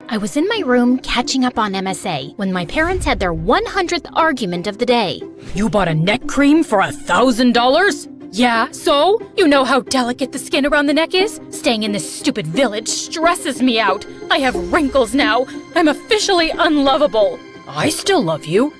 I was in my room catching up on MSA when my parents had their 100th argument of the day. You bought a neck cream for $1,000? Yeah, so? You know how delicate the skin around the neck is? Staying in this stupid village stresses me out. I have wrinkles now. I'm officially unlovable. I still love you.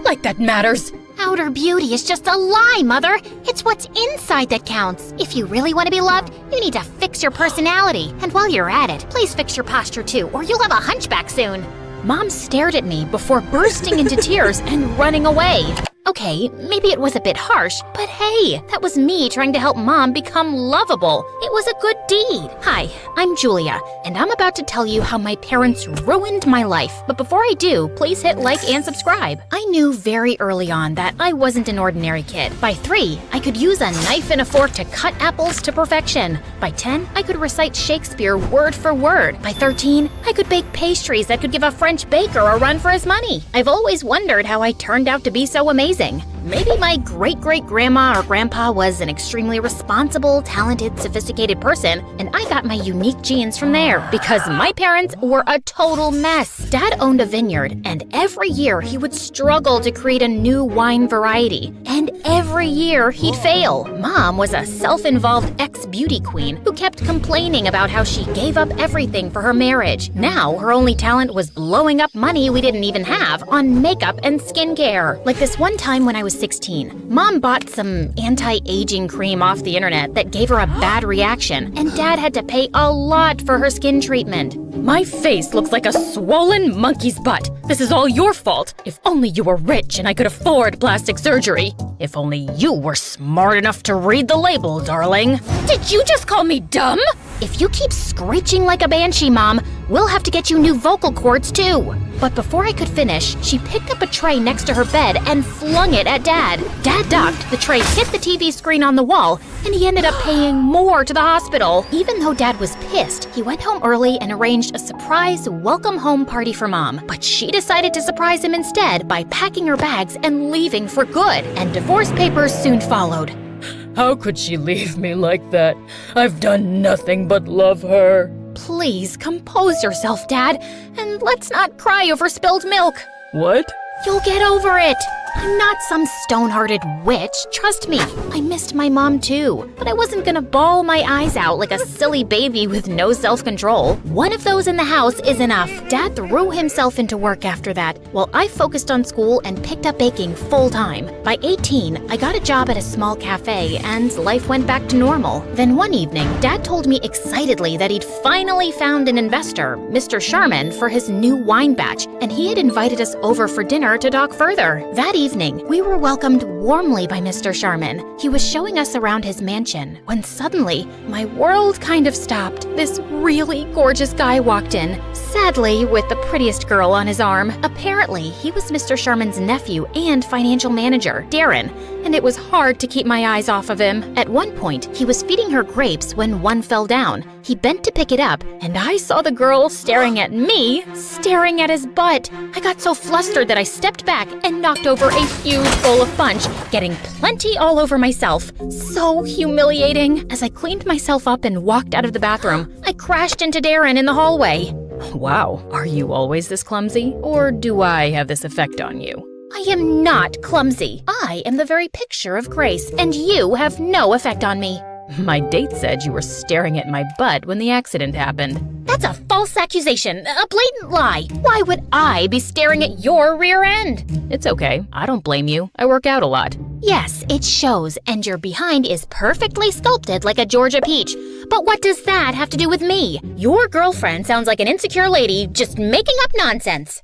Like that matters. Outer beauty is just a lie, Mother. It's what's inside that counts. If you really want to be loved, you need to fix your personality. And while you're at it, please fix your posture too, or you'll have a hunchback soon. Mom stared at me before bursting into tears and running away. Okay, maybe it was a bit harsh, but hey, that was me trying to help Mom become lovable. It was a good deed. Hi, I'm Julia, and I'm about to tell you how my parents ruined my life. But before I do, please hit like and subscribe. I knew very early on that I wasn't an ordinary kid. By 3, I could use a knife and a fork to cut apples to perfection. By 10, I could recite Shakespeare word for word. By 13, I could bake pastries that could give a French baker a run for his money. I've always wondered how I turned out to be so amazing. Maybe my great-great-grandma or grandpa was an extremely responsible, talented, sophisticated person, and I got my unique genes from there, because my parents were a total mess. Dad owned a vineyard, and every year he would struggle to create a new wine variety, and every year he'd fail. Mom was a self-involved ex-beauty queen who kept complaining about how she gave up everything for her marriage. Now, her only talent was blowing up money we didn't even have on makeup and skincare. Like this one time when I was 16, Mom bought some anti-aging cream off the internet that gave her a bad reaction, and Dad had to pay a lot for her skin treatment. My face looks like a swollen monkey's butt. This is all your fault. If only you were rich and I could afford plastic surgery. If only you were smart enough to read the label, darling. Did you just call me dumb? If you keep screeching like a banshee, Mom, we'll have to get you new vocal cords too. But before I could finish, she picked up a tray next to her bed and flung it at Dad. Dad ducked, the tray hit the TV screen on the wall, and he ended up paying more to the hospital. Even though Dad was pissed, he went home early and arranged a surprise welcome home party for Mom. But she decided to surprise him instead by packing her bags and leaving for good. And divorce papers soon followed. How could she leave me like that? I've done nothing but love her. Please compose yourself, Dad, and let's not cry over spilled milk. What? You'll get over it. I'm not some stone-hearted witch, trust me. I missed my mom too, but I wasn't gonna bawl my eyes out like a silly baby with no self-control. One of those in the house is enough. Dad threw himself into work after that, while I focused on school and picked up baking full-time. By 18, I got a job at a small cafe, and life went back to normal. Then one evening, Dad told me excitedly that he'd finally found an investor, Mr. Sharman, for his new wine batch, and he had invited us over for dinner to talk further. That evening, we were welcomed warmly by Mr. Sharman. He was showing us around his mansion, when suddenly, my world kind of stopped. This really gorgeous guy walked in, sadly with the prettiest girl on his arm. Apparently, he was Mr. Sharman's nephew and financial manager, Darren, and it was hard to keep my eyes off of him. At one point, he was feeding her grapes when one fell down. He bent to pick it up, and I saw the girl staring at me, staring at his butt. I got so flustered that I stepped back and knocked over a huge bowl of punch, getting plenty all over myself. So humiliating. As I cleaned myself up and walked out of the bathroom, I crashed into Darren in the hallway. Wow, are you always this clumsy? Or do I have this effect on you? I am not clumsy. I am the very picture of grace, and you have no effect on me. My date said you were staring at my butt when the accident happened. That's a false accusation, a blatant lie. Why would I be staring at your rear end? It's okay. I don't blame you. I work out a lot. Yes, it shows, and your behind is perfectly sculpted like a Georgia peach. But what does that have to do with me? Your girlfriend sounds like an insecure lady just making up nonsense.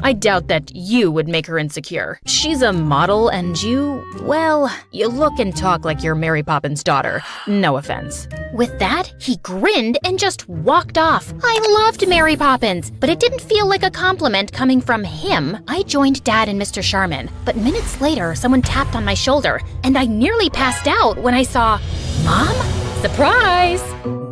I doubt that you would make her insecure. She's a model and you, well, you look and talk like you're Mary Poppins' daughter. No offense. With that, he grinned and just walked off. I loved Mary Poppins, but it didn't feel like a compliment coming from him. I joined Dad and Mr. Sharman, but minutes later, someone tapped on my shoulder, and I nearly passed out when I saw Mom? Surprise!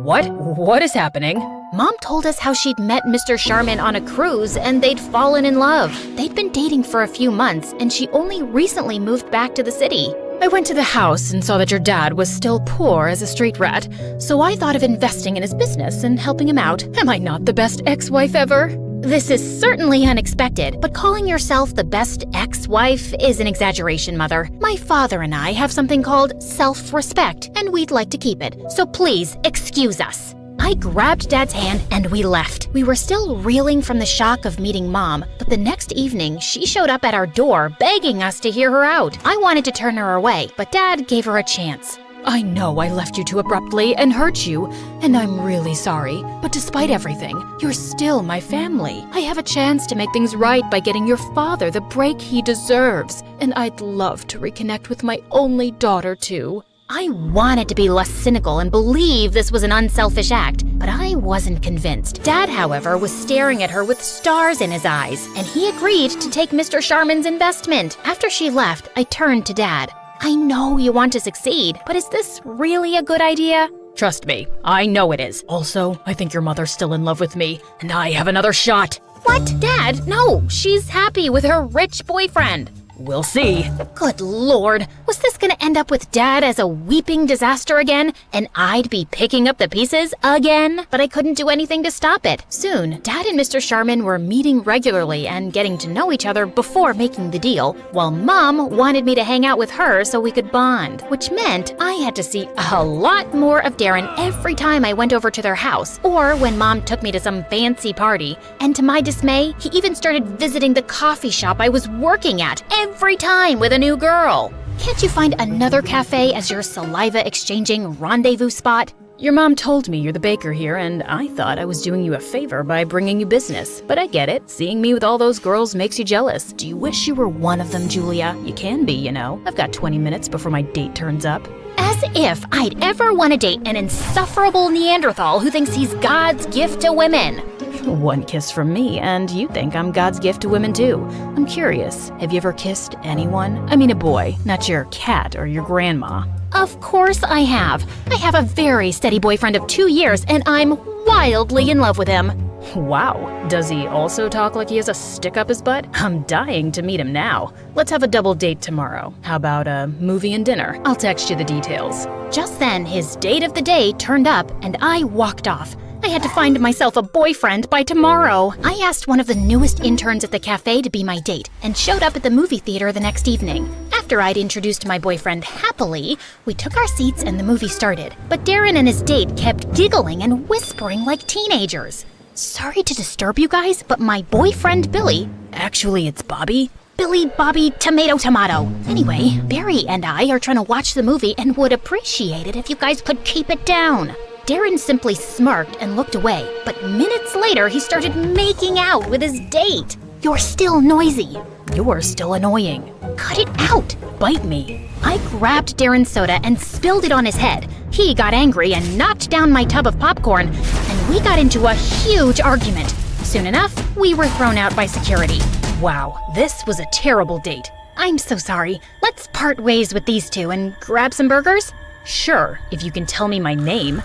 What is happening? Mom told us how she'd met Mr. Sharman on a cruise and they'd fallen in love. They'd been dating for a few months and she only recently moved back to the city. I went to the house and saw that your dad was still poor as a street rat, so I thought of investing in his business and helping him out. Am I not the best ex-wife ever? This is certainly unexpected, but calling yourself the best ex-wife is an exaggeration, Mother. My father and I have something called self-respect, and we'd like to keep it, so please excuse us. I grabbed Dad's hand and we left. We were still reeling from the shock of meeting Mom, but the next evening she showed up at our door begging us to hear her out. I wanted to turn her away, but Dad gave her a chance. I know I left you too abruptly and hurt you, and I'm really sorry. But despite everything, you're still my family. I have a chance to make things right by getting your father the break he deserves, and I'd love to reconnect with my only daughter too. I wanted to be less cynical and believe this was an unselfish act, but I wasn't convinced. Dad, however, was staring at her with stars in his eyes, and he agreed to take Mr. Sharman's investment. After she left, I turned to Dad. I know you want to succeed, but is this really a good idea? Trust me, I know it is. Also, I think your mother's still in love with me, and I have another shot. What? Dad, no, she's happy with her rich boyfriend. We'll see. Good Lord, was this gonna end up with Dad as a weeping disaster again, and I'd be picking up the pieces again? But I couldn't do anything to stop it. Soon, Dad and Mr. Sharman were meeting regularly and getting to know each other before making the deal, while Mom wanted me to hang out with her so we could bond, which meant I had to see a lot more of Darren every time I went over to their house, or when Mom took me to some fancy party. And to my dismay, he even started visiting the coffee shop I was working at every time with a new girl. Can't you find another cafe as your saliva-exchanging rendezvous spot? Your mom told me you're the baker here, and I thought I was doing you a favor by bringing you business. But I get it. Seeing me with all those girls makes you jealous. Do you wish you were one of them, Julia? You can be, you know. I've got 20 minutes before my date turns up. As if I'd ever want to date an insufferable Neanderthal who thinks he's God's gift to women. One kiss from me, and you think I'm God's gift to women too. I'm curious, have you ever kissed anyone? I mean a boy, not your cat or your grandma. Of course I have. I have a very steady boyfriend of 2 years, and I'm wildly in love with him. Wow, does he also talk like he has a stick up his butt? I'm dying to meet him now. Let's have a double date tomorrow. How about a movie and dinner? I'll text you the details. Just then, his date of the day turned up, and I walked off. I had to find myself a boyfriend by tomorrow. I asked one of the newest interns at the cafe to be my date and showed up at the movie theater the next evening. After I'd introduced my boyfriend happily, we took our seats and the movie started. But Darren and his date kept giggling and whispering like teenagers. Sorry to disturb you guys, but my boyfriend Billy— Actually, it's Bobby. Billy, Bobby, tomato, tomato. Anyway, Barry and I are trying to watch the movie and would appreciate it if you guys could keep it down. Darren simply smirked and looked away, but minutes later he started making out with his date. You're still noisy. You're still annoying. Cut it out. Bite me. I grabbed Darren's soda and spilled it on his head. He got angry and knocked down my tub of popcorn, and we got into a huge argument. Soon enough, we were thrown out by security. Wow, this was a terrible date. I'm so sorry. Let's part ways with these two and grab some burgers? Sure, if you can tell me my name.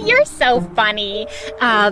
You're so funny.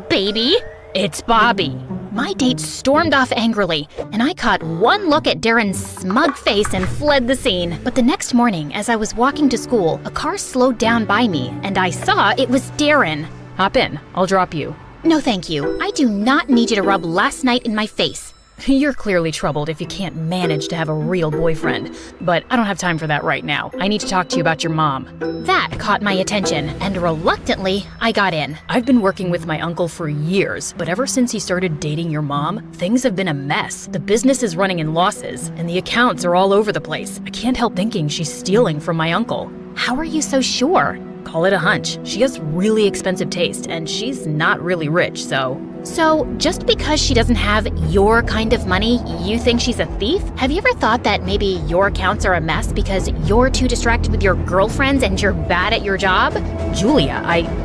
Baby. It's Bobby. My date stormed off angrily, and I caught one look at Darren's smug face and fled the scene. But the next morning, as I was walking to school, a car slowed down by me, and I saw it was Darren. Hop in, I'll drop you. No, thank you. I do not need you to rub last night in my face. You're clearly troubled if you can't manage to have a real boyfriend, but I don't have time for that right now. I need to talk to you about your mom. That caught my attention, and reluctantly, I got in. I've been working with my uncle for years, but ever since he started dating your mom, things have been a mess. The business is running in losses, and the accounts are all over the place. I can't help thinking she's stealing from my uncle. How are you so sure? Call it a hunch. She has really expensive taste, and she's not really rich, so... So, just because she doesn't have your kind of money, you think she's a thief? Have you ever thought that maybe your accounts are a mess because you're too distracted with your girlfriends and you're bad at your job? Julia,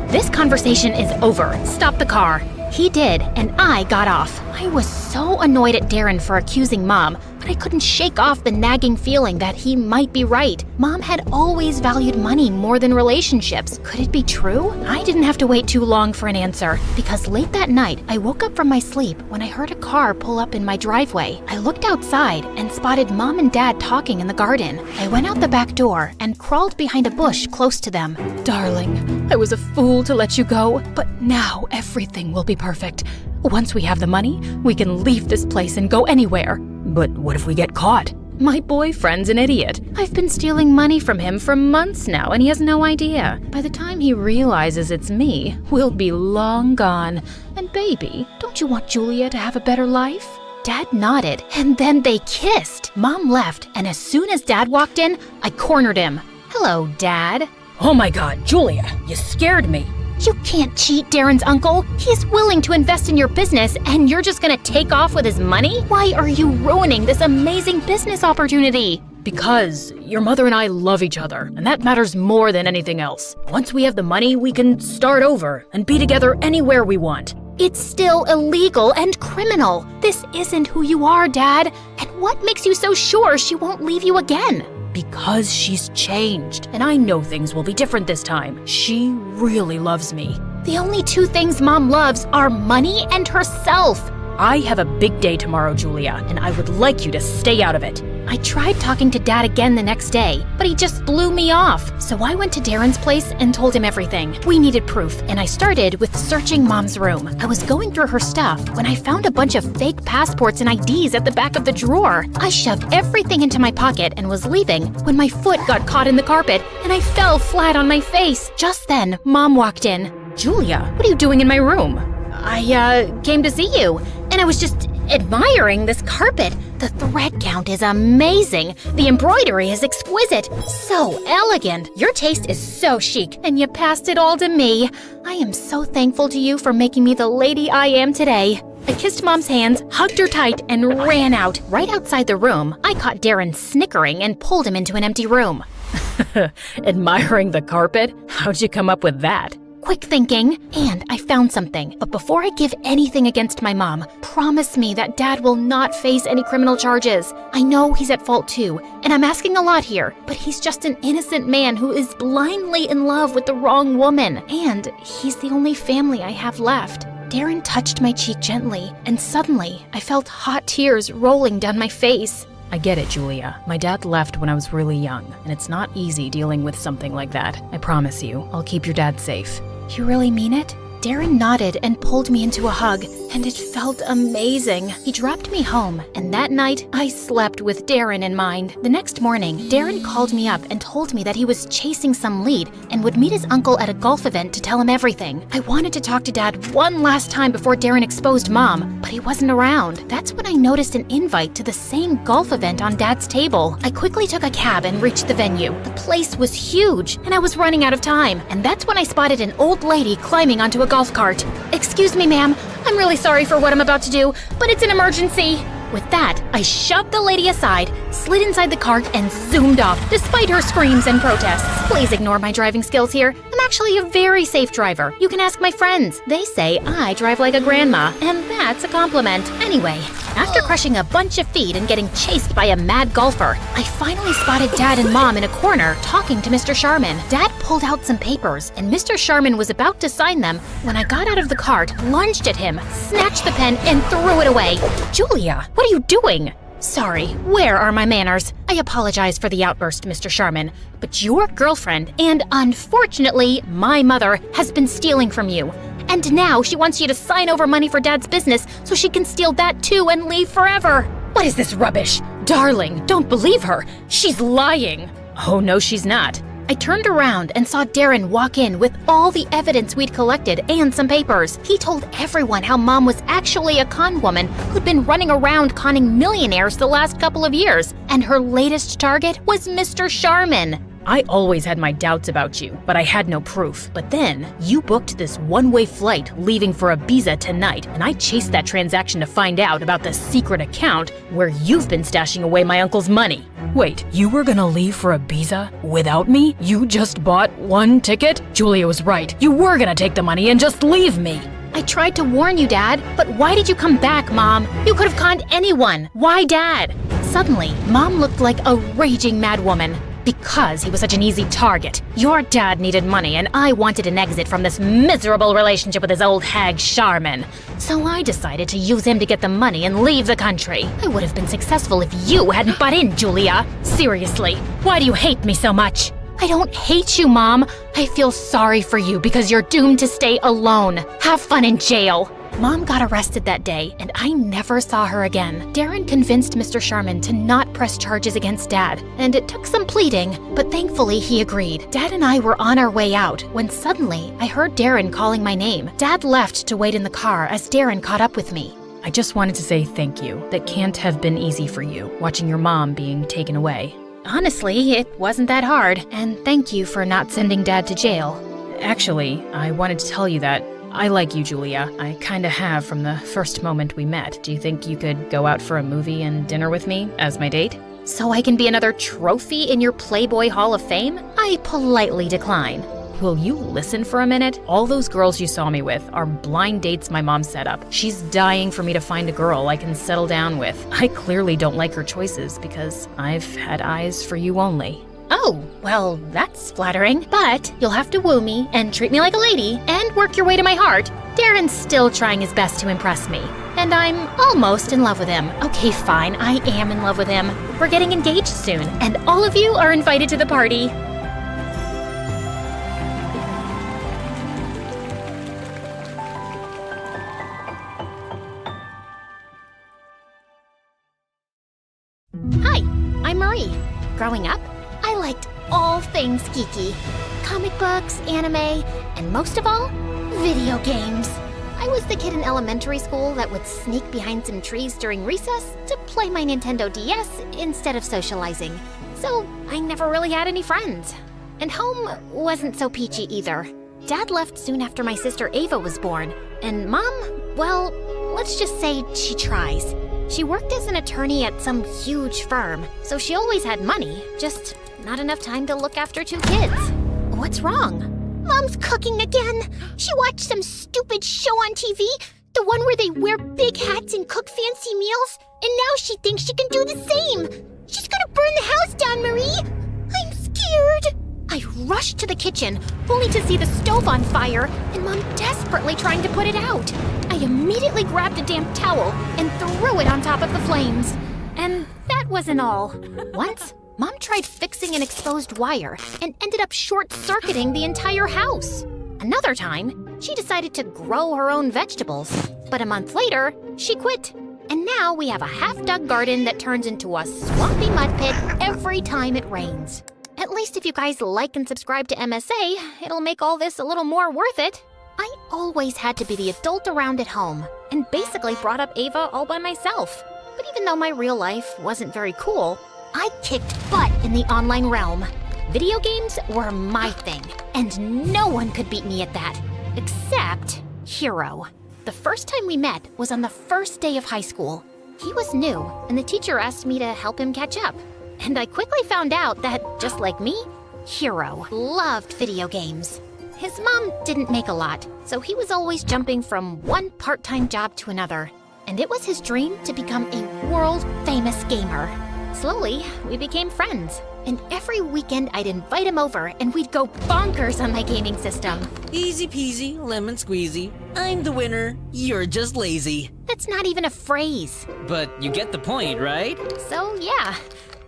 This conversation is over. Stop the car. He did, and I got off. I was so annoyed at Darren for accusing Mom, but but I couldn't shake off the nagging feeling that he might be right. Mom had always valued money more than relationships. Could it be true? I didn't have to wait too long for an answer, because late that night, I woke up from my sleep when I heard a car pull up in my driveway. I looked outside and spotted Mom and Dad talking in the garden. I went out the back door and crawled behind a bush close to them. Darling, I was a fool to let you go, but now everything will be perfect. Once we have the money, we can leave this place and go anywhere. But what if we get caught? My boyfriend's an idiot. I've been stealing money from him for months now, and he has no idea. By the time he realizes it's me, we'll be long gone. And baby, don't you want Julia to have a better life? Dad nodded, and then they kissed. Mom left, and as soon as Dad walked in, I cornered him. Hello, Dad. Oh my God, Julia, you scared me. You can't cheat Darren's uncle. He's willing to invest in your business, and you're just gonna take off with his money? Why are you ruining this amazing business opportunity? Because your mother and I love each other, and that matters more than anything else. Once we have the money, we can start over and be together anywhere we want. It's still illegal and criminal. This isn't who you are, Dad. And what makes you so sure she won't leave you again? Because she's changed, and I know things will be different this time. She really loves me. The only two things Mom loves are money and herself. I have a big day tomorrow, Julia, and I would like you to stay out of it. I tried talking to Dad again the next day, but he just blew me off. So I went to Darren's place and told him everything. We needed proof, and I started with searching Mom's room. I was going through her stuff when I found a bunch of fake passports and IDs at the back of the drawer. I shoved everything into my pocket and was leaving when my foot got caught in the carpet and I fell flat on my face. Just then, Mom walked in. Julia, what are you doing in my room? I came to see you, and I was just admiring this carpet. The thread count is amazing. The embroidery is exquisite. So elegant. Your taste is so chic, and you passed it all to me. I am so thankful to you for making me the lady I am today. I kissed Mom's hands, hugged her tight, and ran out. Right outside the room, I caught Darren snickering and pulled him into an empty room. Admiring the carpet? How'd you come up with that? Quick thinking, and I found something. But before I give anything against my mom, promise me that Dad will not face any criminal charges. I know he's at fault too, and I'm asking a lot here, but he's just an innocent man who is blindly in love with the wrong woman. And he's the only family I have left. Darren touched my cheek gently, and suddenly I felt hot tears rolling down my face. I get it, Julia. My dad left when I was really young, and it's not easy dealing with something like that. I promise you, I'll keep your dad safe. You really mean it? Darren nodded and pulled me into a hug, and it felt amazing. He dropped me home, and that night, I slept with Darren in mind. The next morning, Darren called me up and told me that he was chasing some lead and would meet his uncle at a golf event to tell him everything. I wanted to talk to Dad one last time before Darren exposed Mom, but he wasn't around. That's when I noticed an invite to the same golf event on Dad's table. I quickly took a cab and reached the venue. The place was huge, and I was running out of time. And that's when I spotted an old lady climbing onto a golf cart. Excuse me, ma'am. I'm really sorry for what I'm about to do, but it's an emergency. With that, I shoved the lady aside, slid inside the cart, and zoomed off, despite her screams and protests. Please ignore my driving skills here. I'm actually a very safe driver. You can ask my friends. They say I drive like a grandma, and that's a compliment. Anyway, after crushing a bunch of feet and getting chased by a mad golfer, I finally spotted Dad and Mom in a corner talking to Mr. Sharman. Dad pulled out some papers, and Mr. Sharman was about to sign them when I got out of the cart, lunged at him, snatched the pen, and threw it away. Julia, what are you doing? Sorry, where are my manners? I apologize for the outburst, Mr. Sharman, but your girlfriend, and unfortunately, my mother, has been stealing from you. And now she wants you to sign over money for Dad's business so she can steal that too and leave forever. What is this rubbish? Darling, don't believe her. She's lying. Oh, no, she's not. I turned around and saw Darren walk in with all the evidence we'd collected and some papers. He told everyone how Mom was actually a con woman who'd been running around conning millionaires the last couple of years, and her latest target was Mr. Sharman. I always had my doubts about you, but I had no proof. But then, you booked this one-way flight leaving for Ibiza tonight, and I chased that transaction to find out about the secret account where you've been stashing away my uncle's money. Wait, you were gonna leave for Ibiza without me? You just bought one ticket? Julia was right. You were gonna take the money and just leave me. I tried to warn you, Dad, but why did you come back, Mom? You could have conned anyone. Why Dad? Suddenly, Mom looked like a raging mad woman. Because he was such an easy target. Your dad needed money and I wanted an exit from this miserable relationship with his old hag Charmin. So I decided to use him to get the money and leave the country. I would have been successful if you hadn't butt in, Julia. Seriously, why do you hate me so much? I don't hate you, Mom. I feel sorry for you because you're doomed to stay alone. Have fun in jail. Mom got arrested that day, and I never saw her again. Darren convinced Mr. Sharman to not press charges against Dad, and it took some pleading, but thankfully he agreed. Dad and I were on our way out when suddenly I heard Darren calling my name. Dad left to wait in the car as Darren caught up with me. I just wanted to say thank you. That can't have been easy for you, watching your mom being taken away. Honestly, it wasn't that hard, and thank you for not sending Dad to jail. Actually, I wanted to tell you that I like you, Julia. I kinda have from the first moment we met. Do you think you could go out for a movie and dinner with me as my date? So I can be another trophy in your Playboy Hall of Fame? I politely decline. Will you listen for a minute? All those girls you saw me with are blind dates my mom set up. She's dying for me to find a girl I can settle down with. I clearly don't like her choices because I've had eyes for you only. Oh, well, that's flattering. But you'll have to woo me and treat me like a lady and work your way to my heart. Darren's still trying his best to impress me. And I'm almost in love with him. Okay, fine, I am in love with him. We're getting engaged soon, and all of you are invited to the party. Hi, I'm Marie. Growing up, I liked all things geeky. Comic books, anime, and most of all, video games. I was the kid in elementary school that would sneak behind some trees during recess to play my Nintendo DS instead of socializing. So I never really had any friends. And home wasn't so peachy either. Dad left soon after my sister Ava was born, and Mom, well, let's just say she tries. She worked as an attorney at some huge firm, so she always had money, just not enough time to look after 2 kids. What's wrong? Mom's cooking again. She watched some stupid show on TV, the one where they wear big hats and cook fancy meals, and now she thinks she can do the same. She's gonna burn the house down, Marie. I'm scared. I rushed to the kitchen, only to see the stove on fire and Mom desperately trying to put it out. I immediately grabbed a damp towel and threw it on top of the flames. And that wasn't all. Once, Mom tried fixing an exposed wire and ended up short-circuiting the entire house. Another time, she decided to grow her own vegetables. But a month later, she quit. And now we have a half-dug garden that turns into a swampy mud pit every time it rains. At least if you guys like and subscribe to MSA, it'll make all this a little more worth it. I always had to be the adult around at home, and basically brought up Ava all by myself. But even though my real life wasn't very cool, I kicked butt in the online realm. Video games were my thing, and no one could beat me at that, except Hero. The first time we met was on the first day of high school. He was new, and the teacher asked me to help him catch up. And I quickly found out that, just like me, Hero loved video games. His mom didn't make a lot, so he was always jumping from one part-time job to another. And it was his dream to become a world-famous gamer. Slowly, we became friends. And every weekend I'd invite him over and we'd go bonkers on my gaming system. Easy peasy, lemon squeezy. I'm the winner, you're just lazy. That's not even a phrase. But you get the point, right? So yeah,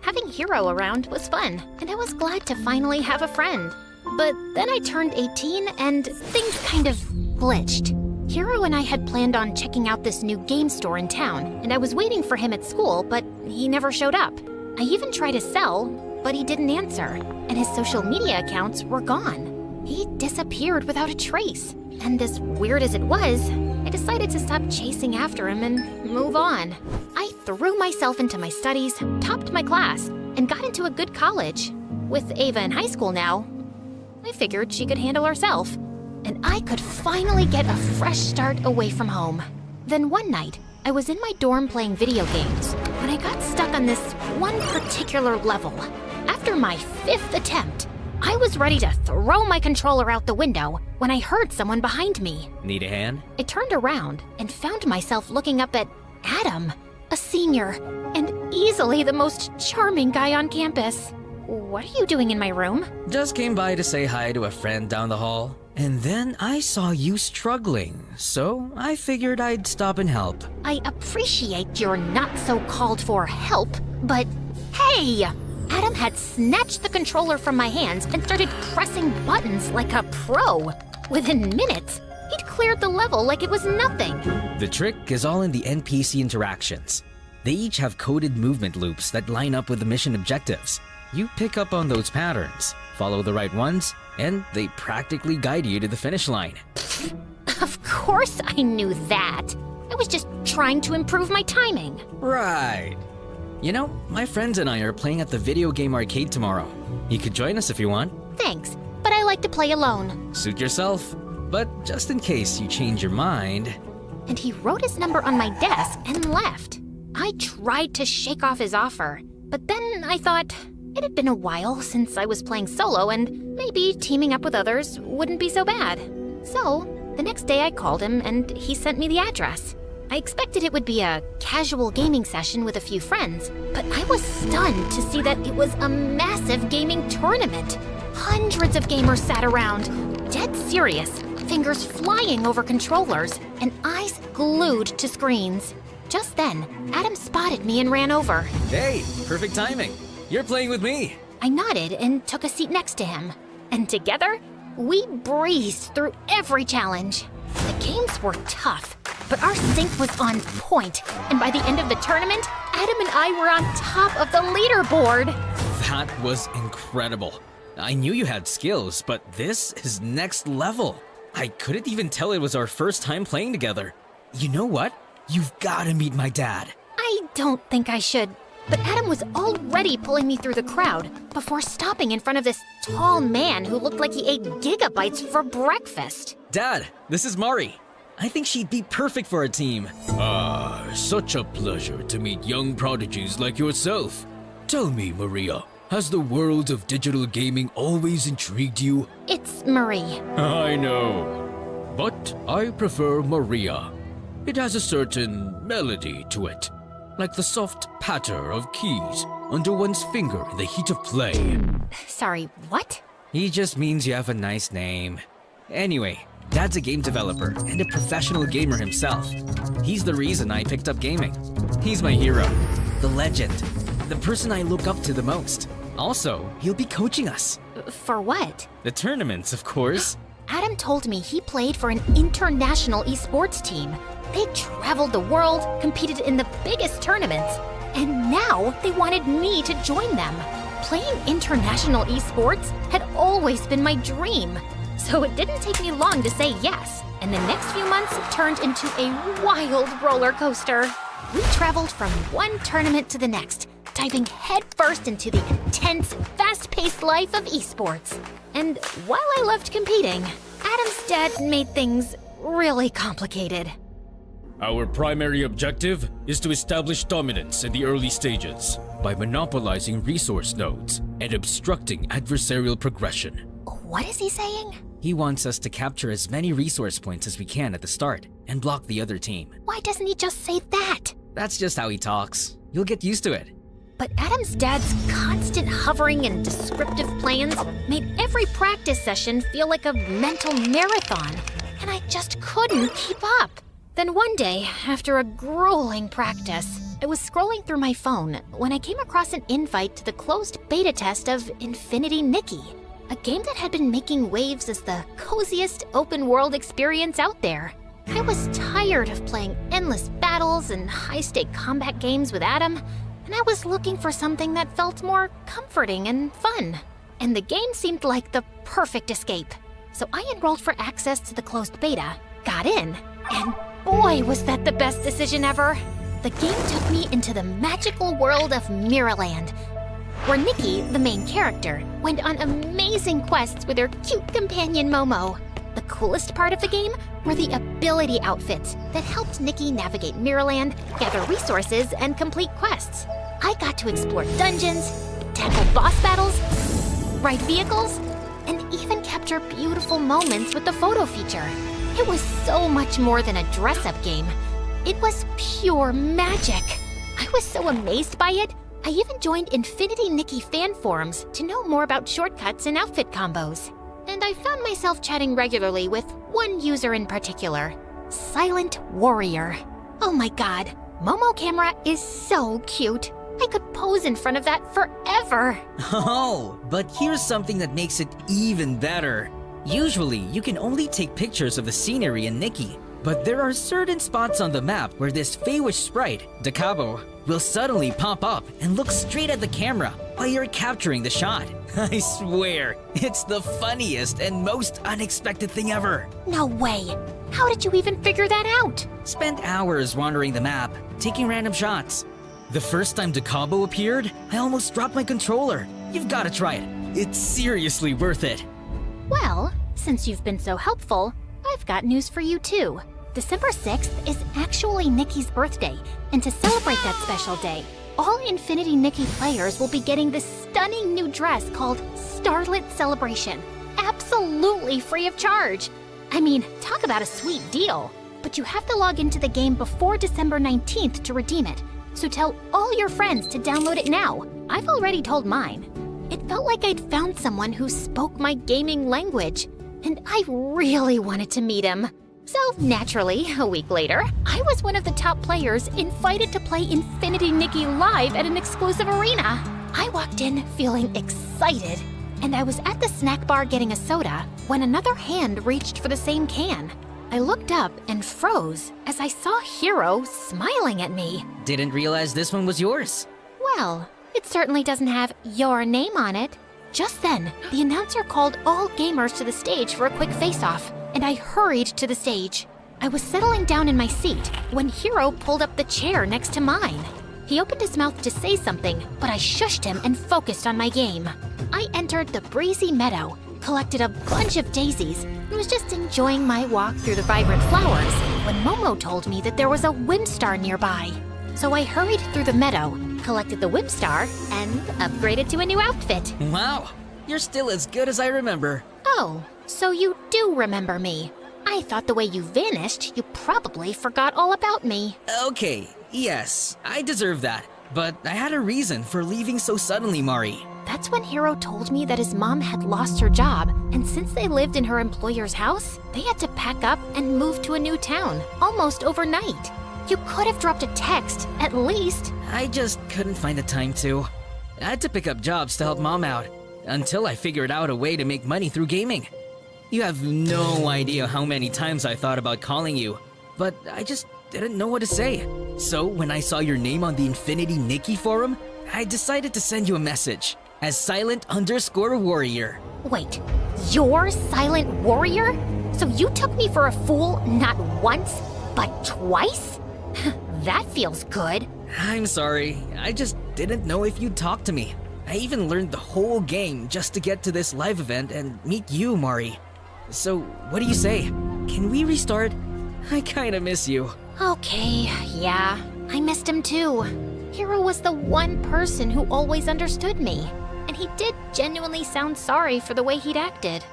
having Hero around was fun, and I was glad to finally have a friend. But then I turned 18 and things kind of glitched. Hero and I had planned on checking out this new game store in town, and I was waiting for him at school, but he never showed up. I even tried to sell, but he didn't answer, and his social media accounts were gone. He disappeared without a trace. And as weird as it was, I decided to stop chasing after him and move on. I threw myself into my studies, topped my class, and got into a good college. With Ava in high school now, I figured she could handle herself, and I could finally get a fresh start away from home. Then one night, I was in my dorm playing video games when I got stuck on this one particular level. After my 5th attempt, I was ready to throw my controller out the window when I heard someone behind me. Need a hand? I turned around and found myself looking up at Adam, a senior, and easily the most charming guy on campus. What are you doing in my room? Just came by to say hi to a friend down the hall. And then I saw you struggling, so I figured I'd stop and help. I appreciate your not so called for help, but hey! Adam had snatched the controller from my hands and started pressing buttons like a pro. Within minutes, he'd cleared the level like it was nothing. The trick is all in the NPC interactions. They each have coded movement loops that line up with the mission objectives. You pick up on those patterns, follow the right ones, and they practically guide you to the finish line. Of course I knew that. I was just trying to improve my timing. Right. You know, my friends and I are playing at the video game arcade tomorrow. You could join us if you want. Thanks, but I like to play alone. Suit yourself. But just in case you change your mind. And he wrote his number on my desk and left. I tried to shake off his offer, but then I thought it had been a while since I was playing solo and maybe teaming up with others wouldn't be so bad. So, the next day I called him and he sent me the address. I expected it would be a casual gaming session with a few friends, but I was stunned to see that it was a massive gaming tournament. Hundreds of gamers sat around, dead serious, fingers flying over controllers, and eyes glued to screens. Just then, Adam spotted me and ran over. Hey, perfect timing. You're playing with me. I nodded and took a seat next to him. And together, we breezed through every challenge. The games were tough, but our sync was on point, and by the end of the tournament, Adam and I were on top of the leaderboard. That was incredible. I knew you had skills, but this is next level. I couldn't even tell it was our first time playing together. You know what? You've got to meet my dad. I don't think I should, but Adam was already pulling me through the crowd before stopping in front of this tall man who looked like he ate gigabytes for breakfast. Dad, this is Mari. I think she'd be perfect for our team. Such a pleasure to meet young prodigies like yourself. Tell me, Maria, has the world of digital gaming always intrigued you? It's Marie. I know, but I prefer Maria. It has a certain melody to it, like the soft patter of keys under one's finger in the heat of play. Sorry, what? He just means you have a nice name. Anyway, Dad's a game developer and a professional gamer himself. He's the reason I picked up gaming. He's my hero, the legend, the person I look up to the most. Also, he'll be coaching us. For what? The tournaments, of course. Adam told me he played for an international esports team. They traveled the world, competed in the biggest tournaments, and now they wanted me to join them. Playing international esports had always been my dream, so it didn't take me long to say yes, and the next few months turned into a wild roller coaster. We traveled from one tournament to the next, diving headfirst into the intense, fast-paced life of esports. And while I loved competing, Adam's dad made things really complicated. Our primary objective is to establish dominance in the early stages by monopolizing resource nodes and obstructing adversarial progression. What is he saying? He wants us to capture as many resource points as we can at the start and block the other team. Why doesn't he just say that? That's just how he talks. You'll get used to it. But Adam's dad's constant hovering and descriptive plans made every practice session feel like a mental marathon, and I just couldn't keep up. Then one day, after a grueling practice, I was scrolling through my phone when I came across an invite to the closed beta test of Infinity Nikki, a game that had been making waves as the coziest open-world experience out there. I was tired of playing endless battles and high-stake combat games with Adam, and I was looking for something that felt more comforting and fun. And the game seemed like the perfect escape. So I enrolled for access to the closed beta, got in, and boy, was that the best decision ever! The game took me into the magical world of Mirrorland, where Nikki, the main character, went on amazing quests with her cute companion Momo. The coolest part of the game were the ability outfits that helped Nikki navigate Mirrorland, gather resources, and complete quests. I got to explore dungeons, tackle boss battles, ride vehicles, and even capture beautiful moments with the photo feature. It was so much more than a dress-up game. It was pure magic. I was so amazed by it, I even joined Infinity Nikki fan forums to know more about shortcuts and outfit combos. And I found myself chatting regularly with one user in particular, Silent Warrior. Oh my god, Momo camera is so cute. I could pose in front of that forever. Oh, but here's something that makes it even better. Usually, you can only take pictures of the scenery in Nikki, but there are certain spots on the map where this Feywish sprite, Decabo, will suddenly pop up and look straight at the camera while you're capturing the shot. I swear, it's the funniest and most unexpected thing ever. No way. How did you even figure that out? Spent hours wandering the map, taking random shots. The first time Decabo appeared, I almost dropped my controller. You've got to try it. It's seriously worth it. Well, since you've been so helpful, I've got news for you too. December 6th is actually Nikki's birthday, and to celebrate that special day, all Infinity Nikki players will be getting this stunning new dress called Starlit Celebration, absolutely free of charge. I mean, talk about a sweet deal. But you have to log into the game before December 19th to redeem it, so tell all your friends to download it now. I've already told mine. It felt like I'd found someone who spoke my gaming language, and I really wanted to meet him. So naturally, a week later, I was one of the top players invited to play Infinity Nikki live at an exclusive arena. I walked in feeling excited, and I was at the snack bar getting a soda when another hand reached for the same can. I looked up and froze as I saw Hero smiling at me. Didn't realize this one was yours. Well, it certainly doesn't have your name on it. Just then, the announcer called all gamers to the stage for a quick face-off, and I hurried to the stage. I was settling down in my seat when Hero pulled up the chair next to mine. He opened his mouth to say something, but I shushed him and focused on my game. I entered the breezy meadow, collected a bunch of daisies, and was just enjoying my walk through the vibrant flowers when Momo told me that there was a Whimstar nearby. So I hurried through the meadow, collected the Whimstar, and upgraded to a new outfit. Wow, you're still as good as I remember. Oh, so you do remember me. I thought the way you vanished, you probably forgot all about me. Okay, yes, I deserve that. But I had a reason for leaving so suddenly, Mari. That's when Hero told me that his mom had lost her job, and since they lived in her employer's house, they had to pack up and move to a new town, almost overnight. You could have dropped a text, at least. I just couldn't find the time to. I had to pick up jobs to help Mom out, until I figured out a way to make money through gaming. You have no idea how many times I thought about calling you, but I just didn't know what to say. So when I saw your name on the Infinity Nikki forum, I decided to send you a message as Silent_Warrior. Wait, you're Silent Warrior? So you took me for a fool not once, but twice? That feels good. I'm sorry, I just didn't know if you'd talk to me. I even learned the whole game just to get to this live event and meet you, Mari. So, what do you say? Can we restart? I kinda miss you. Okay, yeah, I missed him too. Hero was the one person who always understood me, and he did genuinely sound sorry for the way he'd acted.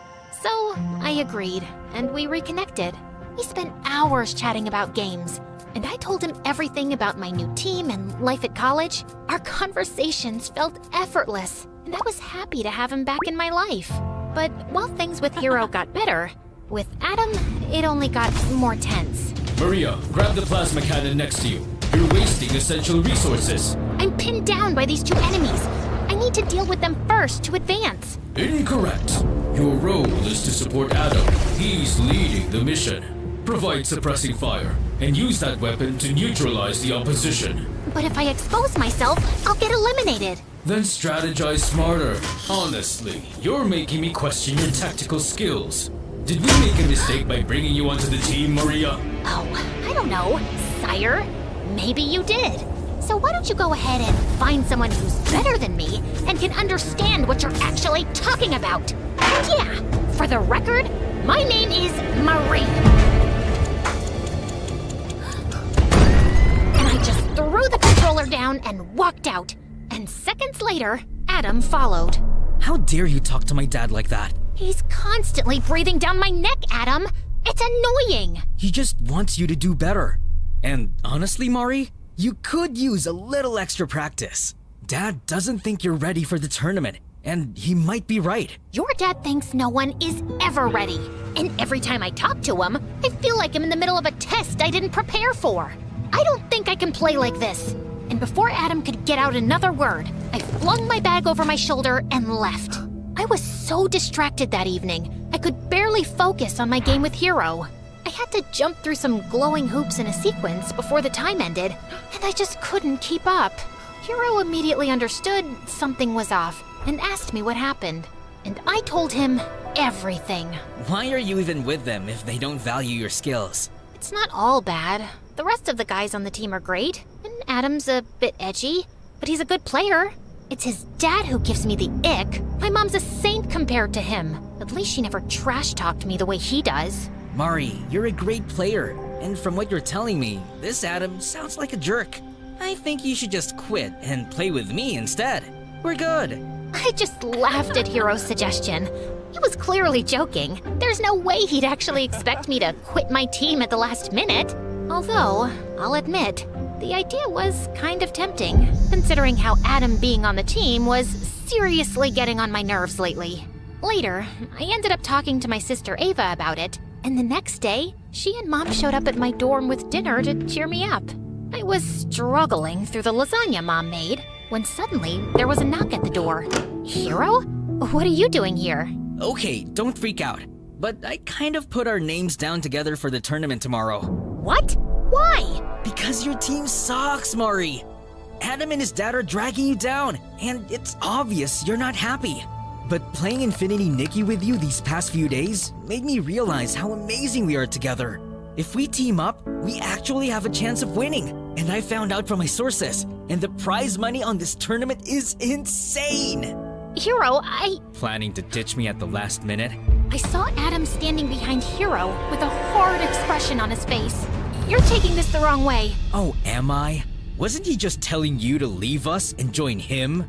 So, I agreed, and we reconnected. We spent hours chatting about games, and I told him everything about my new team and life at college. Our conversations felt effortless, and I was happy to have him back in my life. But while things with Hero got better, with Adam, it only got more tense. Maria, grab the plasma cannon next to you. You're wasting essential resources. I'm pinned down by these two enemies. I need to deal with them first to advance. Incorrect. Your role is to support Adam. He's leading the mission. Provide suppressing fire, and use that weapon to neutralize the opposition. But if I expose myself, I'll get eliminated. Then strategize smarter. Honestly, you're making me question your tactical skills. Did we make a mistake by bringing you onto the team, Maria? Oh, I don't know, sire. Maybe you did. So why don't you go ahead and find someone who's better than me and can understand what you're actually talking about? And yeah, for the record, my name is Marie. And I just threw the controller down and walked out. And seconds later, Adam followed. How dare you talk to my dad like that? He's constantly breathing down my neck, Adam. It's annoying. He just wants you to do better. And honestly, Mari, You could use a little extra practice. Dad doesn't think you're ready for the tournament, and he might be right. Your dad thinks no one is ever ready. And every time I talk to him, I feel like I'm in the middle of a test I didn't prepare for. I don't think I can play like this. And before Adam could get out another word, I flung my bag over my shoulder and left. I was so distracted that evening, I could barely focus on my game with Hero. I had to jump through some glowing hoops in a sequence before the time ended, and I just couldn't keep up. Hero immediately understood something was off and asked me what happened. And I told him everything. Why are you even with them if they don't value your skills? It's not all bad. The rest of the guys on the team are great, and Adam's a bit edgy, but he's a good player. It's his dad who gives me the ick. My mom's a saint compared to him. At least she never trash-talked me the way he does. Mari, you're a great player, and from what you're telling me, this Adam sounds like a jerk. I think you should just quit and play with me instead. We're good. I just laughed at Hero's suggestion. He was clearly joking. There's no way he'd actually expect me to quit my team at the last minute. Although, I'll admit, the idea was kind of tempting, considering how Adam being on the team was seriously getting on my nerves lately. Later, I ended up talking to my sister Ava about it, and the next day, she and Mom showed up at my dorm with dinner to cheer me up. I was struggling through the lasagna Mom made when suddenly there was a knock at the door. Hero? What are you doing here? Okay, don't freak out. But I kind of put our names down together for the tournament tomorrow. What? Why? Because your team sucks, Mari. Adam and his dad are dragging you down, and it's obvious you're not happy. But playing Infinity Nikki with you these past few days made me realize how amazing we are together. If we team up, we actually have a chance of winning. And I found out from my sources, and the prize money on this tournament is insane. Hero, Planning to ditch me at the last minute? I saw Adam standing behind Hero with a hard expression on his face. You're taking this the wrong way. Oh, am I? Wasn't he just telling you to leave us and join him?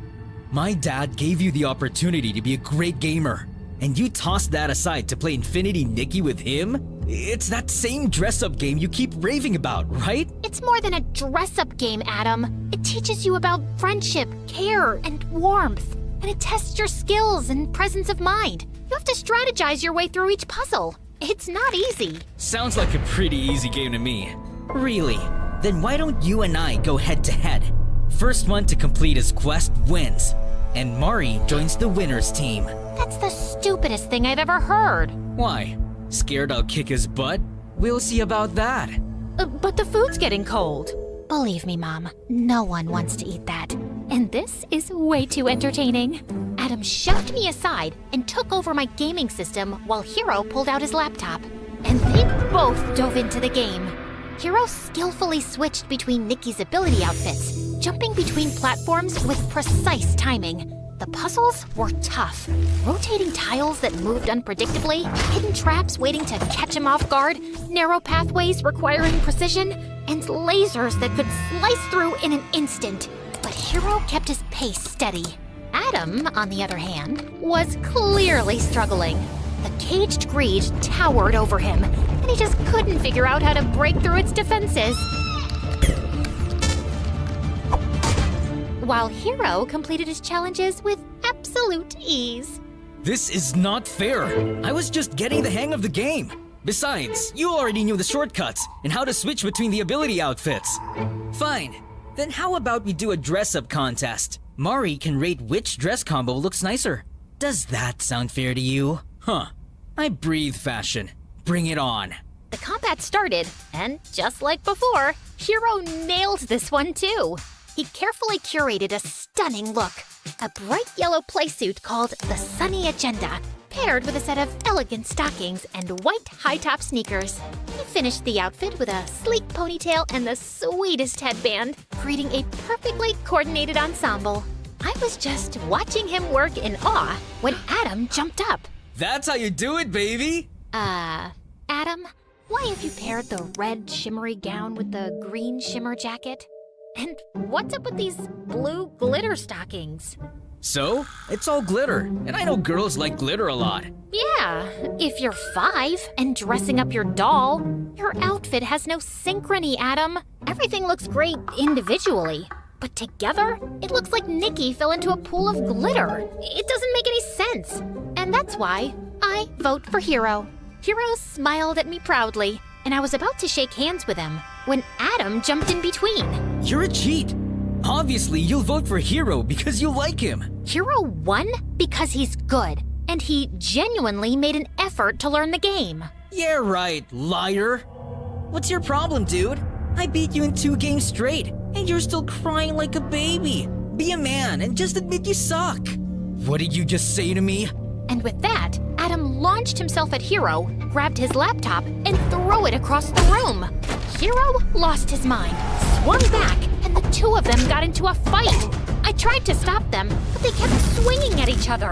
My dad gave you the opportunity to be a great gamer, and you tossed that aside to play Infinity Nikki with him? It's that same dress-up game you keep raving about, right? It's more than a dress-up game, Adam. It teaches you about friendship, care, and warmth. And it tests your skills and presence of mind. You have to strategize your way through each puzzle. It's not easy. Sounds like a pretty easy game to me. Really? Then why don't you and I go head-to-head? First one to complete his quest wins, and Mari joins the winner's team. That's the stupidest thing I've ever heard. Why? Scared I'll kick his butt? We'll see about that. But the food's getting cold. Believe me, Mom, no one wants to eat that. And this is way too entertaining. Adam shoved me aside and took over my gaming system while Hero pulled out his laptop. And they both dove into the game. Hero skillfully switched between Nikki's ability outfits, jumping between platforms with precise timing. The puzzles were tough. Rotating tiles that moved unpredictably, hidden traps waiting to catch him off guard, narrow pathways requiring precision, and lasers that could slice through in an instant. But Hero kept his pace steady. Adam, on the other hand, was clearly struggling. The caged greed towered over him, and he just couldn't figure out how to break through its defenses. While Hero completed his challenges with absolute ease. This is not fair. I was just getting the hang of the game. Besides, you already knew the shortcuts and how to switch between the ability outfits. Fine. Then how about we do a dress-up contest? Mari can rate which dress combo looks nicer. Does that sound fair to you? Huh. I breathe fashion. Bring it on. The combat started, and just like before, Hero nailed this one too. He carefully curated a stunning look. A bright yellow playsuit called the Sunny Agenda, paired with a set of elegant stockings and white high-top sneakers. He finished the outfit with a sleek ponytail and the sweetest headband, creating a perfectly coordinated ensemble. I was just watching him work in awe when Adam jumped up. That's how you do it, baby! Adam, why have you paired the red shimmery gown with the green shimmer jacket? And what's up with these blue glitter stockings? So, it's all glitter, and I know girls like glitter a lot. Yeah, if you're 5 and dressing up your doll, your outfit has no synchrony, Adam. Everything looks great individually, but together, it looks like Nikki fell into a pool of glitter. It doesn't make any sense. And that's why I vote for Hero. Hero smiled at me proudly, and I was about to shake hands with him when Adam jumped in between. You're a cheat. Obviously, you'll vote for Hero because you like him. Hero won because he's good, and he genuinely made an effort to learn the game. Yeah, right, liar. What's your problem, dude? I beat you in 2 games straight, and you're still crying like a baby. Be a man and just admit you suck. What did you just say to me? And with that, Adam launched himself at Hero, grabbed his laptop, and threw it across the room. Hero lost his mind, swung back, and the two of them got into a fight. I tried to stop them, but they kept swinging at each other.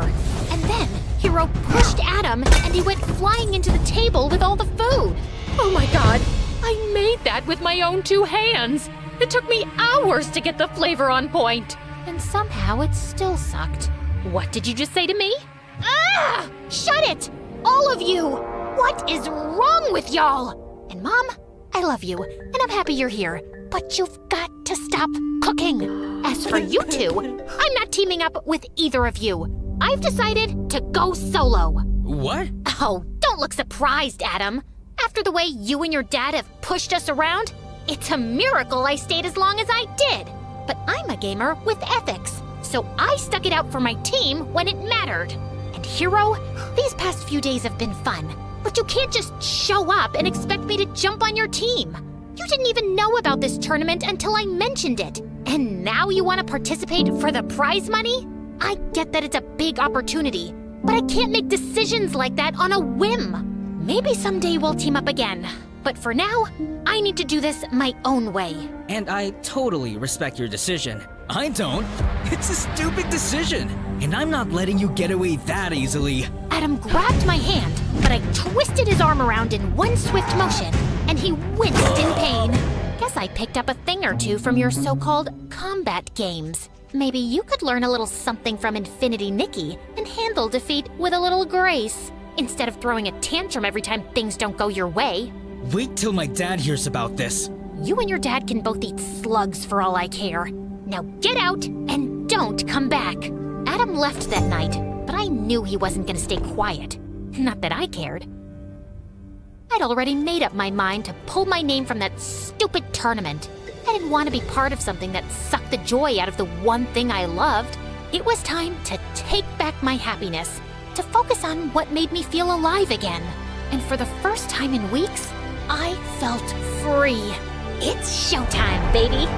And then Hero pushed Adam, and he went flying into the table with all the food. Oh my god, I made that with my own 2 hands. It took me hours to get the flavor on point. And somehow it still sucked. What did you just say to me? Ah! Shut it! All of you! What is wrong with y'all? And Mom, I love you, and I'm happy you're here, but you've got to stop cooking. As for you two, I'm not teaming up with either of you. I've decided to go solo. What? Oh, don't look surprised, Adam. After the way you and your dad have pushed us around, it's a miracle I stayed as long as I did. But I'm a gamer with ethics, so I stuck it out for my team when it mattered. And Hero, these past few days have been fun, but you can't just show up and expect me to jump on your team. You didn't even know about this tournament until I mentioned it. And now you want to participate for the prize money? I get that it's a big opportunity, but I can't make decisions like that on a whim. Maybe someday we'll team up again, but for now, I need to do this my own way. And I totally respect your decision. I don't. It's a stupid decision, and I'm not letting you get away that easily. Adam grabbed my hand, but I twisted his arm around in one swift motion, and he winced in pain. Guess I picked up a thing or two from your so-called combat games. Maybe you could learn a little something from Infinity Nikki and handle defeat with a little grace, instead of throwing a tantrum every time things don't go your way. Wait till my dad hears about this. You and your dad can both eat slugs for all I care. Now get out and don't come back. Adam left that night, but I knew he wasn't gonna stay quiet. Not that I cared. I'd already made up my mind to pull my name from that stupid tournament. I didn't want to be part of something that sucked the joy out of the one thing I loved. It was time to take back my happiness, to focus on what made me feel alive again. And for the first time in weeks, I felt free. It's showtime, baby!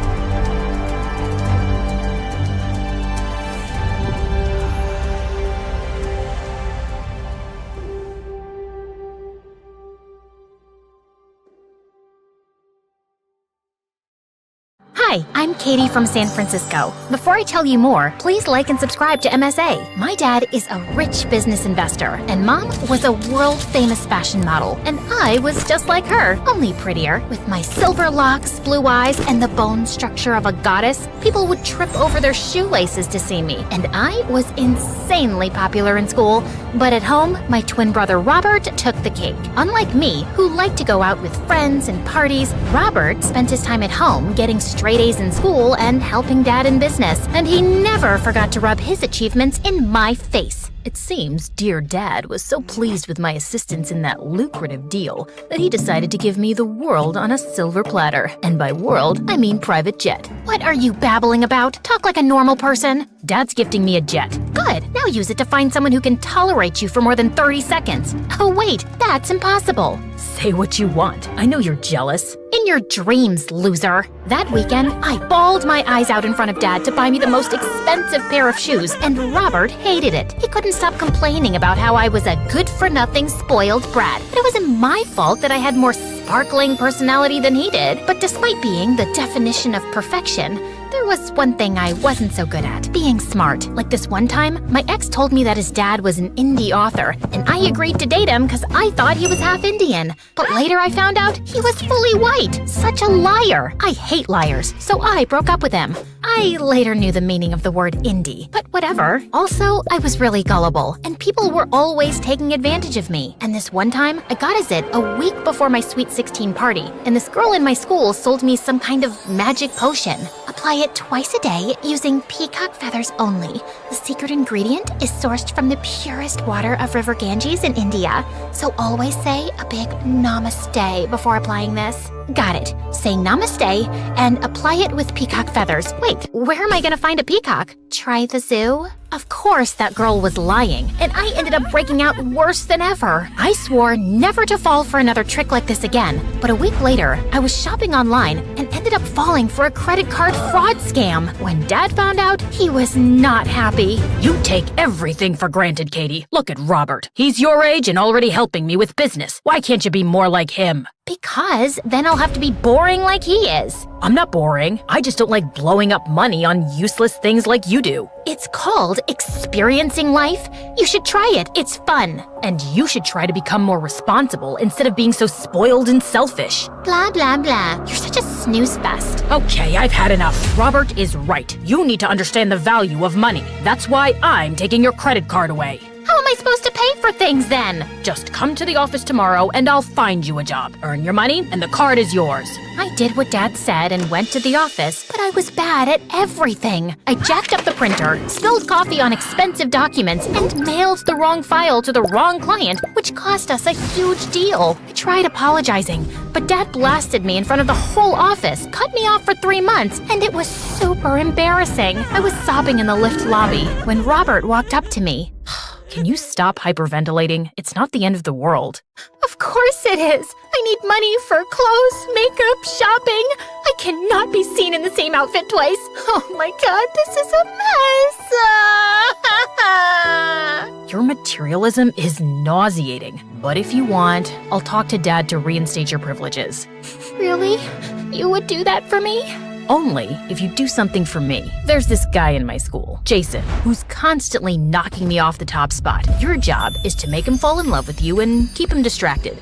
Hi, I'm Katie from San Francisco. Before I tell you more, please like and subscribe to MSA. My dad is a rich business investor, and Mom was a world-famous fashion model, and I was just like her, only prettier. With my silver locks, blue eyes, and the bone structure of a goddess, people would trip over their shoelaces to see me, and I was insanely popular in school. But at home, my twin brother Robert took the cake. Unlike me, who liked to go out with friends and parties, Robert spent his time at home getting straight A's in school and helping Dad in business, and he never forgot to rub his achievements in my face. It seems dear Dad was so pleased with my assistance in that lucrative deal that he decided to give me the world on a silver platter. And by world, I mean private jet. What are you babbling about? Talk like a normal person. Dad's gifting me a jet. Good, now use it to find someone who can tolerate you for more than 30 seconds. Oh wait, that's impossible. Say what you want. I know you're jealous. In your dreams, loser. That weekend, I bawled my eyes out in front of Dad to buy me the most expensive pair of shoes, and Robert hated it. He couldn't stop complaining about how I was a good-for-nothing spoiled brat. But it wasn't my fault that I had more sparkling personality than he did. But despite being the definition of perfection, there was one thing I wasn't so good at, being smart. Like this one time, my ex told me that his dad was an indie author, and I agreed to date him because I thought he was half Indian. But later I found out he was fully white. Such a liar. I hate liars, so I broke up with him. I I later knew the meaning of the word indie, but whatever. Also, I was really gullible, and people were always taking advantage of me. And this one time, I got a zit a week before my Sweet 16 party, and this girl in my school sold me some kind of magic potion. Apply it twice a day using peacock feathers only. The secret ingredient is sourced from the purest water of River Ganges in India. So always say a big namaste before applying this. Got it. Say namaste and apply it with peacock feathers. Wait, where am I gonna find a peacock? Try the zoo? Of course that girl was lying, and I ended up breaking out worse than ever. I swore never to fall for another trick like this again, but a week later, I was shopping online and ended up falling for a credit card fraud scam. When Dad found out, he was not happy. You take everything for granted, Katie. Look at Robert. He's your age and already helping me with business. Why can't you be more like him? Because then I'll have to be boring like he is. I'm not boring. I just don't like blowing up money on useless things like you do. It's called experiencing life. You should try it. It's fun. And you should try to become more responsible instead of being so spoiled and selfish. Blah, blah, blah. You're such a snooze fest. Okay, I've had enough. Robert is right. You need to understand the value of money. That's why I'm taking your credit card away. How am I supposed to pay for things then? Just come to the office tomorrow and I'll find you a job. Earn your money and the card is yours. I did what Dad said and went to the office, but I was bad at everything. I jacked up the printer, spilled coffee on expensive documents, and mailed the wrong file to the wrong client, which cost us a huge deal. I tried apologizing, but Dad blasted me in front of the whole office, cut me off for 3 months, and it was super embarrassing. I was sobbing in the lift lobby when Robert walked up to me. Can you stop hyperventilating? It's not the end of the world. Of course it is. I need money for clothes, makeup, shopping. I cannot be seen in the same outfit twice. Oh my God, this is a mess. Your materialism is nauseating. But if you want, I'll talk to Dad to reinstate your privileges. Really? You would do that for me? Only if you do something for me. There's this guy in my school, Jason, who's constantly knocking me off the top spot. Your job is to make him fall in love with you and keep him distracted.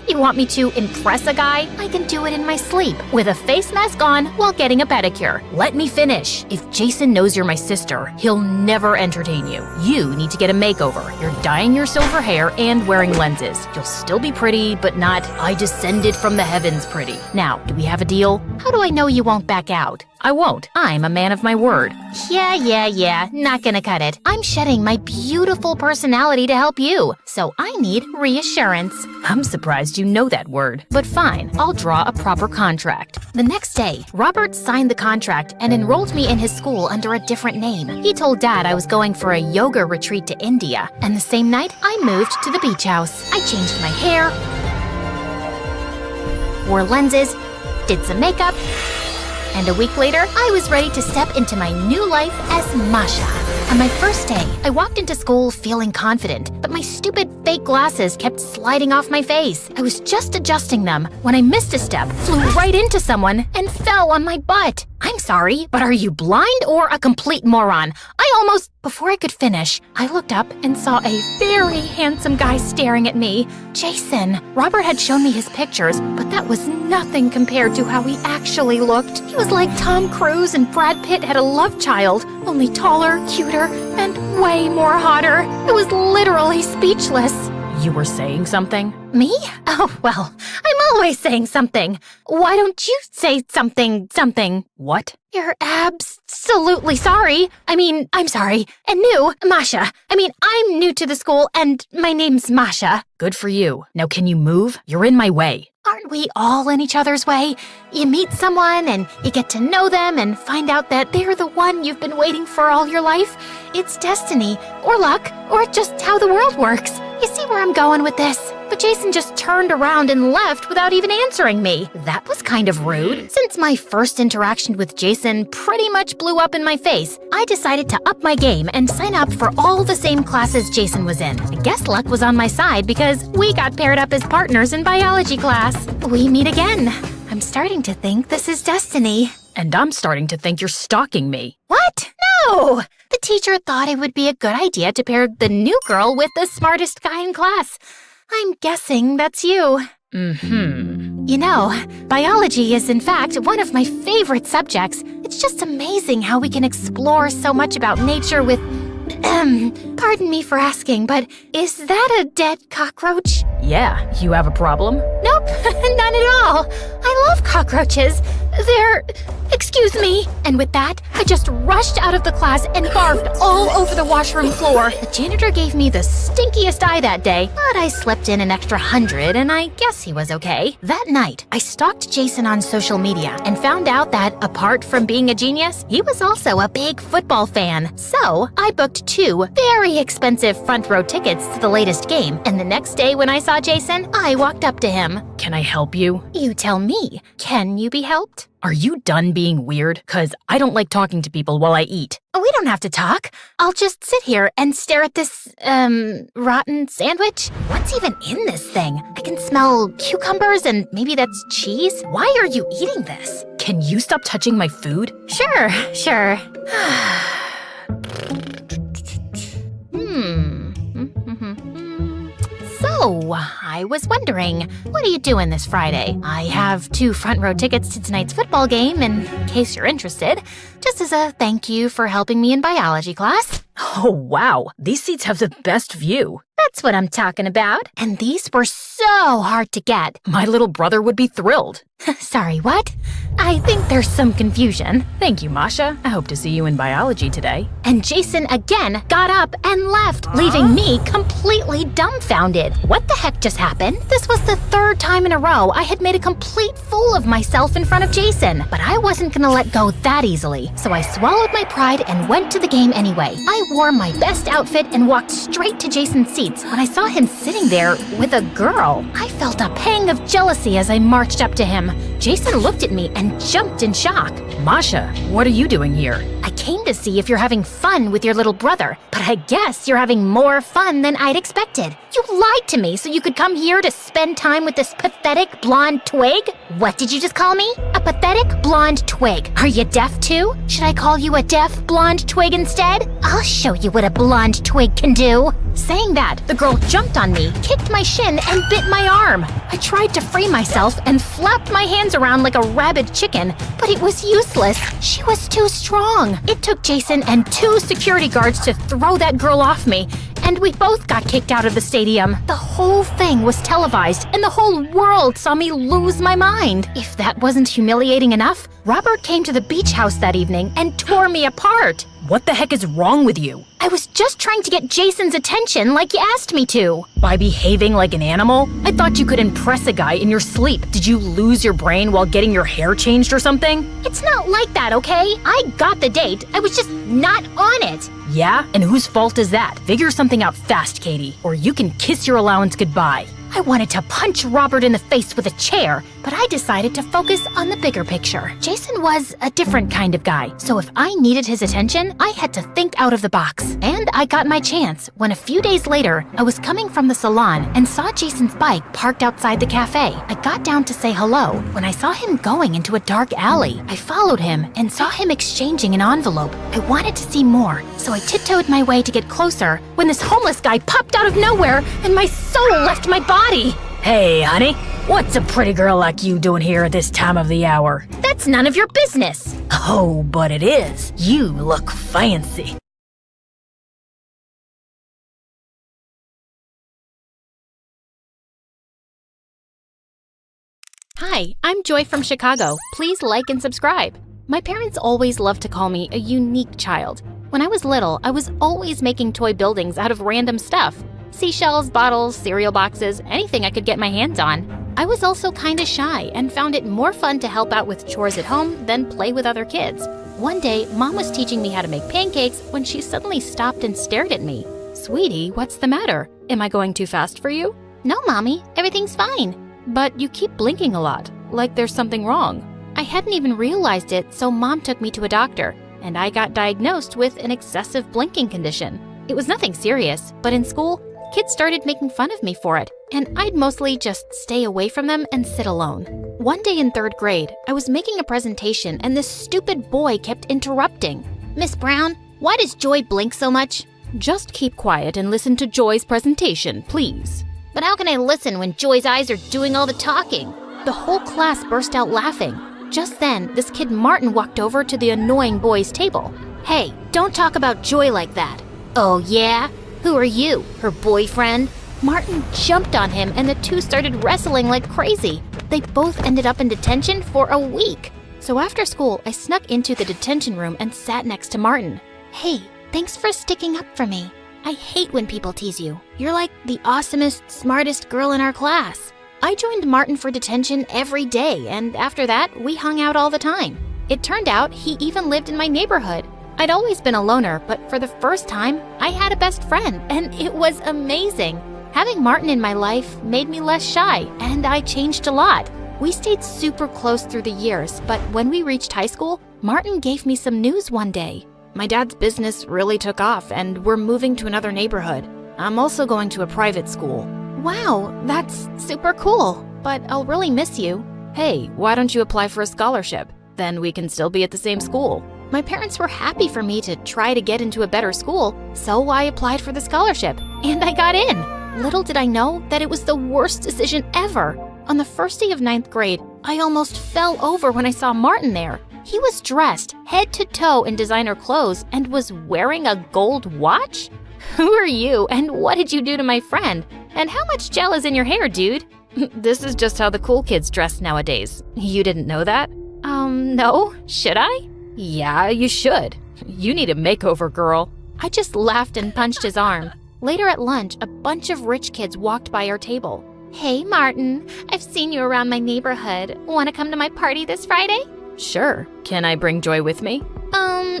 You want me to impress a guy? I can do it in my sleep, with a face mask on while getting a pedicure. Let me finish. If Jason knows you're my sister, he'll never entertain you. You need to get a makeover. You're dyeing your silver hair and wearing lenses. You'll still be pretty, but not I descended from the heavens pretty. Now, do we have a deal? How do I know you won't back out? I won't. I'm a man of my word. Yeah, not gonna cut it. I'm shedding my beautiful personality to help you, so I need reassurance. I'm surprised you know that word, but fine, I'll draw a proper contract. The next day, Robert signed the contract and enrolled me in his school under a different name. He told Dad I was going for a yoga retreat to India, and the same night, I moved to the beach house. I changed my hair, wore lenses, did some makeup, and a week later, I was ready to step into my new life as Masha. On my first day, I walked into school feeling confident, but my stupid fake glasses kept sliding off my face. I was just adjusting them when I missed a step, flew right into someone, and fell on my butt. I'm sorry, but are you blind or a complete moron? Before I could finish, I looked up and saw a very handsome guy staring at me. Jason. Robert had shown me his pictures, but that was nothing compared to how he actually looked. He was like Tom Cruise and Brad Pitt had a love child, only taller, cuter, and way more hotter. I was literally speechless. You were saying something? Me? Oh, well, I'm always saying something. Why don't you say something? What? You're absolutely sorry. I'm sorry. And new, Masha. I'm new to the school and my name's Masha. Good for you. Now can you move? You're in my way. Aren't we all in each other's way? You meet someone and you get to know them and find out that they're the one you've been waiting for all your life. It's destiny, or luck, or just how the world works. You see where I'm going with this? But Jason just turned around and left without even answering me. That was kind of rude. Since my first interaction with Jason pretty much blew up in my face, I decided to up my game and sign up for all the same classes Jason was in. I guess luck was on my side because we got paired up as partners in biology class. We meet again. I'm starting to think this is destiny. And I'm starting to think you're stalking me. What? No! The teacher thought it would be a good idea to pair the new girl with the smartest guy in class. I'm guessing that's you. Mm-hmm. You know, biology is in fact one of my favorite subjects. It's just amazing how we can explore so much about nature with... pardon me for asking, but is that a dead cockroach? Yeah, you have a problem? Nope, none at all. I love cockroaches. They're... Excuse me. And with that, I just rushed out of the class and barfed all over the washroom floor. The janitor gave me the stinkiest eye that day, but I slipped in an extra 100 and I guess he was okay. That night, I stalked Jason on social media and found out that, apart from being a genius, he was also a big football fan. So, I booked 2 very expensive front row tickets to the latest game, and the next day when I saw Jason, I walked up to him. Can I help you? You tell me, can you be helped? Are you done being weird? 'Cause I don't like talking to people while I eat. We don't have to talk. I'll just sit here and stare at this, rotten sandwich. What's even in this thing? I can smell cucumbers and maybe that's cheese. Why are you eating this? Can you stop touching my food? Sure. So, I was wondering, what are you doing this Friday? I have 2 front row tickets to tonight's football game, in case you're interested, just as a thank you for helping me in biology class. Oh, wow. These seats have the best view. That's what I'm talking about. And these were so hard to get. My little brother would be thrilled. Sorry, what? I think there's some confusion. Thank you, Masha. I hope to see you in biology today. And Jason again got up and left, leaving me completely dumbfounded. What the heck just happened? This was the 3rd time in a row I had made a complete fool of myself in front of Jason. But I wasn't gonna let go that easily. So I swallowed my pride and went to the game anyway. I wore my best outfit and walked straight to Jason's seats. When I saw him sitting there with a girl, I felt a pang of jealousy as I marched up to him. Jason looked at me and jumped in shock. Masha, what are you doing here? I came to see if you're having fun with your little brother, but I guess you're having more fun than I'd expected. You lied to me so you could come here to spend time with this pathetic blonde twig? What did you just call me? A pathetic blonde twig. Are you deaf too? Should I call you a deaf blonde twig instead? I'll show you what a blonde twig can do. Saying that, the girl jumped on me, kicked my shin, and bit my arm. I tried to free myself and flapped my hands around like a rabid chicken, but it was useless. She was too strong. It took Jason and 2 security guards to throw that girl off me, and we both got kicked out of the stadium. The whole thing was televised, and the whole world saw me lose my mind. If that wasn't humiliating enough, Robert came to the beach house that evening and tore me apart. What the heck is wrong with you? I was just trying to get Jason's attention like you asked me to. By behaving like an animal? I thought you could impress a guy in your sleep. Did you lose your brain while getting your hair changed or something? It's not like that, okay? I got the date. I was just not on it. Yeah? And whose fault is that? Figure something out fast, Katie, or you can kiss your allowance goodbye. I wanted to punch Robert in the face with a chair, but I decided to focus on the bigger picture. Jason was a different kind of guy, so if I needed his attention, I had to think out of the box. And I got my chance when a few days later, I was coming from the salon and saw Jason's bike parked outside the cafe. I got down to say hello when I saw him going into a dark alley. I followed him and saw him exchanging an envelope. I wanted to see more, so I tiptoed my way to get closer when this homeless guy popped out of nowhere and my soul left my body. Hey, honey, what's a pretty girl like you doing here at this time of the hour? That's none of your business. Oh, but it is. You look fancy. Hi, I'm Joy from Chicago. Please like and subscribe. My parents always loved to call me a unique child. When I was little, I was always making toy buildings out of random stuff. Seashells, bottles, cereal boxes, anything I could get my hands on. I was also kinda shy and found it more fun to help out with chores at home than play with other kids. One day, Mom was teaching me how to make pancakes when she suddenly stopped and stared at me. Sweetie, what's the matter? Am I going too fast for you? No, Mommy, everything's fine. But you keep blinking a lot, like there's something wrong. I hadn't even realized it, so Mom took me to a doctor, and I got diagnosed with an excessive blinking condition. It was nothing serious, but in school, kids started making fun of me for it, and I'd mostly just stay away from them and sit alone. One day in 3rd grade, I was making a presentation and this stupid boy kept interrupting. Miss Brown, why does Joy blink so much? Just keep quiet and listen to Joy's presentation, please. But how can I listen when Joy's eyes are doing all the talking? The whole class burst out laughing. Just then, this kid Martin walked over to the annoying boy's table. "Hey, don't talk about Joy like that." "Oh yeah? Who are you, her boyfriend?" Martin jumped on him and the two started wrestling like crazy. They both ended up in detention for a week. So after school, I snuck into the detention room and sat next to Martin. "Hey, thanks for sticking up for me. I hate when people tease you. You're like the awesomest, smartest girl in our class." I joined Martin for detention every day, and after that, we hung out all the time. It turned out he even lived in my neighborhood. I'd always been a loner, but for the first time, I had a best friend, and it was amazing. Having Martin in my life made me less shy, and I changed a lot. We stayed super close through the years, but when we reached high school, Martin gave me some news one day. My dad's business really took off, and we're moving to another neighborhood. I'm also going to a private school. Wow, that's super cool, but I'll really miss you. Hey, why don't you apply for a scholarship? Then we can still be at the same school. My parents were happy for me to try to get into a better school, so I applied for the scholarship, and I got in. Little did I know that it was the worst decision ever. On the first day of 9th grade, I almost fell over when I saw Martin there. He was dressed head to toe in designer clothes and was wearing a gold watch? Who are you, and what did you do to my friend? And how much gel is in your hair, dude? This is just how the cool kids dress nowadays. You didn't know that? No. Should I? Yeah, you should. You need a makeover, girl. I just laughed and punched his arm. Later at lunch, a bunch of rich kids walked by our table. "Hey, Martin. I've seen you around my neighborhood. Want to come to my party this Friday?" "Sure. Can I bring Joy with me?"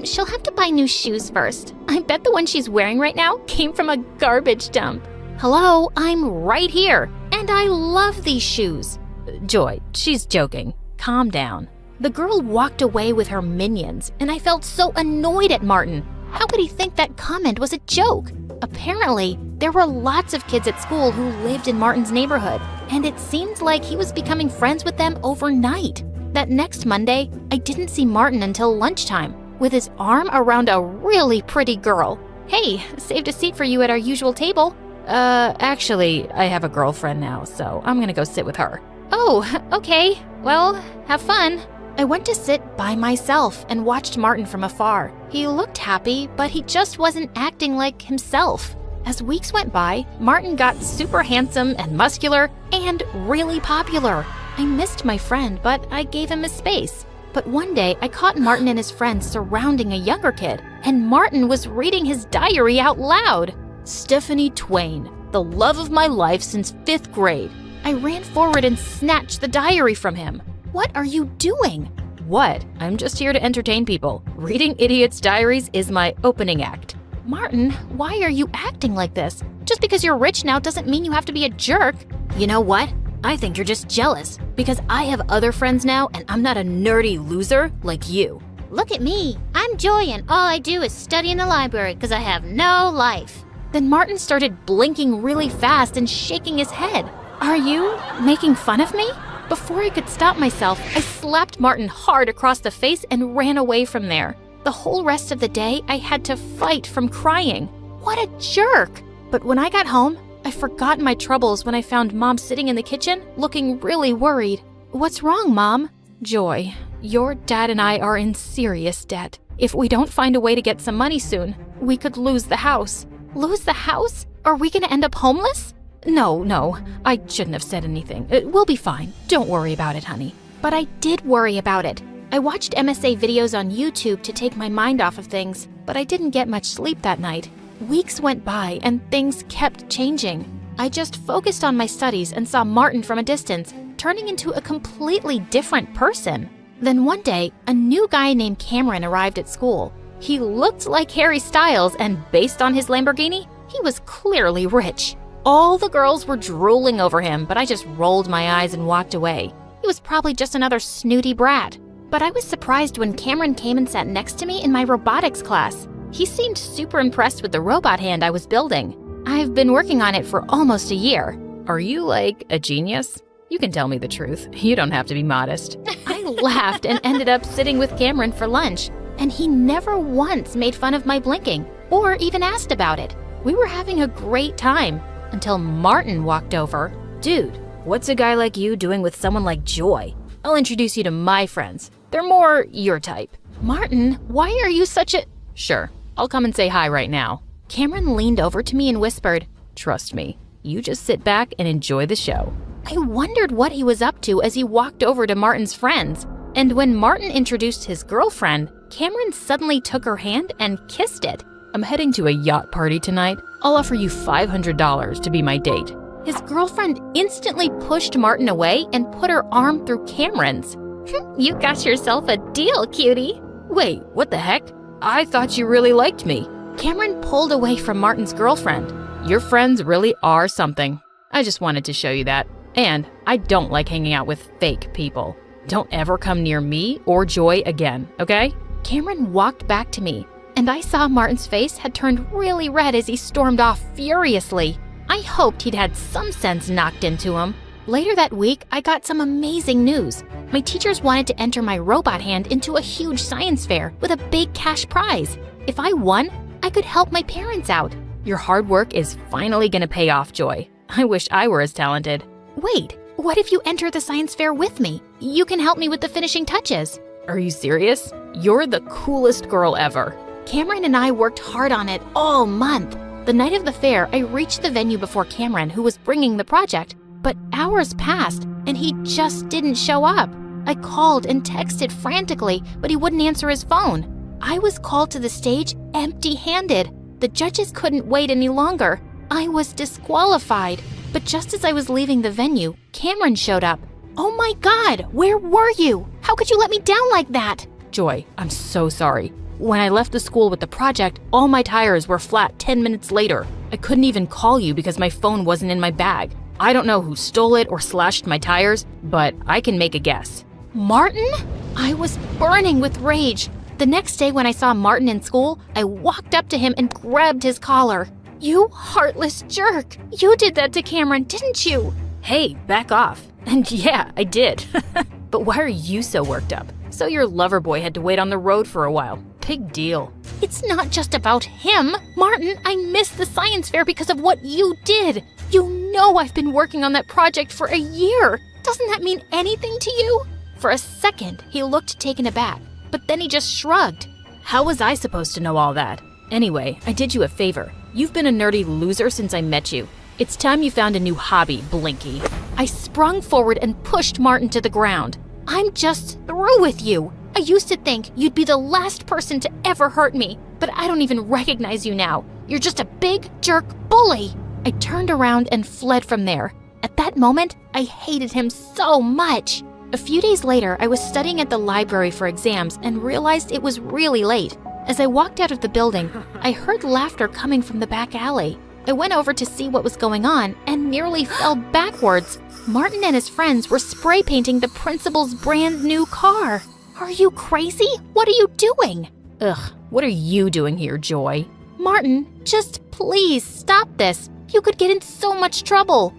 She'll have to buy new shoes first. I bet the one she's wearing right now came from a garbage dump." "Hello, I'm right here, and I love these shoes." "Joy, she's joking. Calm down." The girl walked away with her minions, and I felt so annoyed at Martin. How could he think that comment was a joke? Apparently, there were lots of kids at school who lived in Martin's neighborhood, and it seemed like he was becoming friends with them overnight. That next Monday, I didn't see Martin until lunchtime, with his arm around a really pretty girl. "Hey, saved a seat for you at our usual table." Actually, I have a girlfriend now, so I'm gonna go sit with her." "Oh, okay. Well, have fun." I went to sit by myself and watched Martin from afar. He looked happy, but he just wasn't acting like himself. As weeks went by, Martin got super handsome and muscular and really popular. I missed my friend, but I gave him his space. But one day, I caught Martin and his friends surrounding a younger kid, and Martin was reading his diary out loud. "Stephanie Twain, the love of my life since 5th grade." I ran forward and snatched the diary from him. "What are you doing?" "What? I'm just here to entertain people. Reading idiots' diaries is my opening act." "Martin, why are you acting like this? Just because you're rich now doesn't mean you have to be a jerk." "You know what? I think you're just jealous, because I have other friends now and I'm not a nerdy loser like you." Look at me. I'm Joy, and all I do is study in the library because I have no life. Then Martin started blinking really fast and shaking his head. "Are you making fun of me?" Before I could stop myself, I slapped Martin hard across the face and ran away from there. The whole rest of the day, I had to fight from crying. What a jerk! But when I got home, I forgot my troubles when I found Mom sitting in the kitchen, looking really worried. "What's wrong, Mom?" "Joy, your dad and I are in serious debt. If we don't find a way to get some money soon, we could lose the house." "Lose the house? Are we gonna end up homeless?" No, I shouldn't have said anything. We'll be fine. Don't worry about it, honey." But I did worry about it. I watched MSA videos on YouTube to take my mind off of things, but I didn't get much sleep that night. Weeks went by and things kept changing. I just focused on my studies and saw Martin from a distance, turning into a completely different person. Then one day, a new guy named Cameron arrived at school. He looked like Harry Styles, and based on his Lamborghini, he was clearly rich. All the girls were drooling over him, but I just rolled my eyes and walked away. He was probably just another snooty brat. But I was surprised when Cameron came and sat next to me in my robotics class. He seemed super impressed with the robot hand I was building. I've been working on it for almost a year. "Are you like a genius? You can tell me the truth. You don't have to be modest." I laughed and ended up sitting with Cameron for lunch, and he never once made fun of my blinking or even asked about it. We were having a great time until Martin walked over. "Dude, what's a guy like you doing with someone like Joy?" I'll introduce you to my friends. They're more your type. Martin, why are you such a... Sure, I'll come and say hi right now. Cameron leaned over to me and whispered, Trust me, you just sit back and enjoy the show. I wondered what he was up to as he walked over to Martin's friends. And when Martin introduced his girlfriend, Cameron suddenly took her hand and kissed it. I'm heading to a yacht party tonight. I'll offer you $500 to be my date. His girlfriend instantly pushed Martin away and put her arm through Cameron's. You got yourself a deal, cutie. Wait, what the heck? I thought you really liked me. Cameron pulled away from Martin's girlfriend. Your friends really are something. I just wanted to show you that. And I don't like hanging out with fake people. Don't ever come near me or Joy again, okay? Cameron walked back to me, and I saw Martin's face had turned really red as he stormed off furiously. I hoped he'd had some sense knocked into him. Later that week, I got some amazing news. My teachers wanted to enter my robot hand into a huge science fair with a big cash prize. If I won, I could help my parents out. Your hard work is finally gonna pay off, Joy. I wish I were as talented. Wait, what if you enter the science fair with me? You can help me with the finishing touches. Are you serious? You're the coolest girl ever. Cameron and I worked hard on it all month. The night of the fair, I reached the venue before Cameron, who was bringing the project. But hours passed, and he just didn't show up. I called and texted frantically, but he wouldn't answer his phone. I was called to the stage empty-handed. The judges couldn't wait any longer. I was disqualified. But just as I was leaving the venue, Cameron showed up. Oh my God, where were you? How could you let me down like that? Joy, I'm so sorry. When I left the school with the project, all my tires were flat 10 minutes later. I couldn't even call you because my phone wasn't in my bag. I don't know who stole it or slashed my tires, but I can make a guess. Martin? I was burning with rage. The next day when I saw Martin in school, I walked up to him and grabbed his collar. You heartless jerk! You did that to Cameron, didn't you? Hey, back off. And yeah, I did. But why are you so worked up? So your lover boy had to wait on the road for a while. Big deal. It's not just about him. Martin, I missed the science fair because of what you did. You know I've been working on that project for a year. Doesn't that mean anything to you? For a second, he looked taken aback, but then he just shrugged. How was I supposed to know all that? Anyway, I did you a favor. You've been a nerdy loser since I met you. It's time you found a new hobby, Blinky. I sprung forward and pushed Martin to the ground. I'm just through with you. I used to think you'd be the last person to ever hurt me, but I don't even recognize you now. You're just a big jerk bully. I turned around and fled from there. At that moment, I hated him so much. A few days later, I was studying at the library for exams and realized it was really late. As I walked out of the building, I heard laughter coming from the back alley. I went over to see what was going on and nearly fell backwards. Martin and his friends were spray painting the principal's brand new car. Are you crazy? What are you doing? Ugh, what are you doing here, Joy? Martin, just please stop this. You could get in so much trouble.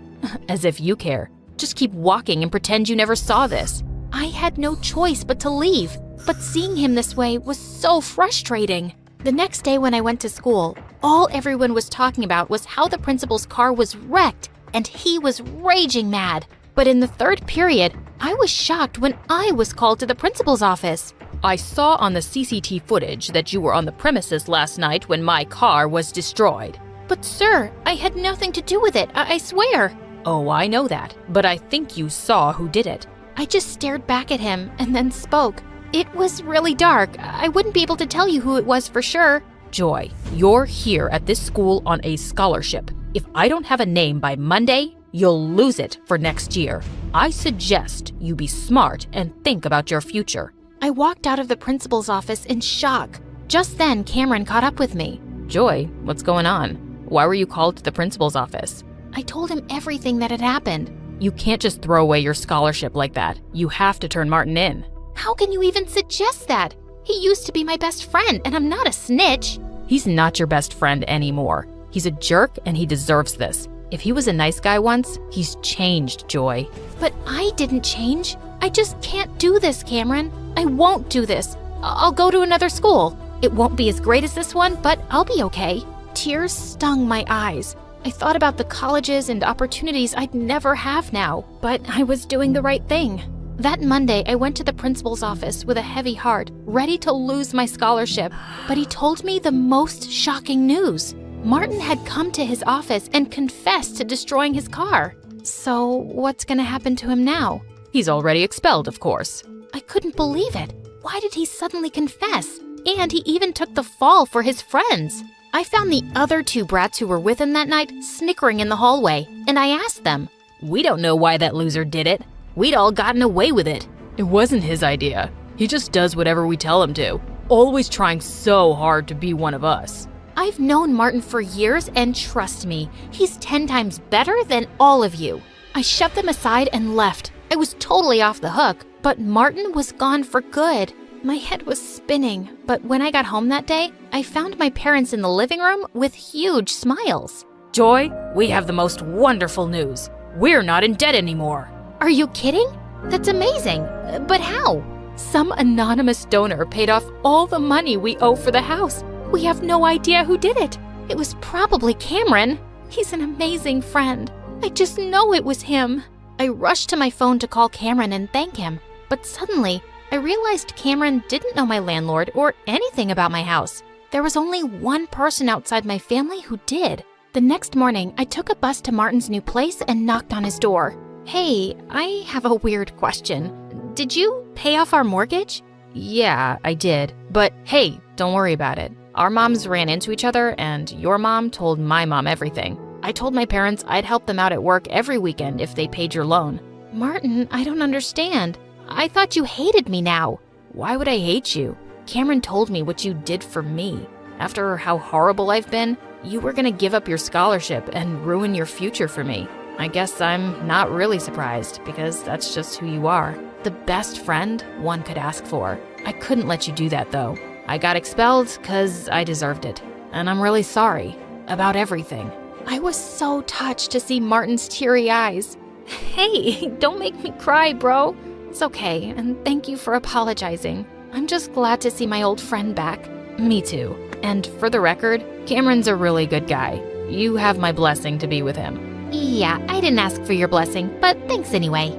As if you care. Just keep walking and pretend you never saw this. I had no choice but to leave, but seeing him this way was so frustrating. The next day when I went to school, all everyone was talking about was how the principal's car was wrecked, and he was raging mad. But in the third period, I was shocked when I was called to the principal's office. I saw on the CCTV footage that you were on the premises last night when my car was destroyed. But sir, I had nothing to do with it, I swear. Oh, I know that, but I think you saw who did it. I just stared back at him and then spoke. It was really dark. I wouldn't be able to tell you who it was for sure. Joy, you're here at this school on a scholarship. If I don't have a name by Monday, you'll lose it for next year. I suggest you be smart and think about your future. I walked out of the principal's office in shock. Just then, Cameron caught up with me. Joy, what's going on? Why were you called to the principal's office? I told him everything that had happened. You can't just throw away your scholarship like that. You have to turn Martin in. How can you even suggest that? He used to be my best friend, and I'm not a snitch. He's not your best friend anymore. He's a jerk, and he deserves this. If he was a nice guy once, he's changed, Joy. But I didn't change. I just can't do this, Cameron. I won't do this. I'll go to another school. It won't be as great as this one, but I'll be okay. Tears stung my eyes. I thought about the colleges and opportunities I'd never have now, but I was doing the right thing. That Monday, I went to the principal's office with a heavy heart, ready to lose my scholarship. But he told me the most shocking news. Martin had come to his office and confessed to destroying his car. So, what's gonna happen to him now? He's already expelled, of course. I couldn't believe it. Why did he suddenly confess? And he even took the fall for his friends. I found the other 2 brats who were with him that night snickering in the hallway, and I asked them, We don't know why that loser did it. We'd all gotten away with it. It wasn't his idea. He just does whatever we tell him to, always trying so hard to be one of us. I've known Martin for years, and trust me, he's 10 times better than all of you. I shoved them aside and left. I was totally off the hook, but Martin was gone for good. My head was spinning, but when I got home that day, I found my parents in the living room with huge smiles. Joy, we have the most wonderful news. We're not in debt anymore. Are you kidding? That's amazing. But how? Some anonymous donor paid off all the money we owe for the house. We have no idea who did it. It was probably Cameron. He's an amazing friend. I just know it was him. I rushed to my phone to call Cameron and thank him, but suddenly I realized Cameron didn't know my landlord or anything about my house. There was only one person outside my family who did. The next morning, I took a bus to Martin's new place and knocked on his door. Hey, I have a weird question. Did you pay off our mortgage? Yeah, I did. But hey, don't worry about it. Our moms ran into each other and your mom told my mom everything. I told my parents I'd help them out at work every weekend if they paid your loan. Martin, I don't understand. I thought you hated me now. Why would I hate you? Cameron told me what you did for me. After how horrible I've been, you were gonna give up your scholarship and ruin your future for me. I guess I'm not really surprised because that's just who you are. The best friend one could ask for. I couldn't let you do that though. I got expelled because I deserved it. And I'm really sorry about everything. I was so touched to see Martin's teary eyes. Hey, don't make me cry, bro. It's okay, and thank you for apologizing. I'm just glad to see my old friend back. Me too. And for the record, Cameron's a really good guy. You have my blessing to be with him. Yeah, I didn't ask for your blessing, but thanks anyway.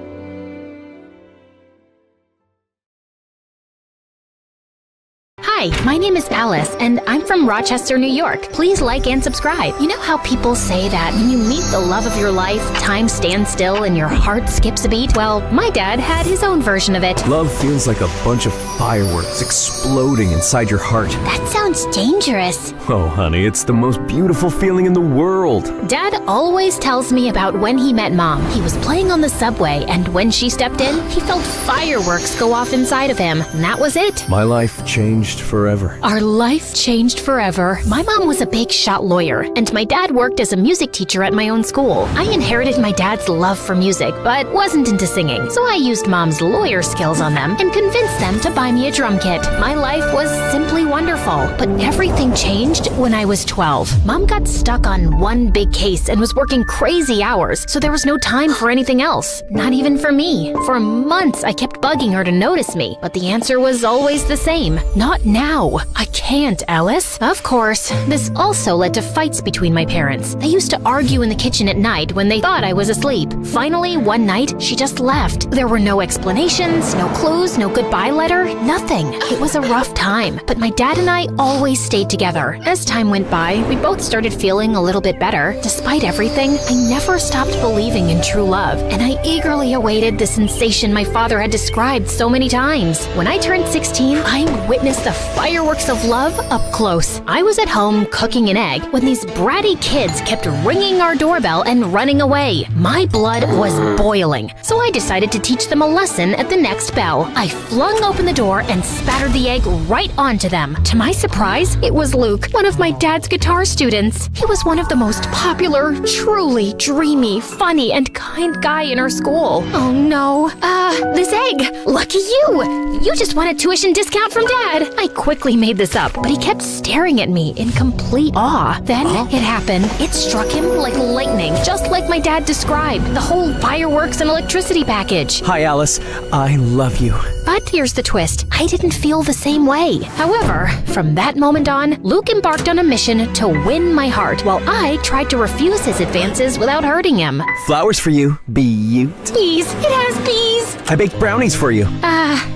Hi, my name is Alice, and I'm from Rochester, New York. Please like and subscribe. You know how people say that when you meet the love of your life, time stands still and your heart skips a beat? Well, my dad had his own version of it. Love feels like a bunch of fireworks exploding inside your heart. That sounds dangerous. Oh, honey, it's the most beautiful feeling in the world. Dad always tells me about when he met Mom. He was playing on the subway, and when she stepped in, he felt fireworks go off inside of him. And that was it. My life changed forever. Our life changed forever. My mom was a big shot lawyer, and my dad worked as a music teacher at my own school. I inherited my dad's love for music, but wasn't into singing, so I used Mom's lawyer skills on them and convinced them to buy me a drum kit. My life was simply wonderful, but everything changed when I was 12. Mom got stuck on one big case and was working crazy hours, so there was no time for anything else. Not even for me. For months, I kept bugging her to notice me, but the answer was always the same. Not now. I can't, Alice. Of course, this also led to fights between my parents. They used to argue in the kitchen at night when they thought I was asleep. Finally, one night, she just left. There were no explanations, no clues, no goodbye letter, nothing. It was a rough time, but my dad and I always stayed together. As time went by, we both started feeling a little bit better. Despite everything, I never stopped believing in true love, and I eagerly awaited the sensation my father had described so many times. When I turned 16, I witnessed the fireworks of love up close. I was at home cooking an egg when these bratty kids kept ringing our doorbell and running away. My blood was boiling, so I decided to teach them a lesson at the next bell. I flung open the door and spattered the egg right onto them. To my surprise, it was Luke, one of my dad's guitar students. He was one of the most popular, truly dreamy, funny, and kind guy in our school. Oh no. This egg! Lucky you! You just won a tuition discount from Dad! I quickly made this up, but he kept staring at me in complete awe. Then it happened. It struck him like lightning, just like my dad described. The whole fireworks and electricity package. Hi, Alice. I love you. But here's the twist. I didn't feel the same way. However, from that moment on, Luke embarked on a mission to win my heart, while I tried to refuse his advances without hurting him. Flowers for you, Beaut. Bees! It has bees! I baked brownies for you.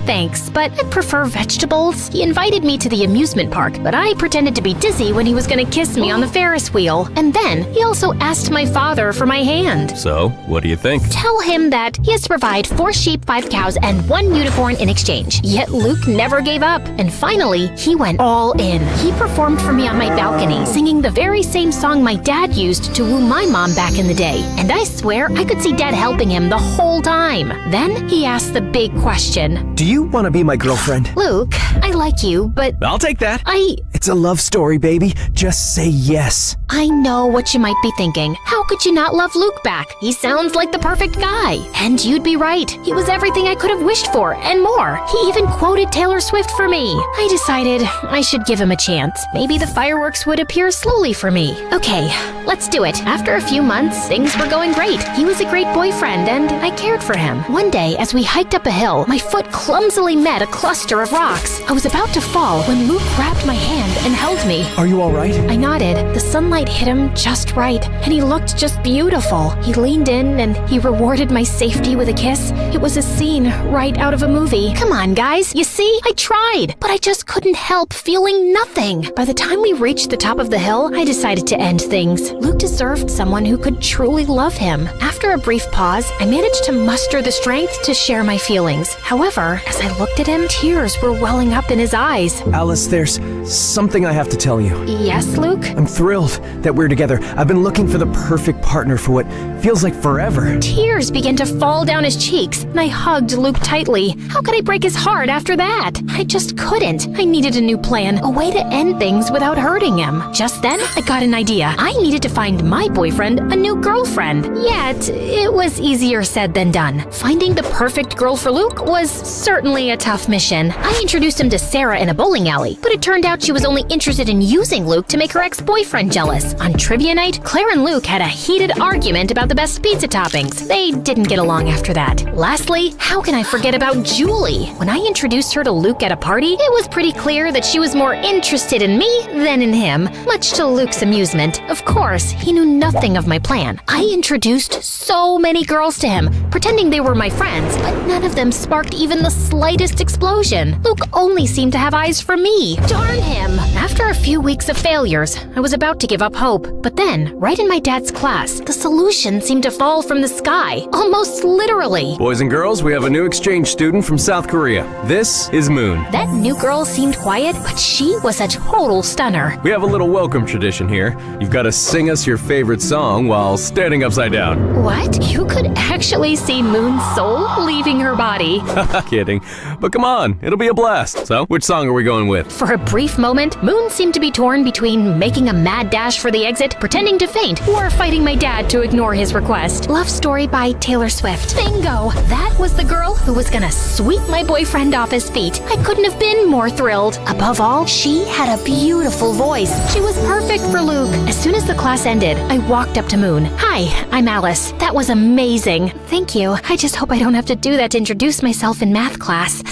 Thanks, but I prefer vegetables. He invited me to the amusement park, but I pretended to be dizzy when he was gonna kiss me on the Ferris wheel. And then he also asked my father for my hand. So, what do you think? Tell him that he has to provide 4 sheep, 5 cows, and 1 unicorn in exchange. Yet Luke never gave up, and finally, he went all in. He performed for me on my balcony, singing the very same song my dad used to woo my mom back in the day. And I swear I could see Dad helping him the whole time. Then he asked the big question. Do you want to be my girlfriend? Luke, I like you, but I'll take that. I It's a love story, baby. Just say yes. know what you might be thinking. How could you not love Luke back? He sounds like the perfect guy. And you'd be right. He was everything I could have wished for, and more. He even quoted Taylor Swift for me. I decided I should give him a chance. Maybe the fireworks would appear slowly for me. Okay, let's do it. After a few months, things were going great. He was a great boyfriend, and I cared for him. One day, as we hiked up a hill, my foot clumsily met a cluster of rocks. I was about to fall when Luke grabbed my hand and held me. Are you all right? I nodded. The sunlight hit him just right, and he looked just beautiful. He leaned in and he rewarded my safety with a kiss. It was a scene right out of a movie. Come on, guys. You see? I tried, but I just couldn't help feeling nothing. By the time we reached the top of the hill, I decided to end things. Luke deserved someone who could truly love him. After a brief pause, I managed to muster the strength to share my feelings. However, as I looked at him, tears were welling up in his eyes. Alice, there's something I have to tell you. Yes, Luke? I'm thrilled that we're together. I've been looking for the perfect partner for what feels like forever. Tears began to fall down his cheeks, and I hugged Luke tightly. How could I break his heart after that? I just couldn't. I needed a new plan, a way to end things without hurting him. Just then, I got an idea. I needed to find my boyfriend a new girlfriend. Yet, it was easier said than done. Finding the perfect girl for Luke was certainly a tough mission. I introduced him to Sarah in a bowling alley, but it turned out she was only interested in using Luke to make her ex-boyfriend jealous. On trivia night, Claire and Luke had a heated argument about the best pizza toppings. They didn't get along after that. Lastly, how can I forget about Julie? When I introduced her to Luke at a party, it was pretty clear that she was more interested in me than in him, much to Luke's amusement. Of course, he knew nothing of my plan. I introduced so many girls to him, pretending they were my friends, but none of them sparked even the slightest explosion. Luke only seemed to have eyes for me. Darn him! After a few weeks of failures, I was about to give up hope. But then, right in my dad's class, the solution seemed to fall from the sky, almost literally. Boys and girls, we have a new exchange student from South Korea. This is Moon. That new girl seemed quiet, but she was a total stunner. We have a little welcome tradition here. You've got to sing us your favorite song while standing upside down. What? You could actually see Moon's soul leaving her body. Kidding. But come on, it'll be a blast. So, which song are we going with? For a brief moment, Moon seemed to be torn between making a mad dash for the exit, pretending to faint, or fighting my dad to ignore his request. Love Story by Taylor Swift. Bingo! That was the girl who was gonna sweep my boyfriend off his feet. I couldn't have been more thrilled. Above all, she had a beautiful voice. She was perfect for Luke. As soon as the class ended, I walked up to Moon. Hi, I'm Alice. That was amazing. Thank you. I just hope I don't have to do that to introduce myself in math class.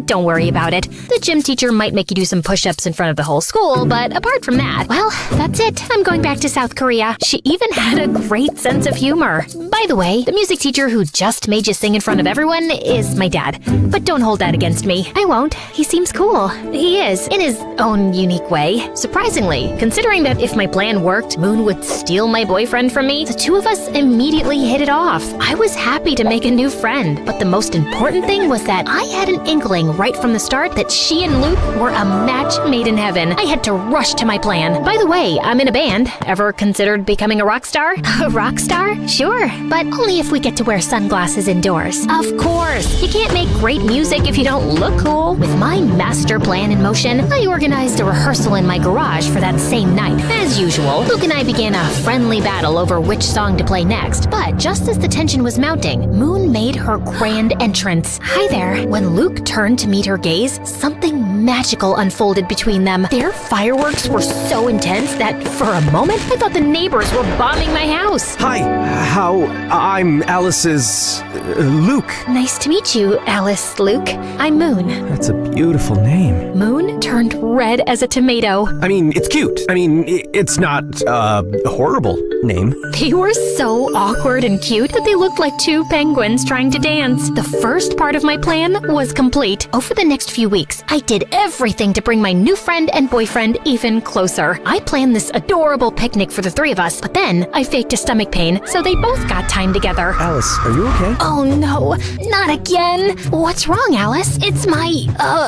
Don't worry about it. The gym teacher might make you do some push-ups in front of the whole school, but apart from that, well, that's it. I'm going back to South Korea. She even had a great sense of humor. By the way, the music teacher who just made you sing in front of everyone is my dad. But don't hold that against me. I won't. He seems cool. He is, in his own unique way. Surprisingly, considering that if my plan worked, Moon would steal my boyfriend from me, the two of us immediately hit it off. I was happy to make a new friend, but the most important thing was that I had an inkling right from the start that she and Luke were a match made in heaven. I had to rush to my plan. By the way, I'm in a band. Ever considered becoming a rock star? A rock star? Sure, but only if we get to wear sunglasses indoors. Of course! You can't make great music if you don't look cool. With my master plan in motion, I organized a rehearsal in my garage for that same night. As usual, Luke and I began a friendly battle over which song to play next, but just as the tension was mounting, Moon made her grand entrance. Hi there. When Luke turned to meet her gaze, something magical unfolded between them. Their fireworks were so intense that for a moment I thought the neighbors were bombing my house. Hi, I'm Alice's Luke. Nice to meet you, Alice, Luke. I'm Moon. That's a beautiful name. Moon turned red as a tomato. I mean, it's cute. I mean, it's not a horrible name. They were so awkward and cute that they looked like two penguins trying to dance. The first part of my plan was complete. Over the next few weeks, I did everything to bring my new friend and boyfriend even closer. I planned this adorable picnic for the three of us, but then I faked a stomach pain, so they both got time together. Alice, are you okay? Oh no, not again. What's wrong, Alice? It's my,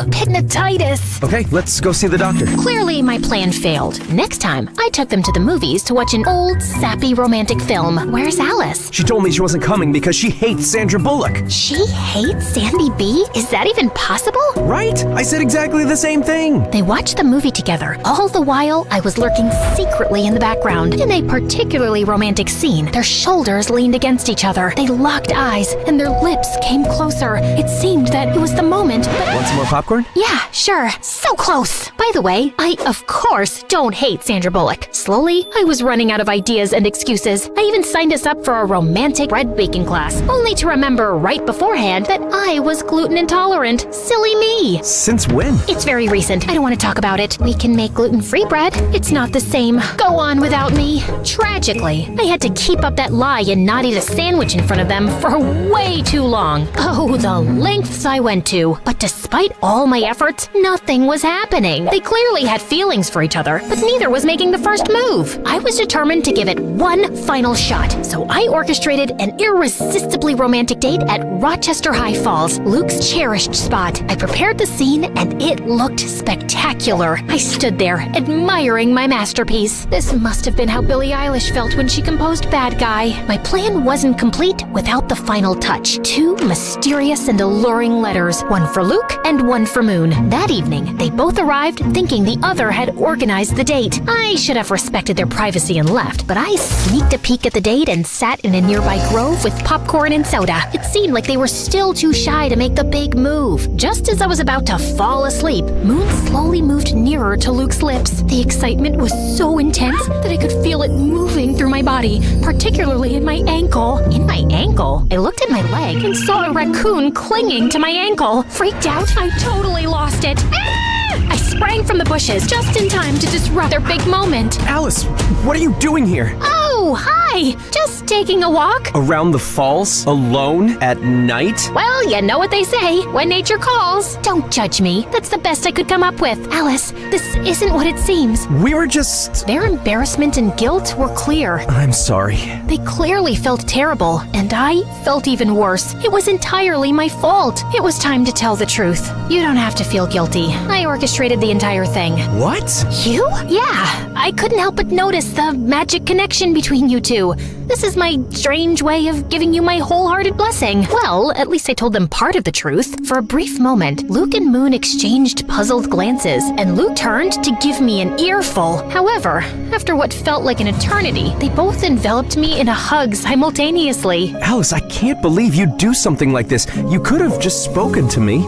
pigmatitis. Okay, let's go see the doctor. Clearly, my plan failed. Next time, I took them to the movies to watch an old, sappy romantic film. Where's Alice? She told me she wasn't coming because she hates Sandra Bullock. She hates Sandy B? Is that even possible? Right? I said exactly the same thing. They watched the movie together. All the while, I was lurking secretly in the background. In a particularly romantic scene, their shoulders leaned against each other. They locked eyes, and their lips came closer. It seemed that it was the moment, but... Want some more popcorn? Yeah, sure. So close. By the way, I, of course, don't hate Sandra Bullock. Slowly, I was running out of ideas and excuses. I even signed us up for a romantic bread baking class, only to remember right beforehand that I was gluten intolerant. Silly me. Since when? It's very recent. I don't want to talk about it. We can make gluten-free bread. It's not the same. Go on without me. Tragically, I had to keep up that lie and not eat a sandwich in front of them for way too long. Oh, the lengths I went to. But despite all my efforts, nothing was happening. They clearly had feelings for each other, but neither was making the first move. I was determined to give it one final shot, so I orchestrated an irresistibly romantic date at Rochester High Falls, Luke's cherished spot. I prepared the scene, and it looked spectacular. I stood there, admiring my masterpiece. This must have been how Billie Eilish felt when she composed Bad Guy. My plan wasn't complete without the final touch. Two mysterious and alluring letters, one for Luke and one for Moon. That evening, they both arrived thinking the other had organized the date. I should have respected their privacy and left, but I sneaked a peek at the date and sat in a nearby grove with popcorn and soda. It seemed like they were still too shy to make the big move. Just as I was about to fall asleep, Moon slowly moved nearer to Luke's lips. The excitement was so intense that I could feel it moving through my body, particularly in my ankle. In my ankle? I looked at my leg and saw a raccoon clinging to my ankle. Freaked out, I totally lost it. I sprang from the bushes just in time to disrupt their big moment. Alice, what are you doing here? Oh, hi! Just taking a walk. Around the falls? Alone? At night? Well, you know what they say, when nature calls. Don't judge me. That's the best I could come up with. Alice, this isn't what it seems. We were just... Their embarrassment and guilt were clear. I'm sorry. They clearly felt terrible, and I felt even worse. It was entirely my fault. It was time to tell the truth. You don't have to feel guilty. I orchestrated the entire thing. What? You? Yeah. I couldn't help but notice the magic connection between you two. This is my strange way of giving you my wholehearted blessing. Well, at least I told them part of the truth. For a brief moment, Luke and Moon exchanged puzzled glances, and Luke turned to give me an earful. However, after what felt like an eternity, they both enveloped me in a hug simultaneously. Alice, I can't believe you'd do something like this. You could have just spoken to me.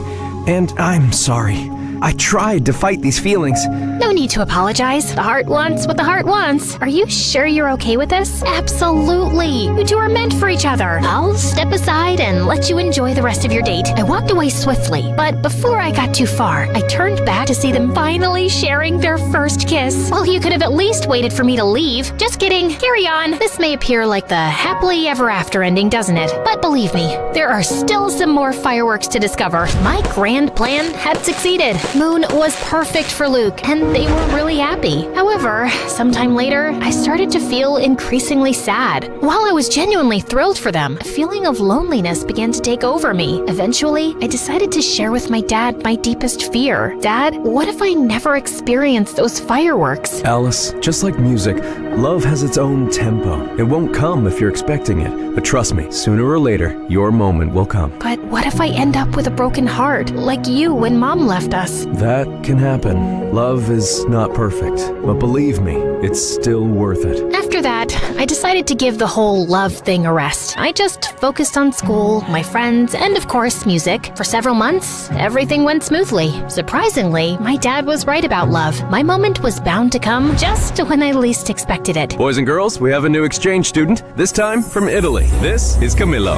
And I'm sorry. I tried to fight these feelings. No need to apologize. The heart wants what the heart wants. Are you sure you're okay with this? Absolutely. You two are meant for each other. I'll step aside and let you enjoy the rest of your date. I walked away swiftly, but before I got too far, I turned back to see them finally sharing their first kiss. Well, you could have at least waited for me to leave. Just kidding. Carry on. This may appear like the happily ever after ending, doesn't it? But believe me, there are still some more fireworks to discover. My grand plan had succeeded. Moon was perfect for Luke, and they were really happy. However, sometime later, I started to feel increasingly sad. While I was genuinely thrilled for them, a feeling of loneliness began to take over me. Eventually, I decided to share with my dad my deepest fear. Dad, what if I never experienced those fireworks? Alice, just like music, love has its own tempo. It won't come if you're expecting it. But trust me, sooner or later, your moment will come. But what if I end up with a broken heart, like you when Mom left us? Alice. That can happen. Love is not perfect, but believe me, it's still worth it. After that, I decided to give the whole love thing a rest. I just focused on school, my friends, and of course, music. For several months, everything went smoothly. Surprisingly, my dad was right about love. My moment was bound to come just when I least expected it. Boys and girls, we have a new exchange student, this time from Italy. This is Camillo.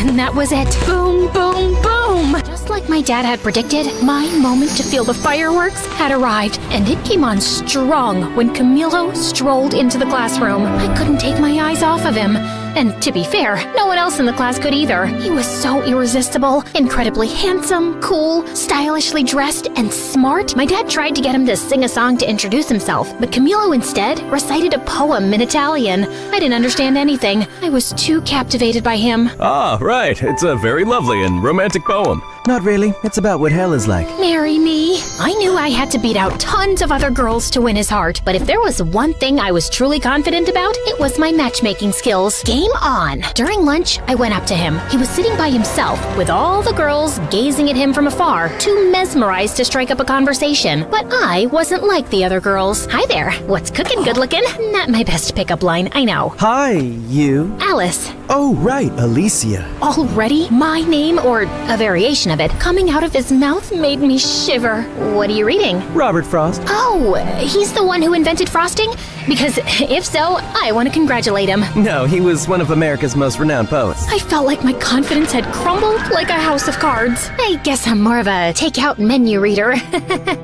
And that was it. Boom, boom, boom! Just like my dad had predicted, my moment to feel the fireworks had arrived, and it came on strong when Camilo strolled into the classroom. I couldn't take my eyes off of him. And to be fair, no one else in the class could either. He was so irresistible, incredibly handsome, cool, stylishly dressed, and smart. My dad tried to get him to sing a song to introduce himself, but Camilo instead recited a poem in Italian. I didn't understand anything. I was too captivated by him. Ah, right. It's a very lovely and romantic poem. Not really. It's about what hell is like. Marry me. I knew I had to beat out tons of other girls to win his heart, but if there was one thing I was truly confident about, it was my matchmaking skills. Game on. During lunch, I went up to him. He was sitting by himself, with all the girls gazing at him from afar, too mesmerized to strike up a conversation. But I wasn't like the other girls. Hi there. What's cooking, good looking? Not my best pickup line, I know. Hi, you. Alice. Oh, right, Alicia. Already? My name, or a variation of it, coming out of his mouth made me shiver. What are you reading? Robert Frost. Oh, he's the one who invented frosting? Because if so, I want to congratulate him. No, he was one of America's most renowned poets. I felt like my confidence had crumbled like a house of cards. I guess I'm more of a takeout menu reader.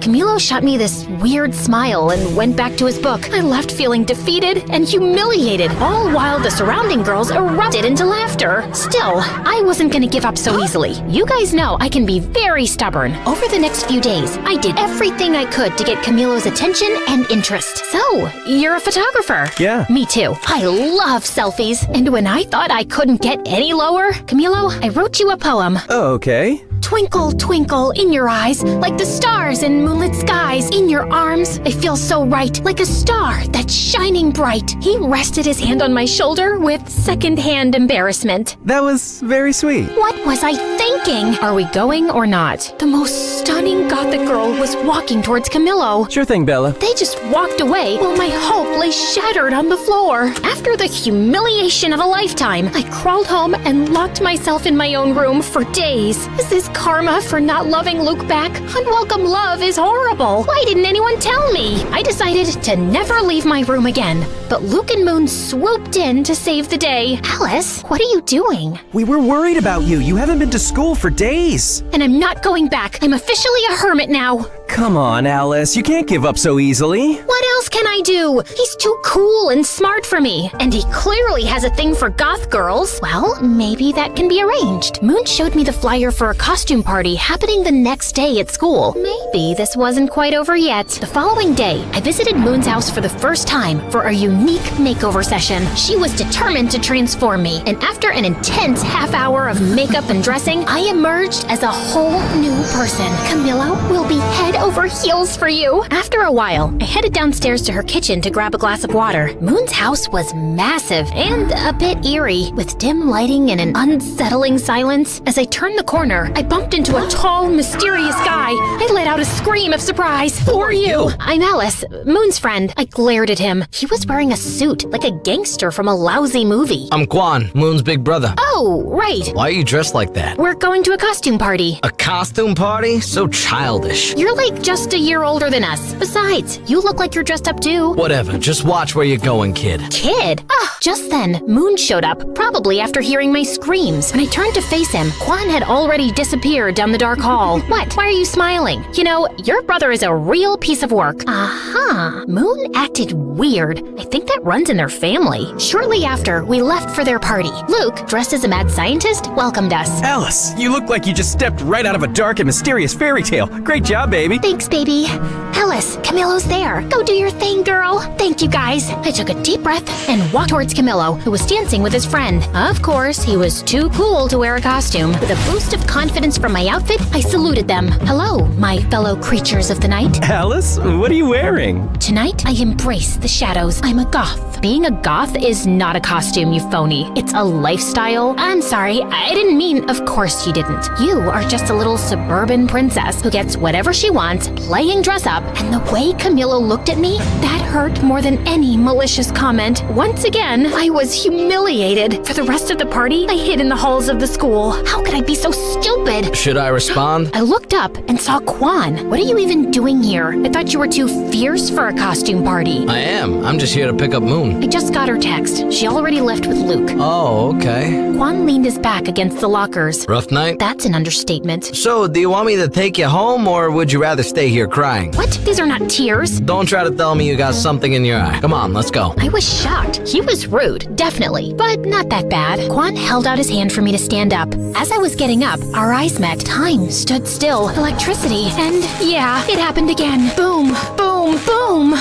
Camilo shot me this weird smile and went back to his book. I left feeling defeated and humiliated, all while the surrounding girls erupted into laughter. Still, I wasn't gonna give up so easily. You guys know I can be very stubborn. Over the next few days, I did everything I could to get Camilo's attention and interest. So, you're a photographer? Yeah. Me too. I love selfies. And when I thought I couldn't get any lower, Camilo, I wrote you a poem. Oh, okay. Twinkle, twinkle in your eyes, like the stars in moonlit skies. In your arms, I feel so right, like a star that's shining bright. He rested his hand on my shoulder with second-hand embarrassment. That was very sweet. What was I thinking? Are we going or not? The most stunning gothic girl was walking towards Camilo. Sure thing, Bella. They just walked away while my hope lay shattered on the floor. After the humiliation of a lifetime, I crawled home and locked myself in my own room for days. Is this karma for not loving Luke back? Unwelcome love is horrible. Why didn't anyone tell me? I decided to never leave my room again. But Luke and Moon swooped in to save the day. Alice, what are you doing? We were worried about you. You haven't been to school for days. And I'm not going back. I'm officially a hermit now. Come on, Alice. You can't give up so easily. What else can I do? He's too cool and smart for me. And he clearly has a thing for goth girls. Well, maybe that can be arranged. Moon showed me the flyer for a costume party happening the next day at school. Maybe this wasn't quite over yet. The following day, I visited Moon's house for the first time for a unique makeover session. She was determined to transform me. And after an intense half hour of makeup and dressing, I emerged as a whole new person. Camilo will be head over heels for you. After a while, I headed downstairs to her kitchen to grab a glass of water. Moon's house was massive and a bit eerie, with dim lighting and an unsettling silence. As I turned the corner, I bumped into a tall, mysterious guy. I let out a scream of surprise. Who are you? I'm Alice, Moon's friend. I glared at him. He was wearing a suit, like a gangster from a lousy movie. I'm Quan, Moon's big brother. Oh, right. Why are you dressed like that? We're going to a costume party. A costume party? So childish. You're like just a year older than us. Besides, you look like you're dressed up too. Whatever, just watch where you're going, kid. Kid? Just then, Moon showed up, probably after hearing my screams. When I turned to face him, Quan had already disappeared down the dark hall. What? Why are you smiling? You know, your brother is a real piece of work. Aha. Moon acted weird. I think that runs in their family. Shortly after, we left for their party. Luke, dressed as a mad scientist, welcomed us. Alice, you look like you just stepped right out of a dark and mysterious fairy tale. Great job, baby. Thanks, baby. Alice, Camilo's there. Go do your thing. dang, girl. Thank you, guys. I took a deep breath and walked towards Camillo, who was dancing with his friend. Of course, he was too cool to wear a costume. With a boost of confidence from my outfit, I saluted them. Hello, my fellow creatures of the night. Alice, what are you wearing? Tonight, I embrace the shadows. I'm a goth. Being a goth is not a costume, you phony. It's a lifestyle. I'm sorry, I didn't mean, of course you didn't. You are just a little suburban princess who gets whatever she wants, playing dress up, and the way Camillo looked at me, that hurt more than any malicious comment. Once again, I was humiliated. For the rest of the party, I hid in the halls of the school. How could I be so stupid? Should I respond? I looked up and saw Quan. What are you even doing here? I thought you were too fierce for a costume party. I am. I'm just here to pick up Moon. I just got her text. She already left with Luke. Oh, okay. Quan leaned his back against the lockers. Rough night? That's an understatement. So, do you want me to take you home, or would you rather stay here crying? What? These are not tears. Don't try to tell me you got something in your eye. Come on, let's go. I was shocked. He was rude, definitely, but not that bad. Quan held out his hand for me to stand up. As I was getting up, our eyes met. Time stood still. Electricity. And yeah, it happened again. Boom, boom, boom.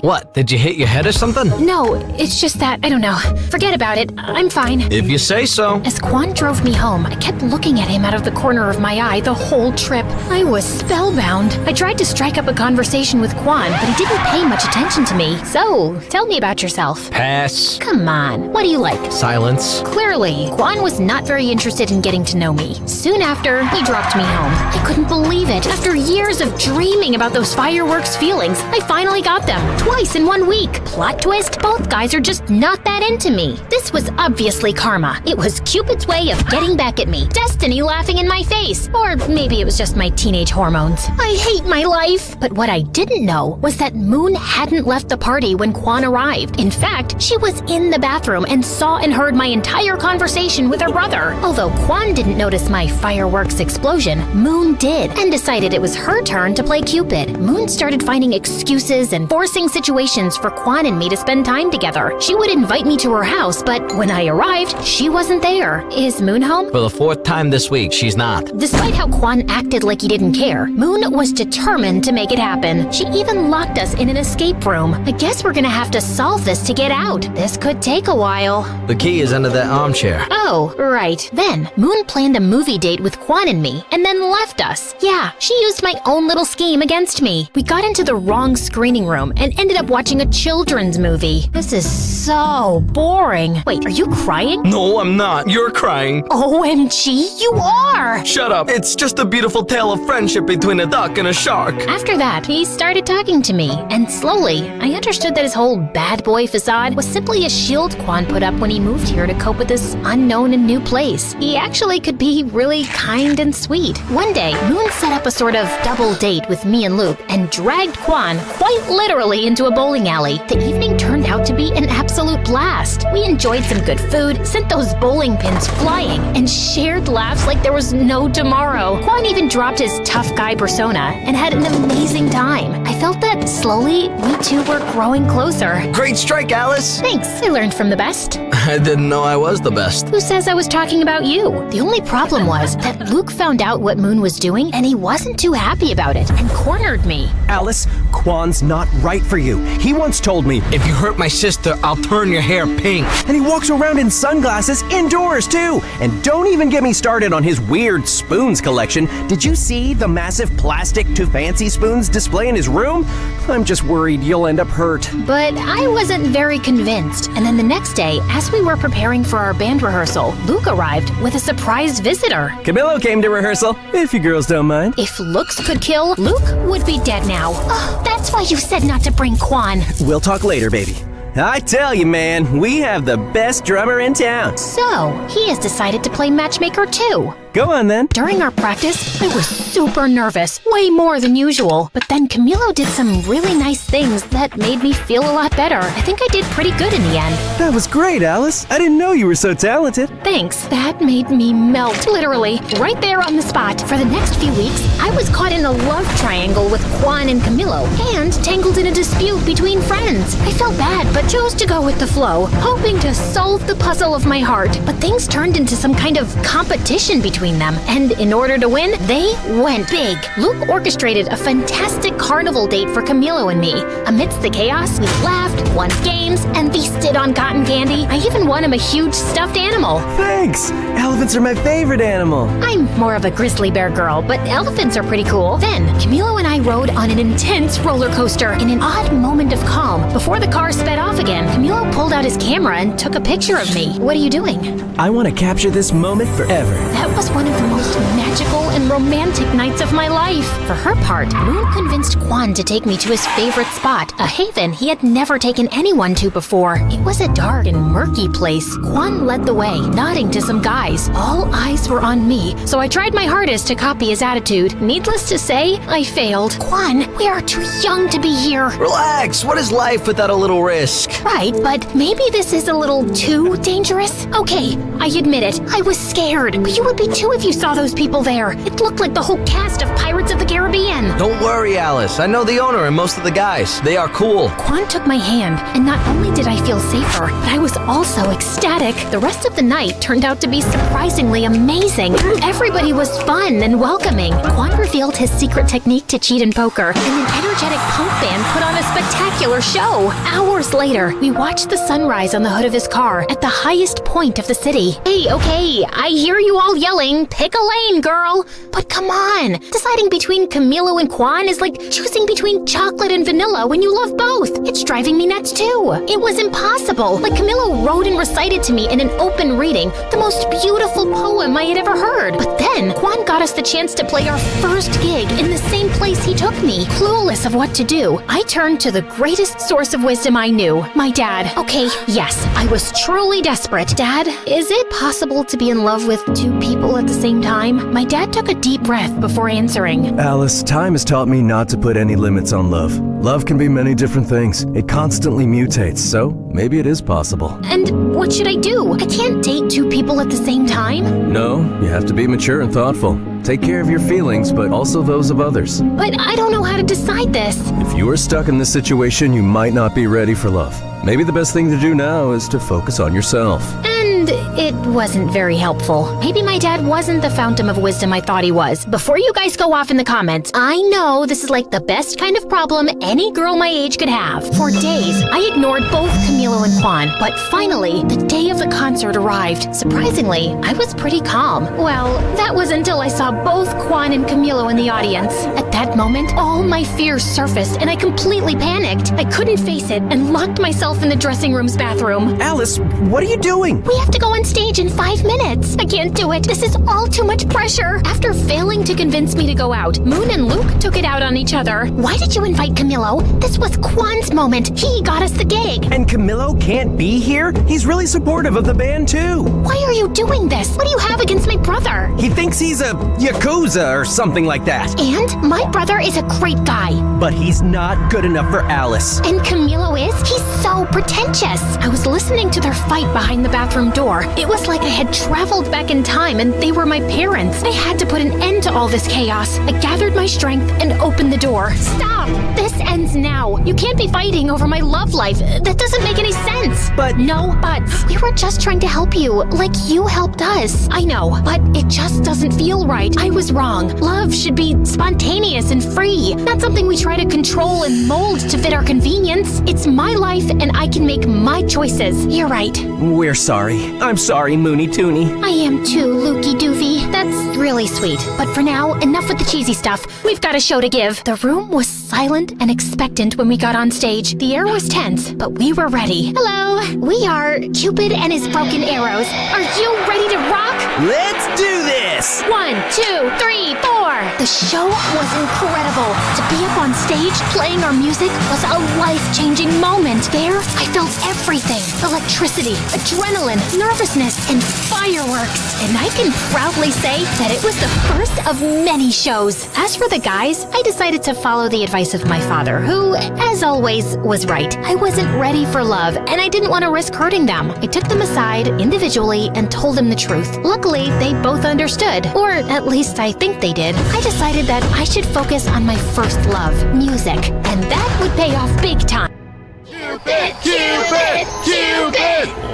What, did you hit your head or something? No, it's just that, I don't know. Forget about it. I'm fine. If you say so. As Quan drove me home, I kept looking at him out of the corner of my eye the whole trip. I was spellbound. I tried to strike up a conversation with Quan, but he didn't pay much attention to me. So, tell me about yourself. Pass. Come on, what do you like? Silence. Clearly, Quan was not very interested in getting to know me. Soon after, he dropped me home. I couldn't believe it. After years of dreaming about those fireworks feelings, I finally got them. Twice in 1 week. Plot twist, both guys are just not that into me. This was obviously karma. It was Cupid's way of getting back at me. Destiny laughing in my face. Or maybe it was just my teenage hormones. I hate my life. But what I didn't know was that Moon hadn't left the party when Quan arrived. In fact, she was in the bathroom and saw and heard my entire conversation with her brother. Although Quan didn't notice my fireworks explosion, Moon did, and decided it was her turn to play Cupid. Moon started finding excuses and forcing situations for Quan and me to spend time together. She would invite me to her house, but when I arrived, she wasn't there. Is Moon home? For the 4th time this week, she's not. Despite how Quan acted like he didn't care, Moon was determined to make it happen. She even locked us in an escape room. I guess we're gonna have to solve this to get out. This could take a while. The key is under that armchair. Oh, right. Then, Moon planned a movie date with Quan and me, and then left us. Yeah, she used my own little scheme against me. We got into the wrong screening room and ended up watching a children's movie. This is so boring. Wait, are you crying? No, I'm not. You're crying. OMG, you are! Shut up. It's just a beautiful tale of friendship between a duck and a shark. After that, he started talking to me, and slowly, I understood that his whole bad boy facade was simply a shield Quan put up when he moved here to cope with this unknown and new place. He actually could be really kind and sweet. One day, Moon set up a sort of double date with me and Luke and dragged Quan quite literally into a bowling alley. The evening turned out to be an absolute blast. We enjoyed some good food, sent those bowling pins flying, and shared laughs like there was no tomorrow. Quan even dropped his tough guy persona and had an amazing time. I felt that slowly, we two were growing closer. Great strike, Alice. Thanks, I learned from the best. I didn't know I was the best. Who says I was talking about you? The only problem was that Luke found out what Moon was doing and he wasn't too happy about it and cornered me. Alice, Quan's not right for you. He once told me, If you hurt my sister, I'll turn your hair pink. and he walks around in sunglasses indoors too. And don't even get me started on his weird spoons collection. Did you see the massive plastic to fancy spoons display in his room? I'm just worried you'll end up hurt. But I wasn't very convinced. And then the next day, as we were preparing for our band rehearsal, Luke arrived with a surprise visitor. Camillo came to rehearsal, if you girls don't mind. If looks could kill, Luke would be dead now. Oh, that's why you said not to bring Quan. We'll talk later, baby. I tell you, man, we have the best drummer in town. So, he has decided to play matchmaker too. Go on then. During our practice, I was super nervous, way more than usual. But then Camillo did some really nice things that made me feel a lot better. I think I did pretty good in the end. That was great, Alice. I didn't know you were so talented. Thanks. That made me melt, literally, right there on the spot. For the next few weeks, I was caught in a love triangle with Quan and Camillo, and tangled in a dispute between friends. I felt bad, but chose to go with the flow, hoping to solve the puzzle of my heart. But things turned into some kind of competition between between them, and in order to win, they went big. Luke orchestrated a fantastic carnival date for Camilo and me. Amidst the chaos, we laughed, won games, and feasted on cotton candy. I even won him a huge stuffed animal. Thanks! Elephants are my favorite animal. I'm more of a grizzly bear girl, but elephants are pretty cool. Then, Camilo and I rode on an intense roller coaster in an odd moment of calm. Before the car sped off again, Camilo pulled out his camera and took a picture of me. What are you doing? I want to capture this moment forever. That was one of the most magical and romantic nights of my life. For her part, Moon convinced Quan to take me to his favorite spot, a haven he had never taken anyone to before. It was a dark and murky place. Quan led the way, nodding to some guys. All eyes were on me, so I tried my hardest to copy his attitude. Needless to say, I failed. Quan, we are too young to be here. Relax, what is life without a little risk? Right, but maybe this is a little too dangerous? Okay, I admit it. I was scared, but you would be too if you saw those people there. It looked like the whole cast of Pirates of the Caribbean. Don't worry, Alice. I know the owner and most of the guys. They are cool. Quan took my hand, and not only did I feel safer, but I was also ecstatic. The rest of the night turned out to be surprisingly amazing. Everybody was fun and welcoming. Quan revealed his secret technique to cheat in poker, and an energetic punk band put on a spectacular show. Hours later, we watched the sunrise on the hood of his car at the highest point of the city. Hey, okay, I hear you all yelling, pick a lane, girl. But come on, deciding between Camilo and Quan is like choosing between chocolate and vanilla when you love both. It's driving me nuts too. It was impossible. Like Camilo wrote and recited to me in an open reading the most beautiful poem I had ever heard. But then Quan got us the chance to play our first gig in the same place he took me. Clueless of what to do, I turned to the greatest source of wisdom I knew, my dad. Okay, yes, I was truly desperate. Dad, is it possible to be in love with two people at the same time? My dad took a deep breath before answering. Alice, time has taught me not to put any limits on love. Love can be many different things. It constantly mutates, so maybe it is possible. And what should I do? I can't date two people at the same time. No, you have to be mature and thoughtful. Take care of your feelings, but also those of others. But I don't know how to decide this. If you are stuck in this situation, you might not be ready for love. Maybe the best thing to do now is to focus on yourself. And it wasn't very helpful. Maybe my dad wasn't the fountain of wisdom I thought he was. Before you guys go off in the comments, I know this is like the best kind of problem any girl my age could have. For days, I ignored both Camilo and Quan, but finally, the day of the concert arrived. Surprisingly, I was pretty calm. Well, that was until I saw both Quan and Camilo in the audience. At that moment, all my fears surfaced and I completely panicked. I couldn't face it and locked myself in the dressing room's bathroom. Alice, what are you doing? We have to go on stage in 5 minutes. I can't do it. This is all too much pressure. After failing to convince me to go out, Moon and Luke took it out on each other. Why did you invite Camilo? This was Quan's moment. He got us the gig. And Camilo can't be here? He's really supportive of the band too. Why are you doing this? What do you have against my brother? He thinks he's a Yakuza or something like that. And my brother is a great guy. But he's not good enough for Alice. And Camilo is? He's so pretentious. I was listening to their fight behind the bathroom door. It was like I had traveled back in time and they were my parents. I had to put an end to all this chaos. I gathered my strength and opened the door. Stop! This ends now. You can't be fighting over my love life. That doesn't make any sense. But... No buts. We were just trying to help you, like you helped us. I know, but it just doesn't feel right. I was wrong. Love should be spontaneous and free, not something we try to control and mold to fit our convenience. It's my life and I can make my choices. You're right. We're sorry. I'm sorry, Moony Toony. I am too, Lukey Doofy. That's really sweet. But for now, enough with the cheesy stuff. We've got a show to give. The room was silent and expectant when we got on stage. The air was tense, but we were ready. Hello, we are Cupid and his broken arrows. Are you ready to rock? Let's do this! 1, 2, 3, 4. The show was incredible. To be up on stage playing our music was a life-changing moment. There, I felt everything. Electricity, adrenaline, nervousness, and fireworks. And I can proudly say that it was the first of many shows. As for the guys, I decided to follow the advice of my father, who, as always, was right. I wasn't ready for love, and I didn't want to risk hurting them. I took them aside individually and told them the truth. Luckily, they both understood, or at least I think they did. I decided that I should focus on my first love, music, and that would pay off big time.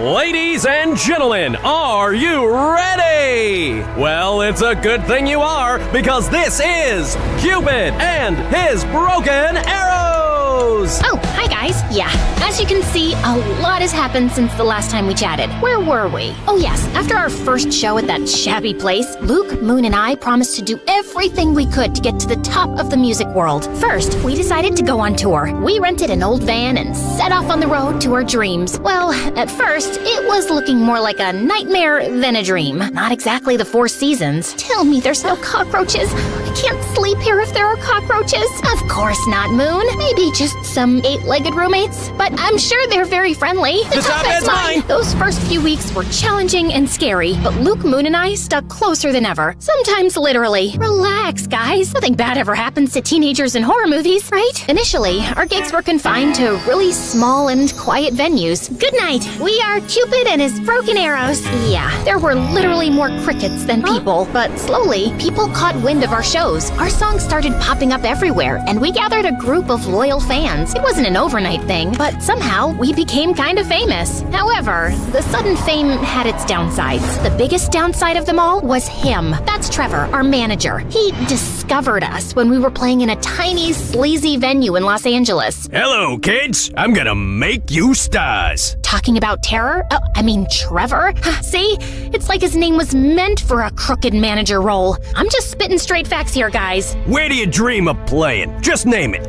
Ladies and gentlemen, are you ready? Well, it's a good thing you are, because this is Cupid and his broken arrows! Oh, hi guys. Yeah, as you can see, a lot has happened since the last time we chatted. Where were we? Oh yes, after our first show at that shabby place, Luke, Moon, and I promised to do everything we could to get to the top of the music world. First, we decided to go on tour. We rented an old van and set off on the road to our dreams. Well, at first, it was looking more like a nightmare than a dream. Not exactly the Four Seasons. Tell me there's no cockroaches. I can't sleep here if there are cockroaches. Of course not, Moon. Maybe just some eight-legged roommates. But I'm sure they're very friendly. The top bed's mine. Those first few weeks were challenging and scary, but Luke, Moon, and I stuck closer than ever. Sometimes literally. Relax, guys. Nothing bad ever happens to teenagers in horror movies, right? Initially, our gigs were confined to really small and quiet venues. Good night. We are Cupid and his broken arrows. Yeah, there were literally more crickets than people, but slowly, people caught wind of our shows. Our songs started popping up everywhere, and we gathered a group of loyal fans. It wasn't an overnight thing, but somehow we became kind of famous. However, the sudden fame had its downsides. The biggest downside of them all was him. That's Trevor, our manager. He discovered us when we were playing in a tiny, sleazy venue in Los Angeles. Hello, kids. I'm gonna make you stars. Talking about terror? Oh, I mean Trevor? See? It's like his name was meant for a crooked manager role. I'm just spitting straight facts here, guys. Where do you dream of playing? Just name it.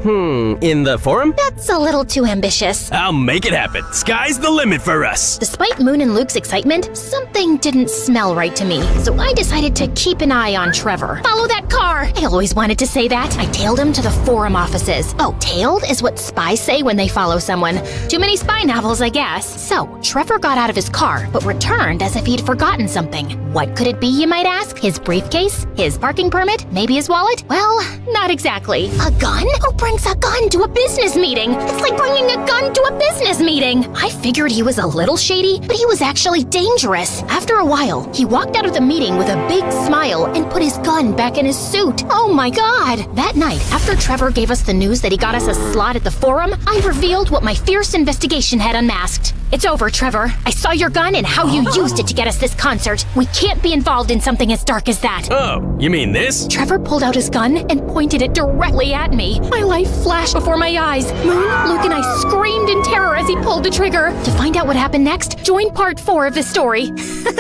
In the forum? That's a little too ambitious. I'll make it happen. Sky's the limit for us. Despite Moon and Luke's excitement, something didn't smell right to me, so I decided to keep an eye on Trevor. Follow that car! I always wanted to say that. I tailed him to the forum offices. Oh, tailed is what spies say when they follow someone. Too many spy novels, I guess. So, Trevor got out of his car, but returned as if he'd forgotten something. What could it be, you might ask? His briefcase? His parking permit? Maybe his wallet? Well, not exactly. A gun? Who brings a gun to a business meeting? It's like bringing a gun to a business meeting. I figured he was a little shady, but he was actually dangerous. After a while, he walked out of the meeting with a big smile and put his gun back in his suit. Oh my god! That night, after Trevor gave us the news that he got us a slot at the forum, I revealed what my fierce investigation had unmasked. It's over, Trevor. I saw your gun and how you used it to get us this concert. We can't be involved in something as dark as that. Oh, you mean this? Trevor pulled out his gun and pointed it directly at me. My life flashed before my eyes. Moon, Luke, and I screamed in terror as he pulled the trigger. To find out what happened next, join part 4 of the story.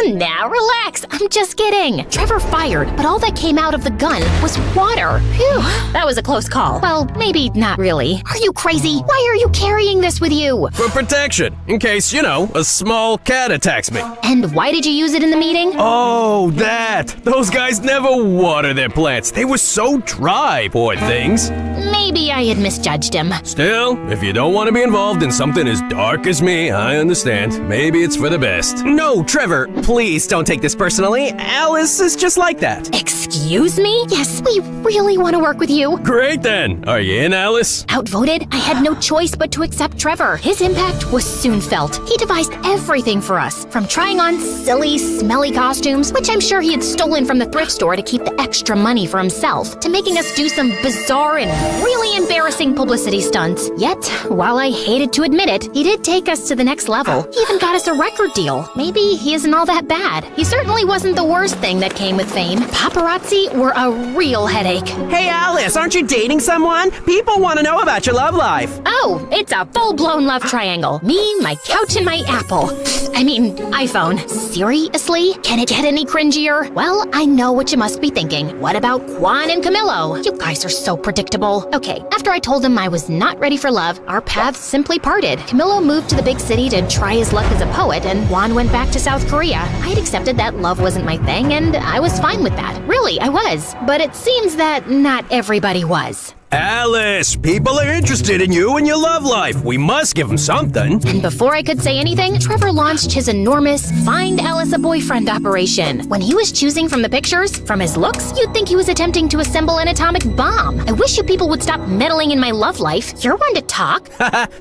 Now relax, I'm just kidding. Trevor fired, but all that came out of the gun was water. Phew, that was a close call. Well, maybe not really. Are you crazy? Why are you carrying this with you? For protection, in case, a small cat attacks me. And why did you use it in the meeting? Oh, that! Those guys never water their plants. They were so dry, poor things. Maybe I had misjudged him. Still, if you don't want to be involved in something as dark as me, I understand. Maybe it's for the best. No, Trevor, please don't take this personally. Alice is just like that. Excuse me? Yes, we really want to work with you. Great then. Are you in, Alice? Outvoted, I had no choice but to accept Trevor. His impact was soon felt. He devised everything for us, from trying on silly, smelly costumes, which I'm sure he had stolen from the thrift store to keep the extra money for himself, to making us do some bizarre and really embarrassing publicity stunts. Yet, while I hated to admit it, he did take us to the next level. He even got us a record deal. Maybe he isn't all that bad. He certainly wasn't the worst thing that came with fame. Paparazzi were a real headache. Hey Alice, aren't you dating someone? People want to know about your love life. Oh, it's a full-blown love triangle. Me, my couch, and my Apple. I mean, iPhone. Seriously? Can it get any cringier? Well, I know what you must be thinking. What about Juan and Camilo? You guys are so predictable. Okay, after I told him I was not ready for love, our paths simply parted. Camilo moved to the big city to try his luck as a poet, and Juan went back to South Korea. I had accepted that love wasn't my thing, and I was fine with that. Really, I was. But it seems that not everybody was. Alice, people are interested in you and your love life. We must give them something. And before I could say anything, Trevor launched his enormous Find Alice a Boyfriend operation. When he was choosing from the pictures, from his looks, you'd think he was attempting to assemble an atomic bomb. I wish you people would stop meddling in my love life. You're one to talk.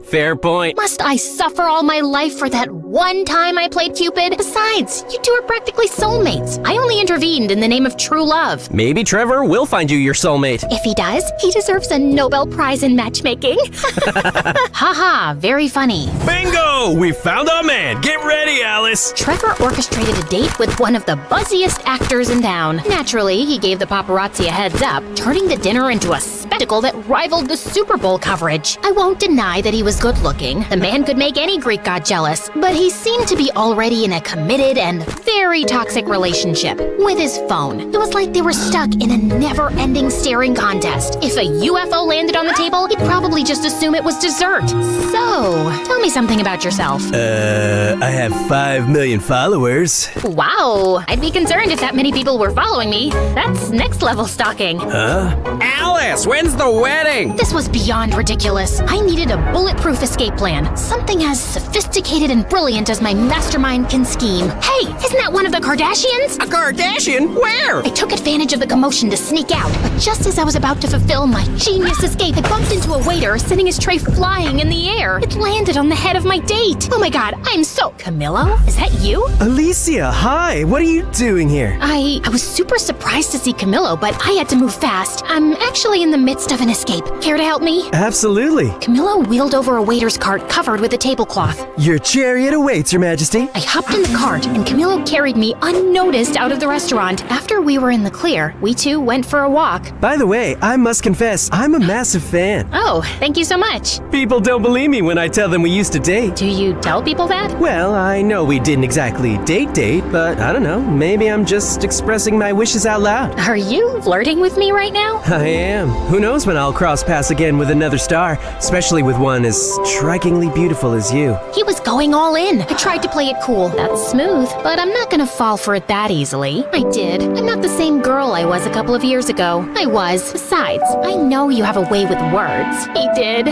Fair point. Must I suffer all my life for that one time I played Cupid. Besides, you two are practically soulmates. I only intervened in the name of true love. Maybe Trevor will find you your soulmate. If he does, he deserves a Nobel Prize in matchmaking. Haha, very funny. Bingo! We found our man. Get ready, Alice. Trevor orchestrated a date with one of the buzziest actors in town. Naturally, he gave the paparazzi a heads up, turning the dinner into a spectacle that rivaled the Super Bowl coverage. I won't deny that he was good looking. The man could make any Greek god jealous, but he seemed to be already in a committed and very toxic relationship with his phone. It was like they were stuck in a never-ending staring contest. If a UFO landed on the table, he'd probably just assume it was dessert. So, tell me something about yourself. I have 5 million followers. Wow, I'd be concerned if that many people were following me. That's next level stalking. Alice, when's the wedding? This was beyond ridiculous. I needed a bulletproof escape plan. Something as sophisticated and brilliant as my mastermind can scheme. Hey, isn't that one of the Kardashians? A Kardashian? Where? I took advantage of the commotion to sneak out, but just as I was about to fulfill my genius escape, I bumped into a waiter sending his tray flying in the air. It landed on the head of my date. Oh my god, I'm so... Camillo? Is that you? Alicia, hi. What are you doing here? I was super surprised to see Camillo, but I had to move fast. I'm actually in the midst of an escape. Care to help me? Absolutely. Camillo wheeled over a waiter's cart covered with a tablecloth. Your chariot awaits, Your Majesty. I hopped in the cart, and Camillo carried me unnoticed out of the restaurant. After we were in the clear, we two went for a walk. By the way, I must confess, I'm a massive fan. Oh, thank you so much. People don't believe me when I tell them we used to date. Do you tell people that? Well, I know we didn't exactly date, but I don't know. Maybe I'm just expressing my wishes out loud. Are you flirting with me right now? I am. Who knows when I'll cross paths again with another star, especially with one as strikingly beautiful as you. He was going all in. I tried to play it cool. That's smooth, but I'm not gonna fall for it that easily. I did. I'm not the same girl I was a couple of years ago. I was. Besides, I know you have a way with words. He did.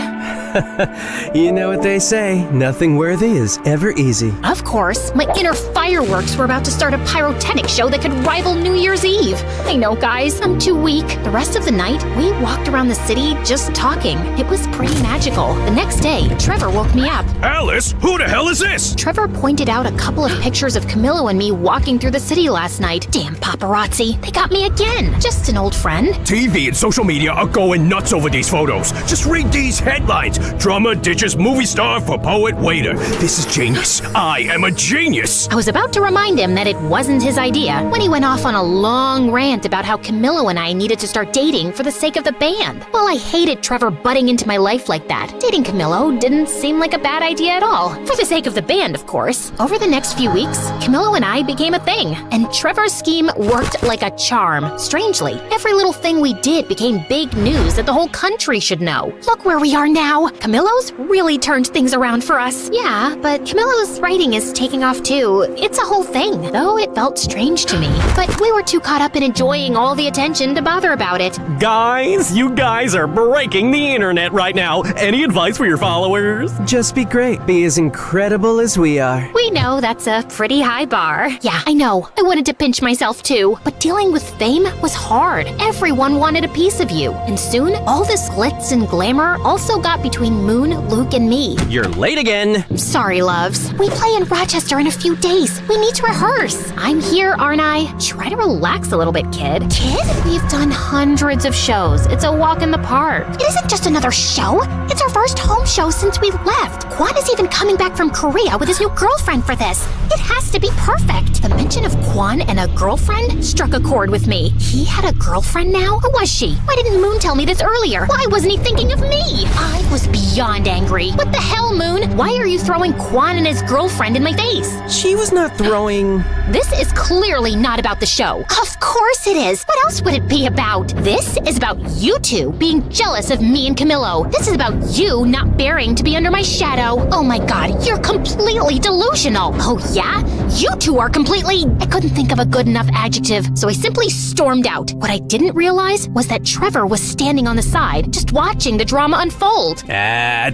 You know what they say, nothing worthy is ever easy. Of course, my inner fireworks were about to start a pyrotechnic show that could rival New Year's Eve. I know, guys, I'm too weak. The rest of the night, we walked around the city just talking. It was pretty magical. The next day, Trevor woke me up. Alice, who the hell is this? Trevor pointed out a couple of pictures of Camillo and me walking through the city last night. Damn paparazzi, they got me again. Just an old friend. TV and social media are going nuts over these photos. Just read these headlines. Drama ditches movie star for poet waiter. This is genius. I am a genius. I was about to remind him that it wasn't his idea when he went off on a long rant about how Camillo and I needed to start dating for the sake of the band. Well, I hated Trevor butting into my life like that. Dating Camillo didn't seem like a bad idea at all. For the sake of the band, of course. Over the next few weeks, Camillo and I became a thing, and Trevor's scheme worked like a charm. Strangely, every little thing we did became big news that the whole country should know. Look where we are now. Camillo's really turned things around for us. Yeah, but Camillo's writing is taking off too. It's a whole thing, though it felt strange to me. But we were too caught up in enjoying all the attention to bother about it. Guys, you guys are breaking the internet right now. Any advice for your followers? Just be great. Be as incredible as we are. We know that's a pretty high bar. Yeah, I know. I wanted to pinch myself too. But dealing with fame was hard. Everyone wanted a piece of you. And soon, all this glitz and glamour also got between Moon, Luke, and me. You're late again. Sorry, loves. We play in Rochester in a few days. We need to rehearse. I'm here, aren't I? Try to relax a little bit, kid. Kid? We've done hundreds of shows. It's a walk in the park. It isn't just another show. It's our first home show since we left. Quan is even coming back from Korea with his new girlfriend for this. It has to be perfect. The mention of Quan and a girlfriend struck a chord with me. He had a girlfriend now? Who was she? Why didn't Moon tell me this earlier? Why wasn't he thinking of me? I was beyond angry. What the hell, Moon? Why are you throwing Quan and his girlfriend in my face? She was not throwing... This is clearly not about the show. Of course it is. What else would it be about? This is about you two being jealous of me and Camillo. This is about you not bearing to be under my shadow. Oh my god, you're completely delusional. Oh yeah? You two are completely... I couldn't think of a good enough adjective, so I simply stormed out. What I didn't realize was that Trevor was standing on the side, just watching the drama unfold.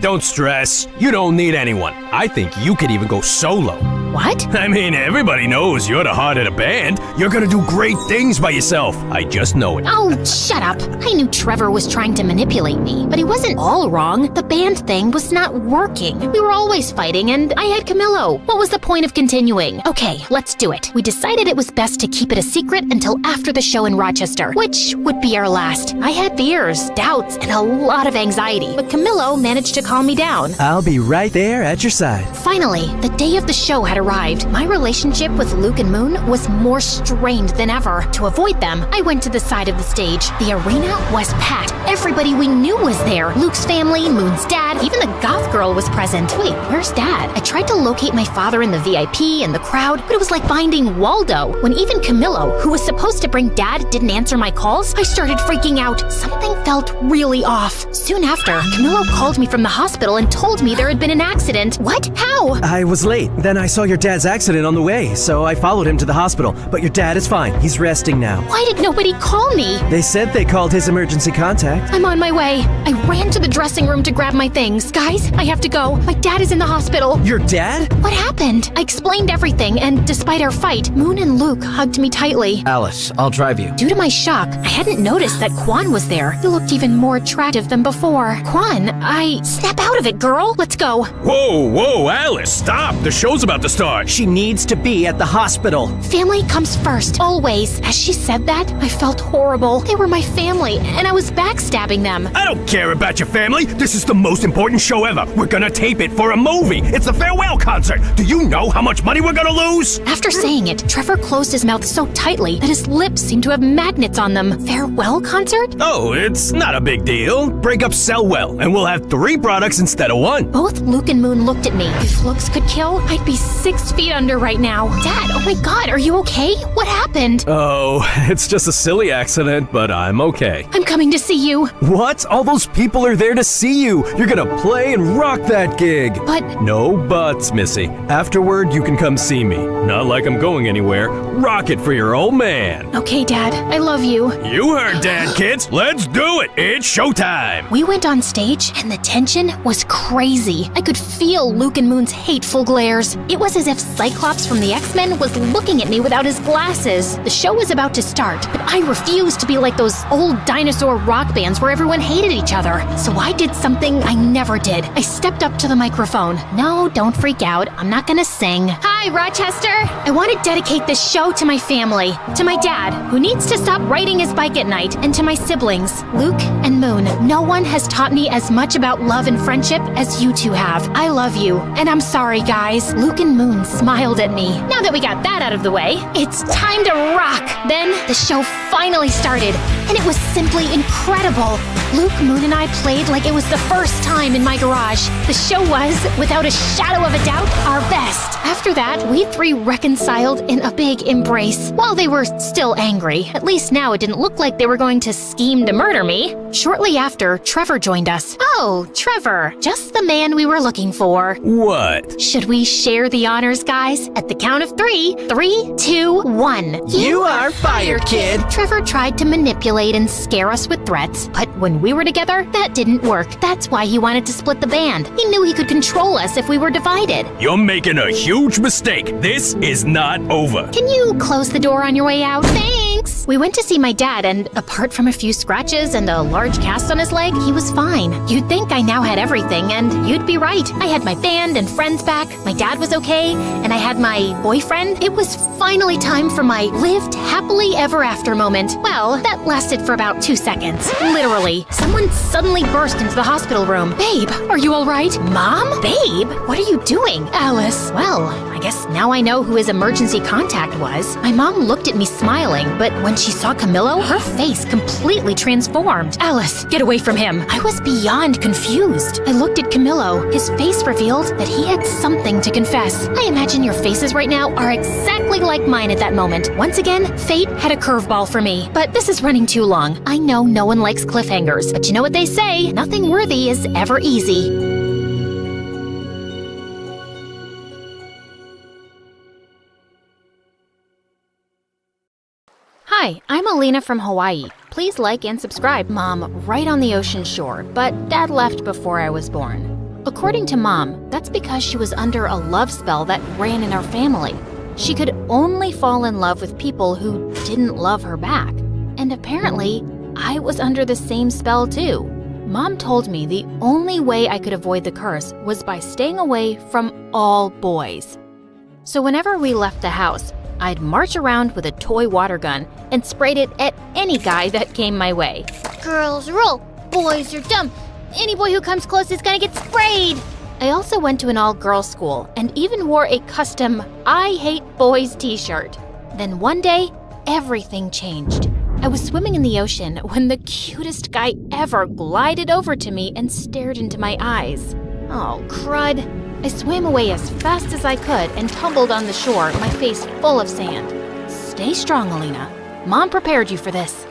Don't stress. You don't need anyone. I think you could even go solo. What? I mean, everybody knows you're the heart of the band. You're gonna do great things by yourself. I just know it. Oh, shut up. I knew Trevor was trying to manipulate me, but he wasn't all wrong. The band thing was not working. We were always fighting, and I had Camillo. What was the point of continuing? Okay, let's do it. We decided it was best to keep it a secret until after the show in Rochester, which would be our last. I had fears, doubts, and a lot of anxiety, but Camillo managed to calm me down. I'll be right there at your side. Finally, the day of the show had arrived. My relationship with Luke and Moon was more strained than ever. To avoid them, I went to the side of the stage. The arena was packed. Everybody we knew was there. Luke's family, Moon's dad, even the goth girl was present. Wait, where's Dad? I tried to locate my father in the VIP and the crowd, but it was like finding Waldo. When even Camillo, who was supposed to bring Dad, didn't answer my calls, I started freaking out. Something felt really off. Soon after, Camillo called me from the hospital and told me there had been an accident. What? How? I was late. Then I saw your dad's accident on the way, so I followed him to the hospital. But your dad is fine. He's resting now. Why did nobody call me? They said they called his emergency contact. I'm on my way. I ran to the dressing room to grab my things. Guys, I have to go. My dad is in the hospital. Your dad? What happened? I explained everything, and despite our fight, Moon and Luke hugged me tightly. Alice, I'll drive you. Due to my shock, I hadn't noticed that Quan was there. He looked even more attractive than before. Quan, Snap out of it, girl. Let's go. Whoa, Alice, stop. The show's about to start. She needs to be at the hospital. Family comes first, always. As she said that, I felt horrible. They were my family, and I was backstabbing them. I don't care about your family. This is the most important show ever. We're gonna tape it for a movie. It's the farewell concert. Do you know how much money we're gonna lose? After saying it, Trevor closed his mouth so tightly that his lips seemed to have magnets on them. Farewell concert? Oh, it's not a big deal. Breakups sell well, and we'll have 3 products instead of 1. Both Luke and Moon looked at me. If looks could kill, I'd be 6 feet under right now. Dad, oh my God, are you okay? What happened? Oh, it's just a silly accident, but I'm okay. I'm coming to see you. What? All those people are there to see you. You're gonna play and rock that gig. But No buts, Missy. Afterward, you can come see me. Not like I'm going anywhere. Rock it for your old man. okay, Dad, I love you. You heard Dad, kids. Let's do it. It's showtime. We went on stage, and the tension was crazy. I could feel Luke and Moon's hateful glares. It was as if Cyclops from the X-Men was looking at me without his glasses. The show was about to start, but I refused to be like those old dinosaur rock bands where everyone hated each other. So I did something I never did. I stepped up to the microphone. No, don't freak out. I'm not gonna sing. Hi, Rochester. I want to dedicate this show to my family, to my dad, who needs to stop riding his bike at night, and to my siblings, Luke and Moon. No one has taught me as much about love and friendship as you two have. I love you, and I'm sorry, guys. Luke and Moon smiled at me. Now that we got that out of the way, it's time to rock. Then the show finally started, and it was simply incredible. Luke, Moon, and I played like it was the first time in my garage. The show was, without a shadow of a doubt, our best. After that, we 3 reconciled in a big embrace. While they were still angry, at least now it didn't look like they were going to scheme to murder me. Shortly after, Trevor joined us. Oh, Trevor, just the man we were looking for. What? Should we share the honors, guys? At the count of 3. 3, 2, 1. You are fired, kid. Trevor tried to manipulate and scare us with threats, but when we were together, that didn't work. That's why he wanted to split the band. He knew he could control us if we were divided. You're making a huge mistake. This is not over. Can you close the door on your way out? Thanks! We went to see my dad, and apart from a few scratches and a large cast on his leg, he was fine. You'd think I now had everything, and you'd be right. I had my band and friends back, my dad was okay, and I had my boyfriend. It was finally time for my lived happily ever after moment. Well, that lasted for about 2 seconds. Literally. Someone suddenly burst into the hospital room. Babe, are you all right? Mom? Babe, what are you doing? Alice. Well, I guess now I know who his emergency contact was. My mom looked at me smiling, but when she saw Camillo, her face completely transformed. Alice, get away from him. I was beyond confused. I looked at Camillo. His face revealed that he had something to confess. I imagine your faces right now are exactly like mine at that moment. Once again, fate had a curveball for me. But this is running too long. I know no one likes cliffhangers, but you know what they say, nothing worthy is ever easy. Hi, I'm Alina from Hawaii. Please like and subscribe. Mom, right on the ocean shore, but Dad left before I was born. According to Mom, that's because she was under a love spell that ran in our family. She could only fall in love with people who didn't love her back. And apparently, I was under the same spell too. Mom told me the only way I could avoid the curse was by staying away from all boys. So whenever we left the house, I'd march around with a toy water gun and sprayed it at any guy that came my way. Girls rule, boys are dumb. Any boy who comes close is gonna get sprayed. I also went to an all-girls school and even wore a custom I Hate Boys t-shirt. Then one day, everything changed. I was swimming in the ocean when the cutest guy ever glided over to me and stared into my eyes. Oh, crud. I swam away as fast as I could and tumbled on the shore, my face full of sand. Stay strong, Alina. Mom prepared you for this.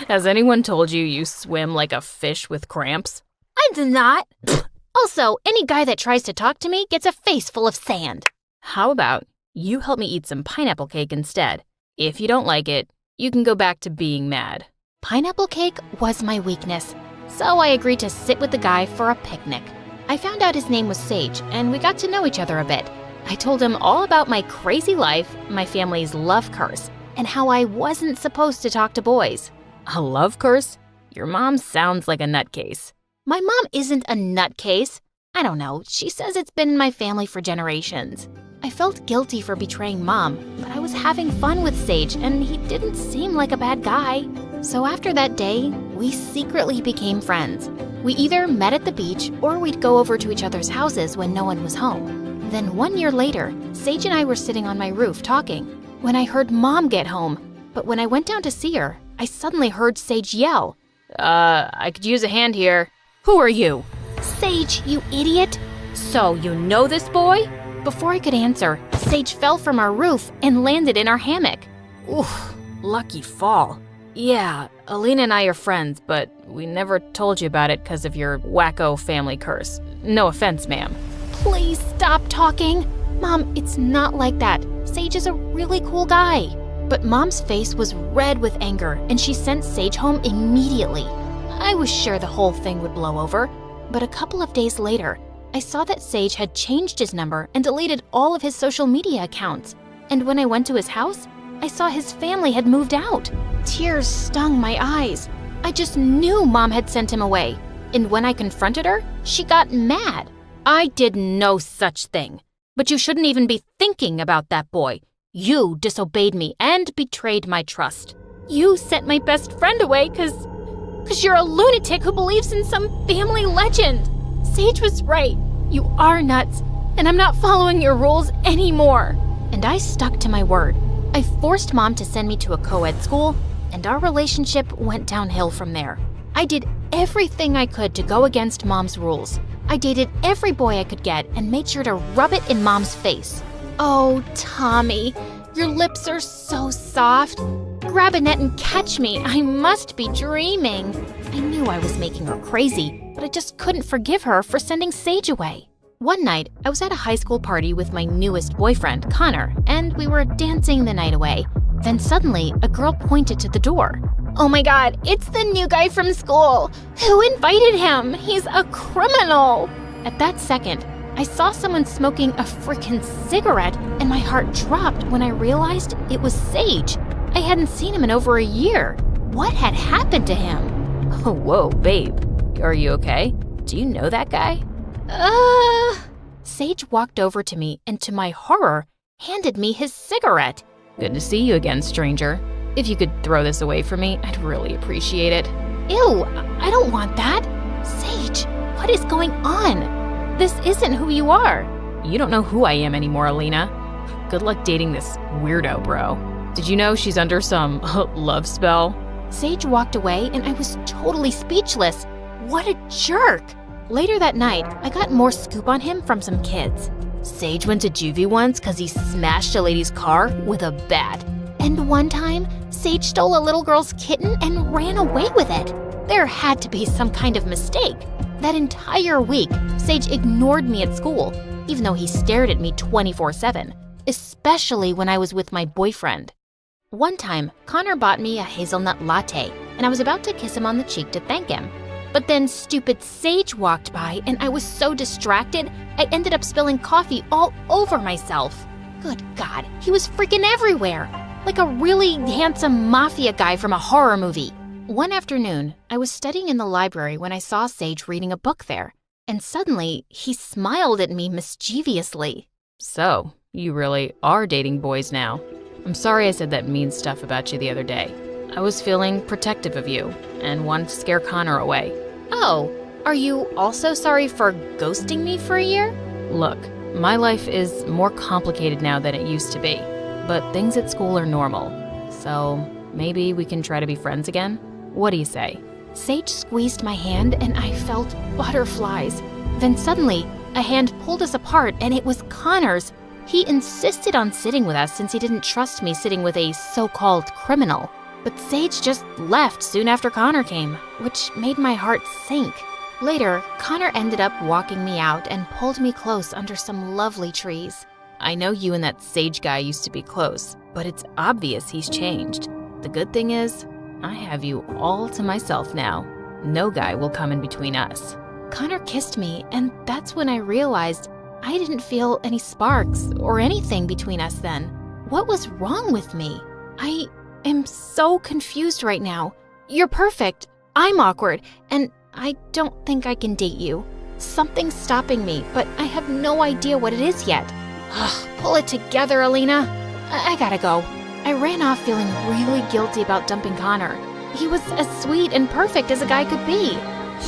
Has anyone told you you swim like a fish with cramps? I did not. Also, any guy that tries to talk to me gets a face full of sand. How about you help me eat some pineapple cake instead? If you don't like it, you can go back to being mad. Pineapple cake was my weakness, so I agreed to sit with the guy for a picnic. I found out his name was Sage, and we got to know each other a bit. I told him all about my crazy life, my family's love curse, and how I wasn't supposed to talk to boys. A love curse? Your mom sounds like a nutcase. My mom isn't a nutcase. I don't know, she says it's been in my family for generations. I felt guilty for betraying Mom, but I was having fun with Sage and he didn't seem like a bad guy. So after that day, we secretly became friends. We either met at the beach or we'd go over to each other's houses when no one was home. Then 1 year later, Sage and I were sitting on my roof talking when I heard Mom get home. But when I went down to see her, I suddenly heard Sage yell, I could use a hand here. Who are you? "Sage, you idiot!" So you know this boy? Before I could answer, Sage fell from our roof and landed in our hammock. Oof, lucky fall. Yeah, Alina and I are friends, but we never told you about it because of your wacko family curse. No offense, ma'am. Please stop talking. Mom, it's not like that. Sage is a really cool guy. But Mom's face was red with anger, and she sent Sage home immediately. I was sure the whole thing would blow over, but a couple of days later, I saw that Sage had changed his number and deleted all of his social media accounts. And when I went to his house, I saw his family had moved out. Tears stung my eyes. I just knew Mom had sent him away. And when I confronted her, she got mad. I did no such thing. But you shouldn't even be thinking about that boy. You disobeyed me and betrayed my trust. You sent my best friend away because you're a lunatic who believes in some family legend. Sage was right. You are nuts, and I'm not following your rules anymore. And I stuck to my word. I forced Mom to send me to a co-ed school, and our relationship went downhill from there. I did everything I could to go against Mom's rules. I dated every boy I could get and made sure to rub it in Mom's face. Oh, Tommy, your lips are so soft. Grab a net and catch me. I must be dreaming. I knew I was making her crazy, but I just couldn't forgive her for sending Sage away. One night, I was at a high school party with my newest boyfriend, Connor, and we were dancing the night away. Then suddenly, a girl pointed to the door. Oh my God, it's the new guy from school. Who invited him? He's a criminal. At that second, I saw someone smoking a frickin' cigarette, and my heart dropped when I realized it was Sage. I hadn't seen him in over a year. What had happened to him? Oh, whoa, babe. Are you okay? Do you know that guy? Sage walked over to me and, to my horror, handed me his cigarette. Good to see you again, stranger. If you could throw this away for me, I'd really appreciate it. Ew, I don't want that. Sage, what is going on? This isn't who you are. You don't know who I am anymore, Alina. Good luck dating this weirdo, bro. Did you know she's under some love spell? Sage walked away and I was totally speechless. What a jerk. Later that night, I got more scoop on him from some kids. Sage went to juvie once because he smashed a lady's car with a bat. And one time, Sage stole a little girl's kitten and ran away with it. There had to be some kind of mistake. That entire week, Sage ignored me at school, even though he stared at me 24/7, especially when I was with my boyfriend. One time, Connor bought me a hazelnut latte, and I was about to kiss him on the cheek to thank him. But then stupid Sage walked by and I was so distracted, I ended up spilling coffee all over myself. Good God, he was freaking everywhere, like a really handsome mafia guy from a horror movie. One afternoon, I was studying in the library when I saw Sage reading a book there, and suddenly he smiled at me mischievously. So, you really are dating boys now. I'm sorry I said that mean stuff about you the other day. I was feeling protective of you and wanted to scare Connor away. Oh, are you also sorry for ghosting me for a year? Look, my life is more complicated now than it used to be, but things at school are normal. So, maybe we can try to be friends again? What do you say? Sage squeezed my hand and I felt butterflies. Then suddenly, a hand pulled us apart and it was Connor's. He insisted on sitting with us since he didn't trust me sitting with a so-called criminal. But Sage just left soon after Connor came, which made my heart sink. Later, Connor ended up walking me out and pulled me close under some lovely trees. I know you and that Sage guy used to be close, but it's obvious he's changed. The good thing is, I have you all to myself now. No guy will come in between us. Connor kissed me, and that's when I realized I didn't feel any sparks or anything between us then. What was wrong with me? I am so confused right now. You're perfect. I'm awkward, and I don't think I can date you. Something's stopping me, but I have no idea what it is yet. Ugh, pull it together, Alina. I gotta go. I ran off feeling really guilty about dumping Connor. He was as sweet and perfect as a guy could be.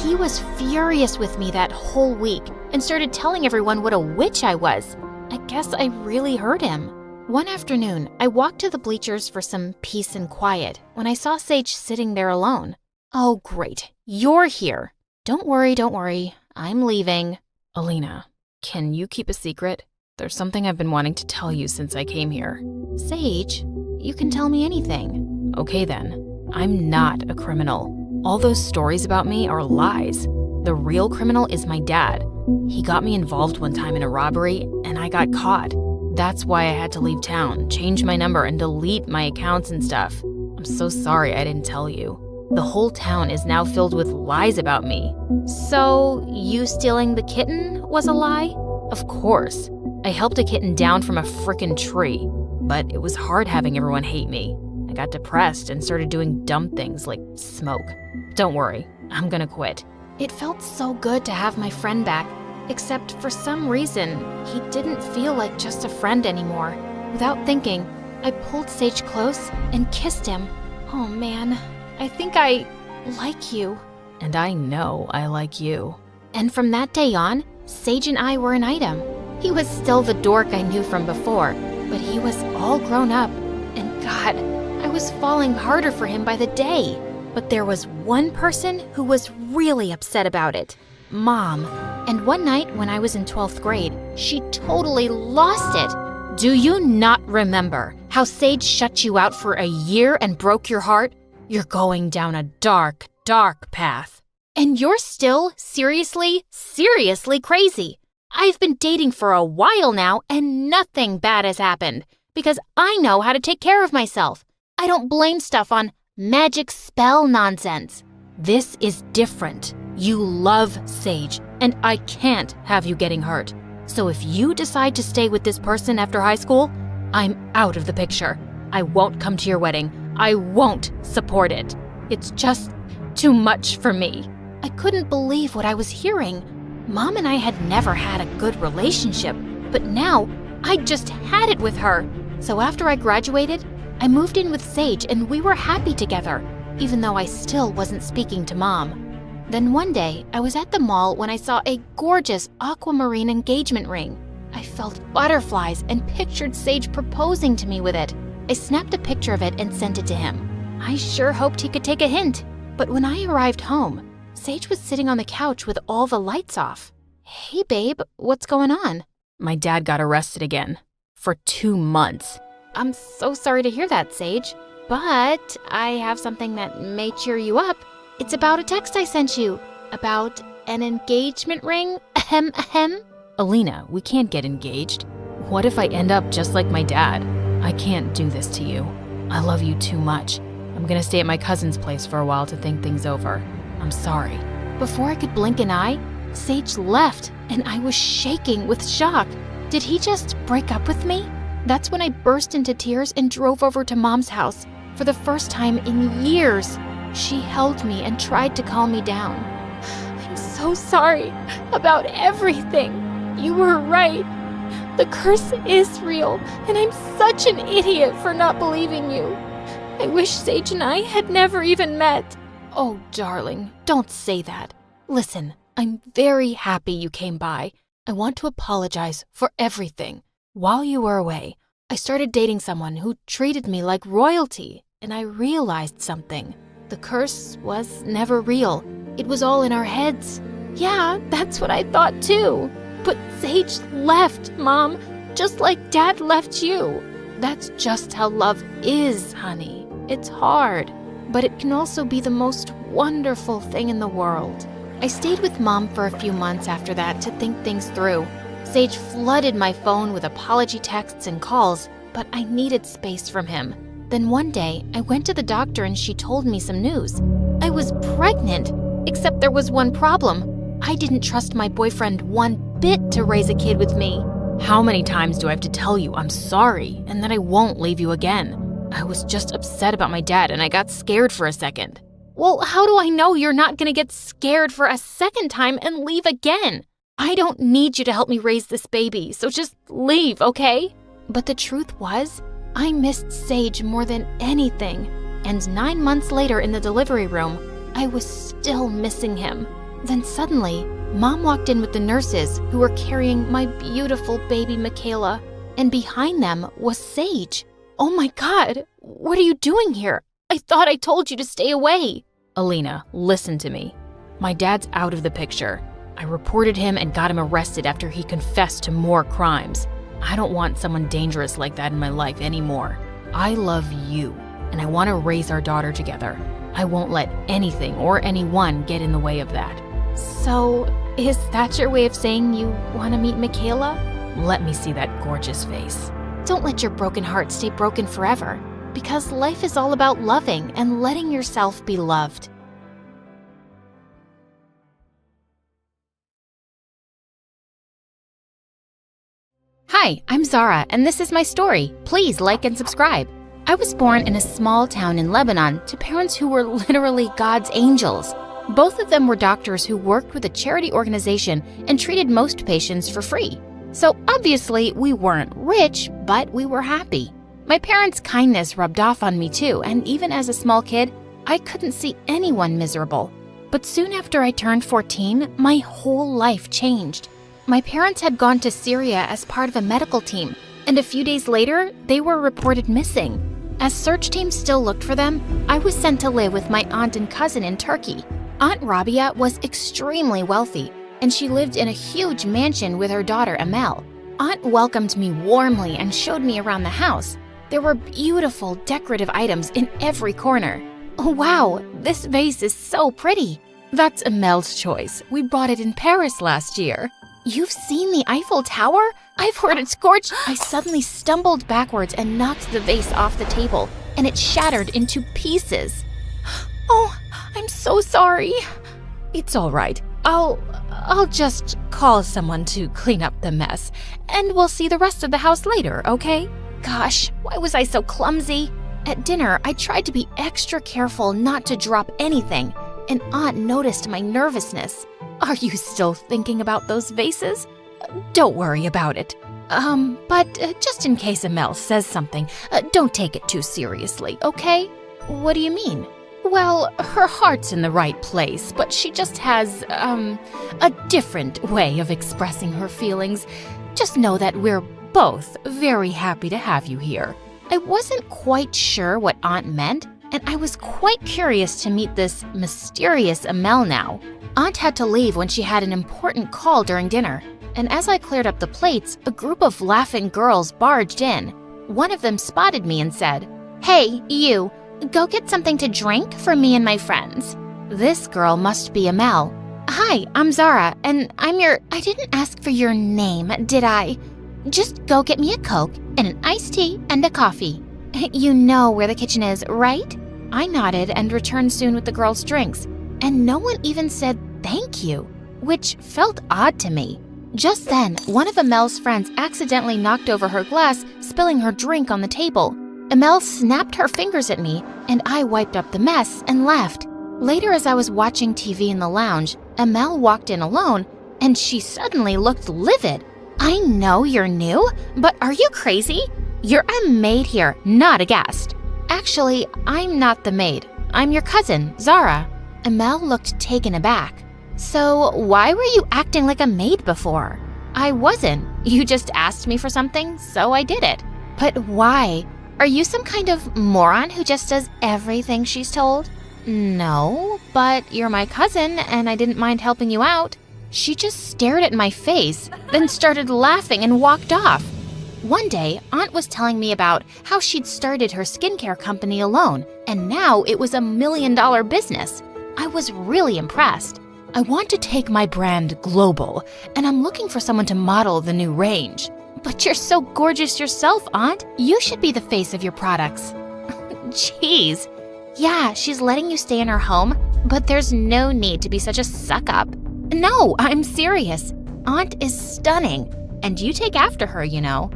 He was furious with me that whole week and started telling everyone what a witch I was. I guess I really hurt him. One afternoon, I walked to the bleachers for some peace and quiet when I saw Sage sitting there alone. Oh, great. You're here. Don't worry. I'm leaving. Alina, can you keep a secret? There's something I've been wanting to tell you since I came here. Sage, you can tell me anything. Okay then. I'm not a criminal. All those stories about me are lies. The real criminal is my dad. He got me involved one time in a robbery, and I got caught. That's why I had to leave town, change my number, and delete my accounts and stuff. I'm so sorry I didn't tell you. The whole town is now filled with lies about me. So, you stealing the kitten was a lie? Of course. I helped a kitten down from a frickin' tree. But it was hard having everyone hate me. I got depressed and started doing dumb things like smoke. Don't worry, I'm gonna quit. It felt so good to have my friend back, except for some reason, he didn't feel like just a friend anymore. Without thinking, I pulled Sage close and kissed him. Oh man, I think I like you. And I know I like you. And from that day on, Sage and I were an item. He was still the dork I knew from before, but he was all grown up. And God, I was falling harder for him by the day. But there was one person who was really upset about it. Mom. And one night when I was in 12th grade, she totally lost it. Do you not remember how Sage shut you out for a year and broke your heart? You're going down a dark, dark path. And you're still seriously crazy. I've been dating for a while now and nothing bad has happened because I know how to take care of myself. I don't blame stuff on magic spell nonsense. This is different. You love Sage, and I can't have you getting hurt. So if you decide to stay with this person after high school, I'm out of the picture. I won't come to your wedding. I won't support it. It's just too much for me. I couldn't believe what I was hearing. Mom and I had never had a good relationship, but now I just had it with her. So after I graduated, I moved in with Sage and we were happy together, even though I still wasn't speaking to Mom. Then one day, I was at the mall when I saw a gorgeous aquamarine engagement ring. I felt butterflies and pictured Sage proposing to me with it. I snapped a picture of it and sent it to him. I sure hoped he could take a hint. But when I arrived home, Sage was sitting on the couch with all the lights off. Hey babe, what's going on? My dad got arrested again. For 2 months. I'm so sorry to hear that, Sage. But I have something that may cheer you up. It's about a text I sent you. About an engagement ring. Ahem, ahem. Alina, we can't get engaged. What if I end up just like my dad? I can't do this to you. I love you too much. I'm gonna stay at my cousin's place for a while to think things over. I'm sorry. Before I could blink an eye, Sage left, and I was shaking with shock. Did he just break up with me? That's when I burst into tears and drove over to Mom's house. For the first time in years, she held me and tried to calm me down. I'm so sorry about everything. You were right. The curse is real, and I'm such an idiot for not believing you. I wish Sage and I had never even met. Oh, darling, don't say that. Listen, I'm very happy you came by. I want to apologize for everything. While you were away, I started dating someone who treated me like royalty, and I realized something. The curse was never real. It was all in our heads. Yeah, that's what I thought too. But Sage left, Mom, just like Dad left you. That's just how love is, honey. It's hard, but it can also be the most wonderful thing in the world. I stayed with Mom for a few months after that to think things through. Sage flooded my phone with apology texts and calls, but I needed space from him. Then one day, I went to the doctor and she told me some news. I was pregnant, except there was one problem. I didn't trust my boyfriend one bit to raise a kid with me. How many times do I have to tell you I'm sorry and that I won't leave you again? I was just upset about my dad and I got scared for a second. Well, how do I know you're not gonna get scared for a second time and leave again? I don't need you to help me raise this baby, so just leave, okay? But the truth was, I missed Sage more than anything. And 9 months later in the delivery room, I was still missing him. Then suddenly, Mom walked in with the nurses who were carrying my beautiful baby Michaela. And behind them was Sage. Oh my God, what are you doing here? I thought I told you to stay away. Alina, listen to me. My dad's out of the picture. I reported him and got him arrested after he confessed to more crimes. I don't want someone dangerous like that in my life anymore. I love you, and I want to raise our daughter together. I won't let anything or anyone get in the way of that. So, is that your way of saying you want to meet Michaela? Let me see that gorgeous face. Don't let your broken heart stay broken forever, because life is all about loving and letting yourself be loved. Hi, I'm Zara, and this is my story. Please like and subscribe. I was born in a small town in Lebanon to parents who were literally God's angels. Both of them were doctors who worked with a charity organization and treated most patients for free. So obviously, we weren't rich, but we were happy. My parents' kindness rubbed off on me too, and even as a small kid, I couldn't see anyone miserable. But soon after I turned 14, my whole life changed. My parents had gone to Syria as part of a medical team, and a few days later, they were reported missing. As search teams still looked for them, I was sent to live with my aunt and cousin in Turkey. Aunt Rabia was extremely wealthy, and she lived in a huge mansion with her daughter Amel. Aunt welcomed me warmly and showed me around the house. There were beautiful decorative items in every corner. Oh wow, this vase is so pretty. That's Amel's choice. We bought it in Paris last year. You've seen the Eiffel Tower? I've heard it's gorgeous. I suddenly stumbled backwards and knocked the vase off the table, and it shattered into pieces. Oh, I'm so sorry. It's all right. I'll just call someone to clean up the mess, and we'll see the rest of the house later, okay? Gosh, why was I so clumsy? At dinner, I tried to be extra careful not to drop anything, and Aunt noticed my nervousness. Are you still thinking about those vases? Don't worry about it. But just in case Amel says something, don't take it too seriously, okay? What do you mean? Well, her heart's in the right place, but she just has, a different way of expressing her feelings. Just know that we're both very happy to have you here. I wasn't quite sure what Aunt meant, and I was quite curious to meet this mysterious Amel now. Aunt had to leave when she had an important call during dinner, and as I cleared up the plates, a group of laughing girls barged in. One of them spotted me and said, "Hey, you, go get something to drink for me and my friends." This girl must be Amel. "Hi, I'm Zara, and I didn't ask for your name, did I? Just go get me a Coke and an iced tea and a coffee. You know where the kitchen is, right?" I nodded and returned soon with the girls' drinks, and no one even said thank you, which felt odd to me. Just then, one of Amel's friends accidentally knocked over her glass, spilling her drink on the table. Amel snapped her fingers at me, and I wiped up the mess and left. Later, as I was watching TV in the lounge, Amel walked in alone, and she suddenly looked livid. I know you're new, but are you crazy? You're a maid here, not a guest. Actually, I'm not the maid. I'm your cousin, Zara. Amel looked taken aback. So why were you acting like a maid before? I wasn't. You just asked me for something, so I did it. But why? Are you some kind of moron who just does everything she's told? No, but you're my cousin and I didn't mind helping you out. She just stared at my face, then started laughing and walked off. One day, Aunt was telling me about how she'd started her skincare company alone, and now it was $1 million business. I was really impressed. I want to take my brand global, and I'm looking for someone to model the new range. But you're so gorgeous yourself, Aunt. You should be the face of your products. Jeez. Yeah, she's letting you stay in her home, but there's no need to be such a suck-up. No, I'm serious. Aunt is stunning, and you take after her, you know.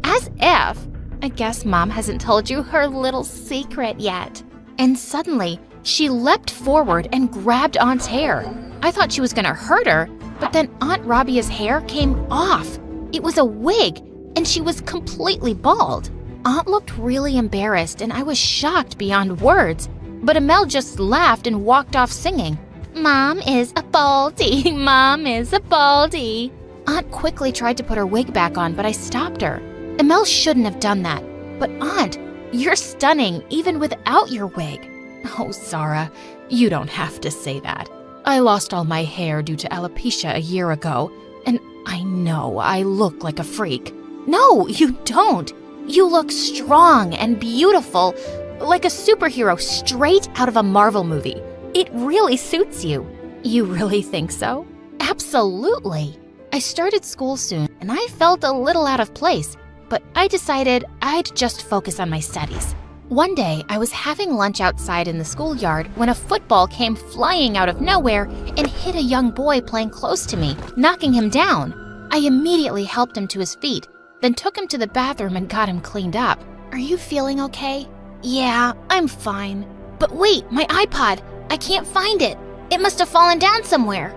As if. I guess Mom hasn't told you her little secret yet. And suddenly, she leapt forward and grabbed Aunt's hair. I thought she was gonna hurt her, but then Aunt Rabia's hair came off. It was a wig, and she was completely bald. Aunt looked really embarrassed, and I was shocked beyond words. But Amel just laughed and walked off singing, Mom is a baldy, Mom is a baldy. Aunt quickly tried to put her wig back on, but I stopped her. Amel shouldn't have done that. But Aunt, you're stunning even without your wig. Oh, Zara, you don't have to say that. I lost all my hair due to alopecia a year ago, and I know I look like a freak. No, you don't. You look strong and beautiful, like a superhero straight out of a Marvel movie. It really suits you. You really think so? Absolutely. I started school soon, and I felt a little out of place, but I decided I'd just focus on my studies. One day, I was having lunch outside in the schoolyard when a football came flying out of nowhere and hit a young boy playing close to me, knocking him down. I immediately helped him to his feet, then took him to the bathroom and got him cleaned up. Are you feeling okay? Yeah, I'm fine. But wait, my iPod! I can't find it. It must have fallen down somewhere.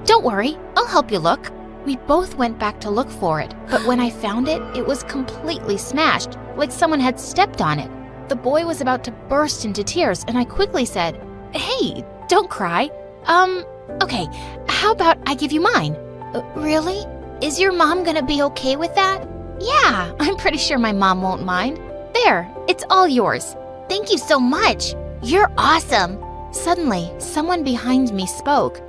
Don't worry, I'll help you look. We both went back to look for it, but when I found it, it was completely smashed, like someone had stepped on it. The boy was about to burst into tears, and I quickly said, Hey, don't cry. Okay, how about I give you mine? Really? Is your mom gonna be okay with that? Yeah, I'm pretty sure my mom won't mind. There, it's all yours. Thank you so much. You're awesome. Suddenly, someone behind me spoke.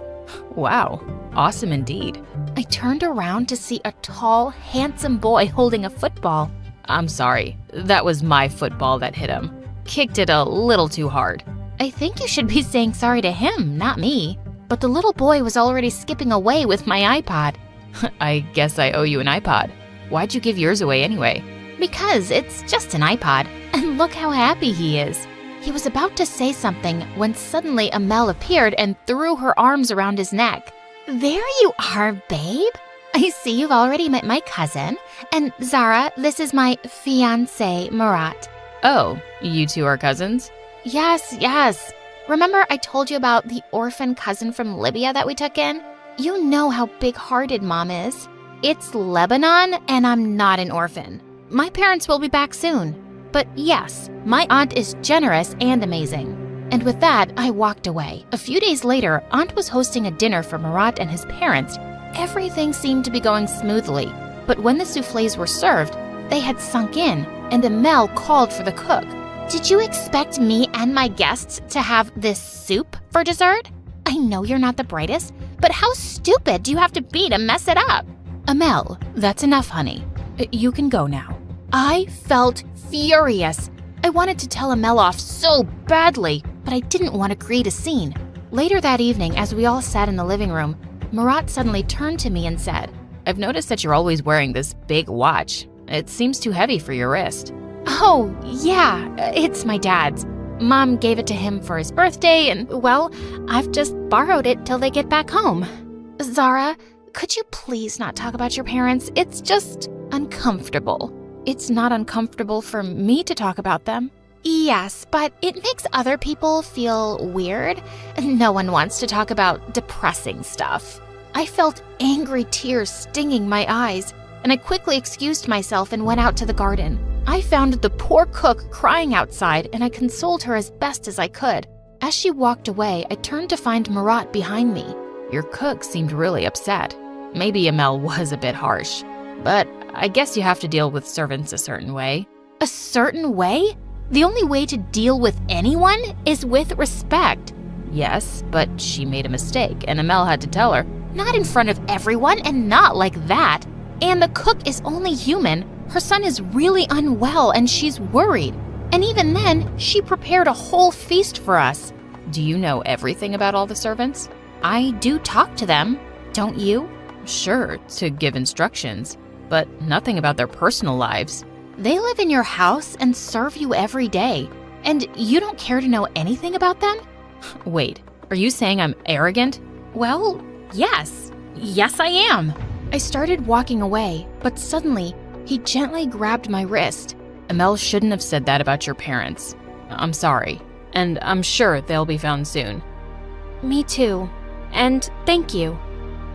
Wow, awesome indeed. I turned around to see a tall, handsome boy holding a football. I'm sorry, that was my football that hit him. Kicked it a little too hard. I think you should be saying sorry to him, not me. But the little boy was already skipping away with my iPod. I guess I owe you an iPod. Why'd you give yours away anyway? Because it's just an iPod, and look how happy he is. He was about to say something when suddenly Amel appeared and threw her arms around his neck. There you are, babe. I see you've already met my cousin. And Zara, this is my fiancé, Murat. Oh, you two are cousins? Yes. Remember I told you about the orphan cousin from Libya that we took in? You know how big-hearted Mom is. It's Lebanon, and I'm not an orphan. My parents will be back soon. But yes, my aunt is generous and amazing. And with that, I walked away. A few days later, Aunt was hosting a dinner for Murat and his parents. Everything seemed to be going smoothly. But when the soufflés were served, they had sunk in, and Amel called for the cook. Did you expect me and my guests to have this soup for dessert? I know you're not the brightest, but how stupid do you have to be to mess it up? Amel, that's enough, honey. You can go now. I felt furious. I wanted to tell Amel off so badly, but I didn't want to create a scene. Later that evening, as we all sat in the living room, Murat suddenly turned to me and said, I've noticed that you're always wearing this big watch. It seems too heavy for your wrist. Oh, yeah, it's my dad's. Mom gave it to him for his birthday, and, well, I've just borrowed it till they get back home. Zara, could you please not talk about your parents? It's just uncomfortable. It's not uncomfortable for me to talk about them. Yes, but it makes other people feel weird. No one wants to talk about depressing stuff. I felt angry tears stinging my eyes, and I quickly excused myself and went out to the garden. I found the poor cook crying outside, and I consoled her as best as I could. As she walked away, I turned to find Murat behind me. Your cook seemed really upset. Maybe Amel was a bit harsh, but I guess you have to deal with servants a certain way. A certain way? The only way to deal with anyone is with respect. Yes, but she made a mistake, and Amel had to tell her. Not in front of everyone, and not like that. And the cook is only human. Her son is really unwell, and she's worried. And even then, she prepared a whole feast for us. Do you know everything about all the servants? I do talk to them, don't you? Sure, to give instructions, but nothing about their personal lives. They live in your house and serve you every day, and you don't care to know anything about them? Wait, are you saying I'm arrogant? Well, yes. Yes, I am. I started walking away, but suddenly, he gently grabbed my wrist. Amel shouldn't have said that about your parents. I'm sorry, and I'm sure they'll be found soon. Me too, and thank you.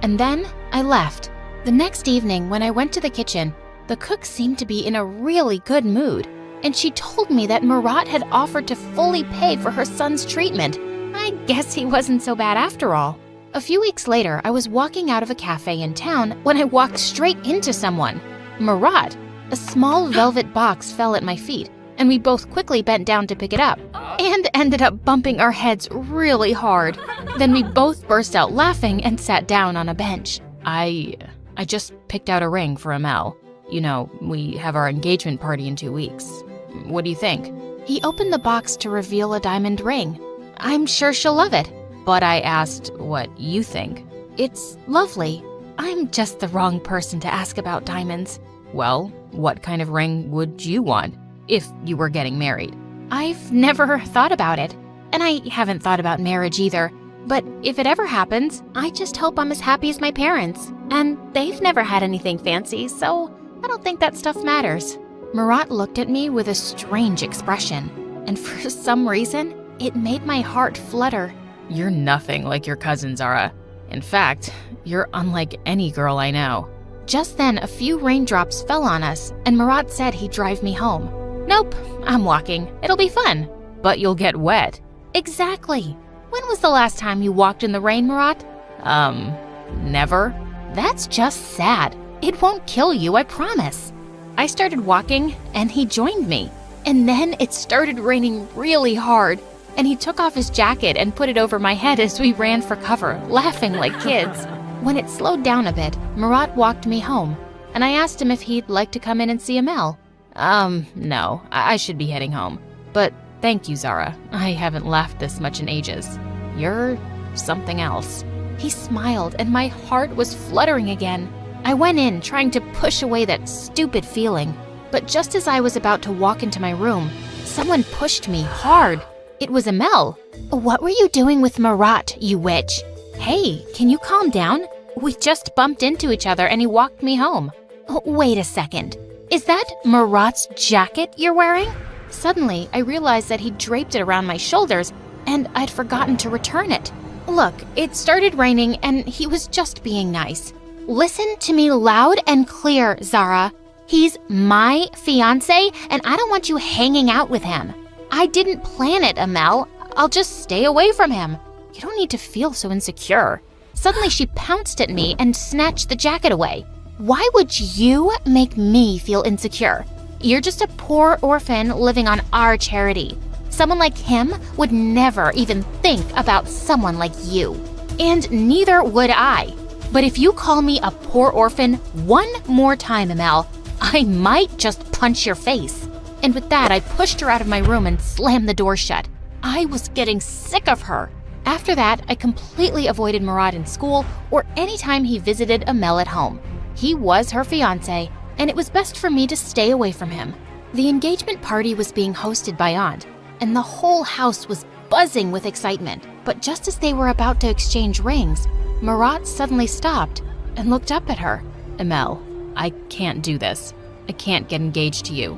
And then I left. The next evening, when I went to the kitchen, the cook seemed to be in a really good mood, and she told me that Murat had offered to fully pay for her son's treatment. I guess he wasn't so bad after all. A few weeks later, I was walking out of a cafe in town when I walked straight into someone. Murat. A small velvet box fell at my feet, and we both quickly bent down to pick it up, and ended up bumping our heads really hard. Then we both burst out laughing and sat down on a bench. I just picked out a ring for Amel. You know, we have our engagement party in 2 weeks. What do you think? He opened the box to reveal a diamond ring. I'm sure she'll love it. But I asked what you think. It's lovely. I'm just the wrong person to ask about diamonds. Well, what kind of ring would you want if you were getting married? I've never thought about it, and I haven't thought about marriage either. But if it ever happens, I just hope I'm as happy as my parents. And they've never had anything fancy, so I don't think that stuff matters. Murat looked at me with a strange expression, and for some reason, it made my heart flutter. You're nothing like your cousin, Zara. In fact, you're unlike any girl I know. Just then, a few raindrops fell on us, and Murat said he'd drive me home. Nope, I'm walking. It'll be fun. But you'll get wet. Exactly. When was the last time you walked in the rain, Murat? Never. That's just sad. It won't kill you, I promise. I started walking, and he joined me. And then it started raining really hard, and he took off his jacket and put it over my head as we ran for cover, laughing like kids. When it slowed down a bit, Murat walked me home, and I asked him if he'd like to come in and see Amel. No, I should be heading home. But thank you, Zara. I haven't laughed this much in ages. You're something else. He smiled, and my heart was fluttering again. I went in, trying to push away that stupid feeling. But just as I was about to walk into my room, someone pushed me hard. It was Amel. What were you doing with Murat, you witch? Hey, can you calm down? We just bumped into each other and he walked me home. Wait a second. Is that Murat's jacket you're wearing? Suddenly, I realized that he'd draped it around my shoulders and I'd forgotten to return it. Look, it started raining and he was just being nice. Listen to me loud and clear, Zara. He's my fiancé and I don't want you hanging out with him. I didn't plan it, Amel. I'll just stay away from him. You don't need to feel so insecure. Suddenly she pounced at me and snatched the jacket away. Why would you make me feel insecure? You're just a poor orphan living on our charity. Someone like him would never even think about someone like you. And neither would I. But if you call me a poor orphan one more time, Amel, I might just punch your face. And with that, I pushed her out of my room and slammed the door shut. I was getting sick of her. After that, I completely avoided Murat in school or any time he visited Amel at home. He was her fiancé, and it was best for me to stay away from him. The engagement party was being hosted by Aunt, and the whole house was buzzing with excitement. But just as they were about to exchange rings, Marat suddenly stopped and looked up at her. Amel, I can't do this. I can't get engaged to you.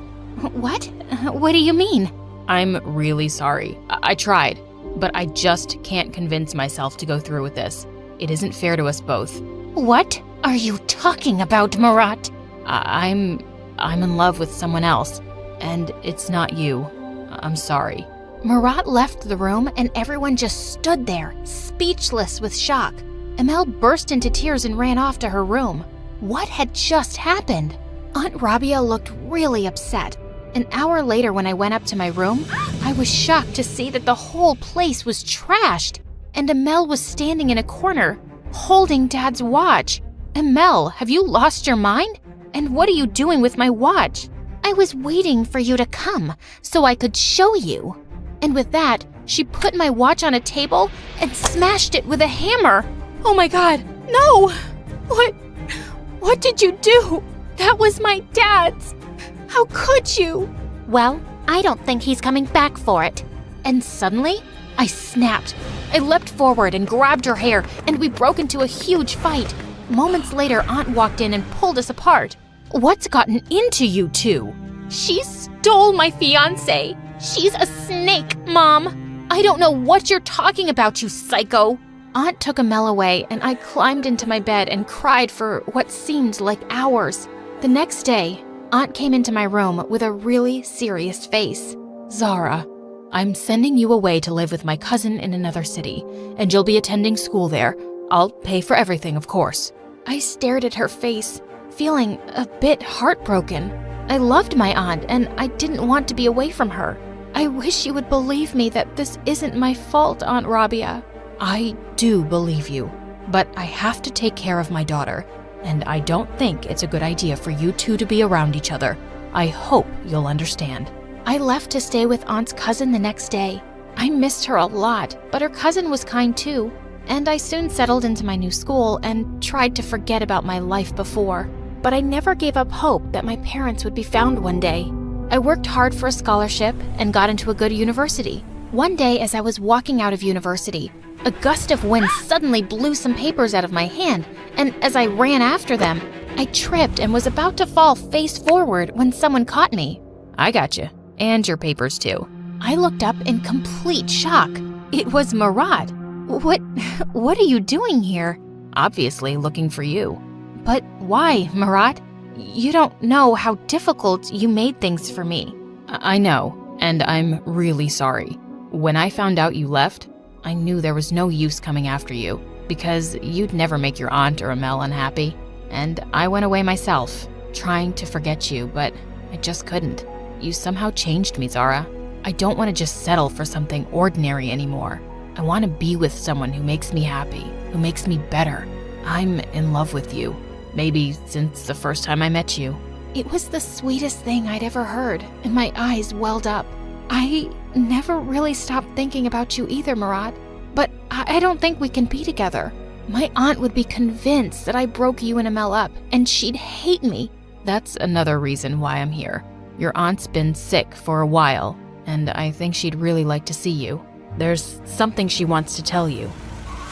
What? What do you mean? I'm really sorry. I tried, but I just can't convince myself to go through with this. It isn't fair to us both. What are you talking about, Marat? I'm in love with someone else, and it's not you. I'm sorry. Marat left the room and everyone just stood there, speechless with shock. Amel burst into tears and ran off to her room. What had just happened? Aunt Rabia looked really upset. An hour later, when I went up to my room, I was shocked to see that the whole place was trashed, and Amel was standing in a corner, holding Dad's watch. Amel, have you lost your mind? And what are you doing with my watch? I was waiting for you to come so I could show you. And with that, she put my watch on a table and smashed it with a hammer. Oh my God, no! What did you do? That was my dad's. How could you? Well, I don't think he's coming back for it. And suddenly, I snapped. I leapt forward and grabbed her hair, and we broke into a huge fight. Moments later, Aunt walked in and pulled us apart. What's gotten into you two? She stole my fiancé. She's a snake, Mom. I don't know what you're talking about, you psycho. Aunt took Amel away, and I climbed into my bed and cried for what seemed like hours. The next day, Aunt came into my room with a really serious face. Zara, I'm sending you away to live with my cousin in another city, and you'll be attending school there. I'll pay for everything, of course. I stared at her face, feeling a bit heartbroken. I loved my aunt, and I didn't want to be away from her. I wish you would believe me that this isn't my fault, Aunt Rabia. I do believe you, but I have to take care of my daughter, and I don't think it's a good idea for you two to be around each other. I hope you'll understand. I left to stay with Aunt's cousin the next day. I missed her a lot, but her cousin was kind too, and I soon settled into my new school and tried to forget about my life before. But I never gave up hope that my parents would be found one day. I worked hard for a scholarship and got into a good university. One day, as I was walking out of university, a gust of wind suddenly blew some papers out of my hand, and as I ran after them, I tripped and was about to fall face forward when someone caught me. I got you, and your papers too. I looked up in complete shock. It was Marat. What are you doing here? Obviously looking for you. But why, Marat? You don't know how difficult you made things for me. I know, and I'm really sorry. When I found out you left, I knew there was no use coming after you, because you'd never make your aunt or Amel unhappy. And I went away myself, trying to forget you, but I just couldn't. You somehow changed me, Zara. I don't want to just settle for something ordinary anymore. I want to be with someone who makes me happy, who makes me better. I'm in love with you. Maybe since the first time I met you. It was the sweetest thing I'd ever heard, and my eyes welled up. I never really stopped thinking about you either, Marat. But I don't think we can be together. My aunt would be convinced that I broke you and Amel up, and she'd hate me. That's another reason why I'm here. Your aunt's been sick for a while, and I think she'd really like to see you. There's something she wants to tell you.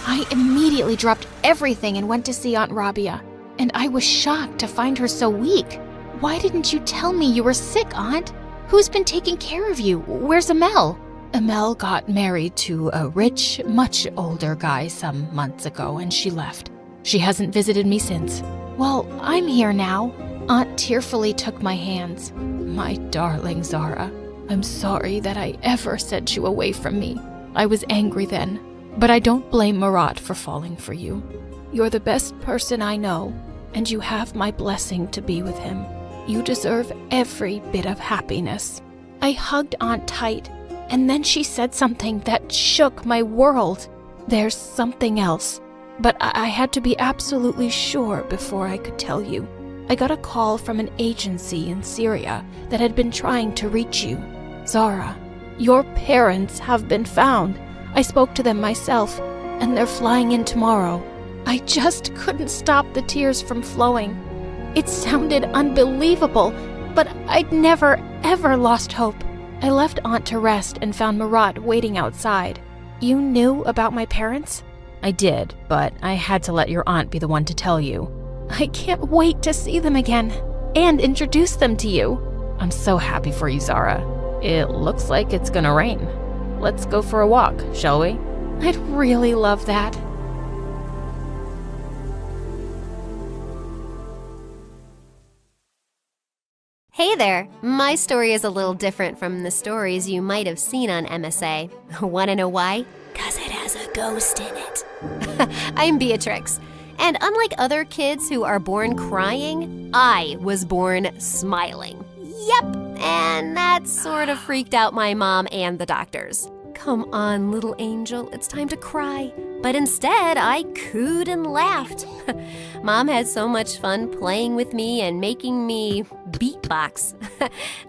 I immediately dropped everything and went to see Aunt Rabia. And I was shocked to find her so weak. Why didn't you tell me you were sick, Aunt? Who's been taking care of you? Where's Amel? Amel got married to a rich, much older guy some months ago, and she left. She hasn't visited me since. Well, I'm here now. Aunt tearfully took my hands. My darling Zara, I'm sorry that I ever sent you away from me. I was angry then, but I don't blame Marat for falling for you. You're the best person I know, and you have my blessing to be with him. You deserve every bit of happiness. I hugged Aunt tight, and then she said something that shook my world. There's something else, but I had to be absolutely sure before I could tell you. I got a call from an agency in Syria that had been trying to reach you. Zara, your parents have been found. I spoke to them myself, and they're flying in tomorrow. I just couldn't stop the tears from flowing. It sounded unbelievable, but I'd never, ever lost hope. I left Aunt to rest and found Marat waiting outside. You knew about my parents? I did, but I had to let your aunt be the one to tell you. I can't wait to see them again and introduce them to you. I'm so happy for you, Zara. It looks like it's gonna rain. Let's go for a walk, shall we? I'd really love that. Hey there! My story is a little different from the stories you might have seen on MSA. Wanna know why? 'Cause it has a ghost in it. I'm Beatrix, and unlike other kids who are born crying, I was born smiling. Yep, and that sort of freaked out my mom and the doctors. Come on, little angel, it's time to cry. But instead, I cooed and laughed. Mom had so much fun playing with me and making me beatbox.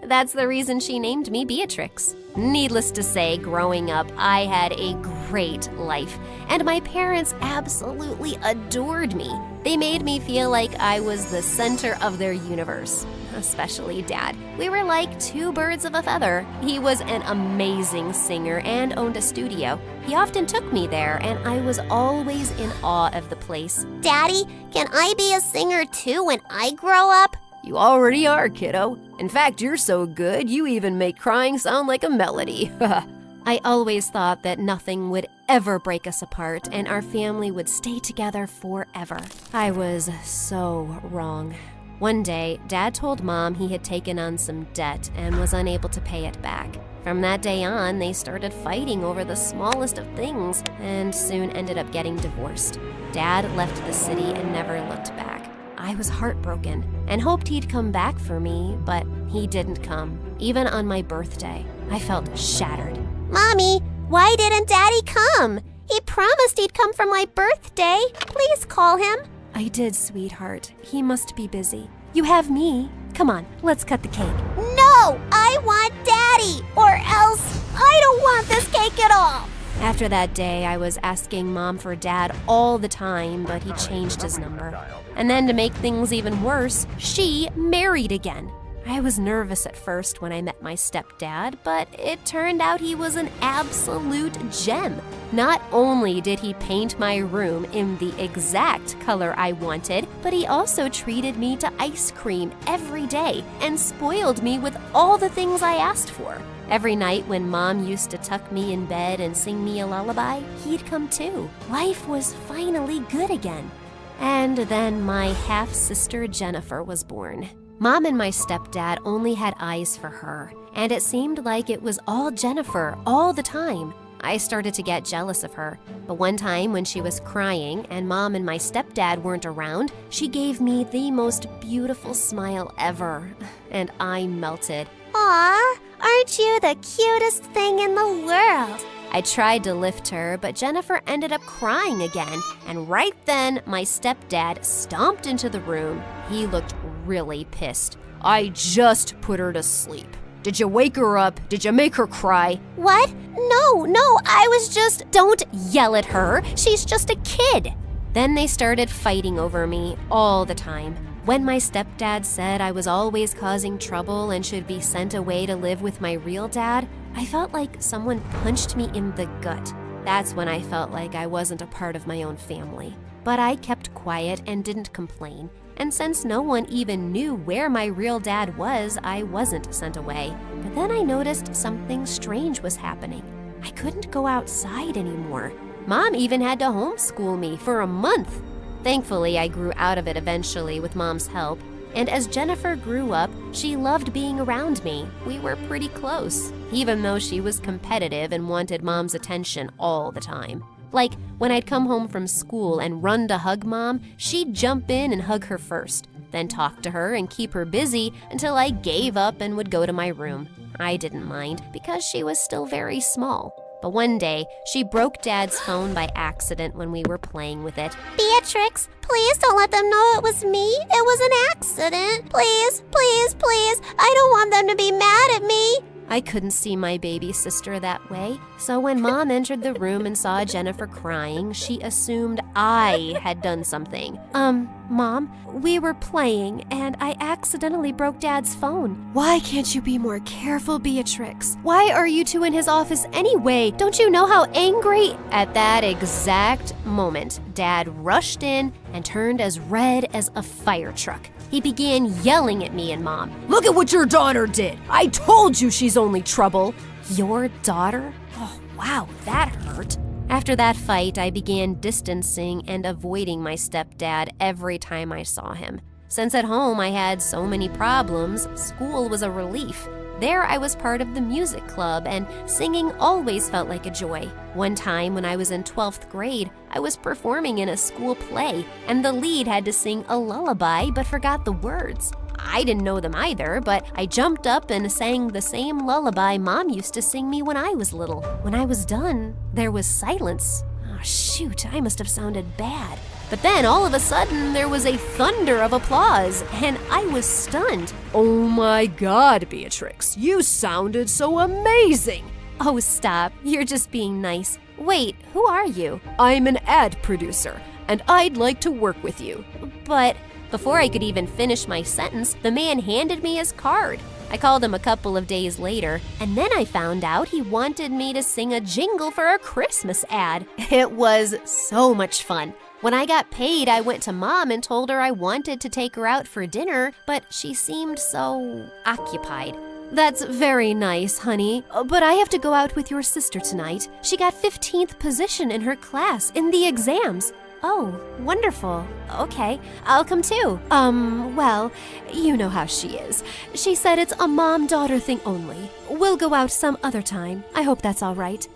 That's the reason she named me Beatrix. Needless to say, growing up, I had a great life, and my parents absolutely adored me. They made me feel like I was the center of their universe, especially Dad. We were like two birds of a feather. He was an amazing singer and owned a studio. He often took me there, and I was always in awe of the place. Daddy, can I be a singer too when I grow up? You already are, kiddo. In fact, you're so good, you even make crying sound like a melody. I always thought that nothing would ever break us apart and our family would stay together forever. I was so wrong. One day, Dad told Mom he had taken on some debt and was unable to pay it back. From that day on, they started fighting over the smallest of things and soon ended up getting divorced. Dad left the city and never looked back. I was heartbroken and hoped he'd come back for me, but he didn't come. Even on my birthday, I felt shattered. Mommy, why didn't Daddy come? He promised he'd come for my birthday. Please call him. I did, sweetheart. He must be busy. You have me. Come on, let's cut the cake. No, I want Daddy, or else I don't want this cake at all. After that day, I was asking Mom for Dad all the time, but he changed his number. And then to make things even worse, she married again. I was nervous at first when I met my stepdad, but it turned out he was an absolute gem. Not only did he paint my room in the exact color I wanted, but he also treated me to ice cream every day and spoiled me with all the things I asked for. Every night when Mom used to tuck me in bed and sing me a lullaby, he'd come too. Life was finally good again. And then my half-sister Jennifer was born. Mom and my stepdad only had eyes for her, and it seemed like it was all Jennifer all the time. I started to get jealous of her, but one time when she was crying and Mom and my stepdad weren't around, she gave me the most beautiful smile ever, and I melted. Aw, aren't you the cutest thing in the world? I tried to lift her, but Jennifer ended up crying again, and right then, my stepdad stomped into the room. He looked really pissed. I just put her to sleep. Did you wake her up? Did you make her cry? What? No, I was just... Don't yell at her. She's just a kid. Then they started fighting over me all the time. When my stepdad said I was always causing trouble and should be sent away to live with my real dad, I felt like someone punched me in the gut. That's when I felt like I wasn't a part of my own family. But I kept quiet and didn't complain. And since no one even knew where my real dad was, I wasn't sent away. But then I noticed something strange was happening. I couldn't go outside anymore. Mom even had to homeschool me for a month. Thankfully, I grew out of it eventually with Mom's help. And as Jennifer grew up, she loved being around me. We were pretty close, even though she was competitive and wanted Mom's attention all the time. Like, when I'd come home from school and run to hug Mom, she'd jump in and hug her first, then talk to her and keep her busy until I gave up and would go to my room. I didn't mind because she was still very small. But one day, she broke Dad's phone by accident when we were playing with it. Beatrix, please don't let them know it was me. It was an accident. Please, please, please. I don't want them to be mad at me. I couldn't see my baby sister that way, so when Mom entered the room and saw Jennifer crying, she assumed I had done something. Mom, we were playing, and I accidentally broke Dad's phone. Why can't you be more careful, Beatrix? Why are you two in his office anyway? Don't you know how angry? At that exact moment, Dad rushed in and turned as red as a fire truck. He began yelling at me and Mom. Look at what your daughter did! I told you she's only trouble! Your daughter? Oh, wow, that hurt. After that fight, I began distancing and avoiding my stepdad every time I saw him. Since at home I had so many problems, school was a relief. There I was part of the music club, and singing always felt like a joy. One time when I was in 12th grade, I was performing in a school play, and the lead had to sing a lullaby but forgot the words. I didn't know them either, but I jumped up and sang the same lullaby Mom used to sing me when I was little. When I was done, there was silence. Oh, shoot, I must have sounded bad. But then, all of a sudden, there was a thunder of applause, and I was stunned. Oh my God, Beatrix, you sounded so amazing! Oh, stop. You're just being nice. Wait, who are you? I'm an ad producer, and I'd like to work with you. But before I could even finish my sentence, the man handed me his card. I called him a couple of days later, and then I found out he wanted me to sing a jingle for a Christmas ad. It was so much fun. When I got paid, I went to Mom and told her I wanted to take her out for dinner, but she seemed so occupied. That's very nice, honey, but I have to go out with your sister tonight. She got 15th position in her class in the exams. Oh, wonderful. Okay, I'll come too. Well, you know how she is. She said it's a mom-daughter thing only. We'll go out some other time. I hope that's all right.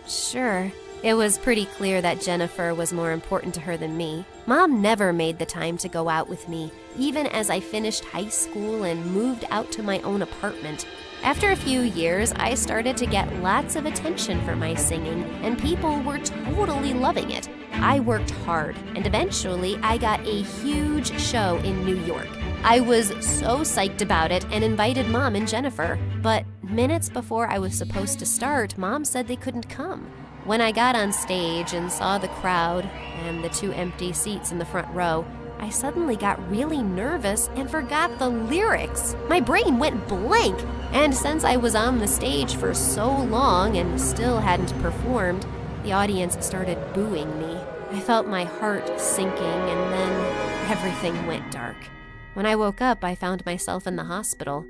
Sure. It was pretty clear that Jennifer was more important to her than me. Mom never made the time to go out with me, even as I finished high school and moved out to my own apartment. After a few years, I started to get lots of attention for my singing, and people were totally loving it. I worked hard, and eventually I got a huge show in New York. I was so psyched about it and invited Mom and Jennifer, but minutes before I was supposed to start, Mom said they couldn't come. When I got on stage and saw the crowd and the 2 empty seats in the front row, I suddenly got really nervous and forgot the lyrics. My brain went blank, and since I was on the stage for so long and still hadn't performed, the audience started booing me. I felt my heart sinking, and then everything went dark. When I woke up, I found myself in the hospital.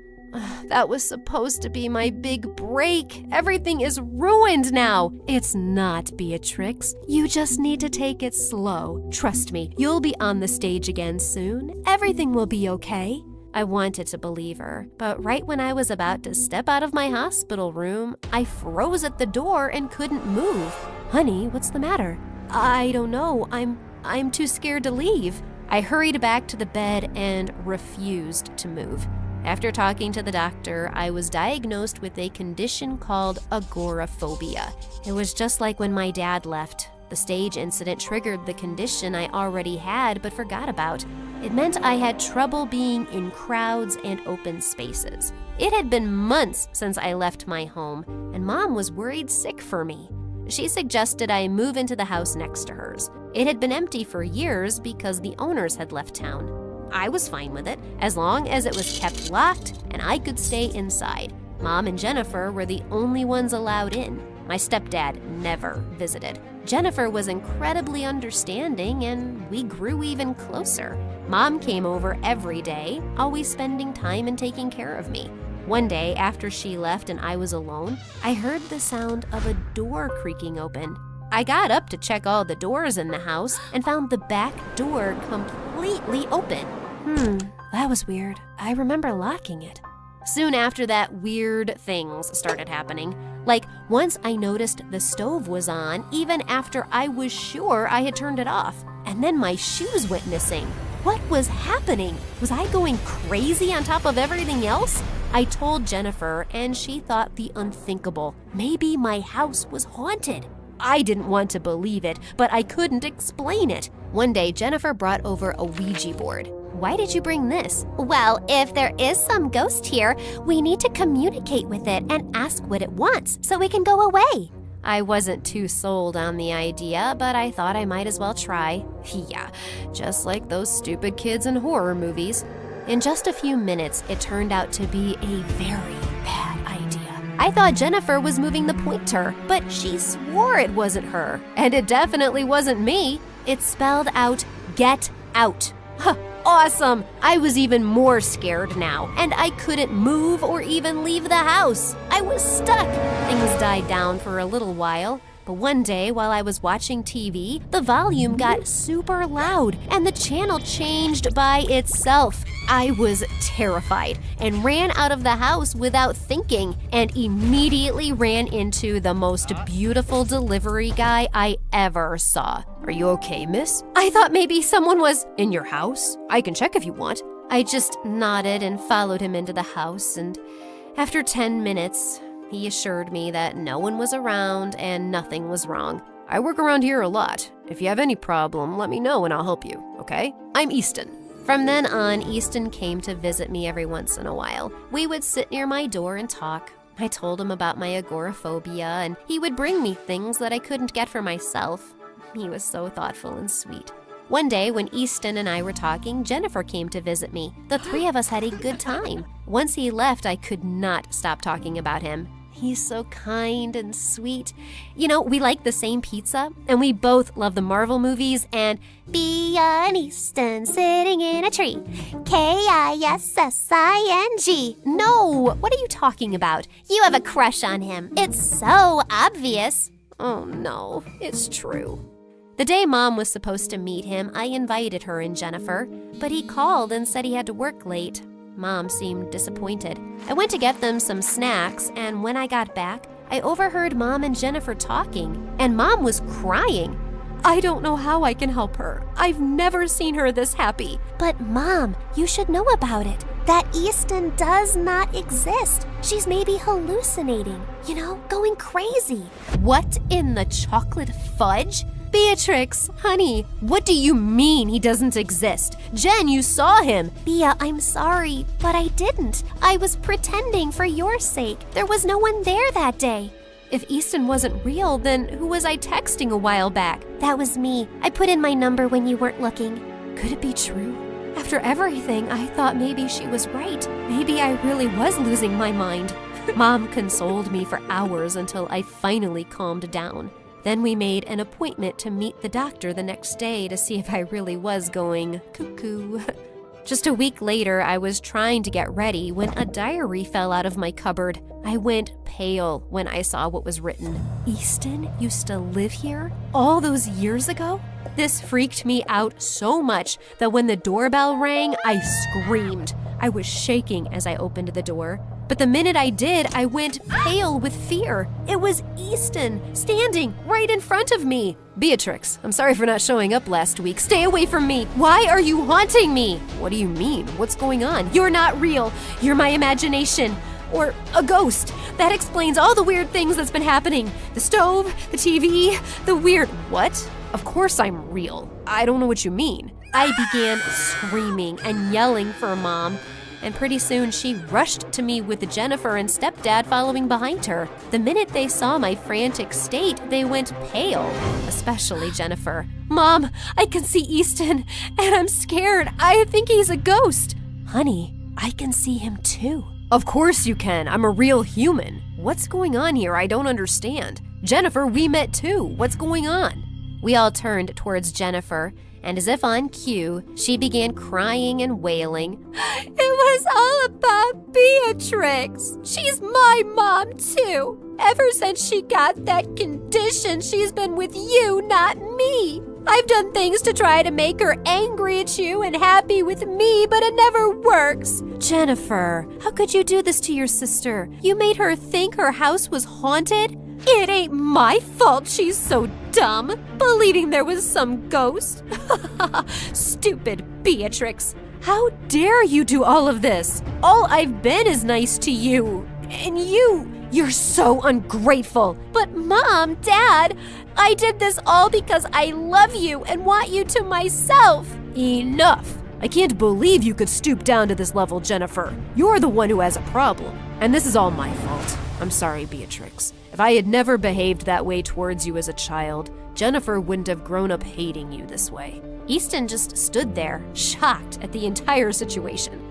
That was supposed to be my big break. Everything is ruined now. It's not, Beatrix. You just need to take it slow. Trust me, you'll be on the stage again soon. Everything will be okay. I wanted to believe her, but right when I was about to step out of my hospital room, I froze at the door and couldn't move. Honey, what's the matter? I don't know. I'm too scared to leave. I hurried back to the bed and refused to move. After talking to the doctor, I was diagnosed with a condition called agoraphobia. It was just like when my dad left. The stage incident triggered the condition I already had but forgot about. It meant I had trouble being in crowds and open spaces. It had been months since I left my home, and Mom was worried sick for me. She suggested I move into the house next to hers. It had been empty for years because the owners had left town. I was fine with it, as long as it was kept locked and I could stay inside. Mom and Jennifer were the only ones allowed in. My stepdad never visited. Jennifer was incredibly understanding, and we grew even closer. Mom came over every day, always spending time and taking care of me. One day, after she left and I was alone, I heard the sound of a door creaking open. I got up to check all the doors in the house and found the back door completely open. That was weird. I remember locking it. Soon after that, weird things started happening. Like, once I noticed the stove was on, even after I was sure I had turned it off. And then my shoes went missing. What was happening? Was I going crazy on top of everything else? I told Jennifer, and she thought the unthinkable. Maybe my house was haunted. I didn't want to believe it, but I couldn't explain it. One day, Jennifer brought over a Ouija board. Why did you bring this? Well, if there is some ghost here, we need to communicate with it and ask what it wants so we can go away. I wasn't too sold on the idea, but I thought I might as well try. Yeah, just like those stupid kids in horror movies. In just a few minutes, it turned out to be a very bad idea. I thought Jennifer was moving the pointer, but she swore it wasn't her. And it definitely wasn't me. It spelled out, "Get out." Huh, awesome! I was even more scared now, and I couldn't move or even leave the house. I was stuck. Things died down for a little while, but one day while I was watching TV, the volume got super loud and the channel changed by itself. I was terrified and ran out of the house without thinking and immediately ran into the most beautiful delivery guy I ever saw. "Are you okay, miss? I thought maybe someone was in your house. I can check if you want." I just nodded and followed him into the house, and after 10 minutes, he assured me that no one was around and nothing was wrong. "I work around here a lot. If you have any problem, let me know and I'll help you, okay? I'm Easton." From then on, Easton came to visit me every once in a while. We would sit near my door and talk. I told him about my agoraphobia, and he would bring me things that I couldn't get for myself. He was so thoughtful and sweet. One day, when Easton and I were talking, Jennifer came to visit me. The three of us had a good time. Once he left, I could not stop talking about him. He's so kind and sweet. You know, we like the same pizza, and we both love the Marvel movies and Be an Easton sitting in a tree. Kissing. No, what are you talking about? You have a crush on him. It's so obvious. Oh no, it's true. The day Mom was supposed to meet him, I invited her and Jennifer, but he called and said he had to work late. Mom seemed disappointed. I went to get them some snacks, and when I got back, I overheard Mom and Jennifer talking, and Mom was crying. I don't know how I can help her. I've never seen her this happy. But Mom, you should know about it. That Easton does not exist. She's maybe hallucinating, going crazy. What in the chocolate fudge? Beatrix, honey, what do you mean he doesn't exist? Jen, you saw him. Bea, I'm sorry, but I didn't. I was pretending for your sake. There was no one there that day. If Easton wasn't real, then who was I texting a while back? That was me. I put in my number when you weren't looking. Could it be true? After everything, I thought maybe she was right. Maybe I really was losing my mind. Mom consoled me for hours until I finally calmed down. Then we made an appointment to meet the doctor the next day to see if I really was going cuckoo. Just a week later, I was trying to get ready when a diary fell out of my cupboard. I went pale when I saw what was written. Easton used to live here all those years ago? This freaked me out so much that when the doorbell rang, I screamed. I was shaking as I opened the door. But the minute I did, I went pale with fear. It was Easton, standing right in front of me. Beatrix, I'm sorry for not showing up last week. Stay away from me. Why are you haunting me? What do you mean? What's going on? You're not real. You're my imagination. Or a ghost. That explains all the weird things that's been happening. The stove, the TV, the weird... What? Of course I'm real. I don't know what you mean. I began screaming and yelling for Mom. And pretty soon she rushed to me with Jennifer and stepdad following behind her. The minute they saw my frantic state, they went pale, especially Jennifer. Mom, I can see Easton, and I'm scared. I think he's a ghost. Honey, I can see him too. Of course you can. I'm a real human. What's going on here? I don't understand. Jennifer, we met too. What's going on? We all turned towards Jennifer, and as if on cue, she began crying and wailing. It was all about Beatrix. She's my mom, too. Ever since she got that condition, she's been with you, not me. I've done things to try to make her angry at you and happy with me, but it never works. Jennifer, how could you do this to your sister? You made her think her house was haunted? It ain't my fault she's so dumb, believing there was some ghost. Stupid Beatrix. How dare you do all of this? All I've been is nice to you. And you're so ungrateful. But Mom, Dad, I did this all because I love you and want you to myself. Enough. I can't believe you could stoop down to this level, Jennifer. You're the one who has a problem. And this is all my fault. I'm sorry, Beatrix. If I had never behaved that way towards you as a child, Jennifer wouldn't have grown up hating you this way. Easton just stood there, shocked at the entire situation.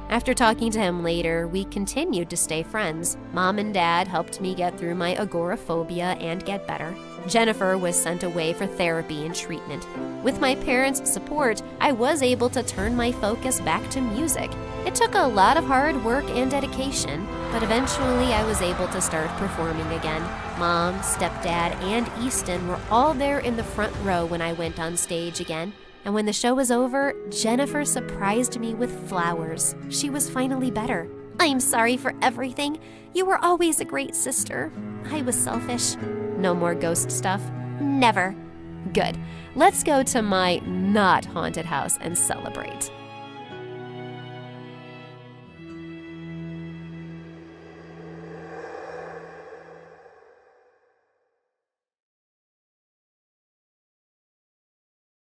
After talking to him later, we continued to stay friends. Mom and Dad helped me get through my agoraphobia and get better. Jennifer was sent away for therapy and treatment. With my parents' support, I was able to turn my focus back to music. It took a lot of hard work and dedication, but eventually I was able to start performing again. Mom, stepdad, and Easton were all there in the front row when I went on stage again. And when the show was over, Jennifer surprised me with flowers. She was finally better. I'm sorry for everything. You were always a great sister. I was selfish. No more ghost stuff? Never. Good. Let's go to my not haunted house and celebrate.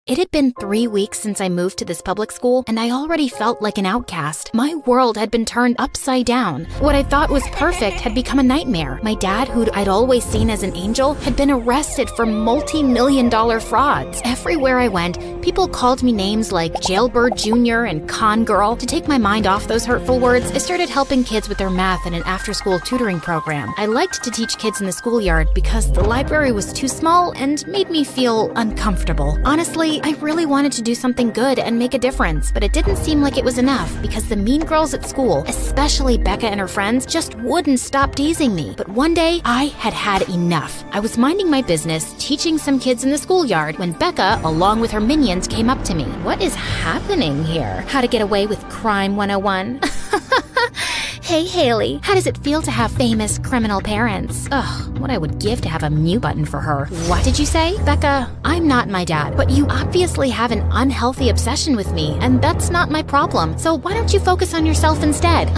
It had been 3 weeks since I moved to this public school, and I already felt like an outcast. My world had been turned upside down. What I thought was perfect had become a nightmare. My dad, who I'd always seen as an angel, had been arrested for multi-million-dollar frauds. Everywhere I went, people called me names like Jailbird Jr. and Con Girl. To take my mind off those hurtful words, I started helping kids with their math in an after-school tutoring program. I liked to teach kids in the schoolyard because the library was too small and made me feel uncomfortable. Honestly, I really wanted to do something good and make a difference, but it didn't seem like it was enough because the mean girls at school, especially Becca and her friends, just wouldn't stop teasing me. But one day, I had had enough. I was minding my business, teaching some kids in the schoolyard, when Becca, along with her minions, came up to me. What is happening here? How to Get Away with Crime 101? Hey, Haley, how does it feel to have famous criminal parents? Ugh, what I would give to have a mute button for her. What did you say? Becca, I'm not my dad, but you obviously have an unhealthy obsession with me, and that's not my problem. So why don't you focus on yourself instead?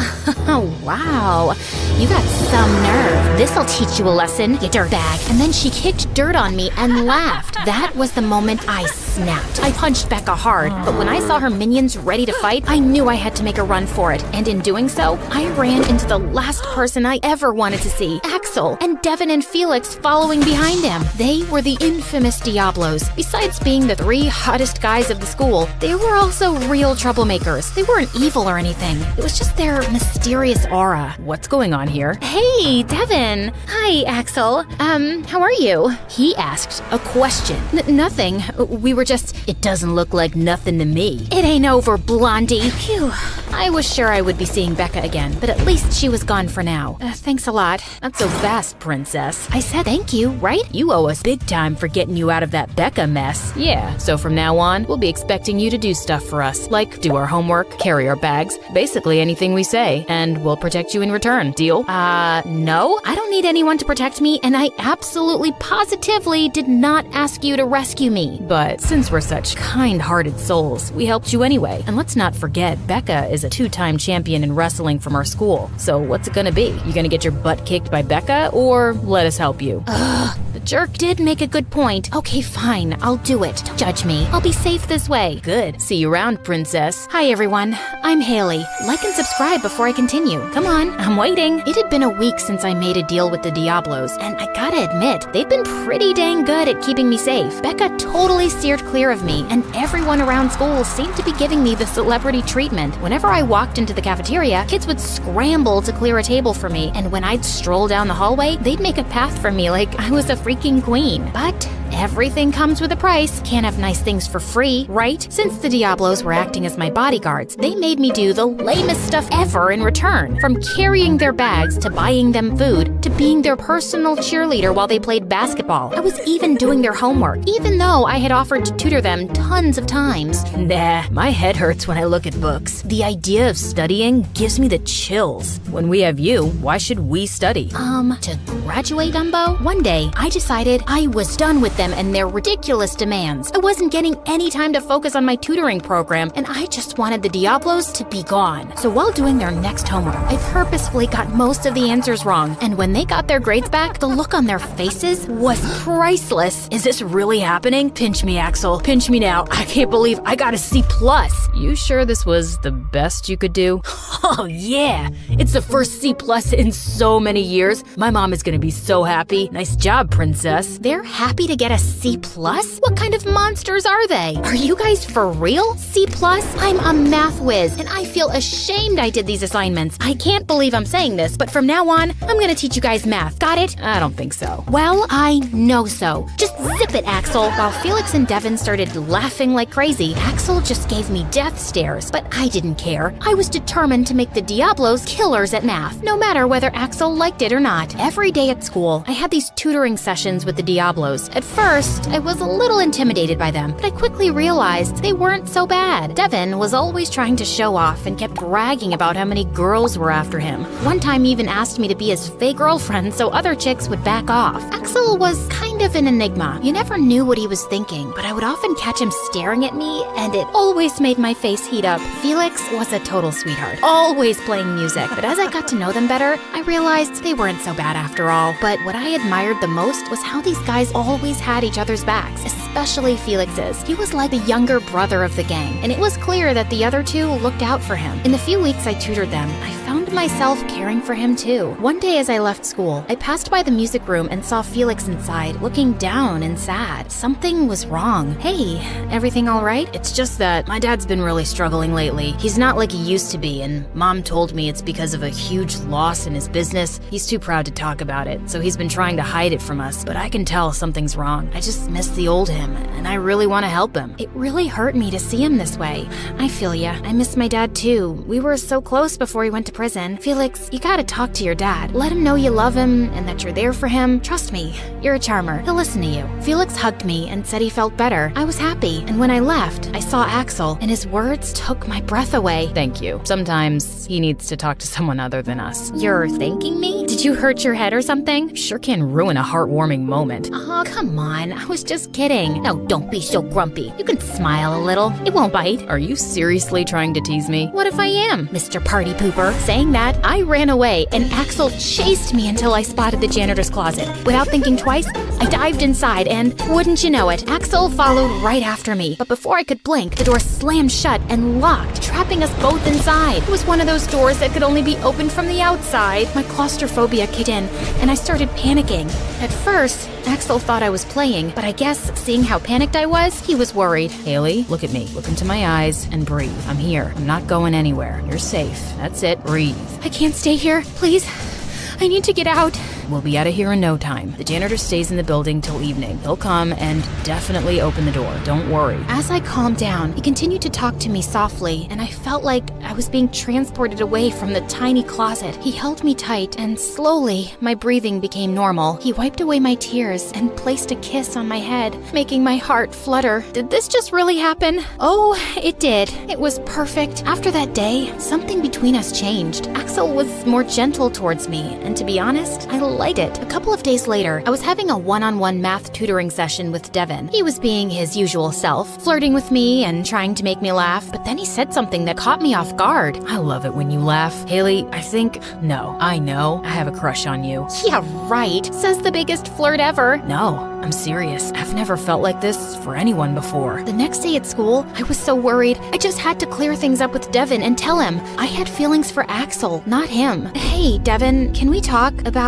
Oh, wow. You got some nerve. This'll teach you a lesson, you dirtbag. And then she kicked dirt on me and laughed. That was the moment I snapped. I punched Becca hard, but when I saw her minions ready to fight, I knew I had to make a run for it. And in doing so, I ran into the last person I ever wanted to see, Axel, and Devin and Felix following behind him. They were the infamous Diablos. Besides being the 3 hottest guys of the school, they were also real troublemakers. They weren't evil or anything. It was just their mysterious aura. What's going on here? Hey, Devin. Hi, Axel. How are you? He asked a question. Nothing. We were just... It doesn't look like nothing to me. It ain't over, Blondie. Phew. I was sure I would be seeing Becca again, but at least she was gone for now. Thanks a lot. Not so fast, princess. I said thank you, right? You owe us big time for getting you out of that Becca mess. Yeah, so from now on, we'll be expecting you to do stuff for us, like do our homework, carry our bags, basically anything we say, and we'll protect you in return. Deal? No. I don't need anyone to protect me, and I absolutely positively did not ask you to rescue me. But since we're such kind-hearted souls, we helped you anyway. And let's not forget, Becca is a 2-time champion in wrestling from our school. So what's it gonna be? You gonna get your butt kicked by Becca, or let us help you? Ugh, the jerk did make a good point. Okay, fine, I'll do it. Don't judge me. I'll be safe this way. Good. See you around, princess. Hi, everyone. I'm Haley. Like and subscribe before I continue. Come on, I'm waiting. It had been a week since I made a deal with the Diablos, and I gotta admit, they've been pretty dang good at keeping me safe. Becca totally steered clear of me, and everyone around school seemed to be giving me the celebrity treatment. Whenever I walked into the cafeteria, kids would scramble to clear a table for me, and when I'd stroll down the hallway, they'd make a path for me like I was a freaking queen. But everything comes with a price. Can't have nice things for free, right? Since the Diablos were acting as my bodyguards, they made me do the lamest stuff ever in return. From carrying their bags to buying them food to being their personal cheerleader while they played basketball. I was even doing their homework, even though I had offered to tutor them tons of times. Nah, my head hurts when I look at books. The idea of studying gives me the chills. When we have you, why should we study? To graduate, Dumbo? One day, I decided I was done with with them and their ridiculous demands. I wasn't getting any time to focus on my tutoring program, and I just wanted the Diablos to be gone. So while doing their next homework, I purposefully got most of the answers wrong, and when they got their grades back, the look on their faces was priceless. Is this really happening? Pinch me, Axel. Pinch me now. I can't believe I got a C+. You sure this was the best you could do? Oh, yeah. It's the first C+ in so many years. My mom is gonna be so happy. Nice job, princess. They're happy to get a C+? What kind of monsters are they? Are you guys for real? C+? I'm a math whiz, and I feel ashamed I did these assignments. I can't believe I'm saying this, but from now on, I'm gonna teach you guys math. Got it? I don't think so. Well, I know so. Just zip it, Axel. While Felix and Devin started laughing like crazy, Axel just gave me death stares, but I didn't care. I was determined to make the Diablos killers at math, no matter whether Axel liked it or not. Every day at school, I had these tutoring sessions with the Diablos. At first, I was a little intimidated by them, but I quickly realized they weren't so bad. Devin was always trying to show off and kept bragging about how many girls were after him. One time he even asked me to be his fake girlfriend so other chicks would back off. Axel was kind of an enigma. You never knew what he was thinking, but I would often catch him staring at me, and it always made my face heat up. Felix was a total sweetheart, always playing music, but as I got to know them better, I realized they weren't so bad after all. But what I admired the most was how these guys always had each other's backs, especially Felix's. He was like the younger brother of the gang, and it was clear that the other two looked out for him. In the few weeks I tutored them, I found myself caring for him too. One day as I left school, I passed by the music room and saw Felix inside, looking down and sad. Something was wrong. Hey, everything all right? It's just that my dad's been really struggling lately. He's not like he used to be, and Mom told me it's because of a huge loss in his business. He's too proud to talk about it, so he's been trying to hide it from us, but I can tell something's wrong. I just miss the old him, and I really want to help him. It really hurt me to see him this way. I feel ya. I miss my dad too. We were so close before he went to prison. Felix, you gotta talk to your dad. Let him know you love him and that you're there for him. Trust me, you're a charmer. He'll listen to you. Felix hugged me and said he felt better. I was happy, and when I left, I saw Axel, and his words took my breath away. Thank you. Sometimes he needs to talk to someone other than us. You're thanking me? Did you hurt your head or something? Sure can ruin a heartwarming moment. Oh, come on. I was just kidding. Now, don't be so grumpy. You can smile a little. It won't bite. Are you seriously trying to tease me? What if I am, Mr. Party Pooper? Saying that, I ran away, and Axel chased me until I spotted the janitor's closet. Without thinking twice, I dived inside, and wouldn't you know it, Axel followed right after me. But before I could blink, the door slammed shut and locked, trapping us both inside. It was one of those doors that could only be opened from the outside. My claustrophobia kicked in, and I started panicking. At first, Axel thought I was playing, but I guess seeing how panicked I was, he was worried. Haley, look at me. Look into my eyes and breathe. I'm here. I'm not going anywhere. You're safe. That's it. Breathe. I can't stay here. Please. I need to get out. We'll be out of here in no time. The janitor stays in the building till evening. He'll come and definitely open the door. Don't worry. As I calmed down, he continued to talk to me softly, and I felt like I was being transported away from the tiny closet. He held me tight, and slowly, my breathing became normal. He wiped away my tears and placed a kiss on my head, making my heart flutter. Did this just really happen? Oh, it did. It was perfect. After that day, something between us changed. Axel was more gentle towards me, and to be honest, I liked it. A couple of days later, I was having a one-on-one math tutoring session with Devin. He was being his usual self, flirting with me and trying to make me laugh, but then he said something that caught me off guard. I love it when you laugh. Haley, I know, I have a crush on you. Yeah, right. Says the biggest flirt ever. No, I'm serious. I've never felt like this for anyone before. The next day at school, I was so worried. I just had to clear things up with Devin and tell him I had feelings for Axel, not him. Hey, Devin, can we talk about,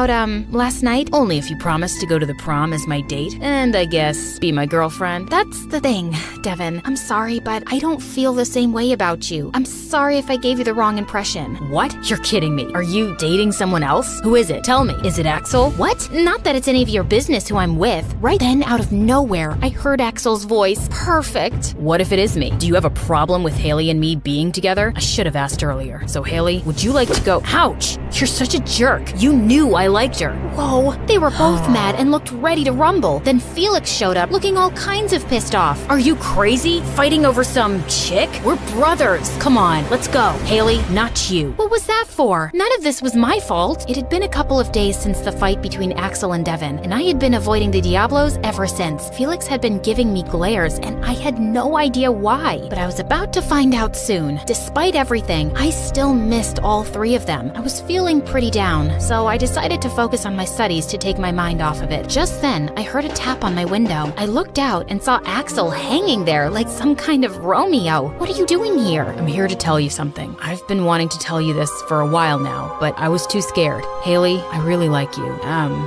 last night? Only if you promise to go to the prom as my date, and I guess be my girlfriend. That's the thing, Devin. I'm sorry, but I don't feel the same way about you. I'm sorry if I gave you the wrong impression. What? You're kidding me. Are you dating someone else? Who is it? Tell me. Is it Axel? What? Not that it's any of your business who I'm with. Right then, out of nowhere, I heard Axel's voice. Perfect. What if it is me? Do you have a problem with Haley and me being together? I should have asked earlier. So Haley, would you like to go? Ouch! You're such a jerk. You knew I liked her. Whoa, they were both mad and looked ready to rumble. Then Felix showed up, looking all kinds of pissed off. Are you crazy? Fighting over some chick? We're brothers. Come on, let's go. Haley, not you. What was that for? None of this was my fault. It had been a couple of days since the fight between Axel and Devin, and I had been avoiding the Diablo Diablos ever since. Felix had been giving me glares, and I had no idea why, but I was about to find out soon. Despite everything, I still missed all 3 of them. I was feeling pretty down, so I decided to focus on my studies to take my mind off of it. Just then, I heard a tap on my window. I looked out and saw Axel hanging there like some kind of Romeo. What are you doing here? I'm here to tell you something. I've been wanting to tell you this for a while now, but I was too scared. Haley, I really like you.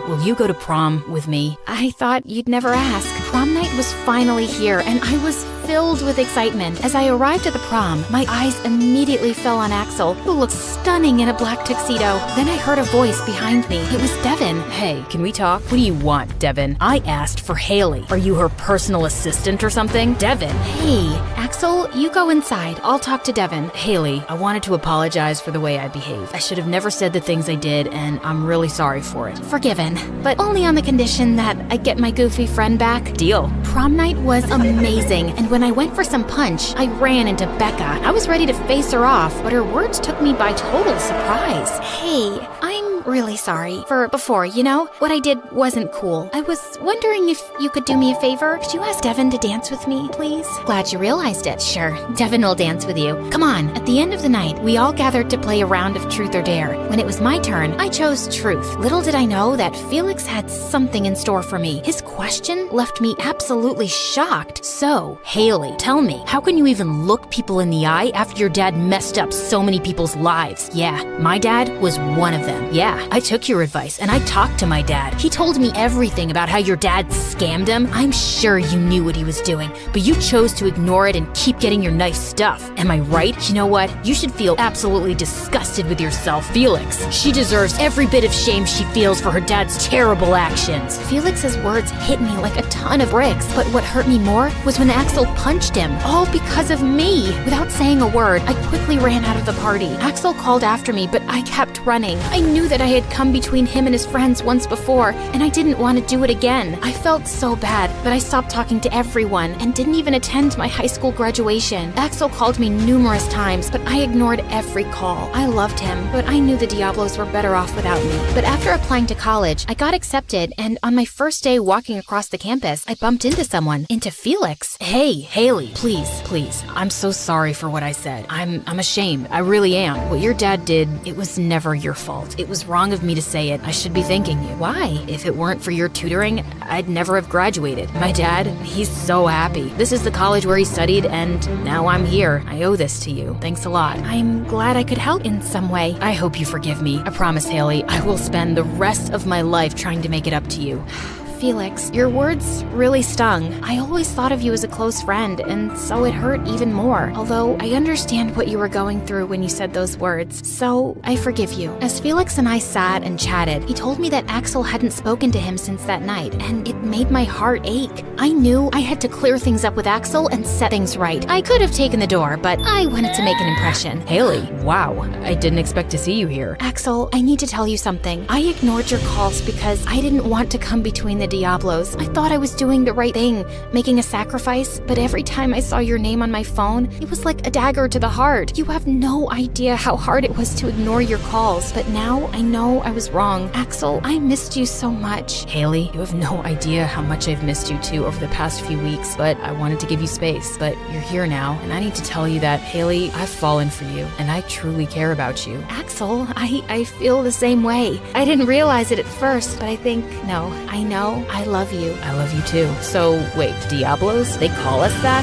Will you go to prom with me? I thought you'd never ask. Prom night was finally here, and I was filled with excitement. As I arrived at the prom, my eyes immediately fell on Axel, who looked stunning in a black tuxedo. Then I heard a voice behind me. It was Devin. Hey, can we talk? What do you want, Devin? I asked for Haley. Are you her personal assistant or something? Devin. Hey, Axel, you go inside. I'll talk to Devin. Haley, I wanted to apologize for the way I behaved. I should have never said the things I did, and I'm really sorry for it. Forgiven, but only on the condition that I get my goofy friend back. Deal. Prom night was amazing, and when I went for some punch, I ran into Becca. I was ready to face her off, but her words took me by total surprise. Hey, I'm really sorry for before, you know? What I did wasn't cool. I was wondering if you could do me a favor. Could you ask Devin to dance with me, please? Glad you realized it. Sure, Devin will dance with you. Come on. At the end of the night, we all gathered to play a round of Truth or Dare. When it was my turn, I chose Truth. Little did I know that Felix had something in store for me. His question left me absolutely shocked. So, Haley, tell me, how can you even look people in the eye after your dad messed up so many people's lives? Yeah, my dad was one of them. Yeah, I took your advice and I talked to my dad. He told me everything about how your dad scammed him. I'm sure you knew what he was doing, but you chose to ignore it and keep getting your nice stuff. Am I right? You know what? You should feel absolutely disgusted with yourself. Felix, she deserves every bit of shame she feels for her dad's terrible actions. Felix's words hit me like a ton of bricks, but what hurt me more was when Axel punched him, all because of me. Without saying a word, I quickly ran out of the party. Axel called after me, but I kept running. I knew that I had come between him and his friends once before, and I didn't want to do it again. I felt so bad that I stopped talking to everyone and didn't even attend my high school graduation. Axel called me numerous times, but I ignored every call. I loved him, but I knew the Diablos were better off without me. But after applying to college, I got accepted, and on my first day walking across the campus, I bumped into someone, into Felix. Hey, Haley, please. I'm so sorry for what I said. I'm ashamed. I really am. What your dad did, it was never your fault. It was wrong of me to say it. I should be thanking you. Why? If it weren't for your tutoring, I'd never have graduated. My dad, he's so happy. This is the college where he studied, and now I'm here. I owe this to you. Thanks a lot. I'm glad I could help in some way. I hope you forgive me. I promise, Haley, I will spend the rest of my life trying to make it up to you. Felix, your words really stung. I always thought of you as a close friend, and so it hurt even more. Although I understand what you were going through when you said those words, so I forgive you. As Felix and I sat and chatted, he told me that Axel hadn't spoken to him since that night, and it made my heart ache. I knew I had to clear things up with Axel and set things right. I could have taken the door, but I wanted to make an impression. Haley, wow, I didn't expect to see you here. Axel, I need to tell you something. I ignored your calls because I didn't want to come between the Diablos. I thought I was doing the right thing, making a sacrifice, but every time I saw your name on my phone, it was like a dagger to the heart. You have no idea how hard it was to ignore your calls, but now I know I was wrong. Axel, I missed you so much. Haley, you have no idea how much I've missed you too over the past few weeks, but I wanted to give you space. But you're here now, and I need to tell you that, Haley, I've fallen for you, and I truly care about you. Axel, I feel the same way. I didn't realize it at first, but I think, no, I know. I love you. I love you too. So, wait, Diablos? They call us that?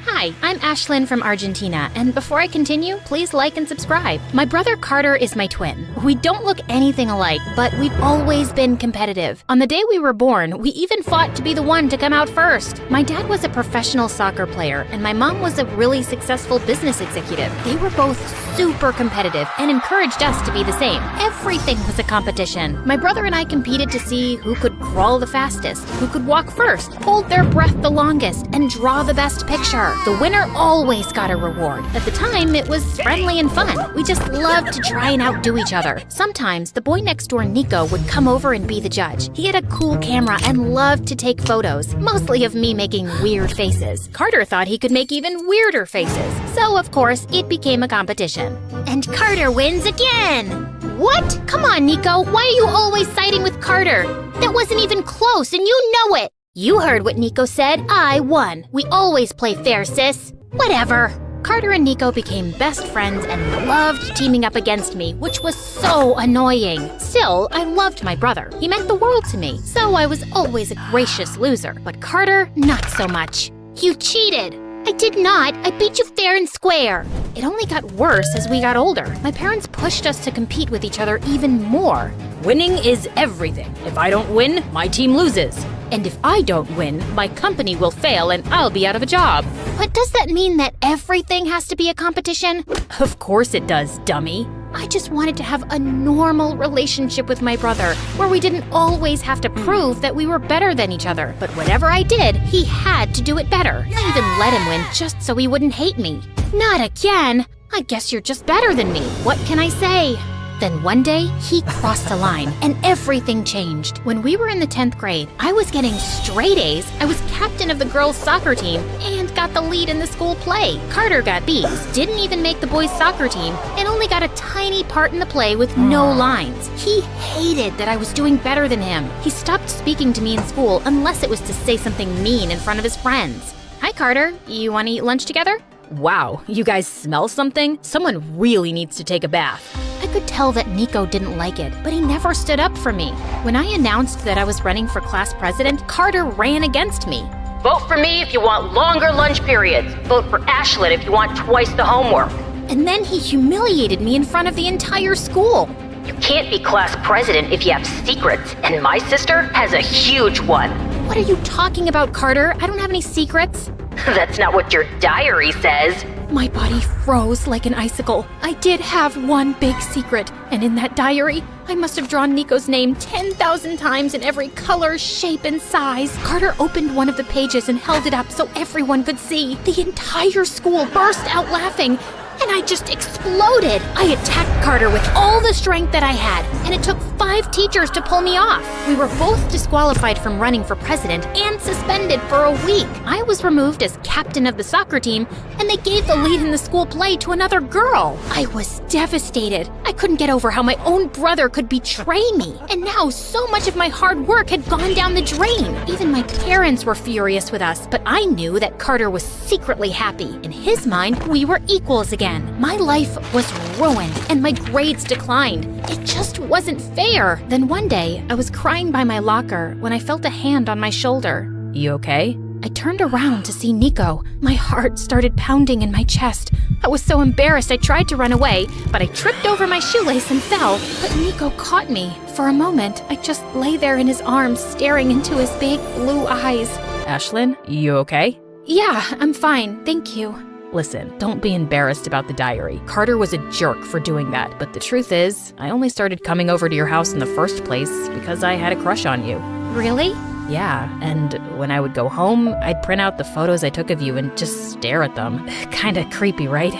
Hi, I'm Ashlyn from Argentina, and before I continue, please like and subscribe. My brother Carter is my twin. We don't look anything alike, but we've always been competitive. On the day we were born, we even fought to be the one to come out first. My dad was a professional soccer player, and my mom was a really successful business executive. They were both super competitive and encouraged us to be the same. Everything was a competition. My brother and I competed to see who could crawl the fastest, who could walk first, hold their breath the longest, and draw the best picture. The winner always got a reward. At the time, it was friendly and fun. We just loved to try and outdo each other. Sometimes, the boy next door, Nico, would come over and be the judge. He had a cool camera and loved to take photos, mostly of me making weird faces. Carter thought he could make even weirder faces. So, of course, it became a competition. And Carter wins again! What? Come on, Nico. Why are you always siding with Carter? That wasn't even close, and you know it. You heard what Nico said. I won. We always play fair, sis. Whatever. Carter and Nico became best friends and loved teaming up against me, which was so annoying. Still, I loved my brother. He meant the world to me, so I was always a gracious loser. But Carter, not so much. You cheated. I did not. I beat you fair and square. It only got worse as we got older. My parents pushed us to compete with each other even more. Winning is everything. If I don't win, my team loses. And if I don't win, my company will fail and I'll be out of a job. But does that mean that everything has to be a competition? Of course it does, dummy. I just wanted to have a normal relationship with my brother, where we didn't always have to prove that we were better than each other. But whatever I did, he had to do it better. I even let him win just so he wouldn't hate me. Not again. I guess you're just better than me. What can I say? Then one day, he crossed a line, and everything changed. When we were in the 10th grade, I was getting straight A's, I was captain of the girls' soccer team, and got the lead in the school play. Carter got B's, didn't even make the boys' soccer team, and only got a tiny part in the play with no lines. He hated that I was doing better than him. He stopped speaking to me in school unless it was to say something mean in front of his friends. Hi, Carter. You want to eat lunch together? Wow, you guys smell something? Someone really needs to take a bath. I could tell that Nico didn't like it, but he never stood up for me. When I announced that I was running for class president, Carter ran against me. Vote for me if you want longer lunch periods. Vote for Ashlyn if you want twice the homework. And then he humiliated me in front of the entire school. You can't be class president if you have secrets, and my sister has a huge one. What are you talking about, Carter? I don't have any secrets. That's not what your diary says. My body froze like an icicle. I did have one big secret, and in that diary, I must have drawn Nico's name 10,000 times in every color, shape, and size. Carter opened one of the pages and held it up so everyone could see. The entire school burst out laughing, and I just exploded. I attacked Carter with all the strength that I had, and it took 5 teachers to pull me off. We were both disqualified from running for president and suspended for a week. I was removed as captain of the soccer team, and they gave the lead in the school play to another girl. I was devastated. I couldn't get over how my own brother could betray me, and now so much of my hard work had gone down the drain. Even my parents were furious with us, but I knew that Carter was secretly happy. In his mind, we were equals again. My life was ruined, and my grades declined. It just wasn't fair. Then one day, I was crying by my locker when I felt a hand on my shoulder. You okay? I turned around to see Nico. My heart started pounding in my chest. I was so embarrassed I tried to run away, but I tripped over my shoelace and fell. But Nico caught me. For a moment, I just lay there in his arms, staring into his big blue eyes. Ashlyn, you okay? Yeah, I'm fine, thank you. Listen, don't be embarrassed about the diary. Carter was a jerk for doing that, but the truth is, I only started coming over to your house in the first place because I had a crush on you. Really? Yeah, and when I would go home, I'd print out the photos I took of you and just stare at them. Kinda creepy, right?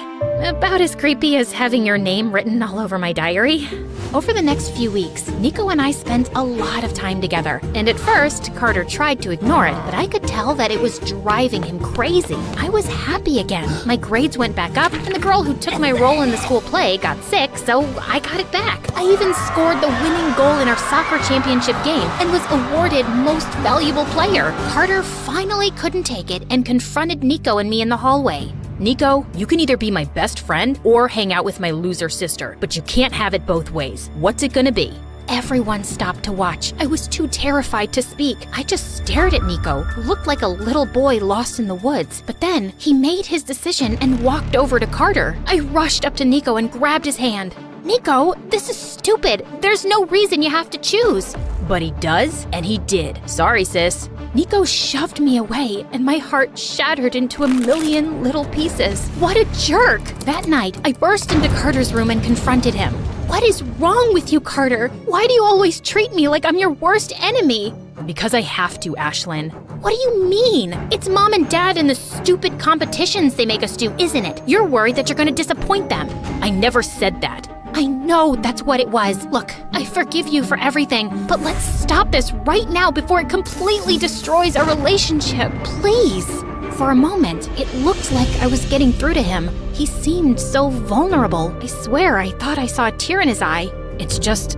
About as creepy as having your name written all over my diary. Over the next few weeks, Nico and I spent a lot of time together. And at first, Carter tried to ignore it, but I could tell that it was driving him crazy. I was happy again. My grades went back up, and the girl who took my role in the school play got sick, so I got it back. I even scored the winning goal in our soccer championship game and was awarded Most Valuable Player. Carter finally couldn't take it and confronted Nico and me in the hallway. Nico, you can either be my best friend or hang out with my loser sister, but you can't have it both ways. What's it gonna be? Everyone stopped to watch. I was too terrified to speak. I just stared at Nico, who looked like a little boy lost in the woods. But then he made his decision and walked over to Carter. I rushed up to Nico and grabbed his hand. Nico, this is stupid. There's no reason you have to choose. But he does, and he did. Sorry, sis. Nico shoved me away, and my heart shattered into a million little pieces. What a jerk! That night, I burst into Carter's room and confronted him. What is wrong with you, Carter? Why do you always treat me like I'm your worst enemy? Because I have to, Ashlyn. What do you mean? It's Mom and Dad and the stupid competitions they make us do, isn't it? You're worried that you're gonna disappoint them. I never said that. I know that's what it was. Look, I forgive you for everything, but let's stop this right now before it completely destroys our relationship, please. For a moment, it looked like I was getting through to him. He seemed so vulnerable. I swear I thought I saw a tear in his eye. It's just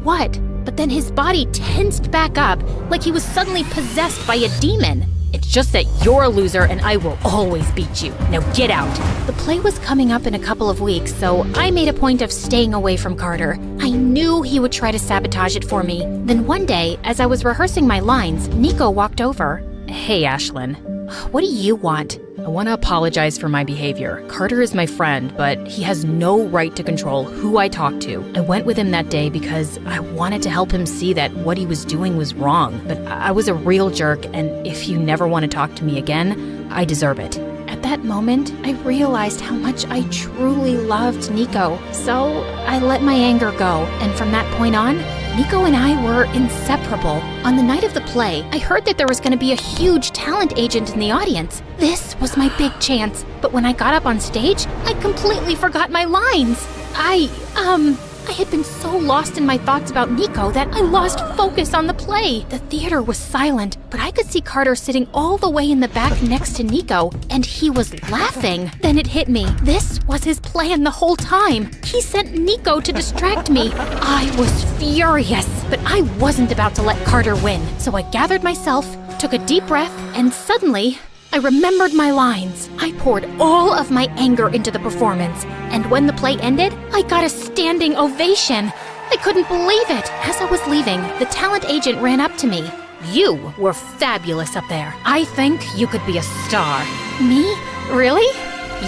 what? But then his body tensed back up like he was suddenly possessed by a demon. It's just that you're a loser and I will always beat you. Now get out. The play was coming up in a couple of weeks, so I made a point of staying away from Carter. I knew he would try to sabotage it for me. Then one day, as I was rehearsing my lines, Nico walked over. Hey, Ashlyn. What do you want? I want to apologize for my behavior. Carter is my friend, but he has no right to control who I talk to. I went with him that day because I wanted to help him see that what he was doing was wrong. But I was a real jerk, and if you never want to talk to me again, I deserve it. At that moment, I realized how much I truly loved Nico. So I let my anger go, and from that point on, Nico and I were inseparable. On the night of the play, I heard that there was going to be a huge talent agent in the audience. This was my big chance, but when I got up on stage, I completely forgot my lines. I had been so lost in my thoughts about Nico that I lost focus on the play. The theater was silent, but I could see Carter sitting all the way in the back next to Nico, and he was laughing. Then it hit me. This was his plan the whole time. He sent Nico to distract me. I was furious, but I wasn't about to let Carter win. So I gathered myself, took a deep breath, and suddenly, I remembered my lines. I poured all of my anger into the performance, and when the play ended, I got a standing ovation. I couldn't believe it. As I was leaving, the talent agent ran up to me. You were fabulous up there. I think you could be a star. Me? Really?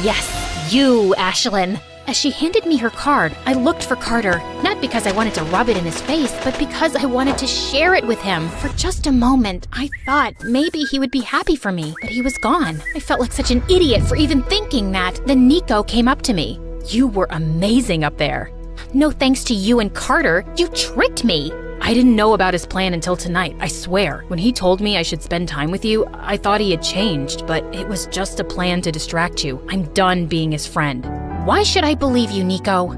Yes, you, Ashlyn. As she handed me her card, I looked for Carter, not because I wanted to rub it in his face, but because I wanted to share it with him. For just a moment, I thought maybe he would be happy for me, but he was gone. I felt like such an idiot for even thinking that. Then Nico came up to me. You were amazing up there. No thanks to you and Carter, you tricked me. I didn't know about his plan until tonight, I swear. When he told me I should spend time with you, I thought he had changed, but it was just a plan to distract you. I'm done being his friend. Why should I believe you, Nico?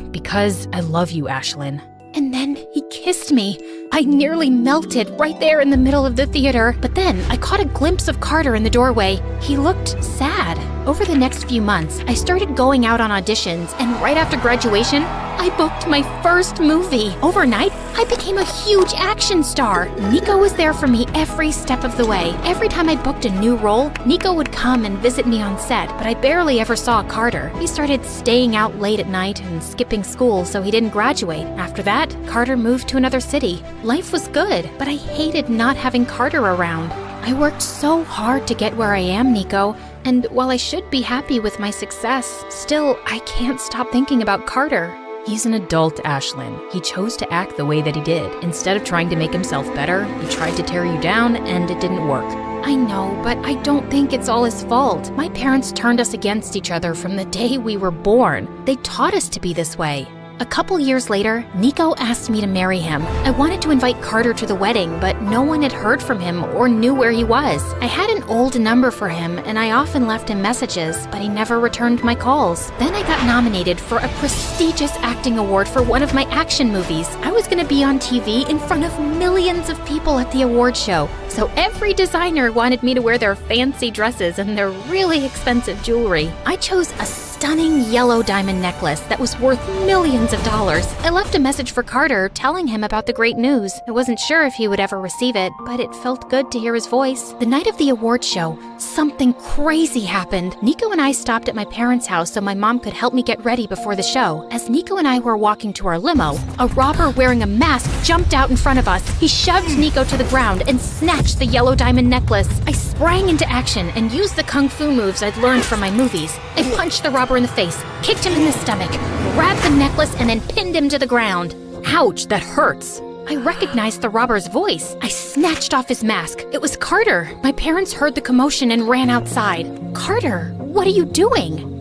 Because I love you, Ashlyn. And then he kissed me. I nearly melted right there in the middle of the theater. But then I caught a glimpse of Carter in the doorway. He looked sad. Over the next few months, I started going out on auditions, and right after graduation, I booked my first movie. Overnight, I became a huge action star. Nico was there for me every step of the way. Every time I booked a new role, Nico would come and visit me on set, but I barely ever saw Carter. He started staying out late at night and skipping school so he didn't graduate. After that, Carter moved to another city. Life was good, but I hated not having Carter around. I worked so hard to get where I am, Nico, and while I should be happy with my success, still, I can't stop thinking about Carter. He's an adult, Ashlyn. He chose to act the way that he did. Instead of trying to make himself better, he tried to tear you down, and it didn't work. I know, but I don't think it's all his fault. My parents turned us against each other from the day we were born. They taught us to be this way. A couple years later, Nico asked me to marry him. I wanted to invite Carter to the wedding, but no one had heard from him or knew where he was. I had an old number for him, and I often left him messages, but he never returned my calls. Then I got nominated for a prestigious acting award for one of my action movies. I was going to be on TV in front of millions of people at the award show, so every designer wanted me to wear their fancy dresses and their really expensive jewelry. I chose a stunning yellow diamond necklace that was worth millions of dollars. I left a message for Carter telling him about the great news. I wasn't sure if he would ever receive it, but it felt good to hear his voice. The night of the award show, something crazy happened. Nico and I stopped at my parents' house so my mom could help me get ready before the show. As Nico and I were walking to our limo, a robber wearing a mask jumped out in front of us. He shoved Nico to the ground and snatched the yellow diamond necklace. I sprang into action and used the kung fu moves I'd learned from my movies. I punched the robber in the face, kicked him in the stomach, grabbed the necklace, and then pinned him to the ground. Ouch, that hurts. I recognized the robber's voice. I snatched off his mask. It was Carter. My parents heard the commotion and ran outside. Carter, what are you doing?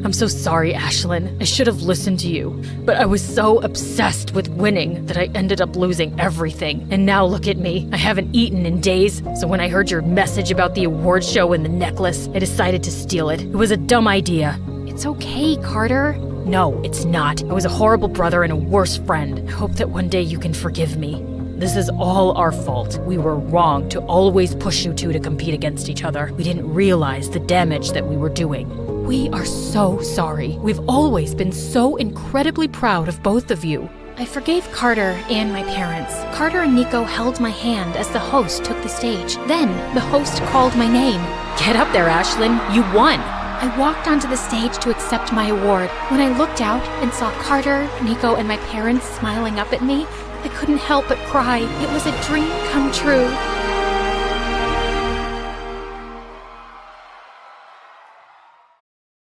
I'm so sorry, Ashlyn. I should have listened to you. But I was so obsessed with winning that I ended up losing everything. And now look at me. I haven't eaten in days. So when I heard your message about the award show and the necklace, I decided to steal it. It was a dumb idea. It's okay, Carter. No, it's not. I was a horrible brother and a worse friend. I hope that one day you can forgive me. This is all our fault. We were wrong to always push you two to compete against each other. We didn't realize the damage that we were doing. We are so sorry. We've always been so incredibly proud of both of you. I forgave Carter and my parents. Carter and Nico held my hand as the host took the stage. Then, the host called my name. Get up there, Ashlyn. You won. I walked onto the stage to accept my award. When I looked out and saw Carter, Nico, and my parents smiling up at me, I couldn't help but cry. It was a dream come true.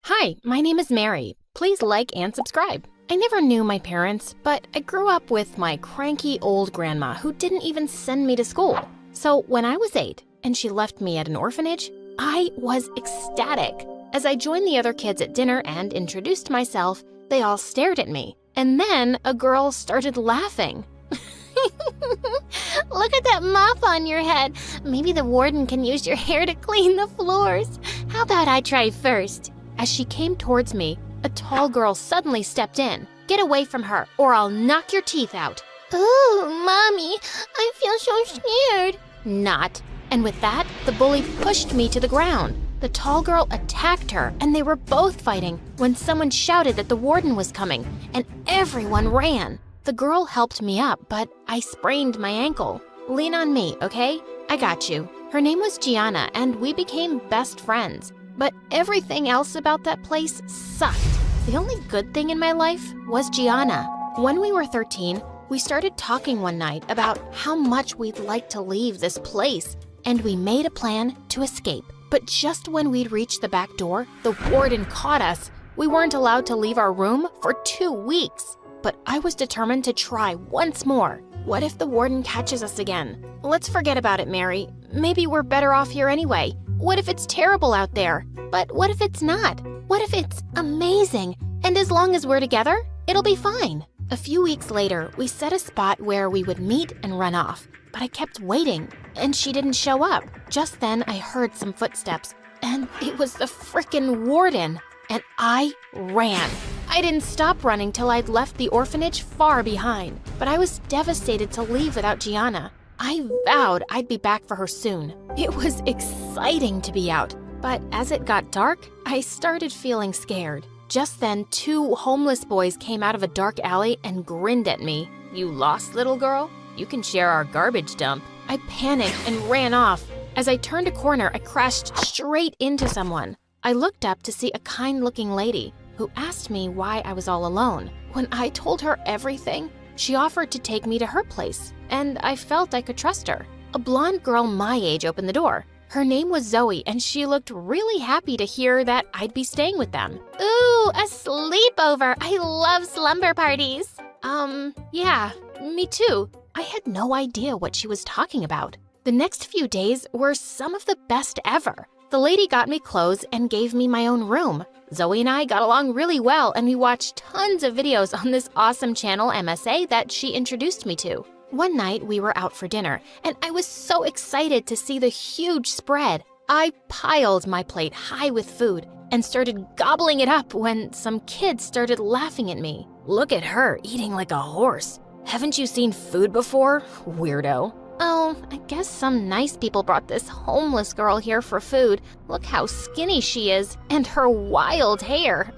Hi, my name is Mary. Please like and subscribe. I never knew my parents, but I grew up with my cranky old grandma who didn't even send me to school. So when I was 8 and she left me at an orphanage, I was ecstatic. As I joined the other kids at dinner and introduced myself, they all stared at me. And then a girl started laughing. Look at that mop on your head. Maybe the warden can use your hair to clean the floors. How about I try first? As she came towards me, a tall girl suddenly stepped in. Get away from her, or I'll knock your teeth out. Ooh, Mommy, I feel so scared. Not. And with that, the bully pushed me to the ground. The tall girl attacked her, and they were both fighting when someone shouted that the warden was coming, and everyone ran. The girl helped me up, but I sprained my ankle. Lean on me, okay? I got you. Her name was Gianna, and we became best friends. But everything else about that place sucked. The only good thing in my life was Gianna. When we were 13, we started talking one night about how much we'd like to leave this place, and we made a plan to escape. But just when we'd reached the back door, the warden caught us. We weren't allowed to leave our room for 2 weeks. But I was determined to try once more. What if the warden catches us again? Let's forget about it, Mary. Maybe we're better off here anyway. What if it's terrible out there? But what if it's not? What if it's amazing? And as long as we're together, it'll be fine. A few weeks later, we set a spot where we would meet and run off. But I kept waiting, and she didn't show up. Just then, I heard some footsteps, and it was the frickin' warden. And I ran. I didn't stop running till I'd left the orphanage far behind. But I was devastated to leave without Gianna. I vowed I'd be back for her soon. It was exciting to be out. But as it got dark, I started feeling scared. Just then, 2 homeless boys came out of a dark alley and grinned at me. You lost, little girl? You can share our garbage dump. I panicked and ran off. As I turned a corner, I crashed straight into someone. I looked up to see a kind-looking lady who asked me why I was all alone. When I told her everything, she offered to take me to her place, and I felt I could trust her. A blonde girl my age opened the door. Her name was Zoe, and she looked really happy to hear that I'd be staying with them. Ooh, a sleepover. I love slumber parties. Yeah, me too. I had no idea what she was talking about. The next few days were some of the best ever. The lady got me clothes and gave me my own room. Zoe and I got along really well, and we watched tons of videos on this awesome channel MSA that she introduced me to. One night, we were out for dinner, and I was so excited to see the huge spread. I piled my plate high with food and started gobbling it up when some kids started laughing at me. Look at her eating like a horse. Haven't you seen food before, weirdo? Oh, I guess some nice people brought this homeless girl here for food. Look how skinny she is, and her wild hair.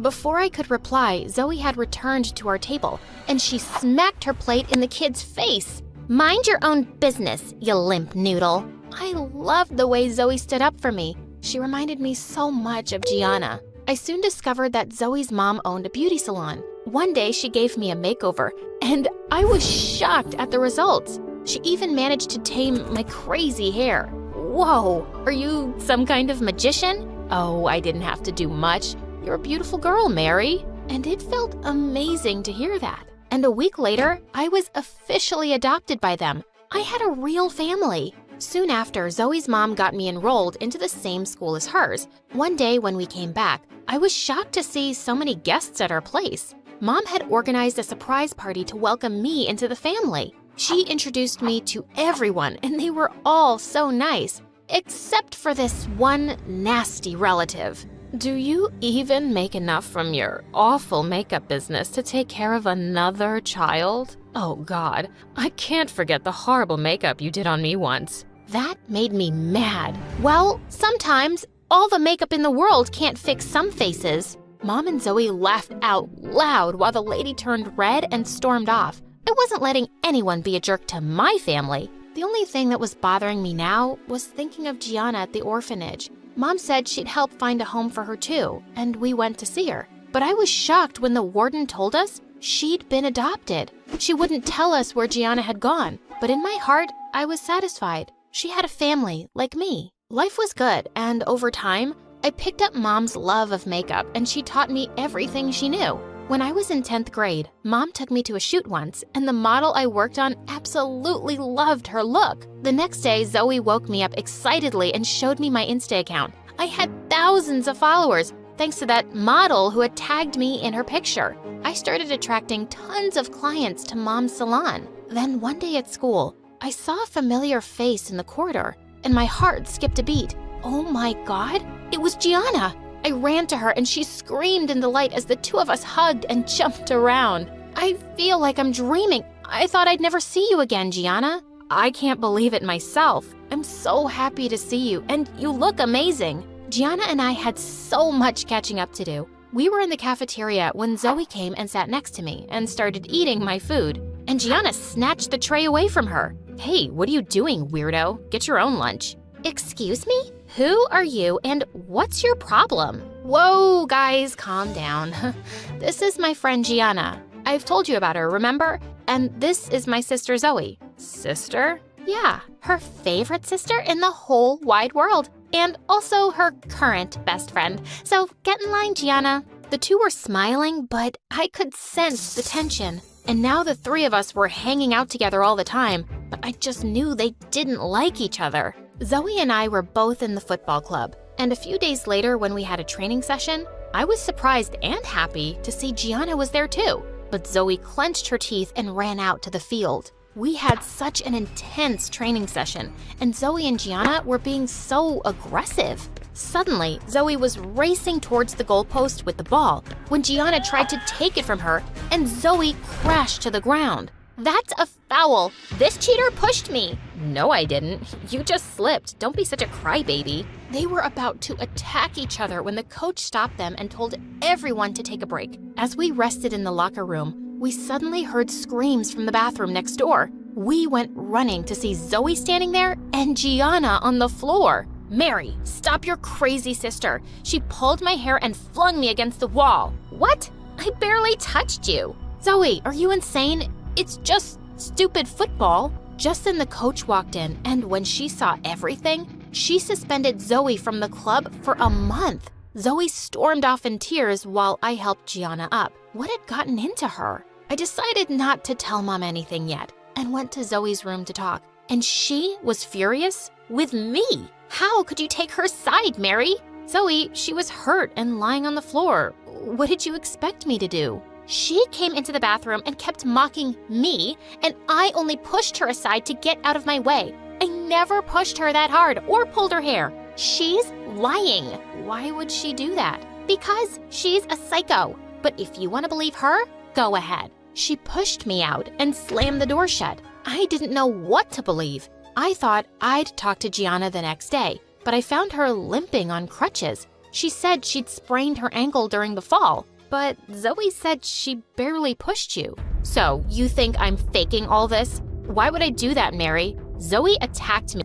Before I could reply, Zoe had returned to our table, and she smacked her plate in the kid's face. Mind your own business, you limp noodle. I loved the way Zoe stood up for me. She reminded me so much of Gianna. I soon discovered that Zoe's mom owned a beauty salon. One day, she gave me a makeover, and I was shocked at the results. She even managed to tame my crazy hair. Whoa, are you some kind of magician? Oh, I didn't have to do much. You're a beautiful girl, Mary. And it felt amazing to hear that. And a week later, I was officially adopted by them. I had a real family. Soon after, Zoe's mom got me enrolled into the same school as hers. One day when we came back, I was shocked to see so many guests at our place. Mom had organized a surprise party to welcome me into the family. She introduced me to everyone, and they were all so nice, except for this one nasty relative. Do you even make enough from your awful makeup business to take care of another child? Oh God, I can't forget the horrible makeup you did on me once. That made me mad. Well, sometimes all the makeup in the world can't fix some faces. Mom and Zoe laughed out loud while the lady turned red and stormed off. I wasn't letting anyone be a jerk to my family. The only thing that was bothering me now was thinking of Gianna at the orphanage. Mom said she'd help find a home for her too, and we went to see her. But I was shocked when the warden told us she'd been adopted. She wouldn't tell us where Gianna had gone, but in my heart, I was satisfied. She had a family like me. Life was good, and over time, I picked up Mom's love of makeup, and she taught me everything she knew. When I was in 10th grade, Mom took me to a shoot once, and the model I worked on absolutely loved her look. The next day, Zoe woke me up excitedly and showed me my Insta account. I had thousands of followers, thanks to that model who had tagged me in her picture. I started attracting tons of clients to Mom's salon. Then one day at school, I saw a familiar face in the corridor, and my heart skipped a beat. Oh my God, it was Gianna! I ran to her and she screamed in delight as the two of us hugged and jumped around. I feel like I'm dreaming. I thought I'd never see you again, Gianna. I can't believe it myself. I'm so happy to see you, and you look amazing. Gianna and I had so much catching up to do. We were in the cafeteria when Zoe came and sat next to me and started eating my food, and Gianna snatched the tray away from her. Hey, what are you doing, weirdo? Get your own lunch. Excuse me? Who are you and what's your problem? Whoa, guys, calm down. This is my friend Gianna. I've told you about her, remember? And this is my sister Zoe. Sister? Yeah, her favorite sister in the whole wide world. And also her current best friend. So get in line, Gianna. The two were smiling, but I could sense the tension. And now the three of us were hanging out together all the time, but I just knew they didn't like each other. Zoe and I were both in the football club, and a few days later when we had a training session, I was surprised and happy to see Gianna was there too. But Zoe clenched her teeth and ran out to the field. We had such an intense training session, and Zoe and Gianna were being so aggressive. Suddenly, Zoe was racing towards the goalpost with the ball when Gianna tried to take it from her, and Zoe crashed to the ground. That's a foul. This cheater pushed me. No, I didn't. You just slipped. Don't be such a crybaby. They were about to attack each other when the coach stopped them and told everyone to take a break. As we rested in the locker room, we suddenly heard screams from the bathroom next door. We went running to see Zoe standing there and Gianna on the floor. Mary, stop your crazy sister. She pulled my hair and flung me against the wall. What? I barely touched you. Zoe, are you insane? It's just stupid football. Just then the coach walked in, and when she saw everything, she suspended Zoe from the club for a month. Zoe stormed off in tears while I helped Gianna up. What had gotten into her? I decided not to tell Mom anything yet and went to Zoe's room to talk. And she was furious with me. How could you take her side, Mary? Zoe, she was hurt and lying on the floor. What did you expect me to do? She came into the bathroom and kept mocking me, and I only pushed her aside to get out of my way. I never pushed her that hard or pulled her hair. She's lying. Why would she do that? Because she's a psycho. But if you want to believe her, go ahead. She pushed me out and slammed the door shut. I didn't know what to believe. I thought I'd talk to Gianna the next day, but I found her limping on crutches. She said she'd sprained her ankle during the fall. But Zoe said she barely pushed you. So, you think I'm faking all this? Why would I do that, Mary? Zoe attacked me.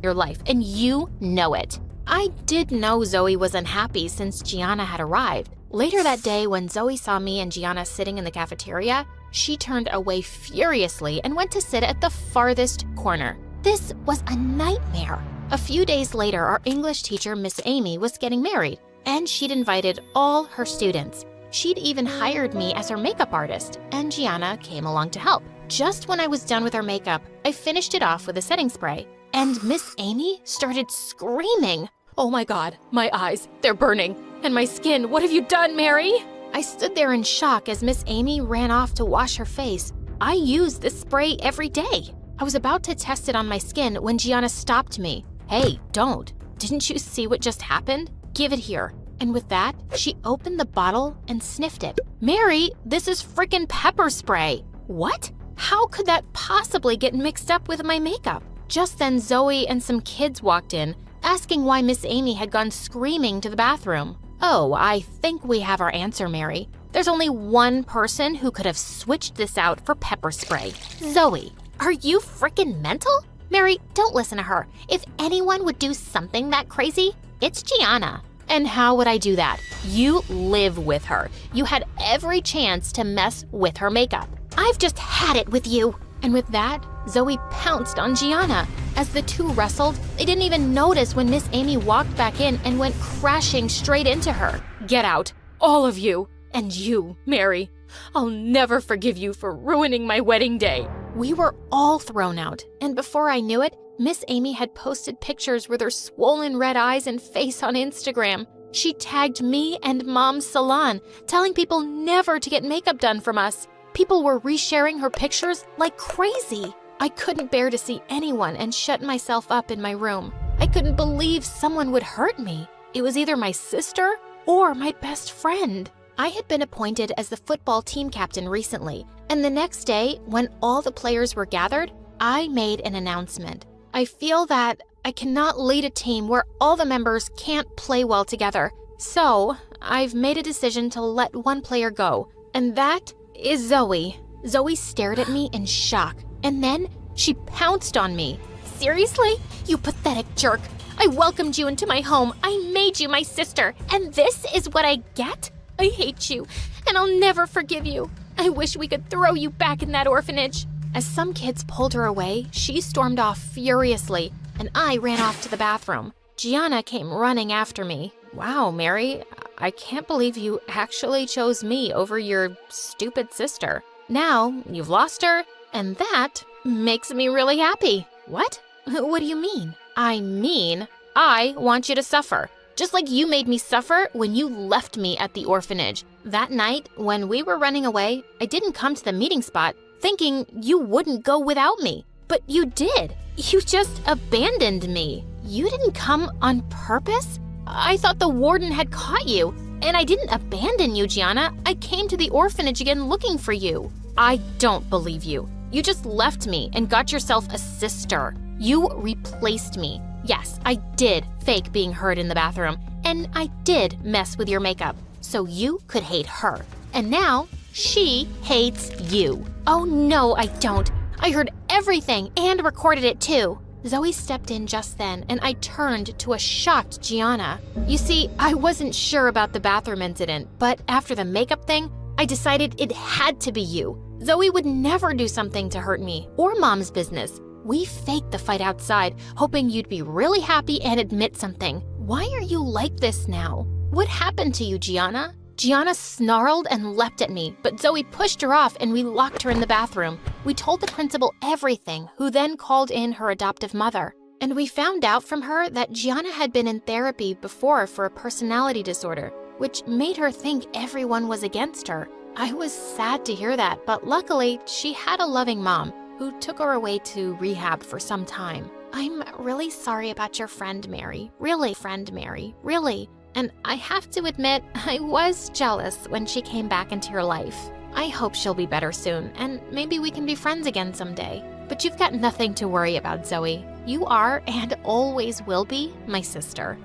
Your life, and you know it. I did know Zoe was unhappy since Gianna had arrived. Later that day, when Zoe saw me and Gianna sitting in the cafeteria, she turned away furiously and went to sit at the farthest corner. This was a nightmare. A few days later, our English teacher, Miss Amy, was getting married, and she'd invited all her students. She'd even hired me as her makeup artist, and Gianna came along to help. Just when I was done with her makeup, I finished it off with a setting spray, and Miss Amy started screaming. Oh my God, my eyes, they're burning. And my skin, what have you done, Mary? I stood there in shock as Miss Amy ran off to wash her face. I use this spray every day. I was about to test it on my skin when Gianna stopped me. Hey, don't. Didn't you see what just happened? Give it here. And with that, she opened the bottle and sniffed it. Mary, this is frickin' pepper spray. What? How could that possibly get mixed up with my makeup? Just then, Zoe and some kids walked in, asking why Miss Amy had gone screaming to the bathroom. Oh, I think we have our answer, Mary. There's only one person who could have switched this out for pepper spray. Zoe. Are you frickin' mental? Mary, don't listen to her. If anyone would do something that crazy, it's Gianna. And how would I do that? You live with her. You had every chance to mess with her makeup. I've just had it with you. And with that, Zoe pounced on Gianna. As the two wrestled, they didn't even notice when Miss Amy walked back in and went crashing straight into her. Get out, all of you. And you, Mary. I'll never forgive you for ruining my wedding day. We were all thrown out, and before I knew it, Miss Amy had posted pictures with her swollen red eyes and face on Instagram. She tagged me and Mom's salon, telling people never to get makeup done from us. People were resharing her pictures like crazy. I couldn't bear to see anyone and shut myself up in my room. I couldn't believe someone would hurt me. It was either my sister or my best friend. I had been appointed as the football team captain recently, and the next day, when all the players were gathered, I made an announcement. I feel that I cannot lead a team where all the members can't play well together. So, I've made a decision to let one player go, and that is Zoe. Zoe stared at me in shock, and then she pounced on me. Seriously? You pathetic jerk. I welcomed you into my home. I made you my sister, and this is what I get? I hate you, and I'll never forgive you. I wish we could throw you back in that orphanage. As some kids pulled her away, she stormed off furiously, and I ran off to the bathroom. Gianna came running after me. Wow, Mary, I can't believe you actually chose me over your stupid sister. Now you've lost her, and that makes me really happy. What? What do you mean? I mean, I want you to suffer. Just like you made me suffer when you left me at the orphanage. That night, when we were running away, I didn't come to the meeting spot thinking you wouldn't go without me. But you did. You just abandoned me. You didn't come on purpose? I thought the warden had caught you. And I didn't abandon you, Gianna. I came to the orphanage again looking for you. I don't believe you. You just left me and got yourself a sister. You replaced me. Yes, I did fake being hurt in the bathroom, and I did mess with your makeup, so you could hate her. And now, she hates you. Oh no, I don't. I heard everything and recorded it too. Zoe stepped in just then, and I turned to a shocked Gianna. You see, I wasn't sure about the bathroom incident, but after the makeup thing, I decided it had to be you. Zoe would never do something to hurt me or Mom's business. We faked the fight outside, hoping you'd be really happy and admit something. Why are you like this now? What happened to you, Gianna? Gianna snarled and leapt at me, but Zoe pushed her off and we locked her in the bathroom. We told the principal everything, who then called in her adoptive mother. And we found out from her that Gianna had been in therapy before for a personality disorder, which made her think everyone was against her. I was sad to hear that, but luckily she had a loving mom who took her away to rehab for some time. I'm really sorry about your friend Mary. Really, friend Mary. Really. And I have to admit, I was jealous when she came back into your life. I hope she'll be better soon, and maybe we can be friends again someday. But you've got nothing to worry about, Zoe. You are, and always will be, my sister.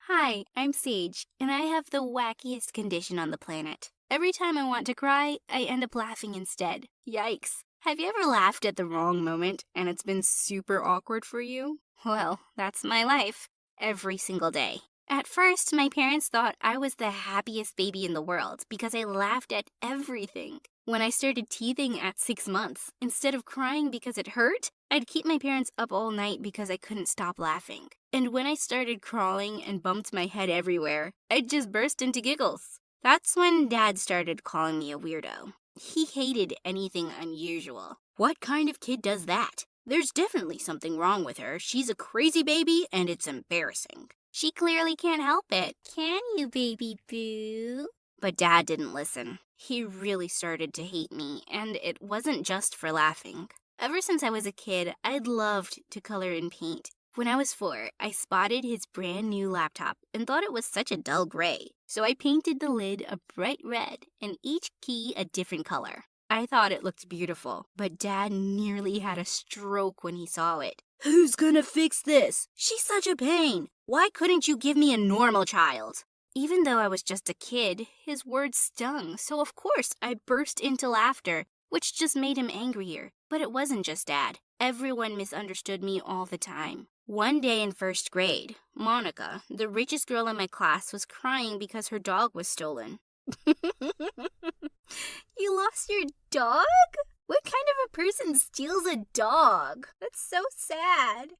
Hi, I'm Sage, and I have the wackiest condition on the planet. Every time I want to cry, I end up laughing instead. Yikes. Have you ever laughed at the wrong moment and it's been super awkward for you? Well, that's my life. Every single day. At first, my parents thought I was the happiest baby in the world because I laughed at everything. When I started teething at 6 months, instead of crying because it hurt, I'd keep my parents up all night because I couldn't stop laughing. And when I started crawling and bumped my head everywhere, I'd just burst into giggles. That's when Dad started calling me a weirdo. He hated anything unusual. What kind of kid does that? There's definitely something wrong with her. She's a crazy baby, and it's embarrassing. She clearly can't help it. Can you, baby boo? But Dad didn't listen. He really started to hate me, and it wasn't just for laughing. Ever since I was a kid, I'd loved to color and paint. When I was 4, I spotted his brand new laptop and thought it was such a dull gray. So I painted the lid a bright red and each key a different color. I thought it looked beautiful, but Dad nearly had a stroke when he saw it. Who's gonna fix this? She's such a pain. Why couldn't you give me a normal child? Even though I was just a kid, his words stung, so of course I burst into laughter, which just made him angrier. But it wasn't just Dad. Everyone misunderstood me all the time. One day in first grade, Monica, the richest girl in my class, was crying because her dog was stolen. You lost your dog? What kind of a person steals a dog? That's so sad.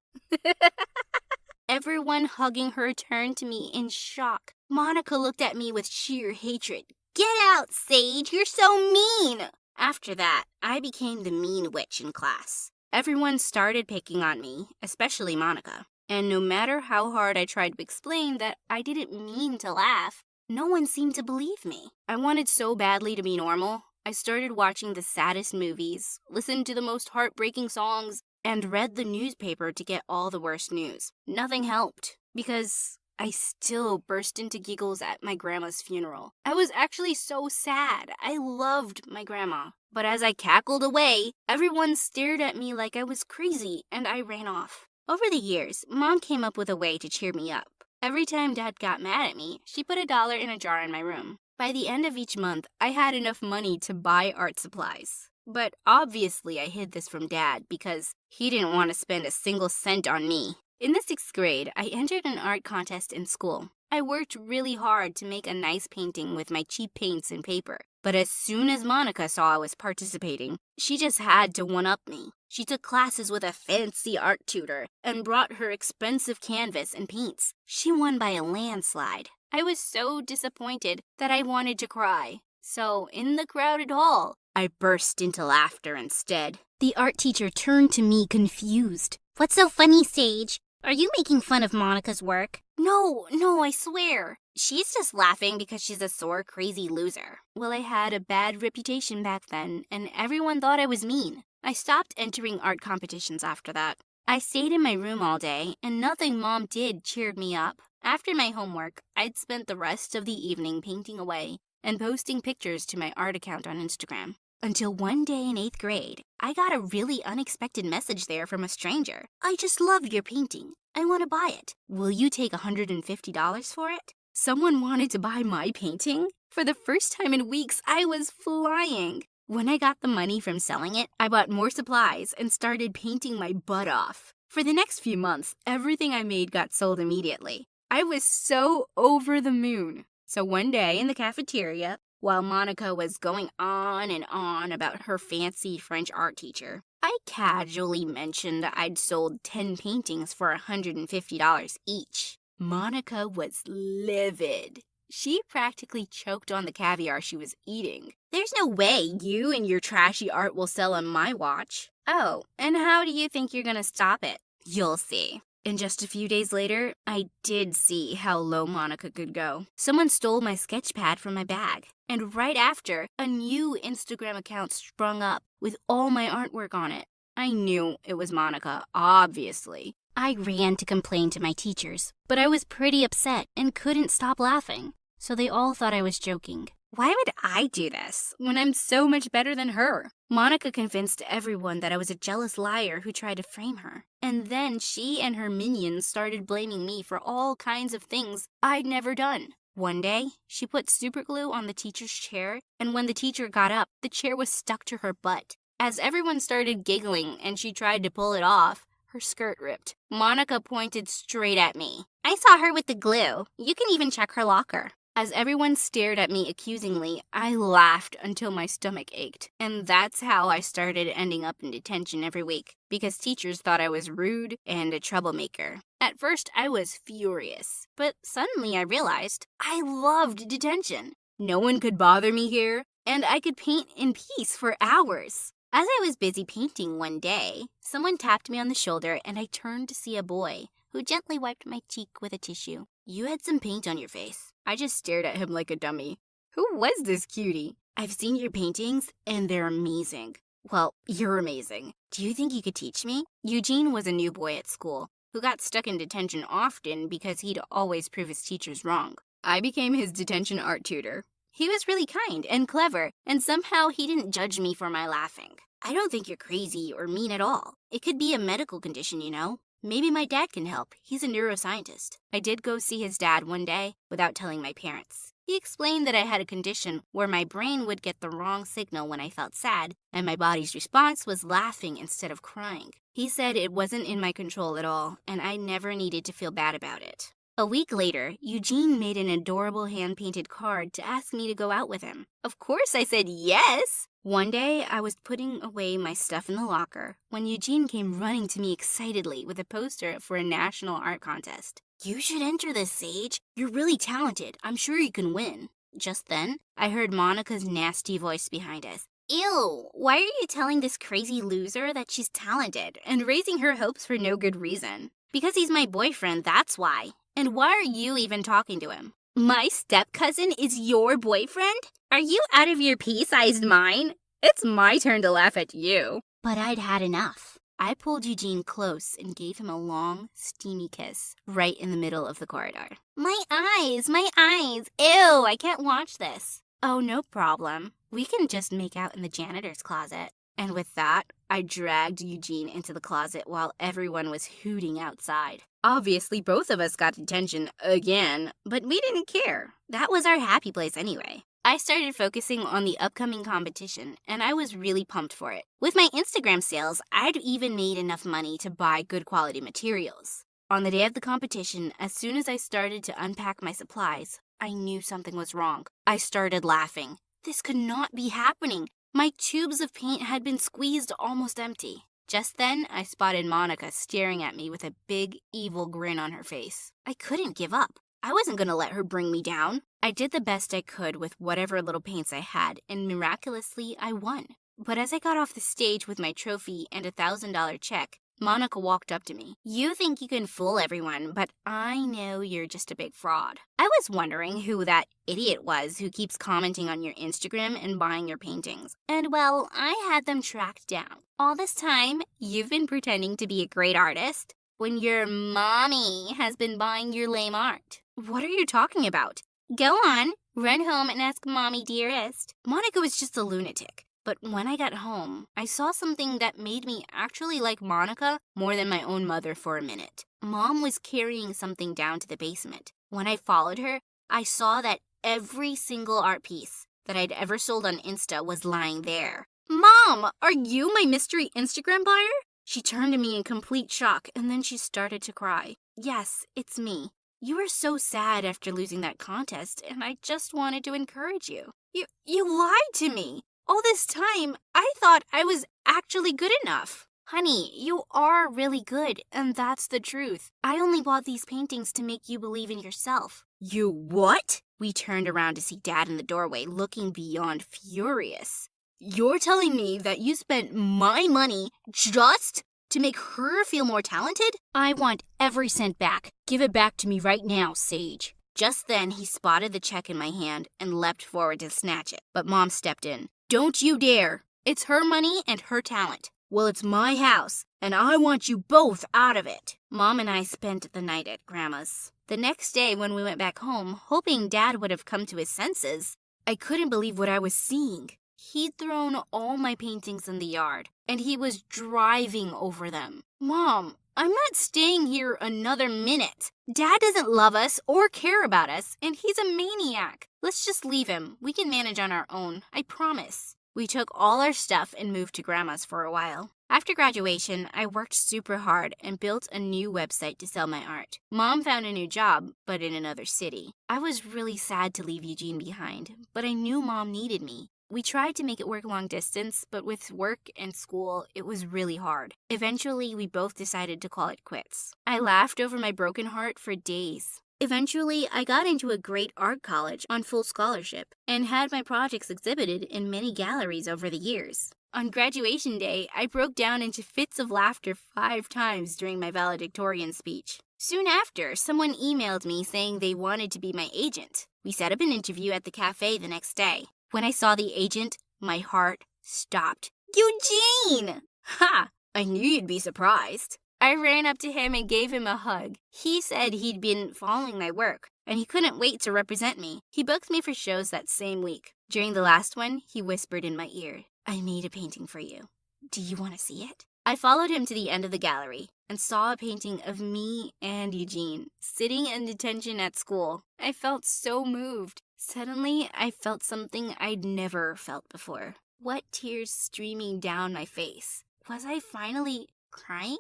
Everyone hugging her turned to me in shock. Monica looked at me with sheer hatred. Get out, Sage, you're so mean! After that, I became the mean witch in class. Everyone started picking on me, especially Monica. And no matter how hard I tried to explain that I didn't mean to laugh, no one seemed to believe me. I wanted so badly to be normal. I started watching the saddest movies, listened to the most heartbreaking songs, and read the newspaper to get all the worst news. Nothing helped, because I still burst into giggles at my grandma's funeral. I was actually so sad. I loved my grandma. But as I cackled away, everyone stared at me like I was crazy, and I ran off. Over the years, Mom came up with a way to cheer me up. Every time Dad got mad at me, she put $1 in a jar in my room. By the end of each month, I had enough money to buy art supplies. But obviously I hid this from Dad because he didn't want to spend a single cent on me. In the 6th grade, I entered an art contest in school. I worked really hard to make a nice painting with my cheap paints and paper. But as soon as Monica saw I was participating, she just had to one-up me. She took classes with a fancy art tutor and brought her expensive canvas and paints. She won by a landslide. I was so disappointed that I wanted to cry. So, in the crowded hall, I burst into laughter instead. The art teacher turned to me confused. What's so funny, Sage? Are you making fun of Monica's work? No, I swear. She's just laughing because she's a sore, crazy loser. Well, I had a bad reputation back then, and everyone thought I was mean. I stopped entering art competitions after that. I stayed in my room all day, and nothing Mom did cheered me up. After my homework, I'd spent the rest of the evening painting away and posting pictures to my art account on Instagram. Until one day in 8th grade, I got a really unexpected message there from a stranger. I just loved your painting. I want to buy it. Will you take $150 for it? Someone wanted to buy my painting? For the first time in weeks, I was flying. When I got the money from selling it, I bought more supplies and started painting my butt off. For the next few months, everything I made got sold immediately. I was so over the moon. So one day in the cafeteria, while Monica was going on and on about her fancy French art teacher, I casually mentioned I'd sold 10 paintings for $150 each. Monica was livid. She practically choked on the caviar she was eating. There's no way you and your trashy art will sell on my watch. Oh, and how do you think you're gonna stop it? You'll see. And just a few days later, I did see how low Monica could go. Someone stole my sketch pad from my bag. And right after, a new Instagram account sprung up with all my artwork on it. I knew it was Monica, obviously. I ran to complain to my teachers, but I was pretty upset and couldn't stop laughing. So they all thought I was joking. Why would I do this when I'm so much better than her? Monica convinced everyone that I was a jealous liar who tried to frame her. And then she and her minions started blaming me for all kinds of things I'd never done. One day, she put super glue on the teacher's chair, and when the teacher got up, the chair was stuck to her butt. As everyone started giggling and she tried to pull it off, her skirt ripped. Monica pointed straight at me. I saw her with the glue. You can even check her locker. As everyone stared at me accusingly, I laughed until my stomach ached. And that's how I started ending up in detention every week, because teachers thought I was rude and a troublemaker. At first, I was furious, but suddenly I realized I loved detention. No one could bother me here, and I could paint in peace for hours. As I was busy painting one day, someone tapped me on the shoulder and I turned to see a boy who gently wiped my cheek with a tissue. You had some paint on your face. I just stared at him like a dummy. Who was this cutie? I've seen your paintings and they're amazing. Well, you're amazing. Do you think you could teach me? Eugene was a new boy at school who got stuck in detention often because he'd always prove his teachers wrong. I became his detention art tutor. He was really kind and clever, and somehow he didn't judge me for my laughing. I don't think you're crazy or mean at all. It could be a medical condition, you know? Maybe my dad can help. He's a neuroscientist. I did go see his dad one day without telling my parents. He explained that I had a condition where my brain would get the wrong signal when I felt sad, and my body's response was laughing instead of crying. He said it wasn't in my control at all, and I never needed to feel bad about it. A week later, Eugene made an adorable hand-painted card to ask me to go out with him. Of course I said yes! One day, I was putting away my stuff in the locker when Eugene came running to me excitedly with a poster for a national art contest. You should enter this, Sage. You're really talented. I'm sure you can win. Just then, I heard Monica's nasty voice behind us. Ew, why are you telling this crazy loser that she's talented and raising her hopes for no good reason? Because he's my boyfriend, that's why. And why are you even talking to him? My step-cousin is your boyfriend? Are you out of your pea-sized mind? It's my turn to laugh at you. But I'd had enough. I pulled Eugene close and gave him a long, steamy kiss right in the middle of the corridor. My eyes! Ew, I can't watch this. Oh, no problem. We can just make out in the janitor's closet. And with that, I dragged Eugene into the closet while everyone was hooting outside. Obviously, both of us got detention again, but we didn't care. That was our happy place anyway. I started focusing on the upcoming competition, and I was really pumped for it. With my Instagram sales, I'd even made enough money to buy good quality materials. On the day of the competition, as soon as I started to unpack my supplies, I knew something was wrong. I started laughing. This could not be happening. My tubes of paint had been squeezed almost empty. Just then, I spotted Monica staring at me with a big, evil grin on her face. I couldn't give up. I wasn't going to let her bring me down. I did the best I could with whatever little paints I had, and miraculously, I won. But as I got off the stage with my trophy and a $1,000 check, Monica walked up to me. You think you can fool everyone, but I know you're just a big fraud. I was wondering who that idiot was who keeps commenting on your Instagram and buying your paintings. And well, I had them tracked down. All this time, you've been pretending to be a great artist when your mommy has been buying your lame art. What are you talking about? Go on, run home and ask Mommy Dearest. Monica was just a lunatic. But when I got home, I saw something that made me actually like Monica more than my own mother for a minute. Mom was carrying something down to the basement. When I followed her, I saw that every single art piece that I'd ever sold on Insta was lying there. Mom, are you my mystery Instagram buyer? She turned to me in complete shock, and then she started to cry. Yes, it's me. You were so sad after losing that contest, and I just wanted to encourage you. You lied to me. All this time, I thought I was actually good enough. Honey, you are really good, and that's the truth. I only bought these paintings to make you believe in yourself. You what? We turned around to see Dad in the doorway, looking beyond furious. You're telling me that you spent my money just to make her feel more talented? I want every cent back. Give it back to me right now, Sage. Just then, he spotted the check in my hand and leapt forward to snatch it, but Mom stepped in. Don't you dare. It's her money and her talent. Well, it's my house, and I want you both out of it. Mom and I spent the night at Grandma's. The next day, when we went back home, hoping Dad would have come to his senses, I couldn't believe what I was seeing. He'd thrown all my paintings in the yard, and he was driving over them. Mom, I'm not staying here another minute. Dad doesn't love us or care about us, and he's a maniac. Let's just leave him. We can manage on our own, I promise. We took all our stuff and moved to Grandma's for a while. After graduation, I worked super hard and built a new website to sell my art. Mom found a new job, but in another city. I was really sad to leave Eugene behind, but I knew Mom needed me. We tried to make it work long distance, but with work and school, it was really hard. Eventually, we both decided to call it quits. I laughed over my broken heart for days. Eventually, I got into a great art college on full scholarship and had my projects exhibited in many galleries over the years. On graduation day, I broke down into fits of laughter 5 times during my valedictorian speech. Soon after, someone emailed me saying they wanted to be my agent. We set up an interview at the cafe the next day. When I saw the agent, my heart stopped. Eugene! Ha! I knew you'd be surprised. I ran up to him and gave him a hug. He said he'd been following my work, and he couldn't wait to represent me. He booked me for shows that same week. During the last one, he whispered in my ear, "I made a painting for you. Do you want to see it?" I followed him to the end of the gallery and saw a painting of me and Eugene sitting in detention at school. I felt so moved. Suddenly, I felt something I'd never felt before. Wet tears streaming down my face. Was I finally crying?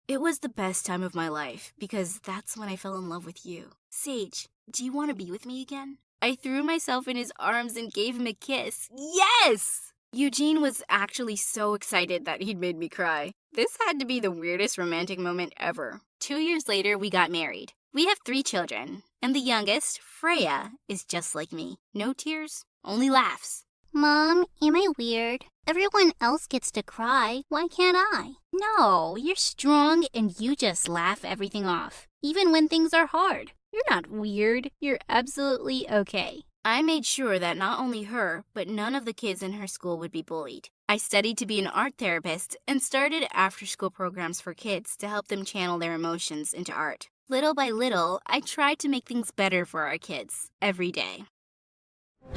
It was the best time of my life because that's when I fell in love with you. Sage, do you want to be with me again? I threw myself in his arms and gave him a kiss. Yes! Eugene was actually so excited that he'd made me cry. This had to be the weirdest romantic moment ever. 2 years later, we got married. We have 3 children, and the youngest, Freya, is just like me. No tears, only laughs. Mom, am I weird? Everyone else gets to cry. Why can't I? No, you're strong and you just laugh everything off, even when things are hard. You're not weird. You're absolutely okay. I made sure that not only her, but none of the kids in her school would be bullied. I studied to be an art therapist and started after-school programs for kids to help them channel their emotions into art. Little by little, I tried to make things better for our kids every day.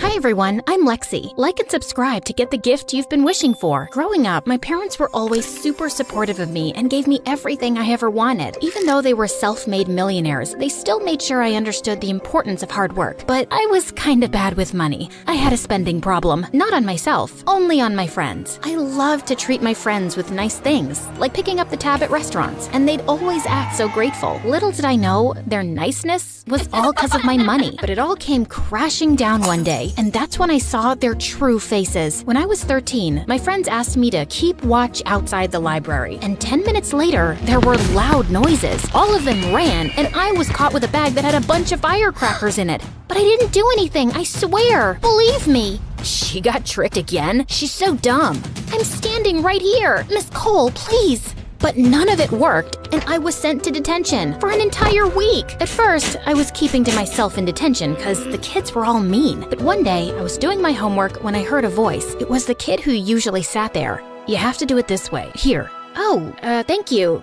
Hi everyone, I'm Lexi. Like and subscribe to get the gift you've been wishing for. Growing up, my parents were always super supportive of me and gave me everything I ever wanted. Even though they were self-made millionaires, they still made sure I understood the importance of hard work. But I was kinda bad with money. I had a spending problem, not on myself, only on my friends. I loved to treat my friends with nice things, like picking up the tab at restaurants, and they'd always act so grateful. Little did I know, their niceness was all 'cause of my money. But it all came crashing down one day. And that's when I saw their true faces. When I was 13, my friends asked me to keep watch outside the library. And 10 minutes later, there were loud noises. All of them ran, and I was caught with a bag that had a bunch of firecrackers in it. But I didn't do anything, I swear. Believe me. She got tricked again? She's so dumb. I'm standing right here. Miss Cole, please. But none of it worked, and I was sent to detention for an entire week. At first, I was keeping to myself in detention because the kids were all mean. But one day, I was doing my homework when I heard a voice. It was the kid who usually sat there. "You have to do it this way. Here." "Oh, thank you.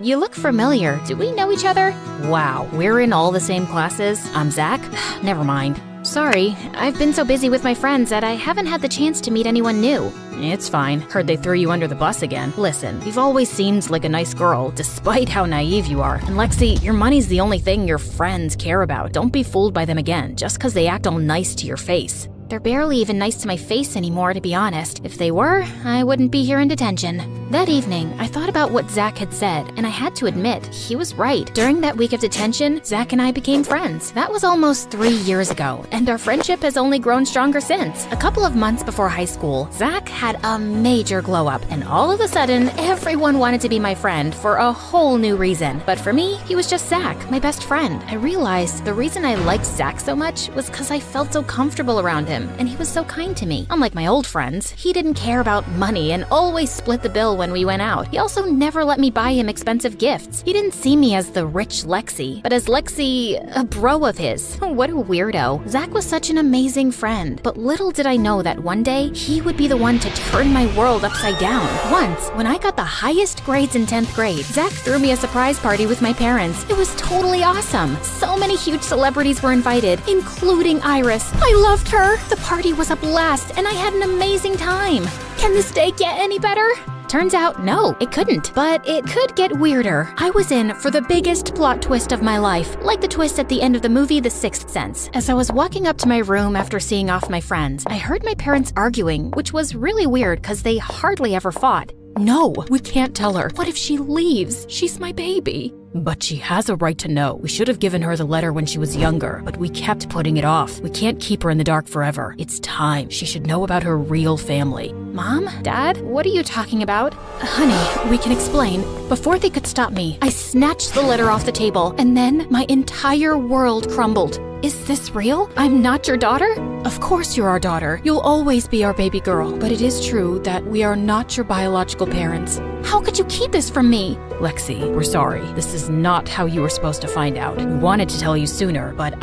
You look familiar. Do we know each other?" "Wow, we're in all the same classes. I'm Zach." "Never mind. Sorry, I've been so busy with my friends that I haven't had the chance to meet anyone new." "It's fine. Heard they threw you under the bus again." "Listen, you've always seemed like a nice girl, despite how naive you are. And Lexi, your money's the only thing your friends care about. Don't be fooled by them again, just 'cause they act all nice to your face." They're barely even nice to my face anymore, to be honest. If they were, I wouldn't be here in detention. That evening, I thought about what Zach had said, and I had to admit, he was right. During that week of detention, Zach and I became friends. That was almost 3 years ago, and our friendship has only grown stronger since. A couple of months before high school, Zach had a major glow up, and all of a sudden, everyone wanted to be my friend for a whole new reason. But for me, he was just Zach, my best friend. I realized the reason I liked Zach so much was because I felt so comfortable around him, and he was so kind to me. Unlike my old friends, he didn't care about money and always split the bill when we went out. He also never let me buy him expensive gifts. He didn't see me as the rich Lexi, but as Lexi, a bro of his. What a weirdo. Zach was such an amazing friend, but little did I know that one day, he would be the one to turn my world upside down. Once, when I got the highest grades in 10th grade, Zach threw me a surprise party with my parents. It was totally awesome. So many huge celebrities were invited, including Iris. I loved her. The party was a blast, and I had an amazing time. Can this day get any better? Turns out, no, it couldn't. But it could get weirder. I was in for the biggest plot twist of my life, like the twist at the end of the movie The Sixth Sense. As I was walking up to my room after seeing off my friends, I heard my parents arguing, which was really weird because they hardly ever fought. "No, we can't tell her. What if she leaves? She's my baby." "But she has a right to know. We should have given her the letter when she was younger, but we kept putting it off. We can't keep her in the dark forever. It's time. She should know about her real family." "Mom? Dad? What are you talking about?" "Honey, we can explain." Before they could stop me, I snatched the letter off the table, and then my entire world crumbled. "Is this real? I'm not your daughter?" "Of course you're our daughter. You'll always be our baby girl. But it is true that we are not your biological parents." "How could you keep this from me?" "Lexi, we're sorry. This is not how you were supposed to find out. We wanted to tell you sooner, but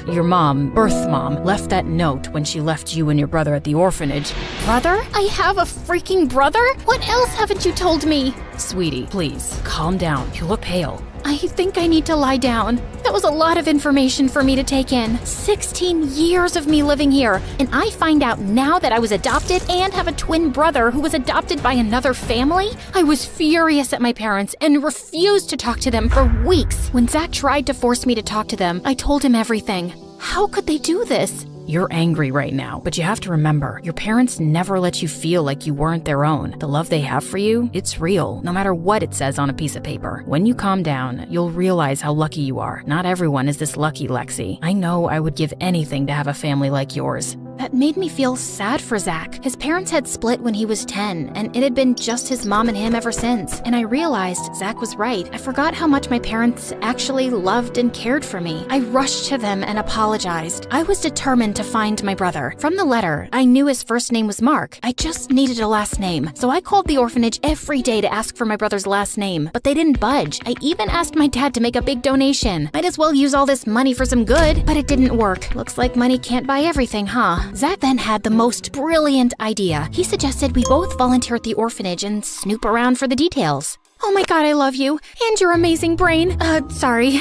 your mom, birth mom, left that note when she left you and your brother at the orphanage." "Brother? I have a freaking brother? What else haven't you told me?" Sweetie, please, calm down. You look pale. I think I need to lie down. That was a lot of information for me to take in. 16 years of me living here, and I find out now that I was adopted and have a twin brother who was adopted by another family? I was furious at my parents and refused to talk to them for weeks. When Zach tried to force me to talk to them, I told him everything. How could they do this? You're angry right now, but you have to remember, your parents never let you feel like you weren't their own. The love they have for you, it's real, no matter what it says on a piece of paper. When you calm down, you'll realize how lucky you are. Not everyone is this lucky, Lexi. I know I would give anything to have a family like yours. That made me feel sad for Zach. His parents had split when he was 10, and it had been just his mom and him ever since. And I realized Zach was right. I forgot how much my parents actually loved and cared for me. I rushed to them and apologized. I was determined to find my brother. From the letter, I knew his first name was Mark. I just needed a last name. So I called the orphanage every day to ask for my brother's last name, but they didn't budge. I even asked my dad to make a big donation. Might as well use all this money for some good, but it didn't work. Looks like money can't buy everything, huh? Zach then had the most brilliant idea. He suggested we both volunteer at the orphanage and snoop around for the details. Oh my god, I love you. And your amazing brain. Sorry.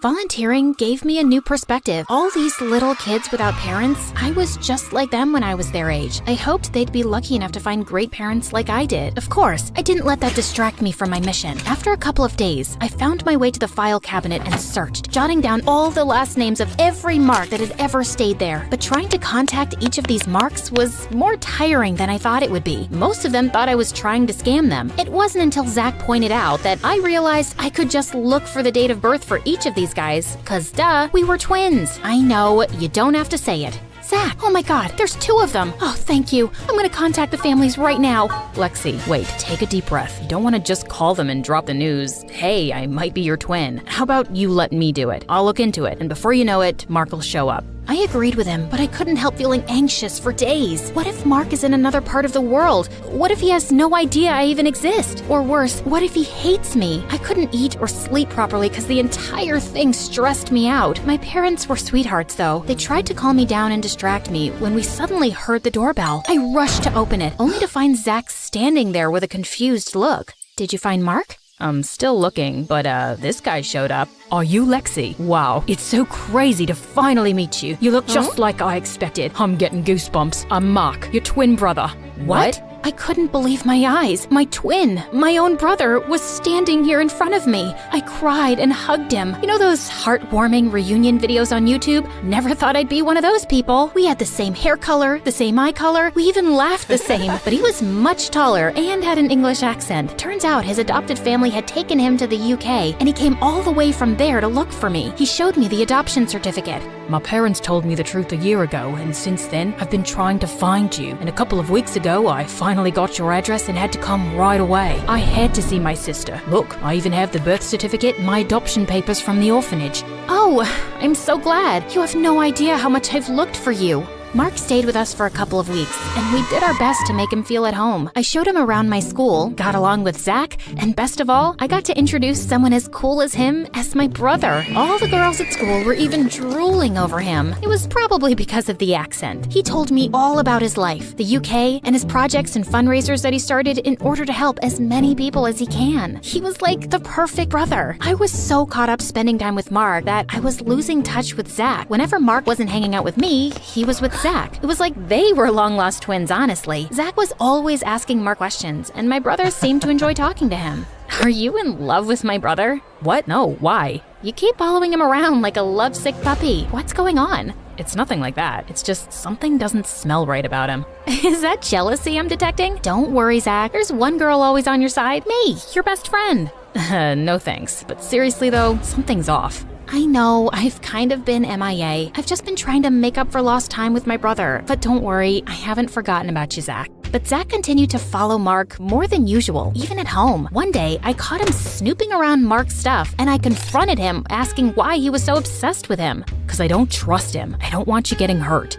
Volunteering gave me a new perspective. All these little kids without parents, I was just like them when I was their age. I hoped they'd be lucky enough to find great parents like I did. Of course, I didn't let that distract me from my mission. After a couple of days, I found my way to the file cabinet and searched, jotting down all the last names of every mark that had ever stayed there. But trying to contact each of these marks was more tiring than I thought it would be. Most of them thought I was trying to scam them. It wasn't until Zach pointed out that I realized I could just look for the date of birth for each of these guys, cause duh, we were twins. I know, you don't have to say it. Zach, oh my god, there's 2 of them. Oh, thank you. I'm gonna contact the families right now. Lexi, wait, take a deep breath. You don't want to just call them and drop the news, hey, I might be your twin. How about you let me do it? I'll look into it, and before you know it, Mark will show up. I agreed with him, but I couldn't help feeling anxious for days. What if Mark is in another part of the world? What if he has no idea I even exist? Or worse, what if he hates me? I couldn't eat or sleep properly because the entire thing stressed me out. My parents were sweethearts, though. They tried to calm me down and distract me when we suddenly heard the doorbell. I rushed to open it, only to find Zach standing there with a confused look. Did you find Mark? I'm still looking, but this guy showed up. Are you Lexi? Wow, it's so crazy to finally meet you. You look just like I expected. I'm getting goosebumps. I'm Mark, your twin brother. What? I couldn't believe my eyes. My twin, my own brother, was standing here in front of me. I cried and hugged him. You know those heartwarming reunion videos on YouTube? Never thought I'd be one of those people. We had the same hair color, the same eye color. We even laughed the same. But he was much taller and had an English accent. Turns out his adopted family had taken him to the UK, and he came all the way from there to look for me. He showed me the adoption certificate. My parents told me the truth a year ago, and since then, I've been trying to find you. And a couple of weeks ago, I finally got your address and had to come right away. I had to see my sister. Look, I even have the birth certificate and my adoption papers from the orphanage. Oh, I'm so glad. You have no idea how much I've looked for you. Mark stayed with us for a couple of weeks, and we did our best to make him feel at home. I showed him around my school, got along with Zach, and best of all, I got to introduce someone as cool as him as my brother. All the girls at school were even drooling over him. It was probably because of the accent. He told me all about his life, the UK, and his projects and fundraisers that he started in order to help as many people as he can. He was like the perfect brother. I was so caught up spending time with Mark that I was losing touch with Zach. Whenever Mark wasn't hanging out with me, he was with Zach. It was like they were long-lost twins, honestly. Zach was always asking Mark questions, and my brother seemed to enjoy talking to him. Are you in love with my brother? What? No, why? You keep following him around like a lovesick puppy. What's going on? It's nothing like that. It's just something doesn't smell right about him. Is that jealousy I'm detecting? Don't worry, Zach. There's one girl always on your side. Me, your best friend. No thanks. But seriously though, something's off. I know, I've kind of been MIA. I've just been trying to make up for lost time with my brother. But don't worry, I haven't forgotten about you, Zach. But Zach continued to follow Mark more than usual, even at home. One day, I caught him snooping around Mark's stuff, and I confronted him, asking why he was so obsessed with him. Because I don't trust him. I don't want you getting hurt.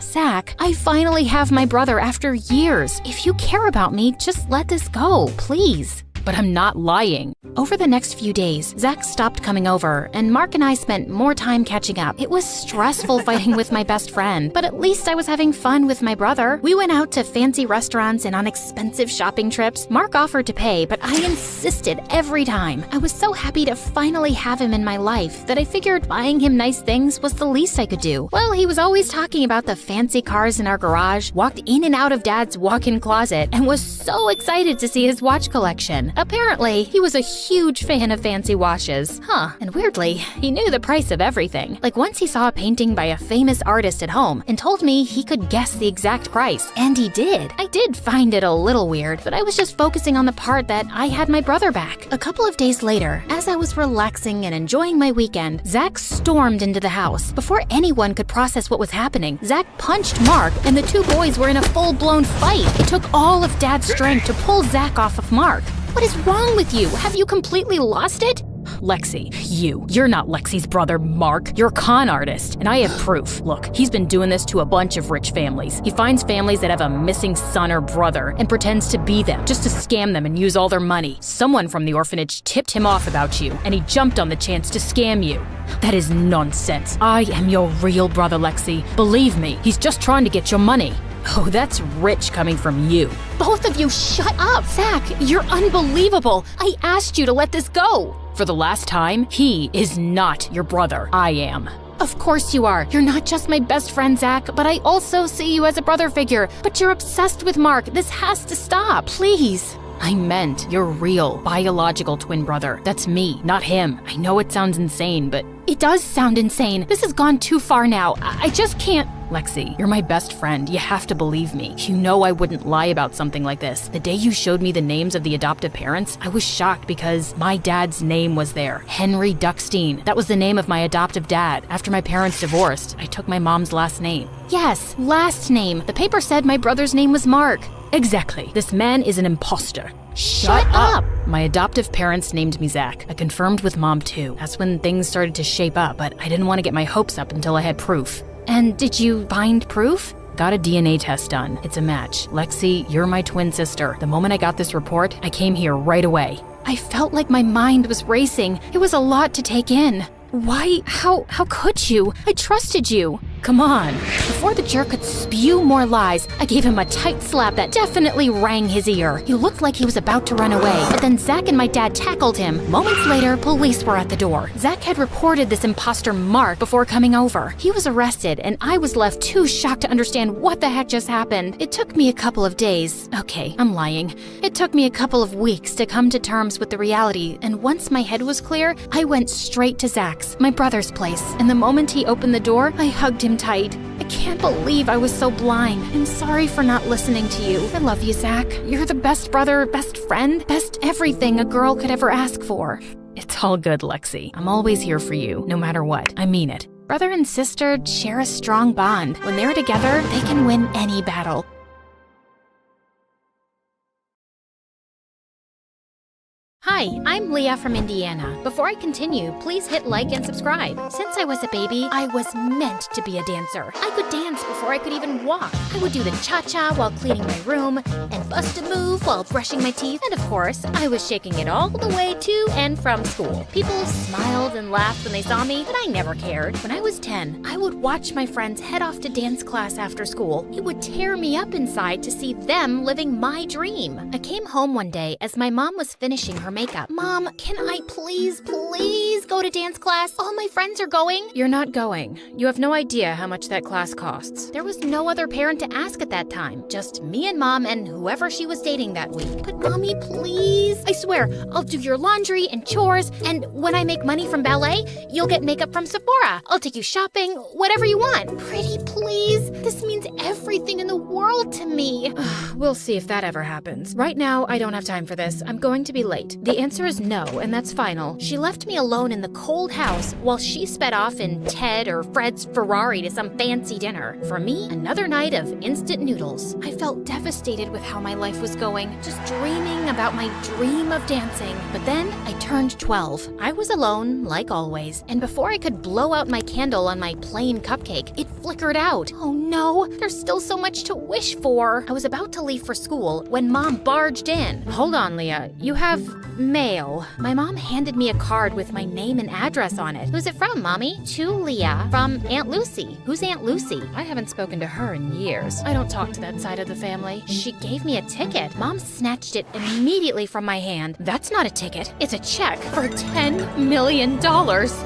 Zach, I finally have my brother after years. If you care about me, just let this go, please. but I'm not lying. Over the next few days, Zach stopped coming over, and Mark and I spent more time catching up. It was stressful fighting with my best friend, but at least I was having fun with my brother. We went out to fancy restaurants and on expensive shopping trips. Mark offered to pay, but I insisted every time. I was so happy to finally have him in my life that I figured buying him nice things was the least I could do. Well, he was always talking about the fancy cars in our garage, walked in and out of Dad's walk-in closet, and was so excited to see his watch collection. Apparently, he was a huge fan of fancy watches. And weirdly, he knew the price of everything. Like once he saw a painting by a famous artist at home and told me he could guess the exact price. And he did. I did find it a little weird, but I was just focusing on the part that I had my brother back. A couple of days later, as I was relaxing and enjoying my weekend, Zach stormed into the house. Before anyone could process what was happening, Zach punched Mark and the two boys were in a full-blown fight. It took all of Dad's strength to pull Zach off of Mark. What is wrong with you? Have you completely lost it? Lexi, you're not Lexi's brother, Mark. You're a con artist, and I have proof. Look, he's been doing this to a bunch of rich families. He finds families that have a missing son or brother and pretends to be them, just to scam them and use all their money. Someone from the orphanage tipped him off about you, and he jumped on the chance to scam you. That is nonsense. I am your real brother, Lexi. Believe me, he's just trying to get your money. Oh, that's rich coming from you. Both of you, shut up! Zach, you're unbelievable! I asked you to let this go! For the last time, he is not your brother. I am. Of course you are. You're not just my best friend, Zach, but I also see you as a brother figure. But you're obsessed with Mark. This has to stop. Please. I meant your real, biological twin brother. That's me, not him. I know it sounds insane, but it does sound insane. This has gone too far now. I just can't. Lexi, you're my best friend. You have to believe me. You know I wouldn't lie about something like this. The day you showed me the names of the adoptive parents, I was shocked because my dad's name was there. Henry Duckstein. That was the name of my adoptive dad. After my parents divorced, I took my mom's last name. Yes, last name. The paper said my brother's name was Mark. Exactly. This man is an imposter. Shut up! My adoptive parents named me Zach. I confirmed with Mom too. That's when things started to shape up, but I didn't want to get my hopes up until I had proof. And did you find proof? Got a DNA test done. It's a match. Lexi, you're my twin sister. The moment I got this report, I came here right away. I felt like my mind was racing. It was a lot to take in. Why? How could you? I trusted you. Come on. Before the jerk could spew more lies, I gave him a tight slap that definitely rang his ear. He looked like he was about to run away, but then Zach and my dad tackled him. Moments later, police were at the door. Zach had reported this imposter Mark before coming over. He was arrested, and I was left too shocked to understand what the heck just happened. It took me a couple of days. Okay, I'm lying. It took me a couple of weeks to come to terms with the reality, and once my head was clear, I went straight to Zach's, my brother's place, and the moment he opened the door, I hugged him tight. I can't believe I was so blind. I'm sorry for not listening to you. I love you, Zach. You're the best brother, best friend, best everything a girl could ever ask for. It's all good, Lexi. I'm always here for you, no matter what. I mean it. Brother and sister share a strong bond. When they're together, they can win any battle. Hi, I'm Leah from Indiana. Before I continue, please hit like and subscribe. Since I was a baby, I was meant to be a dancer. I could dance before I could even walk. I would do the cha-cha while cleaning my room, and bust a move while brushing my teeth, and of course, I was shaking it all the way to and from school. People smiled and laughed when they saw me, but I never cared. When I was 10, I would watch my friends head off to dance class after school. It would tear me up inside to see them living my dream. I came home one day as my mom was finishing her makeup. Mom, can I please go to dance class? All my friends are going. You're not going. You have no idea how much that class costs. There was no other parent to ask at that time. Just me and Mom and whoever she was dating that week. But Mommy, please. I swear, I'll do your laundry and chores, and when I make money from ballet, you'll get makeup from Sephora. I'll take you shopping, whatever you want. Pretty please. This means everything in the world to me. We'll see if that ever happens. Right now, I don't have time for this. I'm going to be late. The answer is no, and that's final. She left me alone in the cold house while she sped off in Ted or Fred's Ferrari to some fancy dinner. For me, another night of instant noodles. I felt devastated with how my life was going, just dreaming about my dream of dancing. But then I turned 12. I was alone, like always, and before I could blow out my candle on my plain cupcake, it flickered out. Oh no, there's still so much to wish for. I was about to leave for school when Mom barged in. Hold on, Leah. You have mail. My mom handed me a card with my name and address on it. Who's it from, Mommy? To Leah, from Aunt Lucy. Who's Aunt Lucy? I haven't spoken to her in years. I don't talk to that side of the family. She gave me a ticket. Mom snatched it immediately from my hand. That's not a ticket. It's a check for $10 million.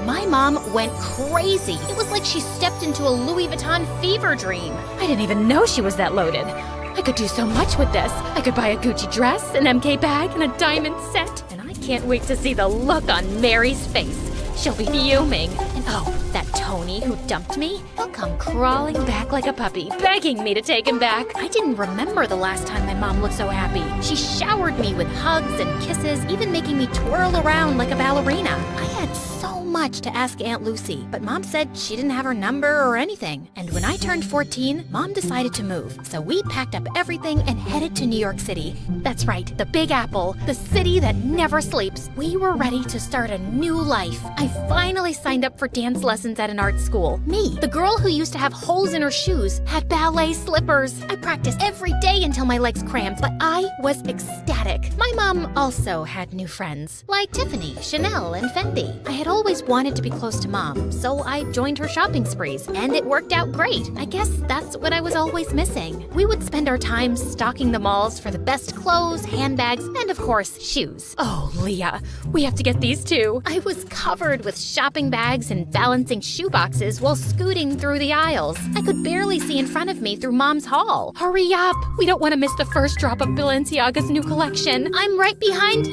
My mom went crazy. It was like she stepped into a Louis Vuitton fever dream. I didn't even know she was that loaded. I could do so much with this. I could buy a Gucci dress, an MK bag, and a diamond set. And I can't wait to see the look on Mary's face. She'll be fuming. And oh, that Tony who dumped me, he'll come crawling back like a puppy, begging me to take him back. I didn't remember the last time my mom looked so happy. She showered me with hugs and kisses, even making me twirl around like a ballerina. I had so much to ask Aunt Lucy, but Mom said she didn't have her number or anything. And when I turned 14, Mom decided to move. So we packed up everything and headed to New York City. That's right, the Big Apple, the city that never sleeps. We were ready to start a new life. I finally signed up for dance lessons at an art school. Me, the girl who used to have holes in her shoes, had ballet slippers. I practiced every day until my legs cramped, but I was ecstatic. My mom also had new friends, like Tiffany, Chanel, and Fendi. I had always wanted to be close to Mom, so I joined her shopping sprees, and it worked out great. I guess that's what I was always missing. We would spend our time stocking the malls for the best clothes, handbags, and of course, shoes. Oh, Leah, we have to get these too. I was covered with shopping bags and balancing shoe boxes while scooting through the aisles. I could barely see in front of me through Mom's haul. Hurry up! We don't want to miss the first drop of Balenciaga's new collection. I'm right behind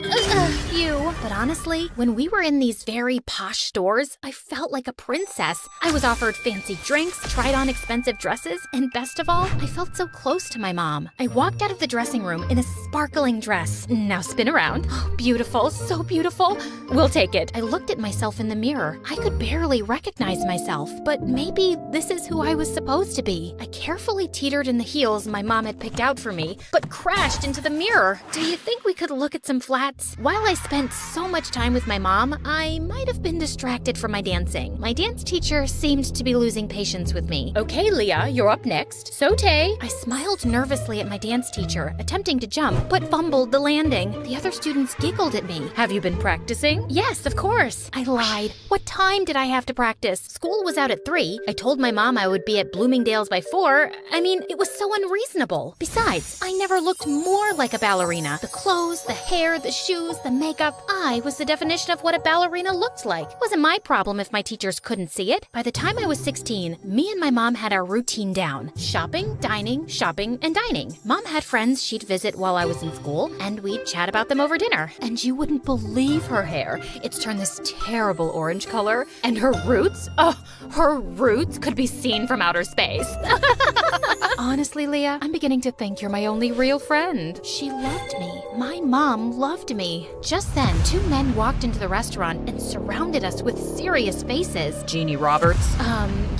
you. But honestly, when we were in these very posh stores, I felt like a princess. I was offered fancy drinks, tried on expensive dresses, and best of all, I felt so close to my mom. I walked out of the dressing room in a sparkling dress. Now spin around. Beautiful, so beautiful. We'll take it. I looked at myself in the mirror. I could barely recognize myself, but maybe this is who I was supposed to be. I carefully teetered in the heels my mom had picked out for me, but crashed into the mirror. Do you think we could look at some flats? While I spent so much time with my mom, I might have been distracted from my dancing. My dance teacher seemed to be losing patience with me. Okay, Leah, you're up next. Saute. I smiled nervously at my dance teacher, attempting to jump, but fumbled the landing. The other students giggled at me. Have you been practicing? Yes, of course. I lied. What time did I have to practice? School was out at 3. I told my mom I would be at Bloomingdale's by 4. I mean, it was so unreasonable. Besides, I never looked more like a ballerina. The clothes, the hair, the shoes, the makeup. I was the definition of what a ballerina looked like. It wasn't my problem if my teachers couldn't see it. By the time I was 16, me and my mom had our routine down. Shopping, dining, and dining. Mom had friends she'd visit while I was in school, and we'd chat about them over dinner. And you wouldn't believe her hair. It's turned this terrible orange color. And her roots? Oh, her roots could be seen from outer space. Honestly, Leah, I'm beginning to think you're my only real friend. She loved me. My mom loved me. Just then, 2 men walked into the restaurant and surrounded us with serious faces. Jeannie Roberts?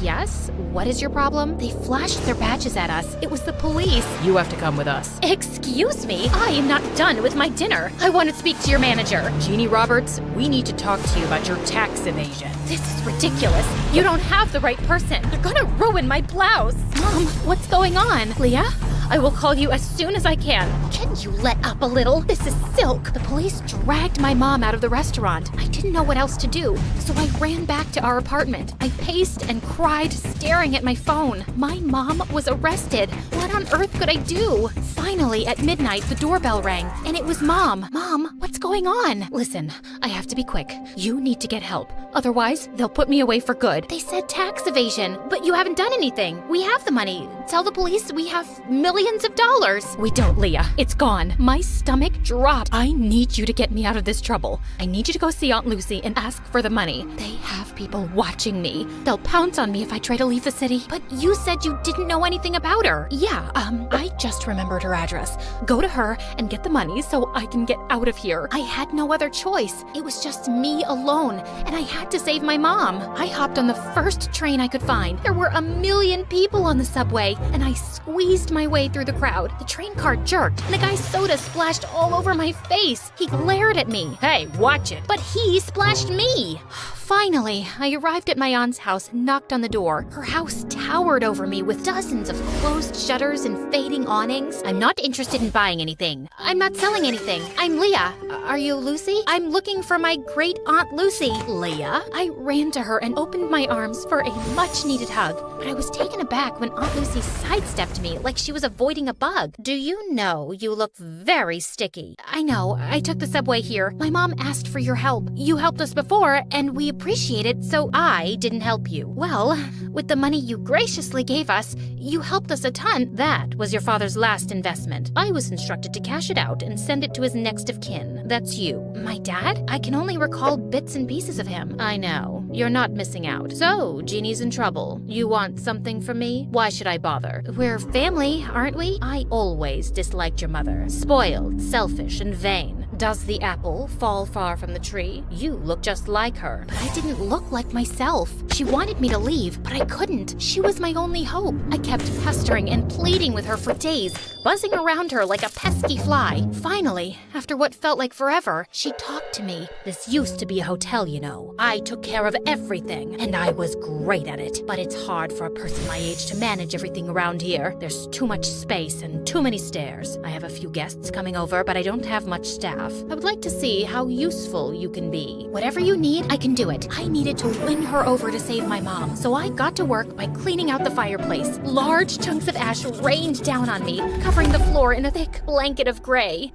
Yes? What is your problem? They flashed their badges at us. It was the police. You have to come with us. Excuse me? I am not done with my dinner. I want to speak to your manager. Jeannie Roberts, we need to talk to you about your tax evasion. This is ridiculous. You don't have the right person. You're gonna ruin my blouse. Mom, what's going on? Leah, I will call you as soon as I can. Can you let up a little? This is silk. The police dragged my mom out of the restaurant. I didn't know what else to do, so I ran back to our apartment. I paced and cried, staring at my phone. My mom was arrested. What on earth could I do? Finally, at midnight, the doorbell rang, and it was Mom. Mom, what's going on? Listen, I have to be quick. You need to get help. Otherwise, they'll put me away for good. They said tax evasion, but you haven't done anything. We have the money. Tell the police we have millions of dollars. We don't, Leah. It's gone. My stomach dropped. I need you to get me out of this trouble. I need you to go see Aunt Lucy and ask for the money. They have people watching me. They'll pounce on me if I try to leave the city. But you said you didn't know anything about her. Yeah, I just remembered her address. Go to her and get the money so I can get out of here. I had no other choice. It was just me alone, and I had to save my mom. I hopped on the first train I could find. There were 1 million people on the subway, and I squeezed my way through the crowd. The train car jerked, and the guy's soda splashed all over my face. He glared at me. Hey, watch it. But he splashed me. Finally, I arrived at my aunt's house and knocked on the door. Her house towered over me with dozens of closed shutters and fading awnings. I'm not interested in buying anything. I'm not selling anything. I'm Leah. Are you Lucy? I'm looking for my great aunt Lucy. Leah? I ran to her and opened my arms for a much-needed hug, but I was taken aback when Aunt Lucy sidestepped me like she was avoiding a bug. Do you know you look very sticky? I know. I took the subway here. My mom asked for your help. You helped us before, and we appreciate it, so I didn't help you. Well, with the money you graciously gave us, you helped us a ton. That was your father's last investment. I was instructed to cash it out and send it to his next of kin. That's you. My dad? I can only recall bits and pieces of him. I know. You're not missing out. So, Jeannie's in trouble. You want something from me? Why should I bother? We're family, aren't we? I always disliked your mother. Spoiled, selfish, and vain. Does the apple fall far from the tree? You look just like her. But I didn't look like myself. She wanted me to leave, but I couldn't. She was my only hope. I kept pestering and pleading with her for days, buzzing around her like a pesky fly. Finally, after what felt like forever, she talked to me. This used to be a hotel, you know. I took care of everything, and I was great at it. But it's hard for a person my age to manage everything around here. There's too much space and too many stairs. I have a few guests coming over, but I don't have much staff. I would like to see how useful you can be. Whatever you need, I can do it. I needed to win her over to save my mom, so I got to work by cleaning out the fireplace. Large chunks of ash rained down on me, covering the floor in a thick blanket of gray.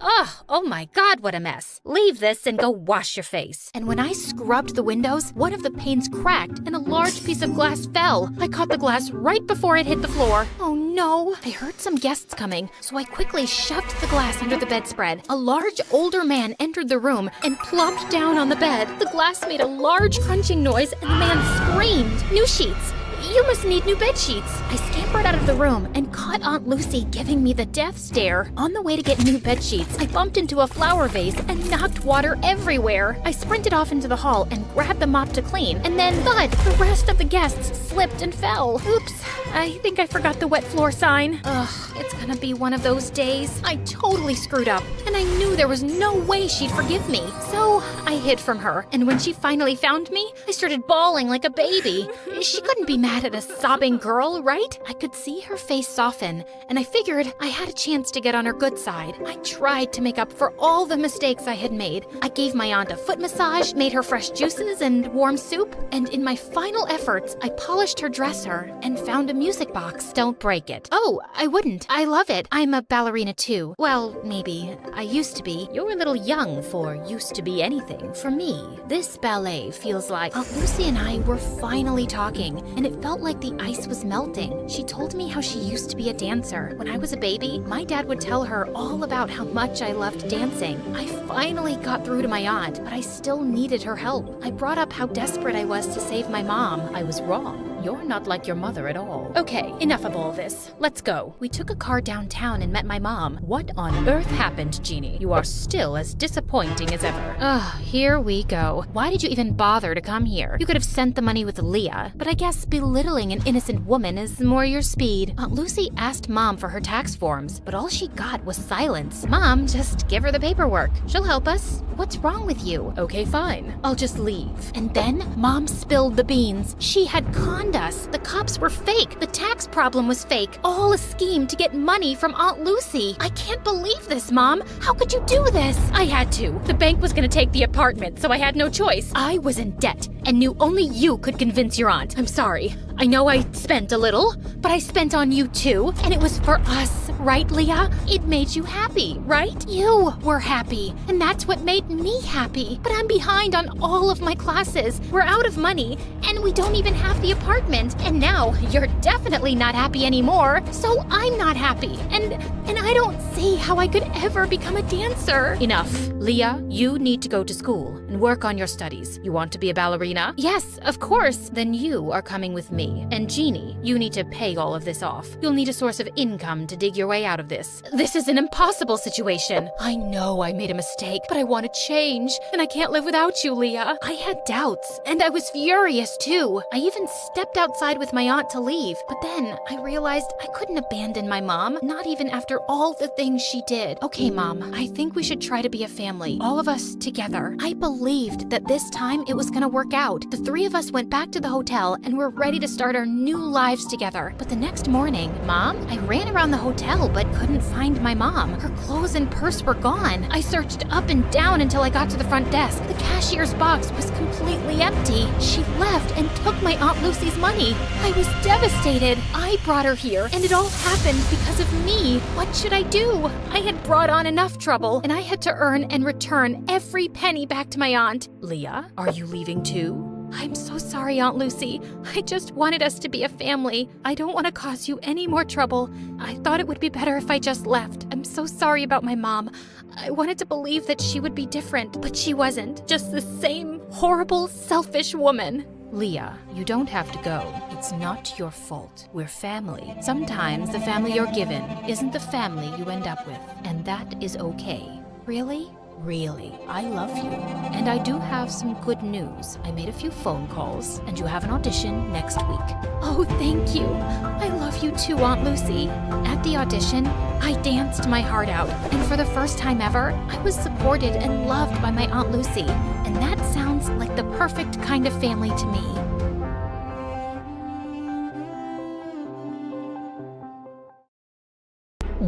Oh my God, what a mess. Leave this and go wash your face. And when I scrubbed the windows, one of the panes cracked and a large piece of glass fell. I caught the glass right before it hit the floor. Oh no. I heard some guests coming, so I quickly shoved the glass under the bedspread. A large older man entered the room and plopped down on the bed. The glass made a large crunching noise and the man screamed. New sheets. You must need new bed sheets. I scampered out of the room and caught Aunt Lucy giving me the death stare. On the way to get new bed sheets, I bumped into a flower vase and knocked water everywhere. I sprinted off into the hall and grabbed the mop to clean, and then thud, the rest of the guests slipped and fell. Oops, I think I forgot the wet floor sign. Ugh, it's gonna be one of those days. I totally screwed up, and I knew there was no way she'd forgive me. So I hid from her, and when she finally found me, I started bawling like a baby. She couldn't be mad at a sobbing girl, right? I could see her face soften, and I figured I had a chance to get on her good side. I tried to make up for all the mistakes I had made. I gave my aunt a foot massage, made her fresh juices and warm soup, and in my final efforts, I polished her dresser and found a music box. Don't break it. Oh, I wouldn't. I love it. I'm a ballerina too. Well, maybe. I used to be. You're a little young for used to be anything. For me, this ballet feels like Aunt Lucy and I were finally talking, and it felt like the ice was melting. She told me how she used to be a dancer. When I was a baby, my dad would tell her all about how much I loved dancing. I finally got through to my aunt, but I still needed her help. I brought up how desperate I was to save my mom. I was wrong. You're not like your mother at all. Okay, enough of all this. Let's go. We took a car downtown and met my mom. What on earth happened, Jeannie? You are still as disappointing as ever. Ugh, here we go. Why did you even bother to come here? You could have sent the money with Leah, but I guess belittling an innocent woman is more your speed. Aunt Lucy asked Mom for her tax forms, but all she got was silence. Mom, just give her the paperwork. She'll help us. What's wrong with you? Okay, fine. I'll just leave. And then Mom spilled the beans. She had conned us. The cops were fake. The tax problem was fake. All a scheme to get money from Aunt Lucy. I can't believe this, Mom. How could you do this? I had to. The bank was gonna take the apartment, so I had no choice. I was in debt and knew only you could convince your aunt. I'm sorry. I know I spent a little, but I spent on you too, and it was for us, right, Leah? It made you happy, right? You were happy, and that's what made me happy. But I'm behind on all of my classes. We're out of money, and we don't even have the apartment. And now you're definitely not happy anymore, so I'm not happy. And I don't see how I could ever become a dancer. Enough. Leah, you need to go to school and work on your studies. You want to be a ballerina? Yes, of course. Then you are coming with me. me. And Jeannie, you need to pay all of this off. You'll need a source of income to dig your way out of this. This is an impossible situation. I know I made a mistake, but I want to change, and I can't live without you, Leah. I had doubts, and I was furious too. I even stepped outside with my aunt to leave, but then I realized I couldn't abandon my mom, not even after all the things she did. Okay, Mom, I think we should try to be a family, all of us together. I believed that this time it was gonna work out. The three of us went back to the hotel and were ready to start our new lives together. But the next morning, Mom, I ran around the hotel but couldn't find my mom. Her clothes and purse were gone. I searched up and down until I got to the front desk. The cashier's box was completely empty. She left and took my Aunt Lucy's money. I was devastated. I brought her here, and it all happened because of me. What should I do? I had brought on enough trouble, and I had to earn and return every penny back to my aunt. Leah, are you leaving too? I'm so sorry, Aunt Lucy. I just wanted us to be a family. I don't want to cause you any more trouble. I thought it would be better if I just left. I'm so sorry about my mom. I wanted to believe that she would be different, but she wasn't. Just the same horrible, selfish woman. Leah, you don't have to go. It's not your fault. We're family. Sometimes the family you're given isn't the family you end up with, and that is okay. Really? Really, I love you. And I do have some good news. I made a few phone calls, and you have an audition next week. Oh, thank you. I love you too, Aunt Lucy. At the audition, I danced my heart out, and for the first time ever, I was supported and loved by my Aunt Lucy. And that sounds like the perfect kind of family to me.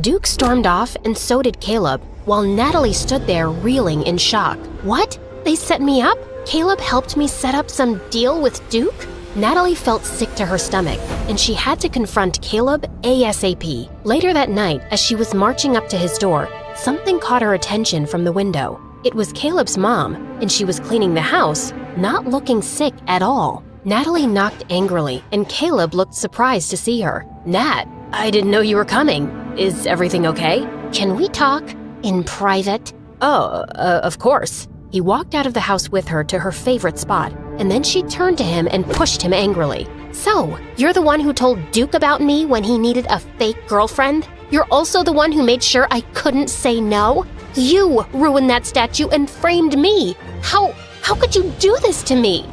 Duke stormed off, and so did Caleb, while Natalie stood there reeling in shock. What? They set me up? Caleb helped me set up some deal with Duke? Natalie felt sick to her stomach, and she had to confront Caleb ASAP. Later that night, as she was marching up to his door, something caught her attention from the window. It was Caleb's mom, and she was cleaning the house, not looking sick at all. Natalie knocked angrily, and Caleb looked surprised to see her. Nat, I didn't know you were coming. Is everything okay? Can we talk in private? Oh, of course. He walked out of the house with her to her favorite spot, and then she turned to him and pushed him angrily. So, you're the one who told Duke about me when he needed a fake girlfriend? You're also the one who made sure I couldn't say no? You ruined that statue and framed me. How could you do this to me?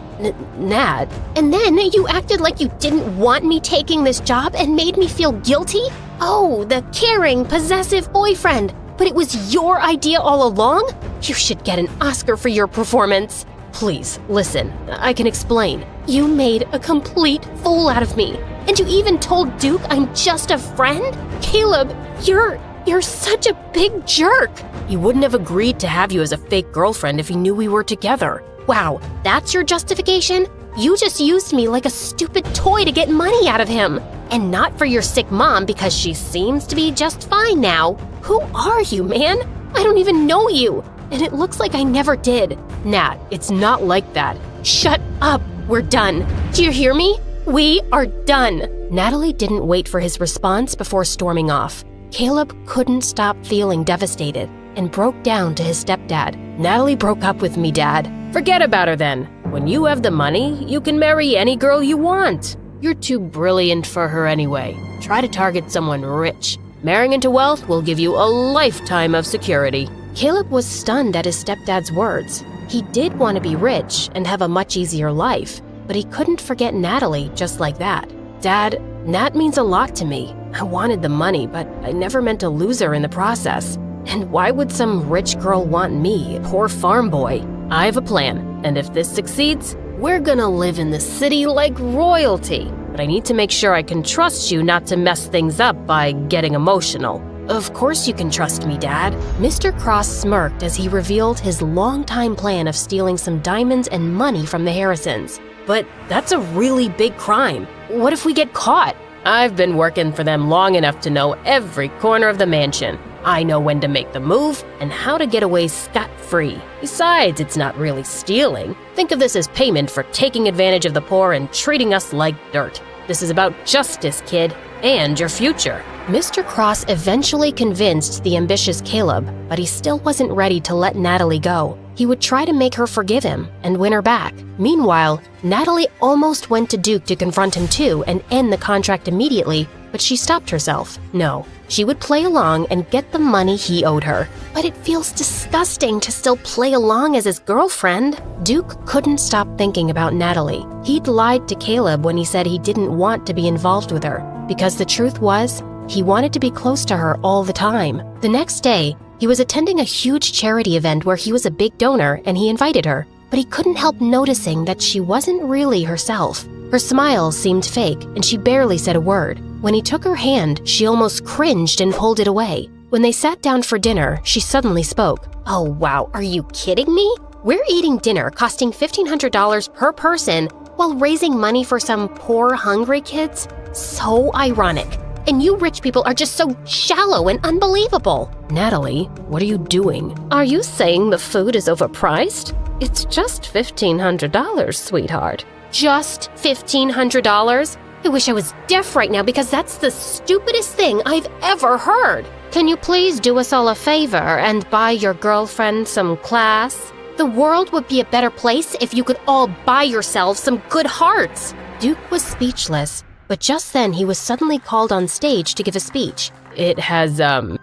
Nat. And then you acted like you didn't want me taking this job and made me feel guilty? Oh, the caring, possessive boyfriend. But it was your idea all along? You should get an Oscar for your performance. Please, listen, I can explain. You made a complete fool out of me. And you even told Duke I'm just a friend? Caleb, you're such a big jerk. He wouldn't have agreed to have you as a fake girlfriend if he knew we were together. Wow, that's your justification? You just used me like a stupid toy to get money out of him. And not for your sick mom because she seems to be just fine now. Who are you, man? I don't even know you. And it looks like I never did. Nat, it's not like that. Shut up. We're done. Do you hear me? We are done. Natalie didn't wait for his response before storming off. Caleb couldn't stop feeling devastated and broke down to his stepdad. Natalie broke up with me, Dad. Forget about her then. When you have the money, you can marry any girl you want. You're too brilliant for her anyway. Try to target someone rich. Marrying into wealth will give you a lifetime of security. Caleb was stunned at his stepdad's words. He did want to be rich and have a much easier life, but he couldn't forget Natalie just like that. Dad, Nat means a lot to me. I wanted the money, but I never meant to lose her in the process. And why would some rich girl want me, a poor farm boy? I have a plan, and if this succeeds, we're gonna live in the city like royalty. But I need to make sure I can trust you not to mess things up by getting emotional. Of course you can trust me, Dad. Mr. Cross smirked as he revealed his long-time plan of stealing some diamonds and money from the Harrisons. But that's a really big crime. What if we get caught? I've been working for them long enough to know every corner of the mansion. I know when to make the move and how to get away scot-free. Besides, it's not really stealing. Think of this as payment for taking advantage of the poor and treating us like dirt. This is about justice, kid, and your future. Mr. Cross eventually convinced the ambitious Caleb, but he still wasn't ready to let Natalie go. he would try to make her forgive him and win her back. Meanwhile, Natalie almost went to Duke to confront him too and end the contract immediately, but she stopped herself. No, she would play along and get the money he owed her. But it feels disgusting to still play along as his girlfriend. Duke couldn't stop thinking about Natalie. He'd lied to Caleb when he said he didn't want to be involved with her, because the truth was, he wanted to be close to her all the time. The next day, he was attending a huge charity event where he was a big donor and he invited her, but he couldn't help noticing that she wasn't really herself. Her smile seemed fake and she barely said a word. When he took her hand, she almost cringed and pulled it away. When they sat down for dinner, she suddenly spoke. Oh wow, are you kidding me? We're eating dinner costing $1,500 per person while raising money for some poor, hungry kids? So ironic. And you rich people are just so shallow and unbelievable. Natalie, what are you doing? Are you saying the food is overpriced? It's just $1,500, sweetheart. Just $1,500? I wish I was deaf right now because that's the stupidest thing I've ever heard. Can you please do us all a favor and buy your girlfriend some class? The world would be a better place if you could all buy yourselves some good hearts. Duke was speechless, but just then he was suddenly called on stage to give a speech. It has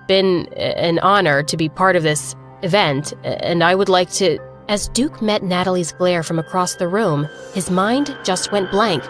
been an honor to be part of this event, and I would like to... As Duke met Natalie's glare from across the room, his mind just went blank.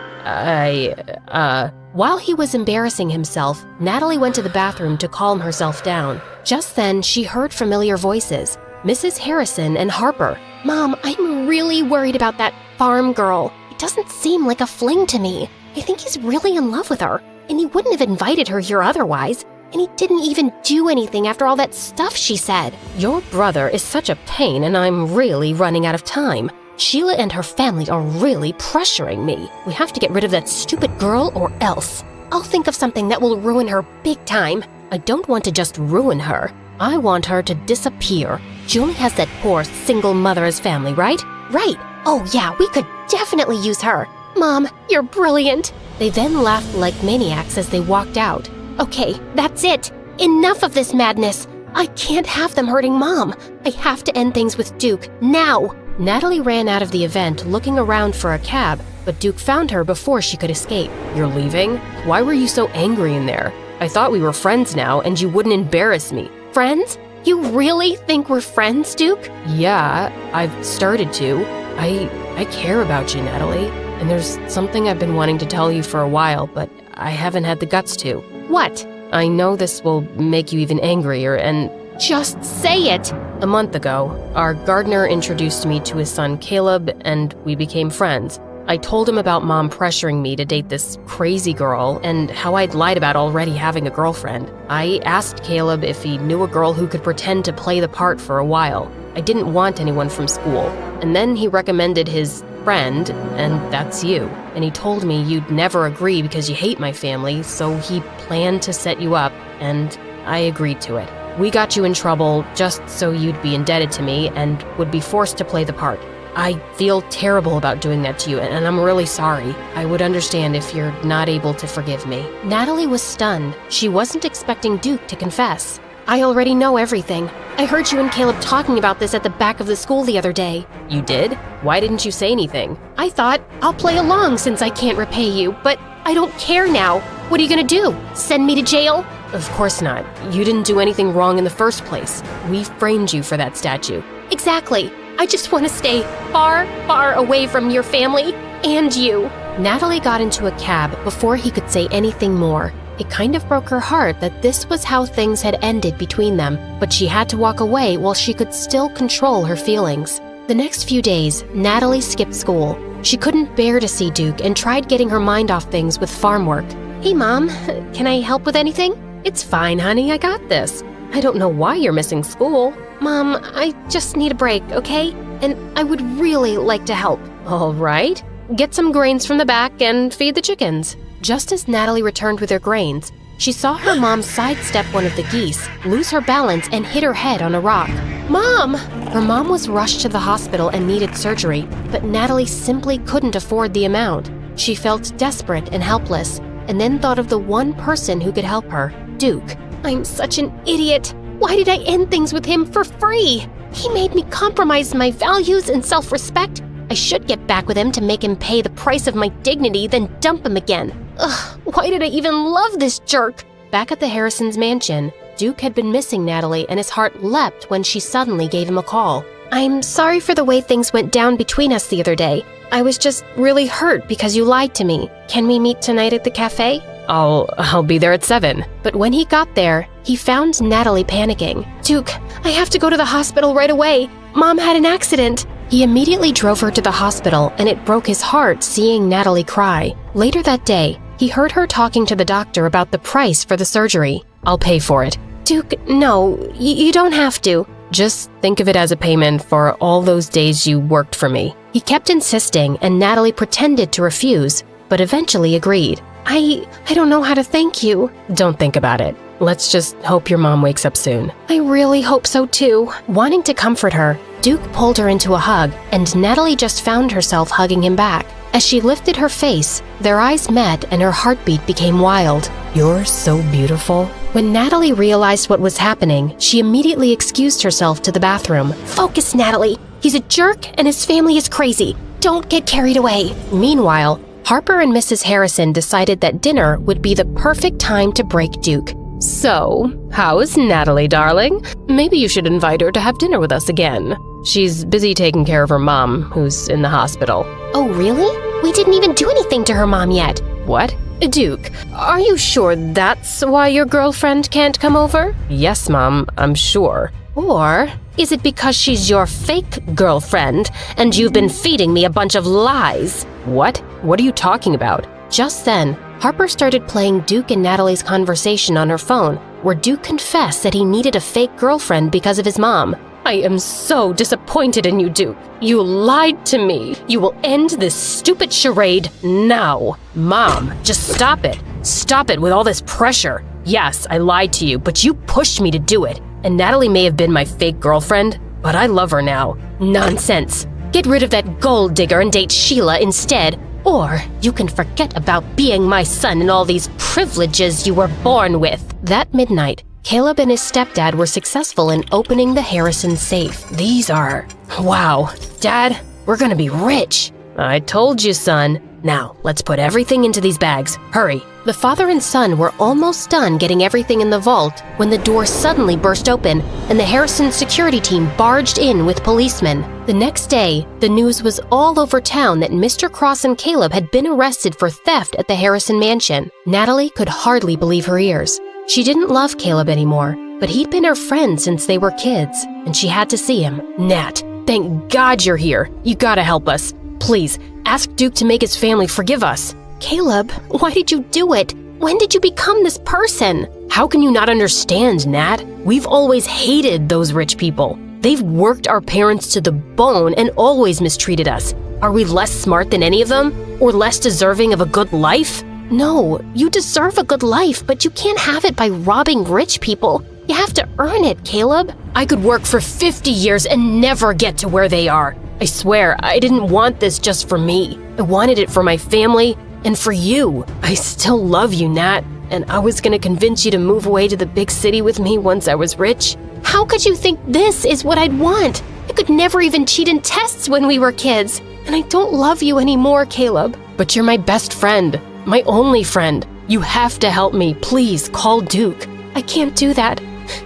While he was embarrassing himself, Natalie went to the bathroom to calm herself down. Just then, she heard familiar voices. Mrs. Harrison and Harper. Mom, I'm really worried about that farm girl. It doesn't seem like a fling to me. I think he's really in love with her, and he wouldn't have invited her here otherwise. And he didn't even do anything after all that stuff she said. Your brother is such a pain, and I'm really running out of time. Sheila and her family are really pressuring me. We have to get rid of that stupid girl or else. I'll think of something that will ruin her big time. I don't want to just ruin her. I want her to disappear. She only has that poor single mother as family, right? Right. Oh yeah, we could definitely use her. Mom, you're brilliant. They then laughed like maniacs as they walked out. Okay, that's it. Enough of this madness. I can't have them hurting Mom. I have to end things with Duke, now. Natalie ran out of the event looking around for a cab, but Duke found her before she could escape. You're leaving? Why were you so angry in there? I thought we were friends now and you wouldn't embarrass me. Friends? You really think we're friends, Duke? Yeah, I've started to. I care about you, Natalie. And there's something I've been wanting to tell you for a while, but I haven't had the guts to. What? I know this will make you even angrier, and... Just say it! A month ago, our gardener introduced me to his son Caleb, and we became friends. I told him about Mom pressuring me to date this crazy girl, and how I'd lied about already having a girlfriend. I asked Caleb if he knew a girl who could pretend to play the part for a while. I didn't want anyone from school. And then he recommended his friend, and that's you. And he told me you'd never agree because you hate my family, so he planned to set you up, and I agreed to it. We got you in trouble just so you'd be indebted to me and would be forced to play the part. I feel terrible about doing that to you, and I'm really sorry. I would understand if you're not able to forgive me. Natalie was stunned. She wasn't expecting Duke to confess. I already know everything. I heard you and Caleb talking about this at the back of the school the other day. You did? Why didn't you say anything? I thought, I'll play along since I can't repay you, but I don't care now. What are you gonna do? Send me to jail? Of course not. You didn't do anything wrong in the first place. We framed you for that statue. Exactly. I just want to stay far, far away from your family and you. Natalie got into a cab before he could say anything more. It kind of broke her heart that this was how things had ended between them, but she had to walk away while she could still control her feelings. The next few days, Natalie skipped school. She couldn't bear to see Duke and tried getting her mind off things with farm work. Hey, Mom, can I help with anything? It's fine, honey, I got this. I don't know why you're missing school. Mom, I just need a break, okay? And I would really like to help. All right. Get some grains from the back and feed the chickens. Just as Natalie returned with her grains, she saw her mom sidestep one of the geese, lose her balance, and hit her head on a rock. Mom! Her mom was rushed to the hospital and needed surgery, but Natalie simply couldn't afford the amount. She felt desperate and helpless, and then thought of the one person who could help her, Duke. I'm such an idiot. Why did I end things with him for free? He made me compromise my values and self-respect. I should get back with him to make him pay the price of my dignity, then dump him again. Ugh, why did I even love this jerk? Back at the Harrisons' mansion, Duke had been missing Natalie and his heart leapt when she suddenly gave him a call. I'm sorry for the way things went down between us the other day. I was just really hurt because you lied to me. Can we meet tonight at the cafe? I'll be there at 7. But when he got there, he found Natalie panicking. Duke, I have to go to the hospital right away. Mom had an accident. He immediately drove her to the hospital, and it broke his heart seeing Natalie cry. Later that day, he heard her talking to the doctor about the price for the surgery. I'll pay for it. Duke, no, you don't have to. Just think of it as a payment for all those days you worked for me. He kept insisting, and Natalie pretended to refuse, but eventually agreed. I don't know how to thank you. Don't think about it. Let's just hope your mom wakes up soon. I really hope so too. Wanting to comfort her, Duke pulled her into a hug, and Natalie just found herself hugging him back. As she lifted her face, their eyes met and her heartbeat became wild. You're so beautiful. When Natalie realized what was happening, she immediately excused herself to the bathroom. Focus, Natalie. He's a jerk and his family is crazy. Don't get carried away. Meanwhile, Harper and Mrs. Harrison decided that dinner would be the perfect time to break Duke. So, how's Natalie, darling? Maybe you should invite her to have dinner with us again. She's busy taking care of her mom, who's in the hospital. Oh, really? We didn't even do anything to her mom yet. What? Duke, are you sure that's why your girlfriend can't come over? Yes, Mom, I'm sure. Or is it because she's your fake girlfriend and you've been feeding me a bunch of lies? What? What are you talking about? Just then, Harper started playing Duke and Natalie's conversation on her phone, where Duke confessed that he needed a fake girlfriend because of his mom. I am so disappointed in you, Duke. You lied to me. You will end this stupid charade now. Mom, just stop it. Stop it with all this pressure. Yes, I lied to you, but you pushed me to do it. And Natalie may have been my fake girlfriend, but I love her now. Nonsense. Get rid of that gold digger and date Sheila instead. Or you can forget about being my son and all these privileges you were born with. That midnight, Caleb and his stepdad were successful in opening the Harrison safe. These are... Wow. Dad, we're gonna be rich. I told you, son. Now, let's put everything into these bags. Hurry. The father and son were almost done getting everything in the vault when the door suddenly burst open and the Harrison security team barged in with policemen. The next day, the news was all over town that Mr. Cross and Caleb had been arrested for theft at the Harrison mansion. Natalie could hardly believe her ears. She didn't love Caleb anymore, but he'd been her friend since they were kids, and she had to see him. Nat, thank God you're here. You gotta help us. Please, ask Duke to make his family forgive us. Caleb, why did you do it? When did you become this person? How can you not understand, Nat? We've always hated those rich people. They've worked our parents to the bone and always mistreated us. Are we less smart than any of them? Or less deserving of a good life? No, you deserve a good life, but you can't have it by robbing rich people. You have to earn it, Caleb. I could work for 50 years and never get to where they are. I swear, I didn't want this just for me. I wanted it for my family and for you. I still love you, Nat, and I was gonna convince you to move away to the big city with me once I was rich. How could you think this is what I'd want? I could never even cheat in tests when we were kids. And I don't love you anymore, Caleb. But you're my best friend. My only friend. You have to help me. Please, call Duke. I can't do that.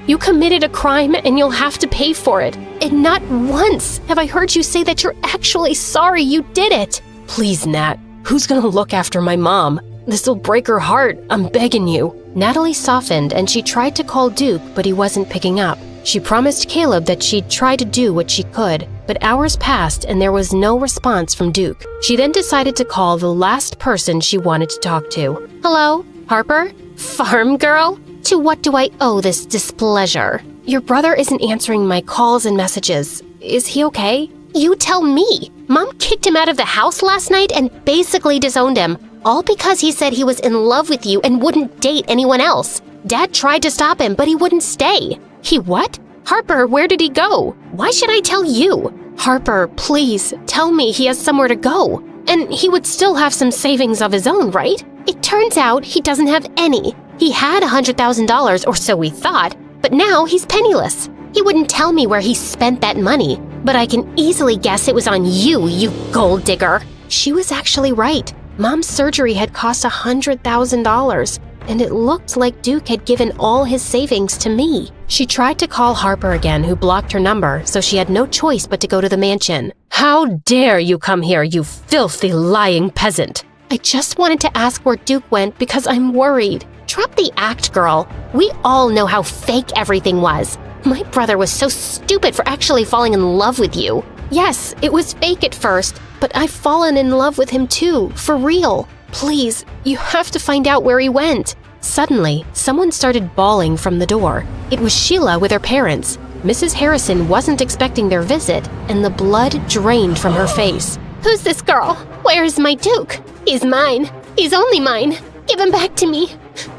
You committed a crime and you'll have to pay for it. And not once have I heard you say that you're actually sorry you did it. Please, Nat. Who's gonna look after my mom? This'll break her heart. I'm begging you. Natalie softened and she tried to call Duke, but he wasn't picking up. She promised Caleb that she'd try to do what she could, but hours passed and there was no response from Duke. She then decided to call the last person she wanted to talk to. Hello, Harper? Farm girl? To what do I owe this displeasure? Your brother isn't answering my calls and messages. Is he okay? You tell me. Mom kicked him out of the house last night and basically disowned him, all because he said he was in love with you and wouldn't date anyone else. Dad tried to stop him, but he wouldn't stay. He what? Harper, where did he go? Why should I tell you? Harper, please, tell me he has somewhere to go. And he would still have some savings of his own, right? It turns out he doesn't have any. He had $100,000, or so we thought, but now he's penniless. He wouldn't tell me where he spent that money, but I can easily guess it was on you, you gold digger. She was actually right. Mom's surgery had cost $100,000, and it looked like Duke had given all his savings to me. She tried to call Harper again, who blocked her number, so she had no choice but to go to the mansion. How dare you come here, you filthy, lying peasant! I just wanted to ask where Duke went because I'm worried. Drop the act, girl. We all know how fake everything was. My brother was so stupid for actually falling in love with you. Yes, it was fake at first, but I've fallen in love with him too, for real. Please, you have to find out where he went. Suddenly, someone started bawling from the door. It was Sheila with her parents. Mrs. Harrison wasn't expecting their visit, and the blood drained from her face. Who's this girl? Where's my Duke? He's mine. He's only mine. Give him back to me.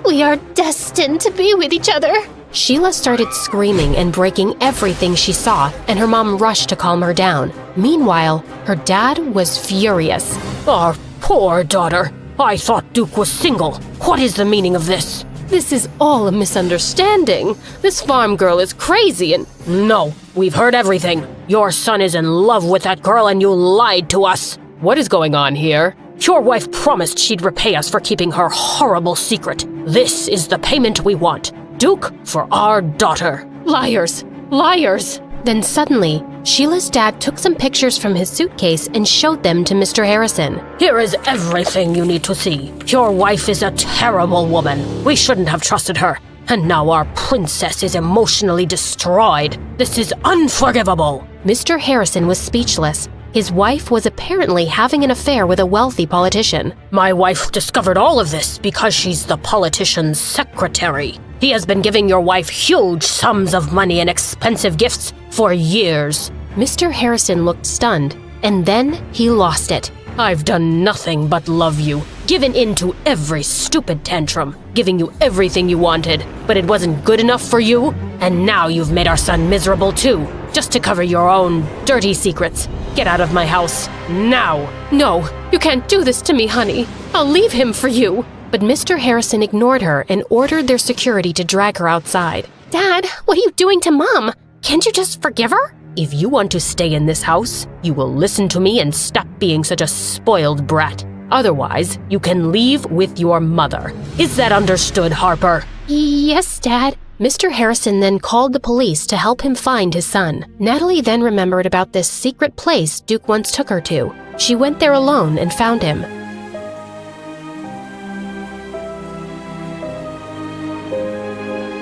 We are destined to be with each other. Sheila started screaming and breaking everything she saw, and her mom rushed to calm her down. Meanwhile, her dad was furious. Our poor daughter. I thought Duke was single. What is the meaning of this? This is all a misunderstanding. This farm girl is crazy and... No, we've heard everything. Your son is in love with that girl and you lied to us. What is going on here? Your wife promised she'd repay us for keeping her horrible secret. This is the payment we want. Duke for our daughter. Liars! Liars! Then suddenly, Sheila's dad took some pictures from his suitcase and showed them to Mr. Harrison. Here is everything you need to see. Your wife is a terrible woman. We shouldn't have trusted her. And now our princess is emotionally destroyed. This is unforgivable. Mr. Harrison was speechless. His wife was apparently having an affair with a wealthy politician. My wife discovered all of this because she's the politician's secretary. He has been giving your wife huge sums of money and expensive gifts for years. Mr. Harrison looked stunned, and then he lost it. I've done nothing but love you, given in to every stupid tantrum, giving you everything you wanted, but it wasn't good enough for you, and now you've made our son miserable too, just to cover your own dirty secrets. Get out of my house, now! No, you can't do this to me, honey. I'll leave him for you. But Mr. Harrison ignored her and ordered their security to drag her outside. Dad, what are you doing to Mom? Can't you just forgive her? If you want to stay in this house, you will listen to me and stop being such a spoiled brat. Otherwise, you can leave with your mother. Is that understood, Harper? Yes, Dad. Mr. Harrison then called the police to help him find his son. Natalie then remembered about this secret place Duke once took her to. She went there alone and found him.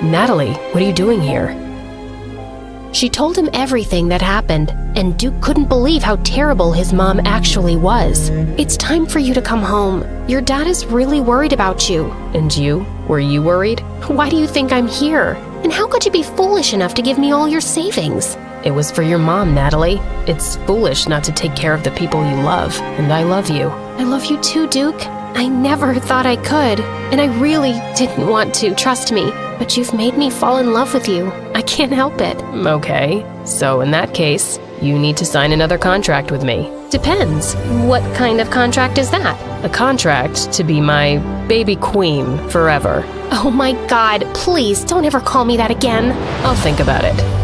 Natalie, what are you doing here? She told him everything that happened, and Duke couldn't believe how terrible his mom actually was. It's time for you to come home. Your dad is really worried about you. And you? Were you worried? Why do you think I'm here? And how could you be foolish enough to give me all your savings? It was for your mom, Natalie. It's foolish not to take care of the people you love, and I love you. I love you too, Duke. I never thought I could, and I really didn't want to, trust me. But you've made me fall in love with you. I can't help it. Okay, so in that case, you need to sign another contract with me. Depends. What kind of contract is that? A contract to be my baby queen forever. Oh my God, please don't ever call me that again. I'll think about it.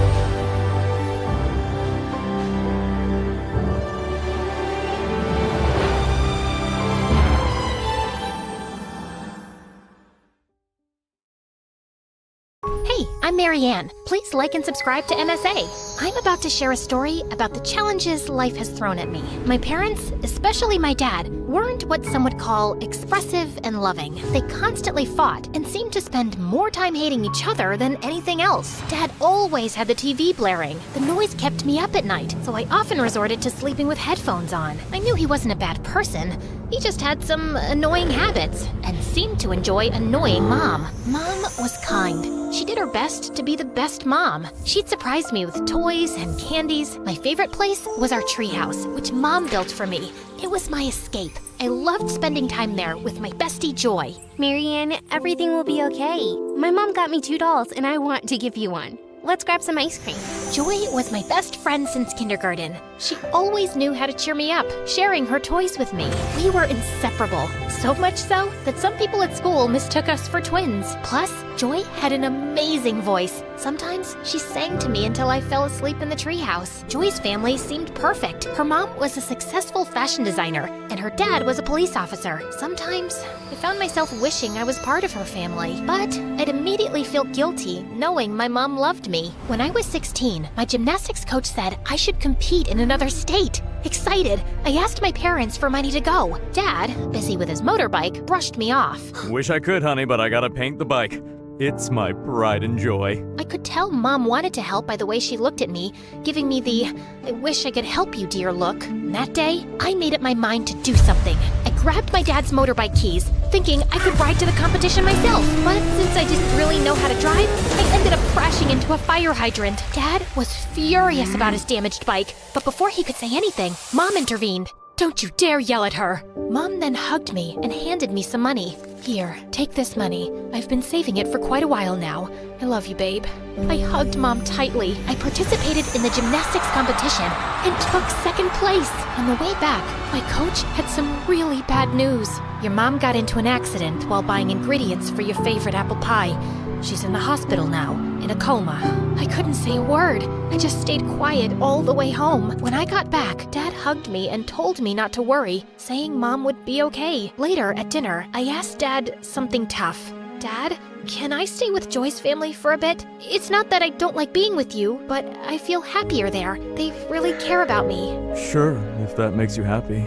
Hey, I'm Marianne. Please like and subscribe to MSA. I'm about to share a story about the challenges life has thrown at me. My parents, especially my dad, weren't what some would call expressive and loving. They constantly fought and seemed to spend more time hating each other than anything else. Dad always had the TV blaring. The noise kept me up at night, so I often resorted to sleeping with headphones on. I knew he wasn't a bad person. He just had some annoying habits and seemed to enjoy annoying Mom. Mom was kind. She did her best to be the best mom. She'd surprise me with toys and candies. My favorite place was our treehouse, which Mom built for me. It was my escape. I loved spending time there with my bestie Joy. Marianne, everything will be okay. My mom got me 2 dolls and I want to give you one. Let's grab some ice cream. Joy was my best friend since kindergarten. She always knew how to cheer me up, sharing her toys with me. We were inseparable, so much so that some people at school mistook us for twins. Plus, Joy had an amazing voice. Sometimes she sang to me until I fell asleep in the treehouse. Joy's family seemed perfect. Her mom was a successful fashion designer, and her dad was a police officer. Sometimes I found myself wishing I was part of her family, but I'd immediately feel guilty knowing my mom loved me. When I was 16, my gymnastics coach said I should compete in another state. Excited, I asked my parents for money to go. Dad, busy with his motorbike, brushed me off. Wish I could, honey, but I gotta paint the bike. It's my pride and joy. I could tell Mom wanted to help by the way she looked at me, giving me the "I wish I could help you, dear" look. That day, I made up my mind to do something. I grabbed my dad's motorbike keys, thinking I could ride to the competition myself. But since I didn't really know how to drive, I ended up crashing into a fire hydrant. Dad was furious about his damaged bike, but before he could say anything, Mom intervened. Don't you dare yell at her! Mom then hugged me and handed me some money. Here, take this money. I've been saving it for quite a while now. I love you, babe. I hugged Mom tightly. I participated in the gymnastics competition and took second place. On the way back, my coach had some really bad news. Your mom got into an accident while buying ingredients for your favorite apple pie. She's in the hospital now, in a coma. I couldn't say a word. I just stayed quiet all the way home. When I got back, Dad hugged me and told me not to worry, saying Mom would be okay. Later at dinner, I asked Dad something tough. Dad, can I stay with Joy's family for a bit? It's not that I don't like being with you, but I feel happier there. They really care about me. Sure, if that makes you happy.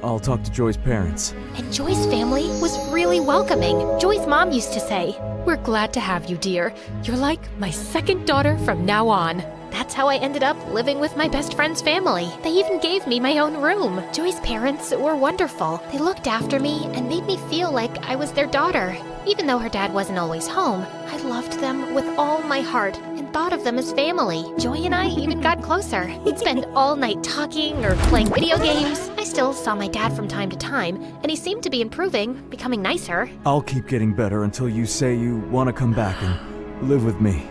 I'll talk to Joy's parents. And Joy's family was really welcoming. Joy's mom used to say, "We're glad to have you, dear. You're like my second daughter from now on." That's how I ended up living with my best friend's family. They even gave me my own room. Joy's parents were wonderful. They looked after me and made me feel like I was their daughter. Even though her dad wasn't always home, I loved them with all my heart and thought of them as family. Joy and I even got closer. We'd spend all night talking or playing video games. I still saw my dad from time to time, and he seemed to be improving, becoming nicer. I'll keep getting better until you say you want to come back and live with me.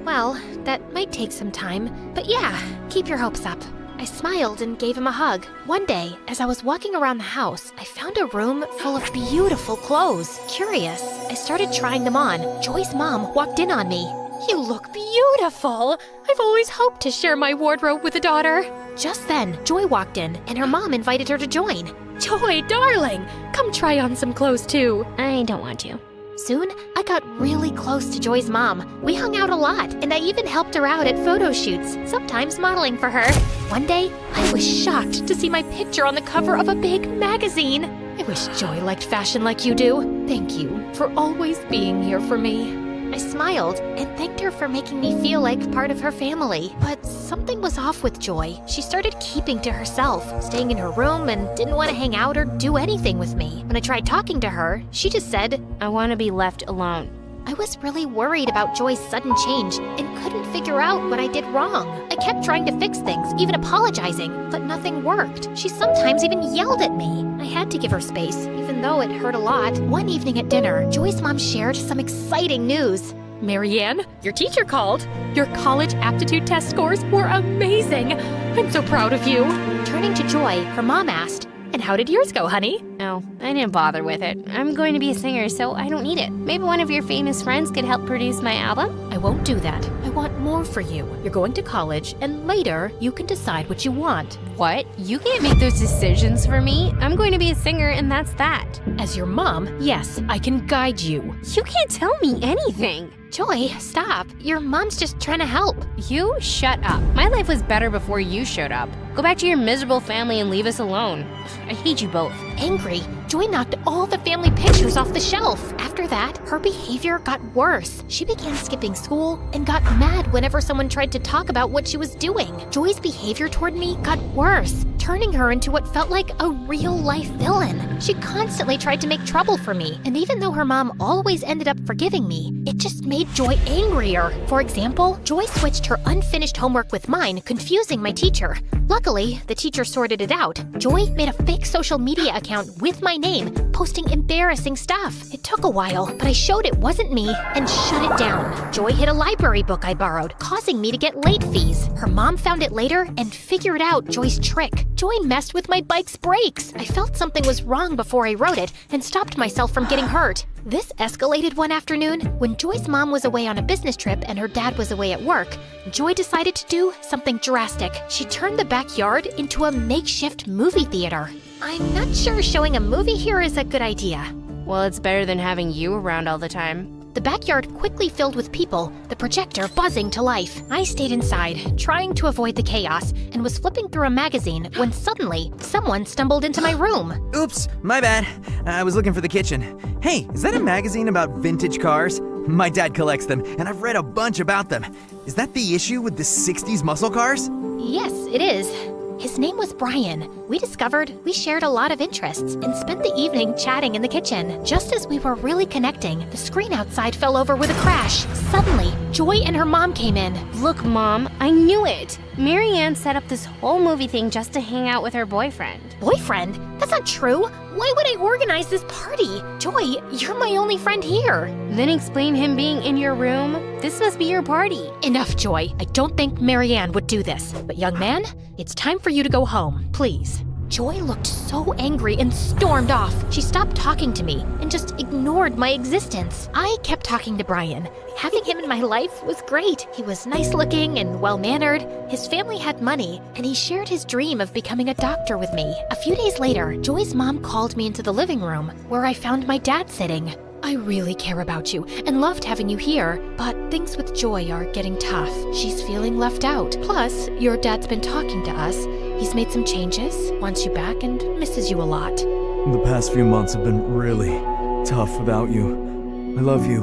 Well, that might take some time, but yeah, keep your hopes up. I smiled and gave him a hug. One day, as I was walking around the house, I found a room full of beautiful clothes. Curious, I started trying them on. Joy's mom walked in on me. You look beautiful! I've always hoped to share my wardrobe with a daughter. Just then, Joy walked in, and her mom invited her to join. Joy, darling, come try on some clothes too. I don't want to. Soon, I got really close to Joy's mom. We hung out a lot, and I even helped her out at photo shoots, sometimes modeling for her. One day, I was shocked to see my picture on the cover of a big magazine. I wish Joy liked fashion like you do. Thank you for always being here for me. I smiled and thanked her for making me feel like part of her family. But something was off with Joy. She started keeping to herself, staying in her room, and didn't want to hang out or do anything with me. When I tried talking to her, she just said, "I want to be left alone." I was really worried about Joy's sudden change and couldn't figure out what I did wrong. I kept trying to fix things, even apologizing, but nothing worked. She sometimes even yelled at me. I had to give her space, even though it hurt a lot. One evening at dinner, Joy's mom shared some exciting news. Marianne, your teacher called. Your college aptitude test scores were amazing. I'm so proud of you. Turning to Joy, her mom asked, "And how did yours go, honey?" No, I didn't bother with it. I'm going to be a singer, so I don't need it. Maybe one of your famous friends could help produce my album? I won't do that. I want more for you. You're going to college, and later you can decide what you want. What? You can't make those decisions for me. I'm going to be a singer, and that's that. As your mom, yes, I can guide you. You can't tell me anything. Joy, stop. Your mom's just trying to help. You shut up. My life was better before you showed up. Go back to your miserable family and leave us alone. I hate you both. Angry, Joy knocked all the family pictures off the shelf. After that, her behavior got worse. She began skipping school and got mad whenever someone tried to talk about what she was doing. Joy's behavior toward me got worse, turning her into what felt like a real-life villain. She constantly tried to make trouble for me, and even though her mom always ended up forgiving me, it just made Joy angrier. For example, Joy switched her unfinished homework with mine, confusing my teacher. Luckily, the teacher sorted it out. Joy made a fake social media account with my name, posting embarrassing stuff. It took a while, but I showed it wasn't me and shut it down. Joy hid a library book I borrowed, causing me to get late fees. Her mom found it later and figured out Joy's trick. Joy messed with my bike's brakes. I felt something was wrong before I wrote it and stopped myself from getting hurt. This escalated one afternoon when Joy's mom was away on a business trip and her dad was away at work. Joy decided to do something drastic. She turned the backyard into a makeshift movie theater. I'm not sure showing a movie here is a good idea. Well, it's better than having you around all the time. The backyard quickly filled with people, the projector buzzing to life. I stayed inside, trying to avoid the chaos, and was flipping through a magazine when suddenly, someone stumbled into my room. Oops, my bad. I was looking for the kitchen. Hey, is that a magazine about vintage cars? My dad collects them, and I've read a bunch about them. Is that the issue with the 60s muscle cars? Yes, it is. His name was Brian. We discovered we shared a lot of interests and spent the evening chatting in the kitchen. Just as we were really connecting, the screen outside fell over with a crash. Suddenly, Joy and her mom came in. Look, Mom, I knew it. Marianne set up this whole movie thing just to hang out with her boyfriend. Boyfriend? That's not true. Why would I organize this party? Joy, you're my only friend here. Then explain him being in your room. This must be your party. Enough, Joy. I don't think Marianne would do this. But young man, it's time for you to go home, please. Joy looked so angry and stormed off. She stopped talking to me and just ignored my existence. I kept talking to Brian. Having him in my life was great. He was nice-looking and well-mannered. His family had money, and he shared his dream of becoming a doctor with me. A few days later, Joy's mom called me into the living room, where I found my dad sitting. I really care about you and loved having you here, but things with Joy are getting tough. She's feeling left out. Plus, your dad's been talking to us. He's made some changes, wants you back, and misses you a lot. The past few months have been really tough without you. I love you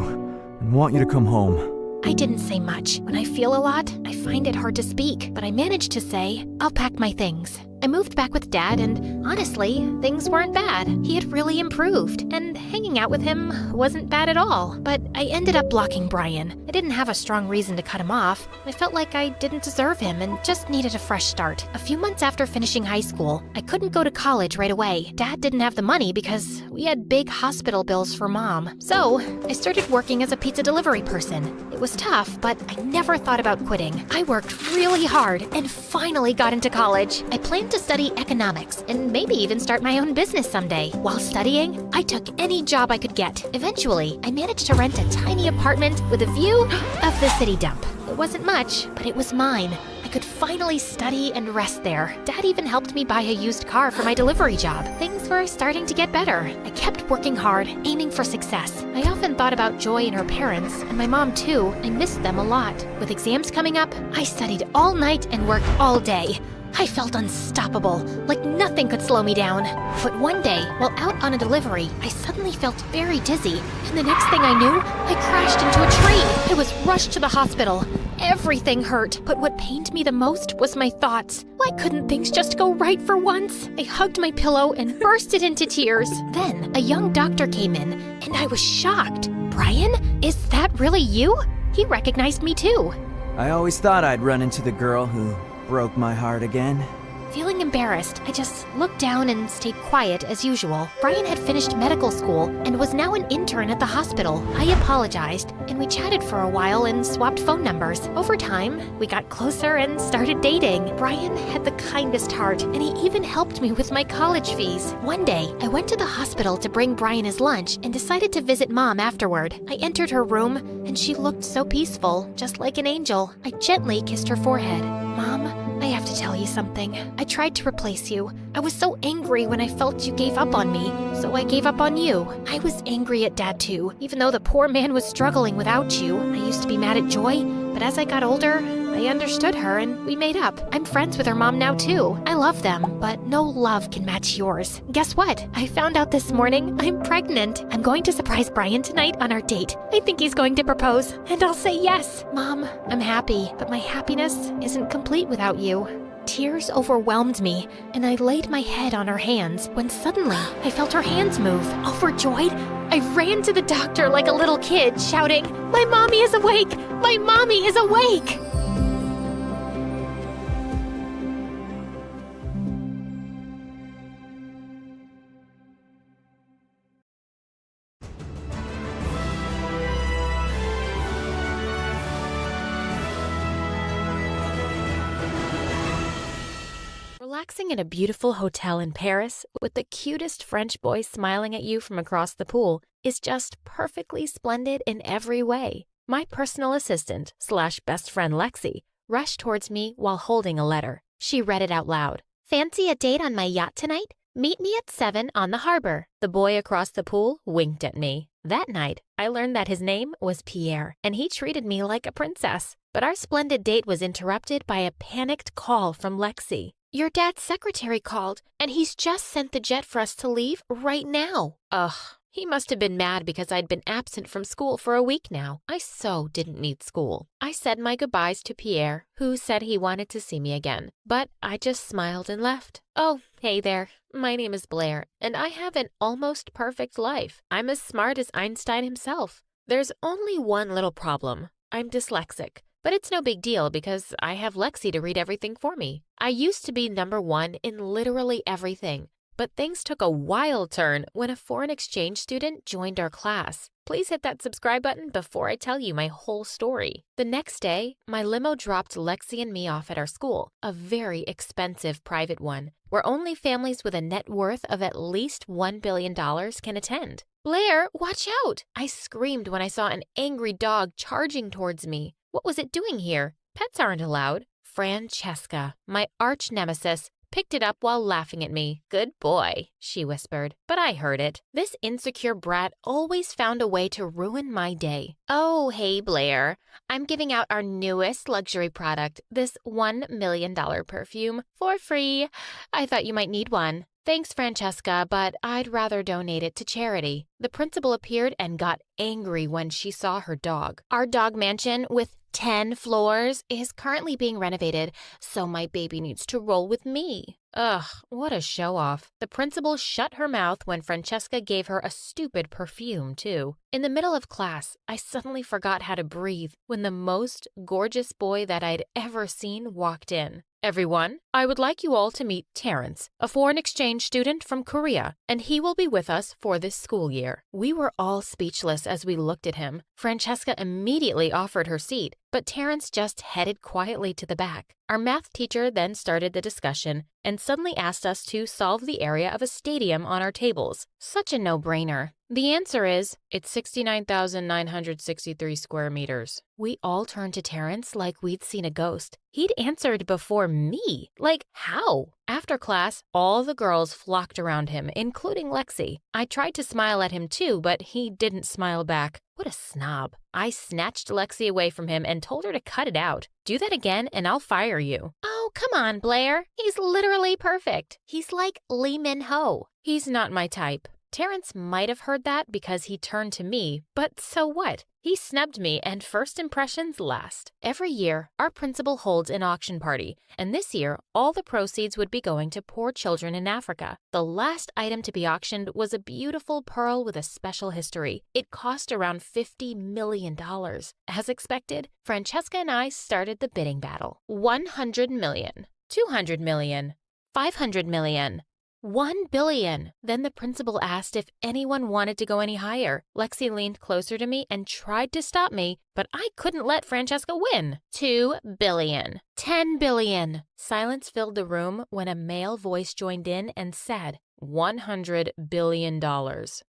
and want you to come home. I didn't say much. When I feel a lot, I find it hard to speak, but I managed to say, I'll pack my things. I moved back with Dad, and honestly, things weren't bad. He had really improved, and hanging out with him wasn't bad at all. But I ended up blocking Brian. I didn't have a strong reason to cut him off. I felt like I didn't deserve him and just needed a fresh start. A few months after finishing high school, I couldn't go to college right away. Dad didn't have the money because we had big hospital bills for Mom. So I started working as a pizza delivery person. It was tough, but I never thought about quitting. I worked really hard and finally got into college. I planned to study economics and maybe even start my own business someday. While studying, I took any job I could get. Eventually, I managed to rent a tiny apartment with a view of the city dump. It wasn't much, but it was mine. I could finally study and rest there. Dad even helped me buy a used car for my delivery job. Things were starting to get better. I kept working hard, aiming for success. I often thought about Joy and her parents, and my mom too. I missed them a lot. With exams coming up, I studied all night and worked all day. I felt unstoppable, like nothing could slow me down. But one day, while out on a delivery, I suddenly felt very dizzy, and the next thing I knew, I crashed into a tree. I was rushed to the hospital. Everything hurt, but what pained me the most was my thoughts. Why couldn't things just go right for once? I hugged my pillow and bursted into tears. Then, a young doctor came in, and I was shocked. Brian, is that really you? He recognized me too. I always thought I'd run into the girl who broke my heart again. Feeling embarrassed, I just looked down and stayed quiet as usual. Brian had finished medical school and was now an intern at the hospital. I apologized, and we chatted for a while and swapped phone numbers. Over time, we got closer and started dating. Brian had the kindest heart, and he even helped me with my college fees. One day, I went to the hospital to bring Brian his lunch and decided to visit Mom afterward. I entered her room, and she looked so peaceful, just like an angel. I gently kissed her forehead. Mom, I have to tell you something. I tried to replace you. I was so angry when I felt you gave up on me, so I gave up on you. I was angry at Dad too. Even though the poor man was struggling without you, I used to be mad at Joy, but as I got older, I understood her and we made up. I'm friends with her mom now too. I love them, but no love can match yours. Guess what? I found out this morning I'm pregnant. I'm going to surprise Brian tonight on our date. I think he's going to propose, and I'll say yes. Mom, I'm happy, but my happiness isn't complete without you. Tears overwhelmed me, and I laid my head on her hands when suddenly I felt her hands move. Overjoyed, I ran to the doctor like a little kid, shouting, "My mommy is awake! My mommy is awake!" Relaxing in a beautiful hotel in Paris with the cutest French boy smiling at you from across the pool is just perfectly splendid in every way. My personal assistant / best friend Lexi rushed towards me while holding a letter. She read it out loud. Fancy a date on my yacht tonight? Meet me at 7 on the harbor. The boy across the pool winked at me. That night, I learned that his name was Pierre, and he treated me like a princess. But our splendid date was interrupted by a panicked call from Lexi. Your dad's secretary called, and he's just sent the jet for us to leave right now. Ugh, he must have been mad because I'd been absent from school for a week now. I so didn't need school. I said my goodbyes to Pierre, who said he wanted to see me again, but I just smiled and left. Oh, hey there. My name is Blair, and I have an almost perfect life. I'm as smart as Einstein himself. There's only one little problem. I'm dyslexic. But it's no big deal because I have Lexi to read everything for me. I used to be number 1 in literally everything, but things took a wild turn when a foreign exchange student joined our class. Please hit that subscribe button before I tell you my whole story. The next day, my limo dropped Lexi and me off at our school, a very expensive private one, where only families with a net worth of at least $1 billion can attend. Blair, watch out! I screamed when I saw an angry dog charging towards me. What was it doing here? Pets aren't allowed. Francesca, my arch nemesis, picked it up while laughing at me. Good boy, she whispered, but I heard it. This insecure brat always found a way to ruin my day. Oh, hey, Blair. I'm giving out our newest luxury product, this $1 million perfume, for free. I thought you might need one. Thanks, Francesca, but I'd rather donate it to charity. The principal appeared and got angry when she saw her dog. Our dog mansion with 10 floors is currently being renovated, so my baby needs to roll with me. Ugh, what a show-off. The principal shut her mouth when Francesca gave her a stupid perfume, too. In the middle of class, I suddenly forgot how to breathe when the most gorgeous boy that I'd ever seen walked in. Everyone, I would like you all to meet Terrence, a foreign exchange student from Korea, and he will be with us for this school year. We were all speechless as we looked at him. Francesca immediately offered her seat, but Terrence just headed quietly to the back. Our math teacher then started the discussion and suddenly asked us to solve the area of a stadium on our tables. Such a no-brainer. The answer is, it's 69,963 square meters. We all turned to Terrence like we'd seen a ghost. He'd answered before me. Like, how? After class, all the girls flocked around him, including Lexi. I tried to smile at him too, but he didn't smile back. What a snob. I snatched Lexi away from him and told her to cut it out. Do that again and I'll fire you. Oh, come on, Blair. He's literally perfect. He's like Lee Min-ho. He's not my type. Terrence might have heard that because he turned to me, but so what? He snubbed me and first impressions last. Every year, our principal holds an auction party, and this year, all the proceeds would be going to poor children in Africa. The last item to be auctioned was a beautiful pearl with a special history. It cost around $50 million. As expected, Francesca and I started the bidding battle. 100 million, 200 million, 500 million. 1 billion. Then the principal asked if anyone wanted to go any higher. Lexi leaned closer to me and tried to stop me, but I couldn't let Francesca win. 2 billion. 10 billion. Silence filled the room when a male voice joined in and said, $100 billion.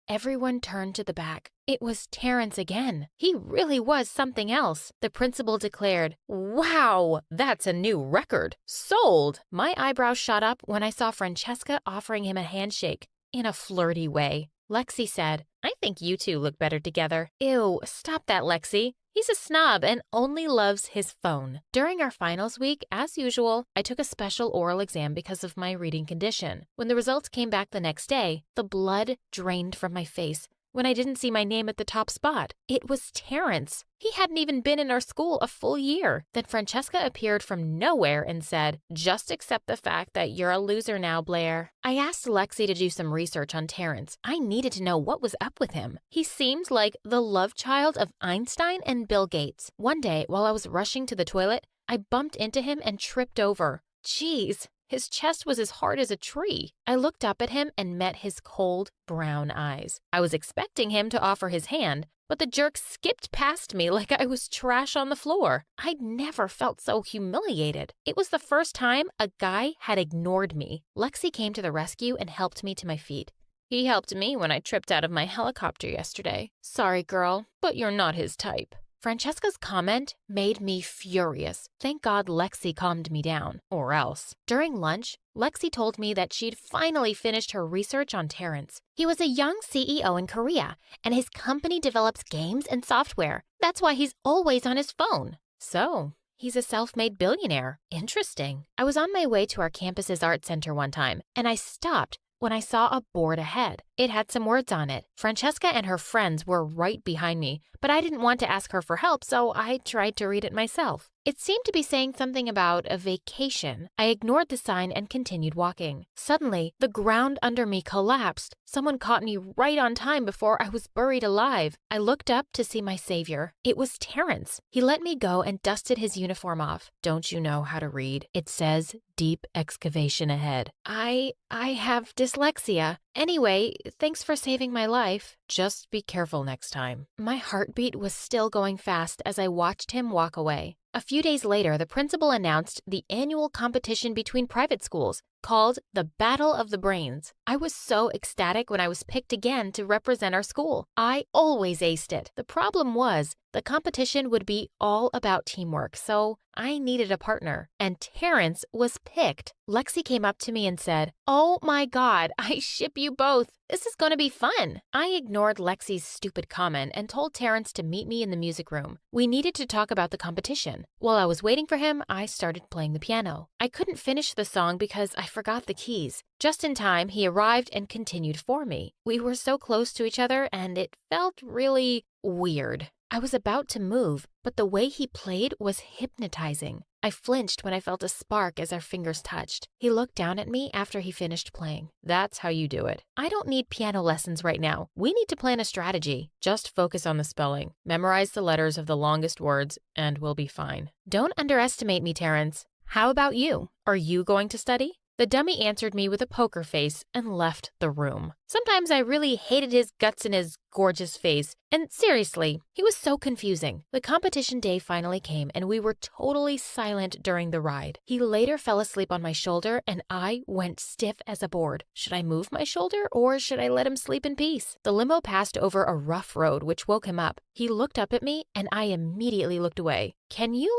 Everyone turned to the back. It was Terrence again. He really was something else. The principal declared, "Wow, that's a new record. Sold." My eyebrows shot up when I saw Francesca offering him a handshake in a flirty way. Lexi said, "I think you two look better together." Ew, stop that, Lexi. He's a snob and only loves his phone. During our finals week, as usual, I took a special oral exam because of my reading condition. When the results came back the next day, the blood drained from my face when I didn't see my name at the top spot. It was Terrence. He hadn't even been in our school a full year. Then Francesca appeared from nowhere and said, "Just accept the fact that you're a loser now, Blair." I asked Lexi to do some research on Terrence. I needed to know what was up with him. He seemed like the love child of Einstein and Bill Gates. One day, while I was rushing to the toilet, I bumped into him and tripped over. Jeez. His chest was as hard as a tree. I looked up at him and met his cold, brown eyes. I was expecting him to offer his hand, but the jerk skipped past me like I was trash on the floor. I'd never felt so humiliated. It was the first time a guy had ignored me. Lexi came to the rescue and helped me to my feet. He helped me when I tripped out of my helicopter yesterday. Sorry, girl, but you're not his type. Francesca's comment made me furious. Thank God Lexi calmed me down, or else. During lunch, Lexi told me that she'd finally finished her research on Terrence. He was a young CEO in Korea, and his company develops games and software. That's why he's always on his phone. So, he's a self-made billionaire. Interesting. I was on my way to our campus's art center one time, and I stopped when I saw a board ahead. It had some words on it. Francesca and her friends were right behind me, but I didn't want to ask her for help, so I tried to read it myself. It seemed to be saying something about a vacation. I ignored the sign and continued walking. Suddenly, the ground under me collapsed. Someone caught me right on time before I was buried alive. I looked up to see my savior. It was Terrence. He let me go and dusted his uniform off. Don't you know how to read? It says deep excavation ahead. I have dyslexia. Anyway, thanks for saving my life. Just be careful next time. My heartbeat was still going fast as I watched him walk away. A few days later, the principal announced the annual competition between private schools called the Battle of the Brains. I was so ecstatic when I was picked again to represent our school. I always aced it. The problem was the competition would be all about teamwork, so I needed a partner. And Terrence was picked. Lexi came up to me and said, "Oh my God, I ship you both. This is going to be fun." I ignored Lexi's stupid comment and told Terrence to meet me in the music room. We needed to talk about the competition. While I was waiting for him, I started playing the piano. I couldn't finish the song because I forgot the keys. Just in time, he arrived and continued for me. We were so close to each other and it felt really weird. I was about to move, but the way he played was hypnotizing. I flinched when I felt a spark as our fingers touched. He looked down at me after he finished playing. That's how you do it. I don't need piano lessons right now. We need to plan a strategy. Just focus on the spelling. Memorize the letters of the longest words, and we'll be fine. Don't underestimate me, Terrence. How about you? Are you going to study? The dummy answered me with a poker face and left the room. Sometimes I really hated his guts in his gorgeous face. And seriously, he was so confusing. The competition day finally came and we were totally silent during the ride. He later fell asleep on my shoulder and I went stiff as a board. Should I move my shoulder or should I let him sleep in peace? The limo passed over a rough road which woke him up. He looked up at me and I immediately looked away. Can you,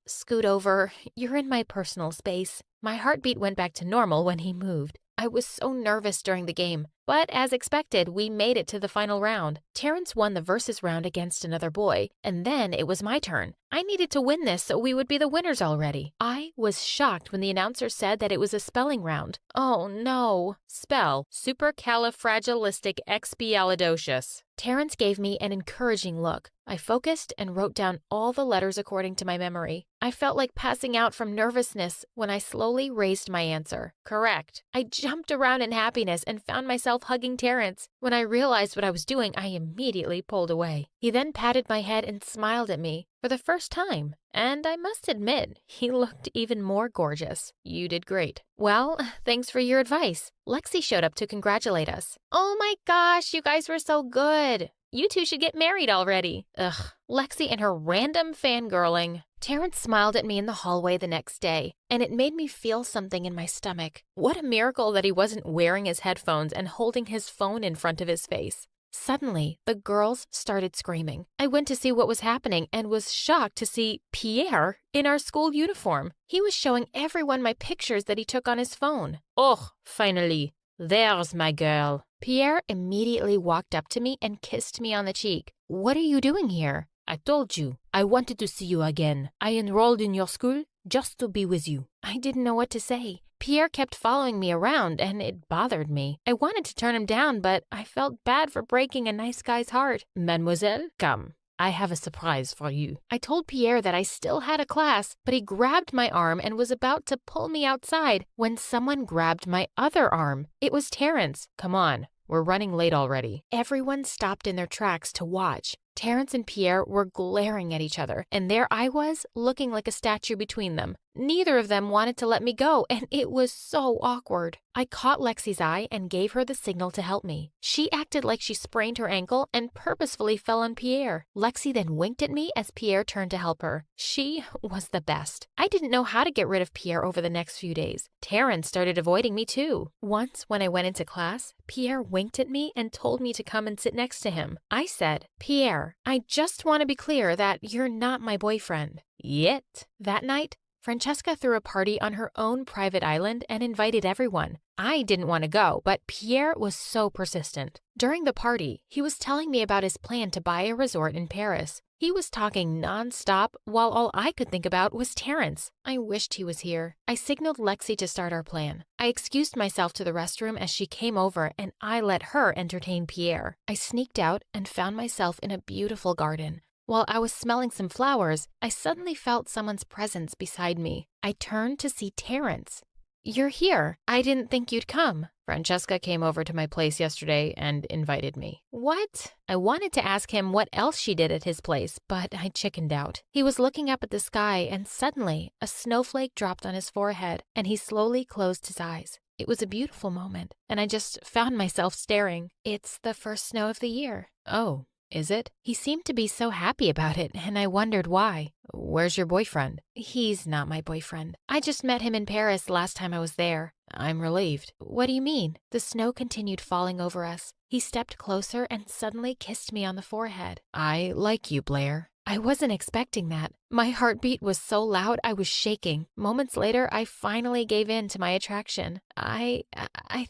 scoot over? You're in my personal space. My heartbeat went back to normal when he moved. I was so nervous during the game, but as expected, we made it to the final round. Terrence won the versus round against another boy, and then it was my turn. I needed to win this so we would be the winners already. I was shocked when the announcer said that it was a spelling round. Oh no. Spell supercalifragilisticexpialidocious. Terrence gave me an encouraging look. I focused and wrote down all the letters according to my memory. I felt like passing out from nervousness when I slowly raised my answer. Correct. I jumped around in happiness and found myself hugging Terrence. When I realized what I was doing, I immediately pulled away. He then patted my head and smiled at me for the first time. And I must admit, he looked even more gorgeous. You did great. Well, thanks for your advice. Lexi showed up to congratulate us. Oh my gosh, you guys were so good. You two should get married already. Ugh, Lexi and her random fangirling. Terrence smiled at me in the hallway the next day, and it made me feel something in my stomach. What a miracle that he wasn't wearing his headphones and holding his phone in front of his face. Suddenly, the girls started screaming. I went to see what was happening and was shocked to see Pierre in our school uniform. He was showing everyone my pictures that he took on his phone. Oh, finally. There's my girl. Pierre immediately walked up to me and kissed me on the cheek. What are you doing here? I told you. I wanted to see you again. I enrolled in your school just to be with you. I didn't know what to say. Pierre kept following me around and it bothered me. I wanted to turn him down, but I felt bad for breaking a nice guy's heart. Mademoiselle, come. I have a surprise for you. I told Pierre that I still had a class, but he grabbed my arm and was about to pull me outside when someone grabbed my other arm. It was Terrence. Come on, we're running late already. Everyone stopped in their tracks to watch. Terrence and Pierre were glaring at each other, and there I was, looking like a statue between them. Neither of them wanted to let me go, and it was so awkward. I caught Lexi's eye and gave her the signal to help me. She acted like she sprained her ankle and purposefully fell on Pierre. Lexi then winked at me as Pierre turned to help her. She was the best. I didn't know how to get rid of Pierre over the next few days. Terrence started avoiding me too. Once, when I went into class, Pierre winked at me and told me to come and sit next to him. I said, "Pierre, I just want to be clear that you're not my boyfriend." Yet, that night, Francesca threw a party on her own private island and invited everyone. I didn't want to go, but Pierre was so persistent. During the party, he was telling me about his plan to buy a resort in Paris. He was talking non-stop while all I could think about was Terrence. I wished he was here. I signaled Lexi to start our plan. I excused myself to the restroom as she came over and I let her entertain Pierre. I sneaked out and found myself in a beautiful garden. While I was smelling some flowers, I suddenly felt someone's presence beside me. I turned to see Terrence. "You're here. I didn't think you'd come." "Francesca came over to my place yesterday and invited me." "What?" I wanted to ask him what else she did at his place, but I chickened out. He was looking up at the sky and suddenly a snowflake dropped on his forehead and he slowly closed his eyes. It was a beautiful moment, and I just found myself staring. "It's the first snow of the year." "Oh. Is it?" He seemed to be so happy about it, and I wondered why. "Where's your boyfriend?" "He's not my boyfriend. I just met him in Paris last time I was there." "I'm relieved." "What do you mean?" The snow continued falling over us. He stepped closer and suddenly kissed me on the forehead. "I like you, Blair." I wasn't expecting that. My heartbeat was so loud I was shaking. Moments later, I finally gave in to my attraction. I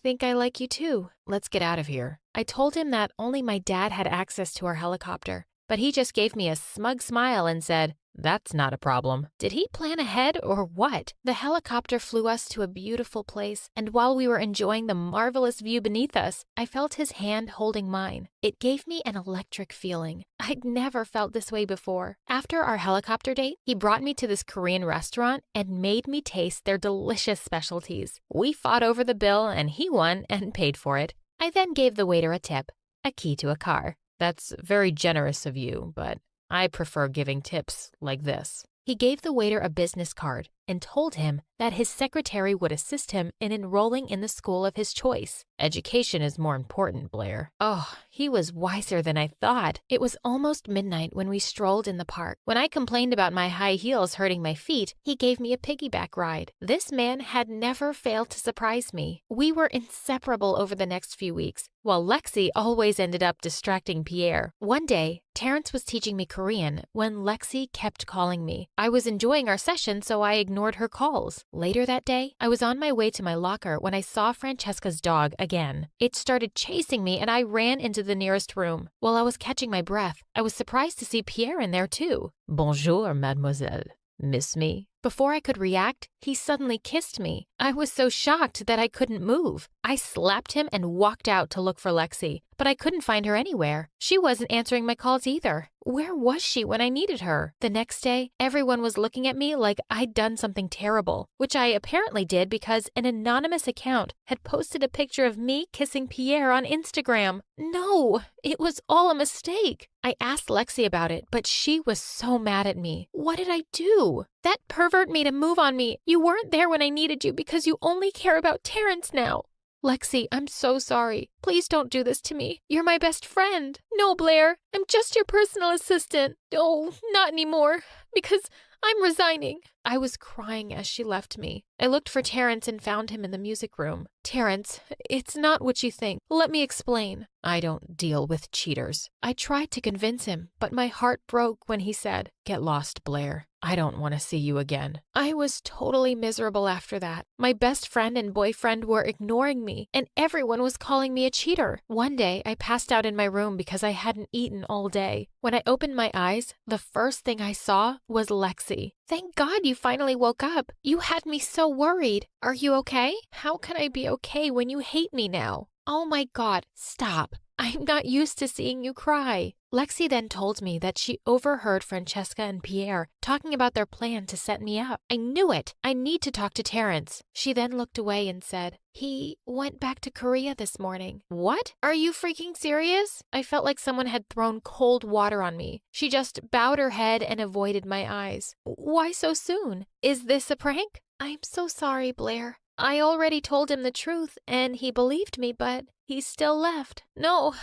think I like you too." "Let's get out of here." I told him that only my dad had access to our helicopter, but he just gave me a smug smile and said, "That's not a problem." Did he plan ahead or what? The helicopter flew us to a beautiful place, and while we were enjoying the marvelous view beneath us, I felt his hand holding mine. It gave me an electric feeling. I'd never felt this way before. After our helicopter date, he brought me to this Korean restaurant and made me taste their delicious specialties. We fought over the bill and he won and paid for it. I then gave the waiter a tip, a key to a car. "That's very generous of you, but I prefer giving tips like this." He gave the waiter a business card and told him that his secretary would assist him in enrolling in the school of his choice. "Education is more important, Blair." Oh, he was wiser than I thought. It was almost midnight when we strolled in the park. When I complained about my high heels hurting my feet, he gave me a piggyback ride. This man had never failed to surprise me. We were inseparable over the next few weeks, while Lexi always ended up distracting Pierre. One day, Terrence was teaching me Korean when Lexi kept calling me. I was enjoying our session, so I ignored her calls. Later that day, I was on my way to my locker when I saw Francesca's dog again. It started chasing me and I ran into the nearest room. While I was catching my breath, I was surprised to see Pierre in there too. "Bonjour, mademoiselle. Miss me?" Before I could react, he suddenly kissed me. I was so shocked that I couldn't move. I slapped him and walked out to look for Lexi, but I couldn't find her anywhere. She wasn't answering my calls either. Where was she when I needed her? The next day, everyone was looking at me like I'd done something terrible, which I apparently did because an anonymous account had posted a picture of me kissing Pierre on Instagram. No, it was all a mistake. I asked Lexi about it, but she was so mad at me. What did I do? That pervert made a move on me. You weren't there when I needed you because you only care about Terrence now. Lexi, I'm so sorry. Please don't do this to me. You're my best friend. No, Blair, I'm just your personal assistant. Oh, not anymore, because I'm resigning. I was crying as she left me. I looked for Terrence and found him in the music room. "Terrence, it's not what you think. Let me explain." "I don't deal with cheaters." I tried to convince him, but my heart broke when he said, "Get lost, Blair. I don't want to see you again." I was totally miserable after that. My best friend and boyfriend were ignoring me, and everyone was calling me a cheater. One day, I passed out in my room because I hadn't eaten all day. When I opened my eyes, the first thing I saw was Lexi. "Thank God you finally woke up. You had me so worried. Are you okay? How can I be okay when you hate me now?" "Oh my God, stop. I'm not used to seeing you cry." Lexi then told me that she overheard Francesca and Pierre talking about their plan to set me up. I knew it. I need to talk to Terrence. She then looked away and said, "He went back to Korea this morning." What? Are you freaking serious? I felt like someone had thrown cold water on me. She just bowed her head and avoided my eyes. Why so soon? Is this a prank? I'm so sorry, Blair. I already told him the truth, and he believed me, but he still left. No.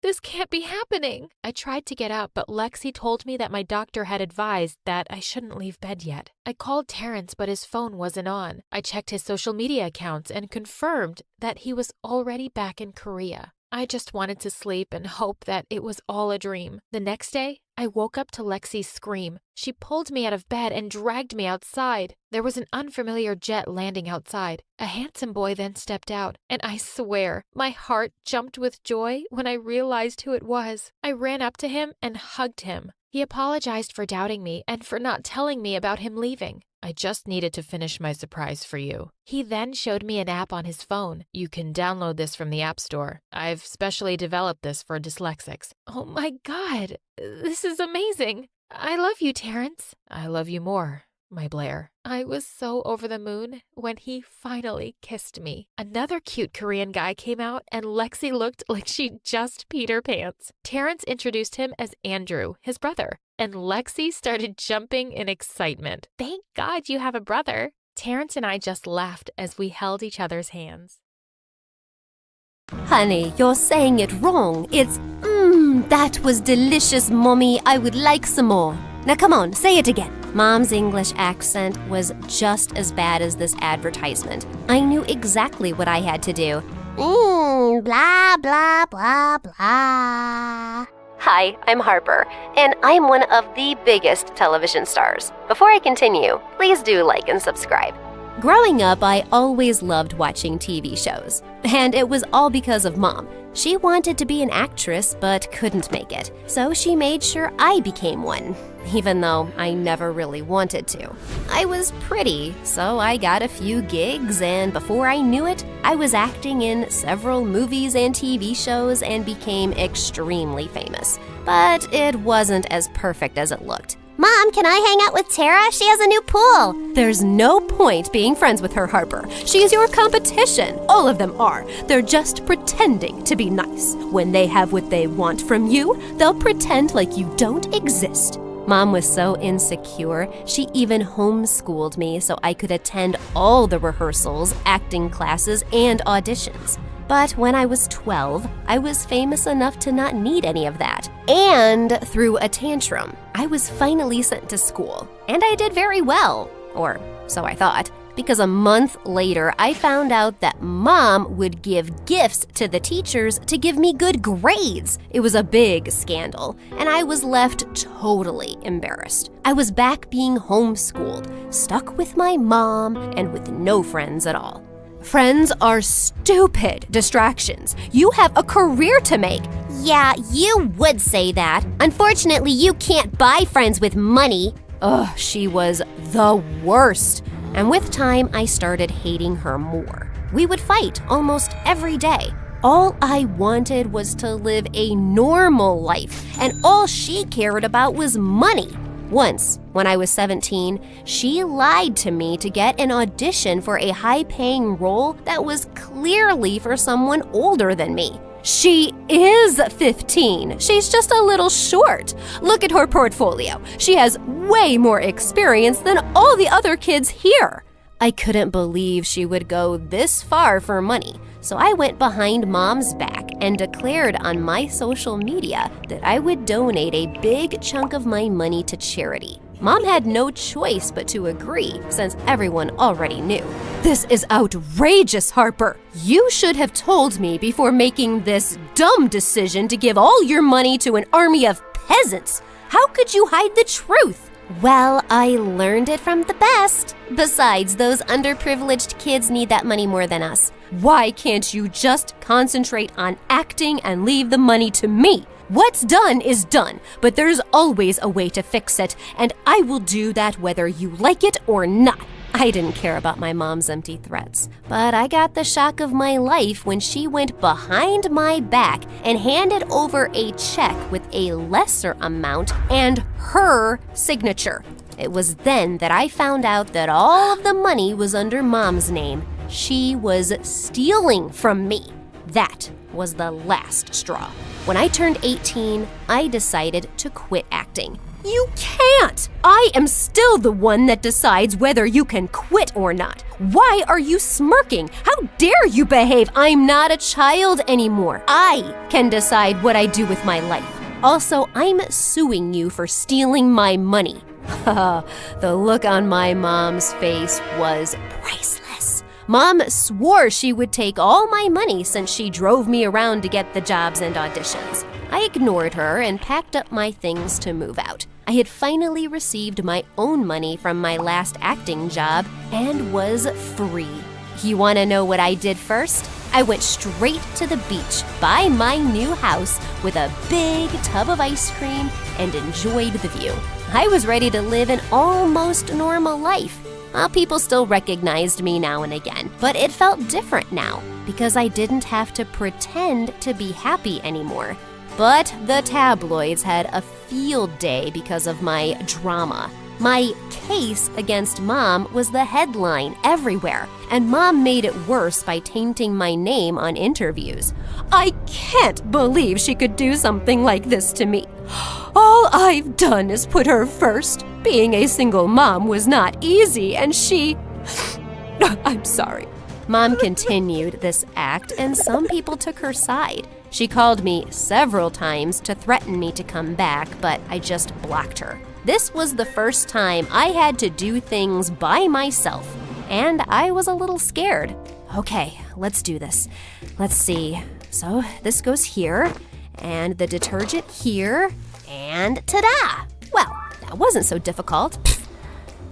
This can't be happening. I tried to get up, but Lexi told me that my doctor had advised that I shouldn't leave bed yet. I called Terrence, but his phone wasn't on. I checked his social media accounts and confirmed that he was already back in Korea. I just wanted to sleep and hope that it was all a dream. The next day, I woke up to Lexi's scream. She pulled me out of bed and dragged me outside. There was an unfamiliar jet landing outside. A handsome boy then stepped out, and I swear, my heart jumped with joy when I realized who it was. I ran up to him and hugged him. He apologized for doubting me and for not telling me about him leaving. I just needed to finish my surprise for you. He then showed me an app on his phone. You can download this from the App Store. I've specially developed this for dyslexics. Oh my God, this is amazing. I love you, Terrence. I love you more, my Blair. I was so over the moon when he finally kissed me. Another cute Korean guy came out and Lexi looked like she just peed her pants. Terrence introduced him as Andrew, his brother, and Lexi started jumping in excitement. Thank God you have a brother. Terrence and I just laughed as we held each other's hands. Honey, you're saying it wrong. It's, that was delicious, Mommy. I would like some more. Now come on, say it again. Mom's English accent was just as bad as this advertisement. I knew exactly what I had to do. Blah, blah, blah, blah. Hi, I'm Harper, and I'm one of the biggest television stars. Before I continue, please do like and subscribe. Growing up, I always loved watching TV shows, and it was all because of Mom. She wanted to be an actress but couldn't make it, so she made sure I became one, even though I never really wanted to. I was pretty, so I got a few gigs, and before I knew it, I was acting in several movies and TV shows and became extremely famous. But it wasn't as perfect as it looked. Mom, can I hang out with Tara? She has a new pool. There's no point being friends with her, Harper. She's your competition. All of them are. They're just pretending to be nice. When they have what they want from you, they'll pretend like you don't exist. Mom was so insecure, she even homeschooled me so I could attend all the rehearsals, acting classes, and auditions. But when I was 12, I was famous enough to not need any of that. And through a tantrum, I was finally sent to school. And I did very well, or so I thought, because a month later, I found out that Mom would give gifts to the teachers to give me good grades. It was a big scandal, and I was left totally embarrassed. I was back being homeschooled, stuck with my mom, and with no friends at all. Friends are stupid distractions. You have a career to make. Yeah, you would say that. Unfortunately, you can't buy friends with money. Ugh, she was the worst. And with time, I started hating her more. We would fight almost every day. All I wanted was to live a normal life, and all she cared about was money. Once, when I was 17, she lied to me to get an audition for a high-paying role that was clearly for someone older than me. She is 15. She's just a little short. Look at her portfolio. She has way more experience than all the other kids here. I couldn't believe she would go this far for money, so I went behind Mom's back and declared on my social media that I would donate a big chunk of my money to charity. Mom had no choice but to agree, since everyone already knew. This is outrageous, Harper. You should have told me before making this dumb decision to give all your money to an army of peasants. How could you hide the truth? Well, I learned it from the best. Besides, those underprivileged kids need that money more than us. Why can't you just concentrate on acting and leave the money to me? What's done is done, but there's always a way to fix it, and I will do that whether you like it or not. I didn't care about my mom's empty threats, but I got the shock of my life when she went behind my back and handed over a check with a lesser amount and her signature. It was then that I found out that all of the money was under Mom's name. She was stealing from me. That was the last straw. When I turned 18, I decided to quit acting. You can't! I am still the one that decides whether you can quit or not. Why are you smirking? How dare you behave? I'm not a child anymore. I can decide what I do with my life. Also, I'm suing you for stealing my money. The look on my mom's face was priceless. Mom swore she would take all my money since she drove me around to get the jobs and auditions. I ignored her and packed up my things to move out. I had finally received my own money from my last acting job and was free. You want to know what I did first? I went straight to the beach by my new house with a big tub of ice cream and enjoyed the view. I was ready to live an almost normal life. People still recognized me now and again, but it felt different now because I didn't have to pretend to be happy anymore. But the tabloids had a field day because of my drama. My case against Mom was the headline everywhere, and Mom made it worse by tainting my name on interviews. I can't believe she could do something like this to me. All I've done is put her first. Being a single mom was not easy, and I'm sorry. Mom continued this act, and some people took her side. She called me several times to threaten me to come back, but I just blocked her. This was the first time I had to do things by myself, and I was a little scared. Okay, let's do this. Let's see. So this goes here, and the detergent here, and ta-da! Well, that wasn't so difficult.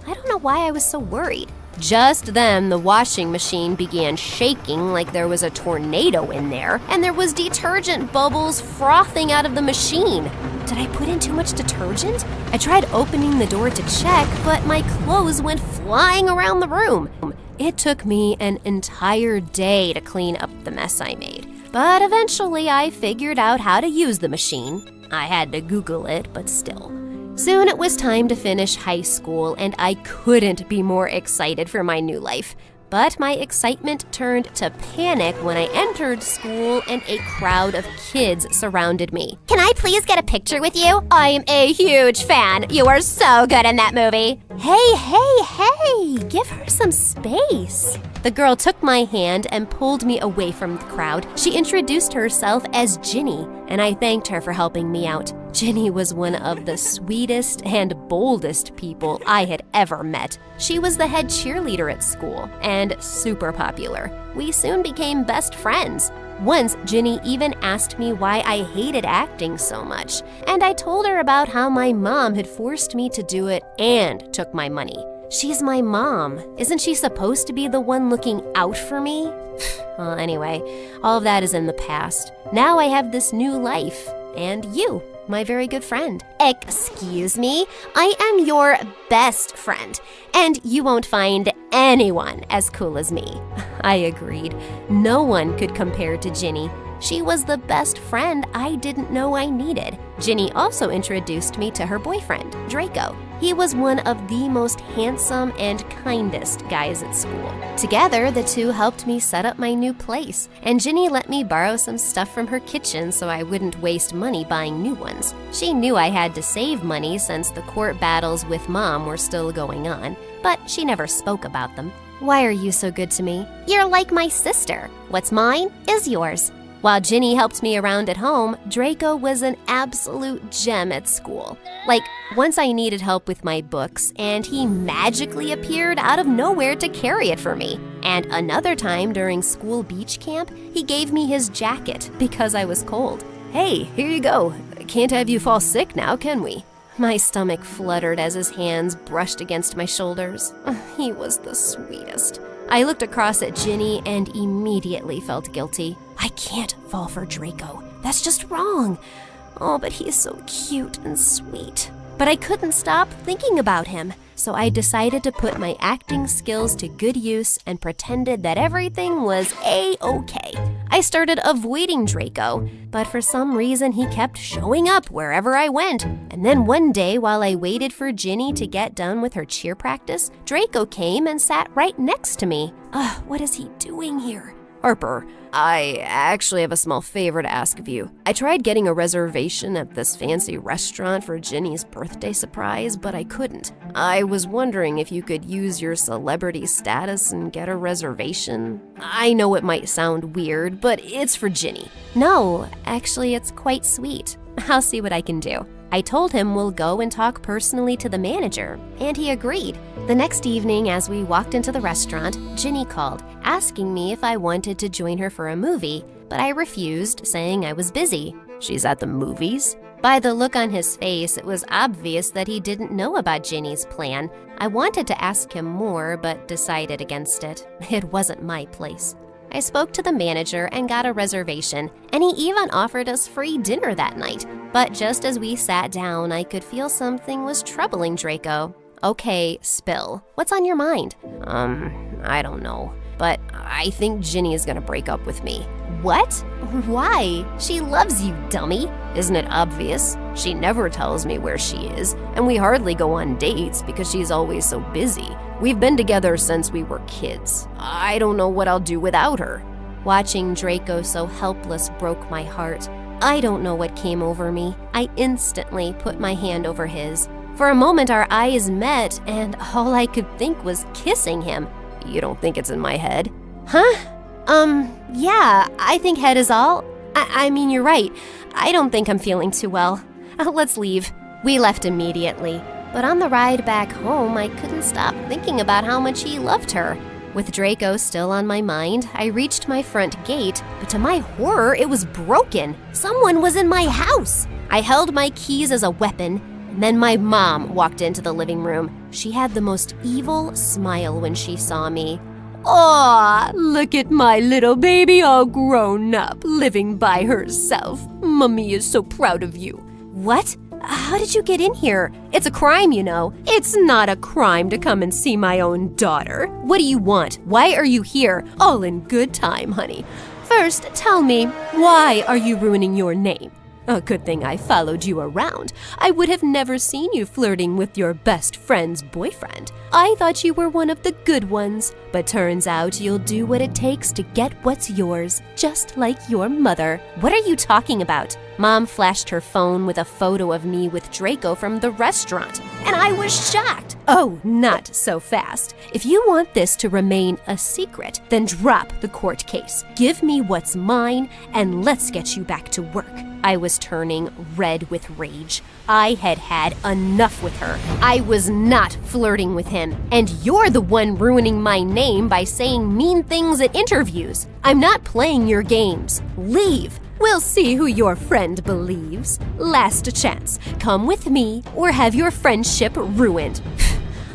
I don't know why I was so worried. Just then, the washing machine began shaking like there was a tornado in there, and there was detergent bubbles frothing out of the machine. Did I put in too much detergent? I tried opening the door to check, but my clothes went flying around the room. It took me an entire day to clean up the mess I made. But eventually, I figured out how to use the machine. I had to Google it, but still. Soon it was time to finish high school, and I couldn't be more excited for my new life. But my excitement turned to panic when I entered school and a crowd of kids surrounded me. Can I please get a picture with you? I'm a huge fan. You are so good in that movie. Hey, give her some space. The girl took my hand and pulled me away from the crowd. She introduced herself as Ginny, and I thanked her for helping me out. Ginny was one of the sweetest and boldest people I had ever met. She was the head cheerleader at school and super popular. We soon became best friends. Once, Ginny even asked me why I hated acting so much, and I told her about how my mom had forced me to do it and took my money. She's my mom. Isn't she supposed to be the one looking out for me? Well, anyway, all of that is in the past. Now I have this new life, and you, my very good friend. Excuse me? I am your best friend, and you won't find anyone as cool as me. I agreed. No one could compare to Ginny. She was the best friend I didn't know I needed. Ginny also introduced me to her boyfriend, Draco. He was one of the most handsome and kindest guys at school. Together, the two helped me set up my new place, and Ginny let me borrow some stuff from her kitchen so I wouldn't waste money buying new ones. She knew I had to save money since the court battles with Mom were still going on, but she never spoke about them. Why are you so good to me? You're like my sister. What's mine is yours. While Ginny helped me around at home, Draco was an absolute gem at school. Like, once I needed help with my books, and he magically appeared out of nowhere to carry it for me. And another time during school beach camp, he gave me his jacket because I was cold. Hey, here you go. Can't have you fall sick now, can we? My stomach fluttered as his hands brushed against my shoulders. He was the sweetest. I looked across at Ginny and immediately felt guilty. I can't fall for Draco. That's just wrong. Oh, but he's so cute and sweet. But I couldn't stop thinking about him, so I decided to put my acting skills to good use and pretended that everything was A-okay. I started avoiding Draco, but for some reason he kept showing up wherever I went. And then one day, while I waited for Ginny to get done with her cheer practice, Draco came and sat right next to me. Ugh, what is he doing here? Harper, I actually have a small favor to ask of you. I tried getting a reservation at this fancy restaurant for Ginny's birthday surprise, but I couldn't. I was wondering if you could use your celebrity status and get a reservation. I know it might sound weird, but it's for Ginny. No, actually, it's quite sweet. I'll see what I can do. I told him we'll go and talk personally to the manager, and he agreed. The next evening, as we walked into the restaurant, Ginny called, asking me if I wanted to join her for a movie, but I refused, saying I was busy. She's at the movies? By the look on his face, it was obvious that he didn't know about Ginny's plan. I wanted to ask him more, but decided against it. It wasn't my place. I spoke to the manager and got a reservation, and he even offered us free dinner that night. But just as we sat down, I could feel something was troubling Draco. Okay, spill. What's on your mind? I don't know, but I think Ginny is gonna break up with me. What? Why? She loves you, dummy. Isn't it obvious? She never tells me where she is, and we hardly go on dates because she's always so busy. We've been together since we were kids. I don't know what I'll do without her. Watching Draco so helpless broke my heart. I don't know what came over me. I instantly put my hand over his. For a moment, our eyes met, and all I could think was kissing him. You don't think it's in my head? Huh? Yeah, I think head is all. I mean, you're right. I don't think I'm feeling too well. Let's leave. We left immediately. But on the ride back home, I couldn't stop thinking about how much he loved her. With Draco still on my mind, I reached my front gate, but to my horror, it was broken. Someone was in my house. I held my keys as a weapon, and then my mom walked into the living room. She had the most evil smile when she saw me. Aw, look at my little baby all grown up, living by herself. Mummy is so proud of you. What? How did you get in here? It's a crime, you know. It's not a crime to come and see my own daughter. What do you want? Why are you here? All in good time, honey. First, tell me, why are you ruining your name? A good thing I followed you around. I would have never seen you flirting with your best friend's boyfriend. I thought you were one of the good ones, but turns out you'll do what it takes to get what's yours, just like your mother. What are you talking about? Mom flashed her phone with a photo of me with Draco from the restaurant, and I was shocked. Oh, not so fast. If you want this to remain a secret, then drop the court case. Give me what's mine, and let's get you back to work. I was turning red with rage. I had had enough with her. I was not flirting with him, and you're the one ruining my name by saying mean things at interviews. I'm not playing your games. Leave. We'll see who your friend believes. Last chance. Come with me or have your friendship ruined.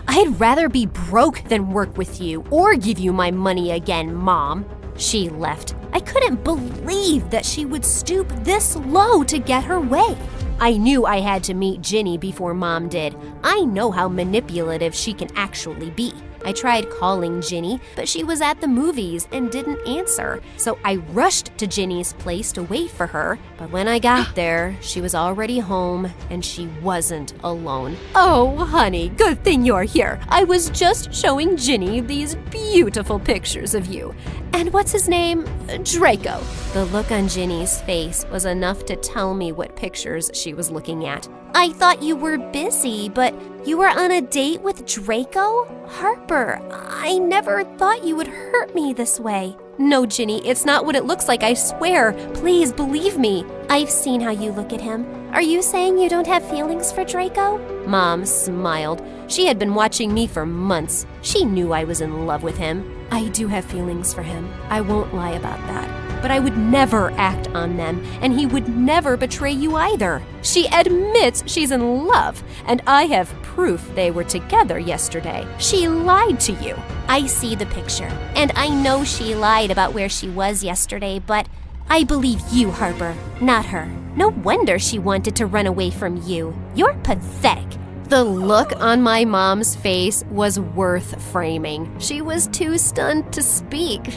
I'd rather be broke than work with you or give you my money again, Mom. She left. I couldn't believe that she would stoop this low to get her way. I knew I had to meet Ginny before Mom did. I know how manipulative she can actually be. I tried calling Ginny, but she was at the movies and didn't answer. So I rushed to Ginny's place to wait for her. But when I got there, she was already home and she wasn't alone. Oh, honey, good thing you're here. I was just showing Ginny these beautiful pictures of you. And what's his name? Draco. The look on Ginny's face was enough to tell me what pictures she was looking at. I thought you were busy, but you were on a date with Draco? Harper, I never thought you would hurt me this way. No, Ginny, it's not what it looks like, I swear. Please believe me. I've seen how you look at him. Are you saying you don't have feelings for Draco? Mom smiled. She had been watching me for months. She knew I was in love with him. I do have feelings for him. I won't lie about that. But I would never act on them, and he would never betray you either. She admits she's in love, and I have proof they were together yesterday. She lied to you. I see the picture, and I know she lied about where she was yesterday, but I believe you, Harper, not her. No wonder she wanted to run away from you. You're pathetic. The look on my mom's face was worth framing. She was too stunned to speak.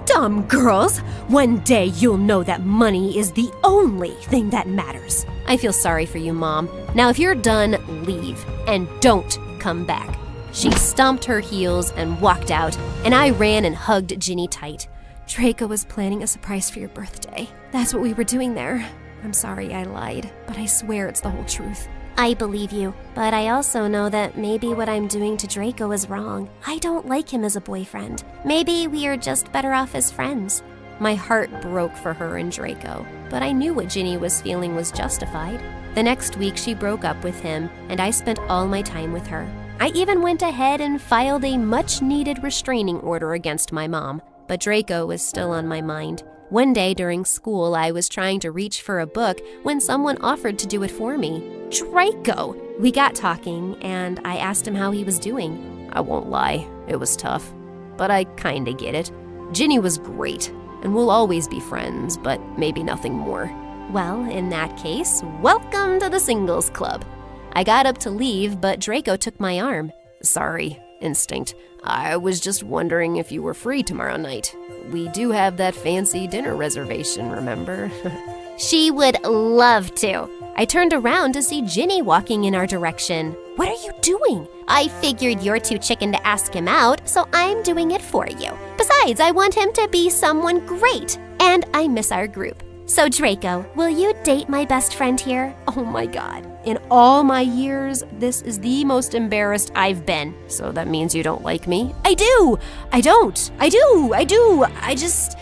Dumb girls. One day you'll know that money is the only thing that matters. I feel sorry for you, Mom. Now, if you're done, leave. And don't come back. She stomped her heels and walked out, and I ran and hugged Ginny tight. Draco was planning a surprise for your birthday. That's what we were doing there. I'm sorry I lied, but I swear it's the whole truth. I believe you, but I also know that maybe what I'm doing to Draco is wrong. I don't like him as a boyfriend. Maybe we are just better off as friends. My heart broke for her and Draco, but I knew what Ginny was feeling was justified. The next week, she broke up with him, and I spent all my time with her. I even went ahead and filed a much-needed restraining order against my mom, but Draco was still on my mind. One day during school, I was trying to reach for a book when someone offered to do it for me. Draco! We got talking, and I asked him how he was doing. I won't lie, it was tough, but I kinda get it. Ginny was great, and we'll always be friends, but maybe nothing more. Well, in that case, welcome to the singles club. I got up to leave, but Draco took my arm. Sorry, instinct. I was just wondering if you were free tomorrow night. We do have that fancy dinner reservation, remember? She would love to. I turned around to see Ginny walking in our direction. What are you doing? I figured you're too chicken to ask him out, so I'm doing it for you. Besides, I want him to be someone great, and I miss our group. So Draco, will you date my best friend here? Oh my god. In all my years, this is the most embarrassed I've been. So that means you don't like me? I do! I don't! I do! I just...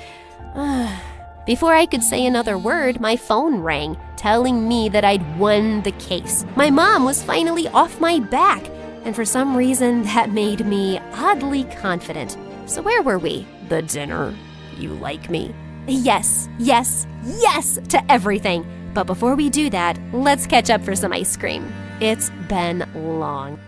Before I could say another word, my phone rang, telling me that I'd won the case. My mom was finally off my back, and for some reason that made me oddly confident. So where were we? The dinner. You like me? Yes, yes, yes to everything. But before we do that, let's catch up for some ice cream. It's been long.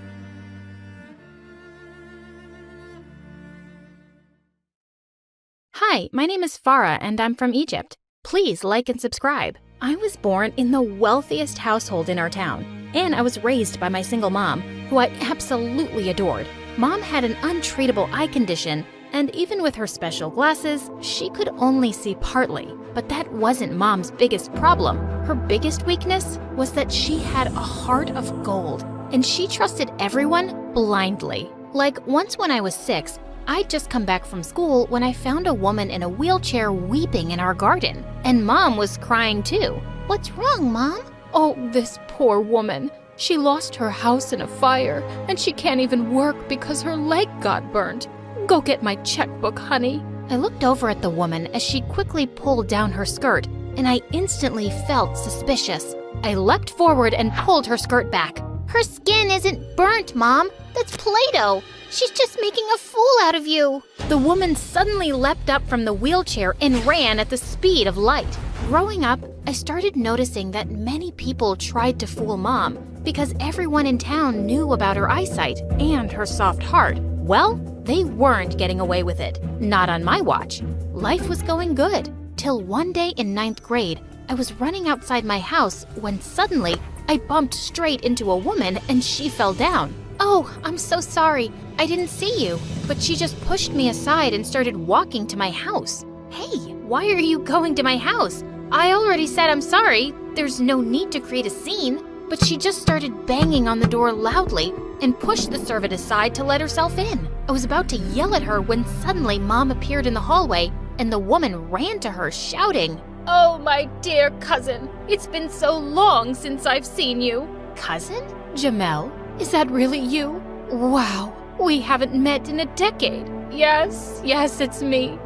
Hi, my name is Farah and I'm from Egypt. Please like and subscribe. I was born in the wealthiest household in our town, and I was raised by my single mom, who I absolutely adored. Mom had an untreatable eye condition, and even with her special glasses, she could only see partly. But that wasn't Mom's biggest problem. Her biggest weakness was that she had a heart of gold, and she trusted everyone blindly. Like once when I was 6, I'd just come back from school when I found a woman in a wheelchair weeping in our garden, and Mom was crying too. What's wrong, Mom? Oh, this poor woman. She lost her house in a fire, and she can't even work because her leg got burned. Go get my checkbook, honey. I looked over at the woman as she quickly pulled down her skirt, and I instantly felt suspicious. I leapt forward and pulled her skirt back. Her skin isn't burnt, Mom. That's Play-Doh. She's just making a fool out of you. The woman suddenly leapt up from the wheelchair and ran at the speed of light. Growing up, I started noticing that many people tried to fool Mom because everyone in town knew about her eyesight and her soft heart. Well, they weren't getting away with it. Not on my watch. Life was going good. Till one day in 9th grade, I was running outside my house when suddenly I bumped straight into a woman and she fell down. Oh, I'm so sorry. I didn't see you. But she just pushed me aside and started walking to my house. Hey, why are you going to my house? I already said I'm sorry. There's no need to create a scene. But she just started banging on the door loudly and pushed the servant aside to let herself in. I was about to yell at her when suddenly Mom appeared in the hallway and the woman ran to her shouting, "Oh, my dear cousin, it's been so long since I've seen you." Cousin? Jamel, is that really you? Wow, we haven't met in a decade. Yes, it's me.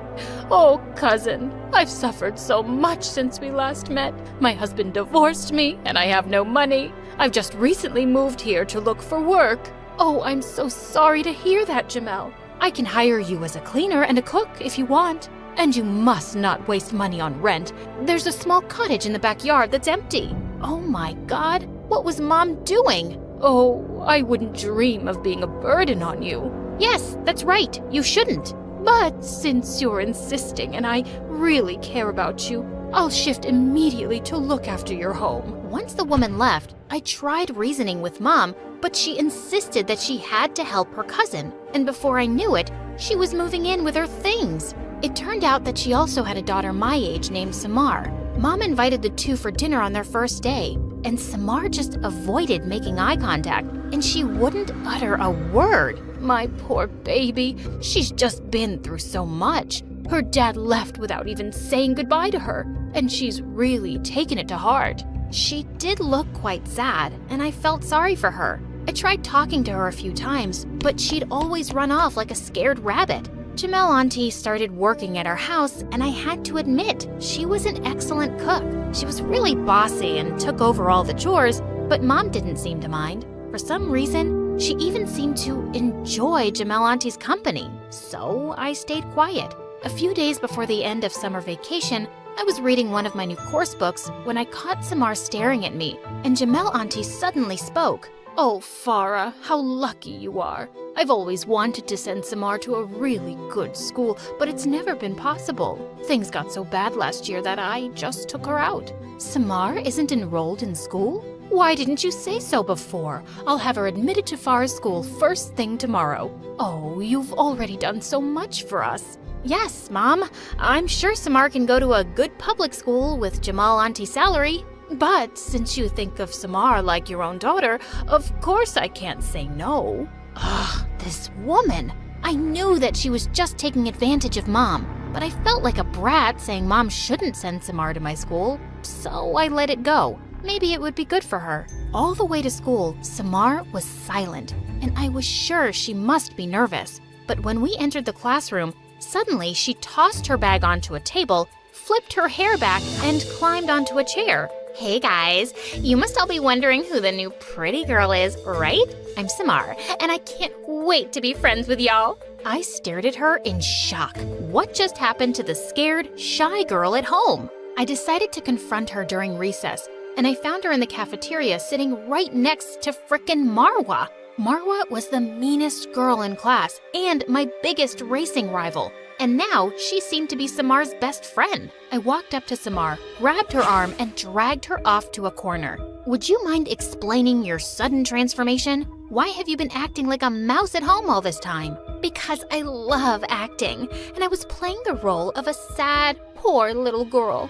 Oh, cousin, I've suffered so much since we last met. My husband divorced me, and I have no money. I've just recently moved here to look for work. Oh, I'm so sorry to hear that, Jamel. I can hire you as a cleaner and a cook if you want. And you must not waste money on rent. There's a small cottage in the backyard that's empty. Oh my God, what was Mom doing? Oh, I wouldn't dream of being a burden on you. Yes, that's right. You shouldn't. But since you're insisting and I really care about you, I'll shift immediately to look after your home. Once the woman left, I tried reasoning with Mom, but she insisted that she had to help her cousin, and before I knew it, she was moving in with her things. It turned out that she also had a daughter my age named Samar. Mom invited the two for dinner on their first day, and Samar just avoided making eye contact, and she wouldn't utter a word. My poor baby, she's just been through so much. Her dad left without even saying goodbye to her, and she's really taken it to heart. She did look quite sad, and I felt sorry for her. I tried talking to her a few times, but she'd always run off like a scared rabbit. Jamel Auntie started working at our house, and I had to admit, she was an excellent cook. She was really bossy and took over all the chores, but Mom didn't seem to mind. For some reason, she even seemed to enjoy Jamel Auntie's company, so I stayed quiet. A few days before the end of summer vacation, I was reading one of my new course books when I caught Samar staring at me, and Jamel Auntie suddenly spoke. Oh, Farah, how lucky you are. I've always wanted to send Samar to a really good school, but it's never been possible. Things got so bad last year that I just took her out. Samar isn't enrolled in school? Why didn't you say so before? I'll have her admitted to Farah's school first thing tomorrow. Oh, you've already done so much for us. Yes, Mom. I'm sure Samar can go to a good public school with Jamal Auntie's salary. But since you think of Samar like your own daughter, of course I can't say no. Ugh, this woman. I knew that she was just taking advantage of Mom, but I felt like a brat saying Mom shouldn't send Samar to my school, so I let it go. Maybe it would be good for her. All the way to school, Samar was silent, and I was sure she must be nervous. But when we entered the classroom, suddenly she tossed her bag onto a table, flipped her hair back, and climbed onto a chair. Hey guys, you must all be wondering who the new pretty girl is, right? I'm Samar, and I can't wait to be friends with y'all. I stared at her in shock. What just happened to the scared, shy girl at home? I decided to confront her during recess, and I found her in the cafeteria sitting right next to frickin' Marwa. Marwa was the meanest girl in class and my biggest racing rival. And now she seemed to be Samar's best friend. I walked up to Samar, grabbed her arm, and dragged her off to a corner. Would you mind explaining your sudden transformation? Why have you been acting like a mouse at home all this time? Because I love acting, and I was playing the role of a sad, poor little girl.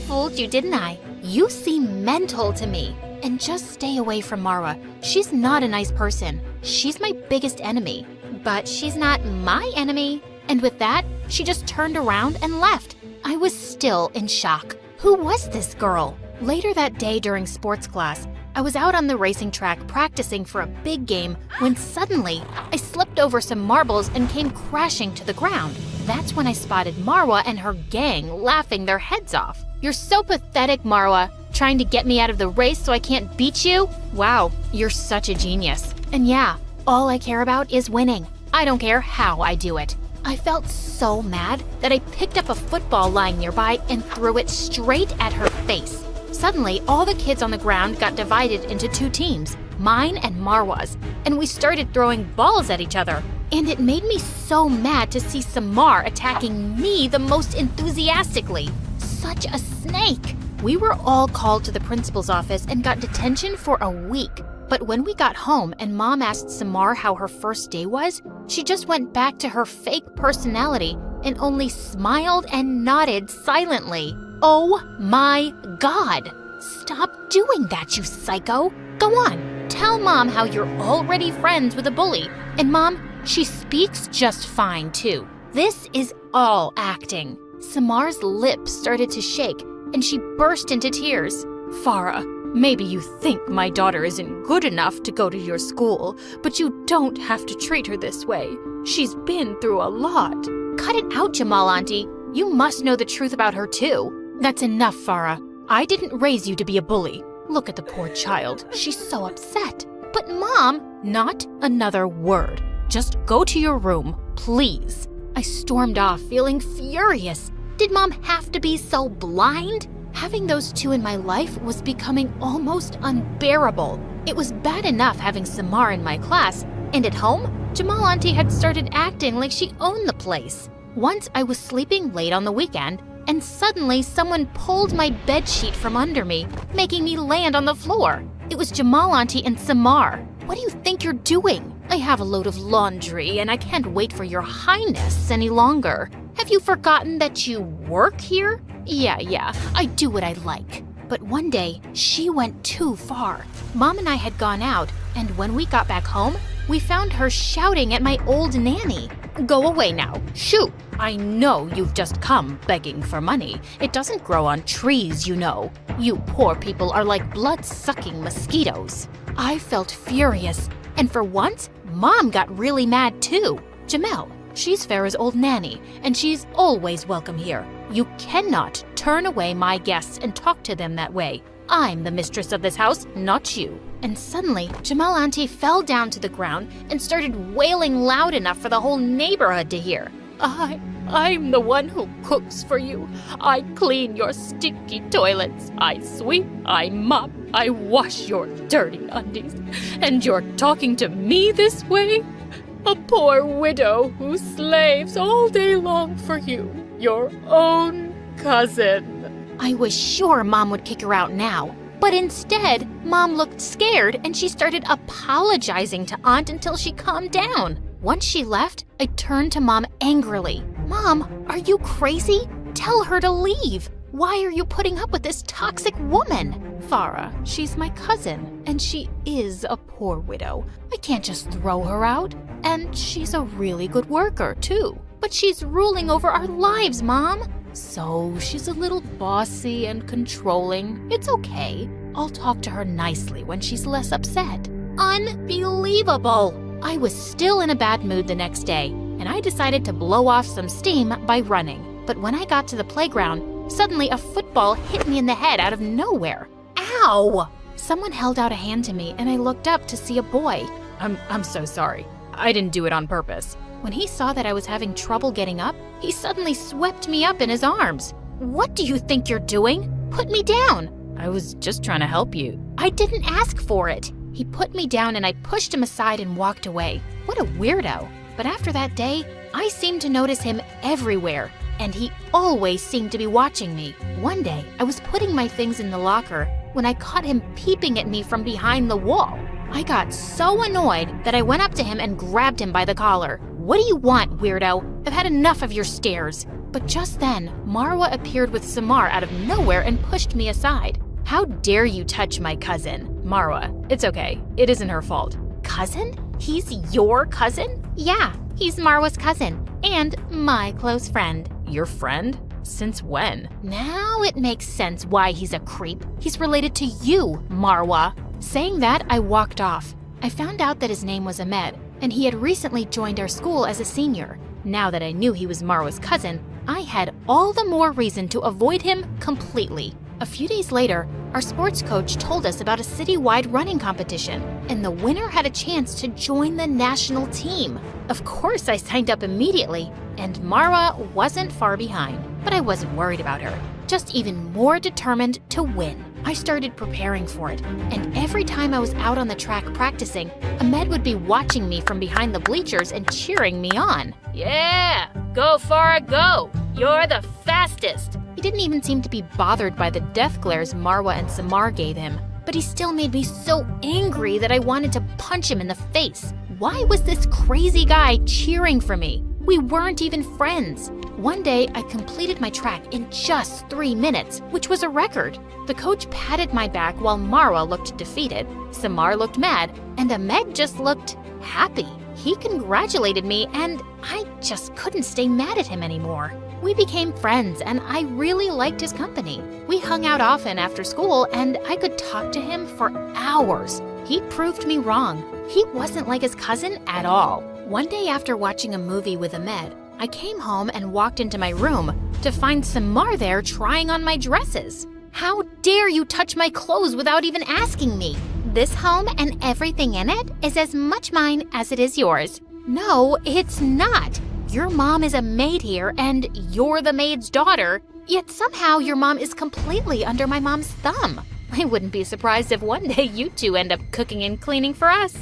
Fooled you, didn't I? You seem mental to me. And just stay away from Marwa. She's not a nice person. She's my biggest enemy. But she's not my enemy. And with that, she just turned around and left. I was still in shock. Who was this girl? Later that day during sports class, I was out on the racing track practicing for a big game when suddenly I slipped over some marbles and came crashing to the ground. That's when I spotted Marwa and her gang laughing their heads off. You're so pathetic, Marwa. Trying to get me out of the race so I can't beat you? Wow, you're such a genius. And yeah, all I care about is winning. I don't care how I do it. I felt so mad that I picked up a football lying nearby and threw it straight at her face. Suddenly, all the kids on the ground got divided into two teams, mine and Marwa's, and we started throwing balls at each other. And it made me so mad to see Samar attacking me the most enthusiastically. Such a snake. We were all called to the principal's office and got detention for a week. But when we got home and Mom asked Samar how her first day was, she just went back to her fake personality and only smiled and nodded silently. Oh my God! Stop doing that, you psycho! Go on, tell Mom how you're already friends with a bully. And Mom, she speaks just fine too. This is all acting. Samar's lips started to shake and she burst into tears. Farah, maybe you think my daughter isn't good enough to go to your school, but you don't have to treat her this way. She's been through a lot. Cut it out, Jamal Auntie. You must know the truth about her too. That's enough, Farah. I didn't raise you to be a bully. Look at the poor child. She's so upset. But Mom, not another word. Just go to your room, please. I stormed off, feeling furious. Did Mom have to be so blind? Having those two in my life was becoming almost unbearable. It was bad enough having Samar in my class, and at home, Jamal Auntie had started acting like she owned the place. Once I was sleeping late on the weekend, and suddenly someone pulled my bedsheet from under me, making me land on the floor. It was Jamal Auntie and Samar. What do you think you're doing? I have a load of laundry, and I can't wait for your highness any longer. Have you forgotten that you work here? Yeah, I do what I like. But one day, she went too far. Mom and I had gone out, and when we got back home, we found her shouting at my old nanny. Go away now. Shoo! I know you've just come begging for money. It doesn't grow on trees, you know. You poor people are like blood-sucking mosquitoes. I felt furious, and for once, Mom got really mad too. Jamel, she's Farah's old nanny, and she's always welcome here. You cannot turn away my guests and talk to them that way. I'm the mistress of this house, not you. And suddenly, Jamal Auntie fell down to the ground and started wailing loud enough for the whole neighborhood to hear. I'm the one who cooks for you. I clean your stinky toilets. I sweep, I mop, I wash your dirty undies. And you're talking to me this way? A poor widow who slaves all day long for you, your own cousin. I was sure Mom would kick her out now. But instead, Mom looked scared and she started apologizing to Aunt until she calmed down. Once she left, I turned to Mom angrily. Mom, are you crazy? Tell her to leave. Why are you putting up with this toxic woman? Farah, she's my cousin, and she is a poor widow. I can't just throw her out. And she's a really good worker, too. But she's ruling over our lives, Mom. So she's a little bossy and controlling. It's okay. I'll talk to her nicely when she's less upset. Unbelievable! I was still in a bad mood the next day, and I decided to blow off some steam by running. But when I got to the playground, suddenly a football hit me in the head out of nowhere. Ow! Someone held out a hand to me, and I looked up to see a boy. I'm so sorry. I didn't do it on purpose. When he saw that I was having trouble getting up, he suddenly swept me up in his arms. What do you think you're doing? Put me down. I was just trying to help you. I didn't ask for it. He put me down and I pushed him aside and walked away. What a weirdo. But after that day, I seemed to notice him everywhere, and he always seemed to be watching me. One day, I was putting my things in the locker when I caught him peeping at me from behind the wall. I got so annoyed that I went up to him and grabbed him by the collar. What do you want, weirdo? I've had enough of your stares. But just then, Marwa appeared with Samar out of nowhere and pushed me aside. How dare you touch my cousin? Marwa, it's okay. It isn't her fault. Cousin? He's your cousin? Yeah, he's Marwa's cousin and my close friend. Your friend? Since when? Now it makes sense why he's a creep. He's related to you, Marwa. Saying that, I walked off. I found out that his name was Ahmed, and he had recently joined our school as a senior. Now that I knew he was Marwa's cousin, I had all the more reason to avoid him completely. A few days later, our sports coach told us about a citywide running competition, and the winner had a chance to join the national team. Of course, I signed up immediately, and Marwa wasn't far behind. But I wasn't worried about her, just even more determined to win. I started preparing for it, and every time I was out on the track practicing, Ahmed would be watching me from behind the bleachers and cheering me on. Yeah, go Farah, go! You're the fastest! He didn't even seem to be bothered by the death glares Marwa and Samar gave him, but he still made me so angry that I wanted to punch him in the face. Why was this crazy guy cheering for me? We weren't even friends. One day, I completed my track in just 3 minutes, which was a record. The coach patted my back while Marwa looked defeated, Samar looked mad, and Ahmed just looked happy. He congratulated me, and I just couldn't stay mad at him anymore. We became friends, and I really liked his company. We hung out often after school, and I could talk to him for hours. He proved me wrong. He wasn't like his cousin at all. One day after watching a movie with Ahmed, I came home and walked into my room to find Samar there trying on my dresses. How dare you touch my clothes without even asking me? This home and everything in it is as much mine as it is yours. No, it's not. Your mom is a maid here and you're the maid's daughter, yet somehow your mom is completely under my mom's thumb. I wouldn't be surprised if one day you two end up cooking and cleaning for us.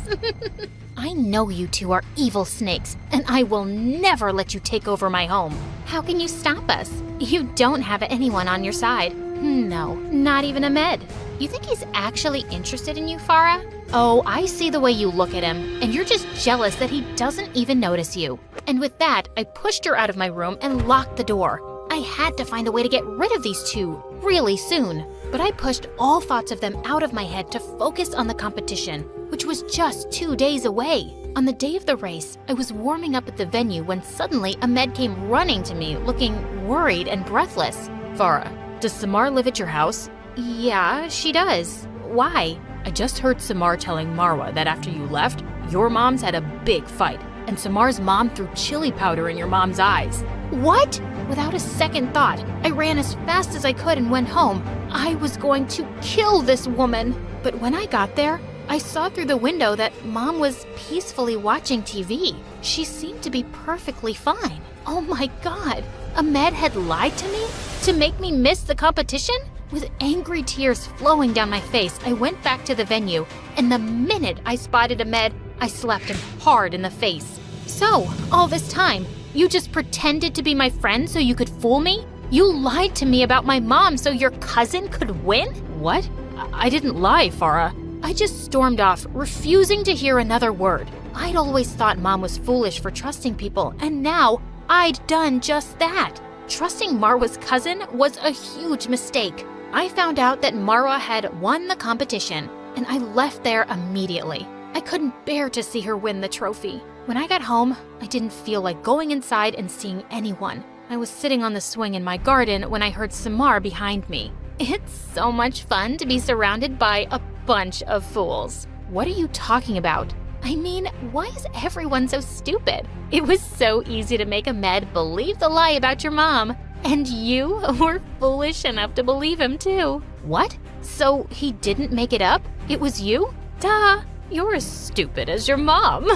I know you two are evil snakes, and I will never let you take over my home. How can you stop us? You don't have anyone on your side. No, not even Ahmed. You think he's actually interested in you, Farah? Oh, I see the way you look at him, and you're just jealous that he doesn't even notice you. And with that, I pushed her out of my room and locked the door. I had to find a way to get rid of these two really soon. But I pushed all thoughts of them out of my head to focus on the competition, which was just 2 days away. On the day of the race, I was warming up at the venue when suddenly Ahmed came running to me, looking worried and breathless. Farah, does Samar live at your house? Yeah, she does. Why? I just heard Samar telling Marwa that after you left, your moms had a big fight, and Samar's mom threw chili powder in your mom's eyes. What? Without a second thought, I ran as fast as I could and went home. I was going to kill this woman. But when I got there, I saw through the window that Mom was peacefully watching TV. She seemed to be perfectly fine. Oh my God, Ahmed had lied to me to make me miss the competition? With angry tears flowing down my face, I went back to the venue, and the minute I spotted Ahmed, I slapped him hard in the face. So, all this time, you just pretended to be my friend so you could fool me? You lied to me about my mom so your cousin could win? What? I didn't lie, Farah. I just stormed off, refusing to hear another word. I'd always thought Mom was foolish for trusting people, and now I'd done just that. Trusting Marwa's cousin was a huge mistake. I found out that Marwa had won the competition, and I left there immediately. I couldn't bear to see her win the trophy. When I got home, I didn't feel like going inside and seeing anyone. I was sitting on the swing in my garden when I heard Samar behind me. It's so much fun to be surrounded by a bunch of fools. What are you talking about? I mean, why is everyone so stupid? It was so easy to make Ahmed believe the lie about your mom. And you were foolish enough to believe him too. What? So he didn't make it up? It was you? Duh, you're as stupid as your mom.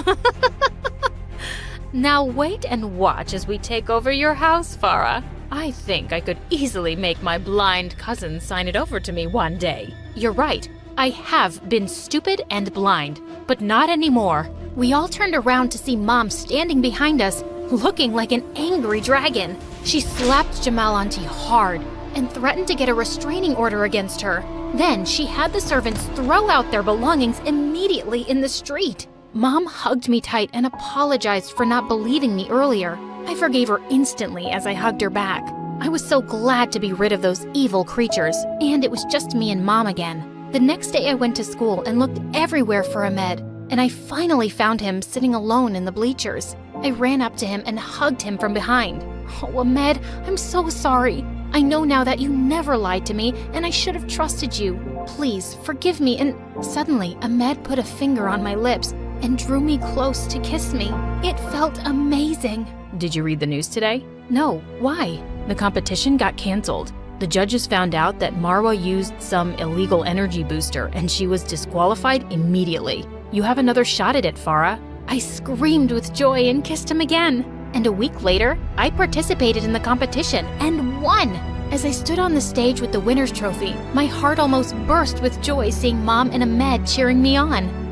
Now wait and watch as we take over your house, Farah. I think I could easily make my blind cousin sign it over to me one day. You're right. I have been stupid and blind, but not anymore. We all turned around to see Mom standing behind us, looking like an angry dragon. She slapped Jamal auntie hard and threatened to get a restraining order against her. Then she had the servants throw out their belongings immediately in the street. Mom hugged me tight and apologized for not believing me earlier. I forgave her instantly as I hugged her back. I was so glad to be rid of those evil creatures, and it was just me and Mom again. The next day I went to school and looked everywhere for Ahmed, and I finally found him sitting alone in the bleachers. I ran up to him and hugged him from behind. Oh, Ahmed, I'm so sorry. I know now that you never lied to me, and I should have trusted you. Please, forgive me. And suddenly, Ahmed put a finger on my lips and drew me close to kiss me. It felt amazing. Did you read the news today? No, why? The competition got canceled. The judges found out that Marwa used some illegal energy booster and she was disqualified immediately. You have another shot at it, Farah. I screamed with joy and kissed him again. And a week later, I participated in the competition and won. As I stood on the stage with the winner's trophy, my heart almost burst with joy seeing Mom and Ahmed cheering me on.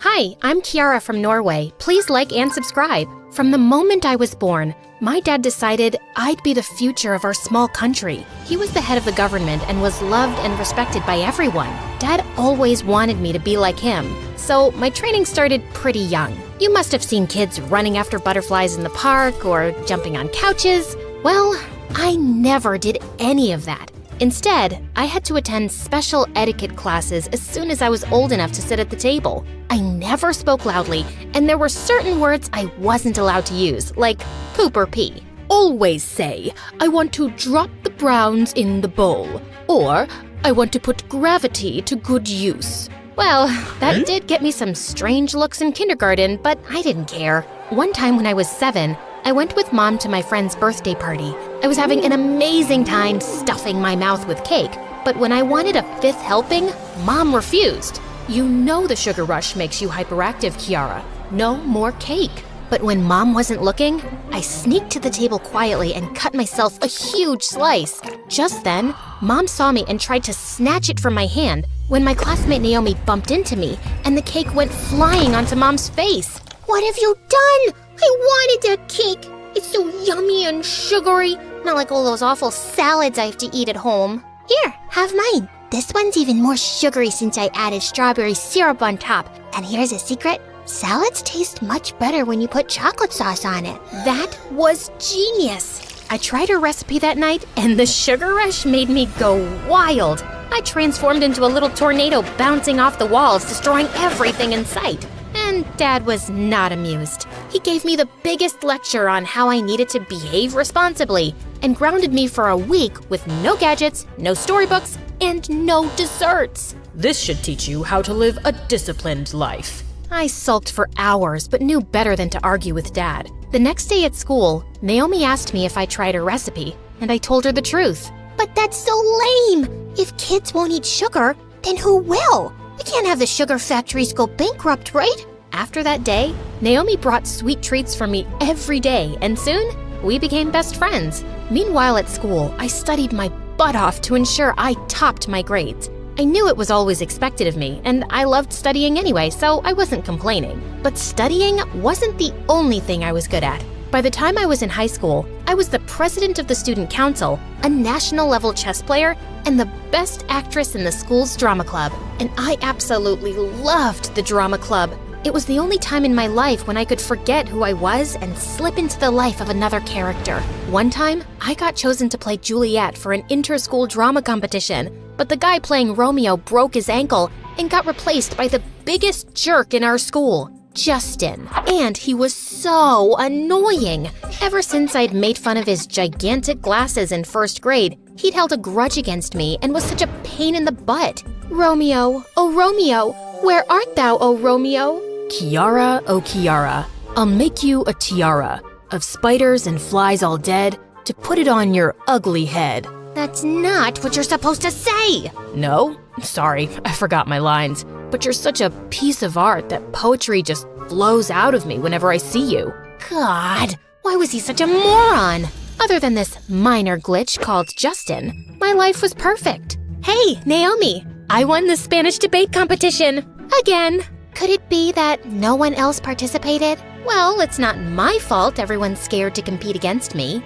Hi, I'm Kiara from Norway. Please like and subscribe. From the moment I was born, my dad decided I'd be the future of our small country. He was the head of the government and was loved and respected by everyone. Dad always wanted me to be like him, so my training started pretty young. You must have seen kids running after butterflies in the park or jumping on couches. Well, I never did any of that. Instead, I had to attend special etiquette classes as soon as I was old enough to sit at the table. I never spoke loudly, and there were certain words I wasn't allowed to use, like poop or pee. Always say, I want to drop the browns in the bowl, or I want to put gravity to good use. Well, that did get me some strange looks in kindergarten, but I didn't care. One time when I was 7, I went with Mom to my friend's birthday party. I was having an amazing time stuffing my mouth with cake, but when I wanted a 5th helping, Mom refused. You know the sugar rush makes you hyperactive, Kiara. No more cake. But when Mom wasn't looking, I sneaked to the table quietly and cut myself a huge slice. Just then, Mom saw me and tried to snatch it from my hand when my classmate Naomi bumped into me and the cake went flying onto Mom's face. What have you done? I wanted that cake. It's so yummy and sugary. Not like all those awful salads I have to eat at home. Here, have mine. This one's even more sugary since I added strawberry syrup on top. And here's a secret. Salads taste much better when you put chocolate sauce on it. That was genius. I tried her recipe that night, and the sugar rush made me go wild. I transformed into a little tornado bouncing off the walls, destroying everything in sight. And Dad was not amused. He gave me the biggest lecture on how I needed to behave responsibly and grounded me for a week with no gadgets, no storybooks, and no desserts. This should teach you how to live a disciplined life. I sulked for hours, but knew better than to argue with Dad. The next day at school, Naomi asked me if I tried her recipe, and I told her the truth. But that's so lame. If kids won't eat sugar, then who will? We can't have the sugar factories go bankrupt, right? After that day, Naomi brought sweet treats for me every day, and soon, we became best friends. Meanwhile at school, I studied my butt off to ensure I topped my grades. I knew it was always expected of me, and I loved studying anyway, so I wasn't complaining. But studying wasn't the only thing I was good at. By the time I was in high school, I was the president of the student council, a national-level chess player, and the best actress in the school's drama club. And I absolutely loved the drama club. It was the only time in my life when I could forget who I was and slip into the life of another character. One time, I got chosen to play Juliet for an inter-school drama competition, but the guy playing Romeo broke his ankle and got replaced by the biggest jerk in our school, Justin. And he was so annoying. Ever since I'd made fun of his gigantic glasses in first grade, he'd held a grudge against me and was such a pain in the butt. Romeo, oh Romeo, where art thou, oh Romeo? Kiara, oh Kiara, I'll make you a tiara of spiders and flies all dead to put it on your ugly head. That's not what you're supposed to say! No? Sorry, I forgot my lines. But you're such a piece of art that poetry just flows out of me whenever I see you. God, why was he such a moron? Other than this minor glitch called Justin, my life was perfect. Hey, Naomi, I won the Spanish debate competition. Again. Could it be that no one else participated? Well, it's not my fault everyone's scared to compete against me.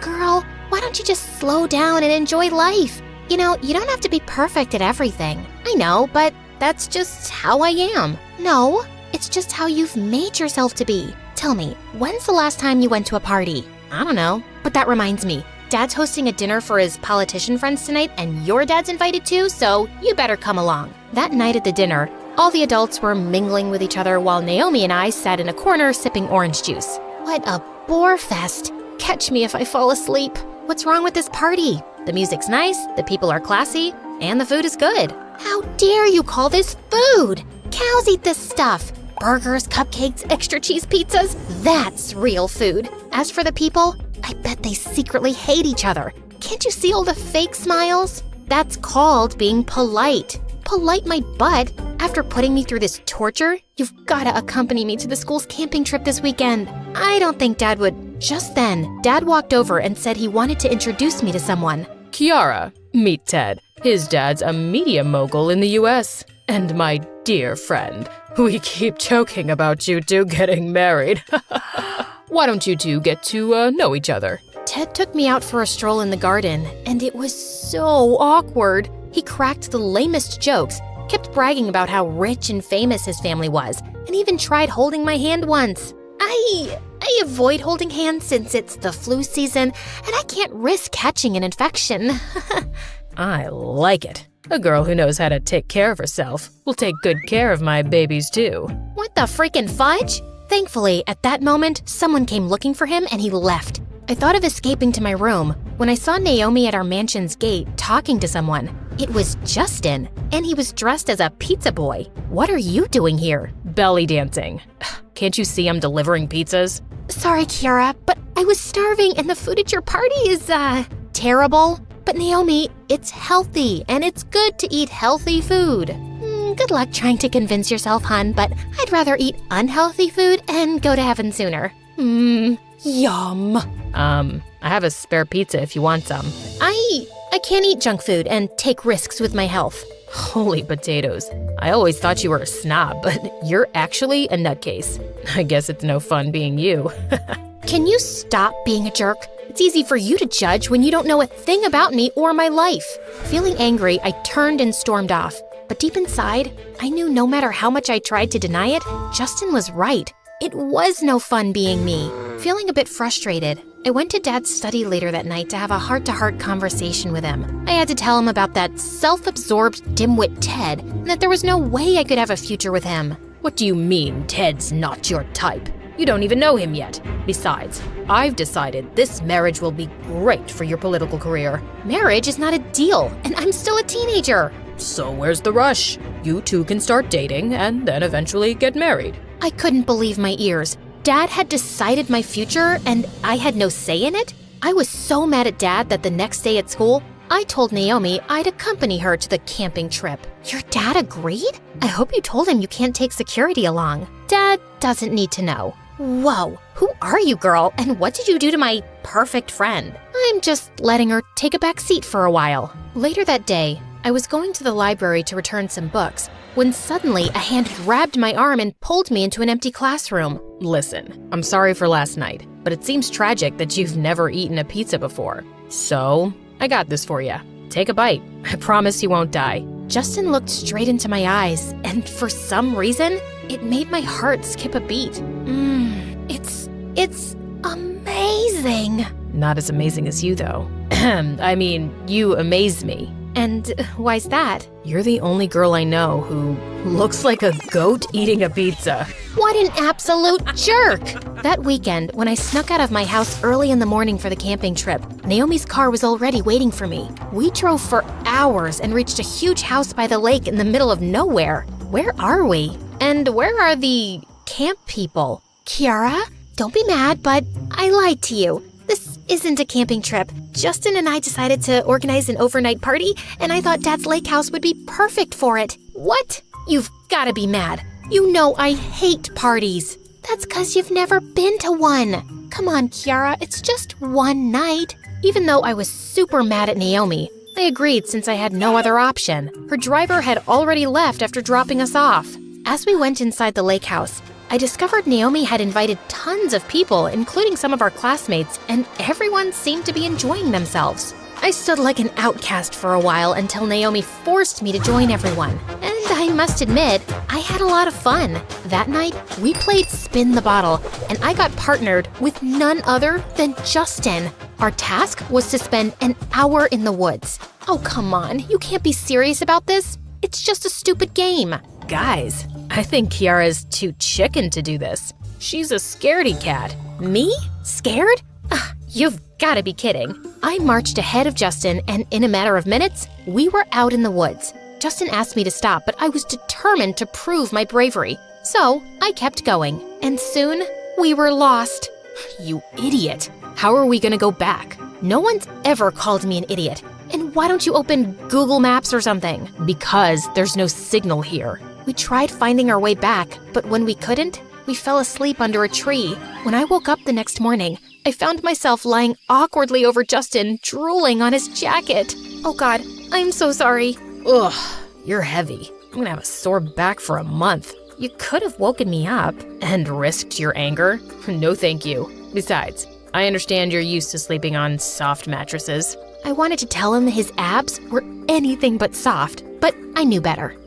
Girl, why don't you just slow down and enjoy life? You know, you don't have to be perfect at everything. I know, but that's just how I am. No, it's just how you've made yourself to be. Tell me, when's the last time you went to a party? I don't know. But that reminds me, Dad's hosting a dinner for his politician friends tonight, and your dad's invited too, so you better come along. That night at the dinner, all the adults were mingling with each other while Naomi and I sat in a corner sipping orange juice. What a bore fest. Catch me if I fall asleep. What's wrong with this party? The music's nice, the people are classy, and the food is good. How dare you call this food? Cows eat this stuff. Burgers, cupcakes, extra cheese pizzas, that's real food. As for the people, I bet they secretly hate each other. Can't you see all the fake smiles? That's called being polite. Polite my butt. After putting me through this torture, you've gotta accompany me to the school's camping trip this weekend. I don't think Dad would. Just then, Dad walked over and said he wanted to introduce me to someone. Kiara, meet Ted. His dad's a media mogul in the US. And my dear friend, we keep joking about you two getting married. Why don't you two get to know each other? Ted took me out for a stroll in the garden, and it was so awkward. He cracked the lamest jokes, kept bragging about how rich and famous his family was, and even tried holding my hand once. I avoid holding hands since it's the flu season, and I can't risk catching an infection. I like it. A girl who knows how to take care of herself will take good care of my babies too. What the freaking fudge? Thankfully, at that moment, someone came looking for him and he left. I thought of escaping to my room when I saw Naomi at our mansion's gate talking to someone. It was Justin, and he was dressed as a pizza boy. What are you doing here? Belly dancing. Can't you see I'm delivering pizzas? Sorry, Kiara, but I was starving and the food at your party is, terrible. But Naomi, it's healthy and it's good to eat healthy food. Good luck trying to convince yourself, hun, but I'd rather eat unhealthy food and go to heaven sooner. Yum. I have a spare pizza if you want some. I can't eat junk food and take risks with my health. Holy potatoes. I always thought you were a snob, but you're actually a nutcase. I guess it's no fun being you. Can you stop being a jerk? It's easy for you to judge when you don't know a thing about me or my life. Feeling angry, I turned and stormed off. But deep inside, I knew no matter how much I tried to deny it, Justin was right. It was no fun being me. Feeling a bit frustrated, I went to Dad's study later that night to have a heart-to-heart conversation with him. I had to tell him about that self-absorbed dimwit Ted, and that there was no way I could have a future with him. What do you mean Ted's not your type? You don't even know him yet. Besides, I've decided this marriage will be great for your political career. Marriage is not a deal, and I'm still a teenager. So where's the rush? You two can start dating and then eventually get married. I couldn't believe my ears. Dad had decided my future, and I had no say in it? I was so mad at Dad that the next day at school, I told Naomi I'd accompany her to the camping trip. Your dad agreed? I hope you told him you can't take security along. Dad doesn't need to know. Whoa, who are you, girl? And what did you do to my perfect friend? I'm just letting her take a back seat for a while. Later that day, I was going to the library to return some books when suddenly a hand grabbed my arm and pulled me into an empty classroom. Listen, I'm sorry for last night, but it seems tragic that you've never eaten a pizza before. So, I got this for you. Take a bite. I promise you won't die. Justin looked straight into my eyes, and for some reason, it made my heart skip a beat. It's amazing. Not as amazing as you, though. I mean, you amaze me. And why's that? You're the only girl I know who looks like a goat eating a pizza. What an absolute jerk! That weekend, when I snuck out of my house early in the morning for the camping trip, Naomi's car was already waiting for me. We drove for hours and reached a huge house by the lake in the middle of nowhere. Where are we? And where are the camp people? Kiara, don't be mad, but I lied to you. This isn't a camping trip. Justin and I decided to organize an overnight party, and I thought Dad's lake house would be perfect for it. What? You've gotta be mad. You know I hate parties. That's 'cause you've never been to one. Come on, Kiara, it's just one night. Even though I was super mad at Naomi, I agreed since I had no other option. Her driver had already left after dropping us off. As we went inside the lake house, I discovered Naomi had invited tons of people, including some of our classmates, and everyone seemed to be enjoying themselves. I stood like an outcast for a while until Naomi forced me to join everyone. And I must admit, I had a lot of fun. That night, we played Spin the Bottle, and I got partnered with none other than Justin. Our task was to spend an hour in the woods. Oh, come on, you can't be serious about this. It's just a stupid game. Guys, I think Kiara's too chicken to do this. She's a scaredy cat. Me? Scared? You've gotta be kidding. I marched ahead of Justin, and in a matter of minutes, we were out in the woods. Justin asked me to stop, but I was determined to prove my bravery. So I kept going, and soon we were lost. You idiot. How are we gonna go back? No one's ever called me an idiot. And why don't you open Google Maps or something? Because there's no signal here. We tried finding our way back, but when we couldn't, we fell asleep under a tree. When I woke up the next morning, I found myself lying awkwardly over Justin, drooling on his jacket. Oh God, I'm so sorry. Ugh, you're heavy. I'm gonna have a sore back for a month. You could have woken me up. And risked your anger? No thank you. Besides, I understand you're used to sleeping on soft mattresses. I wanted to tell him his abs were anything but soft, but I knew better.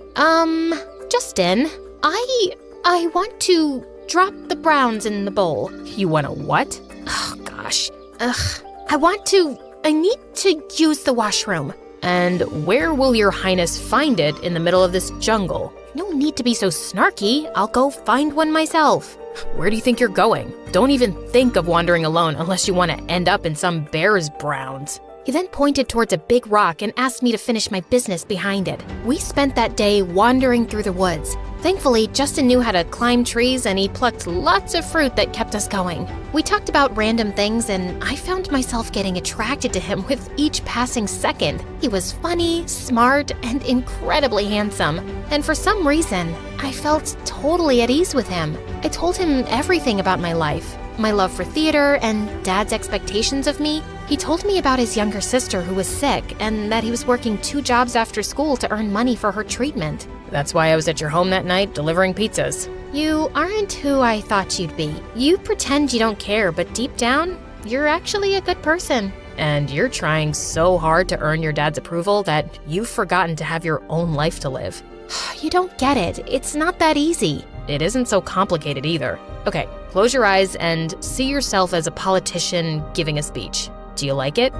Justin, I want to drop the browns in the bowl. You want to what? Oh, gosh. I need to use the washroom. And where will your highness find it in the middle of this jungle? No need to be so snarky. I'll go find one myself. Where do you think you're going? Don't even think of wandering alone unless you want to end up in some bear's browns. He then pointed towards a big rock and asked me to finish my business behind it. We spent that day wandering through the woods. Thankfully, Justin knew how to climb trees and he plucked lots of fruit that kept us going. We talked about random things and I found myself getting attracted to him with each passing second. He was funny, smart, and incredibly handsome. And for some reason, I felt totally at ease with him. I told him everything about my life, my love for theater and Dad's expectations of me. He told me about his younger sister who was sick and that he was working 2 jobs after school to earn money for her treatment. That's why I was at your home that night delivering pizzas. You aren't who I thought you'd be. You pretend you don't care, but deep down, you're actually a good person. And you're trying so hard to earn your dad's approval that you've forgotten to have your own life to live. You don't get it. It's not that easy. It isn't so complicated either. Okay, close your eyes and see yourself as a politician giving a speech. Do you like it?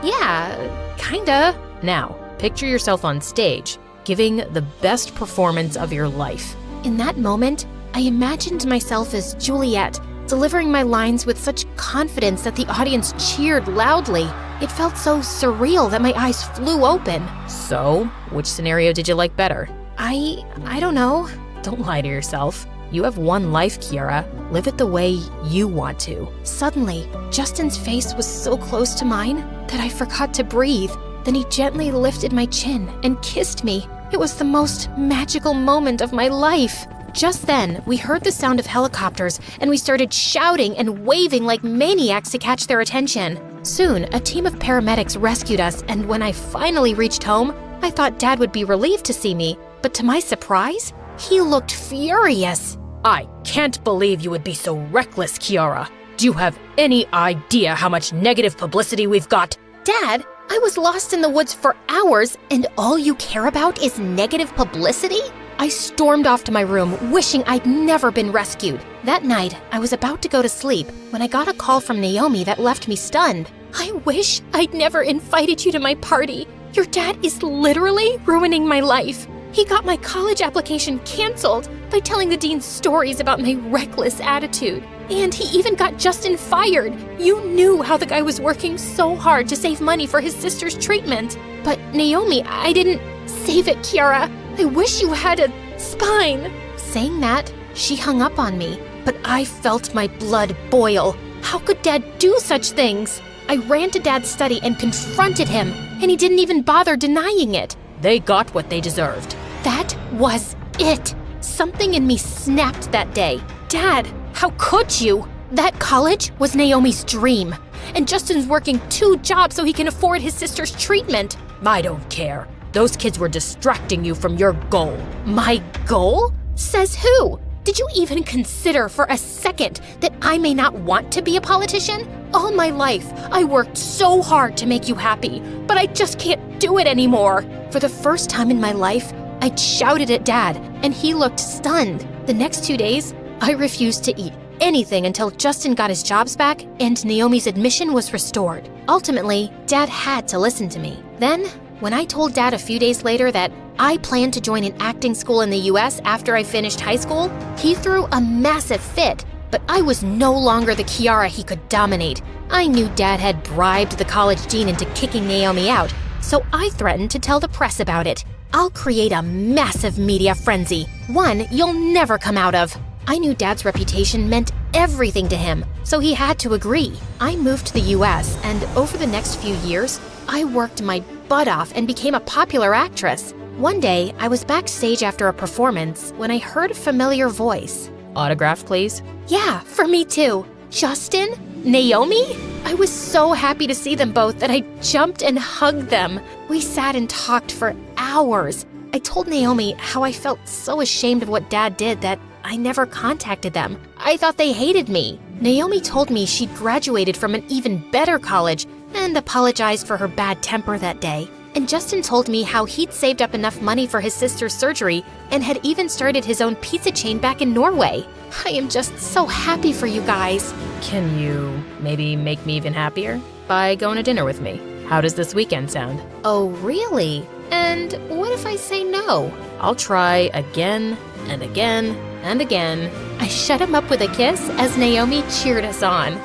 Yeah, kinda. Now, picture yourself on stage, giving the best performance of your life. In that moment, I imagined myself as Juliet, delivering my lines with such confidence that the audience cheered loudly. It felt so surreal that my eyes flew open. So, which scenario did you like better? I don't know. Don't lie to yourself. You have one life, Kiara. Live it the way you want to. Suddenly, Justin's face was so close to mine that I forgot to breathe. Then he gently lifted my chin and kissed me. It was the most magical moment of my life. Just then, we heard the sound of helicopters and we started shouting and waving like maniacs to catch their attention. Soon, a team of paramedics rescued us, and when I finally reached home, I thought Dad would be relieved to see me. But to my surprise, he looked furious. I can't believe you would be so reckless, Kiara. Do you have any idea how much negative publicity we've got? Dad, I was lost in the woods for hours, and all you care about is negative publicity? I stormed off to my room, wishing I'd never been rescued. That night, I was about to go to sleep when I got a call from Naomi that left me stunned. I wish I'd never invited you to my party. Your dad is literally ruining my life. He got my college application canceled by telling the dean stories about my reckless attitude. And he even got Justin fired. You knew how the guy was working so hard to save money for his sister's treatment. But Naomi, I didn't save it, Kiara. I wish you had a spine. Saying that, she hung up on me, but I felt my blood boil. How could Dad do such things? I ran to Dad's study and confronted him, and he didn't even bother denying it. They got what they deserved. That was it. Something in me snapped that day. Dad, how could you? That college was Naomi's dream, and Justin's working 2 jobs so he can afford his sister's treatment. I don't care. Those kids were distracting you from your goal. My goal? Says who? Did you even consider for a second that I may not want to be a politician? All my life, I worked so hard to make you happy, but I just can't do it anymore. For the first time in my life, I shouted at Dad, and he looked stunned. The next 2 days, I refused to eat anything until Justin got his jobs back and Naomi's admission was restored. Ultimately, Dad had to listen to me. Then, when I told Dad a few days later that I planned to join an acting school in the US after I finished high school, he threw a massive fit. But I was no longer the Kiara he could dominate. I knew Dad had bribed the college dean into kicking Naomi out, so I threatened to tell the press about it. I'll create a massive media frenzy, one you'll never come out of. I knew Dad's reputation meant everything to him, so he had to agree. I moved to the US, and over the next few years, I worked my butt off and became a popular actress. One day, I was backstage after a performance when I heard a familiar voice. Autograph, please? Yeah, for me too. Justin? Naomi? I was so happy to see them both that I jumped and hugged them. We sat and talked for hours. I told Naomi how I felt so ashamed of what Dad did that I never contacted them. I thought they hated me. Naomi told me she'd graduated from an even better college and apologized for her bad temper that day. And Justin told me how he'd saved up enough money for his sister's surgery and had even started his own pizza chain back in Norway. I am just so happy for you guys. Can you maybe make me even happier? By going to dinner with me. How does this weekend sound? Oh, really? And what if I say no? I'll try again and again and again. I shut him up with a kiss as Naomi cheered us on.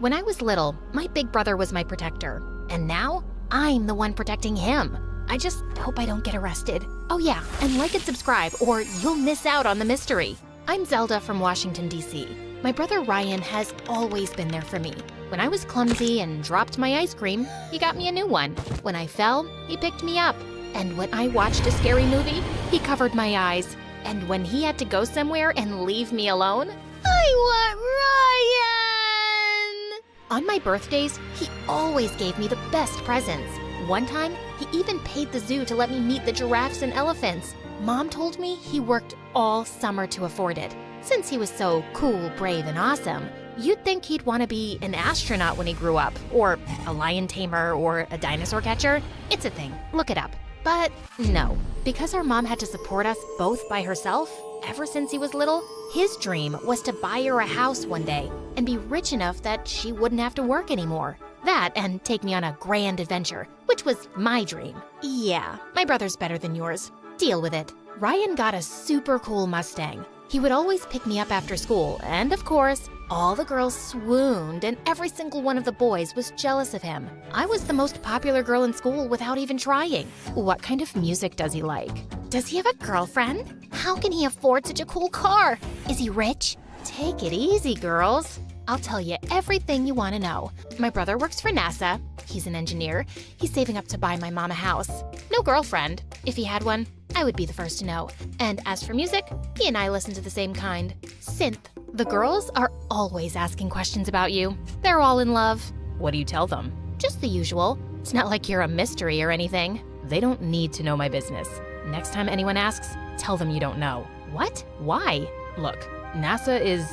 When I was little, my big brother was my protector. And now, I'm the one protecting him. I just hope I don't get arrested. Oh yeah, and like and subscribe or you'll miss out on the mystery. I'm Zelda from Washington, D.C. My brother Ryan has always been there for me. When I was clumsy and dropped my ice cream, he got me a new one. When I fell, he picked me up. And when I watched a scary movie, he covered my eyes. And when he had to go somewhere and leave me alone, I want Ryan! On my birthdays, he always gave me the best presents. One time, he even paid the zoo to let me meet the giraffes and elephants. Mom told me he worked all summer to afford it. Since he was so cool, brave, and awesome, you'd think he'd want to be an astronaut when he grew up, or a lion tamer, or a dinosaur catcher. It's a thing. Look it up. But no, because our mom had to support us both by herself ever since he was little, his dream was to buy her a house one day and be rich enough that she wouldn't have to work anymore. That and take me on a grand adventure, which was my dream. Yeah, my brother's better than yours. Deal with it. Ryan got a super cool Mustang. He would always pick me up after school, and of course, all the girls swooned and every single one of the boys was jealous of him. I was the most popular girl in school without even trying. What kind of music does he like? Does he have a girlfriend? How can he afford such a cool car? Is he rich? Take it easy, girls. I'll tell you everything you want to know. My brother works for NASA. He's an engineer. He's saving up to buy my mom a house. No girlfriend. If he had one, I would be the first to know. And as for music, he and I listen to the same kind. Synth. The girls are always asking questions about you. They're all in love. What do you tell them? Just the usual. It's not like you're a mystery or anything. They don't need to know my business. Next time anyone asks, tell them you don't know. What? Why? Look, NASA is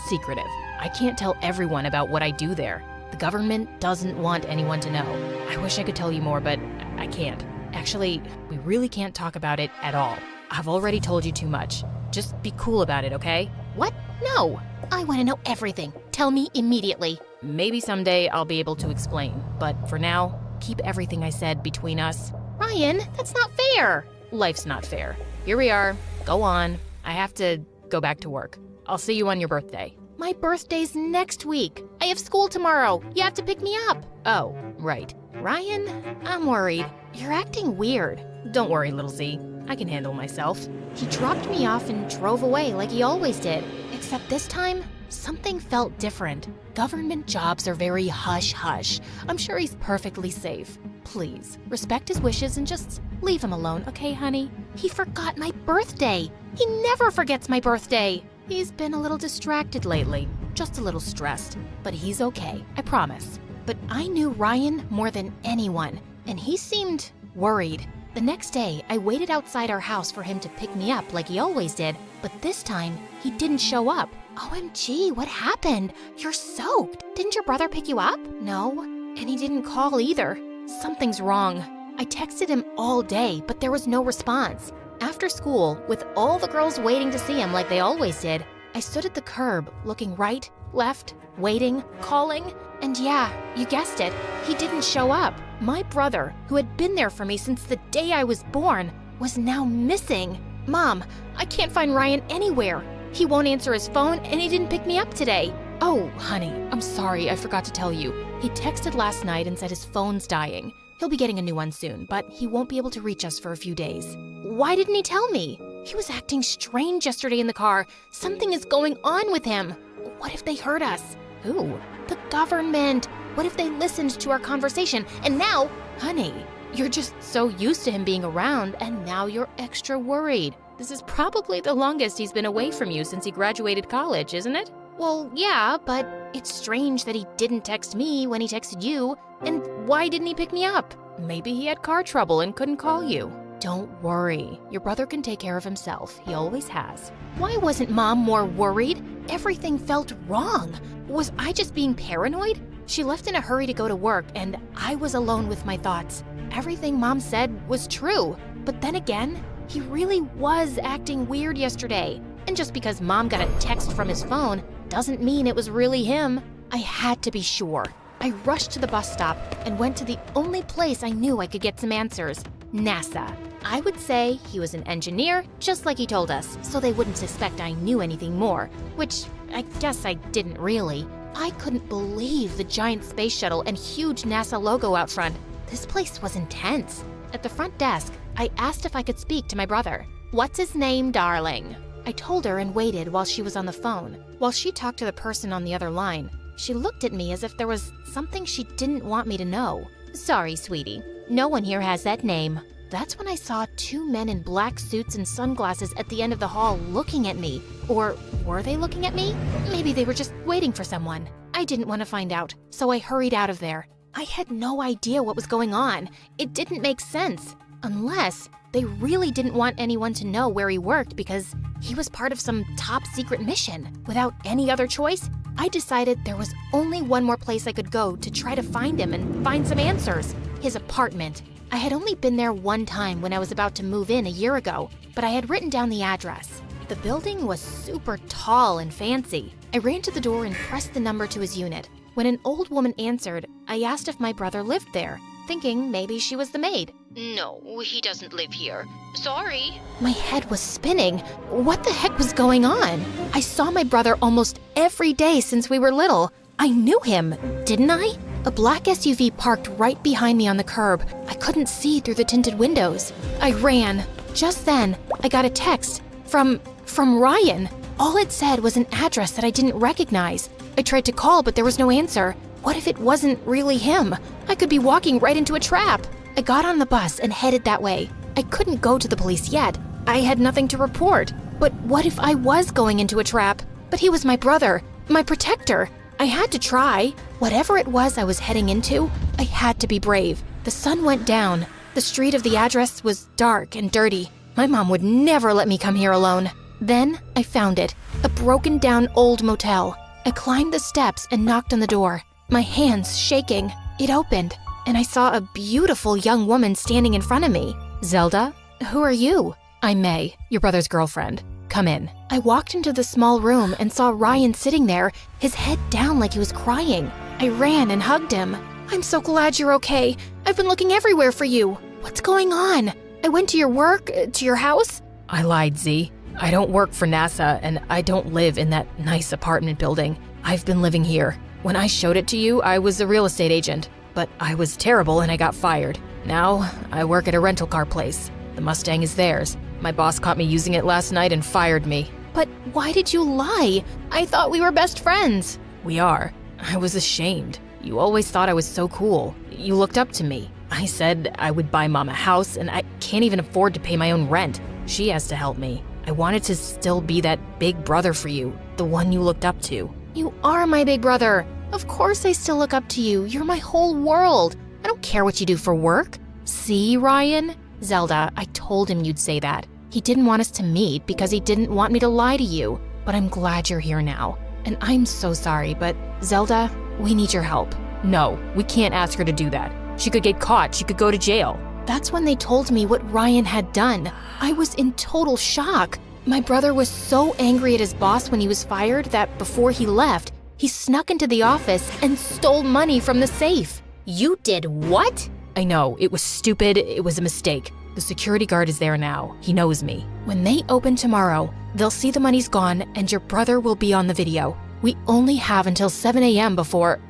secretive. I can't tell everyone about what I do there. The government doesn't want anyone to know. I wish I could tell you more, but I can't. Actually, we really can't talk about it at all. I've already told you too much. Just be cool about it, okay? What? No. I want to know everything. Tell me immediately. Maybe someday I'll be able to explain, but for now, keep everything I said between us. Ryan, that's not fair. Life's not fair. Here we are. Go on. I have to go back to work. I'll see you on your birthday. My birthday's next week. I have school tomorrow. You have to pick me up. Oh, right. Ryan, I'm worried. You're acting weird. Don't worry, little Z. I can handle myself. He dropped me off and drove away like he always did. Except this time, something felt different. Government jobs are very hush-hush. I'm sure he's perfectly safe. Please, respect his wishes and just leave him alone, okay, honey? He forgot my birthday. He never forgets my birthday. He's been a little distracted lately, just a little stressed. But he's okay, I promise. But I knew Ryan more than anyone, and he seemed worried. The next day, I waited outside our house for him to pick me up like he always did, but this time, he didn't show up. OMG, what happened? You're soaked. Didn't your brother pick you up? No, and he didn't call either. Something's wrong. I texted him all day, but there was no response. After school, with all the girls waiting to see him like they always did, I stood at the curb, looking right, left, waiting, calling, and yeah, you guessed it, he didn't show up. My brother, who had been there for me since the day I was born, was now missing. Mom, I can't find Ryan anywhere. He won't answer his phone, and he didn't pick me up today. Oh, honey, I'm sorry, I forgot to tell you. He texted last night and said his phone's dying. He'll be getting a new one soon, but he won't be able to reach us for a few days. Why didn't he tell me? He was acting strange yesterday in the car. Something is going on with him. What if they heard us? Who? The government. What if they listened to our conversation and now... Honey, you're just so used to him being around and now you're extra worried. This is probably the longest he's been away from you since he graduated college, isn't it? Well, yeah, but it's strange that he didn't text me when he texted you. And why didn't he pick me up? Maybe he had car trouble and couldn't call you. Don't worry. Your brother can take care of himself. He always has. Why wasn't Mom more worried? Everything felt wrong. Was I just being paranoid? She left in a hurry to go to work, and I was alone with my thoughts. Everything Mom said was true. But then again, he really was acting weird yesterday. And just because Mom got a text from his phone doesn't mean it was really him. I had to be sure. I rushed to the bus stop and went to the only place I knew I could get some answers, NASA. I would say he was an engineer, just like he told us, so they wouldn't suspect I knew anything more, which I guess I didn't really. I couldn't believe the giant space shuttle and huge NASA logo out front. This place was intense. At the front desk, I asked if I could speak to my brother. "What's his name, darling?" I told her and waited while she was on the phone. While she talked to the person on the other line, she looked at me as if there was something she didn't want me to know. "Sorry, sweetie. No one here has that name." That's when I saw two men in black suits and sunglasses at the end of the hall looking at me. Or were they looking at me? Maybe they were just waiting for someone. I didn't want to find out, so I hurried out of there. I had no idea what was going on. It didn't make sense. Unless they really didn't want anyone to know where he worked because he was part of some top secret mission. Without any other choice, I decided there was only one more place I could go to try to find him and find some answers. His apartment. I had only been there one time when I was about to move in a year ago, but I had written down the address. The building was super tall and fancy. I ran to the door and pressed the number to his unit. When an old woman answered, I asked if my brother lived there, thinking maybe she was the maid. No, he doesn't live here. Sorry. My head was spinning. What the heck was going on? I saw my brother almost every day since we were little. I knew him, didn't I? A black SUV parked right behind me on the curb. I couldn't see through the tinted windows. I ran. Just then, I got a text from Ryan. All it said was an address that I didn't recognize. I tried to call, but there was no answer. What if it wasn't really him? I could be walking right into a trap. I got on the bus and headed that way. I couldn't go to the police yet. I had nothing to report. But what if I was going into a trap? But he was my brother, my protector. I had to try. Whatever it was I was heading into, I had to be brave. The sun went down. The street of the address was dark and dirty. My mom would never let me come here alone. Then I found it, a broken down old motel. I climbed the steps and knocked on the door, my hands shaking. It opened, and I saw a beautiful young woman standing in front of me. Zelda, who are you? I'm May, your brother's girlfriend. Come in. I walked into the small room and saw Ryan sitting there, his head down like he was crying. I ran and hugged him. I'm so glad you're okay. I've been looking everywhere for you. What's going on? I went to your work, to your house. I lied, Z. I don't work for NASA, and I don't live in that nice apartment building. I've been living here. When I showed it to you, I was a real estate agent, but I was terrible and I got fired. Now, I work at a rental car place. The Mustang is theirs. My boss caught me using it last night and fired me. But why did you lie? I thought we were best friends. We are. I was ashamed. You always thought I was so cool. You looked up to me. I said I would buy Mom a house, and I can't even afford to pay my own rent. She has to help me. I wanted to still be that big brother for you, the one you looked up to. You are my big brother. Of course I still look up to you. You're my whole world. I don't care what you do for work. See, Ryan? Zelda, I told him you'd say that. He didn't want us to meet because he didn't want me to lie to you. But I'm glad you're here now. And I'm so sorry, but Zelda, we need your help. No, we can't ask her to do that. She could get caught. She could go to jail. That's when they told me what Ryan had done. I was in total shock. My brother was so angry at his boss when he was fired that before he left, he snuck into the office and stole money from the safe. You did what? I know, it was stupid. It was a mistake. The security guard is there now. He knows me. When they open tomorrow, they'll see the money's gone and your brother will be on the video. We only have until 7 a.m. before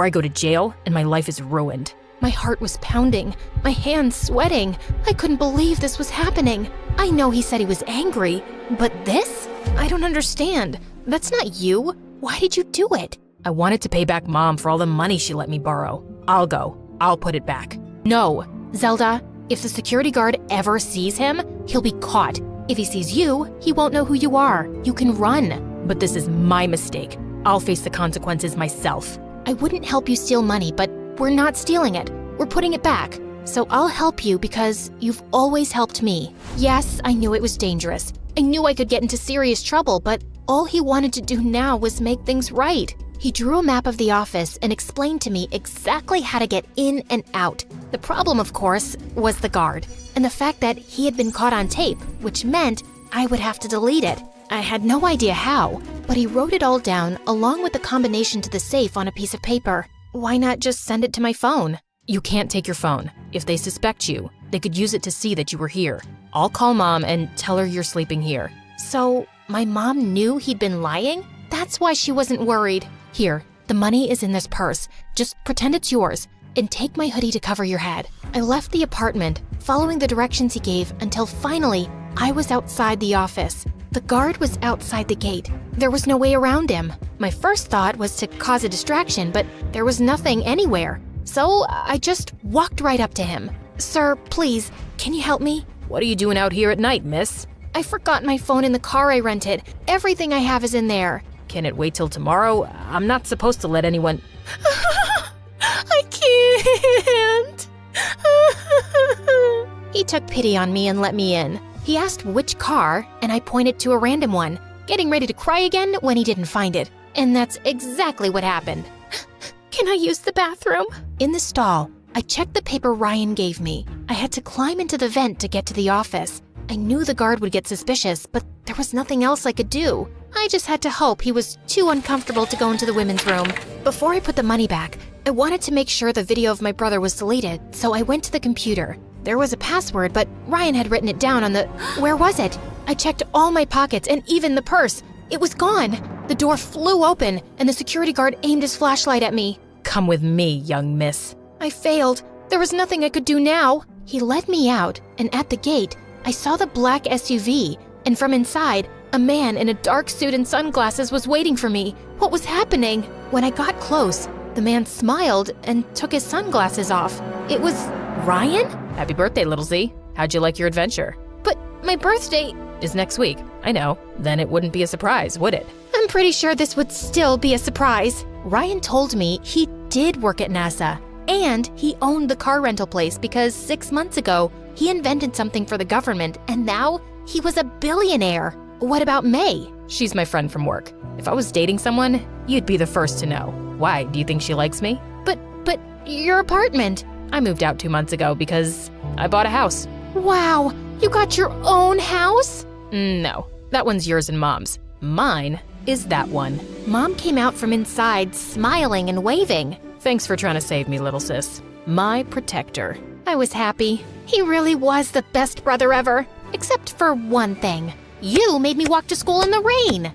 I go to jail and my life is ruined. My heart was pounding, my hands sweating. I couldn't believe this was happening. I know he said he was angry, but this? I don't understand. That's not you. Why did you do it? I wanted to pay back Mom for all the money she let me borrow. I'll go. I'll put it back. No. Zelda, if the security guard ever sees him, he'll be caught. If he sees you, he won't know who you are. You can run. But this is my mistake. I'll face the consequences myself. I wouldn't help you steal money, but we're not stealing it. We're putting it back. So I'll help you because you've always helped me. Yes, I knew it was dangerous. I knew I could get into serious trouble, but all he wanted to do now was make things right. He drew a map of the office and explained to me exactly how to get in and out. The problem, of course, was the guard, and the fact that he had been caught on tape, which meant I would have to delete it. I had no idea how, but he wrote it all down along with the combination to the safe on a piece of paper. Why not just send it to my phone? You can't take your phone. If they suspect you, they could use it to see that you were here. I'll call Mom and tell her you're sleeping here. So, my mom knew he'd been lying? That's why she wasn't worried. Here, The money is in this purse. Just pretend it's yours and take my hoodie to cover your head. I left the apartment, following the directions he gave until finally I was outside the office. The guard was outside the gate. There was no way around him. My first thought was to cause a distraction, but there was nothing anywhere. So I just walked right up to him. Sir, please, can you help me? What are you doing out here at night, miss? I forgot my phone in the car I rented. Everything I have is in there. Can it wait till tomorrow? I'm not supposed to let anyone... I can't. He took pity on me and let me in. He asked which car, and I pointed to a random one, getting ready to cry again when he didn't find it. And that's exactly what happened. Can I use the bathroom? In the stall, I checked the paper Ryan gave me. I had to climb into the vent to get to the office. I knew the guard would get suspicious, but there was nothing else I could do. I just had to hope he was too uncomfortable to go into the women's room. Before I put the money back, I wanted to make sure the video of my brother was deleted, so I went to the computer. There was a password, but Ryan had written it down on the... Where was it? I checked all my pockets and even the purse. It was gone. The door flew open, and the security guard aimed his flashlight at me. Come with me, young miss. I failed. There was nothing I could do now. He led me out, and at the gate, I saw the black SUV, and from inside, a man in a dark suit and sunglasses was waiting for me. What was happening? When I got close, the man smiled and took his sunglasses off. It was Ryan? Happy birthday, little Z. How'd you like your adventure? But my birthday is next week. I know. Then it wouldn't be a surprise, would it? I'm pretty sure this would still be a surprise. Ryan told me he did work at NASA, and he owned the car rental place because 6 months ago, he invented something for the government, and now he was a billionaire. What about May? She's my friend from work. If I was dating someone, you'd be the first to know. Why? Do you think she likes me? But your apartment. I moved out 2 months ago because I bought a house. Wow, you got your own house? No, that one's yours and Mom's. Mine is that one. Mom came out from inside, smiling and waving. Thanks for trying to save me, little sis. My protector. I was happy. He really was the best brother ever. Except for one thing. You made me walk to school in the rain.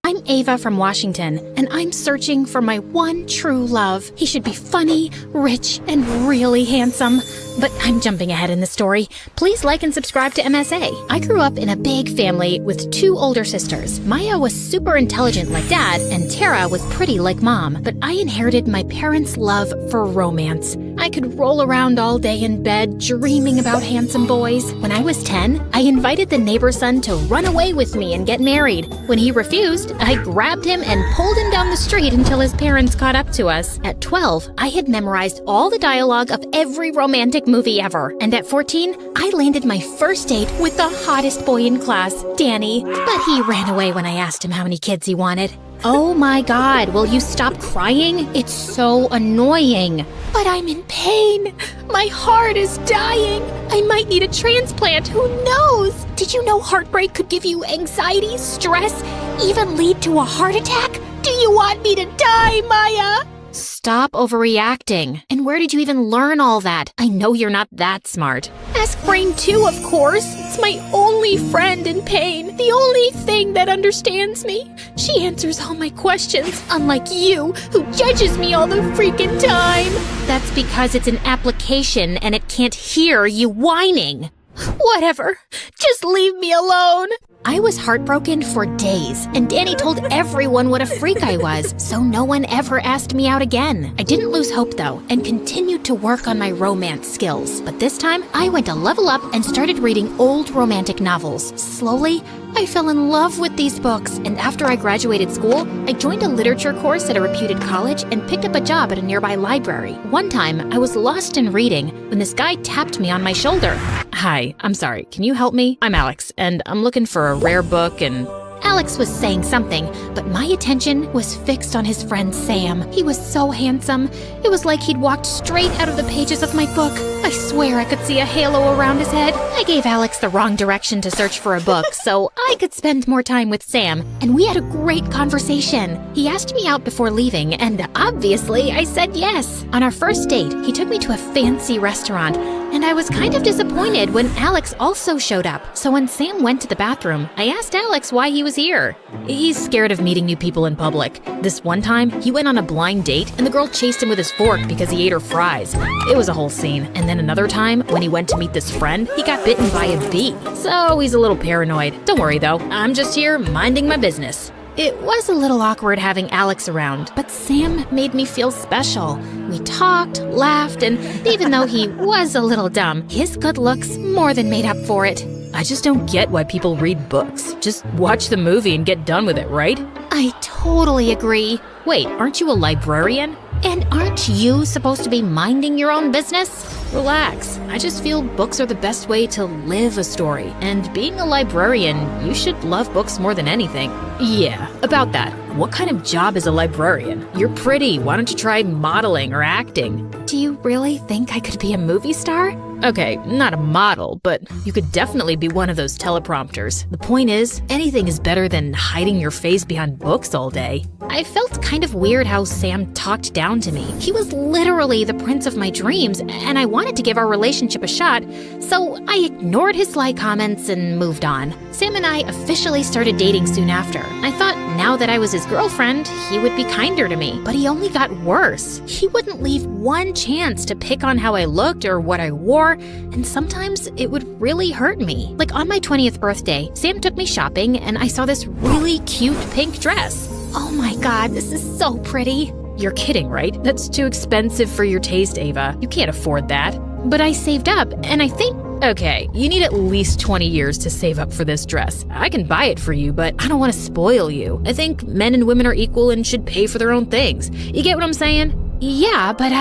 I'm Ava from Washington, and I'm searching for my one true love. He should be funny, rich, and really handsome. But I'm jumping ahead in the story. Please like and subscribe to MSA. I grew up in a big family with 2 older sisters. Maya was super intelligent like Dad, and Tara was pretty like Mom. But I inherited my parents' love for romance. I could roll around all day in bed, dreaming about handsome boys. When I was 10, I invited the neighbor's son to run away with me and get married. When he refused, I grabbed him and pulled him down the street until his parents caught up to us. At 12, I had memorized all the dialogue of every romantic movie ever. And at 14, I landed my first date with the hottest boy in class, Danny. But he ran away when I asked him how many kids he wanted. Oh my God, will you stop crying? It's so annoying. But I'm in pain. My heart is dying. I might need a transplant, who knows? Did you know heartbreak could give you anxiety, stress, even lead to a heart attack? Do you want me to die, Maya? Stop overreacting. And where did you even learn all that? I know you're not that smart. Ask Brain 2, of course. It's my only friend in pain. The only thing that understands me. She answers all my questions, unlike you, who judges me all the freaking time. That's because it's an application and it can't hear you whining. Whatever. Just leave me alone. I was heartbroken for days, and Danny told everyone what a freak I was, so no one ever asked me out again. I didn't lose hope, though, and continued to work on my romance skills. But this time, I went a level up and started reading old romantic novels. Slowly, I fell in love with these books, and after I graduated school, I joined a literature course at a reputed college and picked up a job at a nearby library. One time, I was lost in reading when this guy tapped me on my shoulder. Hi, I'm sorry, can you help me? I'm Alex, and I'm looking for a rare book and... Alex was saying something, but my attention was fixed on his friend Sam. He was so handsome. It was like he'd walked straight out of the pages of my book. I swear I could see a halo around his head. I gave Alex the wrong direction to search for a book, so I could spend more time with Sam, and we had a great conversation. He asked me out before leaving, and obviously I said yes. On our first date, he took me to a fancy restaurant, And I was kind of disappointed when Alex also showed up. So when Sam went to the bathroom, I asked Alex why he was here. He's scared of meeting new people in public. This one time, he went on a blind date and the girl chased him with his fork because he ate her fries. It was a whole scene. And then another time, when he went to meet this friend, he got bitten by a bee. So he's a little paranoid. Don't worry though, I'm just here minding my business. It was a little awkward having Alex around, but Sam made me feel special. We talked, laughed, and even though he was a little dumb, his good looks more than made up for it. I just don't get why people read books. Just watch the movie and get done with it, right? I totally agree. Wait, aren't you a librarian? And aren't you supposed to be minding your own business? Relax. I just feel books are the best way to live a story. And being a librarian, you should love books more than anything. Yeah, about that. What kind of job is a librarian? You're pretty. Why don't you try modeling or acting? Do you really think I could be a movie star? Okay, not a model, but you could definitely be one of those teleprompters. The point is, anything is better than hiding your face behind books all day. I felt kind of weird how Sam talked down to me. He was literally the prince of my dreams, and I wanted to give our relationship a shot, so I ignored his sly comments and moved on. Sam and I officially started dating soon after. I thought now that I was his girlfriend, he would be kinder to me, but he only got worse. He wouldn't leave one chance to pick on how I looked or what I wore, and sometimes it would really hurt me. Like on my 20th birthday, Sam took me shopping and I saw this really cute pink dress. Oh my god, this is so pretty. You're kidding, right? That's too expensive for your taste, Ava. You can't afford that. But I saved up, and I think... Okay, you need at least 20 years to save up for this dress. I can buy it for you, but I don't want to spoil you. I think men and women are equal and should pay for their own things. You get what I'm saying? Yeah, but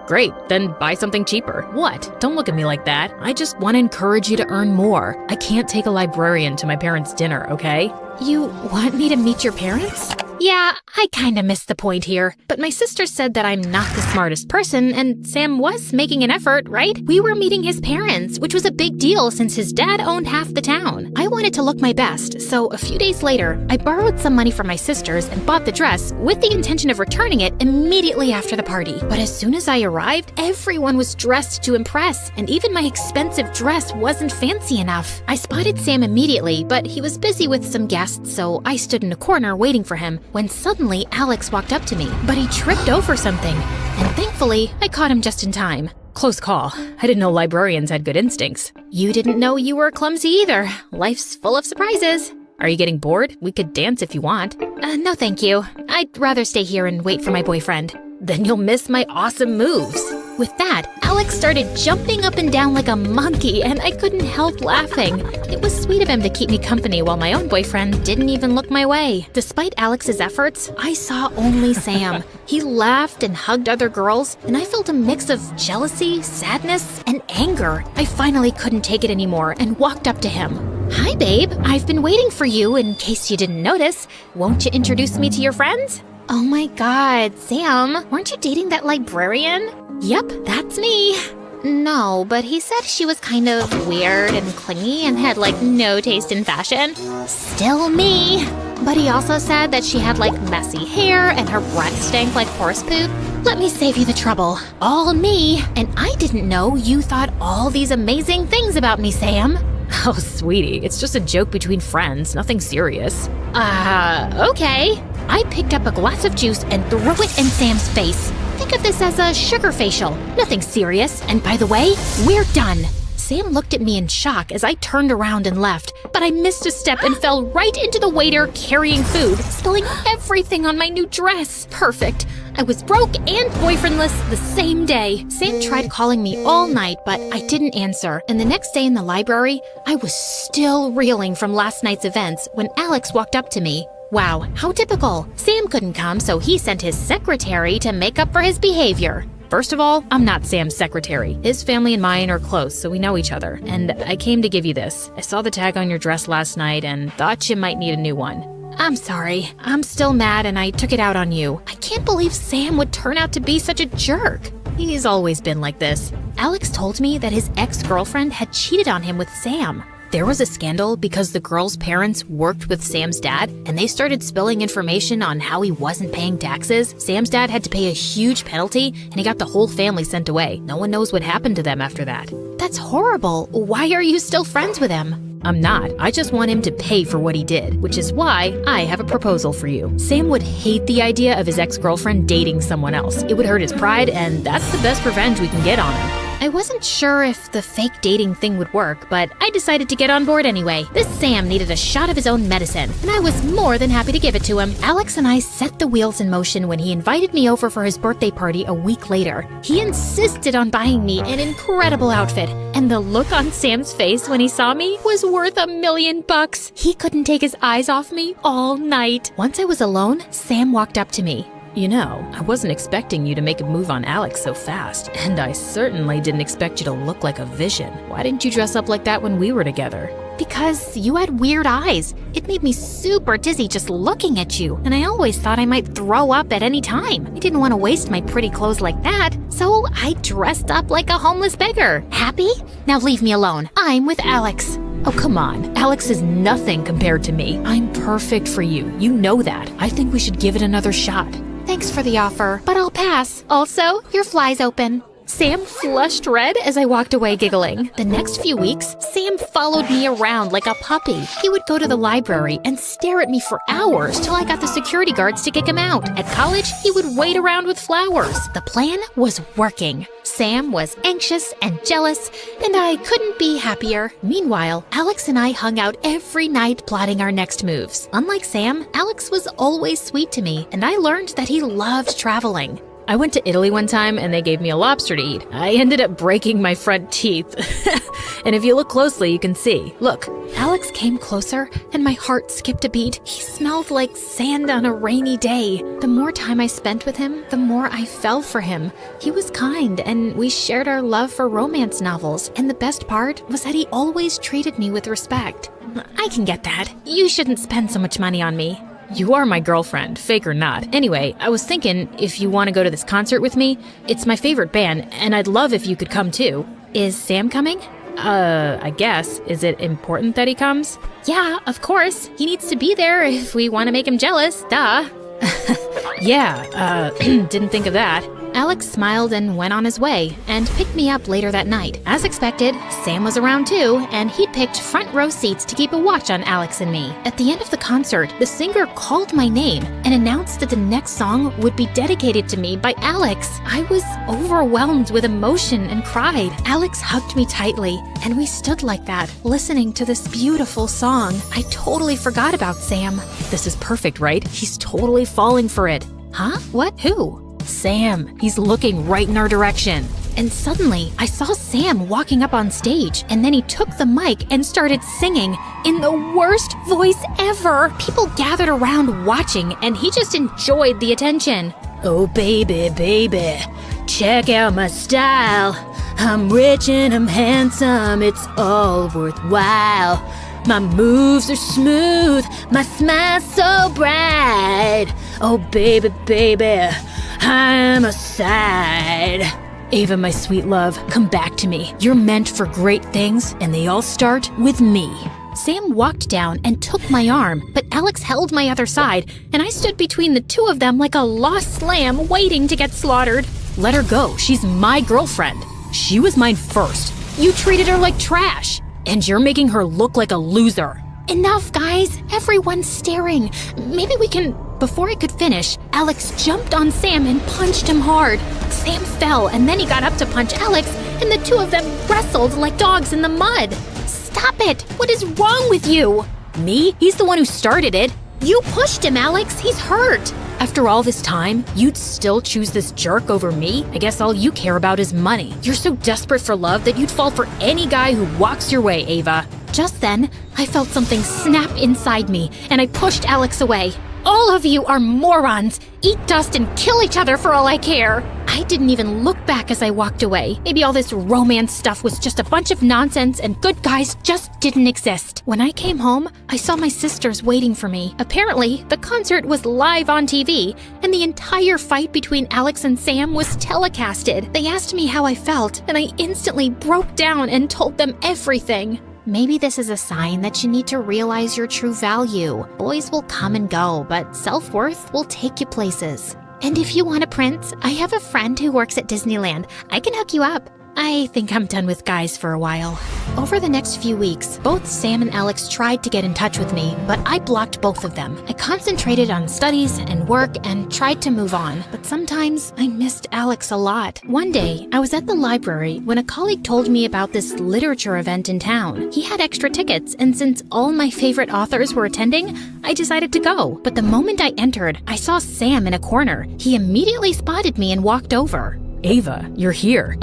Great, then buy something cheaper. What? Don't look at me like that. I just want to encourage you to earn more. I can't take a librarian to my parents' dinner, okay? You want me to meet your parents? Yeah, I kinda missed the point here, but my sister said that I'm not the smartest person, and Sam was making an effort, right? We were meeting his parents, which was a big deal since his dad owned half the town. I wanted to look my best, so a few days later, I borrowed some money from my sisters and bought the dress with the intention of returning it immediately after the party. But as soon as I arrived, everyone was dressed to impress, and even my expensive dress wasn't fancy enough. I spotted Sam immediately, but he was busy with some guests, so I stood in a corner waiting for him, when suddenly Alex walked up to me, but he tripped over something, and thankfully, I caught him just in time. Close call. I didn't know librarians had good instincts. You didn't know you were clumsy either. Life's full of surprises. Are you getting bored? We could dance if you want. No thank you. I'd rather stay here and wait for my boyfriend. Then you'll miss my awesome moves. With that, Alex started jumping up and down like a monkey, and I couldn't help laughing. It was sweet of him to keep me company while my own boyfriend didn't even look my way. Despite Alex's efforts, I saw only Sam. He laughed and hugged other girls, and I felt a mix of jealousy, sadness, and anger. I finally couldn't take it anymore and walked up to him. Hi, babe. I've been waiting for you in case you didn't notice. Won't you introduce me to your friends? Oh my god, Sam, weren't you dating that librarian? Yep, that's me. No, but he said she was kind of weird and clingy and had like no taste in fashion. Still me. But he also said that she had like messy hair and her breath stank like horse poop. Let me save you the trouble. All me. And I didn't know you thought all these amazing things about me, Sam. Oh, sweetie, it's just a joke between friends, nothing serious. Okay. I picked up a glass of juice and threw it in Sam's face. Think of this as a sugar facial. Nothing serious. And by the way, we're done. Sam looked at me in shock as I turned around and left, but I missed a step and fell right into the waiter carrying food, spilling everything on my new dress. Perfect. I was broke and boyfriendless the same day. Sam tried calling me all night, but I didn't answer. And the next day in the library, I was still reeling from last night's events when Alex walked up to me. Wow, how typical. Sam couldn't come, so he sent his secretary to make up for his behavior. First of all, I'm not Sam's secretary. His family and mine are close, so we know each other. And I came to give you this. I saw the tag on your dress last night and thought you might need a new one. I'm sorry. I'm still mad and I took it out on you. I can't believe Sam would turn out to be such a jerk. He's always been like this. Alex told me that his ex-girlfriend had cheated on him with Sam. There was a scandal because the girl's parents worked with Sam's dad, and they started spilling information on how he wasn't paying taxes. Sam's dad had to pay a huge penalty, and he got the whole family sent away. No one knows what happened to them after that. That's horrible. Why are you still friends with him? I'm not. I just want him to pay for what he did, which is why I have a proposal for you. Sam would hate the idea of his ex-girlfriend dating someone else. It would hurt his pride, and that's the best revenge we can get on him. I wasn't sure if the fake dating thing would work, but I decided to get on board anyway. This Sam needed a shot of his own medicine, and I was more than happy to give it to him. Alex and I set the wheels in motion when he invited me over for his birthday party a week later. He insisted on buying me an incredible outfit, and the look on Sam's face when he saw me was worth $1,000,000. He couldn't take his eyes off me all night. Once I was alone, Sam walked up to me. You know, I wasn't expecting you to make a move on Alex so fast, and I certainly didn't expect you to look like a vision. Why didn't you dress up like that when we were together? Because you had weird eyes. It made me super dizzy just looking at you, and I always thought I might throw up at any time. I didn't want to waste my pretty clothes like that, so I dressed up like a homeless beggar. Happy? Now leave me alone. I'm with Alex. Oh, come on. Alex is nothing compared to me. I'm perfect for you. You know that. I think we should give it another shot. Thanks for the offer, but I'll pass. Also, your fly's open. Sam flushed red as I walked away giggling. The next few weeks, Sam followed me around like a puppy. He would go to the library and stare at me for hours till I got the security guards to kick him out. At college, he would wait around with flowers. The plan was working. Sam was anxious and jealous, and I couldn't be happier. Meanwhile, Alex and I hung out every night plotting our next moves. Unlike Sam, Alex was always sweet to me, and I learned that he loved traveling. I went to Italy one time and they gave me a lobster to eat. I ended up breaking my front teeth. And if you look closely, you can see. Look. Alex came closer and my heart skipped a beat. He smelled like sand on a rainy day. The more time I spent with him, the more I fell for him. He was kind and we shared our love for romance novels. And the best part was that he always treated me with respect. I can get that. You shouldn't spend so much money on me. You are my girlfriend, fake or not. Anyway, I was thinking if you want to go to this concert with me, it's my favorite band, and I'd love if you could come too. Is Sam coming? I guess. Is it important that he comes? Yeah, of course. He needs to be there if we want to make him jealous. Duh. Yeah, didn't think of that. Alex smiled and went on his way, and picked me up later that night. As expected, Sam was around too, and he'd picked front row seats to keep a watch on Alex and me. At the end of the concert, the singer called my name and announced that the next song would be dedicated to me by Alex. I was overwhelmed with emotion and cried. Alex hugged me tightly, and we stood like that, listening to this beautiful song. I totally forgot about Sam. This is perfect, right? He's totally falling for it. Huh? What? Who? Sam. He's looking right in our direction. And suddenly, I saw Sam walking up on stage, and then he took the mic and started singing in the worst voice ever. People gathered around watching, and he just enjoyed the attention. Oh, baby, baby, check out my style. I'm rich and I'm handsome, it's all worthwhile. My moves are smooth, my smile's so bright. Oh, baby, baby, I'm a side. Ava, my sweet love, come back to me. You're meant for great things, and they all start with me. Sam walked down and took my arm, but Alex held my other side, and I stood between the two of them like a lost lamb waiting to get slaughtered. Let her go. She's my girlfriend. She was mine first. You treated her like trash, and you're making her look like a loser. Enough, guys. Everyone's staring. Maybe we can... Before I could finish, Alex jumped on Sam and punched him hard. Sam fell, and then he got up to punch Alex, and the two of them wrestled like dogs in the mud. Stop it! What is wrong with you? Me? He's the one who started it. You pushed him, Alex. He's hurt. After all this time, you'd still choose this jerk over me? I guess all you care about is money. You're so desperate for love that you'd fall for any guy who walks your way, Ava. Just then, I felt something snap inside me, and I pushed Alex away. All of you are morons! Eat dust and kill each other for all I care! I didn't even look back as I walked away. Maybe all this romance stuff was just a bunch of nonsense and good guys just didn't exist. When I came home, I saw my sisters waiting for me. Apparently, the concert was live on TV, and the entire fight between Alex and Sam was telecasted. They asked me how I felt, and I instantly broke down and told them everything. Maybe this is a sign that you need to realize your true value. Boys will come and go, but self-worth will take you places. And if you want a prince, I have a friend who works at Disneyland. I can hook you up. I think I'm done with guys for a while. Over the next few weeks, both Sam and Alex tried to get in touch with me, but I blocked both of them. I concentrated on studies and work and tried to move on, but sometimes I missed Alex a lot. One day, I was at the library when a colleague told me about this literature event in town. He had extra tickets, and since all my favorite authors were attending, I decided to go. But the moment I entered, I saw Sam in a corner. He immediately spotted me and walked over. Ava, you're here.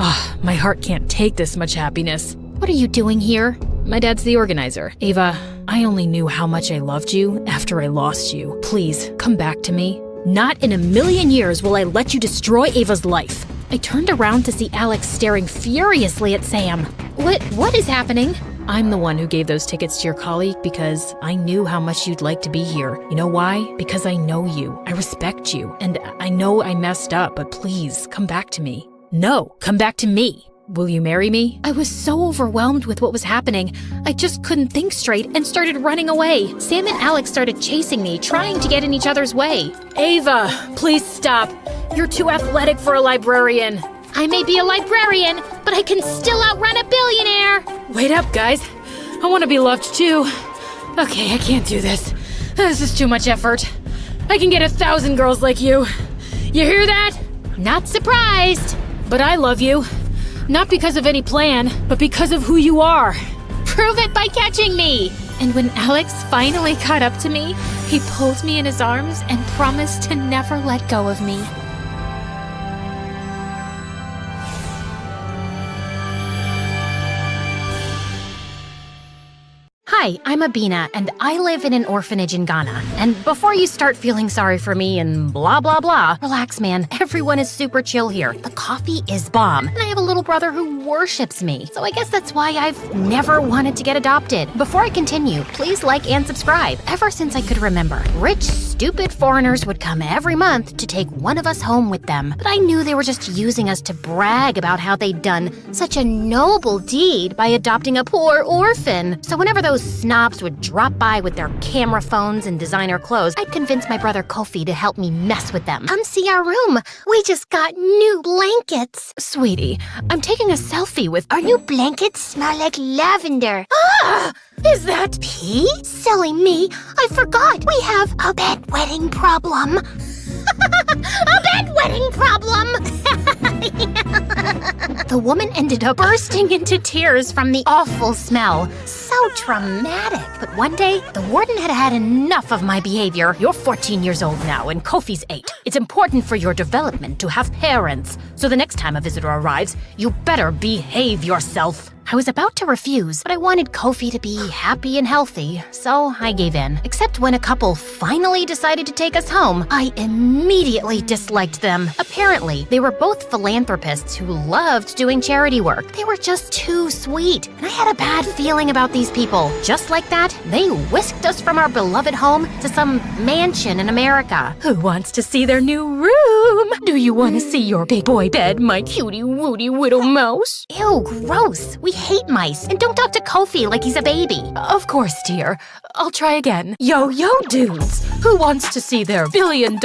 My heart can't take this much happiness. What are you doing here? My dad's the organizer. Ava, I only knew how much I loved you after I lost you. Please, come back to me. Not in a million years will I let you destroy Ava's life. I turned around to see Alex staring furiously at Sam. What is happening? I'm the one who gave those tickets to your colleague because I knew how much you'd like to be here. You know why? Because I know you, I respect you, and I know I messed up, but please, come back to me. No, come back to me. Will you marry me? I was so overwhelmed with what was happening. I just couldn't think straight and started running away. Sam and Alex started chasing me, trying to get in each other's way. Ava, please stop. You're too athletic for a librarian. I may be a librarian, but I can still outrun a billionaire. Wait up, guys. I want to be loved too. Okay, I can't do this. This is too much effort. I can get 1,000 girls like you. You hear that? Not surprised. But I love you. Not because of any plan, but because of who you are. Prove it by catching me. And when Alex finally caught up to me, he pulled me in his arms and promised to never let go of me. Hi, I'm Abina, and I live in an orphanage in Ghana. And before you start feeling sorry for me and blah, blah, blah, relax, man. Everyone is super chill here. The coffee is bomb, and I have a little brother who worships me. So I guess that's why I've never wanted to get adopted. Before I continue, please like and subscribe. Ever since I could remember, rich, stupid foreigners would come every month to take one of us home with them. But I knew they were just using us to brag about how they'd done such a noble deed by adopting a poor orphan. So whenever those snobs would drop by with their camera phones and designer clothes, I'd convince my brother Kofi to help me mess with them. Come see our room. We just got new blankets. Sweetie, I'm taking a selfie with... Our new blankets smell like lavender. Ah! Is that pee? Silly me. I forgot. We have a bedwetting problem. A bedwetting problem! The woman ended up bursting into tears from the awful smell. So traumatic. But one day, the warden had had enough of my behavior. You're 14 years old now, and Kofi's 8. It's important for your development to have parents. So the next time a visitor arrives, you better behave yourself. I was about to refuse, but I wanted Kofi to be happy and healthy, so I gave in. Except when a couple finally decided to take us home, I immediately disliked them. Apparently, they were both philanthropists who loved doing charity work. They were just too sweet, and I had a bad feeling about these people. Just like that, they whisked us from our beloved home to some mansion in America. Who wants to see their new room? Do you want to see your big boy bed, my cutie wooty widow mouse? Ew, gross. We hate mice, and don't talk to Kofi like he's a baby. Of course, dear. I'll try again. Yo, dudes. Who wants to see their $1 billion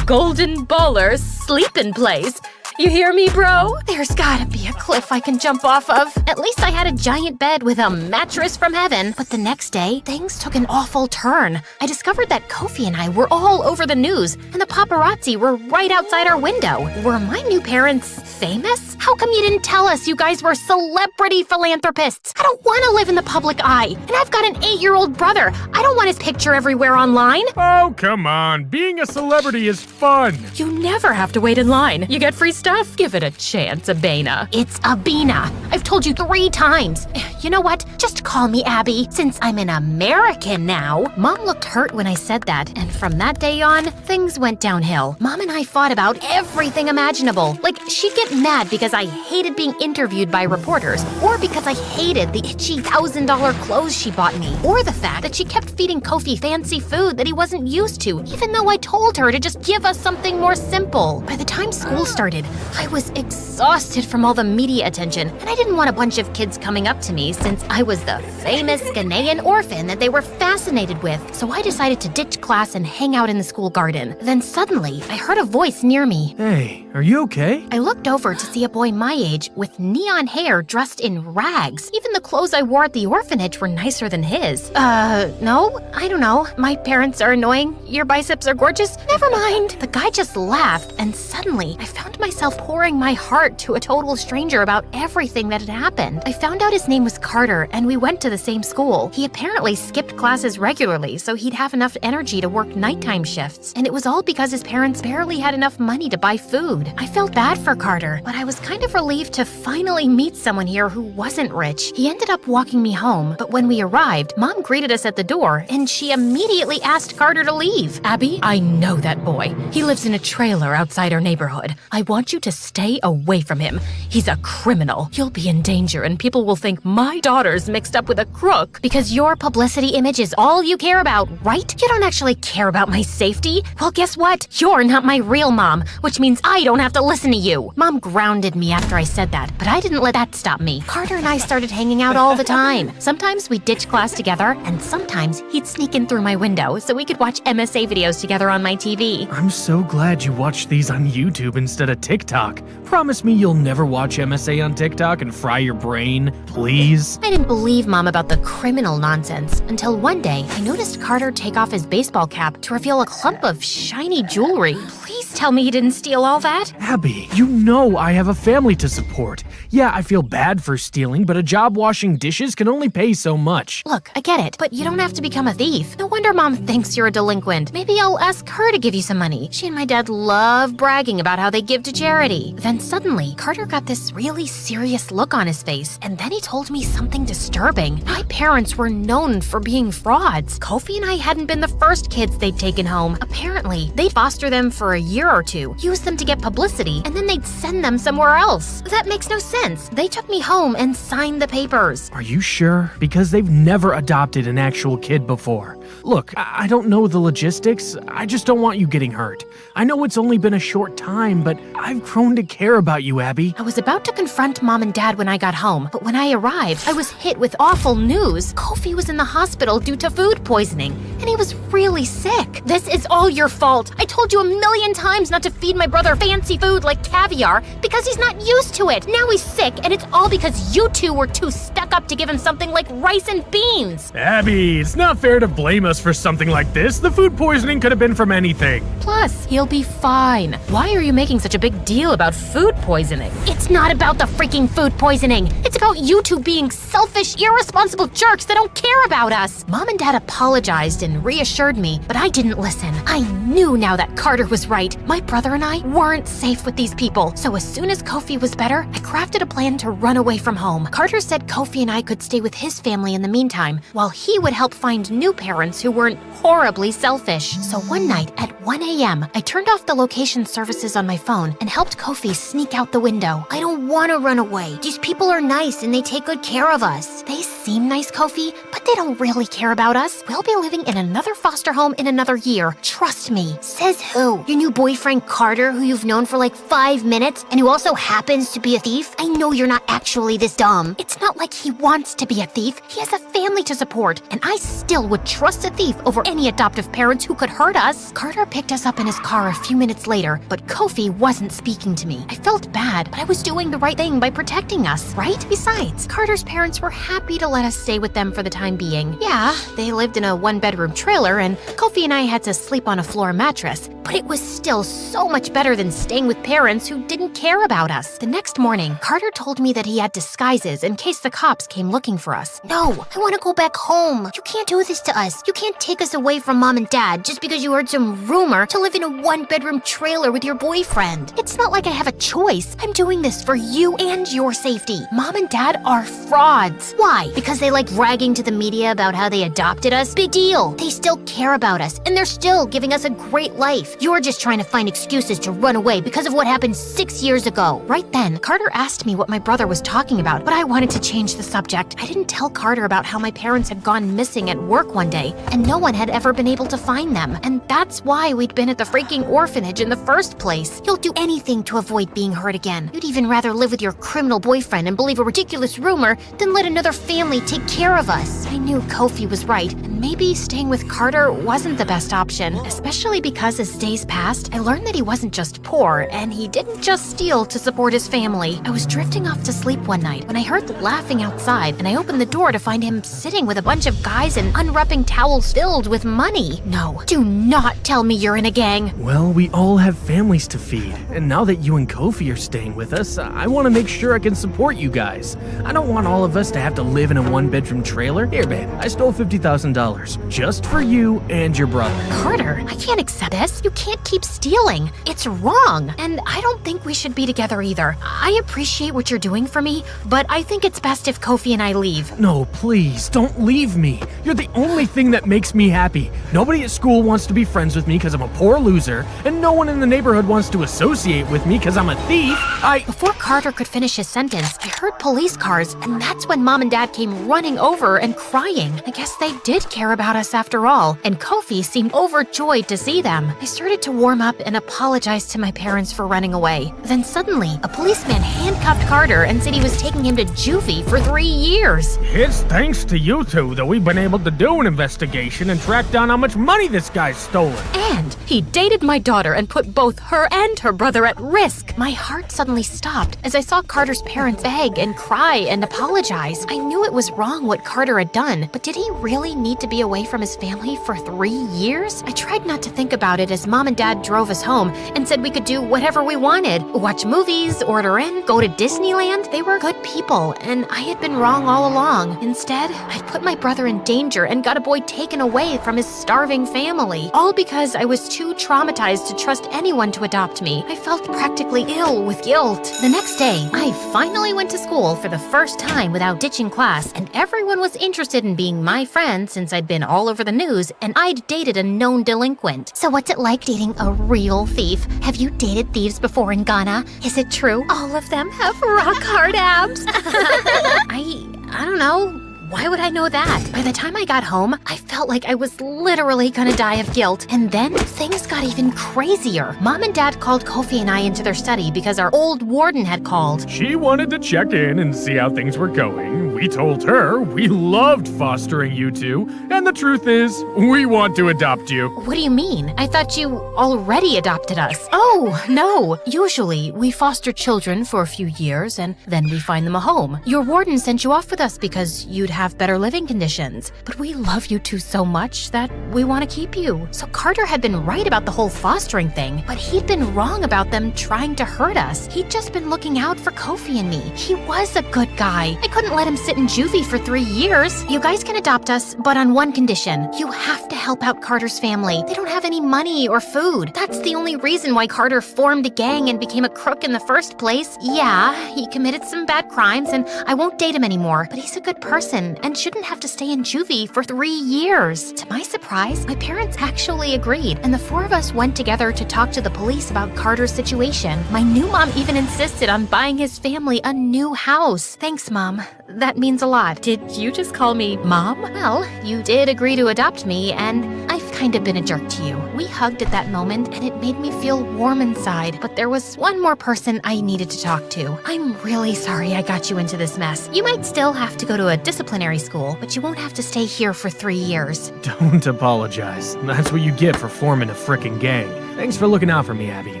golden baller sleeping place? You hear me, bro? There's gotta be a cliff I can jump off of. At least I had a giant bed with a mattress from heaven. But the next day, things took an awful turn. I discovered that Kofi and I were all over the news, and the paparazzi were right outside our window. Were my new parents famous? How come you didn't tell us you guys were celebrity philanthropists? I don't want to live in the public eye, and I've got an 8-year-old brother. I don't want his picture everywhere online. Oh, come on. Being a celebrity is fun. You never have to wait in line. You get free stuff. Give it a chance, Abena. It's Abena. I've told you 3 times. You know what? Just call me Abby, since I'm an American now. Mom looked hurt when I said that, and from that day on, things went downhill. Mom and I fought about everything imaginable. Like, she'd get mad because I hated being interviewed by reporters, or because I hated the itchy $1,000 clothes she bought me, or the fact that she kept feeding Kofi fancy food that he wasn't used to, even though I told her to just give us something more simple. By the time school started, I was exhausted from all the media attention, and I didn't want a bunch of kids coming up to me since I was the famous Ghanaian orphan that they were fascinated with. So I decided to ditch class and hang out in the school garden. Then suddenly, I heard a voice near me. Hey, are you okay? I looked over to see a boy my age with neon hair dressed in rags. Even the clothes I wore at the orphanage were nicer than his. No? I don't know. My parents are annoying. Your biceps are gorgeous. Never mind. The guy just laughed, and suddenly, I found myself pouring my heart to a total stranger about everything that had happened. I found out his name was Carter, and we went to the same school. He apparently skipped classes regularly so he'd have enough energy to work nighttime shifts, and it was all because his parents barely had enough money to buy food. I felt bad for Carter, but I was kind of relieved to finally meet someone here who wasn't rich. He ended up walking me home, but when we arrived, Mom greeted us at the door, and she immediately asked Carter to leave. Abby, I know that boy. He lives in a trailer outside our neighborhood. I want you to stay away from him. He's a criminal. You'll be in danger, and people will think my daughter's mixed up with a crook. Because your publicity image is all you care about, right? You don't actually care about my safety. Well, guess what? You're not my real mom, which means I don't have to listen to you. Mom grounded me after I said that, but I didn't let that stop me. Carter and I started hanging out all the time. Sometimes we'd ditch class together, and sometimes he'd sneak in through my window so we could watch MSA videos together on my TV. I'm so glad you watched these on YouTube instead of TikTok. Promise me you'll never watch MSA on TikTok and fry your brain, please? I didn't believe Mom about the criminal nonsense until one day I noticed Carter take off his baseball cap to reveal a clump of shiny jewelry. Please tell me he didn't steal all that? Abby, you know I have a family to support. Yeah, I feel bad for stealing, but a job washing dishes can only pay so much. Look, I get it, but you don't have to become a thief. No wonder Mom thinks you're a delinquent. Maybe I'll ask her to give you some money. She and my dad love bragging about how they give to charity. Then suddenly, Carter got this really serious look on his face, and then he told me something disturbing. My parents were known for being frauds. Kofi and I hadn't been the first kids they'd taken home. Apparently, they'd foster them for a year or two, use them to get publicity, and then they'd send them somewhere else. That makes no sense. They took me home and signed the papers. Are you sure? Because they've never adopted an actual kid before. Look, I don't know the logistics. I just don't want you getting hurt. I know it's only been a short time, but I've grown to care about you, Abby. I was about to confront Mom and Dad when I got home, but when I arrived, I was hit with awful news. Kofi was in the hospital due to food poisoning, and he was really sick. This is all your fault. I told you a million times not to feed my brother fancy food like caviar because he's not used to it. Now he's sick, and it's all because you two were too stuck up to give him something like rice and beans. Abby, it's not fair to blame us for something like this. The food poisoning could have been from anything. Plus, he'll be fine. Why are you making such a big deal about food poisoning? It's not about the freaking food poisoning. It's about you two being selfish, irresponsible jerks that don't care about us. Mom and Dad apologized and reassured me, but I didn't listen. I knew now that Carter was right. My brother and I weren't safe with these people. So as soon as Kofi was better, I crafted a plan to run away from home. Carter said Kofi and I could stay with his family in the meantime, while he would help find new parents who weren't horribly selfish. So one night at 1 a.m., I turned off the location services on my phone and helped Kofi sneak out the window. I don't want to run away. These people are nice and they take good care of us. They seem nice, Kofi, but they don't really care about us. We'll be living in another foster home in another year. Trust me. Says who? Your new boyfriend Carter, who you've known for like 5 minutes and who also happens to be a thief? I know you're not actually this dumb. It's not like he wants to be a thief. He has a family to support, and I still would trust a thief over any adoptive parents who could hurt us. Carter picked us up in his car a few minutes later, but Kofi wasn't speaking to me. I felt bad, but I was doing the right thing by protecting us, right? Besides, Carter's parents were happy to let us stay with them for the time being. Yeah, they lived in a one-bedroom trailer, and Kofi and I had to sleep on a floor mattress, but it was still so much better than staying with parents who didn't care about us. The next morning, Carter told me that he had disguises in case the cops came looking for us. No, I want to go back home. You can't do this to us. You can't take us away from Mom and Dad just because you heard some rumor to live in a one-bedroom trailer with your boyfriend. It's not like I have a choice. I'm doing this for you and your safety. Mom and Dad are frauds. Why? Because they like bragging to the media about how they adopted us? Big deal. They still care about us, and they're still giving us a great life. You're just trying to find excuses to run away because of what happened 6 years ago. Right then, Carter asked me what my brother was talking about, but I wanted to change the subject. I didn't tell Carter about how my parents had gone missing at work one day, and no one had ever been able to find them. And that's why we'd been at the freaking orphanage in the first place. You'll do anything to avoid being hurt again. You'd even rather live with your criminal boyfriend and believe a ridiculous rumor than let another family take care of us. I knew Kofi was right, and maybe staying with Carter wasn't the best option, especially because as days passed, I learned that he wasn't just poor, and he didn't just steal to support his family. I was drifting off to sleep one night when I heard laughing outside, and I opened the door to find him sitting with a bunch of guys and unwrapping towels filled with money. No, do not tell me you're in a gang. Well, we all have families to feed, and now that you and Kofi are staying with us, I want to make sure I can support you guys. I don't want all of us to have to live in a one-bedroom trailer. Here, babe, I stole $50,000 just for you and your brother. Carter, I can't accept this. You can't keep stealing. It's wrong, and I don't think we should be together either. I appreciate what you're doing for me, but I think it's best if Kofi and I leave. No, please, don't leave me. You're the only thing that makes me happy. Nobody at school wants to be friends with me because I'm a poor loser, and no one in the neighborhood wants to associate with me because I'm a thief. Before Carter could finish his sentence, I heard police cars, and that's when Mom and Dad came running over and crying. I guess they did care about us after all, and Kofi seemed overjoyed to see them. I started to warm up and apologize to my parents for running away. Then suddenly, a policeman handcuffed Carter and said he was taking him to juvie for 3 years. It's thanks to you two that we've been able to do an investigation and track down how much money this guy's stolen. And he dated my daughter and put both her and her brother at risk. My heart suddenly stopped as I saw Carter's parents beg and cry and apologize. I knew it was wrong what Carter had done, but did he really need to be away from his family for 3 years? I tried not to think about it as Mom and Dad drove us home and said we could do whatever we wanted. Watch movies, order in, go to Disneyland. They were good people, and I had been wrong all along. Instead, I'd put my brother in danger and got a boy taken away from his starving family, all because I was too traumatized to trust anyone to adopt me. I felt practically ill with guilt. The next day, I finally went to school for the first time without ditching class, and everyone was interested in being my friend since I'd been all over the news and I'd dated a known delinquent. So what's it like dating a real thief? Have you dated thieves before in Ghana? Is it true all of them have rock hard abs? I don't know. Why would I know that? By the time I got home, I felt like I was literally gonna die of guilt. And then things got even crazier. Mom and Dad called Kofi and I into their study because our old warden had called. She wanted to check in and see how things were going. We told her we loved fostering you two, and the truth is, we want to adopt you. What do you mean? I thought you already adopted us. Oh, no. Usually, we foster children for a few years and then we find them a home. Your warden sent you off with us because you'd have better living conditions. But we love you two so much that we want to keep you. So Carter had been right about the whole fostering thing, but he'd been wrong about them trying to hurt us. He'd just been looking out for Kofi and me. He was a good guy. I couldn't let him sit in juvie for 3 years. You guys can adopt us, but on one condition. You have to help out Carter's family. They don't have any money or food. That's the only reason why Carter formed a gang and became a crook in the first place. Yeah, he committed some bad crimes and I won't date him anymore, but he's a good person and shouldn't have to stay in juvie for 3 years. To my surprise, my parents actually agreed, and the four of us went together to talk to the police about Carter's situation. My new mom even insisted on buying his family a new house. Thanks, Mom. That means a lot. Did you just call me Mom? Well, you did agree to adopt me, and I've kind of been a jerk to you. We hugged at that moment, and it made me feel warm inside, but there was one more person I needed to talk to. I'm really sorry I got you into this mess. You might still have to go to a disciplinary school, but you won't have to stay here for 3 years. Don't apologize. That's what you get for forming a frickin' gang. Thanks for looking out for me, Abby.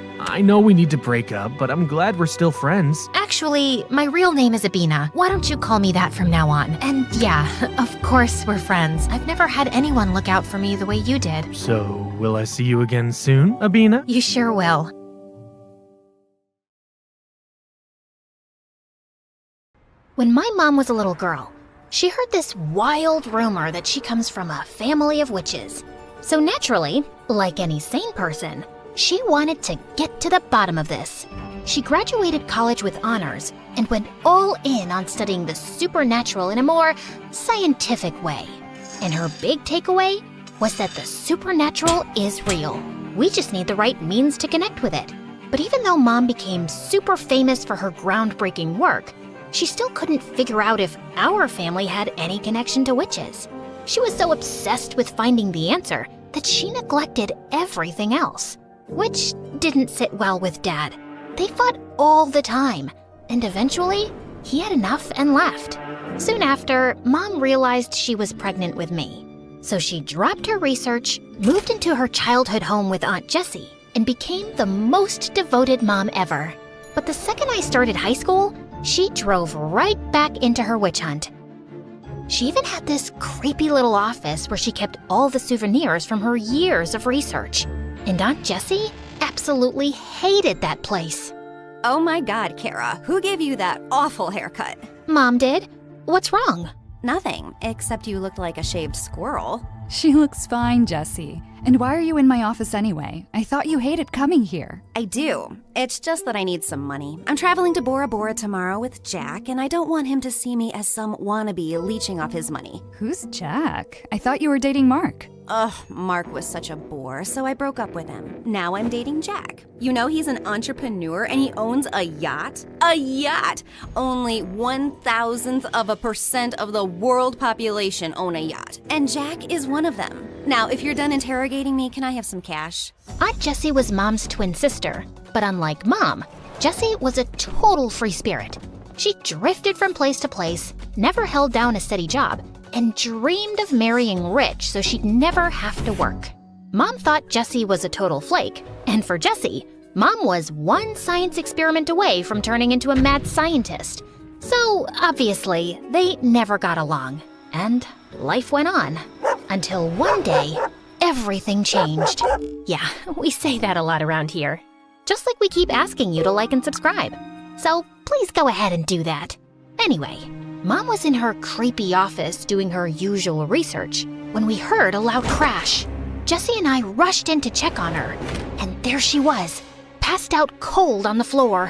I know we need to break up, but I'm glad we're still friends. Actually, my real name is Abina. Why don't you call me that from now on? And yeah, of course we're friends. I've never had anyone look out for me the way you did. So, will I see you again soon, Abina? You sure will. When my mom was a little girl, she heard this wild rumor that she comes from a family of witches. So naturally, like any sane person, she wanted to get to the bottom of this. She graduated college with honors and went all in on studying the supernatural in a more scientific way. And her big takeaway was that the supernatural is real. We just need the right means to connect with it. But even though Mom became super famous for her groundbreaking work, she still couldn't figure out if our family had any connection to witches. She was so obsessed with finding the answer that she neglected everything else, which didn't sit well with Dad. They fought all the time, and eventually, he had enough and left. Soon after, Mom realized she was pregnant with me. So she dropped her research, moved into her childhood home with Aunt Jessie, and became the most devoted mom ever. But the second I started high school, she drove right back into her witch hunt. She even had this creepy little office where she kept all the souvenirs from her years of research. And Aunt Jessie absolutely hated that place. Oh my God, Kara, who gave you that awful haircut? Mom did. What's wrong? Nothing, except you looked like a shaved squirrel. She looks fine, Jessie. And why are you in my office anyway? I thought you hated coming here. I do. It's just that I need some money. I'm traveling to Bora Bora tomorrow with Jack, and I don't want him to see me as some wannabe leeching off his money. Who's Jack? I thought you were dating Mark. Ugh, Mark was such a bore, so I broke up with him. Now I'm dating Jack. You know he's an entrepreneur and he owns a yacht? A yacht! Only 1,000% of the world population own a yacht. And Jack is one of them. Now, if you're done interrogating me, can I have some cash? Aunt Jessie was Mom's twin sister, but unlike Mom, Jessie was a total free spirit. She drifted from place to place, never held down a steady job, and dreamed of marrying rich so she'd never have to work. Mom thought Jessie was a total flake, and for Jessie, Mom was one science experiment away from turning into a mad scientist. So, obviously, they never got along, and life went on. Until one day, everything changed. Yeah, we say that a lot around here. Just like we keep asking you to like and subscribe. So please go ahead and do that. Anyway, Mom was in her creepy office doing her usual research when we heard a loud crash. Jessie and I rushed in to check on her, and there she was, passed out cold on the floor.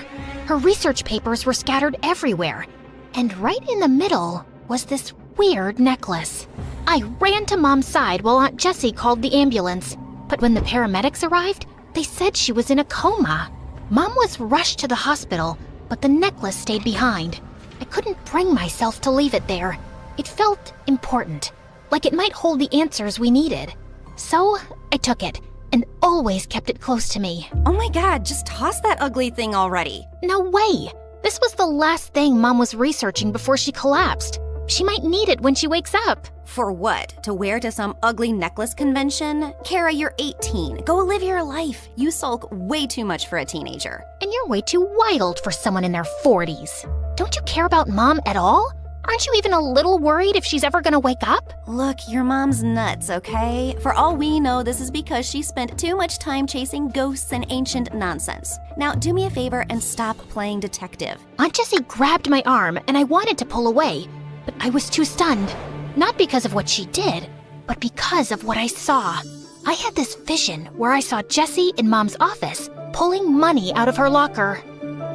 Her research papers were scattered everywhere, and right in the middle was this weird necklace. I ran to Mom's side while Aunt Jessie called the ambulance, but when the paramedics arrived, they said she was in a coma. Mom was rushed to the hospital, but the necklace stayed behind. I couldn't bring myself to leave it there. It felt important, like it might hold the answers we needed. So I took it and always kept it close to me. Oh my God, just toss that ugly thing already. No way! This was the last thing Mom was researching before she collapsed. She might need it when she wakes up. For what? To wear to some ugly necklace convention? Kara, you're 18. Go live your life. You sulk way too much for a teenager. And you're way too wild for someone in their 40s. Don't you care about Mom at all? Aren't you even a little worried if she's ever gonna wake up? Look, your mom's nuts, okay? For all we know, this is because she spent too much time chasing ghosts and ancient nonsense. Now, do me a favor and stop playing detective. Aunt Jessie grabbed my arm and I wanted to pull away, but I was too stunned. Not because of what she did, but because of what I saw. I had this vision where I saw Jessie in Mom's office, pulling money out of her locker.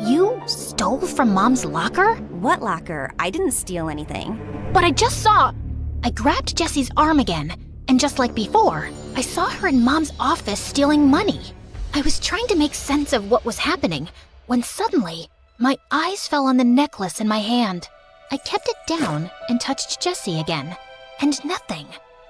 You stole from Mom's locker? What locker? I didn't steal anything. But I just saw... I grabbed Jessie's arm again, and just like before, I saw her in Mom's office stealing money. I was trying to make sense of what was happening, when suddenly, my eyes fell on the necklace in my hand. I kept it down and touched Jessie again, and nothing.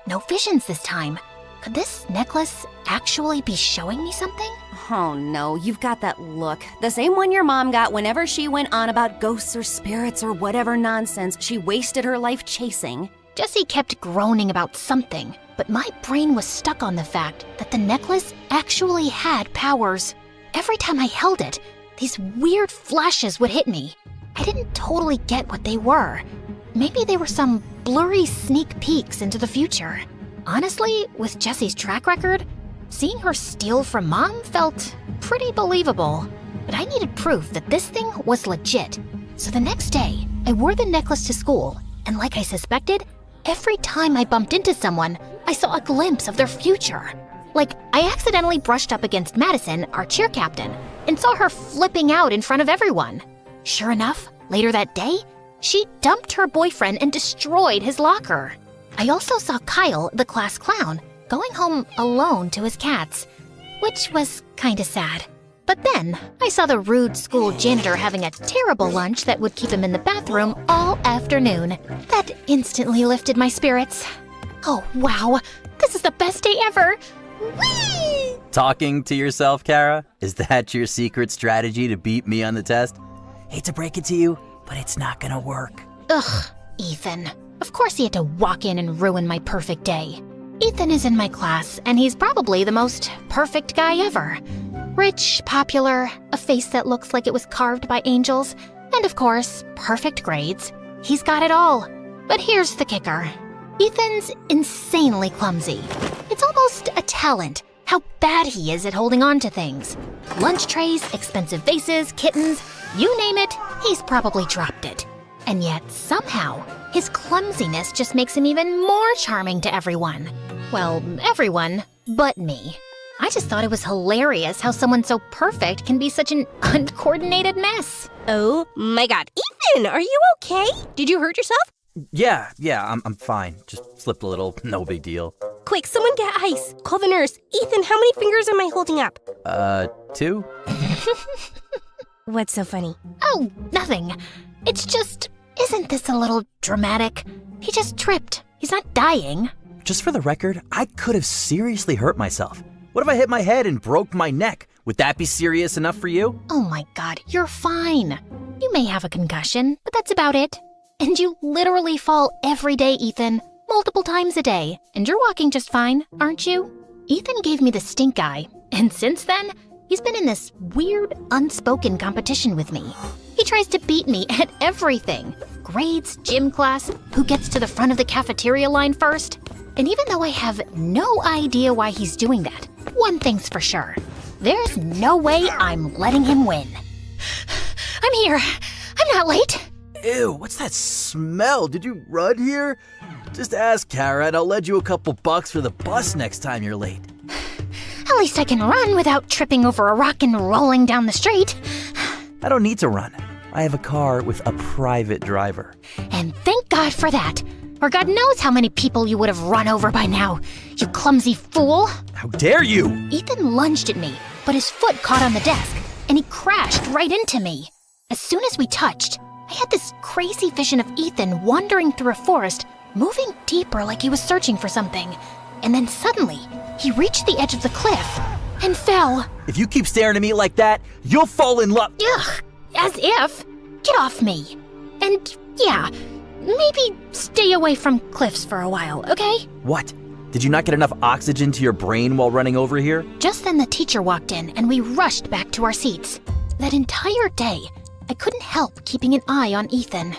No visions this time. Could this necklace actually be showing me something? Oh no, you've got that look. The same one your mom got whenever she went on about ghosts or spirits or whatever nonsense she wasted her life chasing. Jessie kept groaning about something, but my brain was stuck on the fact that the necklace actually had powers. Every time I held it, these weird flashes would hit me. I didn't totally get what they were. Maybe they were some blurry sneak peeks into the future. Honestly, with Jessie's track record, seeing her steal from Mom felt pretty believable. But I needed proof that this thing was legit. So the next day, I wore the necklace to school, and like I suspected, every time I bumped into someone, I saw a glimpse of their future. Like, I accidentally brushed up against Madison, our cheer captain, and saw her flipping out in front of everyone. Sure enough, later that day, she dumped her boyfriend and destroyed his locker. I also saw Kyle, the class clown, going home alone to his cats. which was kinda sad. But then, I saw the rude school janitor having a terrible lunch that would keep him in the bathroom all afternoon. That instantly lifted my spirits. Oh, wow, this is the best day ever! Whee! Talking to yourself, Kara? Is that your secret strategy to beat me on the test? Hate to break it to you, but it's not gonna work. Ugh, Ethan. Of course he had to walk in and ruin my perfect day. Ethan is in my class, and he's probably the most perfect guy ever. Rich, popular, a face that looks like it was carved by angels, and of course, perfect grades. He's got it all. But here's the kicker. Ethan's insanely clumsy. It's almost a talent, how bad he is at holding on to things. Lunch trays, expensive vases, kittens, you name it, he's probably dropped it. And yet, somehow, his clumsiness just makes him even more charming to everyone. Well, everyone but me. I just thought it was hilarious how someone so perfect can be such an uncoordinated mess. Oh my god. Ethan, are you okay? Did you hurt yourself? Yeah, I'm fine. Just slipped a little, no big deal. Quick, someone get ice. Call the nurse. Ethan, how many fingers am I holding up? 2? What's so funny? Oh, nothing. It's just, isn't this a little dramatic? He just tripped. He's not dying. Just for the record, I could have seriously hurt myself. What if I hit my head and broke my neck? Would that be serious enough for you? Oh my god, you're fine. You may have a concussion, but that's about it. And you literally fall every day, Ethan. Multiple times a day. And you're walking just fine, aren't you? Ethan gave me the stink eye. And since then, he's been in this weird, unspoken competition with me. He tries to beat me at everything. Grades, gym class, who gets to the front of the cafeteria line first. And even though I have no idea why he's doing that, one thing's for sure. There's no way I'm letting him win. I'm here. I'm not late. Ew, what's that smell? Did you run here? Just ask Kara and I'll lend you a couple bucks for the bus next time you're late. At least I can run without tripping over a rock and rolling down the street. I don't need to run. I have a car with a private driver. And thank God for that. Or God knows how many people you would have run over by now, you clumsy fool. How dare you! Ethan lunged at me, but his foot caught on the desk, and he crashed right into me. As soon as we touched, I had this crazy vision of Ethan wandering through a forest, moving deeper like he was searching for something. And then suddenly, he reached the edge of the cliff and fell. If you keep staring at me like that, you'll fall in love. Ugh, as if. Get off me. And yeah, maybe stay away from cliffs for a while, okay? What? Did you not get enough oxygen to your brain while running over here? Just then the teacher walked in and we rushed back to our seats. That entire day, I couldn't help keeping an eye on Ethan.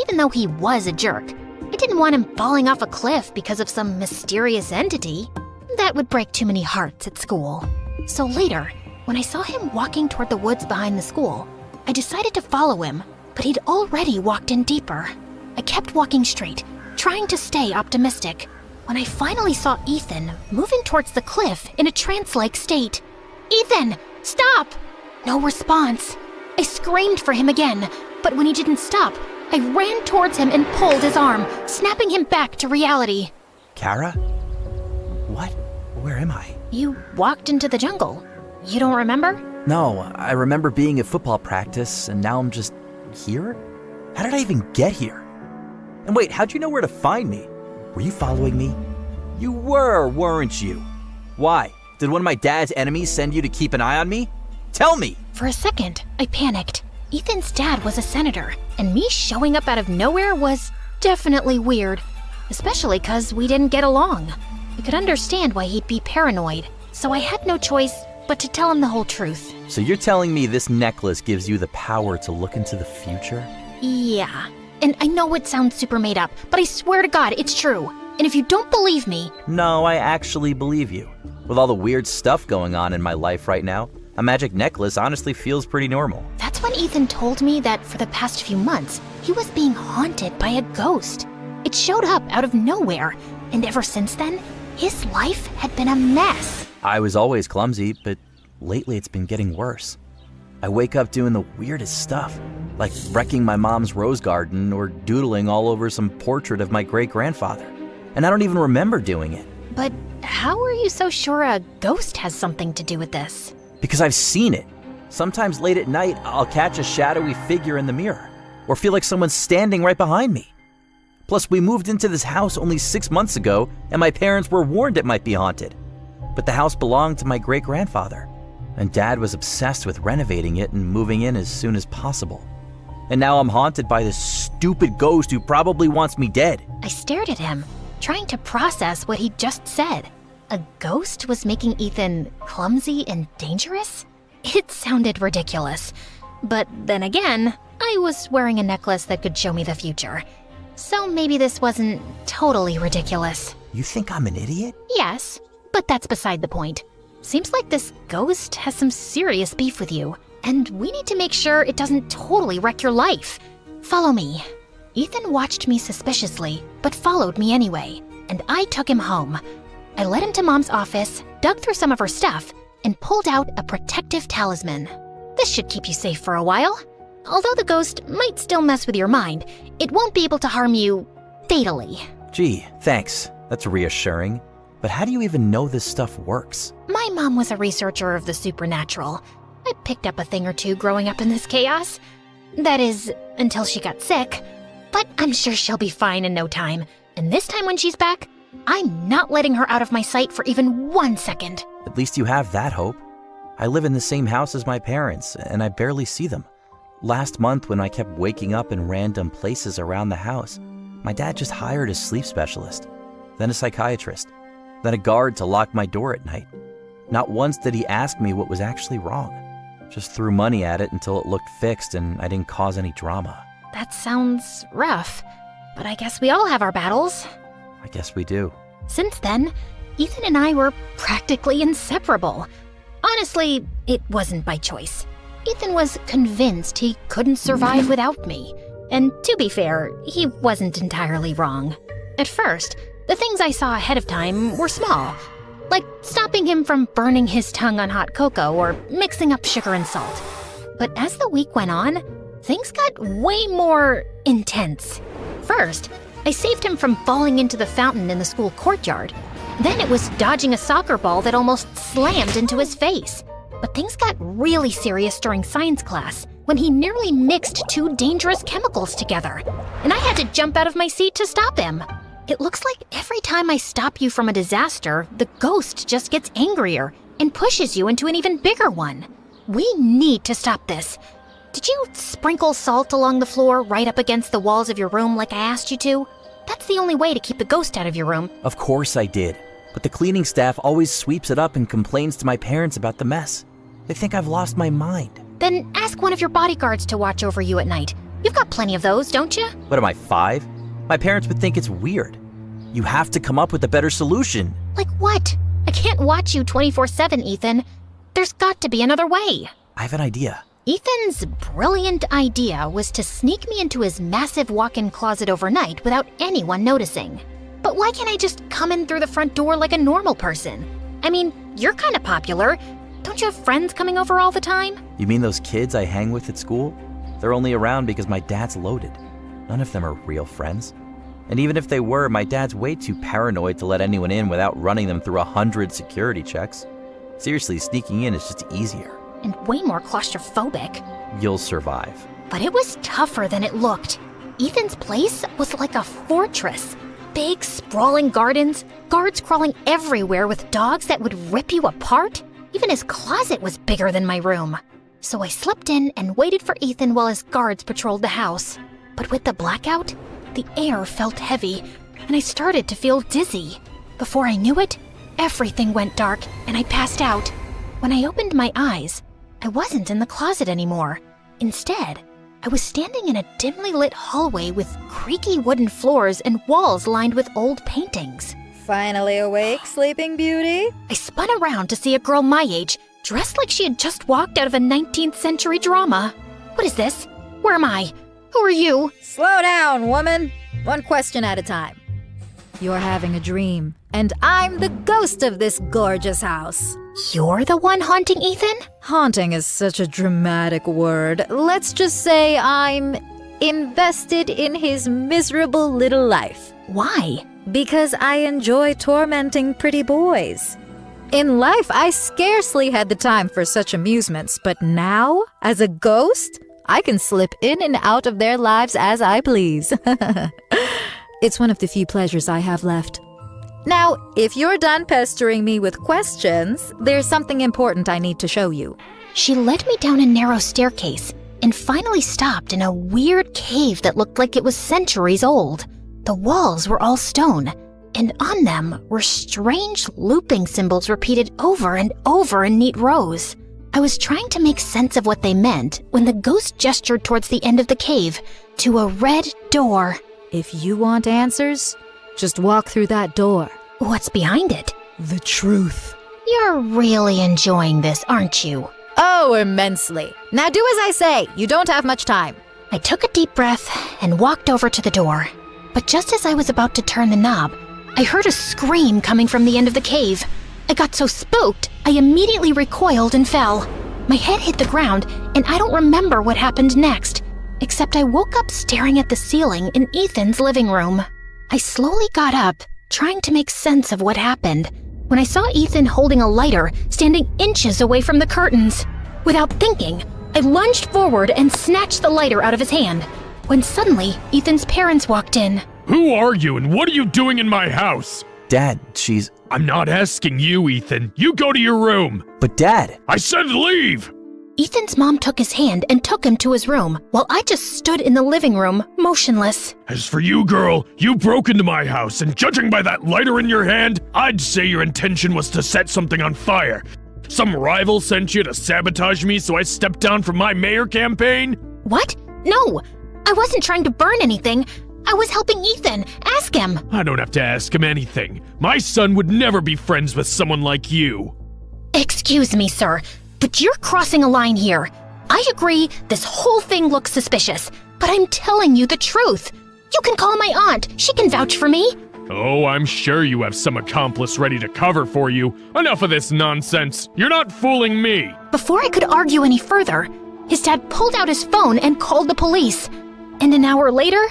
Even though he was a jerk, I didn't want him falling off a cliff because of some mysterious entity. That would break too many hearts at school. So later, when I saw him walking toward the woods behind the school, I decided to follow him, but he'd already walked in deeper. I kept walking straight, trying to stay optimistic, when I finally saw Ethan moving towards the cliff in a trance-like state. Ethan, stop! No response. I screamed for him again, but when he didn't stop, I ran towards him and pulled his arm, snapping him back to reality. Kara? What? Where am I? You walked into the jungle. You don't remember? No, I remember being at football practice, and now I'm just here? How did I even get here? And wait, how'd you know where to find me? Were you following me? You were, weren't you? Why? Did one of my dad's enemies send you to keep an eye on me? Tell me! For a second, I panicked. Ethan's dad was a senator, and me showing up out of nowhere was definitely weird. Especially because we didn't get along. I could understand why he'd be paranoid, so I had no choice but to tell him the whole truth. So you're telling me this necklace gives you the power to look into the future? Yeah. And I know it sounds super made up, but I swear to God, it's true. And if you don't believe me... No, I actually believe you. With all the weird stuff going on in my life right now, a magic necklace honestly feels pretty normal. That's when Ethan told me that for the past few months, he was being haunted by a ghost. It showed up out of nowhere, and ever since then, his life had been a mess. I was always clumsy, but lately it's been getting worse. I wake up doing the weirdest stuff, like wrecking my mom's rose garden or doodling all over some portrait of my great-grandfather. And I don't even remember doing it. But how are you so sure a ghost has something to do with this? Because I've seen it. Sometimes late at night, I'll catch a shadowy figure in the mirror, or feel like someone's standing right behind me. Plus, we moved into this house only 6 months ago, and my parents were warned it might be haunted. But the house belonged to my great-grandfather, and Dad was obsessed with renovating it and moving in as soon as possible. And now I'm haunted by this stupid ghost who probably wants me dead. I stared at him, trying to process what he just said. A ghost was making Ethan clumsy and dangerous? It sounded ridiculous. But then again, I was wearing a necklace that could show me the future. So maybe this wasn't totally ridiculous. You think I'm an idiot? Yes, but that's beside the point. Seems like this ghost has some serious beef with you, and we need to make sure it doesn't totally wreck your life. Follow me. Ethan watched me suspiciously, but followed me anyway, and I took him home. I led him to Mom's office, dug through some of her stuff, and pulled out a protective talisman. This should keep you safe for a while. Although the ghost might still mess with your mind, it won't be able to harm you fatally. Gee, thanks. That's reassuring. But how do you even know this stuff works? My mom was a researcher of the supernatural. I picked up a thing or two growing up in this chaos. That is, until she got sick. But I'm sure she'll be fine in no time. And this time when she's back, I'm not letting her out of my sight for even 1 second. At least you have that hope. I live in the same house as my parents, and I barely see them. Last month, when I kept waking up in random places around the house, my dad just hired a sleep specialist, then a psychiatrist, then a guard to lock my door at night. Not once did he ask me what was actually wrong. Just threw money at it until it looked fixed and I didn't cause any drama. That sounds rough, but I guess we all have our battles. I guess we do. Since then, Ethan and I were practically inseparable. Honestly, it wasn't by choice. Ethan was convinced he couldn't survive without me. And to be fair, he wasn't entirely wrong. At first, the things I saw ahead of time were small, like stopping him from burning his tongue on hot cocoa or mixing up sugar and salt. But as the week went on, things got way more intense. First, I saved him from falling into the fountain in the school courtyard. Then it was dodging a soccer ball that almost slammed into his face. But things got really serious during science class when he nearly mixed 2 dangerous chemicals together, and I had to jump out of my seat to stop him. It looks like every time I stop you from a disaster, the ghost just gets angrier and pushes you into an even bigger one. We need to stop this. Did you sprinkle salt along the floor right up against the walls of your room like I asked you to? That's the only way to keep the ghost out of your room. Of course I did, but the cleaning staff always sweeps it up and complains to my parents about the mess. They think I've lost my mind. Then ask one of your bodyguards to watch over you at night. You've got plenty of those, don't you? What am I, 5? My parents would think it's weird. You have to come up with a better solution. Like what? I can't watch you 24/7, Ethan. There's got to be another way. I have an idea. Ethan's brilliant idea was to sneak me into his massive walk-in closet overnight without anyone noticing. But why can't I just come in through the front door like a normal person? I mean, you're kind of popular. Don't you have friends coming over all the time? You mean those kids I hang with at school? They're only around because my dad's loaded. None of them are real friends. And even if they were, my dad's way too paranoid to let anyone in without running them through 100 security checks. Seriously, sneaking in is just easier. And way more claustrophobic. You'll survive. But it was tougher than it looked. Ethan's place was like a fortress. Big, sprawling gardens, guards crawling everywhere with dogs that would rip you apart. Even his closet was bigger than my room. So I slipped in and waited for Ethan while his guards patrolled the house. But with the blackout, the air felt heavy, and I started to feel dizzy. Before I knew it, everything went dark, and I passed out. When I opened my eyes, I wasn't in the closet anymore. Instead, I was standing in a dimly lit hallway with creaky wooden floors and walls lined with old paintings. Finally awake, Sleeping Beauty? I spun around to see a girl my age, dressed like she had just walked out of a 19th century drama. What is this? Where am I? Who are you? Slow down, woman. One question at a time. You're having a dream, and I'm the ghost of this gorgeous house. You're the one haunting Ethan? Haunting is such a dramatic word. Let's just say I'm invested in his miserable little life. Why? Because I enjoy tormenting pretty boys. In life, I scarcely had the time for such amusements, but now, as a ghost, I can slip in and out of their lives as I please. It's one of the few pleasures I have left. Now, if you're done pestering me with questions, there's something important I need to show you. She led me down a narrow staircase and finally stopped in a weird cave that looked like it was centuries old. The walls were all stone, and on them were strange looping symbols repeated over and over in neat rows. I was trying to make sense of what they meant when the ghost gestured towards the end of the cave to a red door. If you want answers, just walk through that door. What's behind it? The truth. You're really enjoying this, aren't you? Oh, immensely. Now do as I say. You don't have much time. I took a deep breath and walked over to the door. But just as I was about to turn the knob, I heard a scream coming from the end of the cave. I got so spooked, I immediately recoiled and fell. My head hit the ground, and I don't remember what happened next, except I woke up staring at the ceiling in Ethan's living room. I slowly got up, trying to make sense of what happened, when I saw Ethan holding a lighter, standing inches away from the curtains. Without thinking, I lunged forward and snatched the lighter out of his hand, when suddenly Ethan's parents walked in. Who are you and what are you doing in my house? Dad, she's... I'm not asking you, Ethan. You go to your room. But Dad... I said leave! Ethan's mom took his hand and took him to his room, while I just stood in the living room, motionless. As for you, girl, you broke into my house, and judging by that lighter in your hand, I'd say your intention was to set something on fire. Some rival sent you to sabotage me, so I stepped down from my mayor campaign? What? No! I wasn't trying to burn anything. I was helping Ethan. Ask him. I don't have to ask him anything. My son would never be friends with someone like you. Excuse me, sir, but you're crossing a line here. I agree this whole thing looks suspicious, but I'm telling you the truth. You can call my aunt. She can vouch for me. Oh, I'm sure you have some accomplice ready to cover for you. Enough of this nonsense. You're not fooling me. Before I could argue any further, his dad pulled out his phone and called the police. And an hour later,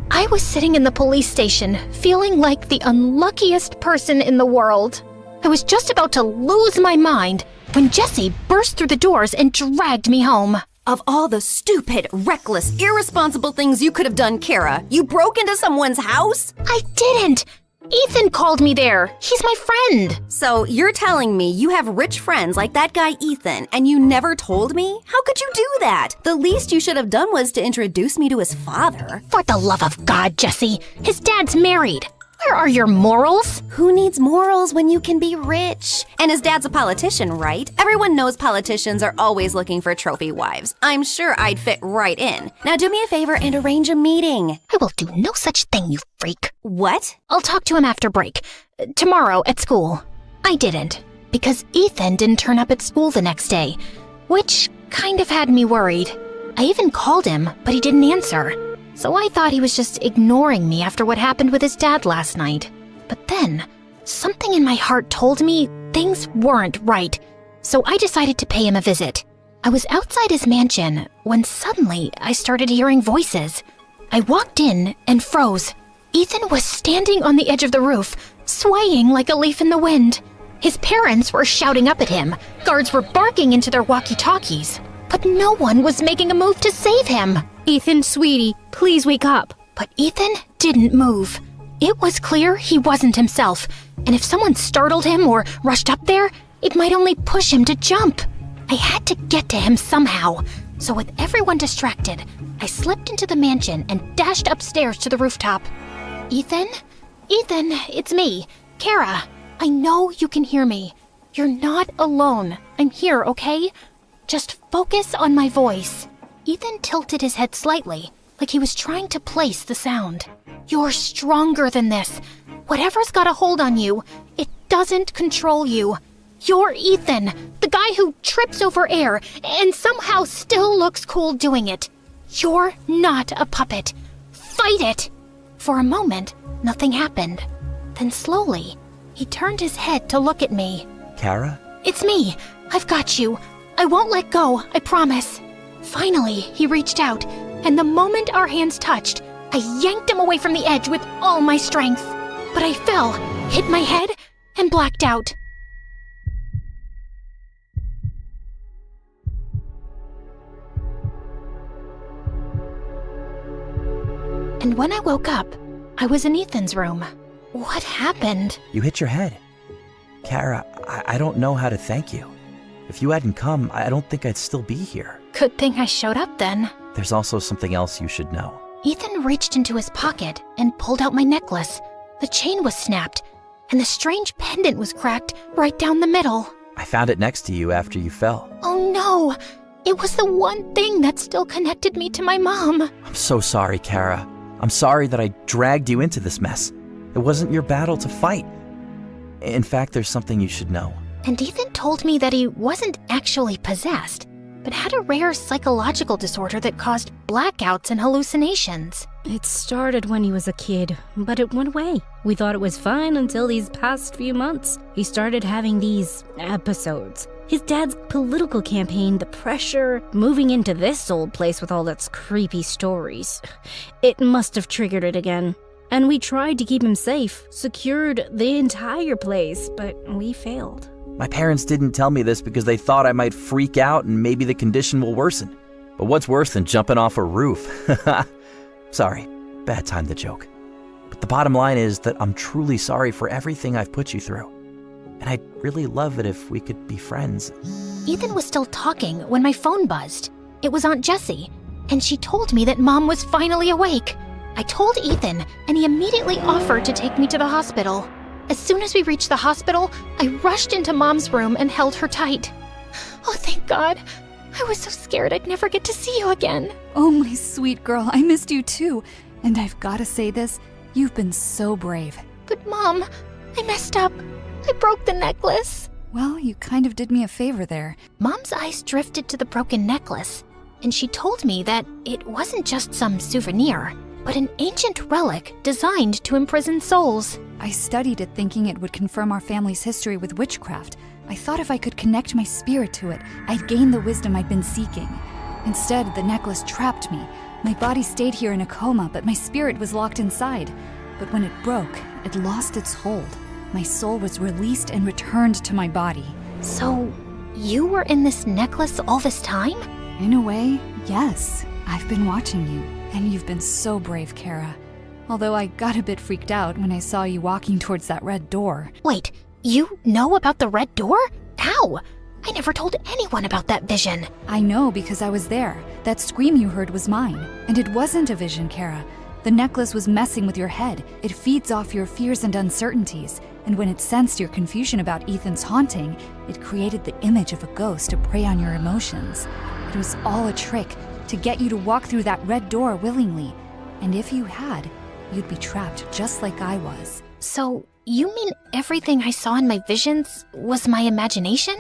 I was sitting in the police station, feeling like the unluckiest person in the world. I was just about to lose my mind when Jesse burst through the doors and dragged me home. Of all the stupid, reckless, irresponsible things you could have done, Kara, you broke into someone's house? I didn't! Ethan called me there. He's my friend. So you're telling me you have rich friends like that guy Ethan, and you never told me? How could you do that? The least you should have done was to introduce me to his father. For the love of God, Jesse, his dad's married. Where are your morals? Who needs morals when you can be rich? And his dad's a politician, right? Everyone knows politicians are always looking for trophy wives. I'm sure I'd fit right in. Now do me a favor and arrange a meeting. I will do no such thing, you freak. What? I'll talk to him after break. Tomorrow at school. I didn't, because Ethan didn't turn up at school the next day, which kind of had me worried. I even called him, but he didn't answer. So I thought he was just ignoring me after what happened with his dad last night. But then, something in my heart told me things weren't right, so I decided to pay him a visit. I was outside his mansion when suddenly I started hearing voices. I walked in and froze. Ethan was standing on the edge of the roof, swaying like a leaf in the wind. His parents were shouting up at him. Guards were barking into their walkie-talkies. But no one was making a move to save him. Ethan, sweetie, please wake up. But Ethan didn't move. It was clear he wasn't himself, and if someone startled him or rushed up there, it might only push him to jump. I had to get to him somehow, so with everyone distracted, I slipped into the mansion and dashed upstairs to the rooftop. Ethan? Ethan, it's me, Kara. I know you can hear me. You're not alone. I'm here, okay? Just focus on my voice. Ethan tilted his head slightly, like he was trying to place the sound. You're stronger than this. Whatever's got a hold on you, it doesn't control you. You're Ethan, the guy who trips over air and somehow still looks cool doing it. You're not a puppet. Fight it! For a moment, nothing happened. Then slowly, he turned his head to look at me. Kara? It's me. I've got you. I won't let go, I promise. Finally, he reached out, and the moment our hands touched, I yanked him away from the edge with all my strength. But I fell, hit my head, and blacked out. And when I woke up, I was in Ethan's room. What happened? You hit your head. Kara, I don't know how to thank you. If you hadn't come, I don't think I'd still be here. Good thing I showed up then. There's also something else you should know. Ethan reached into his pocket and pulled out my necklace. The chain was snapped, and the strange pendant was cracked right down the middle. I found it next to you after you fell. Oh no! It was the one thing that still connected me to my mom. I'm so sorry, Kara. I'm sorry that I dragged you into this mess. It wasn't your battle to fight. In fact, there's something you should know. And Ethan told me that he wasn't actually possessed, but had a rare psychological disorder that caused blackouts and hallucinations. It started when he was a kid, but it went away. We thought it was fine until these past few months. He started having these episodes. His dad's political campaign, the pressure, moving into this old place with all its creepy stories. It must have triggered it again. And we tried to keep him safe, secured the entire place, but we failed. My parents didn't tell me this because they thought I might freak out and maybe the condition will worsen. But what's worse than jumping off a roof? Sorry, bad time to joke. But the bottom line is that I'm truly sorry for everything I've put you through. And I'd really love it if we could be friends. Ethan was still talking when my phone buzzed. It was Aunt Jessie, and she told me that Mom was finally awake. I told Ethan, and he immediately offered to take me to the hospital. As soon as we reached the hospital, I rushed into Mom's room and held her tight. Oh, thank God. I was so scared I'd never get to see you again. Oh, my sweet girl, I missed you too. And I've got to say this, you've been so brave. But Mom, I messed up. I broke the necklace. Well, you kind of did me a favor there. Mom's eyes drifted to the broken necklace, and she told me that it wasn't just some souvenir, but an ancient relic designed to imprison souls. I studied it thinking it would confirm our family's history with witchcraft. I thought if I could connect my spirit to it, I'd gain the wisdom I'd been seeking. Instead, the necklace trapped me. My body stayed here in a coma, but my spirit was locked inside. But when it broke, it lost its hold. My soul was released and returned to my body. So, you were in this necklace all this time? In a way, yes. I've been watching you, and you've been so brave, Kara. Although I got a bit freaked out when I saw you walking towards that red door. Wait, you know about the red door? How? I never told anyone about that vision. I know because I was there. That scream you heard was mine. And it wasn't a vision, Kara. The necklace was messing with your head. It feeds off your fears and uncertainties. And when it sensed your confusion about Ethan's haunting, it created the image of a ghost to prey on your emotions. It was all a trick to get you to walk through that red door willingly. And if you had, you'd be trapped just like I was. So, you mean everything I saw in my visions was my imagination?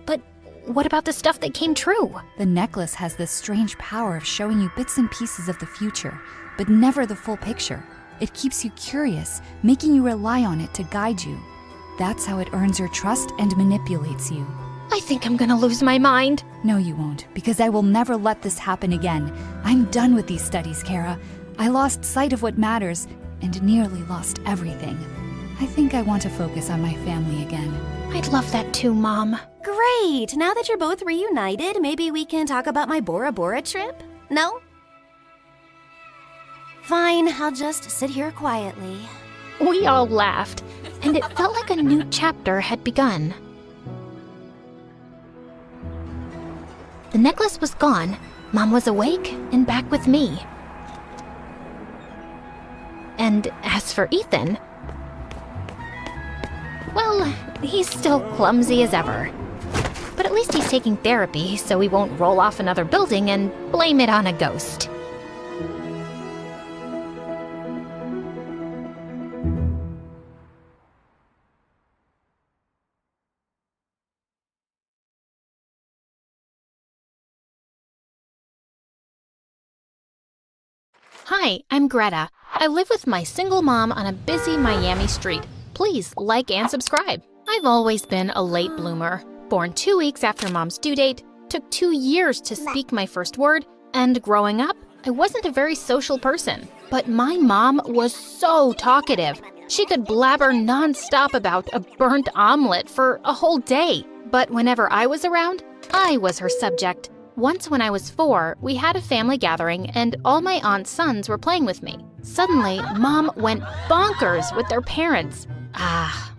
But what about the stuff that came true? The necklace has this strange power of showing you bits and pieces of the future, but never the full picture. It keeps you curious, making you rely on it to guide you. That's how it earns your trust and manipulates you. I think I'm gonna lose my mind. No, you won't, because I will never let this happen again. I'm done with these studies, Kara. I lost sight of what matters and nearly lost everything. I think I want to focus on my family again. I'd love that too, Mom. Great! Now that you're both reunited, maybe we can talk about my Bora Bora trip? No? Fine, I'll just sit here quietly. We all laughed, and it felt like a new chapter had begun. The necklace was gone, Mom was awake and back with me. And as for Ethan, well, he's still clumsy as ever. But at least he's taking therapy so he won't roll off another building and blame it on a ghost. Hi, I'm Greta. I live with my single mom on a busy Miami street. Please like and subscribe. I've always been a late bloomer. Born 2 weeks after Mom's due date, took 2 years to speak my first word, and growing up, I wasn't a very social person, but my mom was so talkative. She could blabber nonstop about a burnt omelet for a whole day. But whenever I was around, I was her subject. Once when I was 4, we had a family gathering and all my aunt's sons were playing with me. Suddenly, Mom went bonkers with their parents.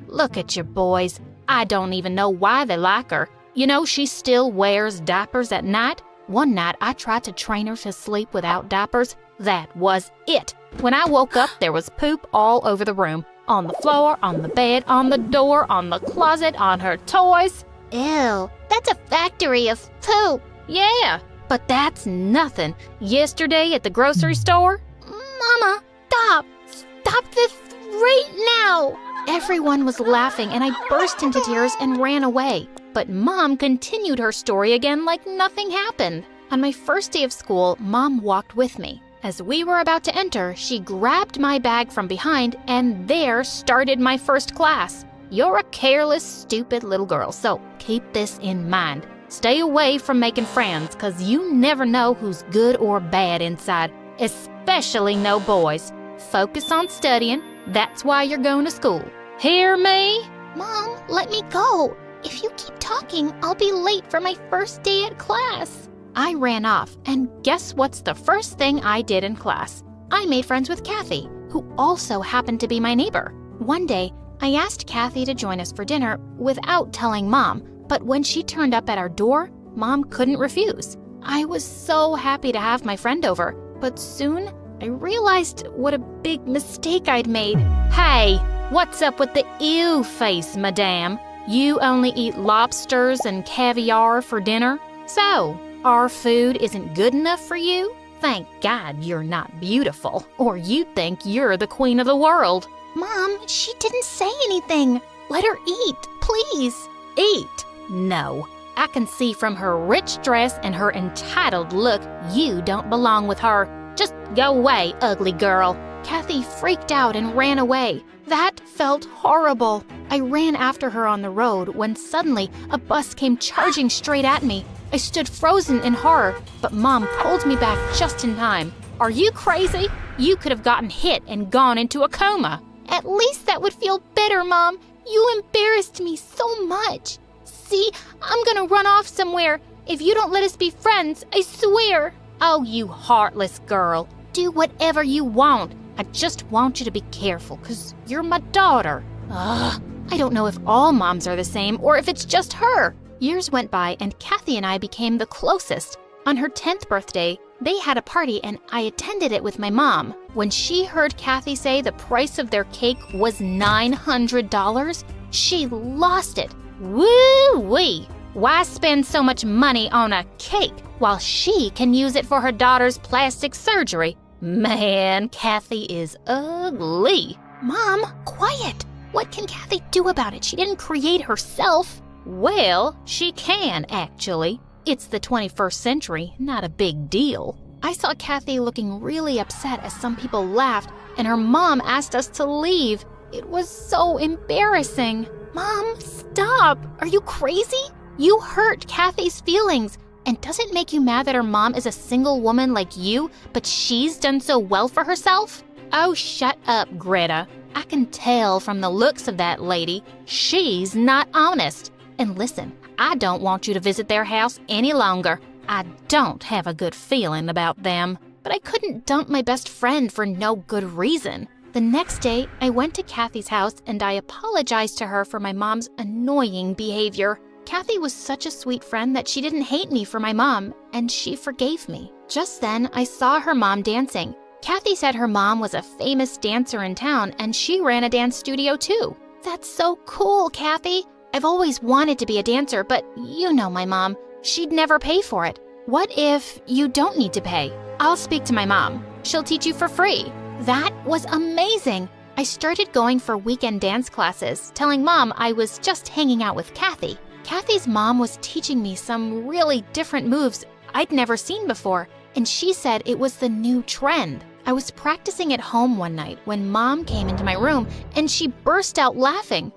Look at your boys. I don't even know why they like her. You know, she still wears diapers at night. One night, I tried to train her to sleep without diapers. That was it. When I woke up, there was poop all over the room. On the floor, on the bed, on the door, on the closet, on her toys. Ew, that's a factory of poop. Yeah, but that's nothing. Yesterday at the grocery store, Mama, stop. Stop this right now. Everyone was laughing and I burst into tears and ran away. But Mom continued her story again like nothing happened. On my first day of school, Mom walked with me. As we were about to enter, she grabbed my bag from behind and there started my first class. You're a careless, stupid little girl, so keep this in mind. Stay away from making friends, 'cause you never know who's good or bad inside, especially no boys. Focus on studying. That's why you're going to school. Hear me? Mom, let me go. If you keep talking, I'll be late for my first day at class. I ran off, and guess what's the first thing I did in class? I made friends with Kathy, who also happened to be my neighbor. One day, I asked Kathy to join us for dinner without telling Mom, but when she turned up at our door, Mom couldn't refuse. I was so happy to have my friend over, but soon I realized what a big mistake I'd made. Hey, what's up with the ew face, madame? You only eat lobsters and caviar for dinner? So, our food isn't good enough for you? Thank God you're not beautiful, or you'd think you're the queen of the world. Mom, she didn't say anything. Let her eat, please. Eat? No. I can see from her rich dress and her entitled look you don't belong with her. Just go away, ugly girl. Kathy freaked out and ran away. That felt horrible. I ran after her on the road when suddenly a bus came charging straight at me. I stood frozen in horror, but Mom pulled me back just in time. Are you crazy? You could have gotten hit and gone into a coma. At least that would feel better, Mom. You embarrassed me so much. See, I'm gonna run off somewhere. If you don't let us be friends, I swear. Oh, you heartless girl. Do whatever you want. I just want you to be careful, 'cause you're my daughter. Ugh, I don't know if all moms are the same or if it's just her. Years went by and Kathy and I became the closest. On her 10th birthday, they had a party and I attended it with my mom. When she heard Kathy say the price of their cake was $900, she lost it. Woo-wee! Why spend so much money on a cake while she can use it for her daughter's plastic surgery? Man, Kathy is ugly. Mom, quiet. What can Kathy do about it? She didn't create herself. Well, she can, actually. It's the 21st century, not a big deal. I saw Kathy looking really upset as some people laughed, and her mom asked us to leave. It was so embarrassing. Mom, stop. Are you crazy? You hurt Kathy's feelings. And does it make you mad that her mom is a single woman like you, but she's done so well for herself? Oh, shut up, Greta. I can tell from the looks of that lady, she's not honest. And listen, I don't want you to visit their house any longer. I don't have a good feeling about them. But I couldn't dump my best friend for no good reason. The next day, I went to Kathy's house and I apologized to her for my mom's annoying behavior. Kathy was such a sweet friend that she didn't hate me for my mom, and she forgave me. Just then, I saw her mom dancing. Kathy said her mom was a famous dancer in town, and she ran a dance studio too. That's so cool, Kathy. I've always wanted to be a dancer, but you know my mom. She'd never pay for it. What if you don't need to pay? I'll speak to my mom. She'll teach you for free. That was amazing. I started going for weekend dance classes, telling Mom I was just hanging out with Kathy. Kathy's mom was teaching me some really different moves I'd never seen before, and she said it was the new trend. I was practicing at home one night when Mom came into my room and she burst out laughing.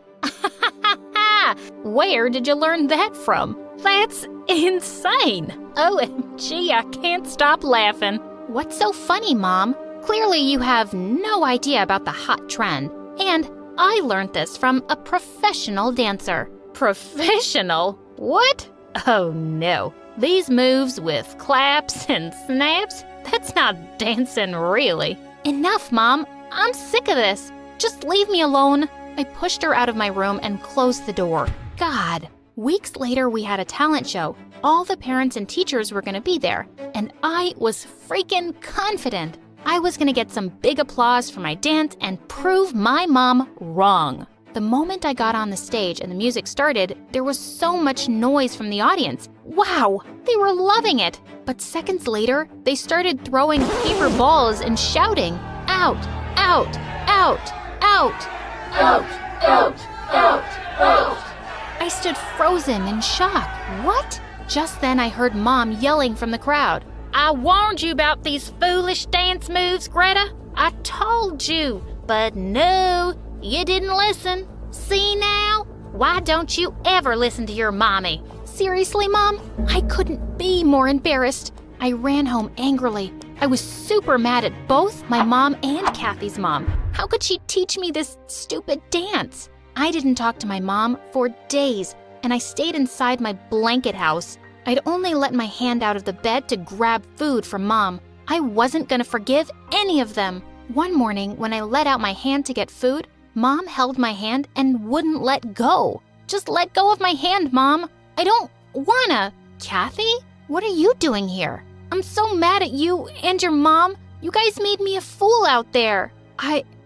Where did you learn that from? That's insane. OMG, I can't stop laughing. What's so funny, Mom? Clearly you have no idea about the hot trend. And I learned this from a professional dancer. Professional? What? Oh no. These moves with claps and snaps? That's not dancing, really. Enough, Mom. I'm sick of this. Just leave me alone. I pushed her out of my room and closed the door. God. Weeks later, we had a talent show. All the parents and teachers were going to be there, and I was freaking confident. I was going to get some big applause for my dance and prove my mom wrong. The moment I got on the stage and the music started, there was so much noise from the audience. Wow, they were loving it. But seconds later, they started throwing paper balls and shouting, "Out, out, out, out, out, out, out, out." I stood frozen in shock. What? Just then I heard Mom yelling from the crowd. "I warned you about these foolish dance moves, Greta. I told you. But no, you didn't listen. See now? Why don't you ever listen to your mommy?" Seriously, Mom? I couldn't be more embarrassed. I ran home angrily. I was super mad at both my mom and Kathy's mom. How could she teach me this stupid dance? I didn't talk to my mom for days, and I stayed inside my blanket house. I'd only let my hand out of the bed to grab food from Mom. I wasn't gonna forgive any of them. One morning, when I let out my hand to get food, Mom held my hand and wouldn't let go. Just let go of my hand, Mom. I don't wanna. Kathy? What are you doing here? I'm so mad at you and your mom. You guys made me a fool out there.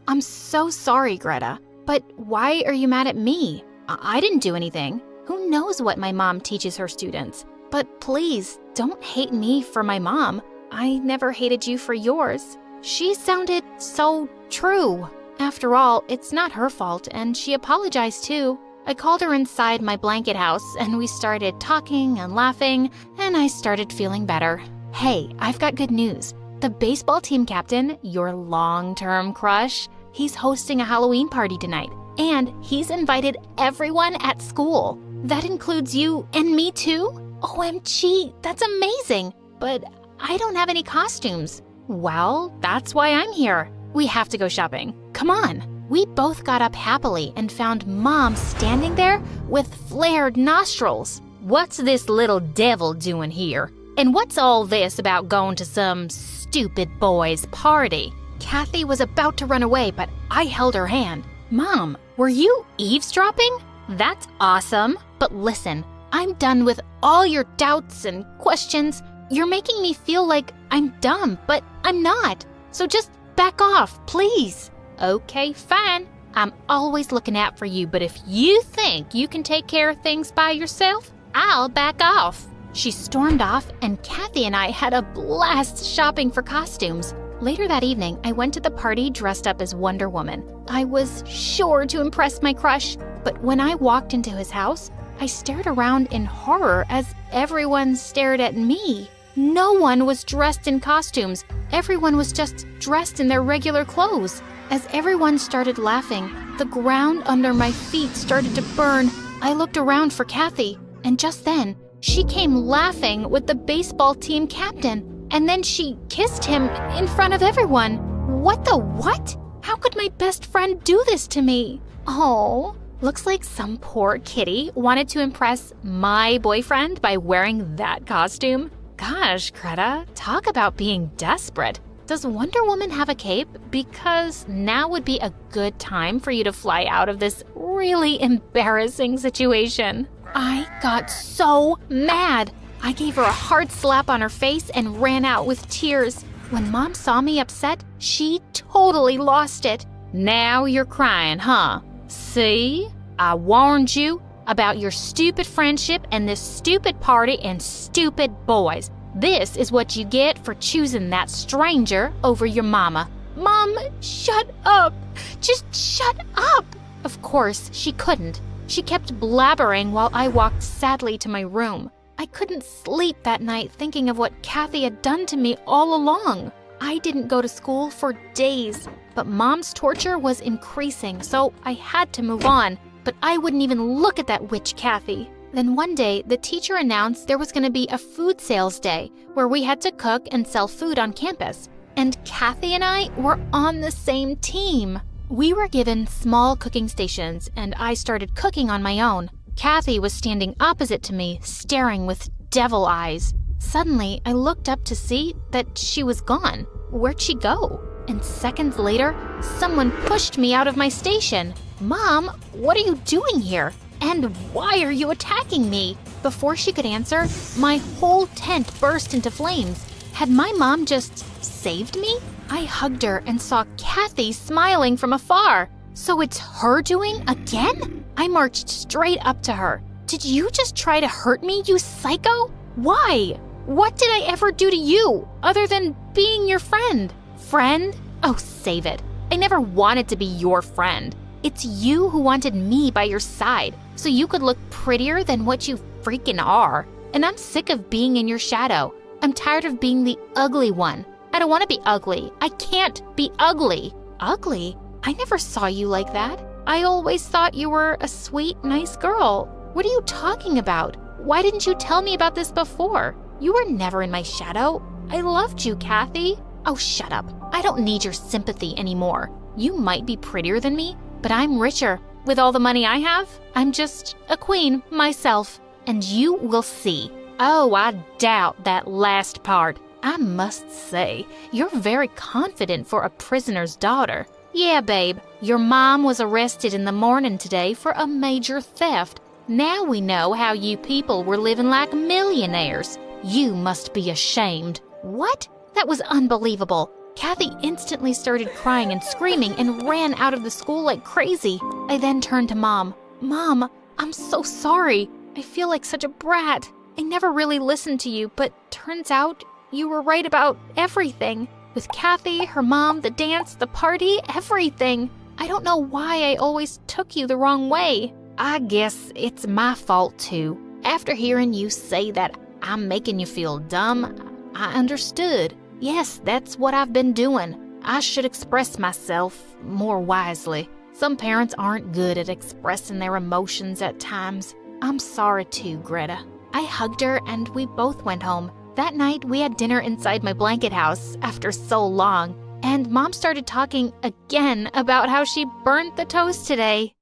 I'm so sorry, Greta. But why are you mad at me? I didn't do anything. Who knows what my mom teaches her students? But please, don't hate me for my mom. I never hated you for yours. She sounded so true. After all, it's not her fault, and she apologized too. I called her inside my blanket house, and we started talking and laughing, and I started feeling better. Hey, I've got good news. The baseball team captain, your long-term crush, he's hosting a Halloween party tonight, and he's invited everyone at school. That includes you and me too? OMG, that's amazing. But I don't have any costumes. Well, that's why I'm here. We have to go shopping. Come on. We both got up happily and found Mom standing there with flared nostrils. What's this little devil doing here? And what's all this about going to some stupid boy's party? Kathy was about to run away, but I held her hand. Mom, were you eavesdropping? That's awesome. But listen, I'm done with all your doubts and questions. You're making me feel like I'm dumb, but I'm not. So just back off, please. Okay, fine. I'm always looking out for you, but if you think you can take care of things by yourself, I'll back off. She stormed off, and Kathy and I had a blast shopping for costumes. Later that evening, I went to the party dressed up as Wonder Woman. I was sure to impress my crush, but when I walked into his house, I stared around in horror as everyone stared at me. No one was dressed in costumes. Everyone was just dressed in their regular clothes. As everyone started laughing, the ground under my feet started to burn. I looked around for Kathy, and just then, she came laughing with the baseball team captain, and then she kissed him in front of everyone. What the what? How could my best friend do this to me? Oh, looks like some poor kitty wanted to impress my boyfriend by wearing that costume. Gosh, Greta, talk about being desperate. Does Wonder Woman have a cape? Because now would be a good time for you to fly out of this really embarrassing situation. I got so mad. I gave her a hard slap on her face and ran out with tears. When Mom saw me upset, she totally lost it. Now you're crying, huh? See? I warned you about your stupid friendship and this stupid party and stupid boys. This is what you get for choosing that stranger over your mama. Mom, shut up. Just shut up. Of course, she couldn't. She kept blabbering while I walked sadly to my room. I couldn't sleep that night thinking of what Kathy had done to me all along. I didn't go to school for days, but Mom's torture was increasing, so I had to move on. But I wouldn't even look at that witch Kathy. Then one day, the teacher announced there was going to be a food sales day where we had to cook and sell food on campus. And Kathy and I were on the same team. We were given small cooking stations, and I started cooking on my own. Kathy was standing opposite to me, staring with devil eyes. Suddenly, I looked up to see that she was gone. Where'd she go? And seconds later, someone pushed me out of my station. Mom, what are you doing here? And why are you attacking me? Before she could answer, my whole tent burst into flames. Had my mom just saved me? I hugged her and saw Kathy smiling from afar. So it's her doing again? I marched straight up to her. Did you just try to hurt me, you psycho? Why? What did I ever do to you, other than being your friend? Friend? Oh, save it. I never wanted to be your friend. It's you who wanted me by your side, so you could look prettier than what you freaking are. And I'm sick of being in your shadow. I'm tired of being the ugly one. I don't want to be ugly. I can't be ugly. Ugly? I never saw you like that. I always thought you were a sweet, nice girl. What are you talking about? Why didn't you tell me about this before? You were never in my shadow. I loved you, Kathy. Oh, shut up. I don't need your sympathy anymore. You might be prettier than me, but I'm richer. With all the money I have, I'm just a queen myself. And you will see. Oh, I doubt that last part. I must say, you're very confident for a prisoner's daughter. Yeah, babe, your mom was arrested in the morning today for a major theft. Now we know how you people were living like millionaires. You must be ashamed. What? That was unbelievable. Kathy instantly started crying and screaming and ran out of the school like crazy. I then turned to Mom. Mom, I'm so sorry. I feel like such a brat. I never really listened to you, but turns out you were right about everything. With Kathy, her mom, the dance, the party, everything. I don't know why I always took you the wrong way. I guess it's my fault too. After hearing you say that I'm making you feel dumb, I understood. Yes, that's what I've been doing. I should express myself more wisely. Some parents aren't good at expressing their emotions at times. I'm sorry too, Greta. I hugged her and we both went home. That night, we had dinner inside my blanket house after so long, and Mom started talking again about how she burnt the toast today.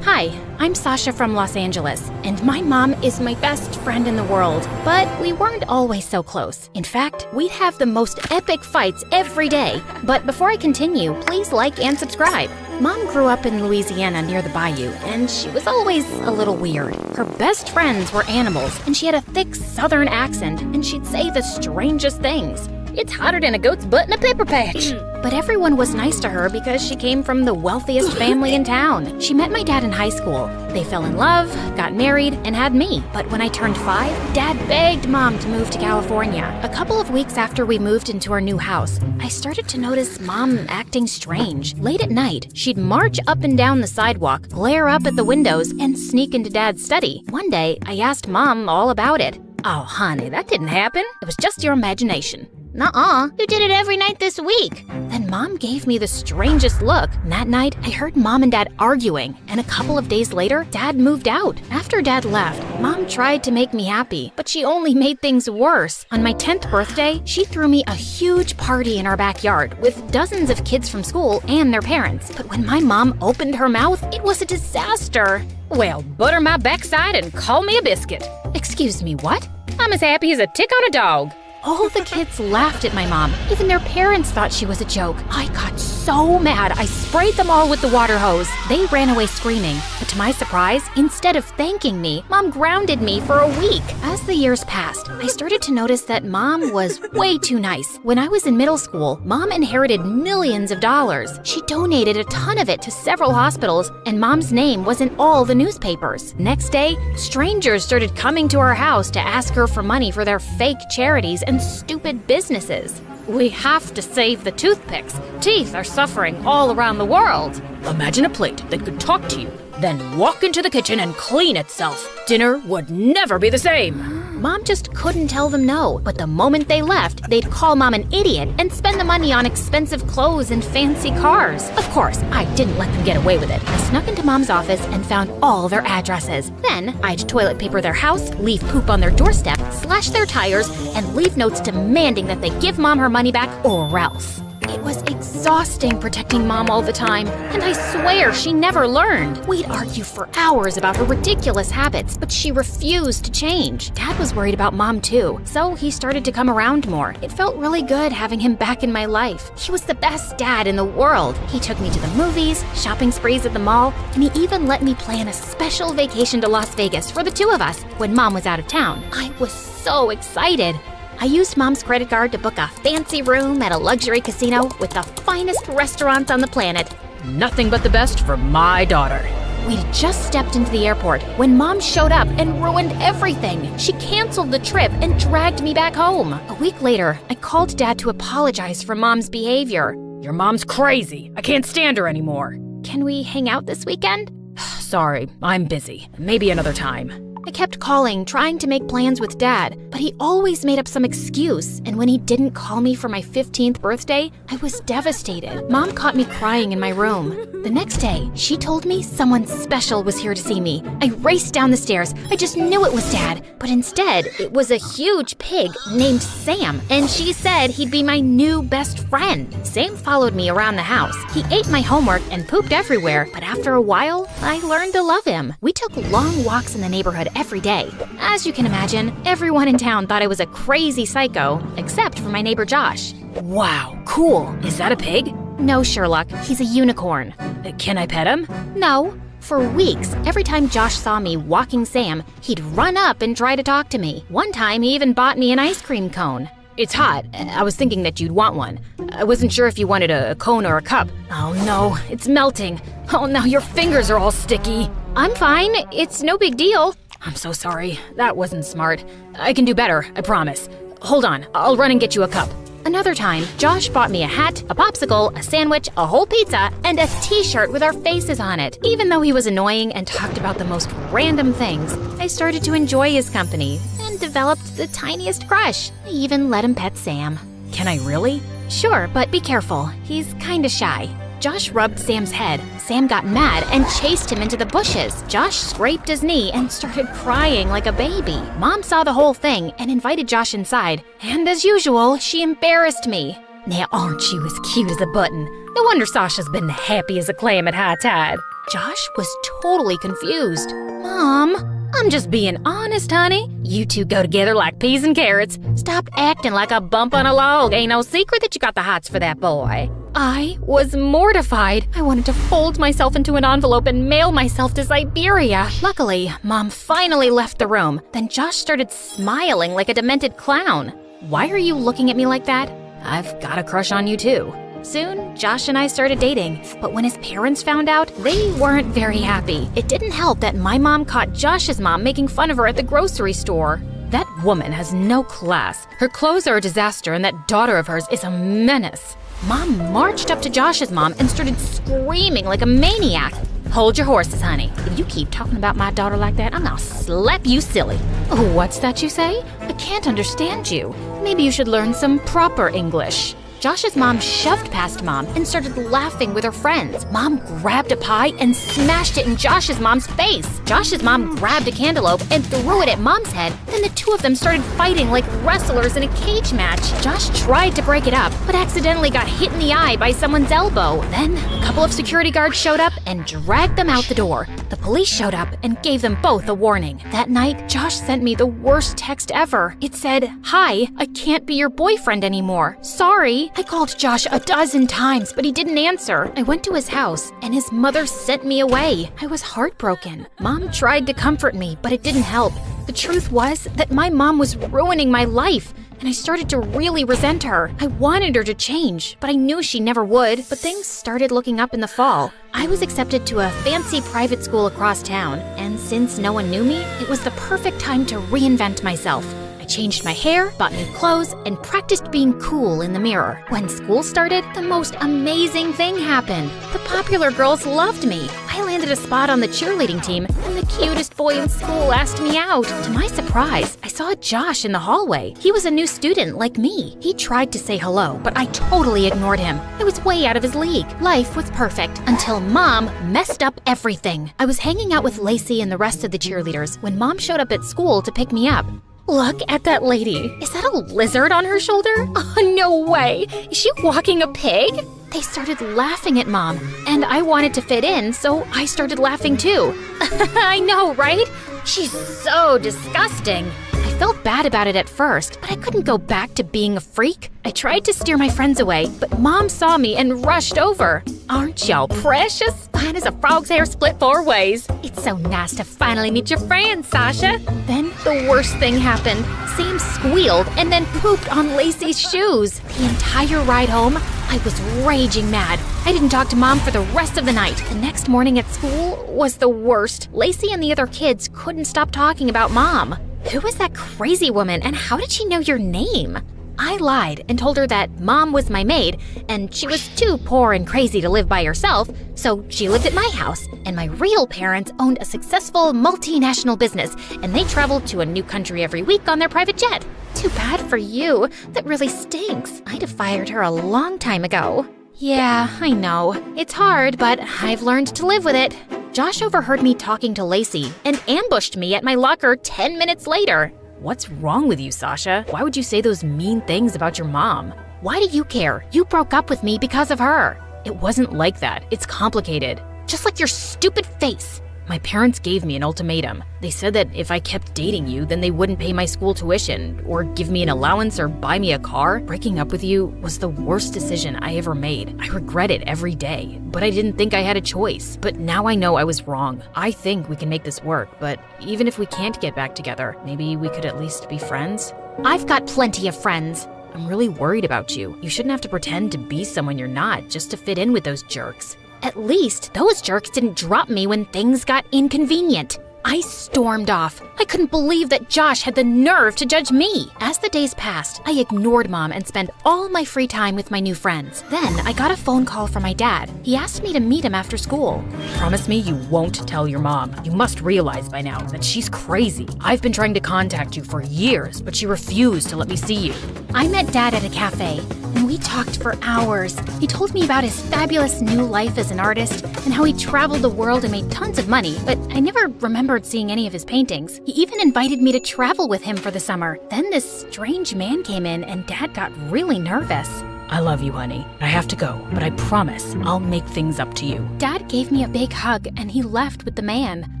Hi, I'm Sasha from Los Angeles, and my mom is my best friend in the world. But we weren't always so close. In fact, we'd have the most epic fights every day. But before I continue, please like and subscribe. Mom grew up in Louisiana near the bayou, and she was always a little weird. Her best friends were animals, and she had a thick southern accent, and she'd say the strangest things. It's hotter than a goat's butt in a pepper patch. But everyone was nice to her because she came from the wealthiest family in town. She met my dad in high school. They fell in love, got married, and had me. But when I turned 5, Dad begged Mom to move to California. A couple of weeks after we moved into our new house, I started to notice Mom acting strange. Late at night, she'd march up and down the sidewalk, glare up at the windows, and sneak into Dad's study. One day, I asked Mom all about it. Oh, honey, that didn't happen. It was just your imagination. Nuh-uh, you did it every night this week. Then Mom gave me the strangest look. And that night, I heard Mom and Dad arguing, and a couple of days later, Dad moved out. After Dad left, Mom tried to make me happy, but she only made things worse. On my 10th birthday, she threw me a huge party in our backyard with dozens of kids from school and their parents. But when my mom opened her mouth, it was a disaster. Well, butter my backside and call me a biscuit. Excuse me, what? I'm as happy as a tick on a dog. All the kids laughed at my mom. Even their parents thought she was a joke. I got so mad, I sprayed them all with the water hose. They ran away screaming. But to my surprise, instead of thanking me, Mom grounded me for a week. As the years passed, I started to notice that Mom was way too nice. When I was in middle school, Mom inherited millions of dollars. She donated a ton of it to several hospitals, and Mom's name was in all the newspapers. Next day, strangers started coming to our house to ask her for money for their fake charities and stupid businesses. We have to save the toothpicks. Teeth are suffering all around the world. Imagine a plate that could talk to you, then walk into the kitchen and clean itself. Dinner would never be the same. Mom just couldn't tell them no, but the moment they left, they'd call Mom an idiot and spend the money on expensive clothes and fancy cars. Of course, I didn't let them get away with it. I snuck into Mom's office and found all their addresses. Then, I'd toilet paper their house, leave poop on their doorstep, slash their tires, and leave notes demanding that they give Mom her money back or else. It was exhausting protecting Mom all the time, and I swear she never learned. We'd argue for hours about her ridiculous habits, but she refused to change. Dad was worried about Mom too, so he started to come around more. It felt really good having him back in my life. He was the best dad in the world. He took me to the movies, shopping sprees at the mall, and he even let me plan a special vacation to Las Vegas for the two of us when Mom was out of town. I was so excited. I used Mom's credit card to book a fancy room at a luxury casino with the finest restaurants on the planet. Nothing but the best for my daughter. We'd just stepped into the airport when Mom showed up and ruined everything. She canceled the trip and dragged me back home. A week later, I called Dad to apologize for Mom's behavior. Your mom's crazy. I can't stand her anymore. Can we hang out this weekend? Sorry, I'm busy. Maybe another time. I kept calling, trying to make plans with Dad, but he always made up some excuse, and when he didn't call me for my 15th birthday, I was devastated. Mom caught me crying in my room. The next day, she told me someone special was here to see me. I raced down the stairs. I just knew it was Dad, but instead, it was a huge pig named Sam, and she said he'd be my new best friend. Sam followed me around the house. He ate my homework and pooped everywhere, but after a while, I learned to love him. We took long walks in the neighborhood every day. As you can imagine, everyone in town thought I was a crazy psycho, except for my neighbor Josh. Wow, cool. Is that a pig? No, Sherlock, he's a unicorn. Can I pet him? No. For weeks, every time Josh saw me walking Sam, he'd run up and try to talk to me. One time, he even bought me an ice cream cone. It's hot. I was thinking that you'd want one. I wasn't sure if you wanted a cone or a cup. Oh no, it's melting. Oh, now your fingers are all sticky. I'm fine. It's no big deal. I'm so sorry. That wasn't smart. I can do better, I promise. Hold on, I'll run and get you a cup. Another time, Josh bought me a hat, a popsicle, a sandwich, a whole pizza, and a t-shirt with our faces on it. Even though he was annoying and talked about the most random things, I started to enjoy his company and developed the tiniest crush. I even let him pet Sam. Can I really? Sure, but be careful. He's kinda shy. Josh rubbed Sam's head. Sam got mad and chased him into the bushes. Josh scraped his knee and started crying like a baby. Mom saw the whole thing and invited Josh inside. And as usual, she embarrassed me. Now aren't you as cute as a button? No wonder Sasha's been happy as a clam at high tide. Josh was totally confused. Mom, I'm just being honest, honey. You two go together like peas and carrots. Stop acting like a bump on a log. Ain't no secret that you got the hots for that boy. I was mortified. I wanted to fold myself into an envelope and mail myself to Siberia. Luckily, Mom finally left the room. Then Josh started smiling like a demented clown. Why are you looking at me like that? I've got a crush on you too. Soon, Josh and I started dating, but when his parents found out, they weren't very happy. It didn't help that my mom caught Josh's mom making fun of her at the grocery store. That woman has no class. Her clothes are a disaster, and that daughter of hers is a menace. Mom marched up to Josh's mom and started screaming like a maniac. Hold your horses, honey. If you keep talking about my daughter like that, I'm gonna slap you silly. Oh, what's that you say? I can't understand you. Maybe you should learn some proper English. Josh's mom shoved past Mom and started laughing with her friends. Mom grabbed a pie and smashed it in Josh's mom's face. Josh's mom grabbed a cantaloupe and threw it at Mom's head. Then the two of them started fighting like wrestlers in a cage match. Josh tried to break it up, but accidentally got hit in the eye by someone's elbow. Then a couple of security guards showed up and dragged them out the door. The police showed up and gave them both a warning. That night, Josh sent me the worst text ever. It said, "Hi, I can't be your boyfriend anymore. Sorry." I called Josh a dozen times, but he didn't answer. I went to his house, and his mother sent me away. I was heartbroken. Mom tried to comfort me, but it didn't help. The truth was that my mom was ruining my life, and I started to really resent her. I wanted her to change, but I knew she never would. But things started looking up in the fall. I was accepted to a fancy private school across town, and since no one knew me, it was the perfect time to reinvent myself. Changed my hair, bought new clothes, and practiced being cool in the mirror. When school started, the most amazing thing happened. The popular girls loved me. I landed wanted a spot on the cheerleading team, and the cutest boy in school asked me out. To my surprise, I saw Josh in the hallway. He was a new student like me. He tried to say hello, but I totally ignored him. I was way out of his league. Life was perfect until Mom messed up everything. I was hanging out with Lacey and the rest of the cheerleaders when Mom showed up at school to pick me up. Look at that lady. Is that a lizard on her shoulder? Oh, no way. Is she walking a pig? They started laughing at Mom, and I wanted to fit in, so I started laughing too. I know, right? She's so disgusting. I felt bad about it at first, but I couldn't go back to being a freak. I tried to steer my friends away, but Mom saw me and rushed over. Aren't y'all precious? Fine as a frog's hair split 4 ways. It's so nice to finally meet your friend, Sasha. Then the worst thing happened. Sam squealed and then pooped on Lacey's shoes. The entire ride home, I was raging mad. I didn't talk to Mom for the rest of the night. The next morning at school was the worst. Lacey and the other kids couldn't stop talking about Mom. Who was that crazy woman, and how did she know your name? I lied and told her that Mom was my maid, and she was too poor and crazy to live by herself, so she lived at my house, and my real parents owned a successful multinational business, and they traveled to a new country every week on their private jet. Too bad for you. That really stinks. I'd have fired her a long time ago. Yeah, I know. It's hard, but I've learned to live with it. Josh overheard me talking to Lacey and ambushed me at my locker 10 minutes later. What's wrong with you, Sasha? Why would you say those mean things about your mom? Why do you care? You broke up with me because of her. It wasn't like that. It's complicated. Just like your stupid face. My parents gave me an ultimatum. They said that if I kept dating you, then they wouldn't pay my school tuition, or give me an allowance, or buy me a car. Breaking up with you was the worst decision I ever made. I regret it every day, but I didn't think I had a choice. But now I know I was wrong. I think we can make this work, but even if we can't get back together, maybe we could at least be friends? I've got plenty of friends. I'm really worried about you. You shouldn't have to pretend to be someone you're not just to fit in with those jerks. At least those jerks didn't drop me when things got inconvenient. I stormed off. I couldn't believe that Josh had the nerve to judge me. As the days passed, I ignored Mom and spent all my free time with my new friends. Then I got a phone call from my dad. He asked me to meet him after school. Promise me you won't tell your mom. You must realize by now that she's crazy. I've been trying to contact you for years, but she refused to let me see you. I met Dad at a cafe, and we talked for hours. He told me about his fabulous new life as an artist and how he traveled the world and made tons of money, but I never remembered seeing any of his paintings. He even invited me to travel with him for the summer. Then this strange man came in and Dad got really nervous. I love you, honey. I have to go, but I promise I'll make things up to you. Dad gave me a big hug and he left with the man.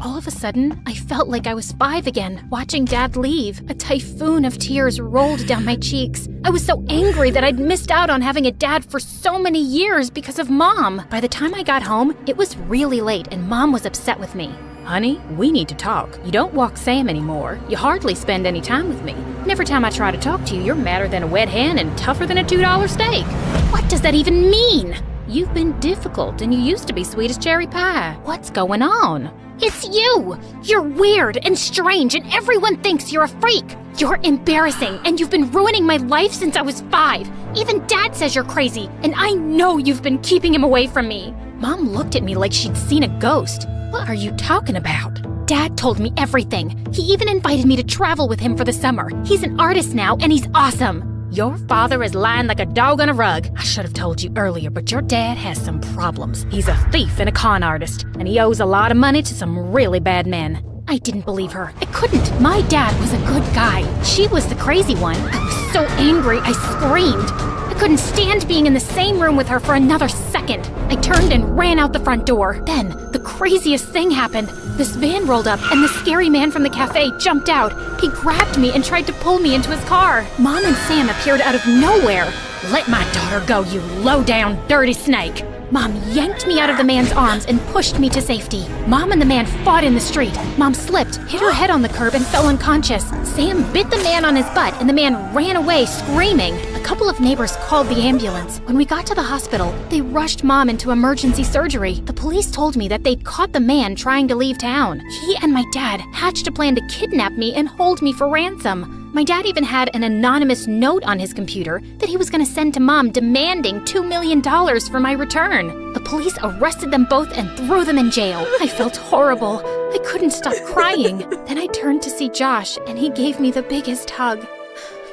All of a sudden, I felt like I was 5 again, watching Dad leave. A typhoon of tears rolled down my cheeks. I was so angry that I'd missed out on having a dad for so many years because of Mom. By the time I got home, it was really late and Mom was upset with me. Honey, we need to talk. You don't walk Sam anymore. You hardly spend any time with me. And every time I try to talk to you, you're madder than a wet hen and tougher than a $2 steak. What does that even mean? You've been difficult, and you used to be sweet as cherry pie. What's going on? It's you! You're weird and strange, and everyone thinks you're a freak. You're embarrassing, and you've been ruining my life since I was 5. Even Dad says you're crazy, and I know you've been keeping him away from me. Mom looked at me like she'd seen a ghost. What are you talking about? Dad told me everything. He even invited me to travel with him for the summer. He's an artist now, and he's awesome. Your father is lying like a dog on a rug. I should have told you earlier, but your dad has some problems. He's a thief and a con artist, and he owes a lot of money to some really bad men. I didn't believe her. I couldn't. My dad was a good guy. She was the crazy one. I was so angry, I screamed. I couldn't stand being in the same room with her for another second. I turned and ran out the front door. Then, the craziest thing happened. This van rolled up, and the scary man from the cafe jumped out. He grabbed me and tried to pull me into his car. Mom and Sam appeared out of nowhere. Let my daughter go, you low-down, dirty snake. Mom yanked me out of the man's arms and pushed me to safety. Mom and the man fought in the street. Mom slipped, hit her head on the curb, and fell unconscious. Sam bit the man on his butt, and the man ran away screaming. A couple of neighbors called the ambulance. When we got to the hospital, they rushed Mom into emergency surgery. The police told me that they'd caught the man trying to leave town. He and my dad hatched a plan to kidnap me and hold me for ransom. My dad even had an anonymous note on his computer that he was going to send to Mom demanding $2 million for my return. The police arrested them both and threw them in jail. I felt horrible. I couldn't stop crying. Then I turned to see Josh, and he gave me the biggest hug.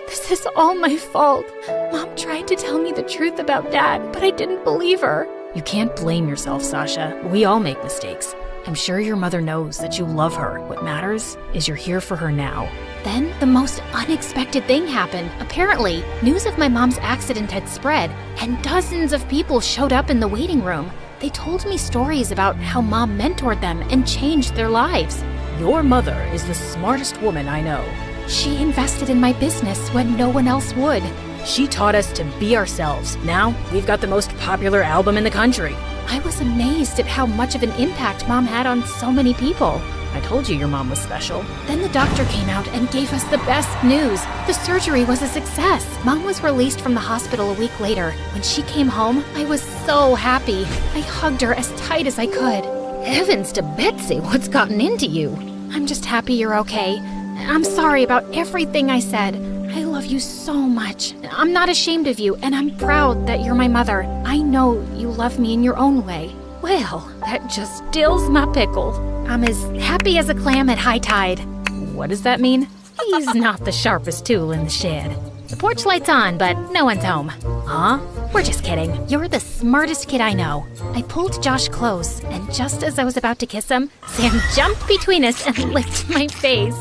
This is all my fault. Mom tried to tell me the truth about Dad, but I didn't believe her. You can't blame yourself, Sasha. We all make mistakes. I'm sure your mother knows that you love her. What matters is you're here for her now. Then the most unexpected thing happened. Apparently, news of my mom's accident had spread, and dozens of people showed up in the waiting room. They told me stories about how Mom mentored them and changed their lives. Your mother is the smartest woman I know. She invested in my business when no one else would. She taught us to be ourselves. Now, we've got the most popular album in the country. I was amazed at how much of an impact Mom had on so many people. I told you your mom was special. Then the doctor came out and gave us the best news. The surgery was a success. Mom was released from the hospital a week later. When she came home, I was so happy. I hugged her as tight as I could. Heavens to Betsy, what's gotten into you? I'm just happy you're okay. I'm sorry about everything I said. I love you so much. I'm not ashamed of you, and I'm proud that you're my mother. I know you love me in your own way. Well, that just stills my pickle. I'm as happy as a clam at high tide. What does that mean? He's not the sharpest tool in the shed. The porch light's on, but no one's home. Huh? We're just kidding. You're the smartest kid I know. I pulled Josh close, and just as I was about to kiss him, Sam jumped between us and licked my face.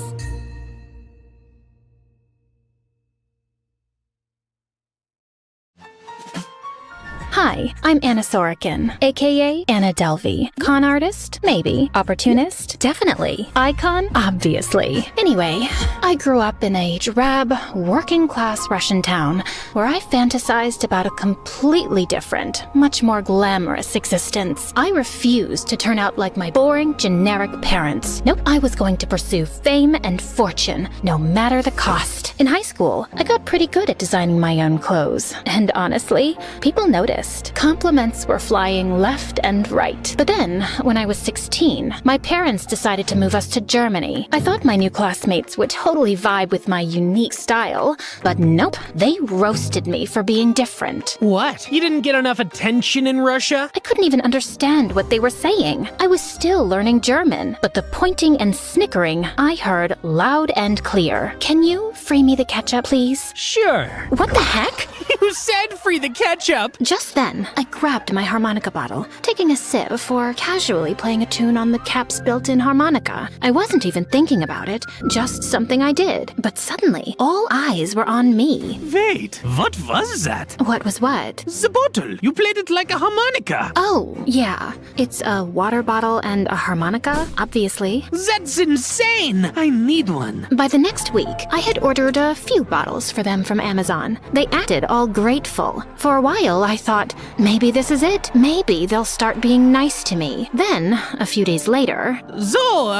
Hi, I'm Anna Sorokin, aka Anna Delvey. Con artist? Maybe. Opportunist? Definitely. Icon? Obviously. Anyway, I grew up in a drab, working-class Russian town where I fantasized about a completely different, much more glamorous existence. I refused to turn out like my boring, generic parents. Nope, I was going to pursue fame and fortune, no matter the cost. In high school, I got pretty good at designing my own clothes. And honestly, people noticed. Compliments were flying left and right. But then, when I was 16, my parents decided to move us to Germany. I thought my new classmates would totally vibe with my unique style, but nope, they roasted me for being different. What? You didn't get enough attention in Russia? I couldn't even understand what they were saying. I was still learning German, but the pointing and snickering I heard loud and clear. Can you free me the ketchup, please? Sure. What the heck? You said free the ketchup! Just then, I grabbed my harmonica bottle, taking a sip before casually playing a tune on the cap's built-in harmonica. I wasn't even thinking about it, just something I did. But suddenly, all eyes were on me. Wait, what was that? What was what? The bottle. You played it like a harmonica. Oh, yeah. It's a water bottle and a harmonica, obviously. That's insane! I need one. By the next week, I had ordered a few bottles for them from Amazon. They acted all grateful. For a while, I thought, maybe this is it. Maybe they'll start being nice to me. Then, a few days later... So,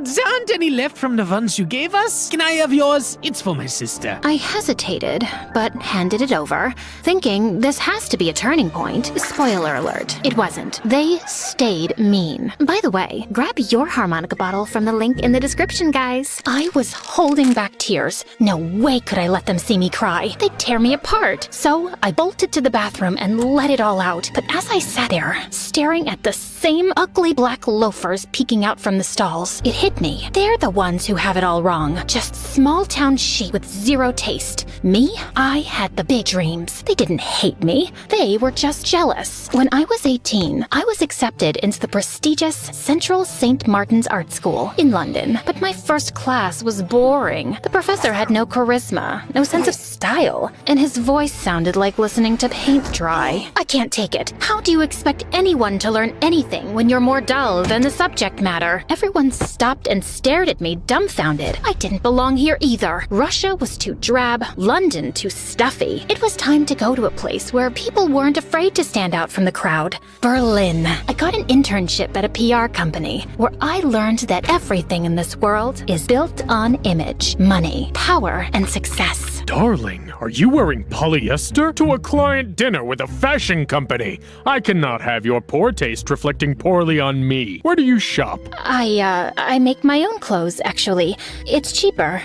there aren't any left from the ones you gave us? Can I have yours? It's for my sister. I hesitated, but handed it over, thinking this has to be a turning point. Spoiler alert, it wasn't. They stayed mean. By the way, grab your harmonica bottle from the link in the description, guys. I was holding back tears. No way could I let them see me cry. They'd tear me apart. So I bolted to the bathroom and let it all out. But as I sat there, staring at the same ugly black loafers peeking out from the stalls, it hit me. They're the ones who have it all wrong. Just small-town sheep with zero taste. Me? I had the big dreams. They didn't hate me. They were just jealous. When I was 18, I was accepted into the prestigious Central St. Martin's Art School in London. But my first class was boring. The professor had no charisma, no sense of style, and his voice sounded like listening to paint dry. I can't take it. How do you expect anyone to learn anything when you're more dull than the subject matter? Everyone stopped and stared at me dumbfounded. I didn't belong here either. Russia was too drab, London too stuffy. It was time to go to a place where people weren't afraid to stand out from the crowd. Berlin. I got an internship at a PR company where I learned that everything in this world is built on image, money, power, and success. Darling, are you wearing polyester to a client dinner with a fashion company? I cannot have your poor taste reflecting poorly on me. Where do you shop? I make my own clothes, actually. It's cheaper.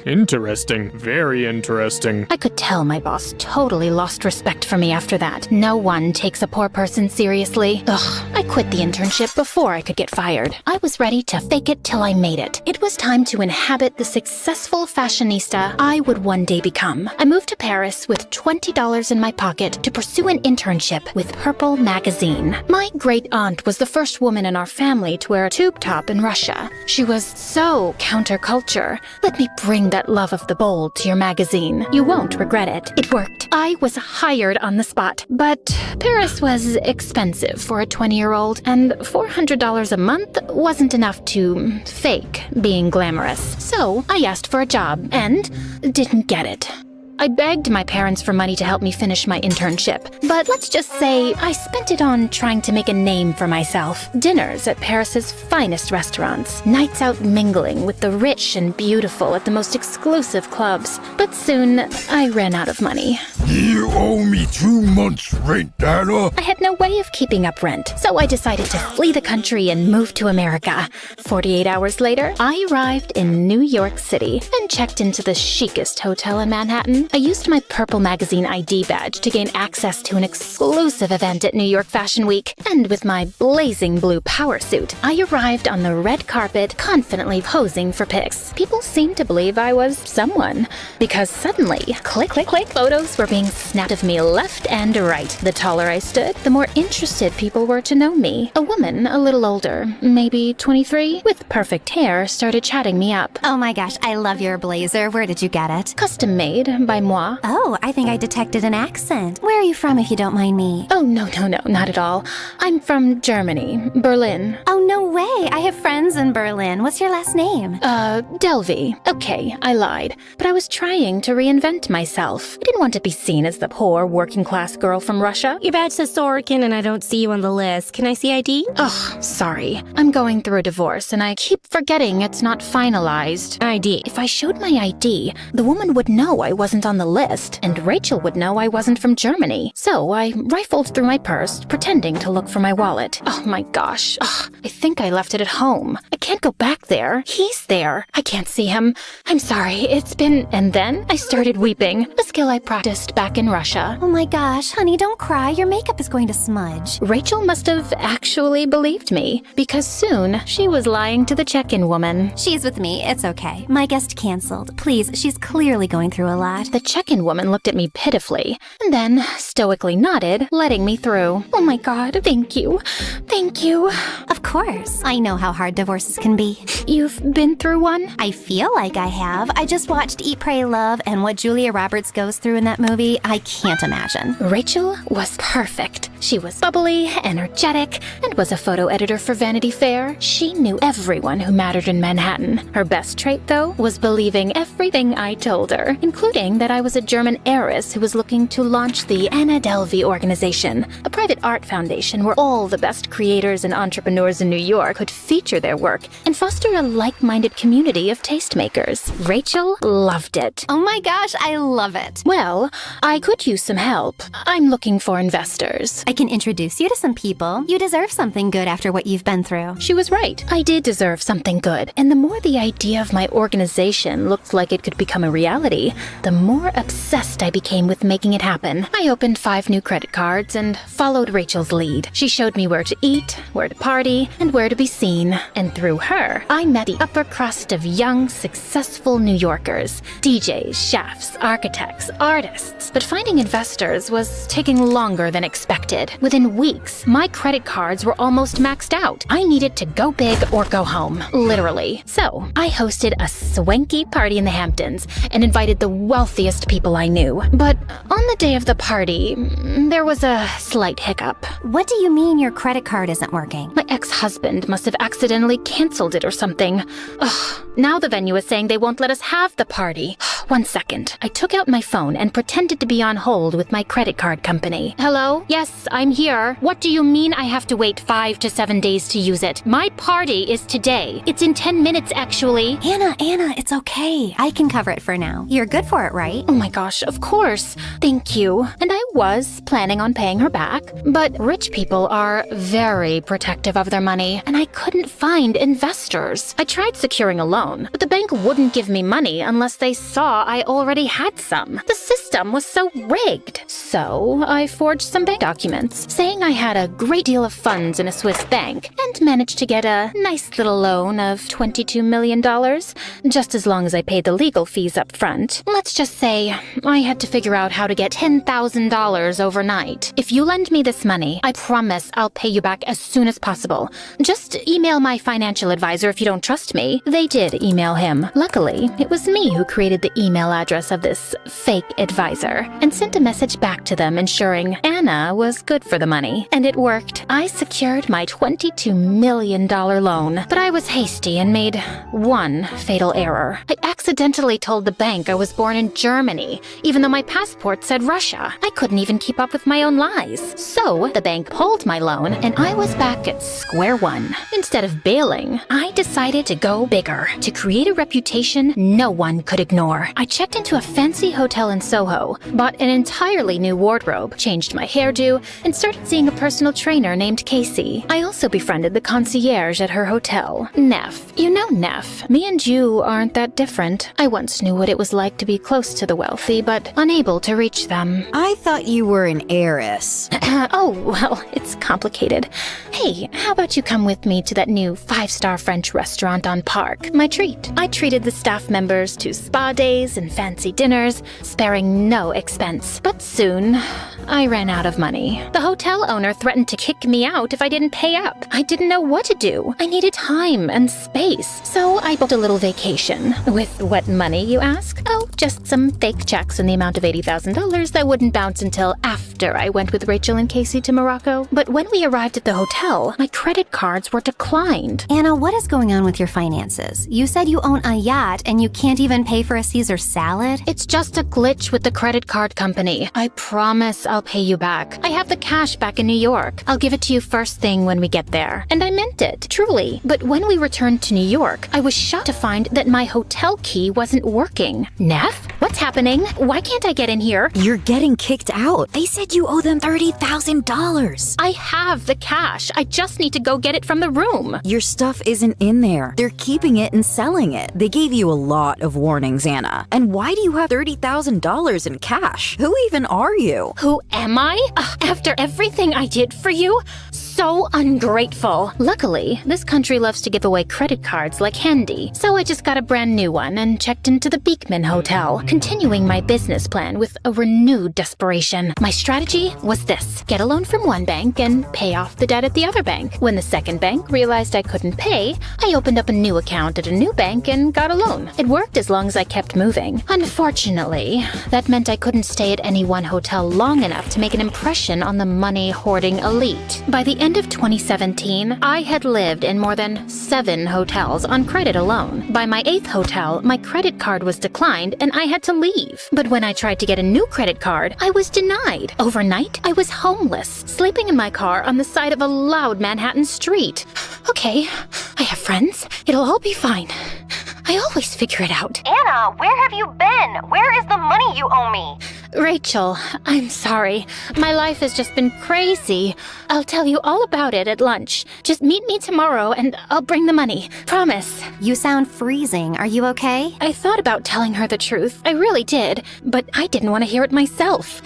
Interesting. Very interesting. I could tell my boss totally lost respect for me after that. No one takes a poor person seriously. Ugh, I quit the internship before I could get fired. I was ready to fake it till I made it. It was time to inhabit the successful fashionista I would one day become. I moved to Paris with $20 in my pocket to pursue an internship with Purple magazine. My great aunt was the first woman in our family to wear a tube top in Russia. She was so counterculture. Let me bring that love of the bold to your magazine. You won't regret it. It worked. I was hired on the spot, but Paris was expensive for a 20-year-old, and $400 a month wasn't enough to fake being glamorous. So I asked for a job and didn't get it. I begged my parents for money to help me finish my internship, but let's just say I spent it on trying to make a name for myself. Dinners at Paris's finest restaurants, nights out mingling with the rich and beautiful at the most exclusive clubs. But soon, I ran out of money. You owe me 2 months' rent, Anna. I had no way of keeping up rent, so I decided to flee the country and move to America. 48 hours later, I arrived in New York City and checked into the chicest hotel in Manhattan. I used my Purple magazine ID badge to gain access to an exclusive event at New York Fashion Week, and with my blazing blue power suit, I arrived on the red carpet, confidently posing for pics. People seemed to believe I was someone, because suddenly, click, click, click, photos were being snapped of me left and right. The taller I stood, the more interested people were to know me. A woman a little older, maybe 23, with perfect hair, started chatting me up. Oh my gosh, I love your blazer. Where did you get it? Custom made by moi. Oh, I think I detected an accent. Where are you from, if you don't mind me? Oh, no, not at all. I'm from Germany, Berlin. Oh, no way. I have friends in Berlin. What's your last name? Delvey. Okay, I lied. But I was trying to reinvent myself. I didn't want to be seen as the poor, working-class girl from Russia. Your badge says Sorokin and I don't see you on the list. Can I see ID? Ugh, sorry. I'm going through a divorce and I keep forgetting it's not finalized. ID. If I showed my ID, the woman would know I wasn't on the list, and Rachel would know I wasn't from Germany. So I rifled through my purse, pretending to look for my wallet. Oh my gosh. Ugh, I think I left it at home. I can't go back there. He's there. I can't see him. I'm sorry. It's been... And then I started weeping, a skill I practiced back in Russia. Oh my gosh, honey, don't cry. Your makeup is going to smudge. Rachel must have actually believed me, because soon she was lying to the check-in woman. She's with me. It's okay. My guest canceled. Please, she's clearly going through a lot. The check-in woman looked at me pitifully, and then stoically nodded, letting me through. Oh my god, thank you. Thank you. Of course. I know how hard divorces can be. You've been through one? I feel like I have. I just watched Eat, Pray, Love, and what Julia Roberts goes through in that movie, I can't imagine. Rachel was perfect. She was bubbly, energetic, and was a photo editor for Vanity Fair. She knew everyone who mattered in Manhattan. Her best trait, though, was believing everything I told her, including that I was a German heiress who was looking to launch the Anna Delvey organization, a private art foundation where all the best creators and entrepreneurs in New York could feature their work and foster a like-minded community of tastemakers. Rachel loved it. Oh my gosh, I love it. Well, I could use some help. I'm looking for investors. I can introduce you to some people. You deserve something good after what you've been through. She was right. I did deserve something good. And the more the idea of my organization looked like it could become a reality, the more obsessed I became with making it happen. I opened 5 new credit cards and followed Rachel's lead. She showed me where to eat, where to party, and where to be seen. And through her, I met the upper crust of young, successful New Yorkers. DJs, chefs, architects, artists. But finding investors was taking longer than expected. Within weeks, my credit cards were almost maxed out. I needed to go big or go home, literally. So I hosted a swanky party in the Hamptons and invited the wealthiest people I knew. But on the day of the party, there was a slight hiccup. What do you mean your credit card isn't working? My ex-husband must have accidentally canceled it or something. Ugh, Now the venue is saying they won't let us have the party. 1 second. I took out my phone and pretended to be on hold with my credit card company. Hello? Yes, I'm here. What do you mean I have to wait 5 to 7 days to use it? My party is today. It's in 10 minutes, actually. Anna, it's okay. I can cover it for now. You're good for it, right? Oh my gosh, of course. Thank you. And I was planning on paying her back. But rich people are very protective of their money, and I couldn't find investors. I tried securing a loan, but the bank wouldn't give me money unless they saw I already had some. The system was so rigged. So I forged some bank documents saying I had a great deal of funds in a Swiss bank and managed to get a nice little loan of $22 million, just as long as I paid the legal fees up front. Let's just say I had to figure out how to get $10,000 overnight. If you lend me this money, I promise I'll pay you back as soon as possible. Just email my financial advisor if you don't trust me. They did email him. Luckily, it was me who created the email address of this fake advisor and sent a message back to them ensuring Anna was good for the money. And it worked. I secured my $22 million loan, but I was hasty and made one fatal error. I accidentally told the bank I was born in Germany, even though my passport said Russia. I couldn't even keep up with my own lies. So the bank pulled my loan and I was back at square one. Instead of bailing, I decided to go bigger, to create a reputation no one could ignore. I checked into a fancy hotel in Soho, bought an entirely new wardrobe, changed my hairdo, and started seeing a personal trainer named Casey. I also befriended the concierge at her hotel, Neff. You know Neff. Me and you aren't that different. I once knew what it was like to be close to the wealthy, but unable to reach them. I thought you were an heiress. Oh, well, it's complicated. Hey, how about you come with me to that new 5-star French restaurant on Park? My treat. I treated the staff members to spa days and fancy dinners, sparing no expense. But soon, I ran out of money. The hotel owner threatened to kick me out if I didn't pay up. I didn't know what to do. I needed time and space. So I booked a little vacation. With what money, you ask? Oh, just some fake checks in the amount of $80,000 that wouldn't bounce until after I went with Rachel and Casey to Morocco. But when we arrived at the hotel, my credit cards were declined. Anna, what is going on with your finances? You said you own a yacht and you can't even pay for a Caesar salad? It's just a glitch with the credit card company. I promise I'll pay you back. I have the cash back in New York. I'll give it to you first thing when we get there. And I meant it, truly. But when we returned to New York, I was shocked to find that my hotel key wasn't working. Neff? What's happening? Why can't I get in here? You're getting kicked out. They said you owe them $30,000. I have the cash. I just need to go get it from the room. Your stuff isn't in there. They're keeping it and selling it. They gave you a lot of warnings, Anna. And why do you have $30,000 in cash? Who even are you? Who am I? After everything I did for you? So ungrateful. Luckily, this country loves to give away credit cards like candy, so I just got a brand new one and checked into the Beekman Hotel, continuing my business plan with a renewed desperation. My strategy was this: get a loan from one bank and pay off the debt at the other bank. When the second bank realized I couldn't pay, I opened up a new account at a new bank and got a loan. It worked as long as I kept moving. Unfortunately, that meant I couldn't stay at any one hotel long enough to make an impression on the money-hoarding elite. By the end of 2017, I had lived in more than 7 hotels on credit alone. By my 8th hotel, my credit card was declined and I had to leave. But when I tried to get a new credit card, I was denied. Overnight, I was homeless, sleeping in my car on the side of a loud Manhattan street. Okay, I have friends. It'll all be fine. I always figure it out. Anna, where have you been? Where is the money you owe me? Rachel, I'm sorry. My life has just been crazy. I'll tell you all about it at lunch. Just meet me tomorrow and I'll bring the money. Promise. You sound freezing. Are you okay? I thought about telling her the truth. I really did. But I didn't want to hear it myself.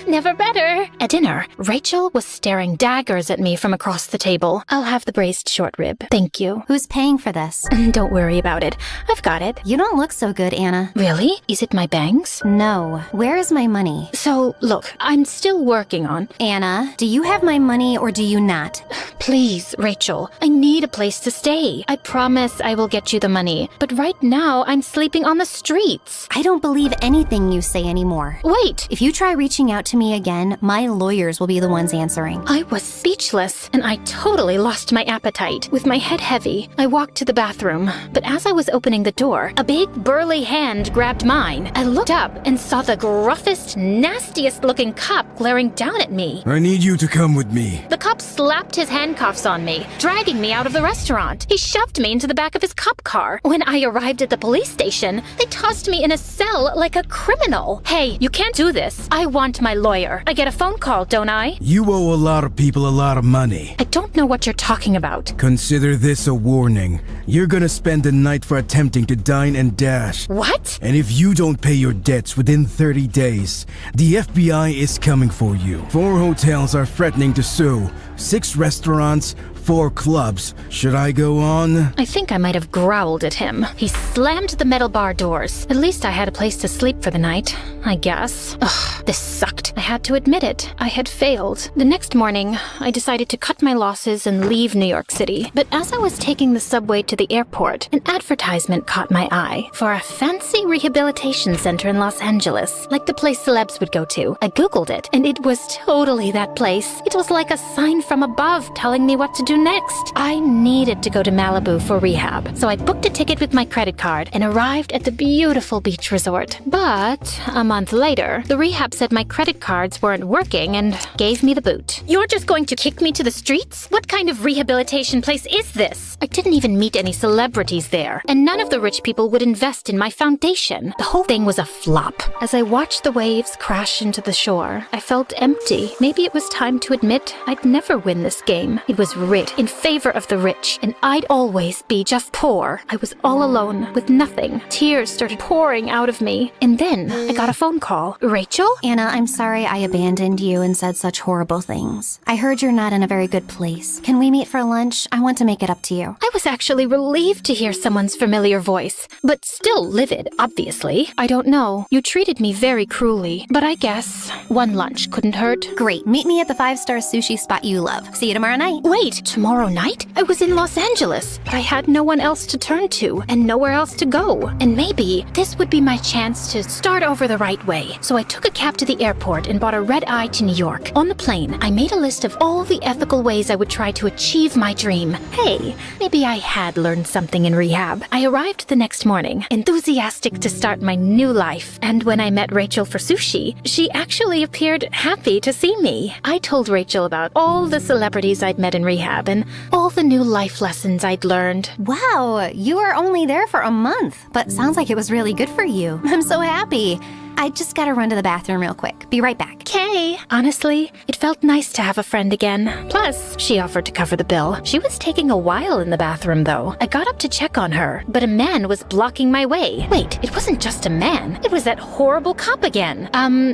Never better. At dinner, Rachel was staring daggers at me from across the table. I'll have the braised short rib. Thank you. Who's paying for this? Don't worry about it. I've got it. You don't look so good, Anna. Really? Is it my bangs? No. Where is my money? So, look, I'm still working on... Anna, do you have my money or do you not? Please, Rachel, I need a place to stay. I promise I will get you the money. But right now, I'm sleeping on the streets. I don't believe anything you say anymore. Wait. If you try reaching out to me again, my lawyers will be the ones answering. I was speechless, and I totally lost my appetite. With my head heavy, I walked to the bathroom, but as I was opening the door, a big, burly hand grabbed mine. I looked up and saw the gruffest, nastiest-looking cop glaring down at me. I need you to come with me. The cop slapped his handcuffs on me, dragging me out of the restaurant. He shoved me into the back of his cop car. When I arrived at the police station, they tossed me in a cell like a criminal. Hey, you can't do this. I want my lawyer. I get a phone call, don't I? You owe a lot of people a lot of money. I don't know what you're talking about. Consider this a warning. You're gonna spend the night for attempting to dine and dash. What? And if you don't pay your debts within 30 days, the FBI is coming for you. 4 hotels are threatening to sue, 6 restaurants, 4 clubs. Should I go on? I think I might have growled at him. He slammed the metal bar doors. At least I had a place to sleep for the night, I guess. Ugh, this sucked. I had to admit it. I had failed. The next morning, I decided to cut my losses and leave New York City. But as I was taking the subway to the airport, an advertisement caught my eye for a fancy rehabilitation center in Los Angeles, like the place celebs would go to. I Googled it, and it was totally that place. It was like a sign from above telling me what to do next. I needed to go to Malibu for rehab, so I booked a ticket with my credit card and arrived at the beautiful beach resort. But a month later, the rehab said my credit cards weren't working and gave me the boot. You're just going to kick me to the streets? What kind of rehabilitation place is this? I didn't even meet any celebrities there, and none of the rich people would invest in my foundation. The whole thing was a flop. As I watched the waves crash into the shore, I felt empty. Maybe it was time to admit I'd never win this game. It was rigged in favor of the rich, and I'd always be just poor. I was all alone, with nothing. Tears started pouring out of me, and then I got a phone call. Rachel? Anna, I'm sorry I abandoned you and said such horrible things. I heard you're not in a very good place. Can we meet for lunch? I want to make it up to you. I was actually relieved to hear someone's familiar voice, but still livid, obviously. I don't know. You treated me very cruelly, but I guess one lunch couldn't hurt. Great. Meet me at the 5-star sushi spot you love. See you tomorrow night. Wait, tomorrow night? I was in Los Angeles, but I had no one else to turn to and nowhere else to go. And maybe this would be my chance to start over the right way. So I took a cab to the airport and bought a red-eye to New York. On the plane, I made a list of all the ethical ways I would try to achieve my dream. Hey, maybe I had learned something in rehab. I arrived the next morning, enthusiastic to start my new life. And when I met Rachel for sushi, she actually appeared happy to see me. I told Rachel about all the celebrities I'd met in rehab and all the new life lessons I'd learned. Wow, you were only there for a month, but sounds like it was really good for you. I'm so happy. I just gotta run to the bathroom real quick. Be right back. Okay. Honestly, it felt nice to have a friend again. Plus, she offered to cover the bill. She was taking a while in the bathroom, though. I got up to check on her, but a man was blocking my way. Wait, it wasn't just a man. It was that horrible cop again.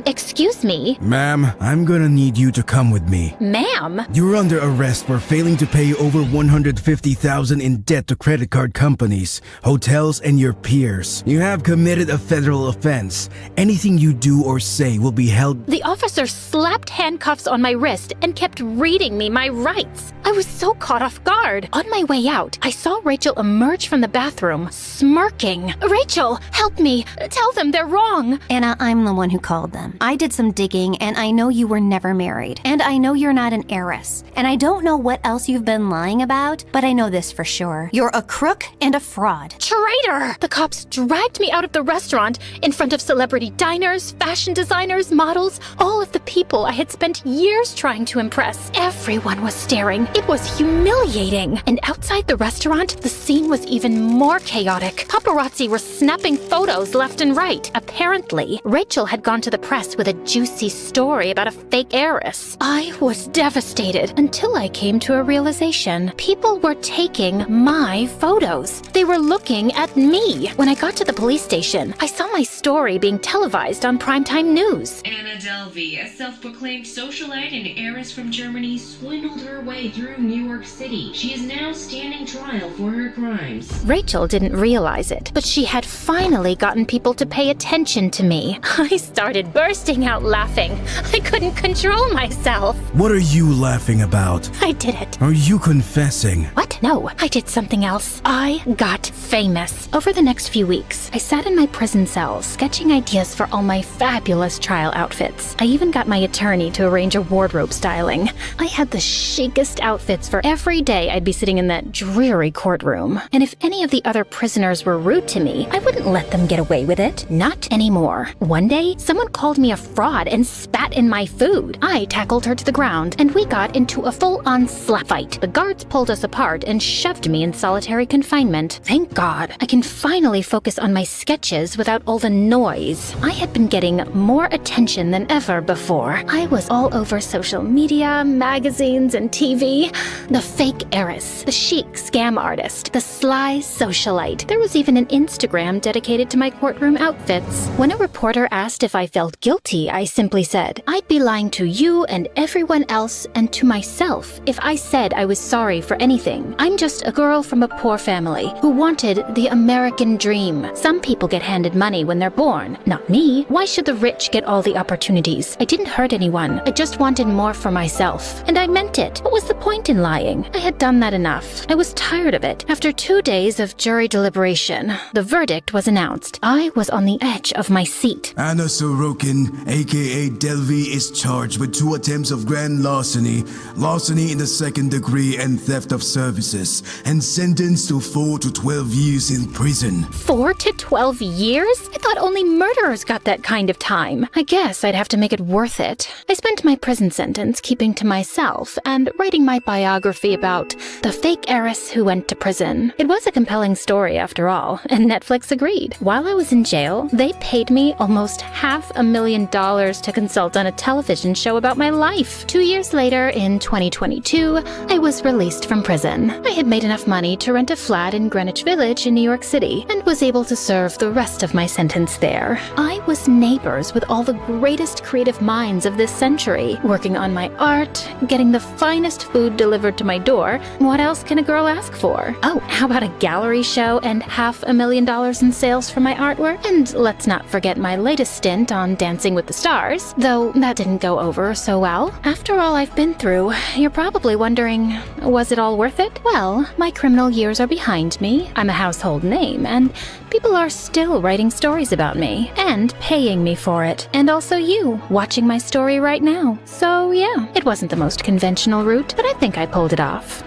Excuse me? Ma'am, I'm gonna need you to come with me. Ma'am? You're under arrest for failing to pay over $150,000 in debt to credit card companies, hotels, and your peers. You have committed a federal offense. Anything you do or say will be held. The officer slapped handcuffs on my wrist and kept reading me my rights. I was so caught off guard. On my way out, I saw Rachel emerge from the bathroom, smirking. Rachel, help me. Tell them they're wrong. Anna, I'm the one who called them. I did some digging, and I know you were never married. And I know you're not an heiress. And I don't know what else you've been lying about, but I know this for sure. You're a crook and a fraud. Traitor! The cops dragged me out of the restaurant in front of celebrity diners, fashion designers, models, all of the people I had spent years trying to impress. Everyone was staring. It was humiliating. And outside the restaurant, the scene was even more chaotic. Paparazzi were snapping photos left and right. Apparently, Rachel had gone to the press with a juicy story about a fake heiress. I was devastated until I came to a realization. People were taking my photos. They were looking at me. When I got to the police station, I saw my story being televised on primetime news. Anna Delvey, a self-proclaimed socialite and heiress from Germany, swindled her way through New York City. She is now standing trial for her crimes. Rachel didn't realize it, but she had finally gotten people to pay attention to me. I started bursting out laughing. I couldn't control myself. What are you laughing about? I did it. Are you confessing? What? No, I did something else. I got famous. Over the next few weeks, I sat in my prison cell sketching ideas for all my fabulous trial outfits. I even got my attorney to arrange a wardrobe styling. I had the chicest outfits for every day I'd be sitting in that dreary courtroom. And if any of the other prisoners were rude to me, I wouldn't let them get away with it. Not anymore. One day, someone called me a fraud and spat in my food. I tackled her to the ground, and we got into a full-on slap fight. The guards pulled us apart and shoved me in solitary confinement. Thank God, I can finally focus on my sketches without all the noise. I had been getting more attention than ever before. I was all over social media, magazines, and TV. The fake heiress, the chic scam artist, the sly socialite. There was even an Instagram dedicated to my courtroom outfits. When a reporter asked if I felt guilty, I simply said, I'd be lying to you and everyone else and to myself if I said I was sorry for anything. I'm just a girl from a poor family who wanted the American dream. Some people get handed money when they're born. Not me. Why should the rich get all the opportunities? I didn't hurt anyone. I just wanted more for myself. And I meant it. What was the point in lying? I had done that enough. I was tired of it. After 2 days of jury deliberation, the verdict was announced. I was on the edge of my seat. Anna Sorokin, aka Delvey, is charged with 2 attempts of grand larceny, larceny in the 2nd degree, and theft of services, and sentenced to 4 to 12 years in prison. 4 to 12 years? I thought only murderers got that kind of time. I guess I'd have to make it worth it. I spent my prison sentence keeping to myself and writing my biography about the fake heiress who went to prison. It was a compelling story after all, and Netflix agreed. While I was in jail, they paid me almost $500,000 to consult on a television show about my life. 2 years later, in 2022, I was released from prison. I had made enough money to rent a flat in Greenwich Village in New York City and was able to serve the rest of my sentence there. I was neighbors with all the greatest creative minds of this century, working on my art, getting the finest food delivered to my door. What else can a girl ask for? Oh, how about a gallery show and $500,000 in sales for my artwork? And let's not forget my latest stint on Dancing with the Stars, though that didn't go over so well. After all I've been through, you're probably wondering, was it all worth it? Well, my criminal years are behind me, I'm a household name, and people are still writing stories about me, and paying me for it. And also you, watching my story right now. So yeah, it wasn't the most conventional route, but I think I pulled it off.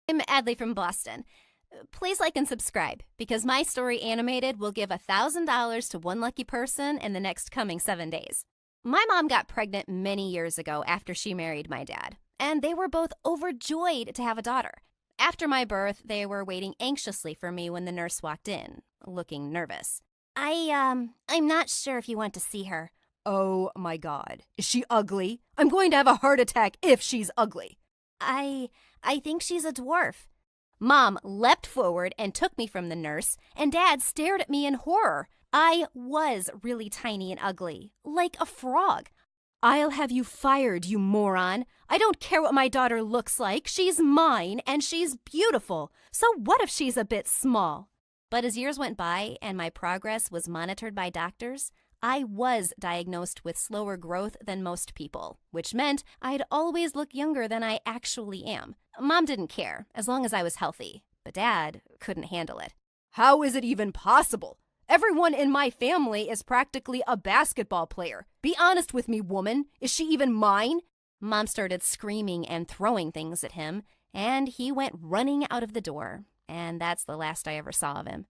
I'm Adley from Boston. Please like and subscribe, because my story animated will give $1,000 to one lucky person in the next coming 7 days. My mom got pregnant many years ago after she married my dad, and they were both overjoyed to have a daughter. After my birth, they were waiting anxiously for me when the nurse walked in, looking nervous. I'm not sure if you want to see her. Oh my God. Is she ugly? I'm going to have a heart attack if she's ugly. I think she's a dwarf. Mom leapt forward and took me from the nurse, and Dad stared at me in horror. I was really tiny and ugly, like a frog. I'll have you fired, you moron. I don't care what my daughter looks like. She's mine, and she's beautiful. So what if she's a bit small? But as years went by and my progress was monitored by doctors, I was diagnosed with slower growth than most people, which meant I'd always look younger than I actually am. Mom didn't care, as long as I was healthy, but Dad couldn't handle it. How is it even possible? Everyone in my family is practically a basketball player. Be honest with me, woman. Is she even mine? Mom started screaming and throwing things at him, and he went running out of the door, and that's the last I ever saw of him.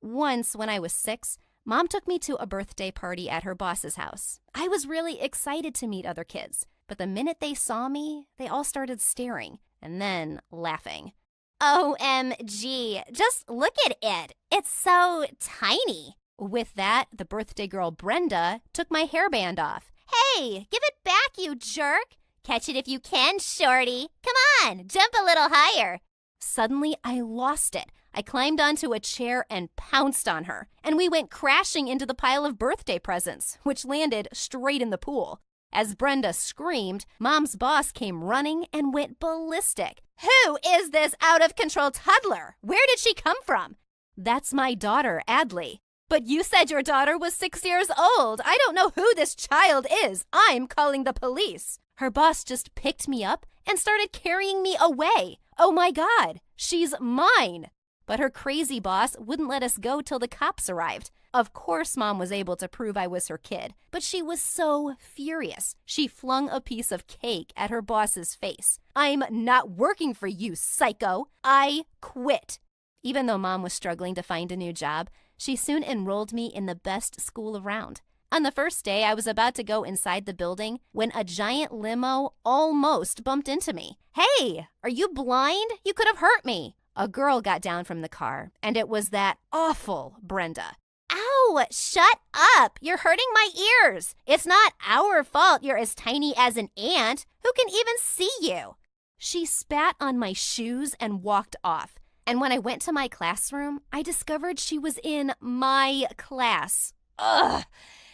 Once, when I was 6, Mom took me to a birthday party at her boss's house. I was really excited to meet other kids, but the minute they saw me, they all started staring and then laughing. OMG, just look at it. It's so tiny. With that, the birthday girl Brenda took my hairband off. Hey, give it back, you jerk. Catch it if you can, shorty. Come on, jump a little higher. Suddenly, I lost it. I climbed onto a chair and pounced on her, and we went crashing into the pile of birthday presents, which landed straight in the pool. As Brenda screamed, Mom's boss came running and went ballistic. Who is this out-of-control toddler? Where did she come from? That's my daughter, Adley. But you said your daughter was 6 years old. I don't know who this child is. I'm calling the police. Her boss just picked me up and started carrying me away. Oh my God, she's mine. But her crazy boss wouldn't let us go till the cops arrived. Of course, Mom was able to prove I was her kid, but she was so furious. She flung a piece of cake at her boss's face. I'm not working for you, psycho. I quit. Even though Mom was struggling to find a new job, she soon enrolled me in the best school around. On the first day, I was about to go inside the building when a giant limo almost bumped into me. Hey, are you blind? You could have hurt me. A girl got down from the car, and it was that awful Brenda. Ow, shut up. You're hurting my ears. It's not our fault you're as tiny as an ant. Who can even see you? She spat on my shoes and walked off. And when I went to my classroom, I discovered she was in my class. Ugh.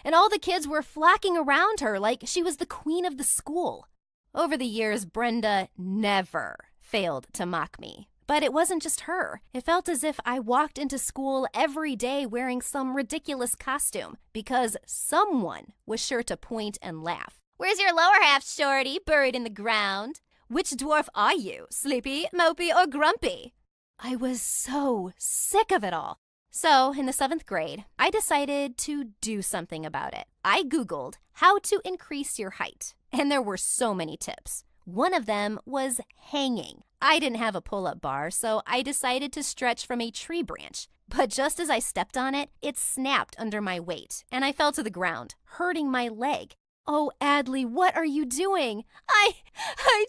And all the kids were flocking around her like she was the queen of the school. Over the years, Brenda never failed to mock me. But it wasn't just her. It felt as if I walked into school every day wearing some ridiculous costume because someone was sure to point and laugh. Where's your lower half, shorty, buried in the ground? Which dwarf are you, sleepy, mopey, or grumpy? I was so sick of it all. So, in the 7th grade, I decided to do something about it. I Googled how to increase your height, and there were so many tips. One of them was hanging. I didn't have a pull-up bar, so I decided to stretch from a tree branch. But just as I stepped on it, it snapped under my weight, and I fell to the ground, hurting my leg. Oh, Adley, what are you doing? I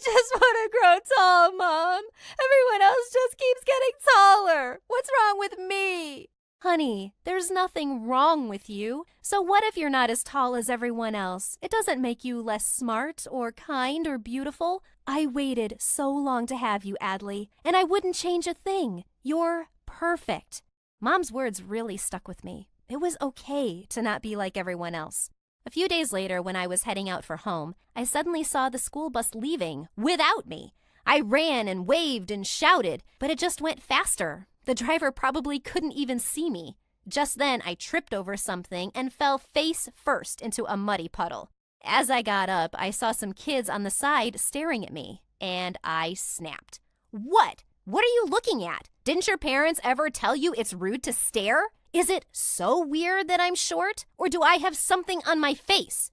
just want to grow tall, Mom. Everyone else just keeps getting taller. What's wrong with me? Honey, there's nothing wrong with you. So what if you're not as tall as everyone else? It doesn't make you less smart or kind or beautiful. I waited so long to have you, Adley, and I wouldn't change a thing. You're perfect. Mom's words really stuck with me. It was okay to not be like everyone else. A few days later, when I was heading out for home, I suddenly saw the school bus leaving without me. I ran and waved and shouted, but it just went faster. The driver probably couldn't even see me. Just then, I tripped over something and fell face first into a muddy puddle. As I got up, I saw some kids on the side staring at me, and I snapped. What? What are you looking at? Didn't your parents ever tell you it's rude to stare? Is it so weird that I'm short, or do I have something on my face?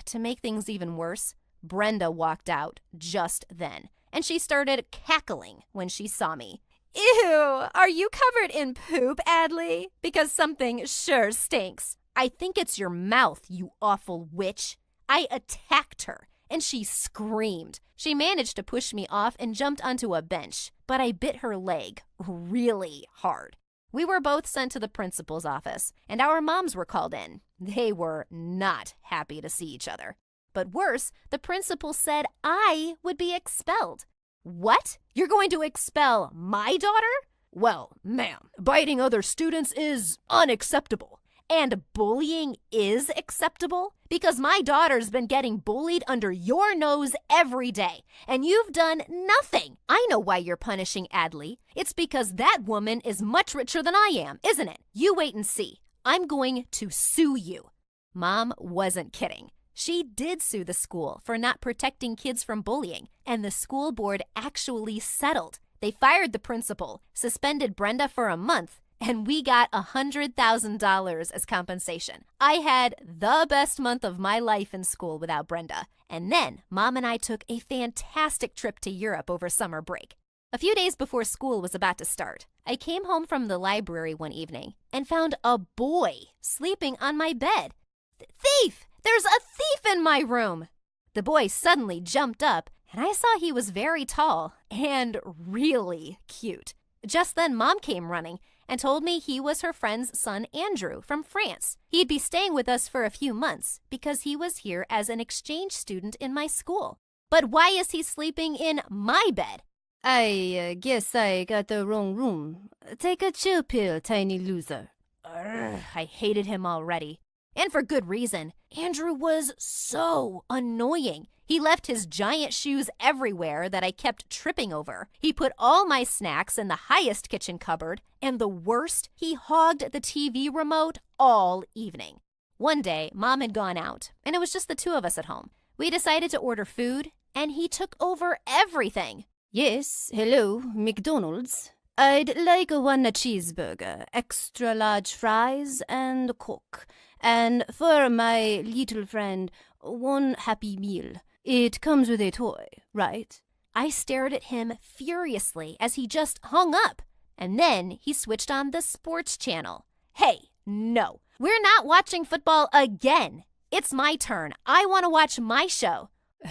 To make things even worse, Brenda walked out just then, and she started cackling when she saw me. Ew, are you covered in poop, Adley? Because something sure stinks. I think it's your mouth, you awful witch. I attacked her, and she screamed. She managed to push me off and jumped onto a bench, but I bit her leg really hard. We were both sent to the principal's office, and our moms were called in. They were not happy to see each other. But worse, the principal said I would be expelled. What? You're going to expel my daughter? Well, ma'am, biting other students is unacceptable. And bullying is acceptable? Because my daughter's been getting bullied under your nose every day, and you've done nothing. I know why you're punishing Adley. It's because that woman is much richer than I am, isn't it? You wait and see. I'm going to sue you. Mom wasn't kidding. She did sue the school for not protecting kids from bullying, and the school board actually settled. They fired the principal, suspended Brenda for a month, and we got $100,000 as compensation. I had the best month of my life in school without Brenda. And then Mom and I took a fantastic trip to Europe over summer break. A few days before school was about to start, I came home from the library one evening and found a boy sleeping on my bed. Thief! There's a thief in my room! The boy suddenly jumped up, and I saw he was very tall and really cute. Just then, Mom came running and told me he was her friend's son, Andrew, from France. He'd be staying with us for a few months because he was here as an exchange student in my school. But why is he sleeping in my bed? I guess I got the wrong room. Take a chill pill, tiny loser. I hated him already. And for good reason. Andrew was so annoying. He left his giant shoes everywhere that I kept tripping over. He put all my snacks in the highest kitchen cupboard, and the worst, he hogged the TV remote all evening. One day, Mom had gone out, and it was just the two of us at home. We decided to order food, and he took over everything. Yes, hello, McDonald's. I'd like one cheeseburger, extra large fries, and a Coke. And for my little friend, one Happy Meal. It comes with a toy, right? I stared at him furiously as he just hung up, and then he switched on the sports channel. Hey, no, we're not watching football again. It's my turn. I want to watch my show.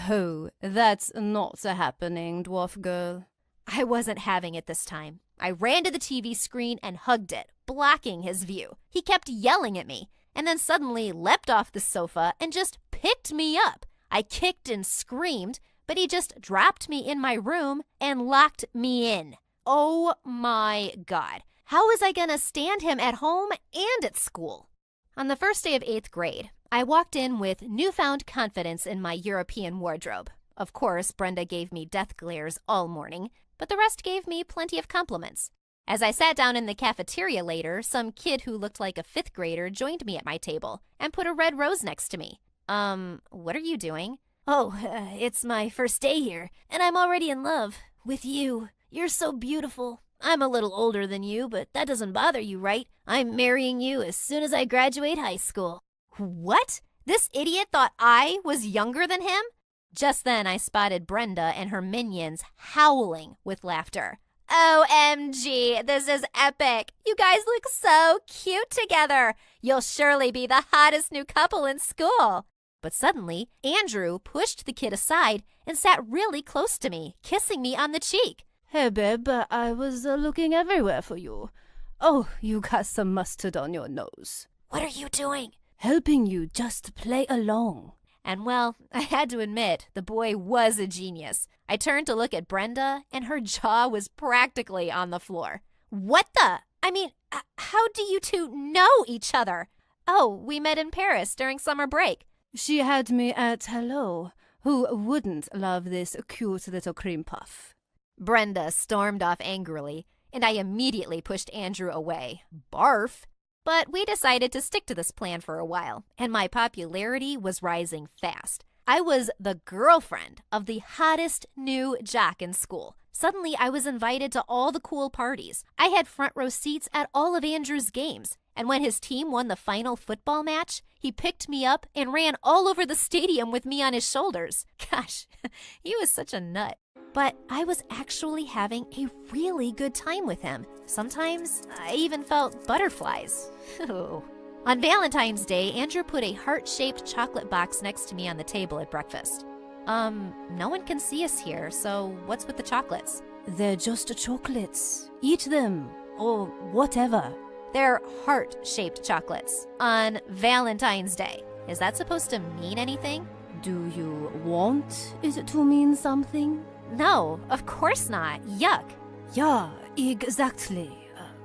Oh, that's not happening, dwarf girl. I wasn't having it this time. I ran to the TV screen and hugged it, blocking his view. He kept yelling at me, and then suddenly leapt off the sofa and just picked me up. I kicked and screamed, but he just dropped me in my room and locked me in. Oh my God. How was I gonna stand him at home and at school? On the first day of 8th grade, I walked in with newfound confidence in my European wardrobe. Of course, Brenda gave me death glares all morning, but the rest gave me plenty of compliments. As I sat down in the cafeteria later, some kid who looked like a 5th grader joined me at my table and put a red rose next to me. What are you doing? Oh, it's my first day here, and I'm already in love with you. You're so beautiful. I'm a little older than you, but that doesn't bother you, right? I'm marrying you as soon as I graduate high school. What? This idiot thought I was younger than him? Just then, I spotted Brenda and her minions howling with laughter. OMG, this is epic. You guys look so cute together. You'll surely be the hottest new couple in school. But suddenly, Andrew pushed the kid aside and sat really close to me, kissing me on the cheek. Hey, babe, I was looking everywhere for you. Oh, you got some mustard on your nose. What are you doing? Helping you just play along. And well, I had to admit, the boy was a genius. I turned to look at Brenda, and her jaw was practically on the floor. What the? I mean, how do you two know each other? Oh, we met in Paris during summer break. She had me at hello. Who wouldn't love this cute little cream puff? Brenda stormed off angrily, and I immediately pushed Andrew away. Barf! But we decided to stick to this plan for a while, and my popularity was rising fast. I was the girlfriend of the hottest new jock in school. Suddenly, I was invited to all the cool parties. I had front row seats at all of Andrew's games. And when his team won the final football match, he picked me up and ran all over the stadium with me on his shoulders. Gosh, he was such a nut. But I was actually having a really good time with him. Sometimes I even felt butterflies. On Valentine's Day, Andrew put a heart-shaped chocolate box next to me on the table at breakfast. No one can see us here, so what's with the chocolates? They're just chocolates. Eat them, or whatever. They're heart-shaped chocolates on Valentine's Day. Is that supposed to mean anything? Do you want it to mean something? No, of course not. Yuck. Yeah, exactly.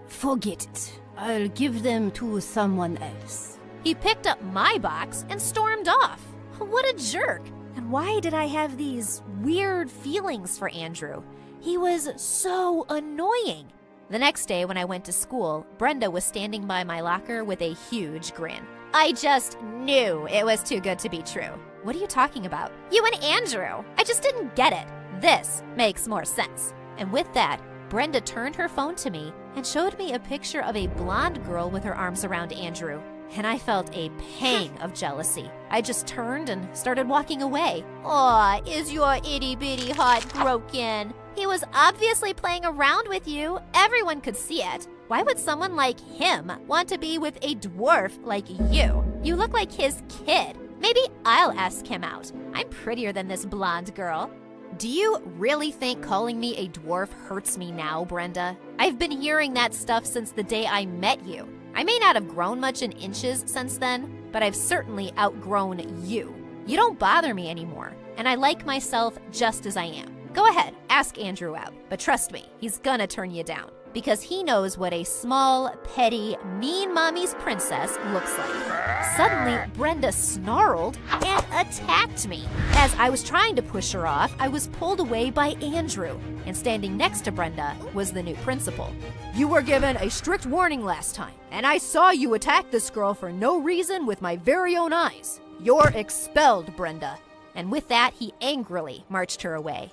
Forget it. I'll give them to someone else. He picked up my box and stormed off. What a jerk. And why did I have these weird feelings for Andrew? He was so annoying. The next day when I went to school, Brenda was standing by my locker with a huge grin. I just knew it was too good to be true. What are you talking about? You and Andrew. I just didn't get it. This makes more sense. And with that, Brenda turned her phone to me and showed me a picture of a blonde girl with her arms around Andrew. And I felt a pang of jealousy. I just turned and started walking away. Aw, is your itty-bitty heart broken? He was obviously playing around with you. Everyone could see it. Why would someone like him want to be with a dwarf like you? You look like his kid. Maybe I'll ask him out. I'm prettier than this blonde girl. Do you really think calling me a dwarf hurts me now, Brenda? I've been hearing that stuff since the day I met you. I may not have grown much in inches since then, but I've certainly outgrown you. You don't bother me anymore, and I like myself just as I am. Go ahead, ask Andrew out, but trust me, he's gonna turn you down. because he knows what a small, petty, mean mommy's princess looks like. Suddenly, Brenda snarled and attacked me. As I was trying to push her off, I was pulled away by Andrew, and standing next to Brenda was the new principal. You were given a strict warning last time, and I saw you attack this girl for no reason with my very own eyes. You're expelled, Brenda. And with that, he angrily marched her away.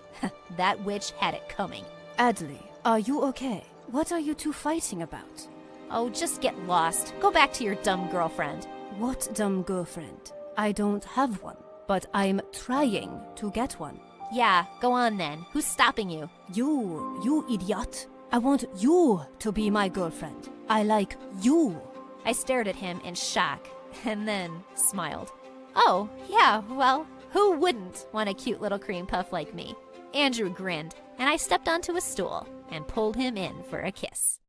That witch had it coming. Adley, are you okay? What are you two fighting about? Oh, just get lost. Go back to your dumb girlfriend. What dumb girlfriend? I don't have one, but I'm trying to get one. Yeah, go on then. Who's stopping you? You idiot. I want you to be my girlfriend. I like you. I stared at him in shock and then smiled. Oh, yeah, well, who wouldn't want a cute little cream puff like me? Andrew grinned, and I stepped onto a stool and pulled him in for a kiss.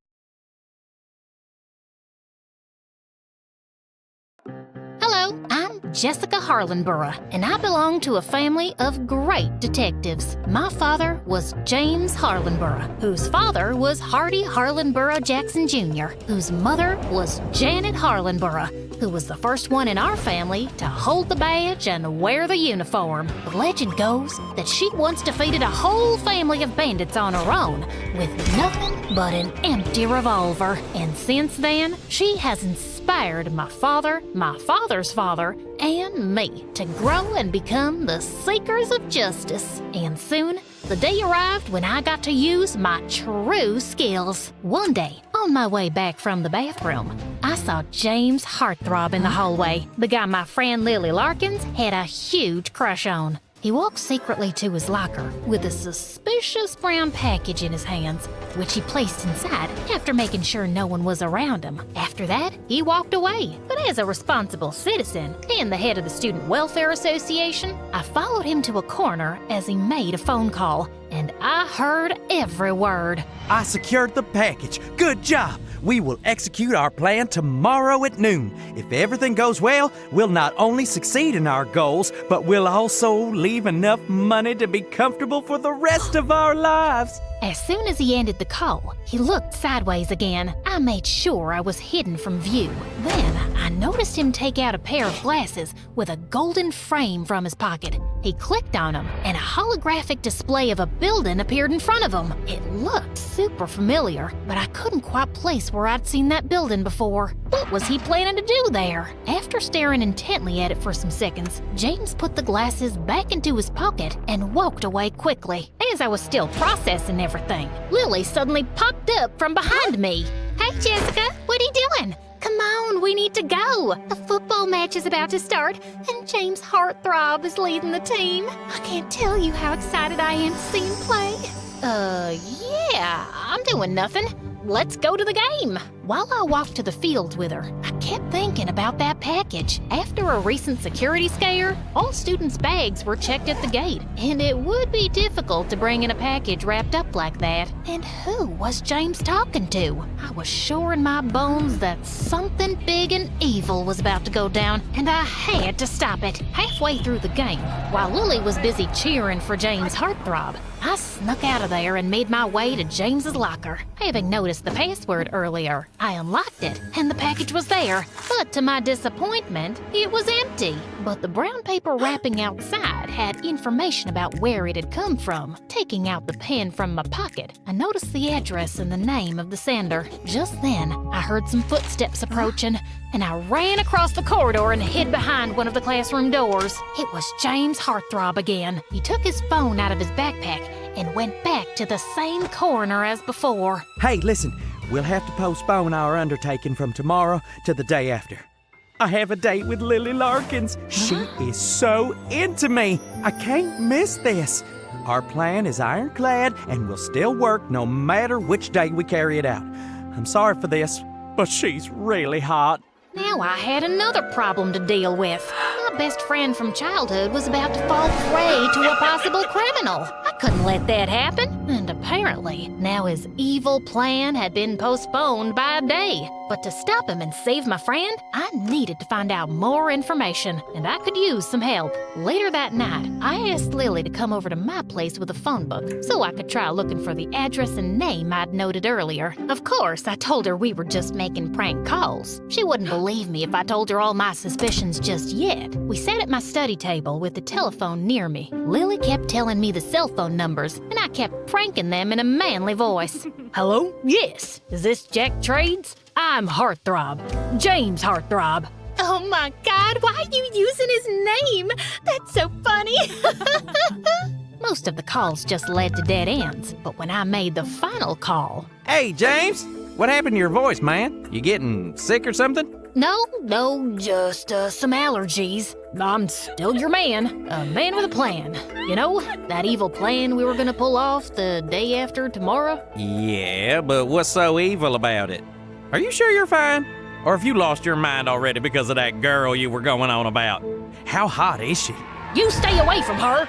Hello, I'm Jessica Harlenborough, and I belong to a family of great detectives. My father was James Harlenborough, whose father was Hardy Harlenborough Jackson Jr., whose mother was Janet Harlenborough, who was the first one in our family to hold the badge and wear the uniform. The legend goes that she once defeated a whole family of bandits on her own with nothing but an empty revolver. And since then, she has inspired my father, my father's father, and me to grow and become the seekers of justice. And soon, the day arrived when I got to use my true skills. One day, on my way back from the bathroom, I saw James Heartthrob in the hallway, the guy my friend Lily Larkins had a huge crush on. He walked secretly to his locker with a suspicious brown package in his hands, which he placed inside after making sure no one was around him. After that, he walked away. But as a responsible citizen and the head of the Student Welfare Association, I followed him to a corner as he made a phone call, and I heard every word. I secured the package. Good job. We will execute our plan tomorrow at noon. If everything goes well, we'll not only succeed in our goals, but we'll also leave enough money to be comfortable for the rest of our lives. As soon as he ended the call, he looked sideways again. I made sure I was hidden from view. Then I noticed him take out a pair of glasses with a golden frame from his pocket. He clicked on them, and a holographic display of a building appeared in front of him. It looked super familiar, but I couldn't quite place where I'd seen that building before. What was he planning to do there? After staring intently at it for some seconds, James put the glasses back into his pocket and walked away quickly. As I was still processing everything, Lily suddenly popped up from behind me. Hey, Jessica, what are you doing? Come on, we need to go. A football match is about to start, and James Heartthrob is leading the team. I can't tell you how excited I am to see him play. Yeah, I'm doing nothing. Let's go to the game. While I walked to the field with her, I kept thinking about that package. After a recent security scare, all students' bags were checked at the gate, and it would be difficult to bring in a package wrapped up like that. And who was James talking to? I was sure in my bones that something big and evil was about to go down, and I had to stop it. Halfway through the game, while Lily was busy cheering for James Heartthrob, I snuck out of there and made my way to James's locker. Having noticed the password earlier, I unlocked it, and the package was there. But to my disappointment, it was empty. But the brown paper wrapping outside had information about where it had come from. Taking out the pen from my pocket, I noticed the address and the name of the sender. Just then, I heard some footsteps approaching, and I ran across the corridor and hid behind one of the classroom doors. It was James Heartthrob again. He took his phone out of his backpack and went back to the same corner as before. Hey, listen, we'll have to postpone our undertaking from tomorrow to the day after. I have a date with Lily Larkins. She is so into me. I can't miss this. Our plan is ironclad and will still work no matter which day we carry it out. I'm sorry for this, but she's really hot. Now I had another problem to deal with. My best friend from childhood was about to fall prey to a possible criminal. I couldn't let that happen. And apparently, now his evil plan had been postponed by a day. But to stop him and save my friend, I needed to find out more information, and I could use some help. Later that night, I asked Lily to come over to my place with a phone book so I could try looking for the address and name I'd noted earlier. Of course, I told her we were just making prank calls. She wouldn't believe me if I told her all my suspicions just yet. We sat at my study table with the telephone near me. Lily kept telling me the cell phone numbers, and I kept pranking them in a manly voice. Hello? Yes. Is this Jack Trades? I'm Heartthrob. James Heartthrob. Oh my God, why are you using his name? That's so funny. Most of the calls just led to dead ends, but when I made the final call... Hey, James! What happened to your voice, man? You getting sick or something? No, just some allergies. I'm still your man, a man with a plan. You know, that evil plan we were gonna pull off the day after tomorrow? Yeah, but what's so evil about it? Are you sure you're fine? Or have you lost your mind already because of that girl you were going on about? How hot is she? You stay away from her!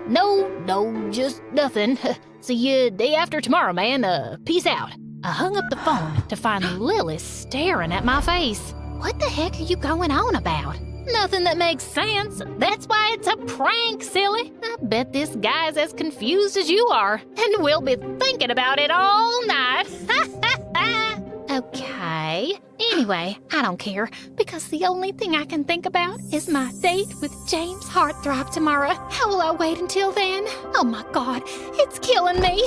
No, just nothing. See you day after tomorrow, man. Peace out. I hung up the phone to find Lily staring at my face. What the heck are you going on about? Nothing that makes sense. That's why it's a prank, silly. I bet this guy's as confused as you are, and we'll be thinking about it all night. Okay. Anyway, I don't care, because the only thing I can think about is my date with James Heartthrob tomorrow. How will I wait until then? Oh my God, it's killing me.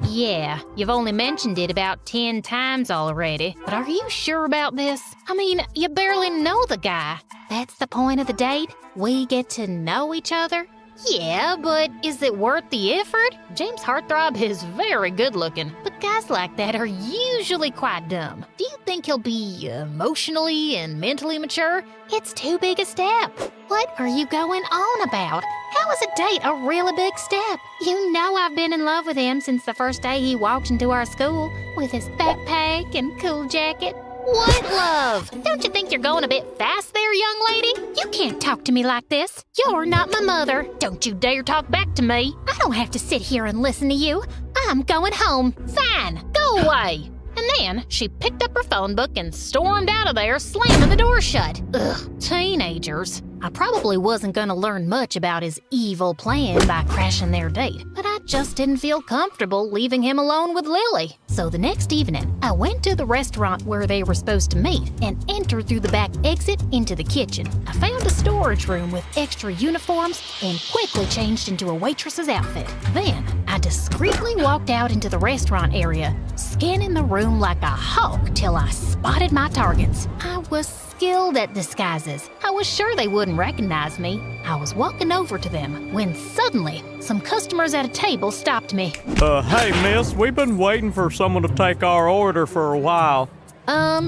Yeah, you've only mentioned it about 10 times already. But are you sure about this? I mean, you barely know the guy. That's the point of the date? We get to know each other? Yeah, but is it worth the effort? James Heartthrob is very good looking, but guys like that are usually quite dumb. Do you think he'll be emotionally and mentally mature? It's too big a step. What are you going on about? How is a date a really big step? You know I've been in love with him since the first day he walked into our school with his backpack and cool jacket. What love? Don't you think you're going a bit fast there, young lady? You can't talk to me like this. You're not my mother. Don't you dare talk back to me. I don't have to sit here and listen to you. I'm going home. Fine, go away. And then she picked up her phone book and stormed out of there, slamming the door shut. Ugh, teenagers. I probably wasn't gonna learn much about his evil plan by crashing their date, but I just didn't feel comfortable leaving him alone with Lily. So the next evening, I went to the restaurant where they were supposed to meet and entered through the back exit into the kitchen. I found a storage room with extra uniforms and quickly changed into a waitress's outfit. Then, I discreetly walked out into the restaurant area, scanning the room like a hawk till I spotted my targets. I was skilled at disguises. I was sure they wouldn't recognize me. I was walking over to them when suddenly some customers at a table stopped me. Hey miss, we've been waiting for someone to take our order for a while.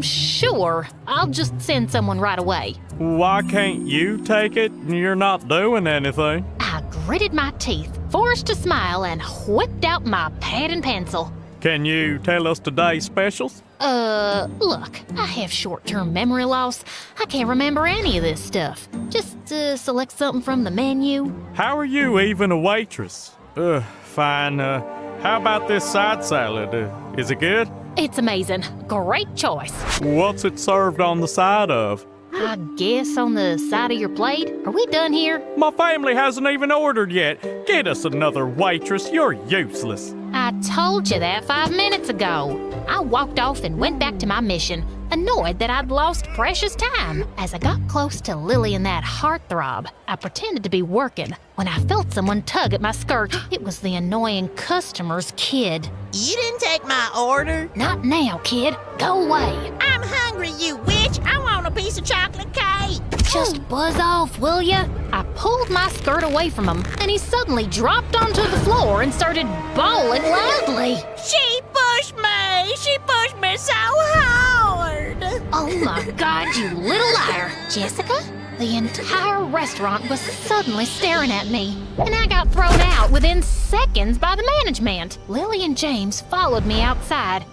Sure. I'll just send someone right away. Why can't you take it? You're not doing anything. I gritted my teeth, forced a smile, and whipped out my pad and pencil. Can you tell us today's specials? Look, I have short-term memory loss. I can't remember any of this stuff. Just, select something from the menu. How are you even a waitress? Fine. How about this side salad? Is it good? It's amazing. Great choice. What's it served on the side of? I guess on the side of your plate. Are we done here? My family hasn't even ordered yet. Get us another waitress. You're useless. I told you that 5 minutes ago. I walked off and went back to my mission, annoyed that I'd lost precious time. As I got close to Lily and that heartthrob, I pretended to be working when I felt someone tug at my skirt. It was the annoying customer's kid. You didn't take my order? Not now, kid. Go away. I'm hungry, you witch. I want a piece of chocolate cake. Just buzz off, will ya? I pulled my skirt away from him, and he suddenly dropped onto the floor and started bawling loudly. She pushed me. She pushed me so hard. Oh my God, you little liar. Jessica? The entire restaurant was suddenly staring at me, and I got thrown out within seconds by the management. Lily and James followed me outside.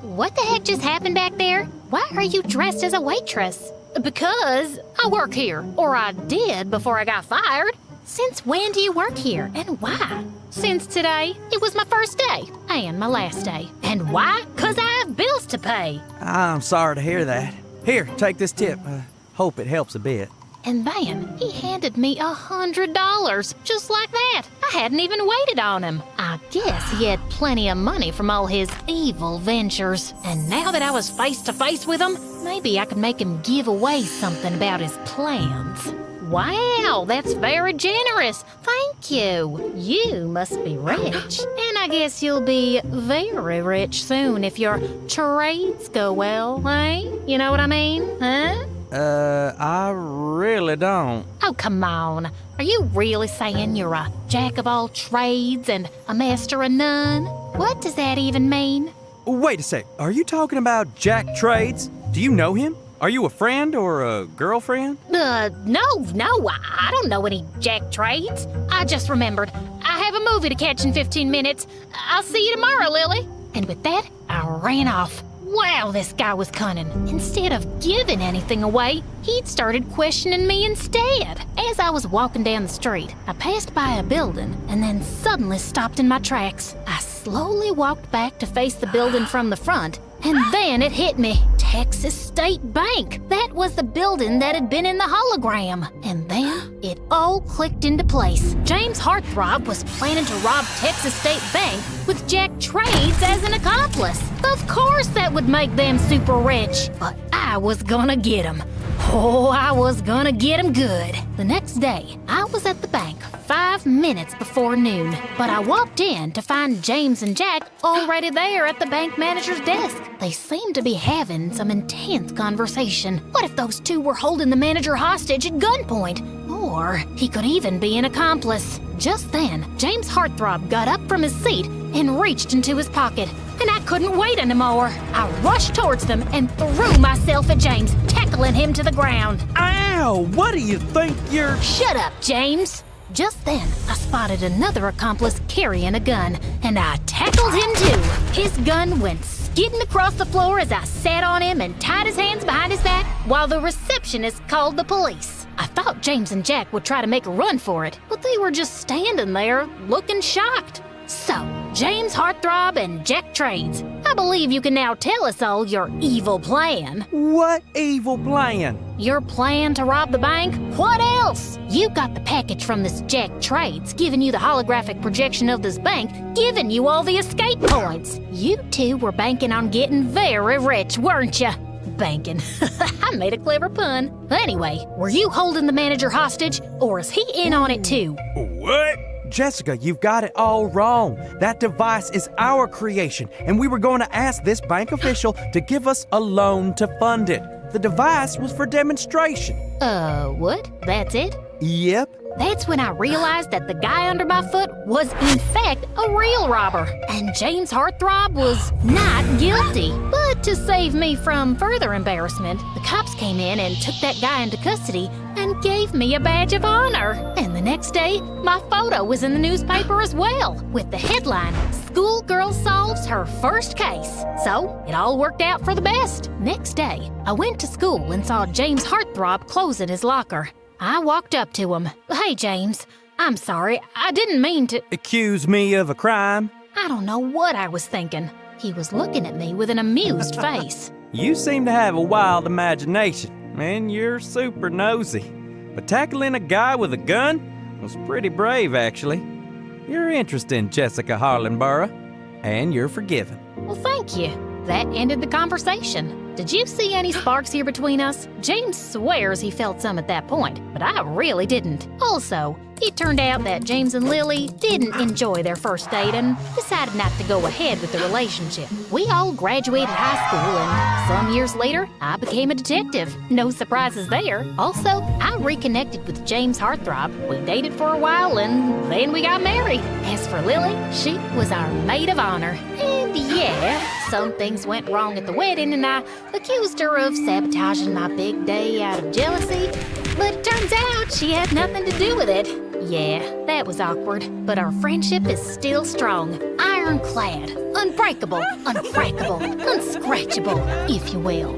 What the heck just happened back there? Why are you dressed as a waitress? Because I work here, or I did before I got fired. Since when do you work here, and why? Since today. It was my first day, and my last day. And why? 'Cause I have bills to pay. I'm sorry to hear that. Here, take this tip. Hope it helps a bit. And then he handed me $100, just like that. I hadn't even waited on him. I guess he had plenty of money from all his evil ventures. And now that I was face to face with him, maybe I could make him give away something about his plans. Wow, that's very generous. Thank you. You must be rich. And I guess you'll be very rich soon if your trades go well, eh? You know what I mean, huh? I really don't. Oh, come on. Are you really saying you're a jack of all trades and a master of none? What does that even mean? Wait a sec. Are you talking about Jack Trades? Do you know him? Are you a friend or a girlfriend? No, I don't know any jack trades. I just remembered. I have a movie to catch in 15 minutes. I'll see you tomorrow, Lily. And with that, I ran off. Wow, this guy was cunning. Instead of giving anything away, he'd started questioning me instead. As I was walking down the street, I passed by a building and then suddenly stopped in my tracks. I slowly walked back to face the building from the front, and then it hit me. Texas State Bank. That was the building that had been in the hologram. And then it all clicked into place. James Heartthrob was planning to rob Texas State Bank with Jack Trades as an accomplice. Of course that would make them super rich. But I was gonna get him. Oh, I was gonna get him good. The next day, I was at the bank 5 minutes before noon, but I walked in to find James and Jack already there at the bank manager's desk. They seemed to be having some intense conversation. What if those two were holding the manager hostage at gunpoint? Or he could even be an accomplice. Just then, James Heartthrob got up from his seat and reached into his pocket. And I couldn't wait anymore. I rushed towards them and threw myself at James, tackling him to the ground. Ow! What do you think you're... Shut up, James. Just then, I spotted another accomplice carrying a gun, and I tackled him too. His gun went skidding across the floor as I sat on him and tied his hands behind his back while the receptionist called the police. I thought James and Jack would try to make a run for it, but they were just standing there looking shocked. So, James Heartthrob and Jack Trades, I believe you can now tell us all your evil plan. What evil plan? Your plan to rob the bank? What else? You got the package from this Jack Trades, giving you the holographic projection of this bank, giving you all the escape points. You two were banking on getting very rich, weren't you? Banking. I made a clever pun. Anyway, were you holding the manager hostage, or is he in on it too? What? Jessica, you've got it all wrong. That device is our creation, and we were going to ask this bank official to give us a loan to fund it. The device was for demonstration. What? That's it? Yep. That's when I realized that the guy under my foot was, in fact, a real robber. And James Heartthrob was not guilty. But to save me from further embarrassment, the cops came in and took that guy into custody and gave me a badge of honor. And the next day, my photo was in the newspaper as well, with the headline, "Schoolgirl Solves Her First Case." So, it all worked out for the best. Next day, I went to school and saw James Heartthrob closing his locker. I walked up to him. "Hey, James, I'm sorry. I didn't mean to..." Accuse me of a crime? I don't know what I was thinking. He was looking at me with an amused face. You seem to have a wild imagination, and you're super nosy. But tackling a guy with a gun was pretty brave, actually. You're interesting, Jessica Harlanborough, and you're forgiven. Well, thank you. That ended the conversation. Did you see any sparks here between us? James swears he felt some at that point, but I really didn't. Also, it turned out that James and Lily didn't enjoy their first date and decided not to go ahead with the relationship. We all graduated high school, and some years later, I became a detective. No surprises there. Also, I reconnected with James Heartthrob. We dated for a while, and then we got married. As for Lily, she was our maid of honor. And yeah, some things went wrong at the wedding, and I accused her of sabotaging my big day out of jealousy. But it turns out she had nothing to do with it. Yeah, that was awkward, but our friendship is still strong. Ironclad, unbreakable, uncrackable, unscratchable, if you will.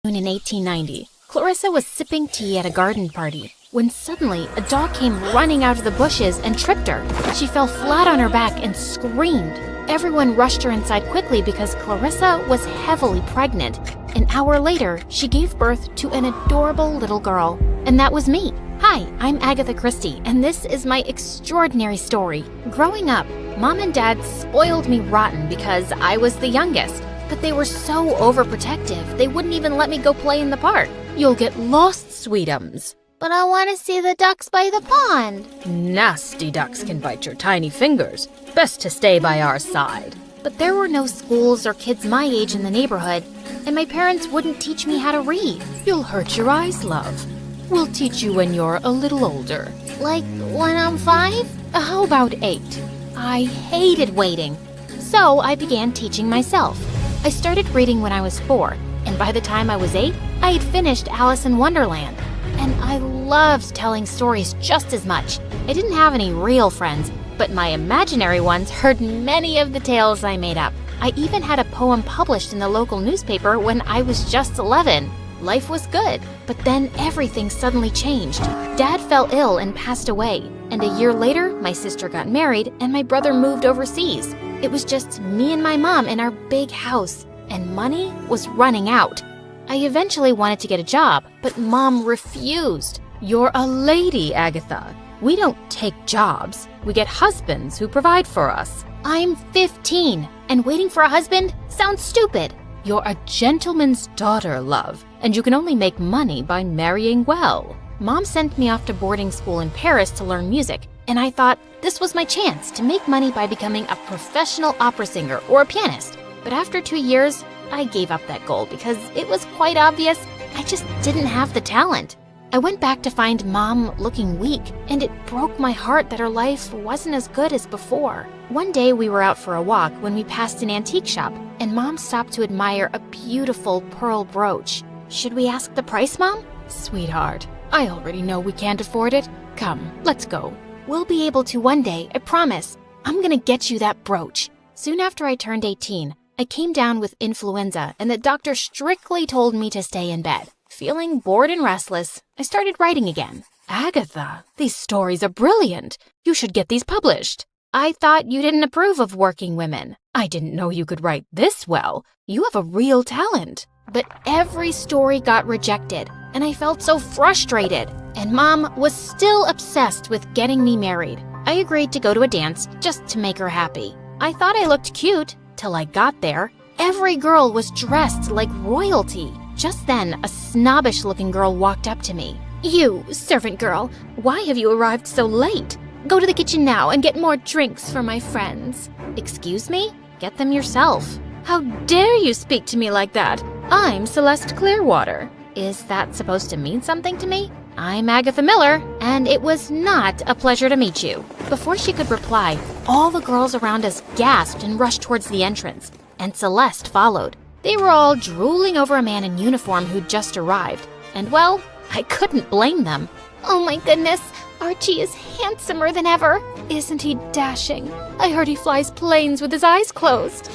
In 1890, Clarissa was sipping tea at a garden party when suddenly a dog came running out of the bushes and tripped her. She fell flat on her back and screamed. Everyone rushed her inside quickly because Clarissa was heavily pregnant. An hour later, she gave birth to an adorable little girl. And that was me. Hi, I'm Agatha Christie, and this is my extraordinary story. Growing up, Mom and Dad spoiled me rotten because I was the youngest. But they were so overprotective, they wouldn't even let me go play in the park. You'll get lost, sweetums. But I want to see the ducks by the pond. Nasty ducks can bite your tiny fingers. Best to stay by our side. But there were no schools or kids my age in the neighborhood, and my parents wouldn't teach me how to read. You'll hurt your eyes, love. We'll teach you when you're a little older. Like when I'm 5? How about 8? I hated waiting, so I began teaching myself. I started reading when I was 4, and by the time I was 8, I had finished Alice in Wonderland. And I loved telling stories just as much. I didn't have any real friends, but my imaginary ones heard many of the tales I made up. I even had a poem published in the local newspaper when I was just 11. Life was good, but then everything suddenly changed. Dad fell ill and passed away, and a year later, my sister got married and my brother moved overseas. It was just me and my mom in our big house, and money was running out. I eventually wanted to get a job, but Mom refused. You're a lady, Agatha. We don't take jobs. We get husbands who provide for us. I'm 15, and waiting for a husband sounds stupid. You're a gentleman's daughter, love, and you can only make money by marrying well. Mom sent me off to boarding school in Paris to learn music, and I thought this was my chance to make money by becoming a professional opera singer or a pianist. But after 2 years, I gave up that goal because it was quite obvious I just didn't have the talent. I went back to find Mom looking weak, and it broke my heart that her life wasn't as good as before. One day we were out for a walk when we passed an antique shop, and Mom stopped to admire a beautiful pearl brooch. Should we ask the price, Mom? Sweetheart, I already know we can't afford it. Come, let's go. We'll be able to one day, I promise. I'm gonna get you that brooch. Soon after I turned 18, I came down with influenza, and the doctor strictly told me to stay in bed. Feeling bored and restless, I started writing again. Agatha, these stories are brilliant. You should get these published. I thought you didn't approve of working women. I didn't know you could write this well. You have a real talent. But every story got rejected, and I felt so frustrated. And Mom was still obsessed with getting me married. I agreed to go to a dance just to make her happy. I thought I looked cute till I got there. Every girl was dressed like royalty. Just then, a snobbish-looking girl walked up to me. You, servant girl, why have you arrived so late? Go to the kitchen now and get more drinks for my friends. Excuse me? Get them yourself. How dare you speak to me like that? I'm Celeste Clearwater. Is that supposed to mean something to me? I'm Agatha Miller, and it was not a pleasure to meet you. Before she could reply, all the girls around us gasped and rushed towards the entrance, and Celeste followed. They were all drooling over a man in uniform who'd just arrived, and well, I couldn't blame them. Oh my goodness, Archie is handsomer than ever. Isn't he dashing? I heard he flies planes with his eyes closed.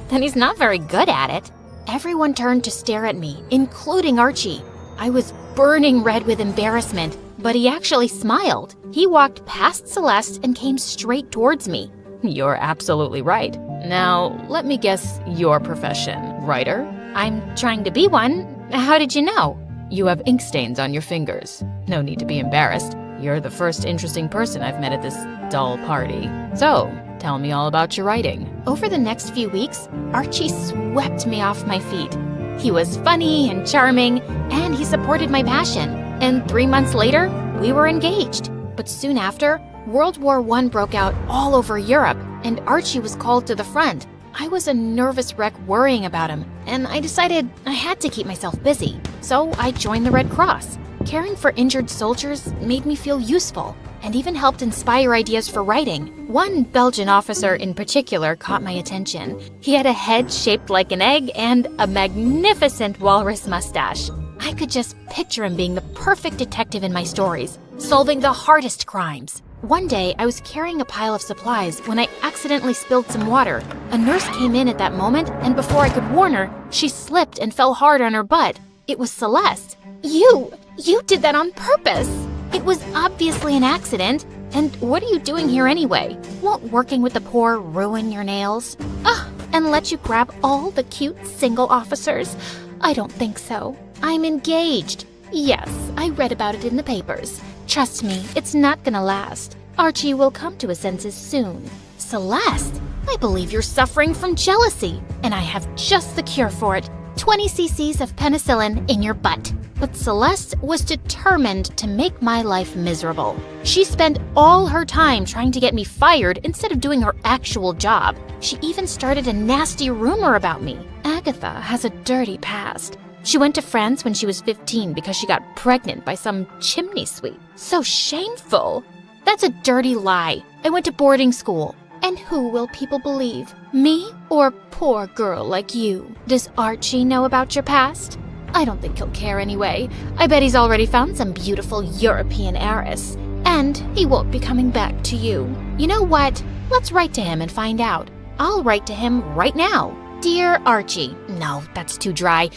Then he's not very good at it. Everyone turned to stare at me, including Archie. I was burning red with embarrassment, but he actually smiled. He walked past Celeste and came straight towards me. You're absolutely right. Now, let me guess your profession. Writer? I'm trying to be one. How did you know? You have ink stains on your fingers. No need to be embarrassed. You're the first interesting person I've met at this dull party. So, tell me all about your writing. Over the next few weeks, Archie swept me off my feet. He was funny and charming, and he supported my passion. And 3 months later, we were engaged. But soon after, World War I broke out all over Europe, and Archie was called to the front. I was a nervous wreck worrying about him, and I decided I had to keep myself busy. So I joined the Red Cross. Caring for injured soldiers made me feel useful, and even helped inspire ideas for writing. One Belgian officer in particular caught my attention. He had a head shaped like an egg and a magnificent walrus mustache. I could just picture him being the perfect detective in my stories, solving the hardest crimes. One day, I was carrying a pile of supplies when I accidentally spilled some water. A nurse came in at that moment, and before I could warn her, she slipped and fell hard on her butt. It was Celeste. You did that on purpose. It was obviously an accident. And what are you doing here anyway? Won't working with the poor ruin your nails? And let you grab all the cute single officers? I don't think so. I'm engaged. Yes, I read about it in the papers. Trust me, it's not gonna last. Archie will come to his senses soon. Celeste, I believe you're suffering from jealousy, and I have just the cure for it. 20 cc's of penicillin in your butt. But Celeste was determined to make my life miserable. She spent all her time trying to get me fired instead of doing her actual job. She even started a nasty rumor about me. Agatha has a dirty past. She went to France when she was 15 because she got pregnant by some chimney sweep. So shameful. That's a dirty lie. I went to boarding school. And who will people believe? Me or a poor girl like you? Does Archie know about your past? I don't think he'll care anyway. I bet he's already found some beautiful European heiress. And he won't be coming back to you. You know what? Let's write to him and find out. I'll write to him right now. Dear Archie. No, that's too dry.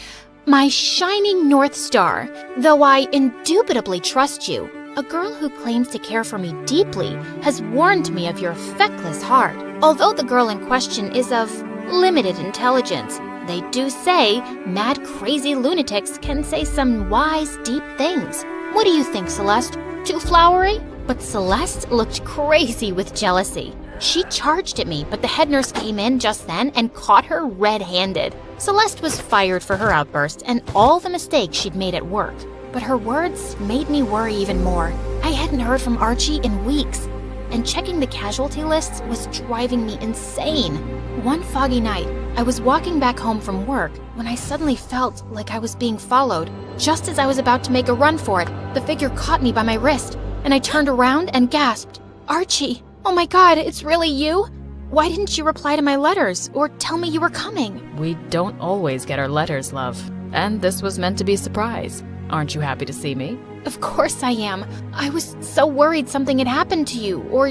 My shining North Star, though I indubitably trust you, a girl who claims to care for me deeply has warned me of your feckless heart. Although the girl in question is of limited intelligence, they do say mad, crazy lunatics can say some wise, deep things. What do you think, Celeste? Too flowery? But Celeste looked crazy with jealousy. She charged at me, but the head nurse came in just then and caught her red-handed. Celeste was fired for her outburst and all the mistakes she'd made at work. But her words made me worry even more. I hadn't heard from Archie in weeks, and checking the casualty lists was driving me insane. One foggy night, I was walking back home from work when I suddenly felt like I was being followed. Just as I was about to make a run for it, the figure caught me by my wrist, and I turned around and gasped, "Archie! Oh my God, it's really you? Why didn't you reply to my letters or tell me you were coming?" We don't always get our letters, love. And this was meant to be a surprise. Aren't you happy to see me? Of course I am. I was so worried something had happened to you, or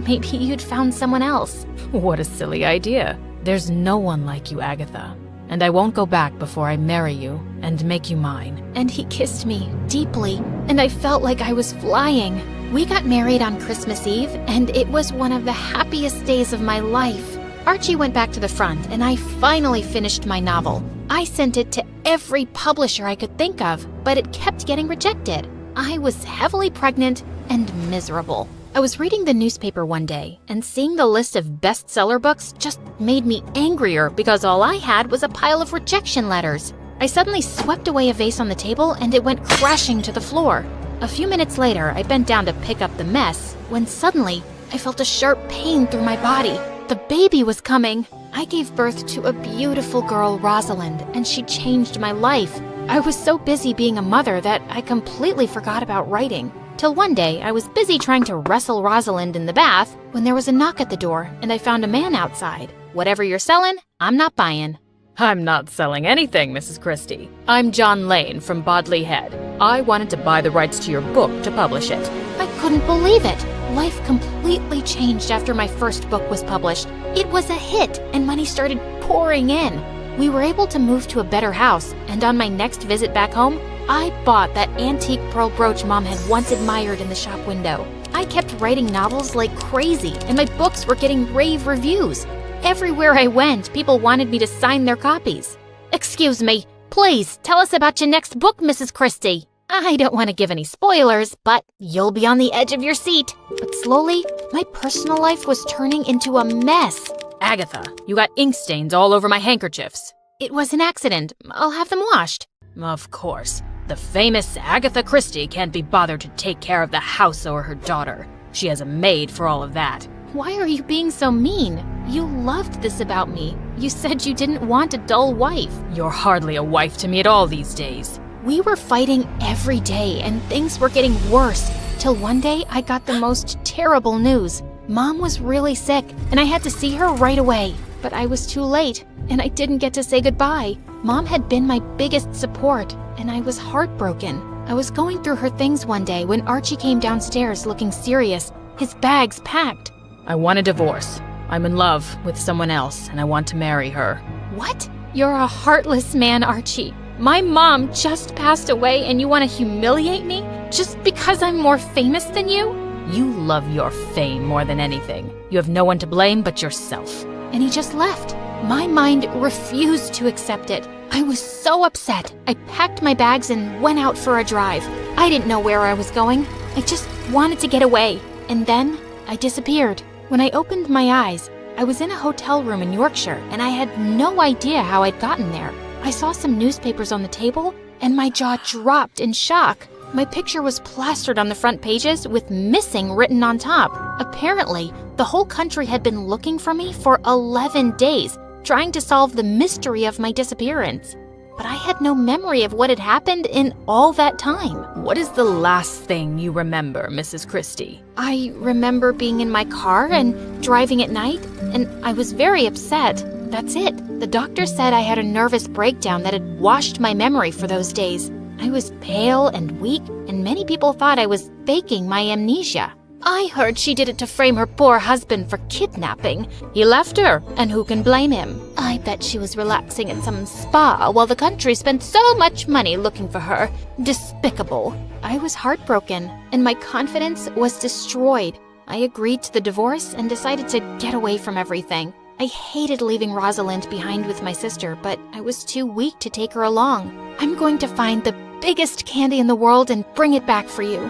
maybe you'd found someone else. What a silly idea. There's no one like you, Agatha. And I won't go back before I marry you and make you mine. And he kissed me deeply, and I felt like I was flying. We got married on Christmas Eve, and it was one of the happiest days of my life. Archie went back to the front, and I finally finished my novel. I sent it to every publisher I could think of, but it kept getting rejected. I was heavily pregnant and miserable. I was reading the newspaper one day, and seeing the list of bestseller books just made me angrier because all I had was a pile of rejection letters. I suddenly swept away a vase on the table, and it went crashing to the floor. A few minutes later, I bent down to pick up the mess, when suddenly, I felt a sharp pain through my body. The baby was coming. I gave birth to a beautiful girl, Rosalind, and she changed my life. I was so busy being a mother that I completely forgot about writing. Till one day, I was busy trying to wrestle Rosalind in the bath when there was a knock at the door, and I found a man outside. "Whatever you're selling, I'm not buying." I'm not selling anything, Mrs. Christie. I'm John Lane from Bodley Head. I wanted to buy the rights to your book to publish it. I couldn't believe it. Life completely changed after my first book was published. It was a hit, and money started pouring in. We were able to move to a better house, and on my next visit back home, I bought that antique pearl brooch Mom had once admired in the shop window. I kept writing novels like crazy, and my books were getting rave reviews. Everywhere I went, people wanted me to sign their copies. "Excuse me, please tell us about your next book, Mrs. Christie." I don't want to give any spoilers, but you'll be on the edge of your seat. But slowly, my personal life was turning into a mess. Agatha, you got ink stains all over my handkerchiefs. It was an accident. I'll have them washed. Of course. The famous Agatha Christie can't be bothered to take care of the house or her daughter. She has a maid for all of that. Why are you being so mean? You loved this about me. You said you didn't want a dull wife. You're hardly a wife to me at all these days. We were fighting every day, and things were getting worse, till one day I got the most terrible news. Mom was really sick, and I had to see her right away. But I was too late, and I didn't get to say goodbye. Mom had been my biggest support, and I was heartbroken. I was going through her things one day when Archie came downstairs looking serious, his bags packed. I want a divorce. I'm in love with someone else and I want to marry her. What? You're a heartless man, Archie. My mom just passed away and you want to humiliate me just because I'm more famous than you? You love your fame more than anything. You have no one to blame but yourself. And he just left. My mind refused to accept it. I was so upset. I packed my bags and went out for a drive. I didn't know where I was going. I just wanted to get away. And then I disappeared. When I opened my eyes, I was in a hotel room in Yorkshire and I had no idea how I'd gotten there. I saw some newspapers on the table and my jaw dropped in shock. My picture was plastered on the front pages with missing written on top. Apparently, the whole country had been looking for me for 11 days, trying to solve the mystery of my disappearance. But I had no memory of what had happened in all that time. What is the last thing you remember, Mrs. Christie? I remember being in my car and driving at night, and I was very upset. That's it. The doctor said I had a nervous breakdown that had washed my memory for those days. I was pale and weak, and many people thought I was faking my amnesia. I heard she did it to frame her poor husband for kidnapping. He left her, and who can blame him? I bet she was relaxing at some spa while the country spent so much money looking for her. Despicable. I was heartbroken, and my confidence was destroyed. I agreed to the divorce and decided to get away from everything. I hated leaving Rosalind behind with my sister, but I was too weak to take her along. I'm going to find the biggest candy in the world and bring it back for you.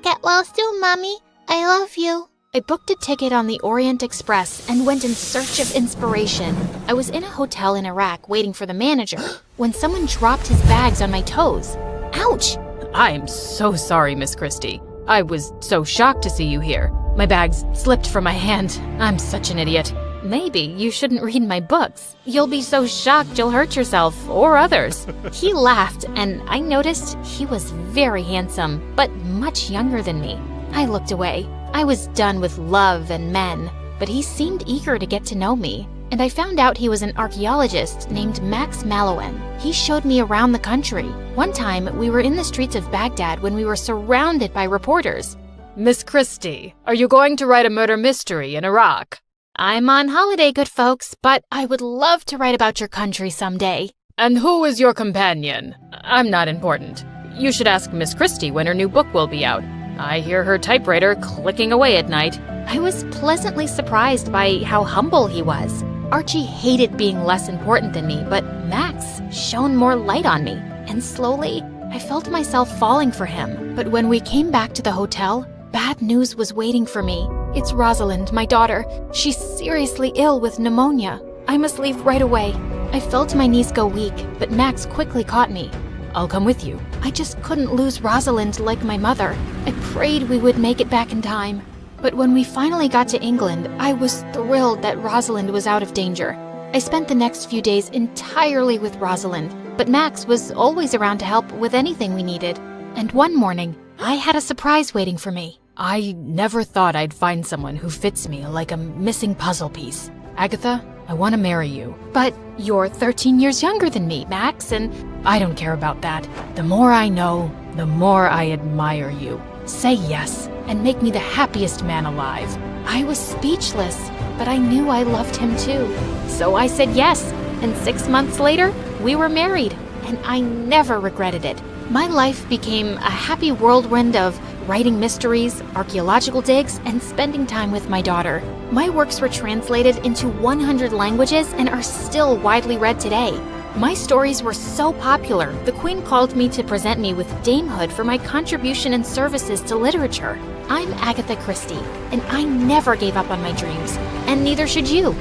Get well soon, Mommy. I love you. I booked a ticket on the Orient Express and went in search of inspiration. I was in a hotel in Iraq waiting for the manager when someone dropped his bags on my toes. Ouch! I am so sorry, Miss Christie. I was so shocked to see you here. My bags slipped from my hand. I'm such an idiot. Maybe you shouldn't read my books. You'll be so shocked you'll hurt yourself or others. He laughed, and I noticed he was very handsome, but much younger than me. I looked away. I was done with love and men, but he seemed eager to get to know me. And I found out he was an archaeologist named Max Mallowan. He showed me around the country. One time, we were in the streets of Baghdad when we were surrounded by reporters. Miss Christie, are you going to write a murder mystery in Iraq? I'm on holiday, good folks, but I would love to write about your country someday. And who is your companion? I'm not important. You should ask Miss Christie when her new book will be out. I hear her typewriter clicking away at night. I was pleasantly surprised by how humble he was. Archie hated being less important than me, but Max shone more light on me. And slowly, I felt myself falling for him. But when we came back to the hotel, bad news was waiting for me. It's Rosalind, my daughter. She's seriously ill with pneumonia. I must leave right away. I felt my knees go weak, but Max quickly caught me. I'll come with you. I just couldn't lose Rosalind like my mother. I prayed we would make it back in time. But when we finally got to England, I was thrilled that Rosalind was out of danger. I spent the next few days entirely with Rosalind, but Max was always around to help with anything we needed. And one morning, I had a surprise waiting for me. I never thought I'd find someone who fits me like a missing puzzle piece. Agatha, I want to marry you. But you're 13 years younger than me, Max, and I don't care about that. The more I know, the more I admire you. Say yes, and make me the happiest man alive. I was speechless, but I knew I loved him too. So I said yes, and 6 months later, we were married, and I never regretted it. My life became a happy whirlwind of writing mysteries, archaeological digs, and spending time with my daughter. My works were translated into 100 languages and are still widely read today. My stories were so popular, the Queen called me to present me with damehood for my contribution and services to literature. I'm Agatha Christie, and I never gave up on my dreams, and neither should you.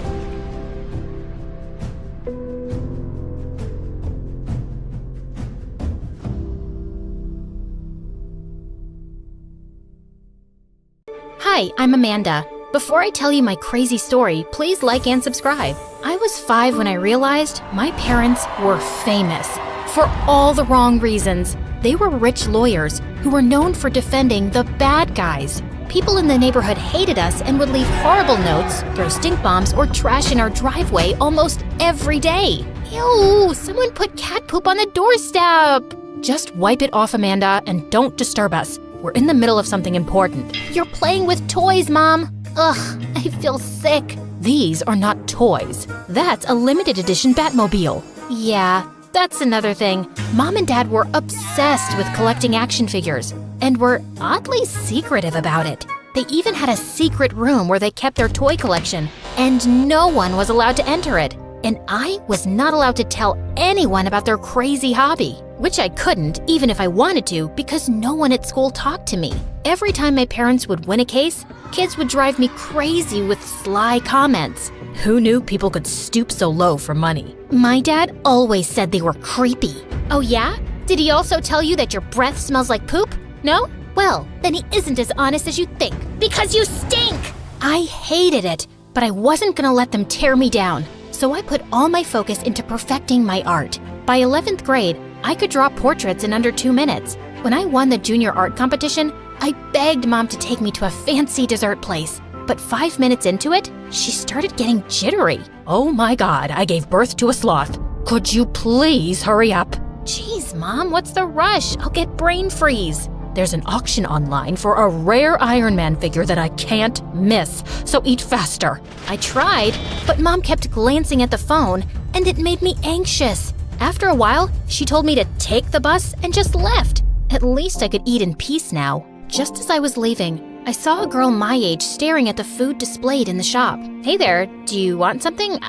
Hi, I'm Amanda. Before I tell you my crazy story, please like and subscribe. I was 5 when I realized my parents were famous for all the wrong reasons. They were rich lawyers who were known for defending the bad guys. People in the neighborhood hated us and would leave horrible notes, throw stink bombs, or trash in our driveway almost every day. Ew, someone put cat poop on the doorstep. Just wipe it off, Amanda, and don't disturb us. We're in the middle of something important. You're playing with toys, Mom. Ugh, I feel sick. These are not toys. That's a limited edition Batmobile. Yeah, that's another thing. Mom and Dad were obsessed with collecting action figures and were oddly secretive about it. They even had a secret room where they kept their toy collection, and no one was allowed to enter it. And I was not allowed to tell anyone about their crazy hobby, which I couldn't even if I wanted to because no one at school talked to me. Every time my parents would win a case, kids would drive me crazy with sly comments. Who knew people could stoop so low for money? My dad always said they were creepy. Oh yeah? Did he also tell you that your breath smells like poop? No? Well, then he isn't as honest as you think, because you stink! I hated it, but I wasn't gonna let them tear me down. So I put all my focus into perfecting my art. By 11th grade, I could draw portraits in under 2 minutes. When I won the junior art competition, I begged Mom to take me to a fancy dessert place. But 5 minutes into it, she started getting jittery. Oh my God, I gave birth to a sloth. Could you please hurry up? Jeez, Mom, what's the rush? I'll get brain freeze. There's an auction online for a rare Iron Man figure that I can't miss, so eat faster. I tried, but Mom kept glancing at the phone, and it made me anxious. After a while, she told me to take the bus and just left. At least I could eat in peace now. Just as I was leaving, I saw a girl my age staring at the food displayed in the shop. Hey there, do you want something?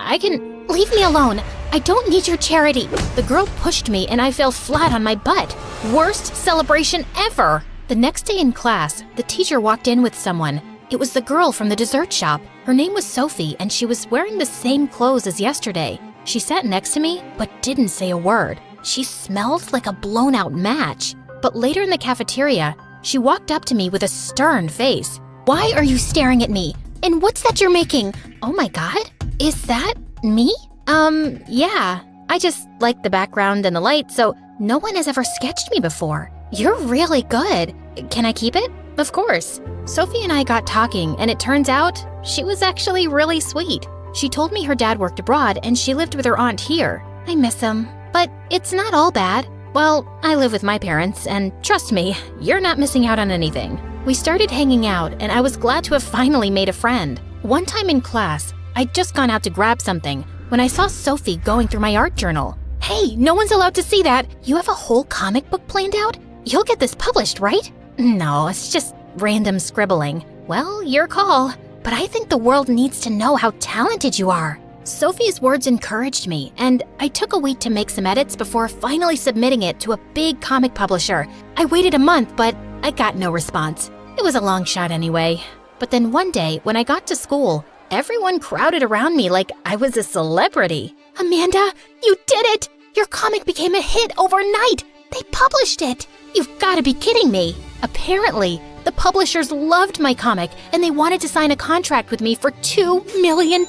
Leave me alone. I don't need your charity. The girl pushed me and I fell flat on my butt. Worst celebration ever. The next day in class, the teacher walked in with someone. It was the girl from the dessert shop. Her name was Sophie and she was wearing the same clothes as yesterday. She sat next to me but didn't say a word. She smelled like a blown out match. But later in the cafeteria, she walked up to me with a stern face. Why are you staring at me? And what's that you're making? Oh my God, is that me? Yeah. I just like the background and the light, so no one has ever sketched me before. You're really good. Can I keep it? Of course. Sophie and I got talking, and it turns out she was actually really sweet. She told me her dad worked abroad and she lived with her aunt here. I miss him, but it's not all bad. Well, I live with my parents, and trust me, you're not missing out on anything. We started hanging out, and I was glad to have finally made a friend. One time in class, I'd just gone out to grab something when I saw Sophie going through my art journal. Hey, no one's allowed to see that. You have a whole comic book planned out? You'll get this published, right? No, it's just random scribbling. Well, your call. But I think the world needs to know how talented you are. Sophie's words encouraged me, and I took a week to make some edits before finally submitting it to a big comic publisher. I waited a month, but I got no response. It was a long shot anyway. But then one day, when I got to school, everyone crowded around me like I was a celebrity. Amanda, you did it! Your comic became a hit overnight! They published it! You've got to be kidding me! Apparently, the publishers loved my comic and they wanted to sign a contract with me for $2 million.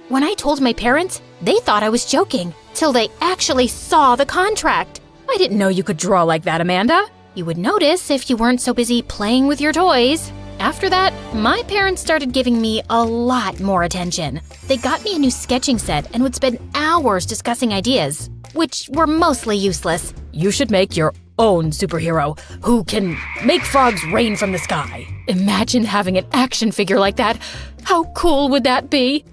When I told my parents, they thought I was joking, till they actually saw the contract. I didn't know you could draw like that, Amanda. You would notice if you weren't so busy playing with your toys. After that, my parents started giving me a lot more attention. They got me a new sketching set and would spend hours discussing ideas, which were mostly useless. You should make your own superhero who can make frogs rain from the sky. Imagine having an action figure like that. How cool would that be?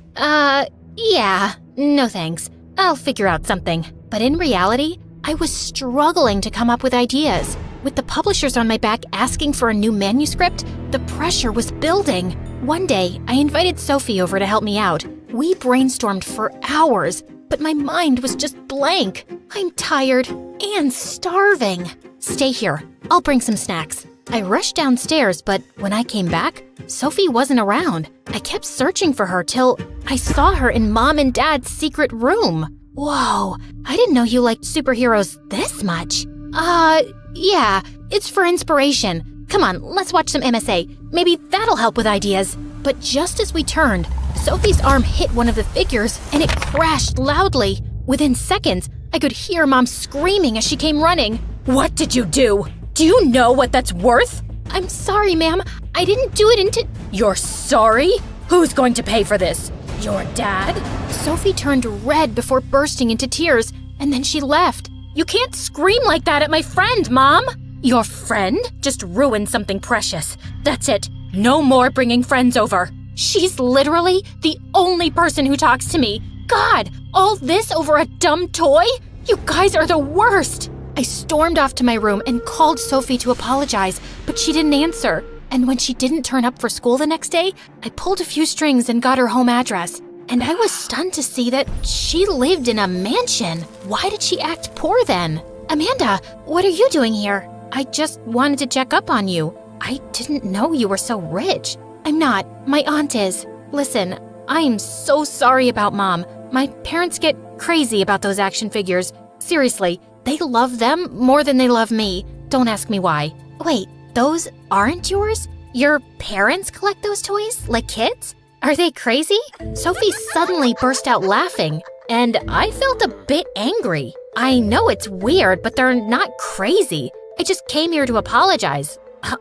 Yeah, no thanks. I'll figure out something. But in reality, I was struggling to come up with ideas. With the publishers on my back asking for a new manuscript, the pressure was building. One day, I invited Sophie over to help me out. We brainstormed for hours, but my mind was just blank. I'm tired and starving. Stay here. I'll bring some snacks. I rushed downstairs, but when I came back, Sophie wasn't around. I kept searching for her till I saw her in Mom and Dad's secret room. Whoa, I didn't know you liked superheroes this much. Yeah, it's for inspiration. Come on, let's watch some MSA. Maybe that'll help with ideas. But just as we turned, Sophie's arm hit one of the figures and it crashed loudly. Within seconds, I could hear Mom screaming as she came running. What did you do? Do you know what that's worth? I'm sorry, ma'am. I didn't do it You're sorry? Who's going to pay for this? Your dad? Sophie turned red before bursting into tears, and then she left. You can't scream like that at my friend, Mom! Your friend just ruined something precious. That's it. No more bringing friends over. She's literally the only person who talks to me. God, all this over a dumb toy? You guys are the worst! I stormed off to my room and called Sophie to apologize, but she didn't answer. And when she didn't turn up for school the next day, I pulled a few strings and got her home address. And I was stunned to see that she lived in a mansion. Why did she act poor then? Amanda, what are you doing here? I just wanted to check up on you. I didn't know you were so rich. I'm not. My aunt is. Listen, I am so sorry about Mom. My parents get crazy about those action figures. Seriously, they love them more than they love me. Don't ask me why. Wait, those aren't yours? Your parents collect those toys, like kids? Are they crazy? Sophie suddenly burst out laughing, and I felt a bit angry. I know it's weird, but they're not crazy. I just came here to apologize.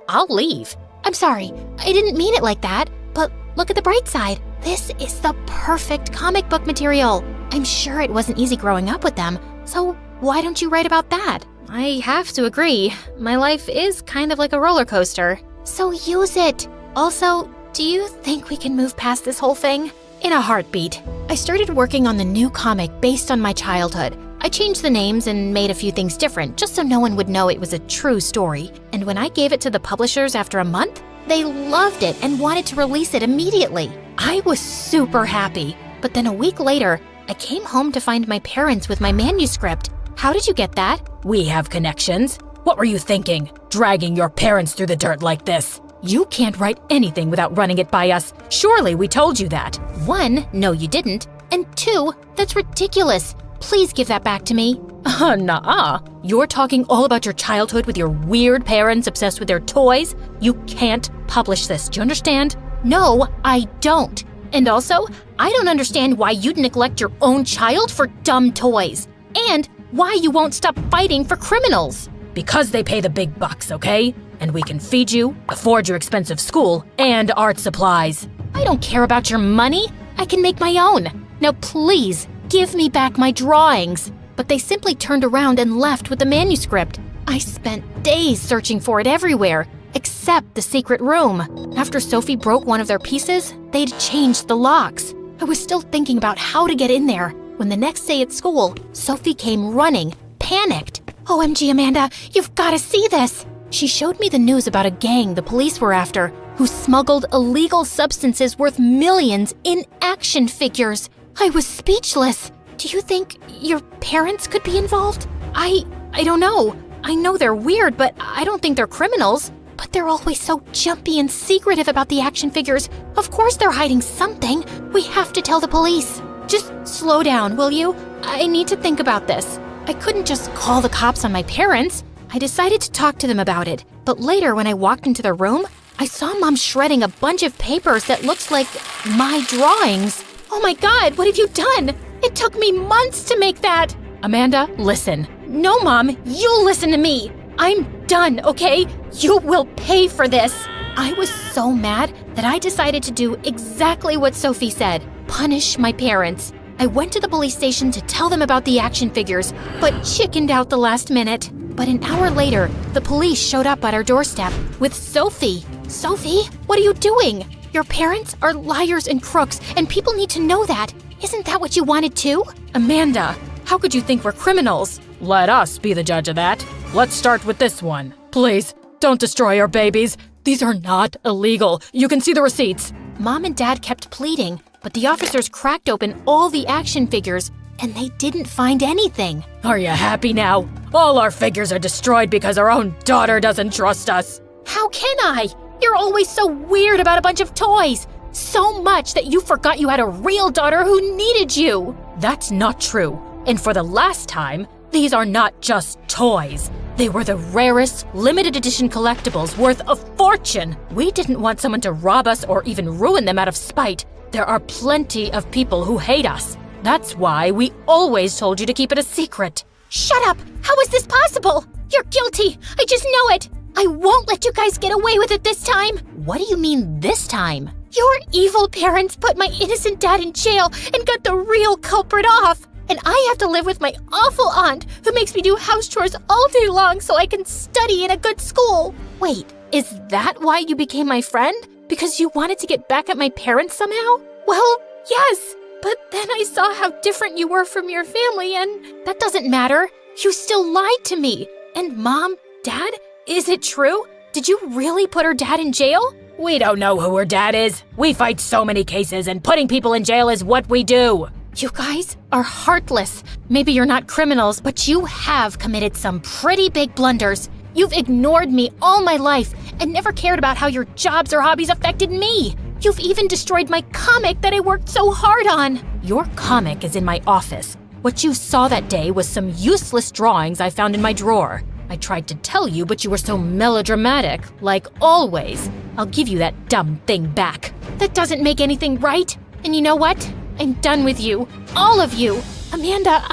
I'll leave. I'm sorry, I didn't mean it like that, but look at the bright side. This is the perfect comic book material. I'm sure it wasn't easy growing up with them, so why don't you write about that? I have to agree. My life is kind of like a roller coaster. So use it. Also, do you think we can move past this whole thing? In a heartbeat. I started working on the new comic based on my childhood. I changed the names and made a few things different just so no one would know it was a true story. And when I gave it to the publishers after a month, they loved it and wanted to release it immediately. I was super happy. But then a week later, I came home to find my parents with my manuscript. How did you get that? We have connections. What were you thinking? Dragging your parents through the dirt like this? You can't write anything without running it by us. Surely we told you that. 1, no you didn't. And 2, that's ridiculous. Please give that back to me. Nuh-uh. You're talking all about your childhood with your weird parents obsessed with their toys? You can't publish this. Do you understand? No, I don't. And also, I don't understand why you'd neglect your own child for dumb toys. And why you won't stop fighting for criminals. Because they pay the big bucks, okay? And we can feed you, afford your expensive school, and art supplies. I don't care about your money. I can make my own. Now please, give me back my drawings. But they simply turned around and left with the manuscript. I spent days searching for it everywhere, except the secret room. After Sophie broke one of their pieces, they'd changed the locks. I was still thinking about how to get in there when the next day at school, Sophie came running, panicked. OMG, Amanda, you've got to see this. She showed me the news about a gang the police were after who smuggled illegal substances worth millions in action figures. I was speechless. Do you think your parents could be involved? I don't know. I know they're weird, but I don't think they're criminals. But they're always so jumpy and secretive about the action figures. Of course they're hiding something. We have to tell the police. Just slow down, will you? I need to think about this. I couldn't just call the cops on my parents. I decided to talk to them about it. But later, when I walked into the room, I saw Mom shredding a bunch of papers that looked like my drawings. Oh my God, what have you done? It took me months to make that. Amanda, listen. No, Mom, you listen to me. I'm done, okay? You will pay for this. I was so mad that I decided to do exactly what Sophie said. Punish my parents. I went to the police station to tell them about the action figures, but chickened out the last minute. But an hour later, the police showed up at our doorstep with Sophie. Sophie, what are you doing? Your parents are liars and crooks, and people need to know that. Isn't that what you wanted too? Amanda, how could you think we're criminals? Let us be the judge of that. Let's start with this one. Please, don't destroy our babies. These are not illegal. You can see the receipts. Mom and Dad kept pleading, but the officers cracked open all the action figures, and they didn't find anything. Are you happy now? All our figures are destroyed because our own daughter doesn't trust us. How can I? You're always so weird about a bunch of toys. So much that you forgot you had a real daughter who needed you. That's not true. And for the last time, these are not just toys. They were the rarest, limited edition collectibles worth a fortune. We didn't want someone to rob us or even ruin them out of spite. There are plenty of people who hate us. That's why we always told you to keep it a secret. Shut up! How is this possible? You're guilty! I just know it! I won't let you guys get away with it this time! What do you mean this time? Your evil parents put my innocent dad in jail and got the real culprit off! and I have to live with my awful aunt who makes me do house chores all day long so I can study in a good school. Wait, is that why you became my friend? Because you wanted to get back at my parents somehow? Well, yes, but then I saw how different you were from your family, and that doesn't matter. You still lied to me. And Mom, Dad, is it true? Did you really put her dad in jail? We don't know who her dad is. We fight so many cases, and putting people in jail is what we do. You guys are heartless. Maybe you're not criminals, but you have committed some pretty big blunders. You've ignored me all my life and never cared about how your jobs or hobbies affected me. You've even destroyed my comic that I worked so hard on. Your comic is in my office. What you saw that day was some useless drawings I found in my drawer. I tried to tell you, but you were so melodramatic, like always. I'll give you that dumb thing back. That doesn't make anything right. And you know what? I'm done with you. All of you. Amanda,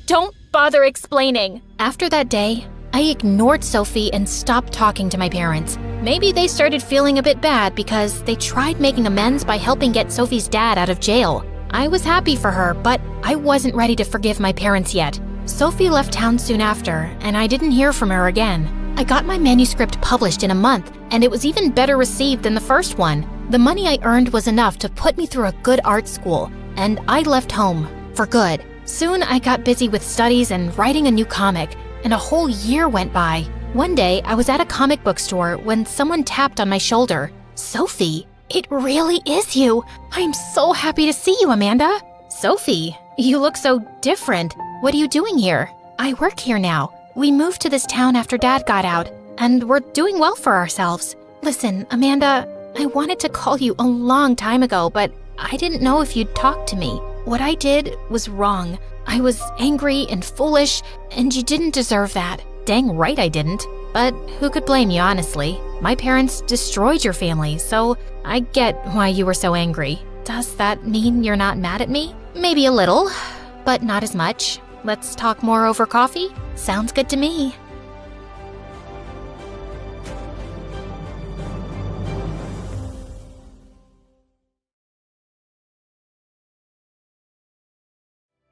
don't bother explaining. After that day, I ignored Sophie and stopped talking to my parents. Maybe they started feeling a bit bad because they tried making amends by helping get Sophie's dad out of jail. I was happy for her, but I wasn't ready to forgive my parents yet. Sophie left town soon after, and I didn't hear from her again. I got my manuscript published in a month, and it was even better received than the first one. The money I earned was enough to put me through a good art school, and I left home for good. Soon I got busy with studies and writing a new comic, and a whole year went by. One day, I was at a comic book store when someone tapped on my shoulder. Sophie, it really is you. I'm so happy to see you, Amanda. Sophie, you look so different. What are you doing here? I work here now. We moved to this town after Dad got out, and we're doing well for ourselves. Listen, Amanda, I wanted to call you a long time ago, but I didn't know if you'd talk to me. What I did was wrong. I was angry and foolish, and you didn't deserve that. Dang right I didn't. But who could blame you, honestly? My parents destroyed your family, so I get why you were so angry. Does that mean you're not mad at me? Maybe a little, but not as much. Let's talk more over coffee? Sounds good to me.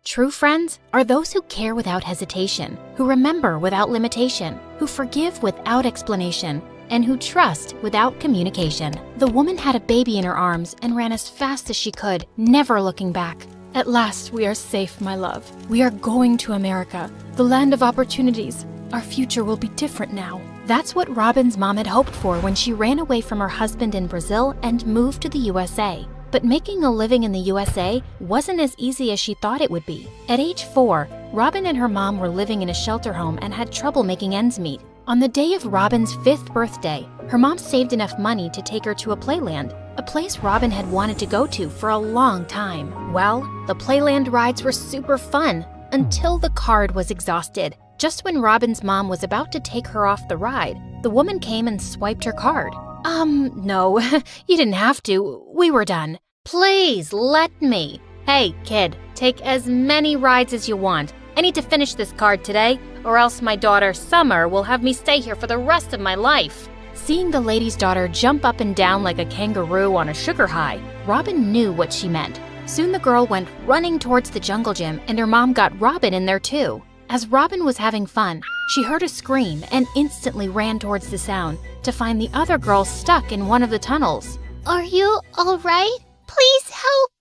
True friends are those who care without hesitation, who remember without limitation, who forgive without explanation, and who trust without communication. The woman had a baby in her arms and ran as fast as she could, never looking back. At last, we are safe, my love. We are going to America, the land of opportunities. Our future will be different now. That's what Robin's mom had hoped for when she ran away from her husband in Brazil and moved to the USA. But making a living in the USA wasn't as easy as she thought it would be. At age 4, Robin and her mom were living in a shelter home and had trouble making ends meet. On the day of Robin's 5th birthday, her mom saved enough money to take her to a playland, a place Robin had wanted to go to for a long time. Well, the playland rides were super fun until the card was exhausted. Just when Robin's mom was about to take her off the ride, the woman came and swiped her card. No, you didn't have to. We were done. Please, let me. Hey, kid, take as many rides as you want. I need to finish this card today, or else my daughter, Summer, will have me stay here for the rest of my life. Seeing the lady's daughter jump up and down like a kangaroo on a sugar high, Robin knew what she meant. Soon the girl went running towards the jungle gym, and her mom got Robin in there too. As Robin was having fun, she heard a scream and instantly ran towards the sound to find the other girl stuck in one of the tunnels. Are you all right? Please help!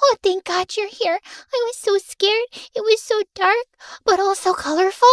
Oh, thank God you're here. I was so scared. It was so dark, but also colorful.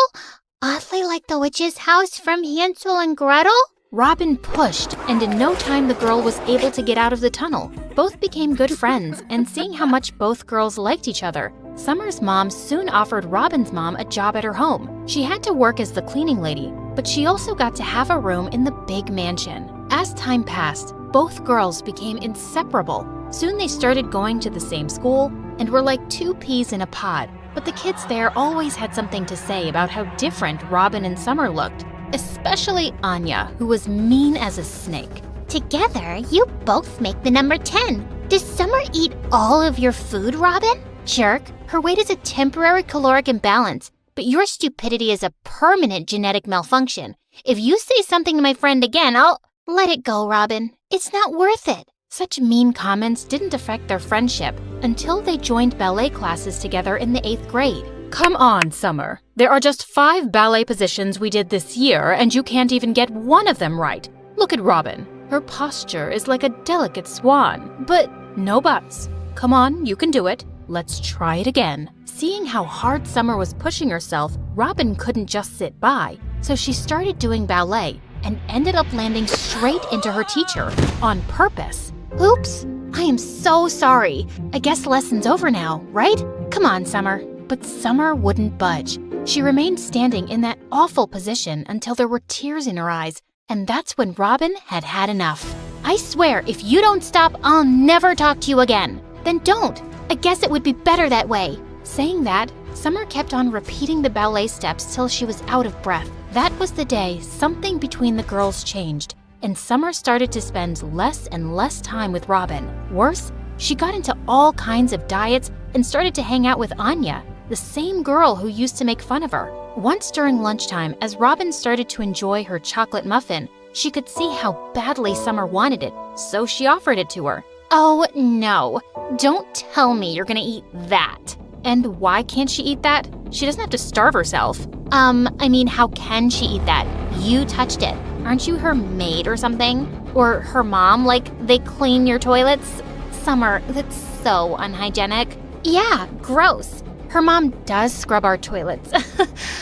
Oddly like the witch's house from Hansel and Gretel. Robin pushed, and in no time the girl was able to get out of the tunnel. Both became good friends, and seeing how much both girls liked each other, Summer's mom soon offered Robin's mom a job at her home. She had to work as the cleaning lady, but she also got to have a room in the big mansion. As time passed, both girls became inseparable. Soon they started going to the same school and were like two peas in a pod. But the kids there always had something to say about how different Robin and Summer looked, especially Anya, who was mean as a snake. Together, you both make the number 10. Does Summer eat all of your food, Robin? Jerk, her weight is a temporary caloric imbalance, but your stupidity is a permanent genetic malfunction. If you say something to my friend again, I'll... Let it go, Robin. It's not worth it. Such mean comments didn't affect their friendship until they joined ballet classes together in the 8th grade. Come on, Summer. There are just 5 ballet positions we did this year, and you can't even get one of them right. Look at Robin. Her posture is like a delicate swan. But no buts. Come on, you can do it. Let's try it again. Seeing how hard Summer was pushing herself, Robin couldn't just sit by. So she started doing ballet and ended up landing straight into her teacher on purpose. Oops, I am so sorry. I guess lesson's over now, right? Come on, Summer. But Summer wouldn't budge. She remained standing in that awful position until there were tears in her eyes, and that's when Robin had had enough. I swear, if you don't stop, I'll never talk to you again. Then don't. I guess it would be better that way. Saying that, Summer kept on repeating the ballet steps till she was out of breath. That was the day something between the girls changed, and Summer started to spend less and less time with Robin. Worse, she got into all kinds of diets and started to hang out with Anya, the same girl who used to make fun of her. Once during lunchtime, as Robin started to enjoy her chocolate muffin, she could see how badly Summer wanted it, so she offered it to her. Oh, no. Don't tell me you're gonna eat that. And why can't she eat that? She doesn't have to starve herself. How can she eat that? You touched it. Aren't you her maid or something? Or her mom, like they clean your toilets? Summer, that's so unhygienic. Yeah, gross. Her mom does scrub our toilets.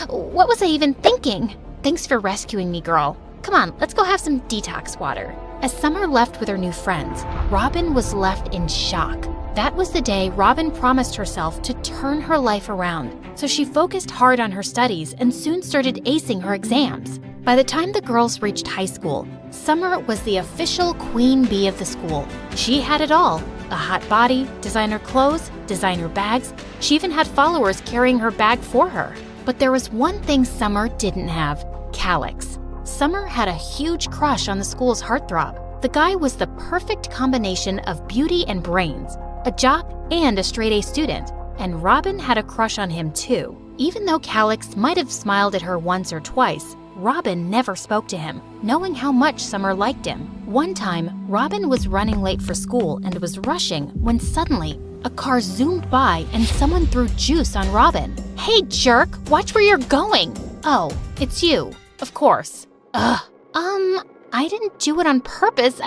What was I even thinking? Thanks for rescuing me, girl. Come on, let's go have some detox water. As Summer left with her new friends, Robin was left in shock. That was the day Robin promised herself to turn her life around, so she focused hard on her studies and soon started acing her exams. By the time the girls reached high school, Summer was the official queen bee of the school. She had it all: a hot body, designer clothes, designer bags. She even had followers carrying her bag for her. But there was one thing Summer didn't have: Calix. Summer had a huge crush on the school's heartthrob. The guy was the perfect combination of beauty and brains, a jock and a straight-A student, and Robin had a crush on him too. Even though Calix might have smiled at her once or twice, Robin never spoke to him, knowing how much Summer liked him. One time, Robin was running late for school and was rushing when suddenly a car zoomed by and someone threw juice on Robin. Hey, jerk, watch where you're going. Oh, it's you, of course. Ugh. I didn't do it on purpose.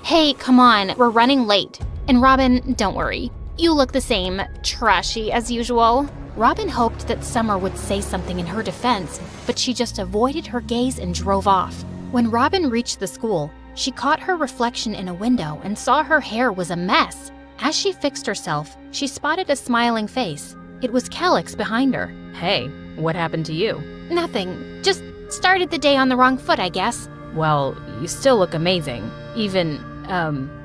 Hey, come on, we're running late. And Robin, don't worry. You look the same trashy as usual. Robin hoped that Summer would say something in her defense, but she just avoided her gaze and drove off. When Robin reached the school, she caught her reflection in a window and saw her hair was a mess. As she fixed herself, she spotted a smiling face. It was Calix behind her. Hey, what happened to you? Nothing. Just started the day on the wrong foot, I guess. Well, you still look amazing.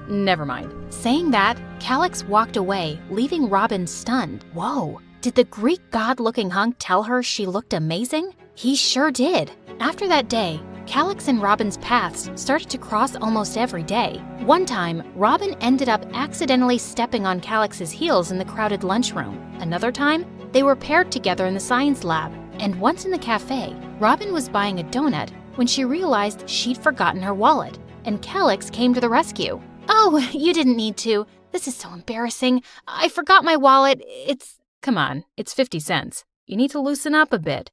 Never mind. Saying that, Calix walked away, leaving Robin stunned. Whoa, did the Greek god-looking hunk tell her she looked amazing? He sure did. After that day, Calix and Robin's paths started to cross almost every day. One time, Robin ended up accidentally stepping on Calix's heels in the crowded lunchroom. Another time, they were paired together in the science lab. And once in the cafe, Robin was buying a donut when she realized she'd forgotten her wallet, and Calix came to the rescue. Oh, you didn't need to. This is so embarrassing. I forgot my wallet. Come on, it's 50 cents. You need to loosen up a bit.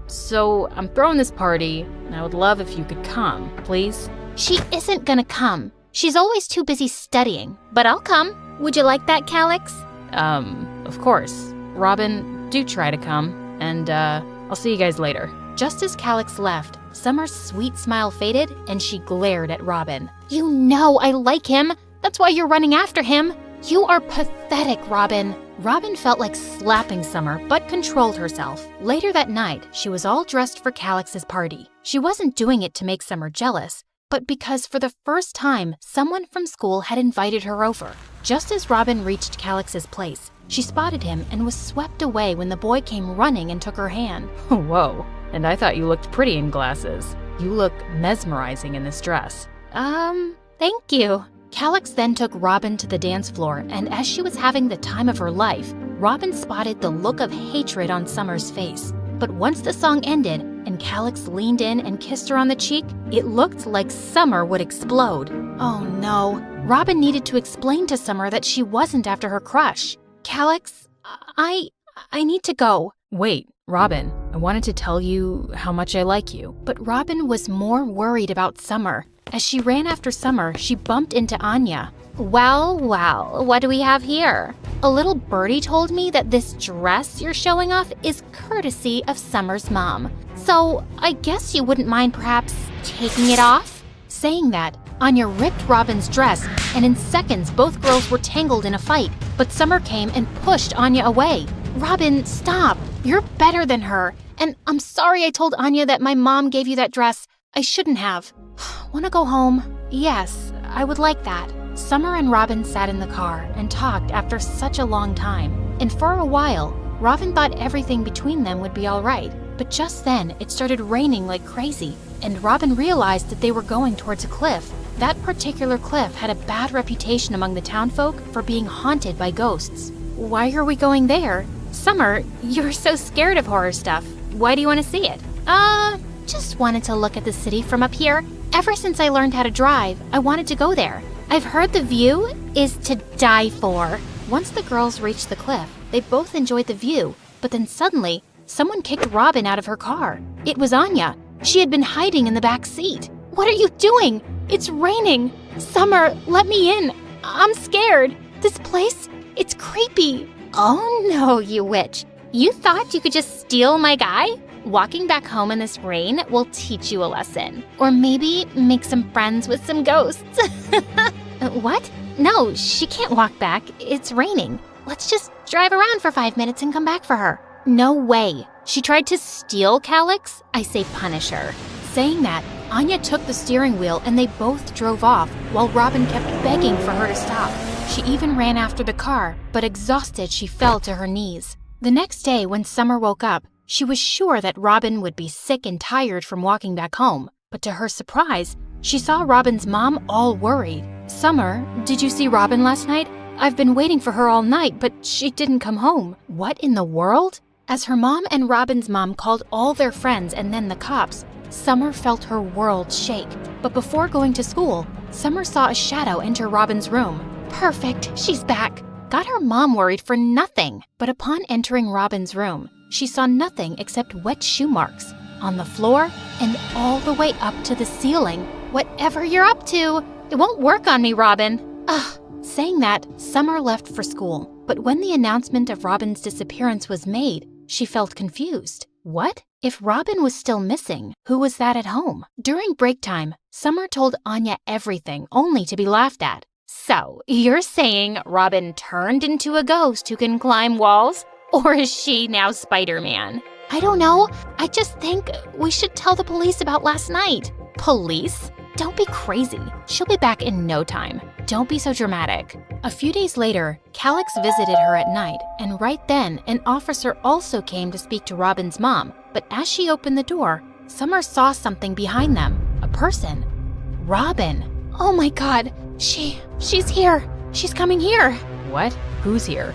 So I'm throwing this party, and I would love if you could come, please. She isn't gonna come. She's always too busy studying, but I'll come. Would you like that, Calix? Of course. Robin, do try to come, and I'll see you guys later. Just as Calix left, Summer's sweet smile faded and she glared at Robin. You know I like him. That's why you're running after him. You are pathetic, Robin. Robin felt like slapping Summer, but controlled herself. Later that night, she was all dressed for Calix's party. She wasn't doing it to make Summer jealous, but because for the first time, someone from school had invited her over. Just as Robin reached Calix's place, she spotted him and was swept away when the boy came running and took her hand. Whoa, and I thought you looked pretty in glasses. You look mesmerizing in this dress. Thank you. Calix then took Robin to the dance floor, and as she was having the time of her life, Robin spotted the look of hatred on Summer's face. But once the song ended and Calix leaned in and kissed her on the cheek, it looked like Summer would explode. Oh no. Robin needed to explain to Summer that she wasn't after her crush. Calix, I need to go. Wait, Robin, I wanted to tell you how much I like you. But Robin was more worried about Summer. As she ran after Summer, she bumped into Anya. Well, what do we have here? A little birdie told me that this dress you're showing off is courtesy of Summer's mom. So I guess you wouldn't mind perhaps taking it off? Saying that, Anya ripped Robin's dress, and in seconds both girls were tangled in a fight. But Summer came and pushed Anya away. Robin, stop. You're better than her. And I'm sorry I told Anya that my mom gave you that dress. I shouldn't have. Wanna go home? Yes, I would like that. Summer and Robin sat in the car and talked after such a long time. And for a while, Robin thought everything between them would be all right. But just then, it started raining like crazy, and Robin realized that they were going towards a cliff. That particular cliff had a bad reputation among the townfolk for being haunted by ghosts. Why are we going there? Summer, you're so scared of horror stuff. Why do you want to see it? Just wanted to look at the city from up here. Ever since I learned how to drive, I wanted to go there. I've heard the view is to die for. Once the girls reached the cliff, they both enjoyed the view, but then suddenly, someone kicked Robin out of her car. It was Anya. She had been hiding in the back seat. What are you doing? It's raining. Summer, let me in. I'm scared. This place, it's creepy. Oh no, you witch. You thought you could just steal my guy? Walking back home in this rain will teach you a lesson. Or maybe make some friends with some ghosts. What? No, she can't walk back. It's raining. Let's just drive around for 5 minutes and come back for her. No way. She tried to steal Calix? I say punish her. Saying that, Anya took the steering wheel and they both drove off while Robin kept begging for her to stop. She even ran after the car, but exhausted, she fell to her knees. The next day, when Summer woke up, she was sure that Robin would be sick and tired from walking back home. But to her surprise, she saw Robin's mom all worried. Summer, did you see Robin last night? I've been waiting for her all night, but she didn't come home. What in the world? As her mom and Robin's mom called all their friends and then the cops, Summer felt her world shake. But before going to school, Summer saw a shadow enter Robin's room. Perfect, she's back. Got her mom worried for nothing. But upon entering Robin's room, she saw nothing except wet shoe marks on the floor and all the way up to the ceiling. Whatever you're up to, it won't work on me, Robin. Ugh. Saying that, Summer left for school. But when the announcement of Robin's disappearance was made, she felt confused. What? If Robin was still missing, who was that at home? During break time, Summer told Anya everything, only to be laughed at. So, you're saying Robin turned into a ghost who can climb walls? Or is she now Spider-Man? I don't know. I just think we should tell the police about last night. Police? Don't be crazy. She'll be back in no time. Don't be so dramatic. A few days later, Calix visited her at night, and right then, an officer also came to speak to Robin's mom. But as she opened the door, Summer saw something behind them. A person. Robin. Oh my god. She's here. She's coming here. What? Who's here?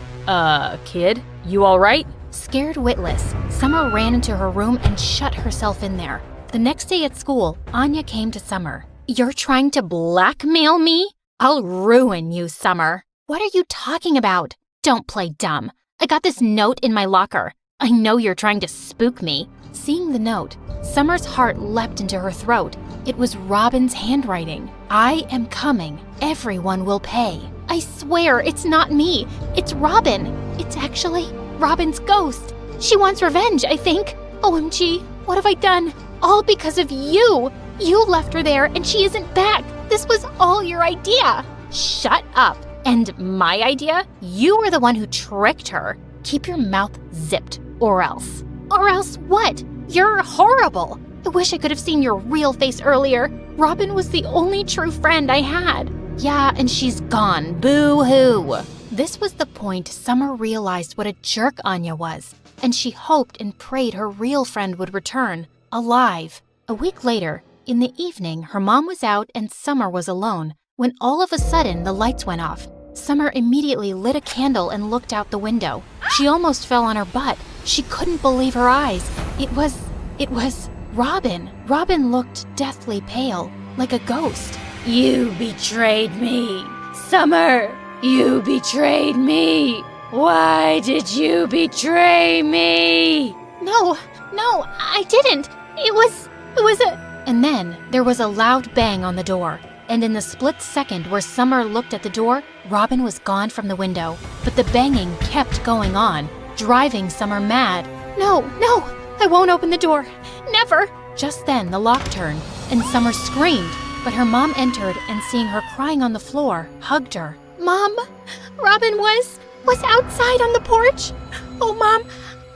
Kid? You all right? Scared witless, Summer ran into her room and shut herself in there. The next day at school, Anya came to Summer. You're trying to blackmail me? I'll ruin you, Summer. What are you talking about? Don't play dumb. I got this note in my locker. I know you're trying to spook me. Seeing the note, Summer's heart leapt into her throat. It was Robin's handwriting. I am coming. Everyone will pay. I swear it's not me. It's Robin. It's actually Robin's ghost. She wants revenge, I think. OMG, what have I done? All because of you. You left her there and she isn't back. This was all your idea. Shut up. And my idea? You were the one who tricked her. Keep your mouth zipped, or else. Or else what? You're horrible. I wish I could have seen your real face earlier. Robin was the only true friend I had. Yeah, and she's gone. Boo-hoo. This was the point Summer realized what a jerk Anya was, and she hoped and prayed her real friend would return, alive. A week later, in the evening, her mom was out and Summer was alone, when all of a sudden the lights went off. Summer immediately lit a candle and looked out the window. She almost fell on her butt. She couldn't believe her eyes. It was Robin. Robin looked deathly pale, like a ghost. You betrayed me. Summer, you betrayed me. Why did you betray me? No, I didn't. It was a... And then there was a loud bang on the door. And in the split second where Summer looked at the door, Robin was gone from the window. But the banging kept going on, driving Summer mad. No, I won't open the door. Never. Just then the lock turned, and Summer screamed. But her mom entered and seeing her crying on the floor, hugged her. Mom, Robin was outside on the porch. Oh, Mom,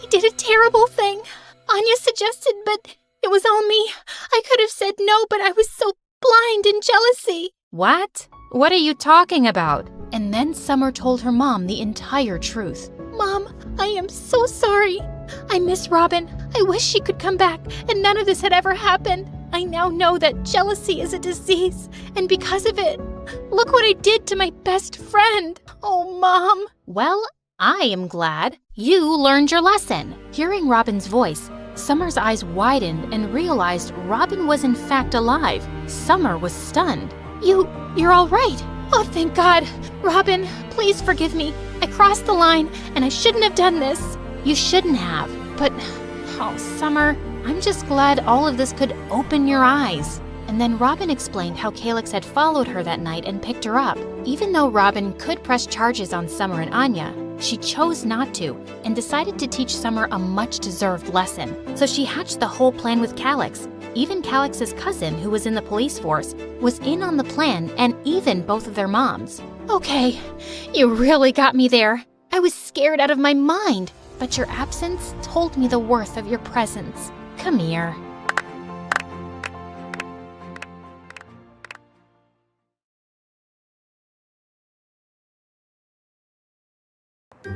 I did a terrible thing. Anya suggested, but it was all me. I could have said no, but I was so blind in jealousy. What? What are you talking about? And then Summer told her mom the entire truth. Mom, I am so sorry. I miss Robin. I wish she could come back, and none of this had ever happened. I now know that jealousy is a disease, and because of it, look what I did to my best friend. Oh, Mom. Well, I am glad you learned your lesson. Hearing Robin's voice, Summer's eyes widened and realized Robin was in fact alive. Summer was stunned. You're all right. Oh, thank God. Robin, please forgive me. I crossed the line, and I shouldn't have done this. You shouldn't have, but, oh, Summer, I'm just glad all of this could open your eyes. And then Robin explained how Calyx had followed her that night and picked her up. Even though Robin could press charges on Summer and Anya, she chose not to and decided to teach Summer a much-deserved lesson. So she hatched the whole plan with Calyx. Even Calyx's cousin, who was in the police force, was in on the plan, and even both of their moms. Okay, you really got me there. I was scared out of my mind, but your absence told me the worth of your presence. Come here.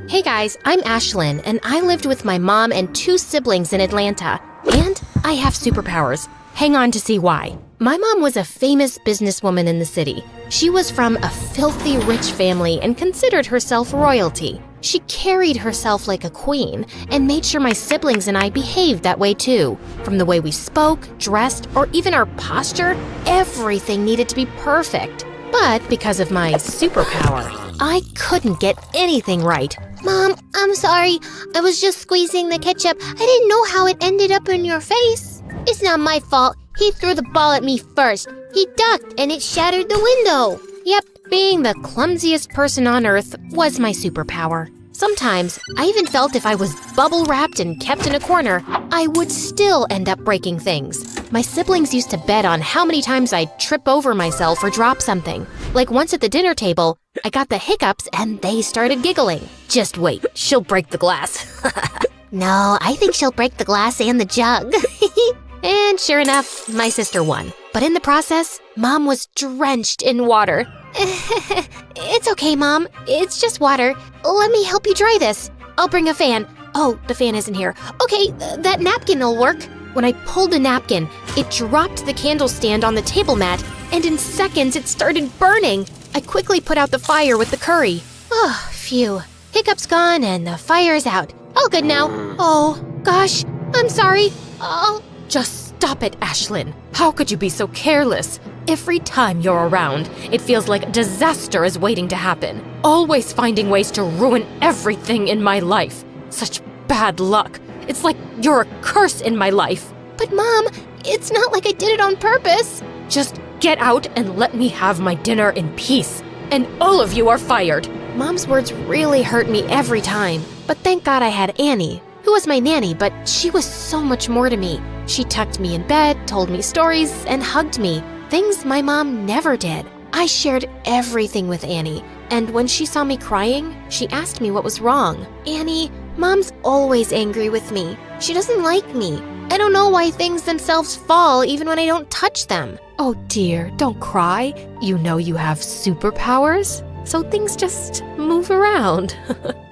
Hey guys, I'm Ashlyn, and I lived with my mom and 2 siblings in Atlanta. And I have superpowers. Hang on to see why. My mom was a famous businesswoman in the city. She was from a filthy rich family and considered herself royalty. She carried herself like a queen and made sure my siblings and I behaved that way too. From the way we spoke, dressed, or even our posture, everything needed to be perfect. But because of my superpower, I couldn't get anything right. Mom, I'm sorry. I was just squeezing the ketchup. I didn't know how it ended up in your face. It's not my fault. He threw the ball at me first. He ducked and it shattered the window. Yep, being the clumsiest person on earth was my superpower. Sometimes, I even felt if I was bubble wrapped and kept in a corner, I would still end up breaking things. My siblings used to bet on how many times I'd trip over myself or drop something. Like once at the dinner table, I got the hiccups and they started giggling. Just wait, she'll break the glass. No, I think she'll break the glass and the jug. And sure enough, my sister won. But in the process, Mom was drenched in water. It's okay, Mom. It's just water. Let me help you dry this. I'll bring a fan. Oh, the fan isn't here. Okay, that napkin will work. When I pulled the napkin, it dropped the candle stand on the table mat, and in seconds it started burning. I quickly put out the fire with the curry. Oh, phew. Hiccup's gone and the fire's out. All good now. Oh, gosh, I'm sorry. Oh, just stop it, Ashlyn. How could you be so careless? Every time you're around, it feels like a disaster is waiting to happen. Always finding ways to ruin everything in my life. Such bad luck. It's like you're a curse in my life. But Mom, it's not like I did it on purpose. Just get out and let me have my dinner in peace. And all of you are fired. Mom's words really hurt me every time. But thank God I had Annie, who was my nanny, but she was so much more to me. She tucked me in bed, told me stories, and hugged me. Things my mom never did. I shared everything with Annie, and when she saw me crying, she asked me what was wrong. Annie, Mom's always angry with me. She doesn't like me. I don't know why things themselves fall even when I don't touch them. Oh dear, don't cry. You know you have superpowers, so things just move around.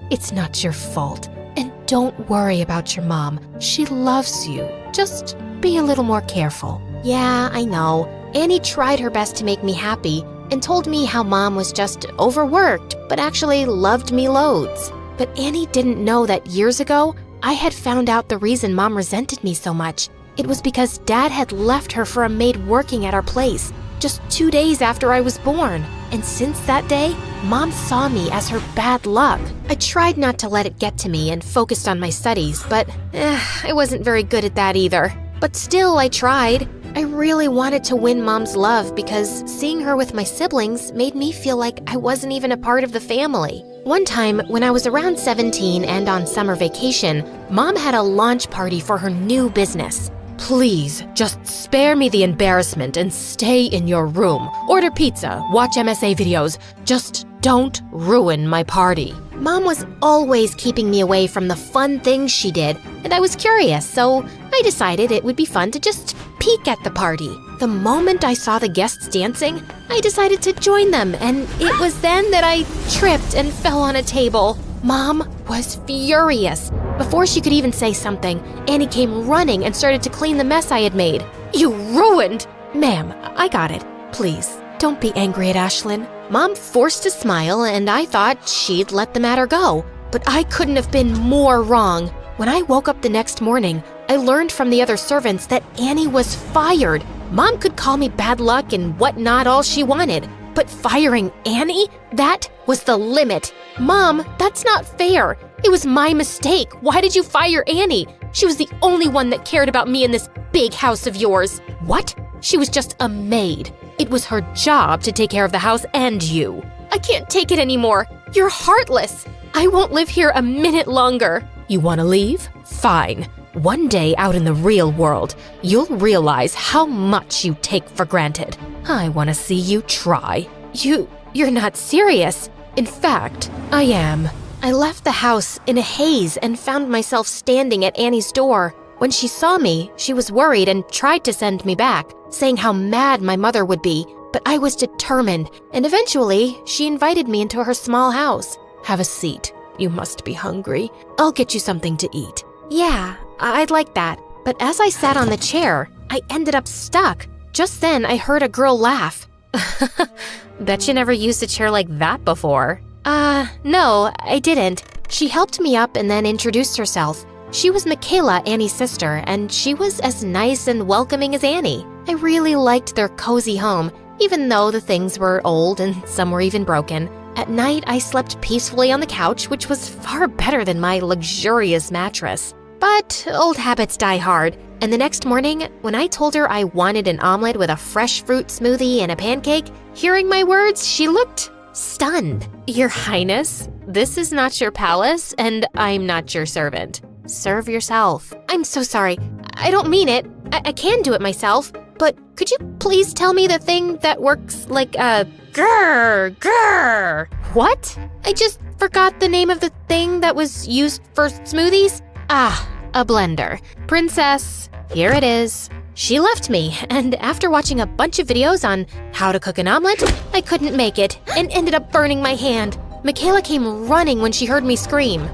It's not your fault. And don't worry about your mom. She loves you. Just be a little more careful. Yeah, I know. Annie tried her best to make me happy and told me how Mom was just overworked, but actually loved me loads. But Annie didn't know that years ago, I had found out the reason Mom resented me so much. It was because Dad had left her for a maid working at our place. just 2 days after I was born. And since that day, Mom saw me as her bad luck. I tried not to let it get to me and focused on my studies, but I wasn't very good at that either. But still, I tried. I really wanted to win Mom's love because seeing her with my siblings made me feel like I wasn't even a part of the family. One time, when I was around 17 and on summer vacation, Mom had a launch party for her new business. Please, just spare me the embarrassment and stay in your room. Order pizza, watch MSA videos. Just don't ruin my party. Mom was always keeping me away from the fun things she did, and I was curious, so I decided it would be fun to just peek at the party. The moment I saw the guests dancing, I decided to join them, and it was then that I tripped and fell on a table. Mom was furious. Before she could even say something, Annie came running and started to clean the mess I had made. You ruined! Ma'am, I got it. Please, don't be angry at Ashlyn. Mom forced a smile, and I thought she'd let the matter go. But I couldn't have been more wrong. When I woke up the next morning, I learned from the other servants that Annie was fired. Mom could call me bad luck and whatnot all she wanted, but firing Annie? That was the limit. Mom, that's not fair. It was my mistake. Why did you fire Annie? She was the only one that cared about me in this big house of yours. What? She was just a maid. It was her job to take care of the house and you. I can't take it anymore. You're heartless. I won't live here a minute longer. You want to leave? Fine. One day out in the real world, you'll realize how much you take for granted. I want to see you try. You're not serious. In fact, I am. I left the house in a haze and found myself standing at Annie's door. When she saw me, she was worried and tried to send me back, saying how mad my mother would be. But I was determined, and eventually, she invited me into her small house. Have a seat. You must be hungry. I'll get you something to eat. Yeah, I'd like that. But as I sat on the chair, I ended up stuck. Just then, I heard a girl laugh. Bet you never used a chair like that before. No, I didn't. She helped me up and then introduced herself. She was Michaela, Annie's sister, and she was as nice and welcoming as Annie. I really liked their cozy home, even though the things were old and some were even broken. At night, I slept peacefully on the couch, which was far better than my luxurious mattress. But old habits die hard, and the next morning, when I told her I wanted an omelet with a fresh fruit smoothie and a pancake, hearing my words, she looked stunned. Your Highness, this is not your palace, and I'm not your servant. Serve yourself. I'm so sorry. I don't mean it. I can do it myself, but could you please tell me the thing that works like a grrr? What? I just forgot the name of the thing that was used for smoothies. A blender. Princess, here it is. She left me, and after watching a bunch of videos on how to cook an omelet, I couldn't make it and ended up burning my hand. Michaela came running when she heard me scream.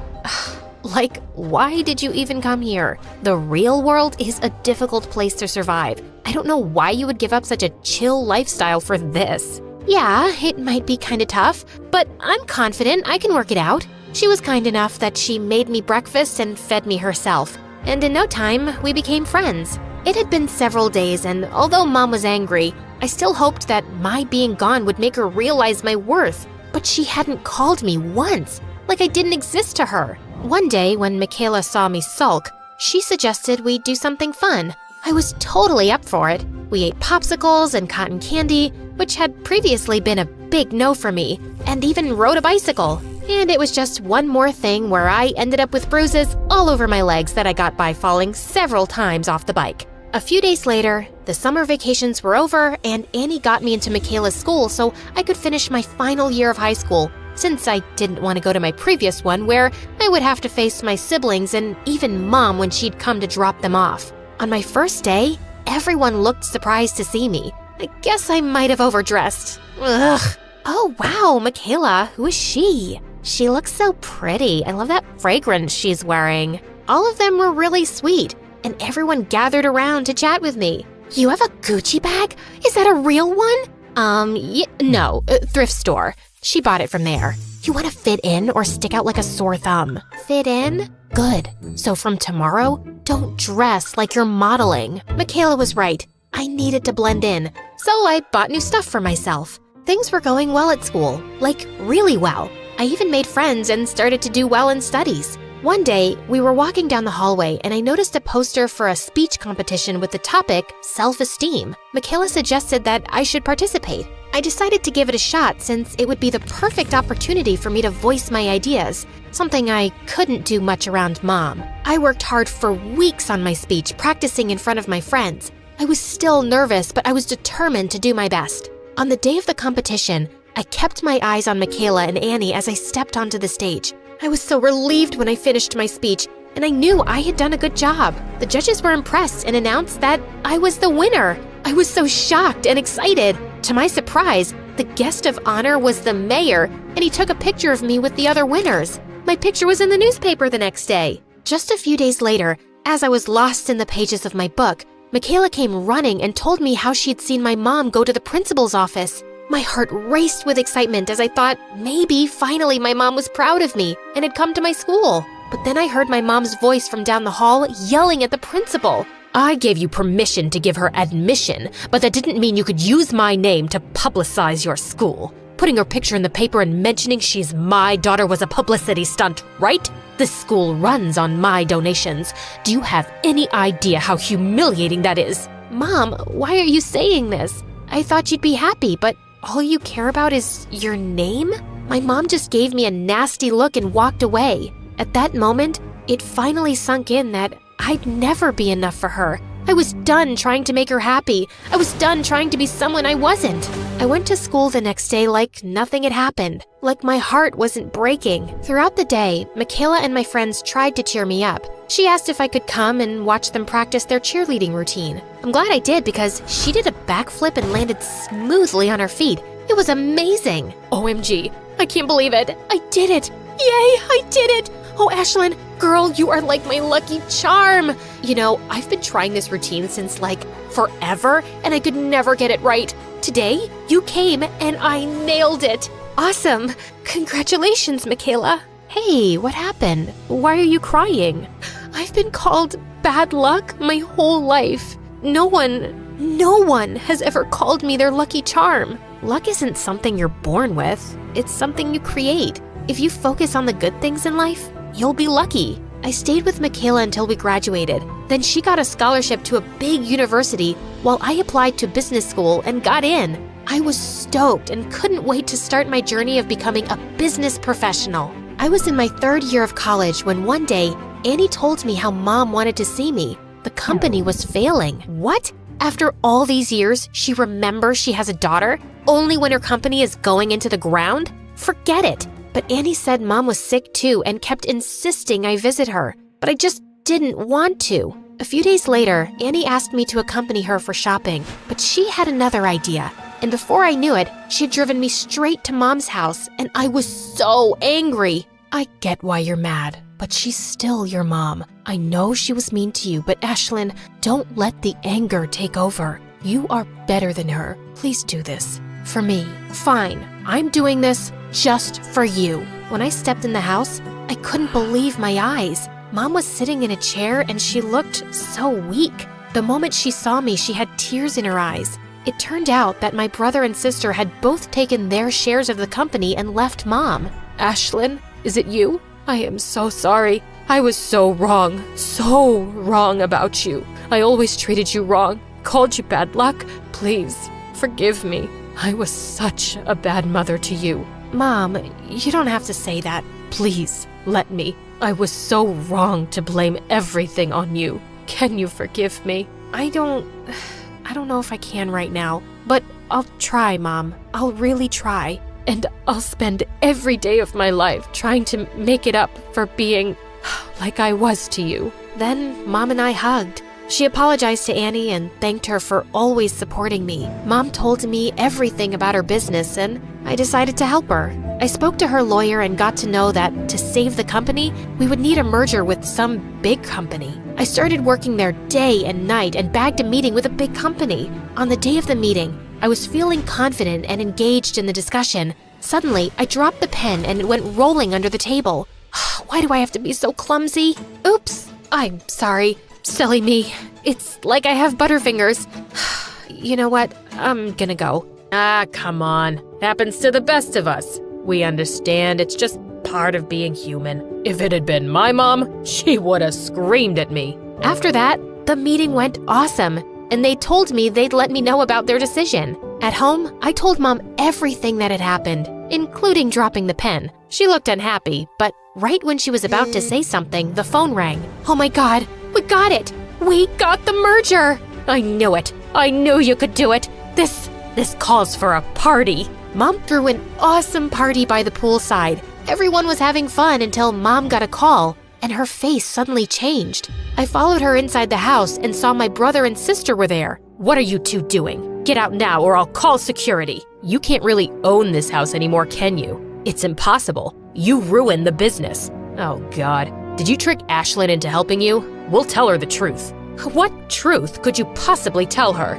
Like, why did you even come here? The real world is a difficult place to survive. I don't know why you would give up such a chill lifestyle for this. Yeah, it might be kind of tough, but I'm confident I can work it out. She was kind enough that she made me breakfast and fed me herself. And in no time, we became friends. It had been several days, and although Mom was angry, I still hoped that my being gone would make her realize my worth. But she hadn't called me once, like I didn't exist to her. One day, when Michaela saw me sulk, she suggested we do something fun. I was totally up for it. We ate popsicles and cotton candy, which had previously been a big no for me, and even rode a bicycle. And it was just one more thing where I ended up with bruises all over my legs that I got by falling several times off the bike. A few days later, the summer vacations were over, and Annie got me into Michaela's school so I could finish my final year of high school, since I didn't want to go to my previous one where I would have to face my siblings and even Mom when she'd come to drop them off. On my first day, everyone looked surprised to see me. I guess I might have overdressed. Ugh. Oh wow, Michaela, who is she? She looks so pretty. I love that fragrance she's wearing. All of them were really sweet, and everyone gathered around to chat with me. You have a Gucci bag? Is that a real one? No, thrift store. She bought it from there. You want to fit in or stick out like a sore thumb? Fit in? Good. So from tomorrow, don't dress like you're modeling. Michaela was right. I needed to blend in, so I bought new stuff for myself. Things were going well at school, like really well. I even made friends and started to do well in studies. One day, we were walking down the hallway and I noticed a poster for a speech competition with the topic self-esteem. Michaela suggested that I should participate. I decided to give it a shot since it would be the perfect opportunity for me to voice my ideas, something I couldn't do much around Mom. I worked hard for weeks on my speech, practicing in front of my friends. I was still nervous, but I was determined to do my best. On the day of the competition, I kept my eyes on Michaela and Annie as I stepped onto the stage. I was so relieved when I finished my speech, and I knew I had done a good job. The judges were impressed and announced that I was the winner. I was so shocked and excited. To my surprise, the guest of honor was the mayor, and he took a picture of me with the other winners. My picture was in the newspaper the next day. Just a few days later, as I was lost in the pages of my book, Michaela came running and told me how she had seen my mom go to the principal's office. My heart raced with excitement as I thought maybe finally my mom was proud of me and had come to my school. But then I heard my mom's voice from down the hall yelling at the principal. I gave you permission to give her admission, but that didn't mean you could use my name to publicize your school. Putting her picture in the paper and mentioning she's my daughter was a publicity stunt, right? This school runs on my donations. Do you have any idea how humiliating that is? Mom, why are you saying this? I thought you'd be happy, but all you care about is your name? My mom just gave me a nasty look and walked away. At that moment, it finally sunk in that I'd never be enough for her. I was done trying to make her happy. I was done trying to be someone I wasn't. I went to school the next day like nothing had happened, like my heart wasn't breaking. Throughout the day, Michaela and my friends tried to cheer me up. She asked if I could come and watch them practice their cheerleading routine. I'm glad I did because she did a backflip and landed smoothly on her feet. It was amazing. OMG, I can't believe it. I did it. Yay, I did it. Oh, Ashlyn, girl, you are like my lucky charm. You know, I've been trying this routine since like forever, and I could never get it right. Today, you came and I nailed it. Awesome. Congratulations, Michaela. Hey, what happened? Why are you crying? I've been called bad luck my whole life. No one has ever called me their lucky charm. Luck isn't something you're born with. It's something you create. If you focus on the good things in life, you'll be lucky. I stayed with Michaela until we graduated. Then she got a scholarship to a big university while I applied to business school and got in. I was stoked and couldn't wait to start my journey of becoming a business professional. I was in my 3rd year of college when one day, Annie told me how Mom wanted to see me. The company was failing. What? After all these years, she remembers she has a daughter, only when her company is going into the ground? Forget it. But Annie said Mom was sick too and kept insisting I visit her. But I just didn't want to. A few days later, Annie asked me to accompany her for shopping, but she had another idea. And before I knew it, she had driven me straight to Mom's house, and I was so angry. I get why you're mad, but she's still your mom. I know she was mean to you, but Ashlyn, don't let the anger take over. You are better than her. Please do this. For me. Fine, I'm doing this just for you. When I stepped in the house, I couldn't believe my eyes. Mom was sitting in a chair and she looked so weak. The moment she saw me, she had tears in her eyes. It turned out that my brother and sister had both taken their shares of the company and left Mom. Ashlyn, is it you? I am so sorry. I was so wrong about you. I always treated you wrong, called you bad luck. Please, forgive me. I was such a bad mother to you. Mom, you don't have to say that. Please, let me. I was so wrong to blame everything on you. Can you forgive me? I don't know if I can right now, but I'll try, Mom. I'll really try. And I'll spend every day of my life trying to make it up for being like I was to you. Then Mom and I hugged. She apologized to Annie and thanked her for always supporting me. Mom told me everything about her business and I decided to help her. I spoke to her lawyer and got to know that to save the company, we would need a merger with some big company. I started working there day and night and bagged a meeting with a big company. On the day of the meeting, I was feeling confident and engaged in the discussion. Suddenly, I dropped the pen and it went rolling under the table. Why do I have to be so clumsy? Oops, I'm sorry. Silly me. It's like I have butterfingers. You know what? I'm gonna go. Ah, come on. Happens to the best of us. We understand, it's just part of being human. If it had been my mom, she would have screamed at me. After that, the meeting went awesome, and they told me they'd let me know about their decision. At home, I told Mom everything that had happened, including dropping the pen. She looked unhappy, but right when she was about to say something, the phone rang. Oh my God, we got it! We got the merger! I knew it. I knew you could do it. This calls for a party. Mom threw an awesome party by the poolside. Everyone was having fun until Mom got a call, and her face suddenly changed. I followed her inside the house and saw my brother and sister were there. What are you two doing? Get out now or I'll call security. You can't really own this house anymore, can you? It's impossible. You ruined the business. Oh God, did you trick Ashlyn into helping you? We'll tell her the truth. What truth could you possibly tell her?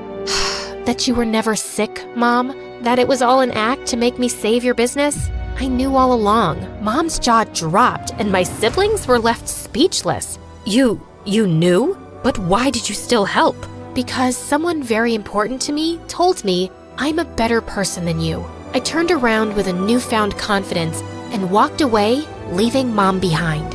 That you were never sick, Mom? That it was all an act to make me save your business? I knew all along. Mom's jaw dropped and my siblings were left speechless. You knew? But why did you still help? Because someone very important to me told me I'm a better person than you. I turned around with a newfound confidence and walked away, leaving Mom behind.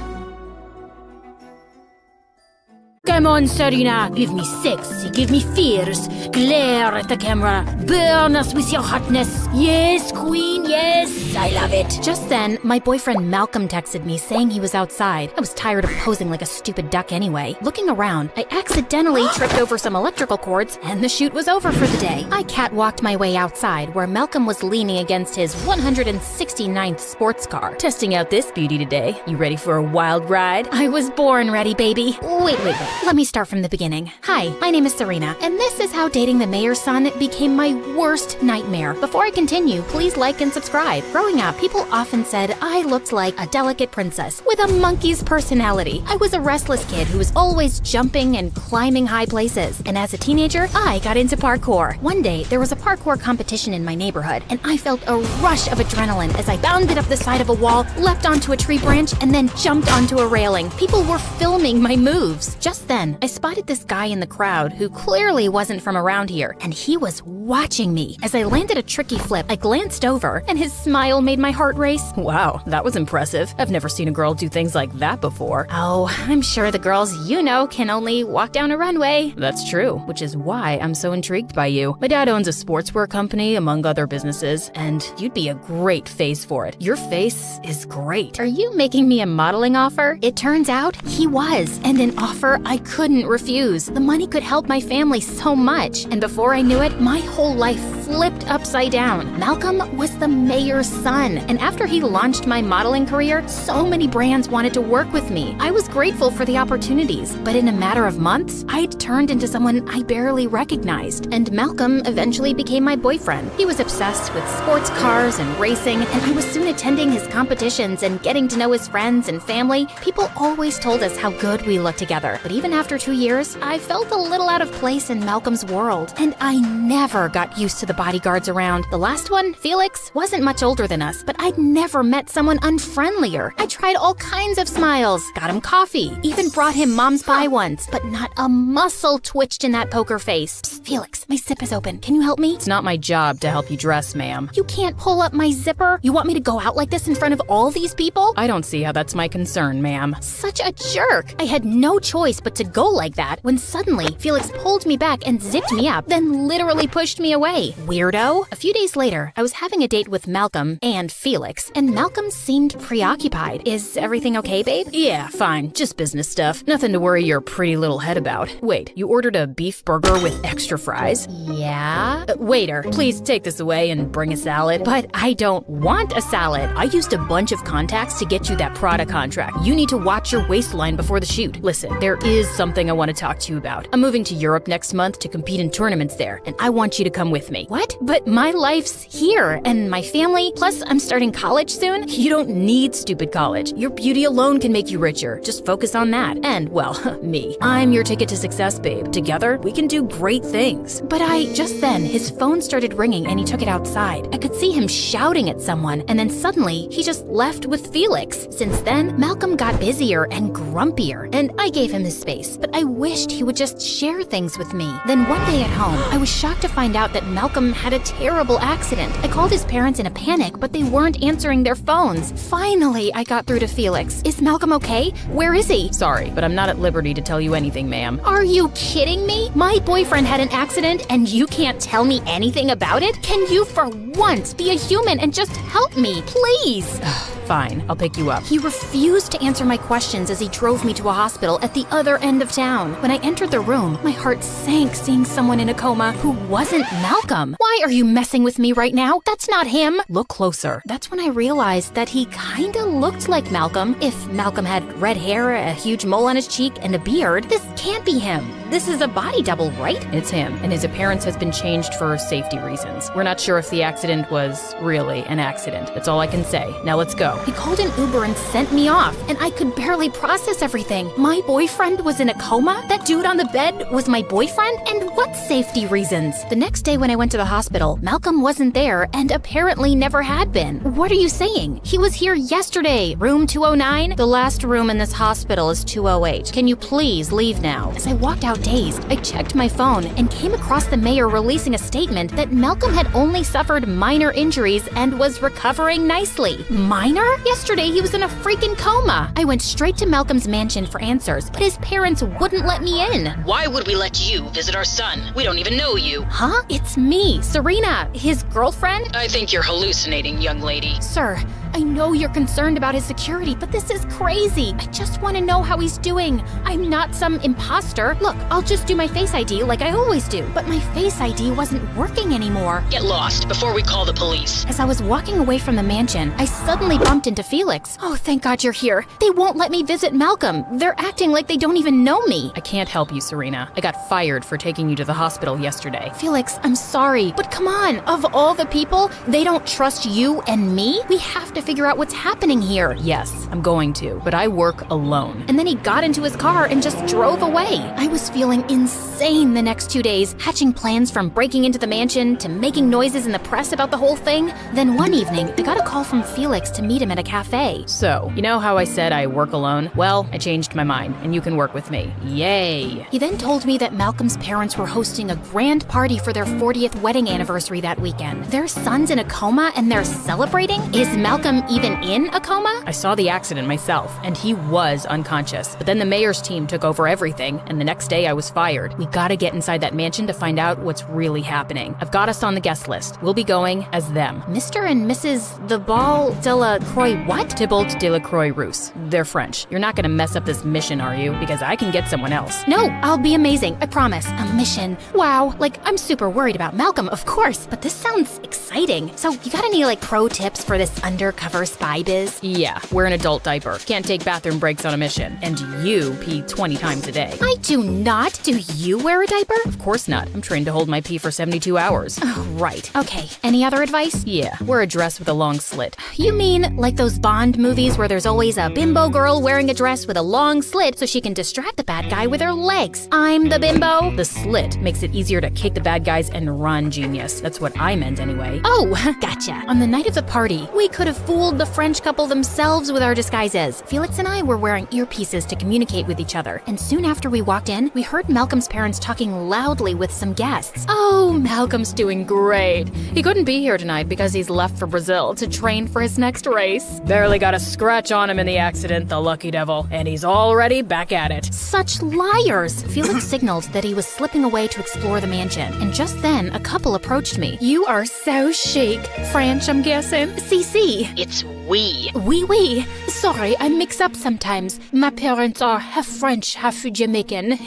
Come on, Serena. Give me sexy, give me fierce. Glare at the camera. Burn us with your hotness. Yes, queen, yes. I love it. Just then, my boyfriend Malcolm texted me saying he was outside. I was tired of posing like a stupid duck anyway. Looking around, I accidentally tripped over some electrical cords, and the shoot was over for the day. I catwalked my way outside, where Malcolm was leaning against his 169th sports car. Testing out this beauty today. You ready for a wild ride? I was born ready, baby. Wait. Let me start from the beginning. Hi, my name is Serena, and this is how dating the mayor's son became my worst nightmare. Before I continue, please like and subscribe. Growing up, people often said I looked like a delicate princess with a monkey's personality. I was a restless kid who was always jumping and climbing high places. And as a teenager, I got into parkour. One day, there was a parkour competition in my neighborhood, and I felt a rush of adrenaline as I bounded up the side of a wall, leapt onto a tree branch, and then jumped onto a railing. People were filming my moves. Just then, I spotted this guy in the crowd who clearly wasn't from around here, and he was watching me. As I landed a tricky flip, I glanced over, and his smile made my heart race. Wow, that was impressive. I've never seen a girl do things like that before. Oh, I'm sure the girls you know can only walk down a runway. That's true, which is why I'm so intrigued by you. My dad owns a sportswear company, among other businesses, and you'd be a great face for it. Your face is great. Are you making me a modeling offer? It turns out he was, and an offer I couldn't refuse. The money could help my family so much, and before I knew it, my whole life flipped upside down. Malcolm was the mayor's son, and after he launched my modeling career, so many brands wanted to work with me. I was grateful for the opportunities, but in a matter of months, I'd turned into someone I barely recognized, and Malcolm eventually became my boyfriend. He was obsessed with sports cars and racing, and I was soon attending his competitions and getting to know his friends and family. People always told us how good we looked together, but even after 2 years, I felt a little out of place in Malcolm's world, and I never got used to the bodyguards around. The last one, Felix, wasn't much older than us, but I'd never met someone unfriendlier. I tried all kinds of smiles, got him coffee, even brought him Mom's pie once, but not a muscle twitched in that poker face. Psst, Felix, my zip is open. Can you help me? It's not my job to help you dress, ma'am. You can't pull up my zipper? You want me to go out like this in front of all these people? I don't see how that's my concern, ma'am. Such a jerk. I had no choice but to go like that when suddenly Felix pulled me back and zipped me up, then literally pushed me away. Weirdo. A few days later, I was having a date with Malcolm and Felix, and Malcolm seemed preoccupied. Is everything okay, babe? Yeah, fine. Just business stuff. Nothing to worry your pretty little head about. Wait, you ordered a beef burger with extra fries? Yeah? Waiter, please take this away and bring a salad. But I don't want a salad. I used a bunch of contacts to get you that Prada contract. You need to watch your waistline before the shoot. Listen, there is something I want to talk to you about. I'm moving to Europe next month to compete in tournaments there, and I want you to come with me. what? But my life's here, and my family, plus I'm starting college soon. You don't need stupid college. Your beauty alone can make you richer. Just focus on that. And, well, me. I'm your ticket to success, babe. Together, we can do great things. But just then, his phone started ringing and he took it outside. I could see him shouting at someone, and then suddenly, he just left with Felix. Since then, Malcolm got busier and grumpier, and I gave him his space, but I wished he would just share things with me. Then one day at home, I was shocked to find out that Malcolm had a terrible accident. I called his parents in a panic, but they weren't answering their phones. Finally, I got through to Felix. Is Malcolm okay? Where is he? Sorry, but I'm not at liberty to tell you anything, ma'am. Are you kidding me? My boyfriend had an accident and you can't tell me anything about it? Can you for once be a human and just help me, please? Fine, I'll pick you up. He refused to answer my questions as he drove me to a hospital at the other end of town. When I entered the room, my heart sank seeing someone in a coma who wasn't Malcolm. Why are you messing with me right now? That's not him. Look closer. That's when I realized that he kinda looked like Malcolm. If Malcolm had red hair, a huge mole on his cheek, and a beard, this can't be him. This is a body double, right? It's him, and his appearance has been changed for safety reasons. We're not sure if the accident was really an accident. That's all I can say. Now let's go. He called an Uber and sent me off, and I could barely process everything. My boyfriend was in a coma? That dude on the bed was my boyfriend? And what safety reasons? The next day when I went to the hospital, Malcolm wasn't there and apparently never had been. What are you saying? He was here yesterday. Room 209? The last room in this hospital is 208. Can you please leave now? As I walked out dazed, I checked my phone and came across the mayor releasing a statement that Malcolm had only suffered minor injuries and was recovering nicely. Minor? Yesterday he was in a freaking coma. I went straight to Malcolm's mansion for answers, but his parents wouldn't let me in. Why would we let you visit our son? We don't even know you. Huh? It's me, Serena, his girlfriend? I think you're hallucinating, young lady. Sir, I know you're concerned about his security, but this is crazy. I just want to know how he's doing. I'm not some imposter. Look, I'll just do my Face ID like I always do, but my Face ID wasn't working anymore. Get lost before we call the police. As I was walking away from the mansion, I suddenly bumped into Felix. Oh, thank God you're here. They won't let me visit Malcolm. They're acting like they don't even know me. I can't help you, Serena. I got fired for taking you to the hospital yesterday. Felix, I'm sorry, but come on. Of all the people, they don't trust you and me? We have to figure out what's happening here. Yes, I'm going to, but I work alone. And then he got into his car and just drove away. I was feeling insane the next 2 days, hatching plans from breaking into the mansion to making noises in the press about the whole thing. Then one evening, I got a call from Felix to meet him at a cafe. So, you know how I said I work alone? Well, I changed my mind, and you can work with me. Yay! He then told me that Malcolm's parents were hosting a grand party for their 40th wedding anniversary that weekend. Their son's in a coma and they're celebrating? Is Malcolm even in a coma? I saw the accident myself, and he was unconscious. But then the mayor's team took over everything, and the next day I was fired. We gotta get inside that mansion to find out what's really happening. I've got us on the guest list. We'll be going as them. Mr. and Mrs. the Ball de la Croix what? Tybalt de la Croix-Rousse. They're French. You're not gonna mess up this mission, are you? Because I can get someone else. No, I'll be amazing. I promise. A mission. Wow. Like, I'm super worried about Malcolm, of course, but this sounds exciting. So, you got any, pro tips for this undercover spy biz? Yeah, wear an adult diaper. Can't take bathroom breaks on a mission. And you pee 20 times a day. I do not. Do you wear a diaper? Of course not. I'm trained to hold my pee for 72 hours. Oh, right. Okay. Any other advice? Yeah, wear a dress with a long slit. You mean like those Bond movies where there's always a bimbo girl wearing a dress with a long slit so she can distract the bad guy with her legs? I'm the bimbo. The slit makes it easier to kick the bad guys and run, genius. That's what I meant anyway. Oh, gotcha. On the night of the party, we could have fooled the French couple themselves with our disguises. Felix and I were wearing earpieces to communicate with each other, and soon after we walked in, we heard Malcolm's parents talking loudly with some guests. Oh, Malcolm's doing great. He couldn't be here tonight because he's left for Brazil to train for his next race. Barely got a scratch on him in the accident, the lucky devil, and he's already back at it. Such liars! Felix signaled that he was slipping away to explore the mansion, and just then, a couple approached me. You are so chic. French, I'm guessing. CC. It's we. Oui. Sorry, I mix up sometimes. My parents are half French, half Jamaican.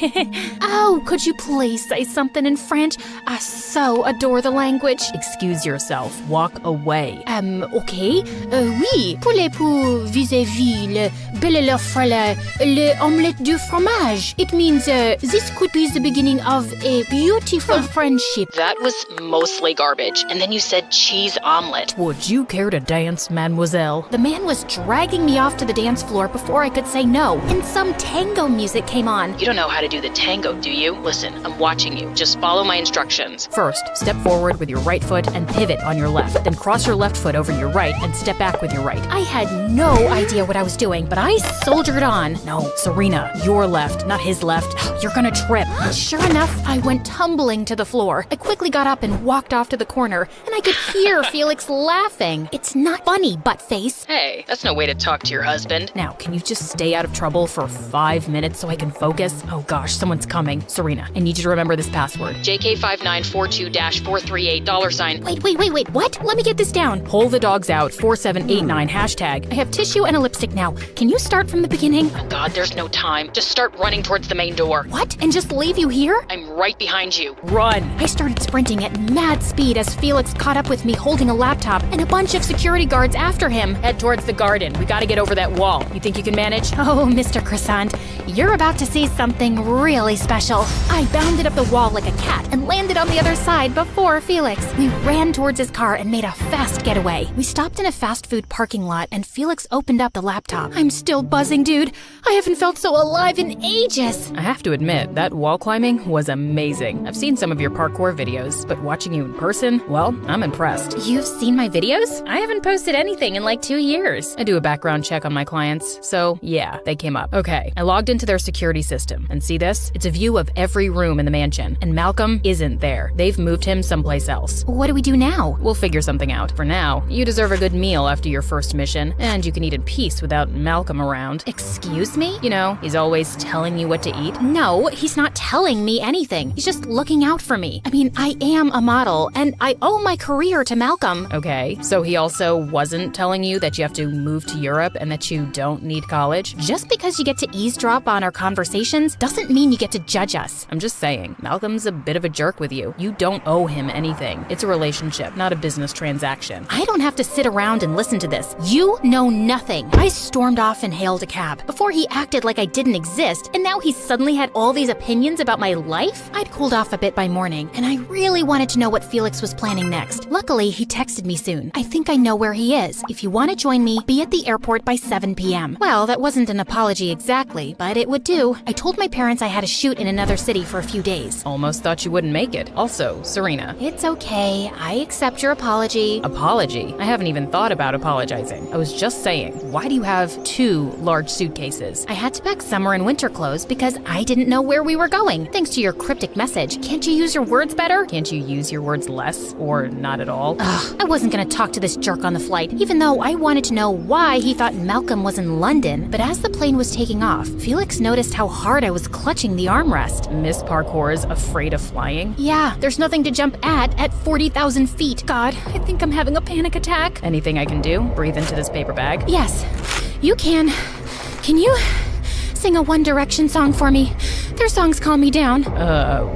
Oh, could you please say something in French? I so adore the language. Excuse yourself. Walk away. Okay. Oui, pour vis-à-vis le belle le omelette du fromage. It means this could be the beginning of a beautiful friendship. That was mostly garbage. And then you said cheese omelet. Would you care to dance, mademoiselle? The man was dragging me off to the dance floor before I could say no, and some tango music came on. You don't know how to do the tango, do you? Listen, I'm watching you. Just follow my instructions. First, step forward with your right foot and pivot on your left. Then cross your left foot over your right and step back with your right. I had no idea what I was doing, but I soldiered on. No, Serena, your left, not his left. You're gonna trip. Sure enough, I went tumbling to the floor. I quickly got up and walked off to the corner, and I could hear Felix laughing. It's not funny, buttface. Hey, that's no way to talk to your husband. Now, can you just stay out of trouble for 5 minutes so I can focus? Oh gosh, someone's coming. Serena, I need you to remember this password. JK5942-438 Wait, what? Let me get this down. Pull the dogs out, 4789 hashtag. I have tissue and a lipstick now. Can you start from the beginning? Oh God, there's no time. Just start running towards the main door. What? And just leave you here? I'm right behind you. Run! I started sprinting at mad speed as Felix caught up with me holding a laptop and a bunch of security guards after him. Head towards the garden. We gotta get over that wall. You think you can manage? Oh, Mr. Croissant, you're about to see something really special. I bounded up the wall like a cat and landed on the other side before Felix. We ran towards his car and made a fast getaway. We stopped in a fast food parking lot and Felix opened up the laptop. I'm still buzzing, dude. I haven't felt so alive in ages. I have to admit, that wall climbing was amazing. I've seen some of your parkour videos, but watching you in person, well, I'm impressed. You've seen my videos? I haven't posted anything in like 2 years. I do a background check on my clients, so yeah, they came up. Okay, I logged into their security system, and see this? It's a view of every room in the mansion, and Malcolm isn't there. They've moved him someplace else. What do we do now? We'll figure something out. For now, you deserve a good meal after your first mission, and you can eat in peace without Malcolm around. Excuse me? You know, he's always telling you what to eat. No, he's not telling me anything. He's just looking out for me. I mean, I am a model, and I owe my career to Malcolm. Okay, so he also wasn't telling you that you have to move to Europe and that you don't need college? Just because you get to eavesdrop on our conversations doesn't mean you get to judge us. I'm just saying, Malcolm's a bit of a jerk with you. You don't owe him anything. It's a relationship, not a business transaction. I don't have to sit around and listen to this. You know nothing. I stormed off and hailed a cab. Before he acted like I didn't exist, and now he suddenly had all these opinions about my life? I'd cooled off a bit by morning, and I really wanted to know what Felix was planning next. Luckily, he texted me soon. I think I know where he is. If you want to join me, be at the airport by 7 p.m. Well, that wasn't an apology exactly, but it would do. I told my parents I had a shoot in another city for a few days. Almost thought you wouldn't make it. Also, Serena. It's okay. I accept your apology. Apology? I haven't even thought about apologizing. I was just saying, why do you have 2 large suitcases? I had to pack summer and winter clothes because I didn't know where we were going. Thanks to your cryptic message. Can't you use your words better? Can't you use your words less or not at all? Ugh, I wasn't gonna talk to this jerk on the flight, even though I wanted to know why he thought Malcolm was in London. But as the plane was taking off, Felix noticed how hard I was clutching the armrest. Miss Parkour's afraid of flying? Yeah, there's nothing to jump at 40,000 feet. God, I think I'm having a panic attack. Anything I can do? Breathe into this paper bag? Yes, you can. Can you sing a One Direction song for me? Their songs calm me down.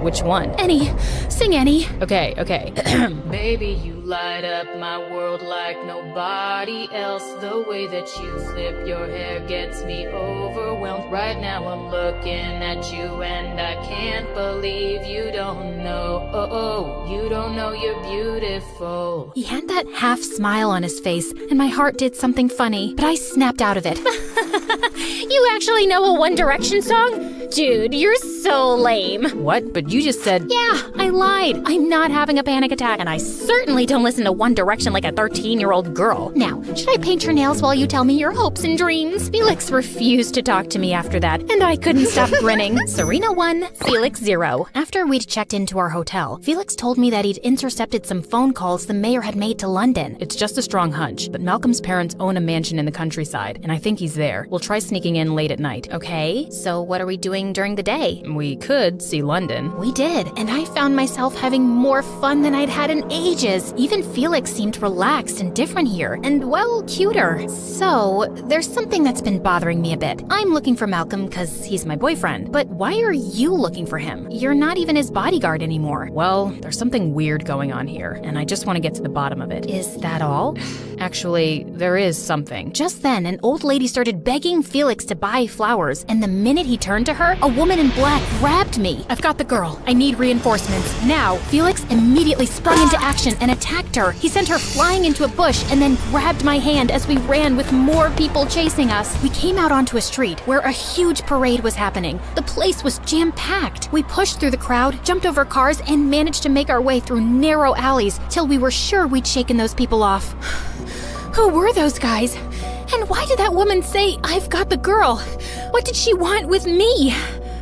Which one? Any. Sing any. Okay. Baby, you light up my world like nobody else. The way that you flip your hair gets me overwhelmed. Right now I'm looking at you and I can't believe you don't know. Oh, you don't know you're beautiful. He had that half smile on his face, and my heart did something funny, but I snapped out of it. You actually know a One Direction song? Dude, you're so lame. What? But you just said... Yeah, I lied. I'm not having a panic attack, and I certainly don't listen to One Direction like a 13-year-old girl. Now, should I paint your nails while you tell me your hopes and dreams? Felix refused to talk to me after that, and I couldn't stop grinning. Serena 1, Felix 0. After we'd checked into our hotel, Felix told me that he'd intercepted some phone calls the mayor had made to London. It's just a strong hunch, but Malcolm's parents own a mansion in the countryside, and I think he's there. We'll try sneaking in late at night. Okay, so what are we doing doing during the day. We could see London. We did, and I found myself having more fun than I'd had in ages. Even Felix seemed relaxed and different here, and well, cuter. So, there's something that's been bothering me a bit. I'm looking for Malcolm because he's my boyfriend, but why are you looking for him? You're not even his bodyguard anymore. Well, there's something weird going on here, and I just want to get to the bottom of it. Is that all? Actually, there is something. Just then, an old lady started begging Felix to buy flowers, and the minute he turned to her, a woman in black grabbed me. I've got the girl. I need reinforcements. Now. Felix immediately sprung into action and attacked her. He sent her flying into a bush and then grabbed my hand as we ran with more people chasing us. We came out onto a street where a huge parade was happening. The place was jam-packed. We pushed through the crowd, jumped over cars, and managed to make our way through narrow alleys till we were sure we'd shaken those people off. Who were those guys? And why did that woman say, "I've got the girl"? What did she want with me?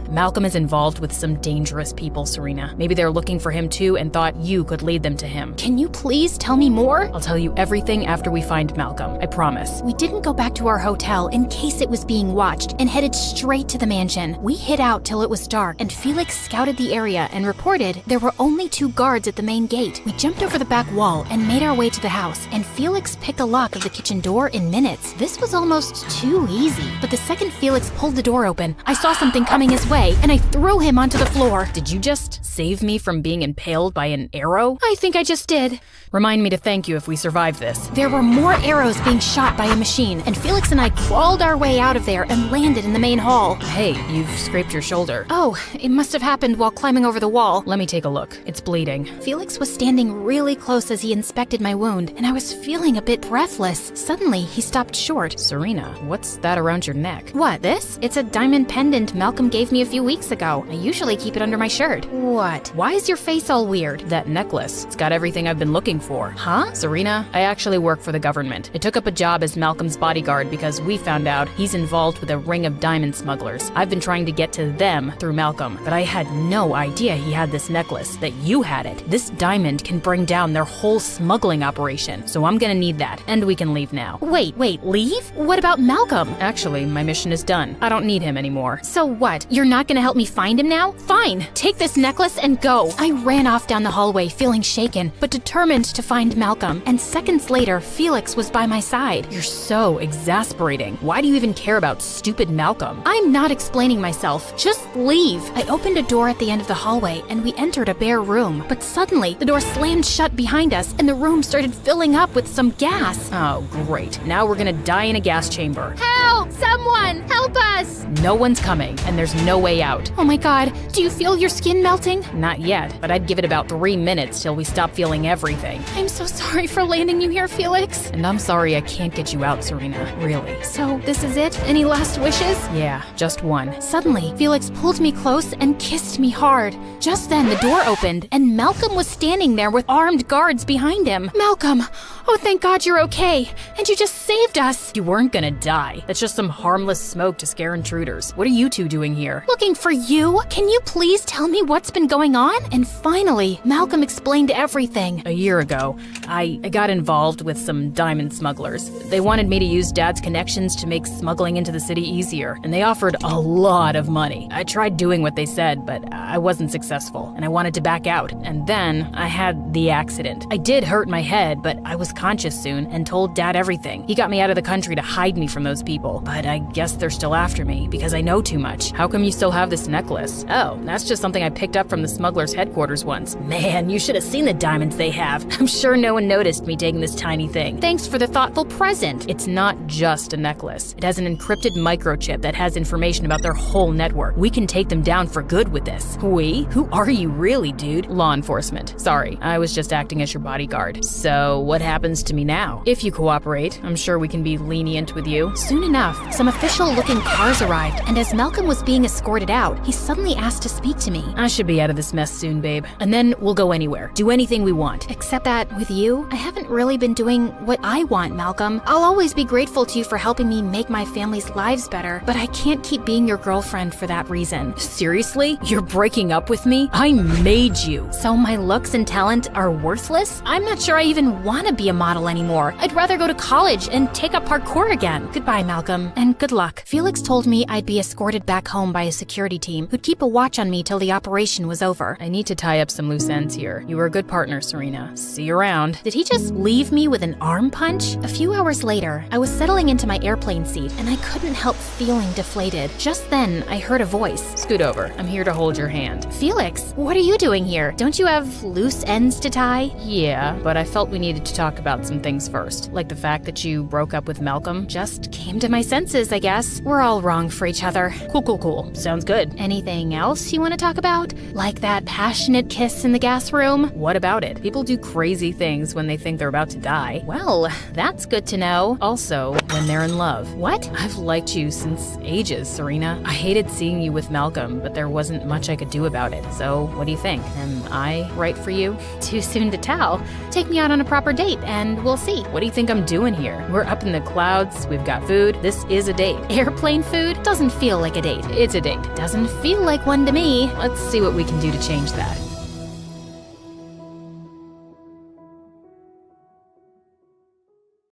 Malcolm is involved with some dangerous people, Serena. Maybe they're looking for him too and thought you could lead them to him. Can you please tell me more? I'll tell you everything after we find Malcolm, I promise. We didn't go back to our hotel in case it was being watched and headed straight to the mansion. We hid out till it was dark, and Felix scouted the area and reported there were only 2 guards at the main gate. We jumped over the back wall and made our way to the house, and Felix picked the lock of the kitchen door in minutes. This was almost too easy, but the second Felix pulled the door open, I saw something coming his way, and I threw him onto the floor. Did you just save me from being impaled by an arrow? I think I just did. Remind me to thank you if we survive this. There were more arrows being shot by a machine, and Felix and I crawled our way out of there and landed in the main hall. Hey, you've scraped your shoulder. Oh, it must have happened while climbing over the wall. Let me take a look. It's bleeding. Felix was standing really close as he inspected my wound, and I was feeling a bit breathless. Suddenly, he stopped short. Serena, what's that around your neck? What, this? It's a diamond pendant Malcolm gave me a few weeks ago. I usually keep it under my shirt. What? Why is your face all weird? That necklace. It's got everything I've been looking for. Huh? Serena, I actually work for the government. I took up a job as Malcolm's bodyguard because we found out he's involved with a ring of diamond smugglers. I've been trying to get to them through Malcolm, but I had no idea he had this necklace, that you had it. This diamond can bring down their whole smuggling operation, so I'm gonna need that, and we can leave now. Wait, leave? What about Malcolm? Actually, my mission is done. I don't need him anymore. So what? You're not gonna help me find him now? Fine, take this necklace and go. I ran off down the hallway feeling shaken, but determined to find Malcolm, and seconds later, Felix was by my side. You're so exasperating. Why do you even care about stupid Malcolm? I'm not explaining myself. Just leave. I opened a door at the end of the hallway, and we entered a bare room. But suddenly, the door slammed shut behind us, and the room started filling up with some gas. Oh, great. Now we're gonna die in a gas chamber. Help! Someone! Help us! No one's coming, and there's no way out. Oh my god, do you feel your skin melting? Not yet, but I'd give it about 3 minutes till we stop feeling everything. I'm so sorry for landing you here, Felix. And I'm sorry I can't get you out, Serena. Really. So, this is it? Any last wishes? Yeah, just one. Suddenly, Felix pulled me close and kissed me hard. Just then, the door opened, and Malcolm was standing there with armed guards behind him. Malcolm! Oh, thank God you're okay. And you just saved us. You weren't gonna die. That's just some harmless smoke to scare intruders. What are you two doing here? Looking for you? Can you please tell me what's been going on? And finally, Malcolm explained everything. A year ago, I got involved with some diamond smugglers. They wanted me to use Dad's connections to make smuggling into the city easier, and they offered a lot of money. I tried doing what they said, but I wasn't successful, and I wanted to back out. And then I had the accident. I did hurt my head, but I was conscious soon and told Dad everything. He got me out of the country to hide me from those people, but I guess they're still after me because I know too much. How come you still have this necklace? Oh, that's just something I picked up from the smugglers' headquarters once. Man, you should have seen the diamonds they have. I'm sure no one noticed me taking this tiny thing. Thanks for the thoughtful present. It's not just a necklace. It has an encrypted microchip that has information about their whole network. We can take them down for good with this. We? Who are you really, dude? Law enforcement. Sorry, I was just acting as your bodyguard. So, what happens to me now? If you cooperate, I'm sure we can be lenient with you. Soon enough, some official-looking cars arrived, and as Malcolm was being escorted out, he suddenly asked to speak to me. I should be out of this mess soon, babe. And then we'll go anywhere. Do anything we want. Except that, with you, I haven't really been doing what I want, Malcolm. I'll always be grateful to you for helping me make my family's lives better, but but I can't keep being your girlfriend for that reason. Seriously? You're breaking up with me? I made you. So my looks and talent are worthless? I'm not sure I even want to be a model anymore. I'd rather go to college and take up parkour again. Goodbye, Malcolm, and good luck. Felix told me I'd be escorted back home by a security team who'd keep a watch on me till the operation was over. I need to tie up some loose ends here. You were a good partner, Serena. See you around. Did he just leave me with an arm punch? A few hours later, I was settling into my airplane seat and I couldn't help feeling deflated. Just then, I heard a voice. Scoot over. I'm here to hold your hand. Felix, what are you doing here? Don't you have loose ends to tie? Yeah, but I felt we needed to talk about some things first. Like the fact that you broke up with Malcolm. Just came to my senses, I guess. We're all wrong for each other. Cool. Sounds good. Anything else you want to talk about? Like that passionate kiss in the gas room? What about it? People do crazy things when they think they're about to die. Well, that's good to know. Also, when they're in love. What? I've liked you since ages, Serena. I hated seeing you with Malcolm, but there wasn't much I could do about it. So, what do you think? Am I right for you? Too soon to tell. Take me out on a proper date and we'll see. What do you think I'm doing here? We're up in the clouds, we've got food. This is a date. Airplane food doesn't feel like a date. It's a date. Doesn't feel like one to me. Let's see what we can do to change that.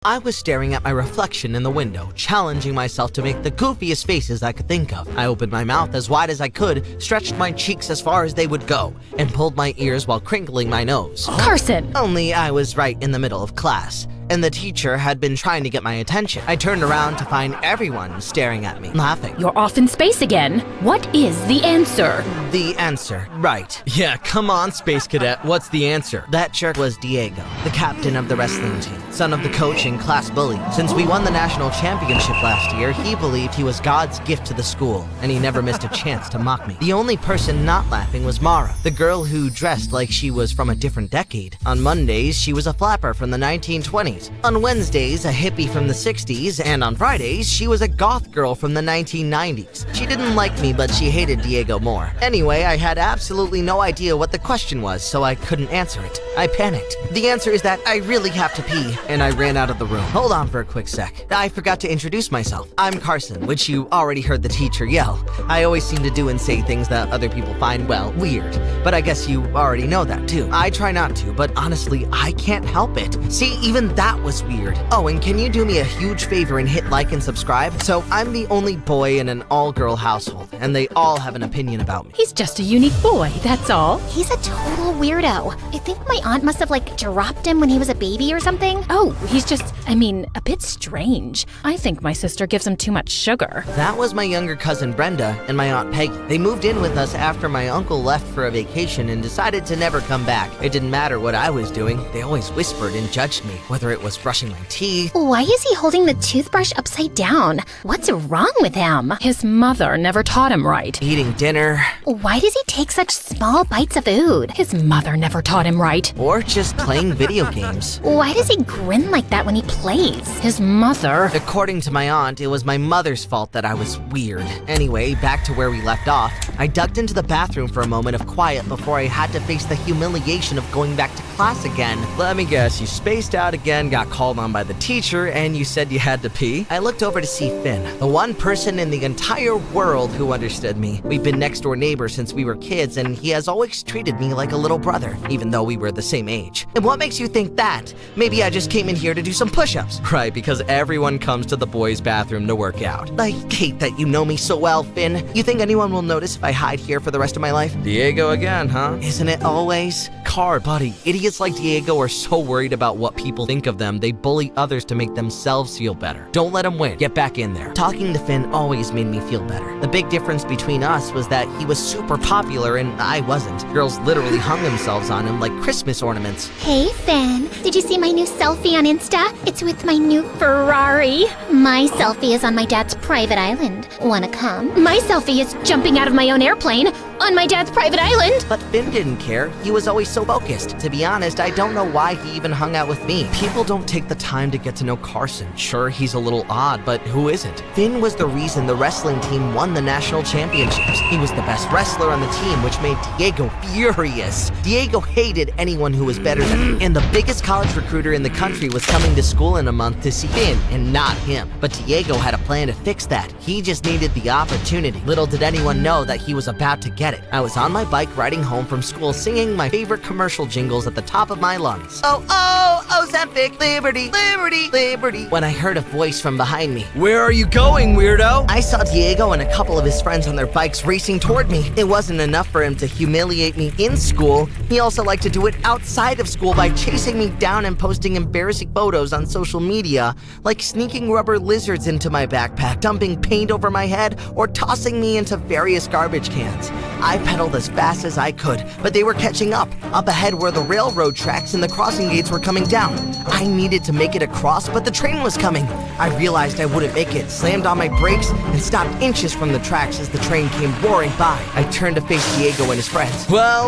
I was staring at my reflection in the window, challenging myself to make the goofiest faces I could think of. I opened my mouth as wide as I could, stretched my cheeks as far as they would go, and pulled my ears while crinkling my nose. Carson! Only I was right in the middle of class, and the teacher had been trying to get my attention. I turned around to find everyone staring at me, laughing. You're off in space again. What is the answer? The answer, right. Yeah, come on, Space Cadet, what's the answer? That jerk was Diego, the captain of the wrestling team, son of the coach and class bully. Since we won the national championship last year, he believed he was God's gift to the school, and he never missed a chance to mock me. The only person not laughing was Mara, the girl who dressed like she was from a different decade. On Mondays, she was a flapper from the 1920s. On Wednesdays, a hippie from the 60s, and on Fridays, she was a goth girl from the 1990s. She didn't like me, but she hated Diego more. Anyway, I had absolutely no idea what the question was, so I couldn't answer it. I panicked. The answer is that I really have to pee, and I ran out of the room. Hold on for a quick sec. I forgot to introduce myself. I'm Carson, which you already heard the teacher yell. I always seem to do and say things that other people find, well, weird. But I guess you already know that too. I try not to, but honestly, I can't help it. See, even that was weird. Oh, and can you do me a huge favor and hit like and subscribe? So I'm the only boy in an all-girl household, and they all have an opinion about me. He's just a unique boy, that's all. He's a total weirdo. I think my aunt must have dropped him when he was a baby or something. Oh, he's just, a bit strange. I think my sister gives him too much sugar. That was my younger cousin Brenda and my aunt Peggy. They moved in with us after my uncle left for a vacation and decided to never come back. It didn't matter what I was doing. They always whispered and judged me, whether it was brushing my teeth. Why is he holding the toothbrush upside down? What's wrong with him? His mother never taught him right. Eating dinner. Why does he take such small bites of food? His mother never taught him right. Or just playing video games. Why does he grin like that when he plays? His mother. According to my aunt, it was my mother's fault that I was weird. Anyway, back to where we left off. I ducked into the bathroom for a moment of quiet before I had to face the humiliation of going back to class again. Let me guess, you spaced out again, got called on by the teacher, and you said you had to pee? I looked over to see Finn, the one person in the entire world who understood me. We've been next door neighbors since we were kids, and he has always treated me like a little brother, even though we were the same age. And what makes you think that? Maybe I just came in here to do some push-ups. Right, because everyone comes to the boys' bathroom to work out. I hate that you know me so well, Finn. You think anyone will notice if I hide here for the rest of my life? Diego again, huh? Isn't it always? Car, buddy, idiots like Diego are so worried about what people think of them, they bully others to make themselves feel better. Don't let him win. Get back in there. Talking to Finn always made me feel better. The big difference between us was that he was super popular and I wasn't. Girls literally hung themselves on him like Christmas ornaments. Hey, Finn. Did you see my new selfie on Insta? It's with my new Ferrari. My selfie is on my dad's private island. Wanna come? My selfie is jumping out of my own airplane. on my dad's private island. But Finn didn't care. He was always so focused. To be honest, I don't know why he even hung out with me. People don't take the time to get to know Carson. Sure, he's a little odd, but who isn't? Finn was the reason the wrestling team won the national championships. He was the best wrestler on the team, which made Diego furious. Diego hated anyone who was better than him, and the biggest college recruiter in the country was coming to school in a month to see Finn and not him. But Diego had a plan to fix that. He just needed the opportunity. Little did anyone know that he was about to get it. I was on my bike riding home from school singing my favorite commercial jingles at the top of my lungs. Oh, Ozempic, liberty, liberty, liberty. When I heard a voice from behind me. Where are you going, weirdo? I saw Diego and a couple of his friends on their bikes racing toward me. It wasn't enough for him to humiliate me in school. He also liked to do it outside of school by chasing me down and posting embarrassing photos on social media, like sneaking rubber lizards into my backpack, dumping paint over my head, or tossing me into various garbage cans. I pedaled as fast as I could, but they were catching up ahead where the railroad tracks and the crossing gates were coming down. I needed to make it across, but the train was coming. I realized I wouldn't make it, slammed on my brakes, and stopped inches from the tracks as the train came roaring by. I turned to face Diego and his friends. Well.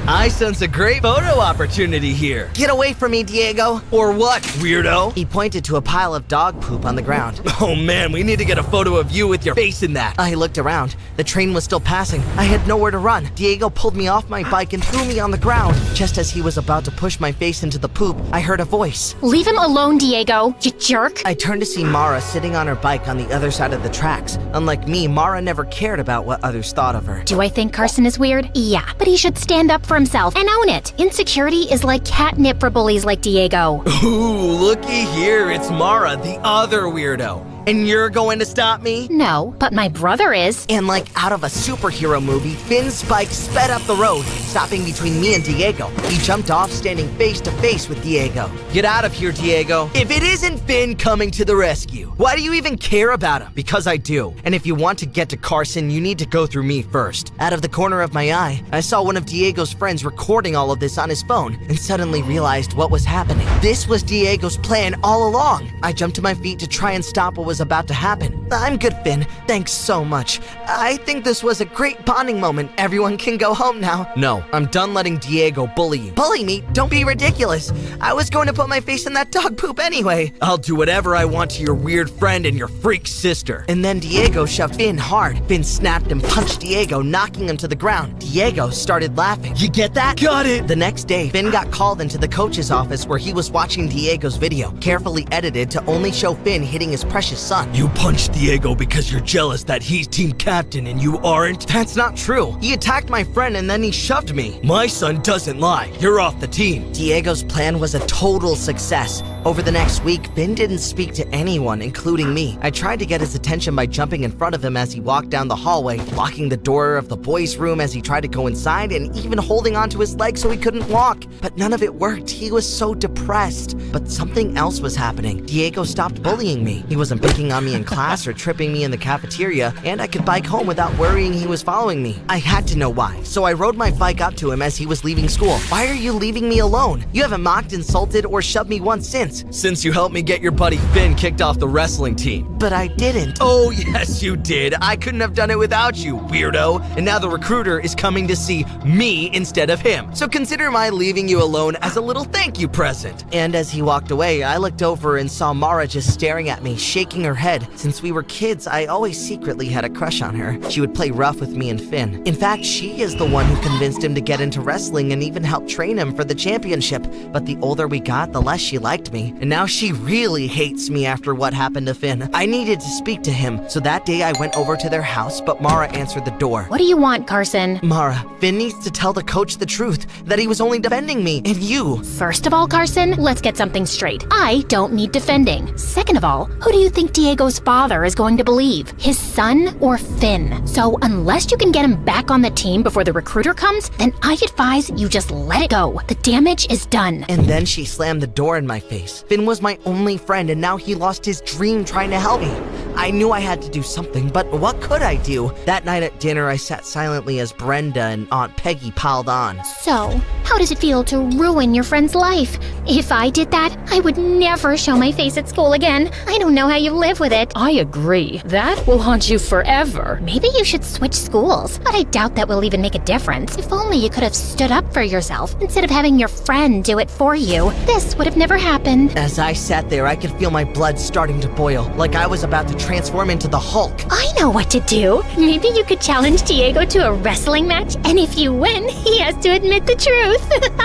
I sense a great photo opportunity here. Get away from me, Diego. Or what, weirdo? He pointed to a pile of dog poop on the ground. Oh man, we need to get a photo of you with your face in that. I looked around. The train was still passing. I had nowhere to run. Diego pulled me off my bike and threw me on the ground. Just as he was about to push my face into the poop, I heard a voice. Leave him alone, Diego, you jerk. I turned to see Mara sitting on her bike on the other side of the tracks. Unlike me, Mara never cared about what others thought of her. Do I think Carson is weird? Yeah, but he should stand up for himself and own it. Insecurity is like catnip for bullies like Diego. Ooh, looky here, it's Mara, the other weirdo. And you're going to stop me? No, but my brother is. And like out of a superhero movie, Finn's bike sped up the road, stopping between me and Diego. He jumped off, standing face to face with Diego. Get out of here, Diego. If it isn't Finn coming to the rescue, why do you even care about him? Because I do. And if you want to get to Carson, you need to go through me first. Out of the corner of my eye, I saw one of Diego's friends recording all of this on his phone and suddenly realized what was happening. This was Diego's plan all along. I jumped to my feet to try and stop what was about to happen. I'm good, Finn. Thanks so much. I think this was a great bonding moment. Everyone can go home now. No, I'm done letting Diego bully you. Bully me? Don't be ridiculous. I was going to put my face in that dog poop anyway. I'll do whatever I want to your weird friend and your freak sister. And then Diego shoved Finn hard. Finn snapped and punched Diego, knocking him to the ground. Diego started laughing. You get that? Got it! The next day, Finn got called into the coach's office where he was watching Diego's video, carefully edited to only show Finn hitting his precious son. You punched Diego because you're jealous that he's team captain and you aren't? That's not true. He attacked my friend and then he shoved me. My son doesn't lie. You're off the team. Diego's plan was a total success. Over the next week, Finn didn't speak to anyone, including me. I tried to get his attention by jumping in front of him as he walked down the hallway, locking the door of the boys' room as he tried to go inside, and even holding onto his leg so he couldn't walk. But none of it worked. He was so depressed. But something else was happening. Diego stopped bullying me. He wasn't picking on me in class or tripping me in the cafeteria, and I could bike home without worrying he was following me. I had to know why, so I rode my bike up to him as he was leaving school. Why are you leaving me alone? You haven't mocked, insulted, or shoved me once since you helped me get your buddy Finn kicked off the wrestling team. But I didn't. Oh, yes, you did. I couldn't have done it without you, weirdo. And now the recruiter is coming to see me instead of him. So consider my leaving you alone as a little thank you present. And as he walked away, I looked over and saw Mara just staring at me, shaking her head. Since we were kids, I always secretly had a crush on her. She would play rough with me and Finn. In fact, she is the one who convinced him to get into wrestling and even helped train him for the championship. But the older we got, the less she liked me. And now she really hates me after what happened to Finn. I needed to speak to him, so that day I went over to their house, but Mara answered the door. What do you want, Carson? Mara, Finn needs to tell the coach the truth, that he was only defending me and you. First of all, Carson, let's get something straight. I don't need defending. Second of all, who do you think Diego's father is going to believe? His son or Finn? So unless you can get him back on the team before the recruiter comes, then I advise you just let it go. The damage is done. And then she slammed the door in my face. Finn was my only friend and now he lost his dream trying to help me. I knew I had to do something, but what could I do? That night at dinner, I sat silently as Brenda and Aunt Peggy piled on. So, how does it feel to ruin your friend's life? If I did that, I would never show my face at school again. I don't know how you live with it. I agree. That will haunt you forever. Maybe you should switch schools, but I doubt that will even make a difference. If only you could have stood up for yourself instead of having your friend do it for you. This would have never happened. As I sat there, I could feel my blood starting to boil, like I was about to transform into the Hulk. I know what to do. Maybe you could challenge Diego to a wrestling match, and if you win, he has to admit the truth.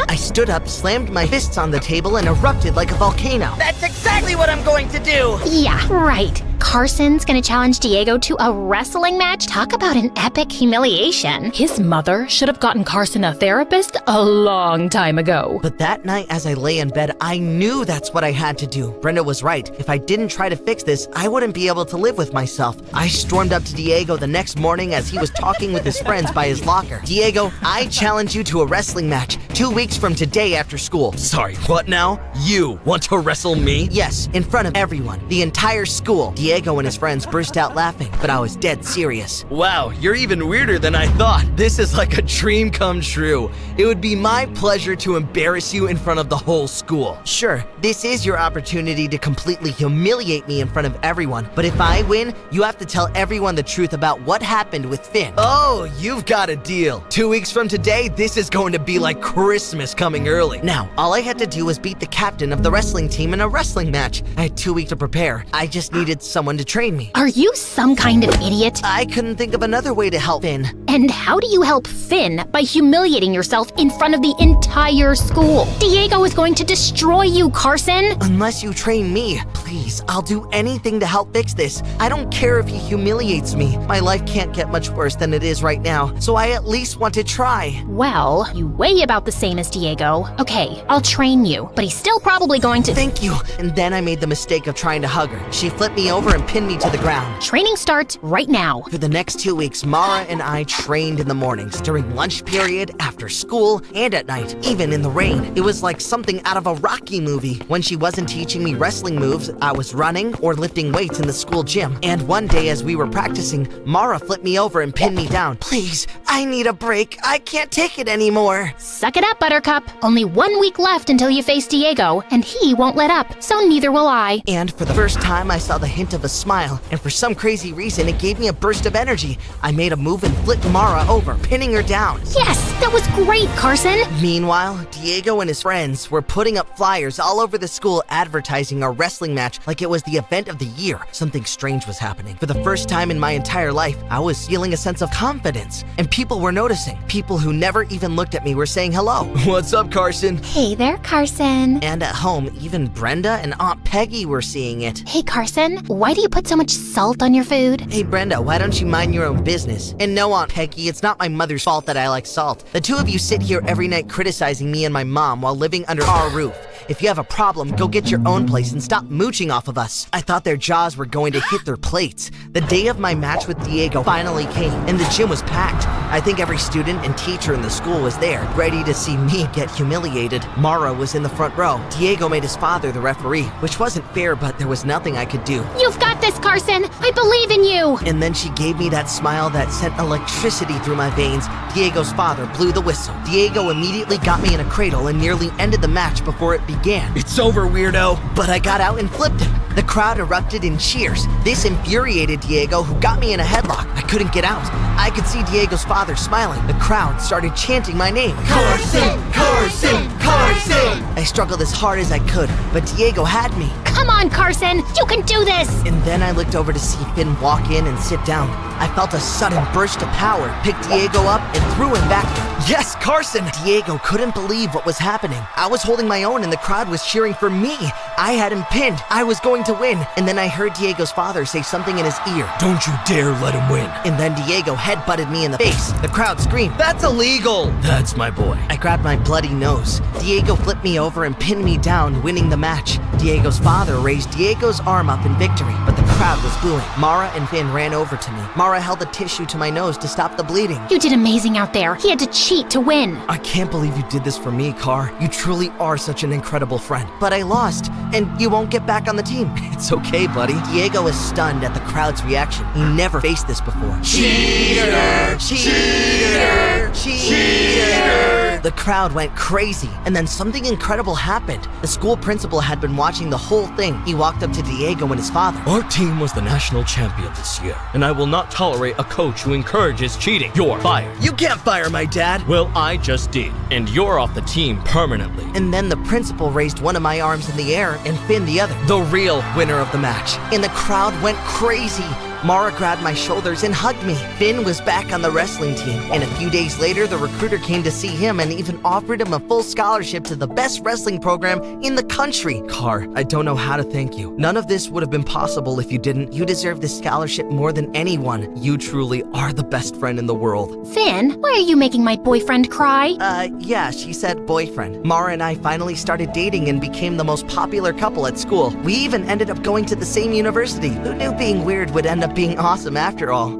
I stood up, slammed my fists on the table, and erupted like a volcano. That's exactly what I'm going to do! Yeah, right. Carson's gonna challenge Diego to a wrestling match? Talk about an epic humiliation. His mother should have gotten Carson a therapist a long time ago. But that night, as I lay in bed, I knew that's what I had to do. Brenda was right. If I didn't try to fix this, I wouldn't be able to live with myself. I stormed up to Diego the next morning as he was talking with his friends by his locker. Diego, I challenge you to a wrestling match 2 weeks from today after school. Sorry, what now? You want to wrestle me? Yes, in front of everyone, the entire school. Diego and his friends burst out laughing, but I was dead serious. Wow, you're even weirder than I thought. This is like a dream come true. It would be my pleasure to embarrass you in front of the whole school. Sure, this is your opportunity to completely humiliate me in front of everyone, but if I win, you have to tell everyone the truth about what happened with Finn. Oh, you've got a deal. 2 weeks from today, this is going to be like Christmas coming early. Now, all I had to do was beat the captain of the wrestling team in a wrestling match. I had 2 weeks to prepare. I just needed someone to train me. Are you some kind of idiot? I couldn't think of another way to help Finn. And how do you help Finn by humiliating yourself in front of the entire school? Diego is going to destroy you, Carson! Unless you train me, please, I'll do anything to help fix this. I don't care if he humiliates me. My life can't get much worse than it is right now, so I at least want to try. Well, you weigh about the same as Diego. Okay, I'll train you, but he's still probably going to— Thank you. And then I made the mistake of trying to hug her. She flipped me over and pinned me to the ground. Training starts right now. For the next 2 weeks, Mara and I trained in the mornings, during lunch period, after school, and at night, even in the rain. It was like something out of a Rocky movie. When she wasn't teaching me wrestling moves, I was running or lifting weights in the school gym. And one day as we were practicing, Mara flipped me over and pinned me down. Please, I need a break. I can't take it anymore. Suck it up, Buttercup. Only 1 week left until you face Diego, and he won't let up, so neither will I. And for the first time, I saw the hint of a smile, and for some crazy reason, it gave me a burst of energy. I made a move and flipped Mara over, pinning her down. Yes, that was great, Carson. Meanwhile, Diego and his friends were putting up flyers all over the school advertising our wrestling match like it was the event of the year. Something strange was happening. For the first time in my entire life, I was feeling a sense of confidence, and people were noticing. People who never even looked at me were saying hello. What's up, Carson? Hey there, Carson. And at home, even Brenda and Aunt Peggy were seeing it. Hey, Carson, why do you put so much salt on your food? Hey, Brenda, why don't you mind your own business? And no, Aunt Peggy, it's not my mother's fault that I like salt. The two of you sit here every night criticizing me and my mom while living under our roof. If you have a problem, go get your own place and stop mooching off of us. I thought their jaws were going to hit their plates. The day of my match with Diego finally came, and the gym was packed. I think every student and teacher in the school was there, ready to see me get humiliated. Mara was in the front row. Diego made his father the referee, which wasn't fair, but there was nothing I could do. You've got this, Carson. I believe in you. And then she gave me that smile that sent electricity through my veins. Diego's father blew the whistle. Diego immediately got me in a cradle and nearly ended the match before it began. It's over, weirdo. But I got out and flipped him. The crowd erupted in cheers. This infuriated Diego, who got me in a headlock. I couldn't get out. I could see Diego's father smiling. The crowd started chanting my name. Carson! Carson! Carson! I struggled as hard as I could, but Diego had me. Come on, Carson! You can do this! And then I looked over to see Finn walk in and sit down. I felt a sudden burst of power, picked Diego up, and threw him back. Yes, Carson! Diego couldn't believe what was happening. I was holding my own and the crowd was cheering for me. I had him pinned. I was going to win. And then I heard Diego's father say something in his ear. Don't you dare let him win. And then Diego headbutted me in the face. The crowd screamed, "That's illegal!" That's my boy. I grabbed my bloody nose. Diego flipped me over and pinned me down, winning the match. Diego's father raised Diego's arm up in victory, but the crowd was booing. Mara and Finn ran over to me. Mara held a tissue to my nose to stop the bleeding. You did amazing out there. He had to cheat to win. I can't believe you did this for me, Car. You truly are such an incredible friend. But I lost. and you won't get back on the team. It's okay, buddy. Diego is stunned at the crowd's reaction. He never faced this before. Cheater! Cheater! Cheater! The crowd went crazy, and then something incredible happened. The school principal had been watching the whole thing. He walked up to Diego and his father. Our team was the national champion this year, and I will not tolerate a coach who encourages cheating. You're fired. You can't fire my dad. Well, I just did, and you're off the team permanently. And then the principal raised one of my arms in the air and Finn the other, the real winner of the match. And the crowd went crazy. Mara grabbed my shoulders and hugged me. Finn was back on the wrestling team, and a few days later, the recruiter came to see him and even offered him a full scholarship to the best wrestling program in the country. Car, I don't know how to thank you. None of this would have been possible if you didn't. You deserve this scholarship more than anyone. You truly are the best friend in the world. Finn, why are you making my boyfriend cry? Yeah, she said boyfriend. Mara and I finally started dating and became the most popular couple at school. We even ended up going to the same university. Who knew being weird would end up being awesome after all?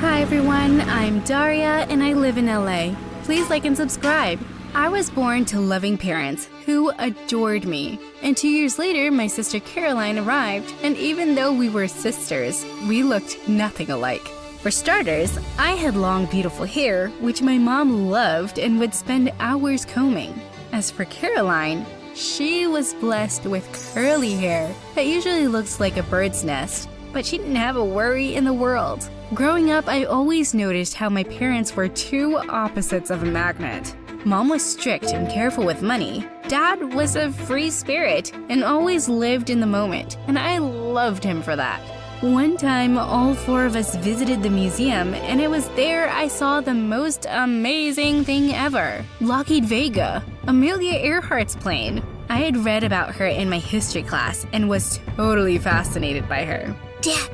Hi everyone, I'm Daria and I live in LA. Please like and subscribe. I was born to loving parents who adored me. And 2 years later, my sister Caroline arrived, and even though we were sisters, we looked nothing alike. For starters, I had long, beautiful hair, which my mom loved and would spend hours combing. As for Caroline, she was blessed with curly hair that usually looks like a bird's nest, but she didn't have a worry in the world. Growing up, I always noticed how my parents were two opposites of a magnet. Mom was strict and careful with money. Dad was a free spirit and always lived in the moment, and I loved him for that. One time, all four of us visited the museum, and it was there I saw the most amazing thing ever. Lockheed Vega, Amelia Earhart's plane. I had read about her in my history class and was totally fascinated by her. Dad,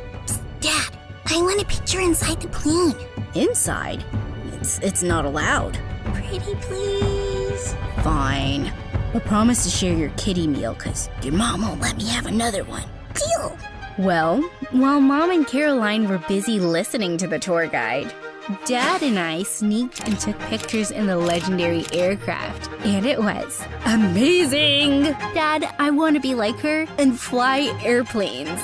Dad, I want a picture inside the plane. Inside? It's not allowed. Pretty please. Fine. But promise to share your kiddie meal, cause your mom won't let me have another one. Deal. Well, while Mom and Caroline were busy listening to the tour guide, Dad and I sneaked and took pictures in the legendary aircraft, and it was amazing! Dad, I want to be like her and fly airplanes.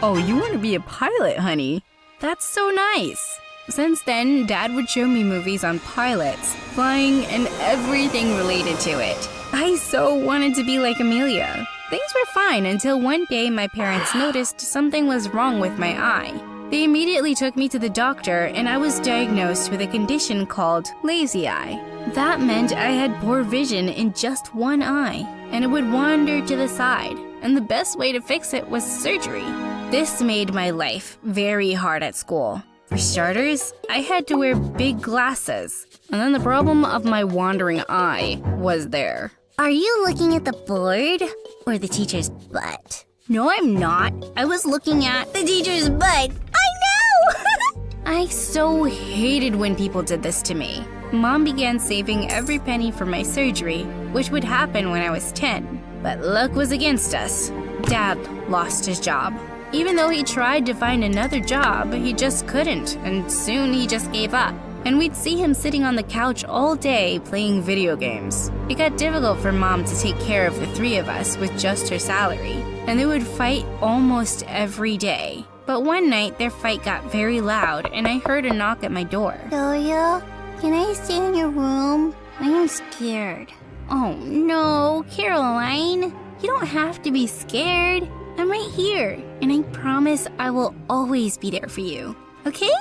Oh, you want to be a pilot, honey? That's so nice! Since then, Dad would show me movies on pilots, flying, and everything related to it. I so wanted to be like Amelia. Things were fine until one day my parents noticed something was wrong with my eye. They immediately took me to the doctor and I was diagnosed with a condition called lazy eye. That meant I had poor vision in just one eye, and it would wander to the side, and the best way to fix it was surgery. This made my life very hard at school. For starters, I had to wear big glasses, and then the problem of my wandering eye was there. Are you looking at the board or the teacher's butt? No, I'm not. I was looking at the teacher's butt. I know! I so hated when people did this to me. Mom began saving every penny for my surgery, which would happen when I was 10. But luck was against us. Dad lost his job. Even though he tried to find another job, he just couldn't, and soon he just gave up. And we'd see him sitting on the couch all day playing video games. It got difficult for Mom to take care of the three of us with just her salary, and they would fight almost every day. But one night, their fight got very loud, and I heard a knock at my door. Daria, can I stay in your room? I am scared. Oh no, Caroline, you don't have to be scared. I'm right here, and I promise I will always be there for you. Okay?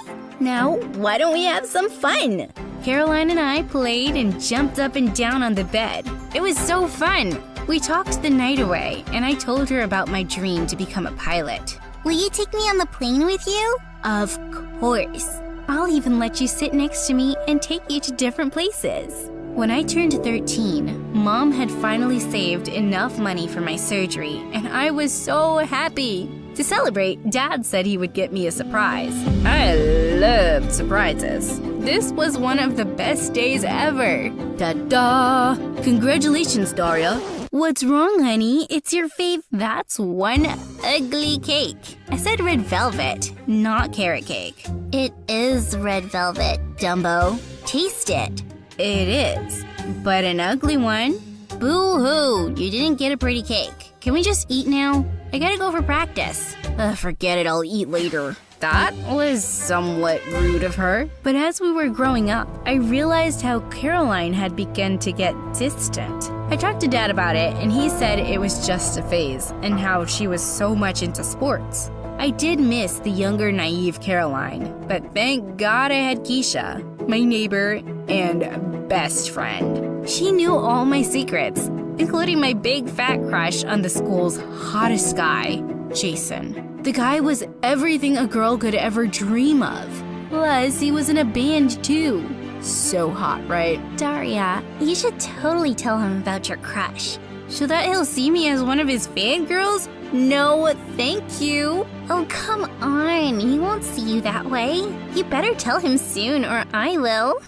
Now, why don't we have some fun? Caroline and I played and jumped up and down on the bed. It was so fun. We talked the night away, and I told her about my dream to become a pilot. Will you take me on the plane with you? Of course. I'll even let you sit next to me and take you to different places. When I turned 13, Mom had finally saved enough money for my surgery, and I was so happy. To celebrate, Dad said he would get me a surprise. I loved surprises. This was one of the best days ever. Ta-da! Congratulations, Daria. What's wrong, honey? It's your fave. That's one ugly cake. I said red velvet, not carrot cake. It is red velvet, Dumbo. Taste it. It is, but an ugly one. Boo-hoo, you didn't get a pretty cake. Can we just eat now? I gotta go for practice. Forget it, I'll eat later. That was somewhat rude of her. But as we were growing up, I realized how Caroline had begun to get distant. I talked to Dad about it, and he said it was just a phase, and how she was so much into sports. I did miss the younger, naive Caroline, but thank God I had Keisha, my neighbor and best friend. She knew all my secrets, including my big fat crush on the school's hottest guy, Jason. The guy was everything a girl could ever dream of. Plus, he was in a band too. So hot, right? Daria, you should totally tell him about your crush. So that he'll see me as one of his fangirls? No, thank you. Oh, come on. He won't see you that way. You better tell him soon or I will.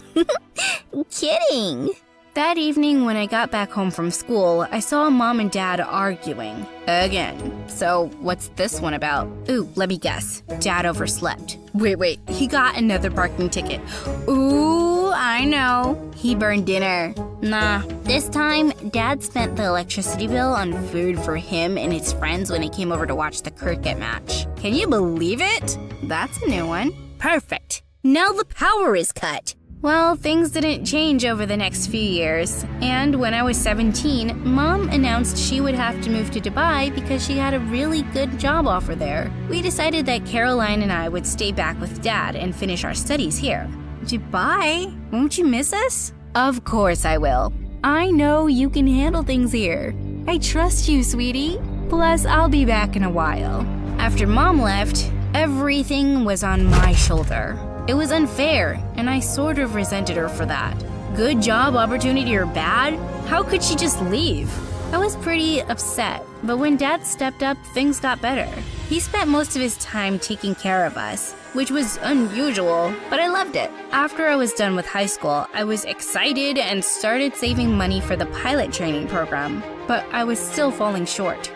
Kidding. That evening when I got back home from school, I saw Mom and Dad arguing. Again. So what's this one about? Ooh, let me guess. Dad overslept. Wait, he got another parking ticket. Ooh, I know. He burned dinner. Nah, this time, Dad spent the electricity bill on food for him and his friends when he came over to watch the cricket match. Can you believe it? That's a new one. Perfect. Now the power is cut. Well, things didn't change over the next few years, and when I was 17, Mom announced she would have to move to Dubai because she had a really good job offer there. We decided that Caroline and I would stay back with Dad and finish our studies here. Dubai? Won't you miss us? Of course I will. I know you can handle things here. I trust you, sweetie. Plus, I'll be back in a while. After Mom left, everything was on my shoulder. It was unfair, and I sort of resented her for that. Good job opportunity or bad? How could she just leave? I was pretty upset, but when Dad stepped up, things got better. He spent most of his time taking care of us, which was unusual, but I loved it. After I was done with high school, I was excited and started saving money for the pilot training program, but I was still falling short.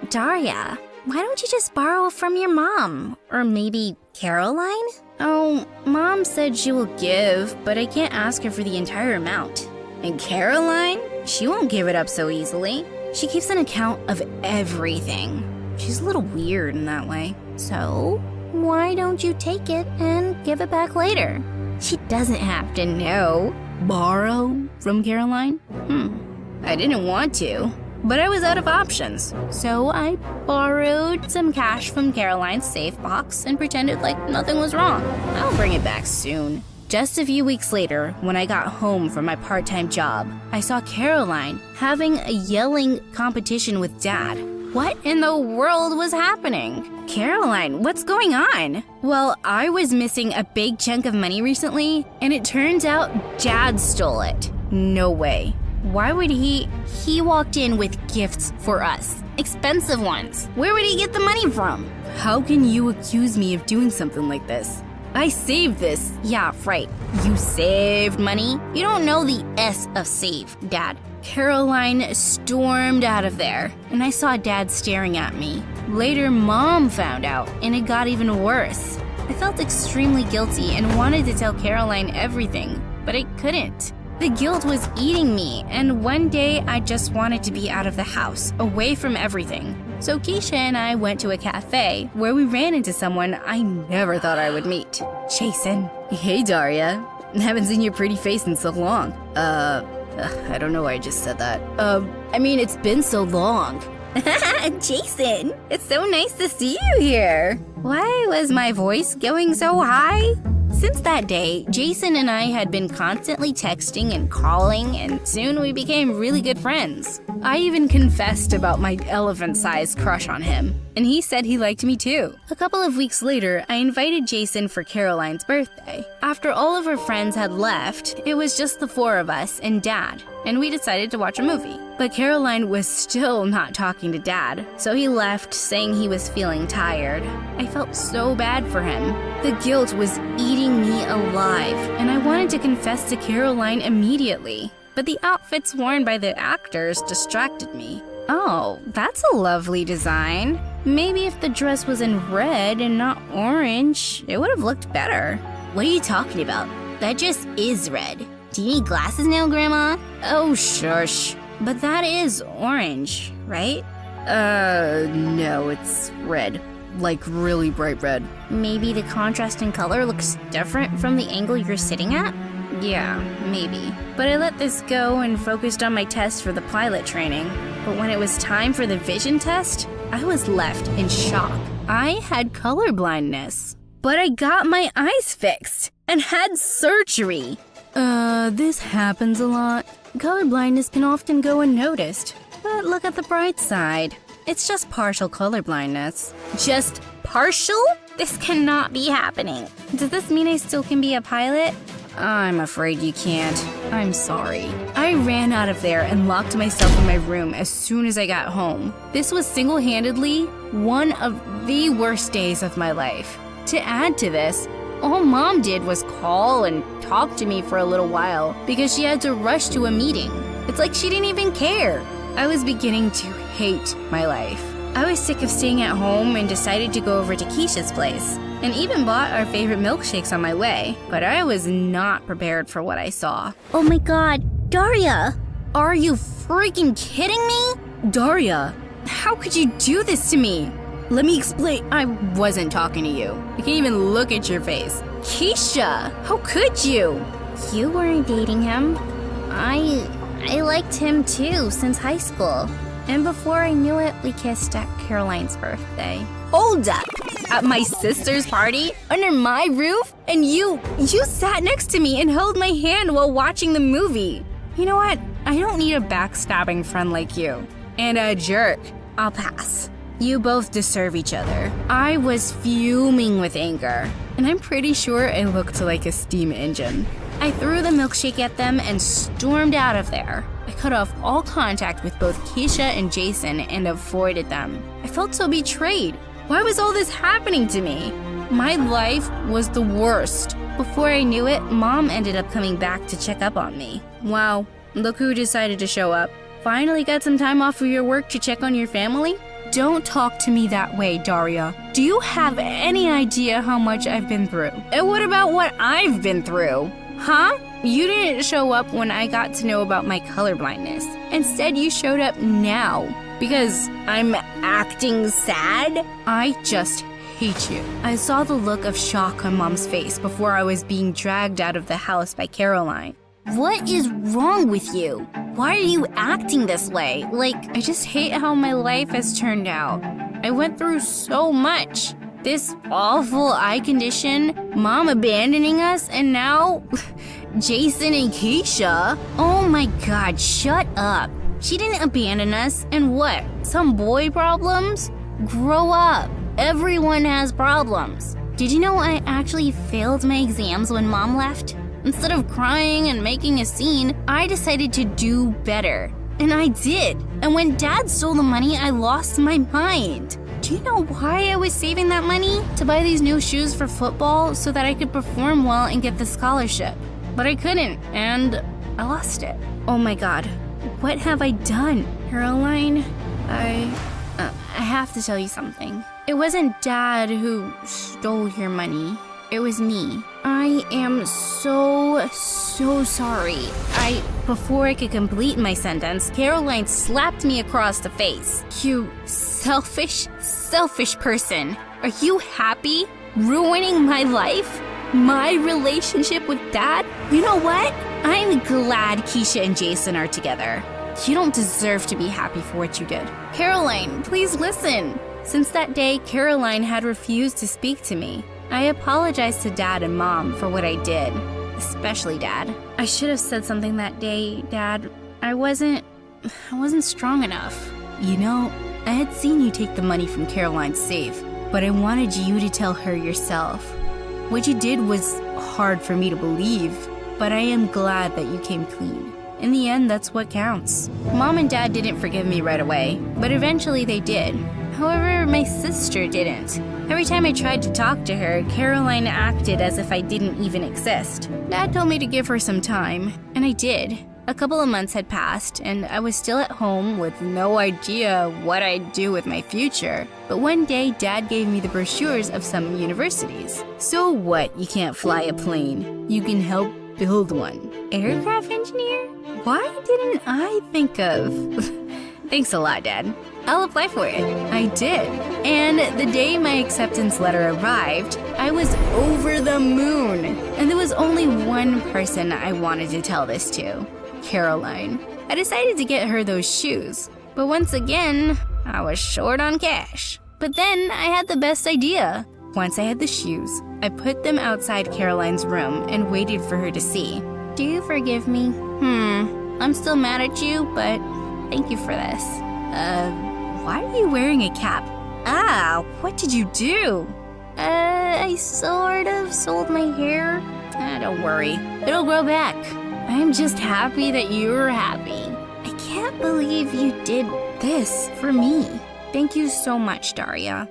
Daria, why don't you just borrow from your mom? Or maybe Caroline? Oh, Mom said she will give, but I can't ask her for the entire amount. And Caroline? She won't give it up so easily. She keeps an account of everything. She's a little weird in that way. So, why don't you take it and give it back later? She doesn't have to know. Borrow from Caroline? I didn't want to, but I was out of options. So I borrowed some cash from Caroline's safe box and pretended like nothing was wrong. I'll bring it back soon. Just a few weeks later, when I got home from my part-time job, I saw Caroline having a yelling competition with Dad. What in the world was happening? Caroline, what's going on? Well, I was missing a big chunk of money recently, and it turns out Dad stole it. No way. Why would he walked in with gifts for us. Expensive ones. Where would he get the money from? How can you accuse me of doing something like this? I saved this. Yeah, right. You saved money? You don't know the S of save, Dad. Caroline stormed out of there, and I saw Dad staring at me. Later, Mom found out, and it got even worse. I felt extremely guilty and wanted to tell Caroline everything, but I couldn't. The guilt was eating me, and one day I just wanted to be out of the house, away from everything. So Keisha and I went to a cafe where we ran into someone I never thought I would meet. Jason. Hey, Daria. Haven't seen your pretty face in so long. I don't know why I just said that. I mean, it's been so long. Jason, it's so nice to see you here. Why was my voice going so high? Since that day, Jason and I had been constantly texting and calling, and soon we became really good friends. I even confessed about my elephant-sized crush on him, and he said he liked me too. A couple of weeks later, I invited Jason for Caroline's birthday. After all of her friends had left, it was just the four of us and Dad, and we decided to watch a movie. But Caroline was still not talking to Dad, so he left saying he was feeling tired. I felt so bad for him. The guilt was eating me alive, and I wanted to confess to Caroline immediately. But the outfits worn by the actors distracted me. Oh, that's a lovely design. Maybe if the dress was in red and not orange, it would have looked better. What are you talking about? That dress is red. Do you need glasses now, Grandma? Oh, shush. But that is orange, right? No, it's red. Like really bright red. Maybe the contrast in color looks different from the angle you're sitting at? Yeah, maybe. But I let this go and focused on my test for the pilot training. But when it was time for the vision test, I was left in shock. I had color blindness. But I got my eyes fixed and had surgery. This happens a lot. Color blindness can often go unnoticed. But look at the bright side. It's just partial color blindness. Just partial? This cannot be happening. Does this mean I still can be a pilot? I'm afraid you can't. I'm sorry. I ran out of there and locked myself in my room as soon as I got home. This was single-handedly one of the worst days of my life. To add to this, all Mom did was call and talk to me for a little while because she had to rush to a meeting. It's like she didn't even care. I was beginning to hate my life. I was sick of staying at home and decided to go over to Keisha's place, and even bought our favorite milkshakes on my way, but I was not prepared for what I saw. Oh my god, Daria! Are you freaking kidding me? Daria, how could you do this to me? Let me explain. I wasn't talking to you. I can't even look at your face. Keisha, how could you? You weren't dating him. I liked him too since high school. And before I knew it, we kissed at Caroline's birthday. Hold up! At my sister's party? Under my roof? And you sat next to me and held my hand while watching the movie. You know what? I don't need a backstabbing friend like you. And a jerk. I'll pass. You both deserve each other. I was fuming with anger, and I'm pretty sure it looked like a steam engine. I threw the milkshake at them and stormed out of there. I cut off all contact with both Keisha and Jason and avoided them. I felt so betrayed. Why was all this happening to me? My life was the worst. Before I knew it, Mom ended up coming back to check up on me. Wow, look who decided to show up. Finally got some time off of your work to check on your family? Don't talk to me that way, Daria. Do you have any idea how much I've been through? And what about what I've been through? Huh? You didn't show up when I got to know about my colorblindness. Instead, you showed up now. Because I'm acting sad? I just hate you. I saw the look of shock on Mom's face before I was being dragged out of the house by Caroline. What is wrong with you? Why are you acting this way? I just hate how my life has turned out. I went through so much. This awful eye condition, Mom abandoning us, and now Jason and Keisha. Oh my god, shut up. She didn't abandon us, and what? Some boy problems? Grow up. Everyone has problems. Did you know I actually failed my exams when Mom left? Instead of crying and making a scene, I decided to do better. And I did. And when Dad stole the money, I lost my mind. Do you know why I was saving that money? To buy these new shoes for football so that I could perform well and get the scholarship. But I couldn't, and I lost it. Oh my god, what have I done? Caroline, I have to tell you something. It wasn't Dad who stole your money. It was me. I am so sorry. Before I could complete my sentence, Caroline slapped me across the face. You selfish person. Are you happy? Ruining my life? My relationship with Dad? You know what? I'm glad Keisha and Jason are together. You don't deserve to be happy for what you did. Caroline, please listen. Since that day, Caroline had refused to speak to me. I apologized to Dad and Mom for what I did, especially Dad. I should have said something that day, Dad. I wasn't strong enough. You know, I had seen you take the money from Caroline's safe, but I wanted you to tell her yourself. What you did was hard for me to believe, but I am glad that you came clean. In the end, that's what counts. Mom and Dad didn't forgive me right away, but eventually they did. However, my sister didn't. Every time I tried to talk to her, Caroline acted as if I didn't even exist. Dad told me to give her some time, and I did. A couple of months had passed, and I was still at home with no idea what I'd do with my future. But one day, Dad gave me the brochures of some universities. So what? You can't fly a plane. You can help build one. Aircraft engineer? Why didn't I think of... Thanks a lot, Dad. I'll apply for it. I did. And the day my acceptance letter arrived, I was over the moon. And there was only one person I wanted to tell this to. Caroline. I decided to get her those shoes. But once again, I was short on cash. But then I had the best idea. Once I had the shoes, I put them outside Caroline's room and waited for her to see. Do you forgive me? I'm still mad at you, but thank you for this. Why are you wearing a cap? What did you do? I sort of sold my hair. Don't worry, it'll grow back. I'm just happy that you're happy. I can't believe you did this for me. Thank you so much, Daria.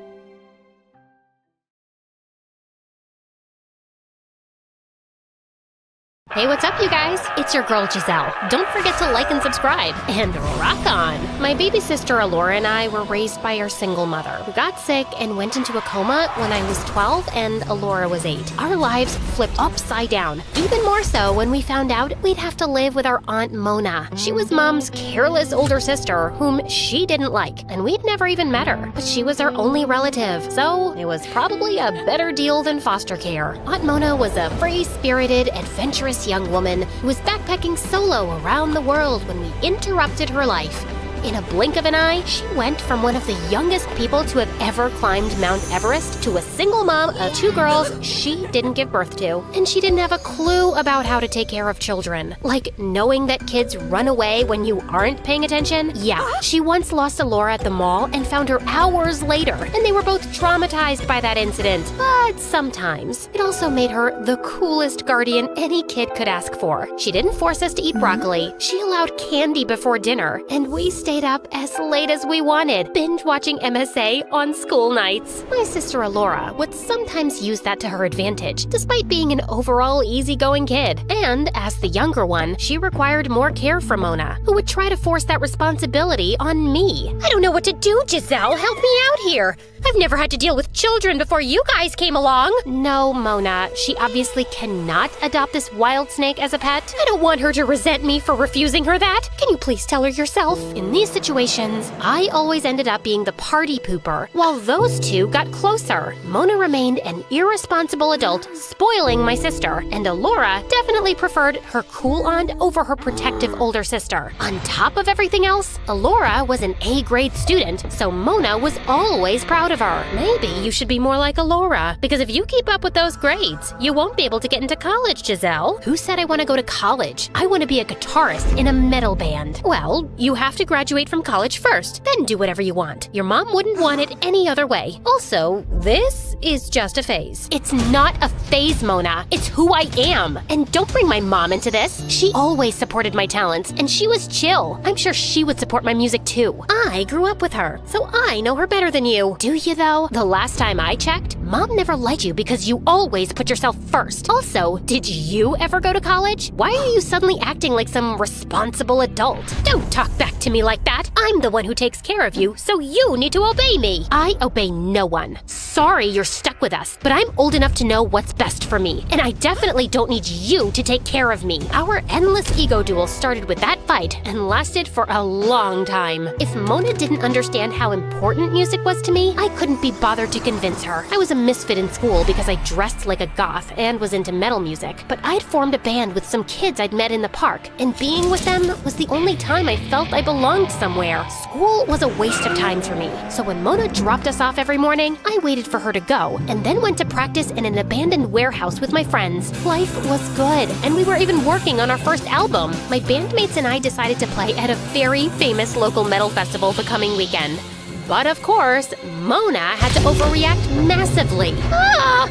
Hey, what's up, you guys? It's your girl, Giselle. Don't forget to like and subscribe. And rock on! My baby sister, Alora, and I were raised by our single mother, who got sick and went into a coma when I was 12 and Alora was 8. Our lives flipped upside down, even more so when we found out we'd have to live with our Aunt Mona. She was Mom's careless older sister, whom she didn't like, and we'd never even met her. But she was our only relative, so it was probably a better deal than foster care. Aunt Mona was a free-spirited, adventurous young woman who was backpacking solo around the world when we interrupted her life. In a blink of an eye, she went from one of the youngest people to have ever climbed Mount Everest to a single mom of 2 girls she didn't give birth to. And she didn't have a clue about how to take care of children. Like knowing that kids run away when you aren't paying attention? Yeah, she once lost Alora at the mall and found her hours later, and they were both traumatized by that incident. But sometimes, it also made her the coolest guardian any kid could ask for. She didn't force us to eat broccoli. She allowed candy before dinner, and we stayed up as late as we wanted, binge-watching MSA on school nights. My sister Alora would sometimes use that to her advantage, despite being an overall easygoing kid. And as the younger one, she required more care from Mona, who would try to force that responsibility on me. I don't know what to do, Giselle. Help me out here. I've never had to deal with children before you guys came along. No, Mona, she obviously cannot adopt this wild snake as a pet. I don't want her to resent me for refusing her that. Can you please tell her yourself? In these situations, I always ended up being the party pooper, while those two got closer. Mona remained an irresponsible adult, spoiling my sister, and Alora definitely preferred her cool aunt over her protective older sister. On top of everything else, Alora was an A-grade student, so Mona was always proud of her. Maybe you should be more like Alora, because if you keep up with those grades, you won't be able to get into college, Giselle. Who said I want to go to college? I want to be a guitarist in a metal band. Well, you have to graduate from college first, then do whatever you want. Your mom wouldn't want it any other way. Also, this is just a phase. It's not a phase, Mona. It's who I am. And don't bring my mom into this. She always supported my talents, and she was chill. I'm sure she would support my music too. I grew up with her, so I know her better than you. Do you though? The last time I checked, Mom never liked you because you always put yourself first. Also, did you ever go to college? Why are you suddenly acting like some responsible adult? Don't talk back to me like that. I'm the one who takes care of you, so you need to obey me. I obey no one. Sorry you're stuck with us, but I'm old enough to know what's best for me, and I definitely don't need you to take care of me. Our endless ego duel started with that fight and lasted for a long time. If Mona didn't understand how important music was to me, I couldn't be bothered to convince her. I was a misfit in school because I dressed like a goth and was into metal music, but I'd formed a band with some kids I'd met in the park, and being with them was the only time I felt I belonged somewhere. School was a waste of time for me, so when Mona dropped us off every morning, I waited for her to go, and then went to practice in an abandoned warehouse with my friends. Life was good, and we were even working on our first album. My bandmates and I decided to play at a very famous local metal festival the coming weekend. But of course, Mona had to overreact massively.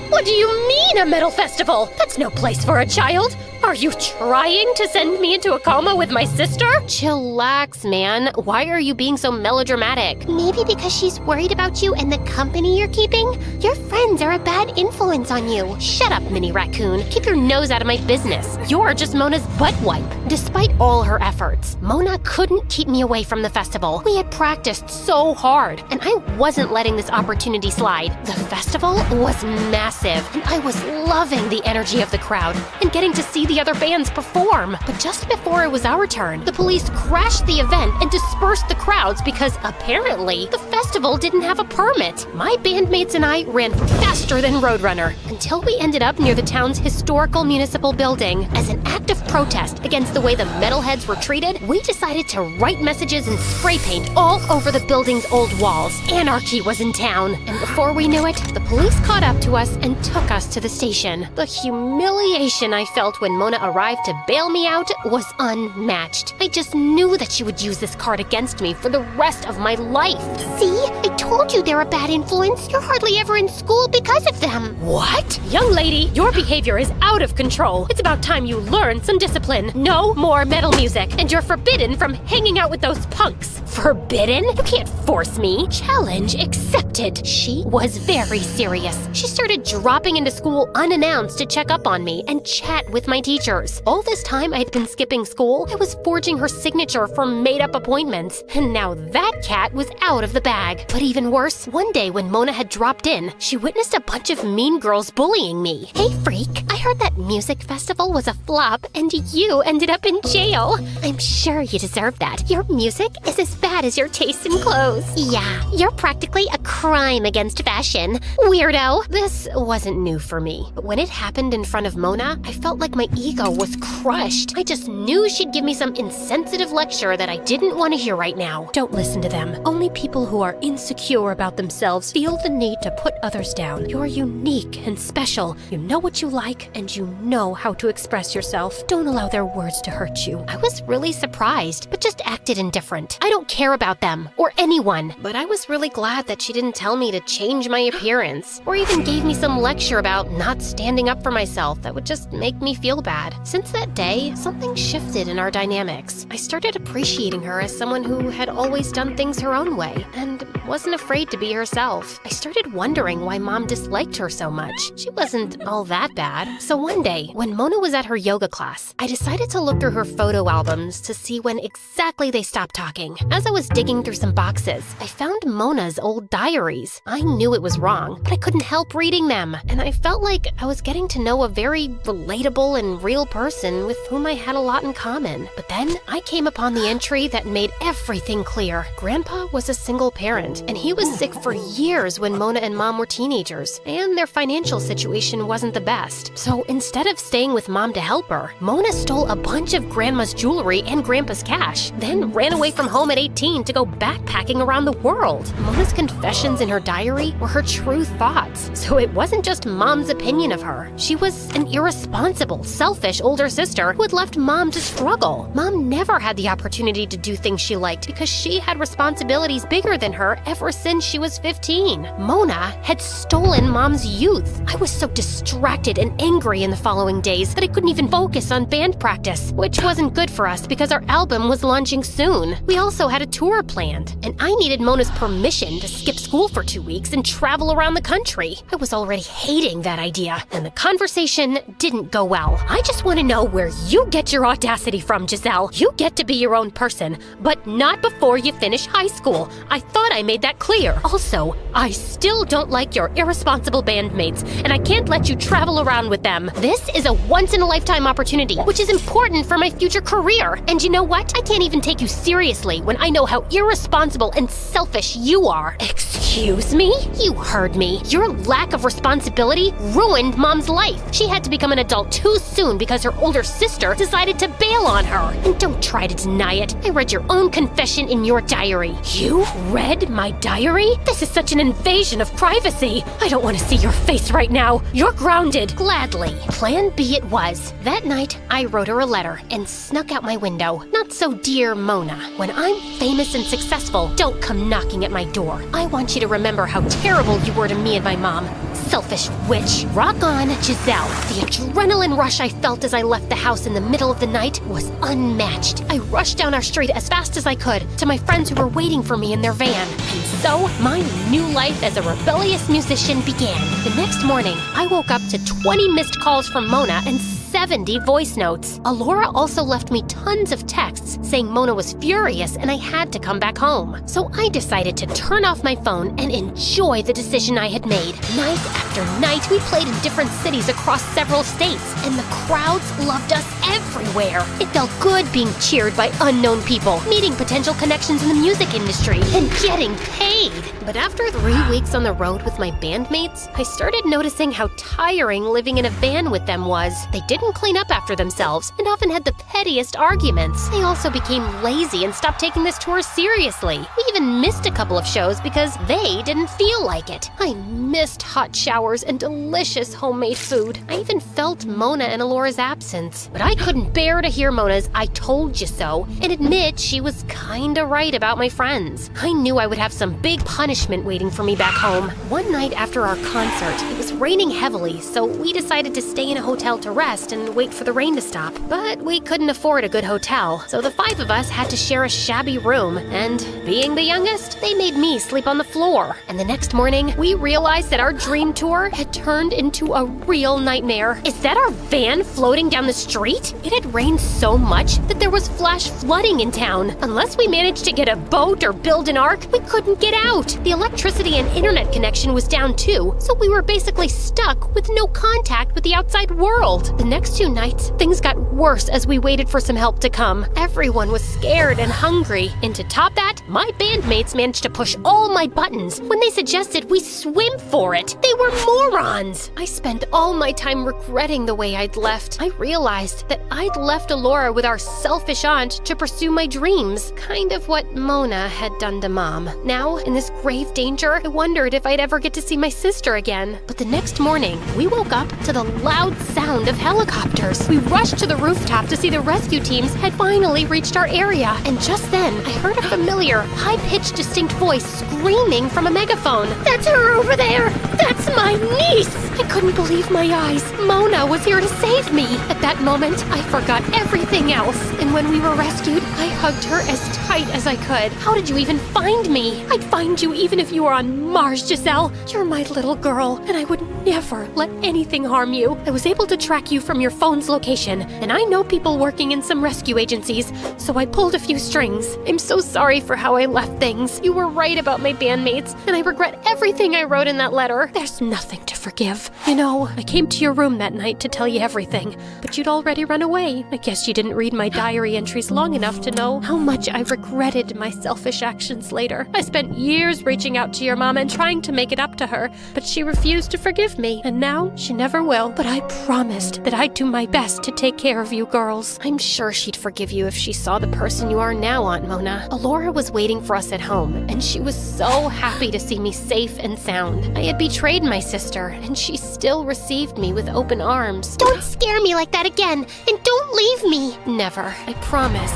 What do you mean a metal festival? That's no place for a child. Are you trying to send me into a coma with my sister? Chillax, man. Why are you being so melodramatic? Maybe because she's worried about you and the company you're keeping? Your friends are a bad influence on you. Shut up, Mini Raccoon. Keep your nose out of my business. You're just Mona's butt wipe. Despite all her efforts, Mona couldn't keep me away from the festival. We had practiced so hard, and I wasn't letting this opportunity slide. The festival was massive, and I was loving the energy of the crowd and getting to see the other bands perform. But just before it was our turn, the police crashed the event and dispersed the crowds because apparently the festival didn't have a permit. My bandmates and I ran faster than Roadrunner until we ended up near the town's historical municipal building. As an act of protest against the way the metalheads were treated, we decided to write messages and spray paint all over the building's old walls. Anarchy was in town, and before we knew it, the police caught up to us and took us to the station. The humiliation I felt when Mona arrived to bail me out was unmatched. I just knew that she would use this card against me for the rest of my life. See? I told you they're a bad influence. You're hardly ever in school because of them. What? Young lady, your behavior is out of control. It's about time you learn some discipline. No more metal music, and you're forbidden from hanging out with those punks. Forbidden? You can't force me. Challenge accepted. She was very serious. She started dropping into school unannounced to check up on me and chat with my teachers. All this time I had been skipping school, I was forging her signature for made-up appointments. And now that cat was out of the bag. But even worse, one day when Mona had dropped in, she witnessed a bunch of mean girls bullying me. Hey, freak. I heard that music festival was a flop and you ended up in jail. I'm sure you deserve that. Your music is as bad as your taste in clothes. Yeah, you're practically a crime against fashion. Weirdo. This wasn't new for me, but when it happened in front of Mona, I felt like my ego was crushed. I just knew she'd give me some insensitive lecture that I didn't want to hear right now. Don't listen to them. Only people who are insecure about themselves feel the need to put others down. You're unique and special. You know what you like, and you know how to express yourself. Don't allow their words to hurt you. I was really surprised, but just acted indifferent. I don't care about them or anyone, but I was really glad that she didn't tell me to change my appearance or even gave me some lecture about not standing up for myself that would just make me feel bad. Since that day, something shifted in our dynamics. I started appreciating her as someone who had always done things her own way and wasn't afraid to be herself. I started wondering why Mom disliked her so much. She wasn't all that bad. So one day, when Mona was at her yoga class, I decided to look through her photo albums to see when exactly they stopped talking. As I was digging through some boxes, I found Mona's old diaries. I knew it was wrong, but I couldn't help reading them, and I felt like I was getting to know a very relatable and real person with whom I had a lot in common. But then I came upon the entry that made everything clear. Grandpa was a single parent, and he was sick for years when Mona and Mom were teenagers, and their financial situation wasn't the best. So instead of staying with Mom to help her, Mona stole a bunch of Grandma's jewelry and Grandpa's cash, then ran away from home at 18 to go backpacking around the world. Mona's confessions in her diary were her true thoughts, so it wasn't just Mom's opinion of her. She was an irresponsible, selfish older sister who had left Mom to struggle. Mom never had the opportunity to do things she liked because she had responsibilities bigger than her ever since she was 15. Mona had stolen Mom's youth. I was so distracted and angry in the following days that I couldn't even focus on band practice, which wasn't good for us because our album was launching soon. We also had a tour planned, and I needed Mona's permission to skip school for 2 weeks and travel around the country. I was already hating that idea, and the conversation didn't go well. I just want to know where you get your audacity from, Giselle. You get to be your own person, but not before you finish high school. I thought I made that clear. Also, I still don't like your irresponsible bandmates, and I can't let you travel around with them. This is a once-in-a-lifetime opportunity, which is important for my future career. And you know what? I can't even take you seriously when I know how irresponsible and selfish you are. Excuse me? You heard me. Your lack of responsibility ruined Mom's life. She had to become an adult too soon because her older sister decided to bail on her. And don't try to deny it. I read your own confession in your diary. You read my diary? This is such an invasion of privacy. I don't want to see your face right now. You're grounded. Gladly. Plan B it was. That night, I wrote her a letter and snuck out my window. Not so dear Mona. When I'm famous and successful, don't come knocking at my door. I want you to remember how terrible you were to me and my mom. selfish witch. Rock on, Giselle. The adrenaline rush I felt as I left the house in the middle of the night was unmatched. I rushed down our street as fast as I could to my friends who were waiting for me in their van. And so, my new life as a rebellious musician began. The next morning, I woke up to 20 missed calls from Mona and 70 voice notes. Alora also left me tons of texts saying Mona was furious and I had to come back home. So I decided to turn off my phone and enjoy the decision I had made. Night after night, we played in different cities across several states, and the crowds loved us everywhere. It felt good being cheered by unknown people, meeting potential connections in the music industry, and getting paid. But after 3 weeks on the road with my bandmates, I started noticing how tiring living in a van with them was. They didn't clean up after themselves and often had the pettiest arguments. They also became lazy and stopped taking this tour seriously. We even missed a couple of shows because they didn't feel like it. I missed hot showers and delicious homemade food. I even felt Mona and Alora's absence. But I couldn't bear to hear Mona's "I told you so" and admit she was kinda right about my friends. I knew I would have some big punishment waiting for me back home. One night after our concert, it was raining heavily, so we decided to stay in a hotel to rest and wait for the rain to stop. But we couldn't afford a good hotel, so the 5 of us had to share a shabby room, and being the youngest, they made me sleep on the floor. And the next morning, we realized that our dream tour had turned into a real nightmare. Is that our van floating down the street? It had rained so much that there was flash flooding in town. Unless we managed to get a boat or build an ark, we couldn't get out. The electricity and internet connection was down too, so we were basically stuck with no contact with the outside world. The next 2 nights, things got worse as we waited for some help to come. Everyone was scared and hungry. And to top that, my bandmates managed to push all my buttons when they suggested we swim for it. They were morons. I spent all my time regretting the way I'd left. I realized that I'd left Alora with our selfish aunt to pursue my dreams, kind of what Mona had done to Mom. Now, in this grave danger, I wondered if I'd ever get to see my sister again. But the next morning, we woke up to the loud sound of helicopters. We rushed to the rooftop to see the rescue teams had finally reached our area. And just then, I heard a familiar, high-pitched, distinct voice screaming from a megaphone. "That's her over there! That's my niece!" I couldn't believe my eyes. Mona was here to save me. At that moment, I forgot everything else. And when we were rescued, I hugged her as tight as I could. "How did you even find me?" "I'd find you even if you were on Mars, Giselle. You're my little girl, and I would never let anything harm you. I was able to track you from your phone's location, and I know people working in some rescue agencies, so I pulled a few strings. I'm so sorry for how I left things. You were right about my bandmates, and I regret everything I wrote in that letter. There's nothing to forgive. You know, I came to your room that night to tell you everything, but you'd already run away. I guess you didn't read my diary entries long enough to know how much I regretted my selfish actions later. I spent years reaching out to your mom and trying to make it up to her, but she refused to forgive me, and now she never will. But I promised that I'd do my best to take care of you girls. I'm sure she'd forgive you if she saw the person you are now, Aunt Mona." Alora was waiting for us at home, and she was so happy to see me safe and sound. I had betrayed my sister, and she still received me with open arms. Don't scare me like that again, and don't leave me. Never, I promise.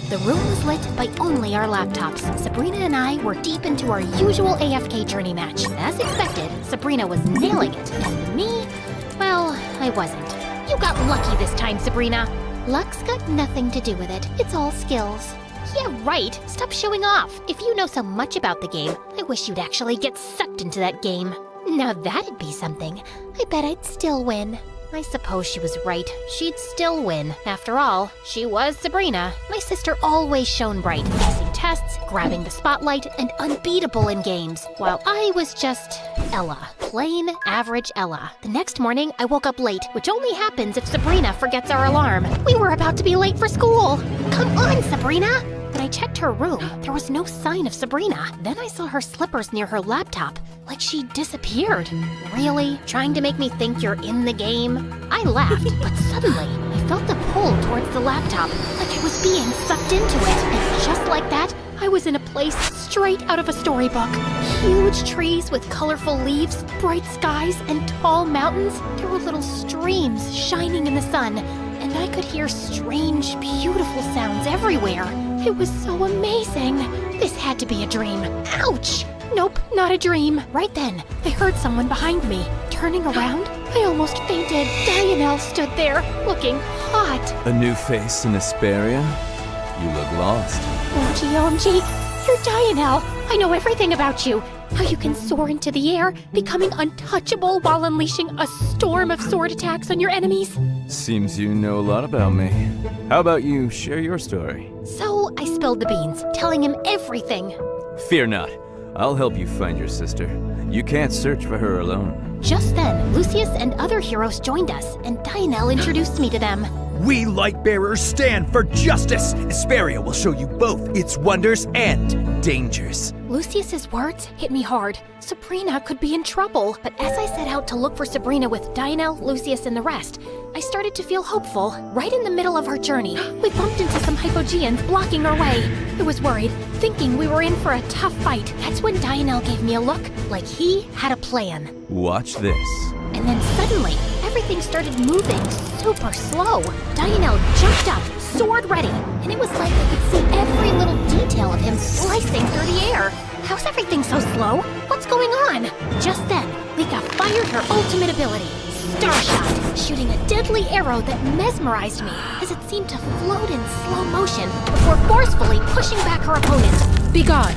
The room was lit by only our laptops. Sabrina and I were deep into our usual AFK journey match. As expected, Sabrina was nailing it, and me, well, I wasn't. You got lucky this time, Sabrina. Luck's got nothing to do with it. It's all skills. Yeah, right. Stop showing off. If you know so much about the game, I wish you'd actually get sucked into that game. Now that'd be something. I bet I'd still win. I suppose she was right. She'd still win. After all, she was Sabrina. My sister always shone bright, acing tests, grabbing the spotlight, and unbeatable in games, while I was just Ella. Plain, average Ella. The next morning, I woke up late, which only happens if Sabrina forgets our alarm. We were about to be late for school. Come on, Sabrina! When I checked her room, there was no sign of Sabrina. Then I saw her slippers near her laptop, like she disappeared. Really? Trying to make me think you're in the game? I laughed, but suddenly, I felt a pull towards the laptop, like I was being sucked into it. And just like that, I was in a place straight out of a storybook. Huge trees with colorful leaves, bright skies, and tall mountains. There were little streams shining in the sun. and I could hear strange, beautiful sounds everywhere. It was so amazing. This had to be a dream. Ouch! Nope, not a dream. Right then, I heard someone behind me. Turning around, I almost fainted. Dianel stood there, looking hot. A new face in Asperia? You look lost. OMG, you're Dianel. I know everything about you. How you can soar into the air, becoming untouchable while unleashing a storm of sword attacks on your enemies. Seems you know a lot about me. How about you share your story? So I spilled the beans, telling him everything. Fear not. I'll help you find your sister. You can't search for her alone. Just then, Lucius and other heroes joined us, and Dianel introduced me to them. We Lightbearers stand for justice. Asperia will show you both its wonders and dangers. Lucius's words hit me hard. Sabrina could be in trouble. But as I set out to look for Sabrina with Dianel, Lucius, and the rest, I started to feel hopeful. Right in the middle of our journey, we bumped into some Hypogeans blocking our way. I was worried, thinking we were in for a tough fight. That's when Dianel gave me a look, like he had a plan. Watch this. And then suddenly, everything started moving super slow. Dianel jumped up, sword ready, and it was like I could see every little detail of him slicing through the air. How's everything so slow? What's going on? Just then, Lika fired her ultimate ability, Starshot, shooting a deadly arrow that mesmerized me as it seemed to float in slow motion before forcefully pushing back her opponent. Begone!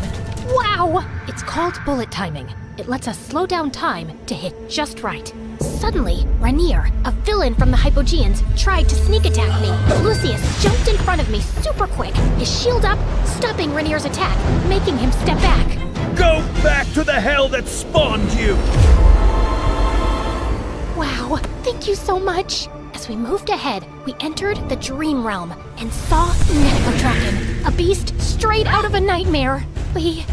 Wow! It's called bullet timing. It lets us slow down time to hit just right. Suddenly, Rainier, a villain from the Hypogeans, tried to sneak attack me. Lucius jumped in front of me super quick, his shield up, stopping Rainier's attack, making him step back. Go back to the hell that spawned you! Wow, thank you so much. As we moved ahead, we entered the Dream Realm and saw Necrodragon, a beast straight out of a nightmare. We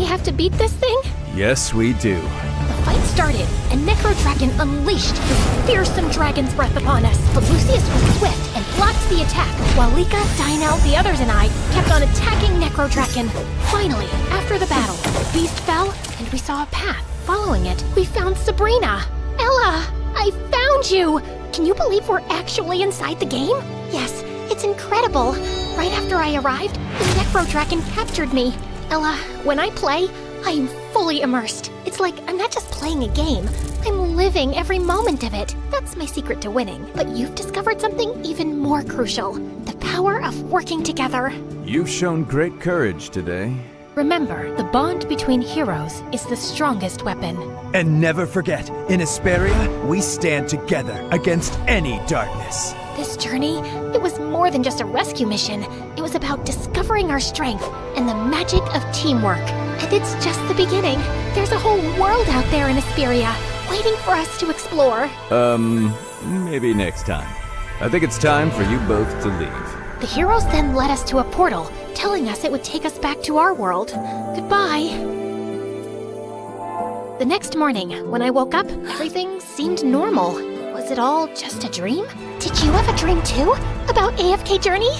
have to beat this thing? Yes, we do. The fight started, and Necrodragon unleashed his fearsome dragon's breath upon us. But Lucius was swift and blocked the attack, while Lika, Dianel, the others, and I kept on attacking Necrodragon. Finally, after the battle, the beast fell, and we saw a path. Following it, we found Sabrina. Ella, I found you! Can you believe we're actually inside the game? Yes, it's incredible. Right after I arrived, the Necrodragon captured me. Ella, when I play, I am fully immersed. It's like I'm not just playing a game, I'm living every moment of it. That's my secret to winning. But you've discovered something even more crucial, the power of working together. You've shown great courage today. Remember, the bond between heroes is the strongest weapon. And never forget, in Asperia, we stand together against any darkness. This journey, it was more than just a rescue mission. It was about discovering our strength and the magic of teamwork. And it's just the beginning. There's a whole world out there in Asperia, waiting for us to explore. Maybe next time. I think it's time for you both to leave. The heroes then led us to a portal, telling us it would take us back to our world. Goodbye. The next morning, when I woke up, everything seemed normal. Was it all just a dream? Did you have a dream too? About AFK Journey?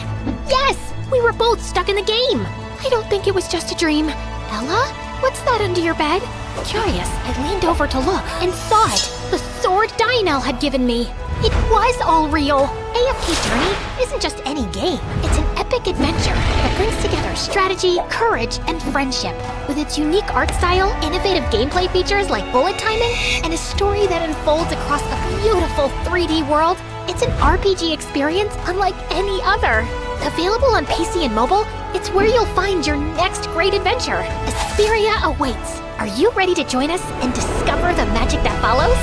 Yes! We were both stuck in the game! I don't think it was just a dream. Ella? What's that under your bed? Curious, I leaned over to look and saw it. The sword Dianel had given me. It was all real. AFK Journey isn't just any game. It's an epic adventure that brings together strategy, courage, and friendship. With its unique art style, innovative gameplay features like bullet timing, and a story that unfolds across a beautiful 3D world, it's an RPG experience unlike any other. Available on PC and mobile, it's where you'll find your next great adventure. Asperia awaits. Are you ready to join us and discover the magic that follows?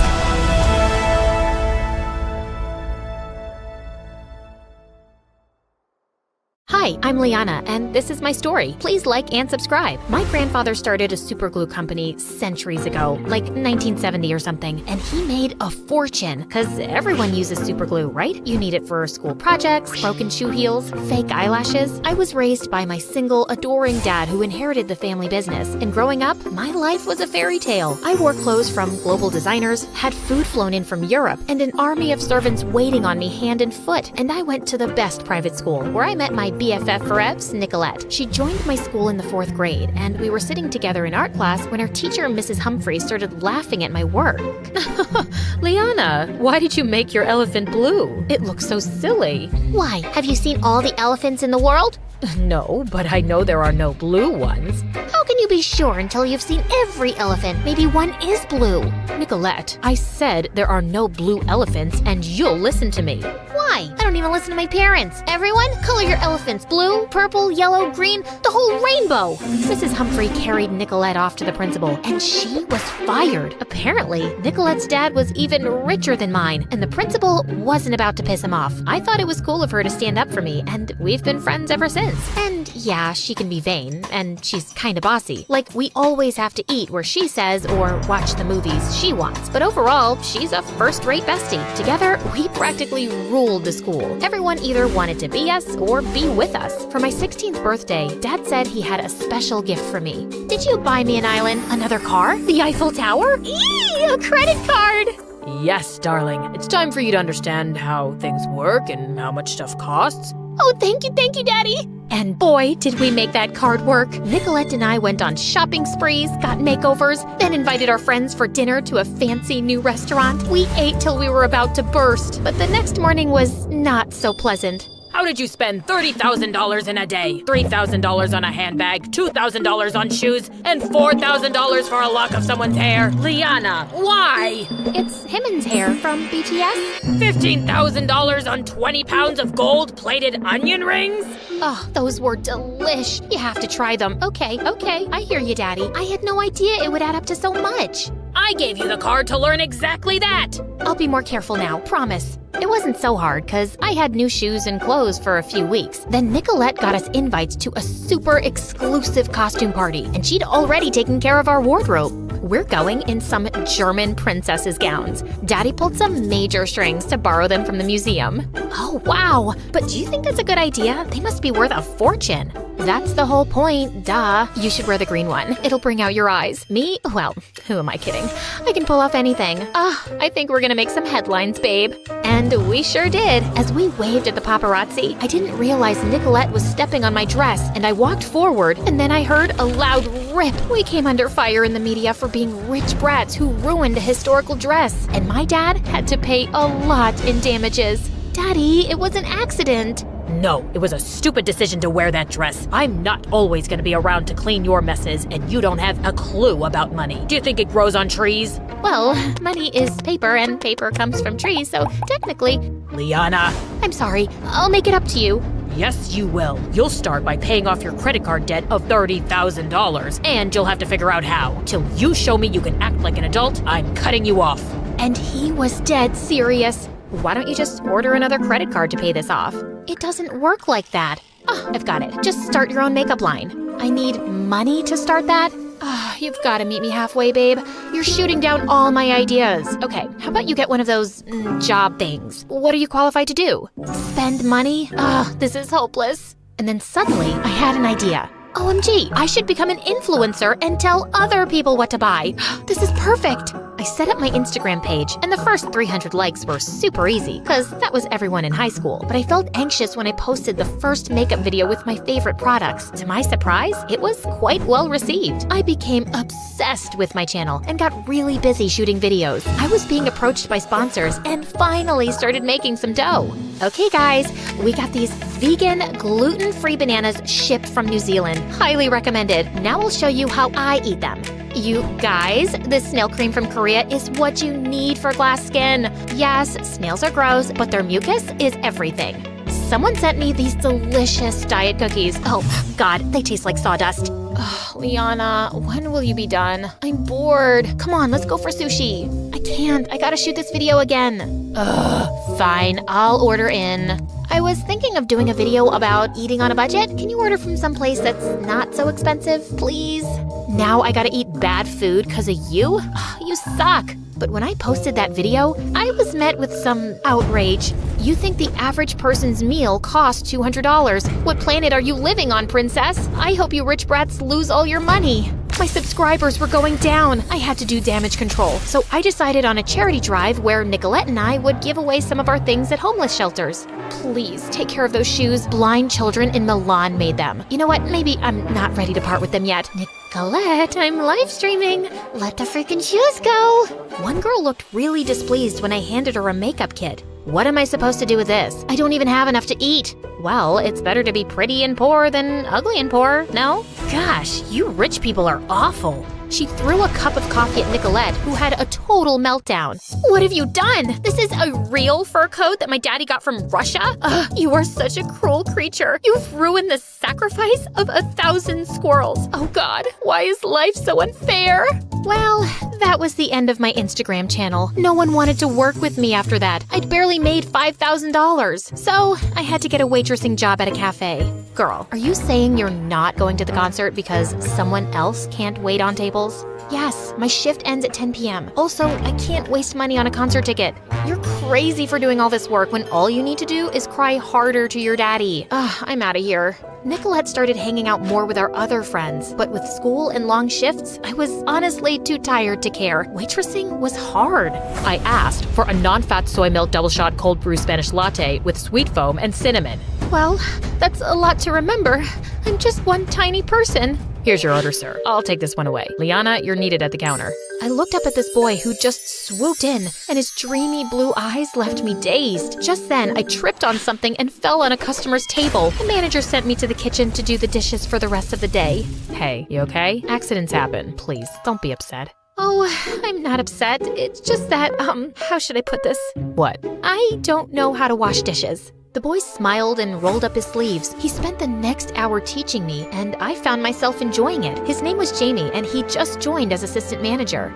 Hi, I'm Liana, and this is my story. Please like and subscribe. My grandfather started a superglue company centuries ago, like 1970 or something, and he made a fortune, because everyone uses superglue, right? You need it for school projects, broken shoe heels, fake eyelashes. I was raised by my single, adoring dad who inherited the family business, and growing up, my life was a fairy tale. I wore clothes from global designers, had food flown in from Europe, and an army of servants waiting on me hand and foot, and I went to the best private school, where I met my BFF BFF forevs, Nicolette. She joined my school in the 4th grade, and we were sitting together in art class when our teacher, Mrs. Humphrey, started laughing at my work. Liana, why did you make your elephant blue? It looks so silly. Why? Have you seen all the elephants in the world? No, but I know there are no blue ones. How can you be sure until you've seen every elephant? Maybe one is blue. Nicolette, I said there are no blue elephants, and you'll listen to me. Why? I don't even listen to my parents. Everyone, color your elephants blue, purple, yellow, green, the whole rainbow. Mrs. Humphrey carried Nicolette off to the principal, and she was fired. Apparently, Nicolette's dad was even richer than mine, and the principal wasn't about to piss him off. I thought it was cool of her to stand up for me, and we've been friends ever since. And yeah, she can be vain, and she's kinda bossy. Like, we always have to eat where she says or watch the movies she wants. But overall, she's a first-rate bestie. Together, we practically ruled the school. Everyone either wanted to be us or be with us. For my 16th birthday, Dad said he had a special gift for me. Did you buy me an island? Another car? The Eiffel Tower? Eee, a credit card! Yes, darling. It's time for you to understand how things work and how much stuff costs. Oh, thank you, Daddy! And boy, did we make that card work. Nicolette and I went on shopping sprees, got makeovers, then invited our friends for dinner to a fancy new restaurant. We ate till we were about to burst, but the next morning was not so pleasant. How did you spend $30,000 in a day? $3,000 on a handbag, $2,000 on shoes, and $4,000 for a lock of someone's hair? Liana, why? It's Himmen's hair from BTS. $15,000 on 20 pounds of gold-plated onion rings? Oh, those were delish. You have to try them. Okay, I hear you, Daddy. I had no idea it would add up to so much. I gave you the card to learn exactly that. I'll be more careful now, promise. It wasn't so hard, because I had new shoes and clothes for a few weeks. Then Nicolette got us invites to a super exclusive costume party, and she'd already taken care of our wardrobe. We're going in some German princess's gowns. Daddy pulled some major strings to borrow them from the museum. Oh, wow. But do you think that's a good idea? They must be worth a fortune. That's the whole point, duh. You should wear the green one. It'll bring out your eyes. Me? Well, who am I kidding? I can pull off anything. I think we're gonna make some headlines, babe. And we sure did. As we waved at the paparazzi, I didn't realize Nicolette was stepping on my dress, and I walked forward, and then I heard a loud rip. We came under fire in the media for being rich brats who ruined a historical dress, and my dad had to pay a lot in damages. Daddy, it was an accident. No, it was a stupid decision to wear that dress. I'm not always gonna be around to clean your messes, and you don't have a clue about money. Do you think it grows on trees? Well, money is paper, and paper comes from trees, so technically… Liana! I'm sorry. I'll make it up to you. Yes, you will. You'll start by paying off your credit card debt of $30,000, and you'll have to figure out how. Till you show me you can act like an adult, I'm cutting you off. And he was dead serious. Why don't you just order another credit card to pay this off? It doesn't work like that. I've got it. Just start your own makeup line. I need money to start that? You've got to meet me halfway, babe. You're shooting down all my ideas. Okay, how about you get one of those job things? What are you qualified to do? Spend money? This is hopeless. And then suddenly, I had an idea. OMG, I should become an influencer and tell other people what to buy. This is perfect. I set up my Instagram page, and the first 300 likes were super easy, because that was everyone in high school. But I felt anxious when I posted the first makeup video with my favorite products. To my surprise, it was quite well received. I became obsessed with my channel and got really busy shooting videos. I was being approached by sponsors and finally started making some dough. Okay guys, we got these vegan, gluten-free bananas shipped from New Zealand. Highly recommended. Now I'll show you how I eat them. You guys, the snail cream from Korea is what you need for glass skin. Yes, snails are gross, but their mucus is everything. Someone sent me these delicious diet cookies. Oh, God, they taste like sawdust. Liana, when will you be done? I'm bored. Come on, let's go for sushi. I can't. I gotta shoot this video again. Fine, I'll order in. I was thinking of doing a video about eating on a budget. Can you order from someplace that's not so expensive, please? Now I gotta eat bad food because of you? You suck. But when I posted that video, I was met with some outrage. You think the average person's meal costs $200. What planet are you living on, princess? I hope you rich brats lose all your money. My subscribers were going down. I had to do damage control. So I decided on a charity drive where Nicolette and I would give away some of our things at homeless shelters. please take care of those shoes. Blind children in Milan made them. You know what? Maybe I'm not ready to part with them yet. Nicolette, I'm live streaming. Let the freaking shoes go. One girl looked really displeased when I handed her a makeup kit. What am I supposed to do with this? I don't even have enough to eat. Well, it's better to be pretty and poor than ugly and poor, no? Gosh, you rich people are awful. She threw a cup of coffee at Nicolette, who had a total meltdown. What have you done? This is a real fur coat that my daddy got from Russia? Ugh, you are such a cruel creature. You've ruined the sacrifice of 1,000 squirrels. Oh God, why is life so unfair? Well, that was the end of my Instagram channel. No one wanted to work with me after that. I'd barely made $5,000. So I had to get a waitressing job at a cafe. Girl, are you saying you're not going to the concert because someone else can't wait on tables? Yes, my shift ends at 10 p.m. Also, I can't waste money on a concert ticket. You're crazy for doing all this work when all you need to do is cry harder to your daddy. Ugh, I'm out of here. Nicolette started hanging out more with our other friends, but with school and long shifts, I was honestly too tired to care. Waitressing was hard. I asked for a non-fat soy milk double shot cold brew Spanish latte with sweet foam and cinnamon. Well, that's a lot to remember. I'm just one tiny person. Here's your order, sir. I'll take this one away. Liana, you're needed at the counter. I looked up at this boy who just swooped in, and his dreamy blue eyes left me dazed. Just then, I tripped on something and fell on a customer's table. The manager sent me to the kitchen to do the dishes for the rest of the day. Hey, you okay? Accidents happen. Please, don't be upset. Oh, I'm not upset. It's just that, how should I put this? What? I don't know how to wash dishes. The boy smiled and rolled up his sleeves. He spent the next hour teaching me, and I found myself enjoying it. His name was Jamie, and he just joined as assistant manager.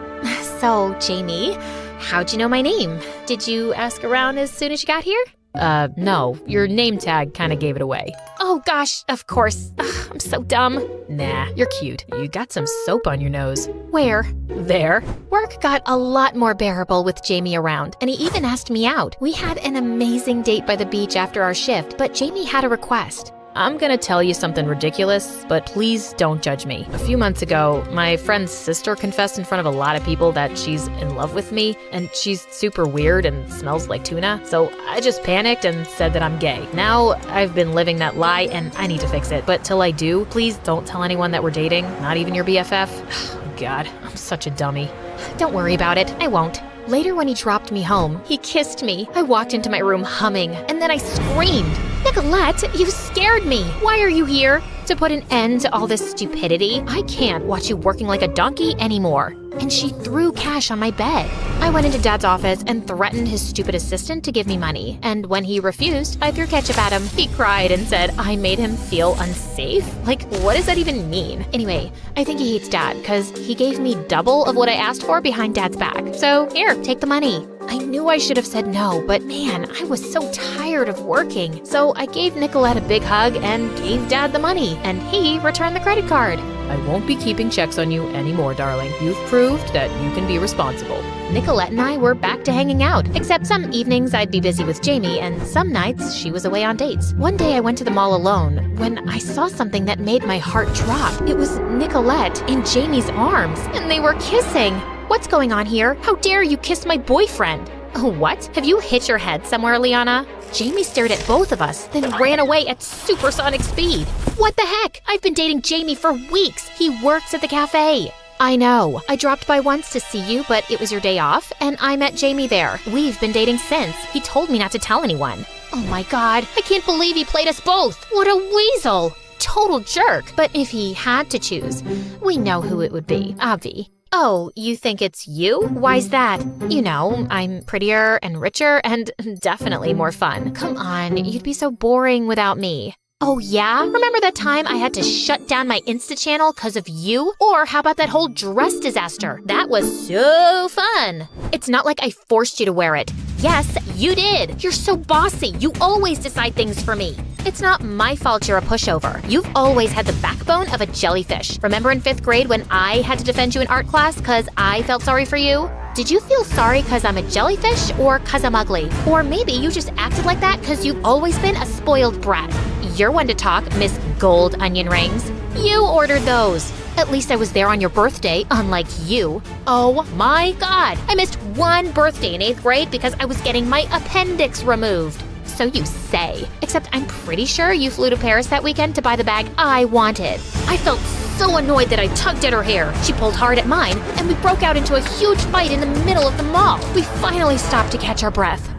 So, Jamie, how'd you know my name? Did you ask around as soon as you got here? No. Your name tag kind of gave it away. Oh gosh, of course. Ugh, I'm so dumb. Nah, you're cute. You got some soap on your nose. Where? There. Work got a lot more bearable with Jamie around, and he even asked me out. We had an amazing date by the beach after our shift, but Jamie had a request. I'm gonna tell you something ridiculous, but please don't judge me. A few months ago, my friend's sister confessed in front of a lot of people that she's in love with me, and she's super weird and smells like tuna, so I just panicked and said that I'm gay. Now, I've been living that lie, and I need to fix it, but till I do, please don't tell anyone that we're dating, not even your BFF. Oh God, I'm such a dummy. Don't worry about it, I won't. Later when he dropped me home, he kissed me. I walked into my room humming, and then I screamed. Nicolette, you scared me. Why are you here? To put an end to all this stupidity? I can't watch you working like a donkey anymore. And she threw cash on my bed. I went into Dad's office and threatened his stupid assistant to give me money. And when he refused, I threw ketchup at him. He cried and said I made him feel unsafe. Like, what does that even mean? Anyway, I think he hates Dad because he gave me double of what I asked for behind Dad's back. So here, take the money. I knew I should have said no, but man, I was so tired of working. So I gave Nicolette a big hug and gave Dad the money, and he returned the credit card. I won't be keeping checks on you anymore, darling. You've proved that you can be responsible. Nicolette and I were back to hanging out, except some evenings I'd be busy with Jamie, and some nights she was away on dates. One day I went to the mall alone when I saw something that made my heart drop. It was Nicolette in Jamie's arms, and they were kissing. What's going on here? How dare you kiss my boyfriend? Oh, what? Have you hit your head somewhere, Liana? Jamie stared at both of us, then ran away at supersonic speed. What the heck? I've been dating Jamie for weeks. He works at the cafe. I know. I dropped by once to see you, but it was your day off, and I met Jamie there. We've been dating since. He told me not to tell anyone. Oh my God, I can't believe he played us both. What a weasel. Total jerk. But if he had to choose, we know who it would be, Avi. Oh, you think it's you? Why's that? You know, I'm prettier and richer and definitely more fun. Come on, you'd be so boring without me. Oh yeah? Remember that time I had to shut down my Insta channel because of you? Or how about that whole dress disaster? That was so fun. It's not like I forced you to wear it. Yes, you did. You're so bossy. You always decide things for me. It's not my fault you're a pushover. You've always had the backbone of a jellyfish. Remember in 5th grade when I had to defend you in art class because I felt sorry for you? Did you feel sorry because I'm a jellyfish or because I'm ugly? Or maybe you just acted like that because you've always been a spoiled brat. You're one to talk, Miss Gold Onion Rings. You ordered those. At least I was there on your birthday, unlike you. Oh my God, I missed one birthday in 8th grade because I was getting my appendix removed. So you say. Except I'm pretty sure you flew to Paris that weekend to buy the bag I wanted. I felt so annoyed that I tugged at her hair. She pulled hard at mine, and we broke out into a huge fight in the middle of the mall. We finally stopped to catch our breath.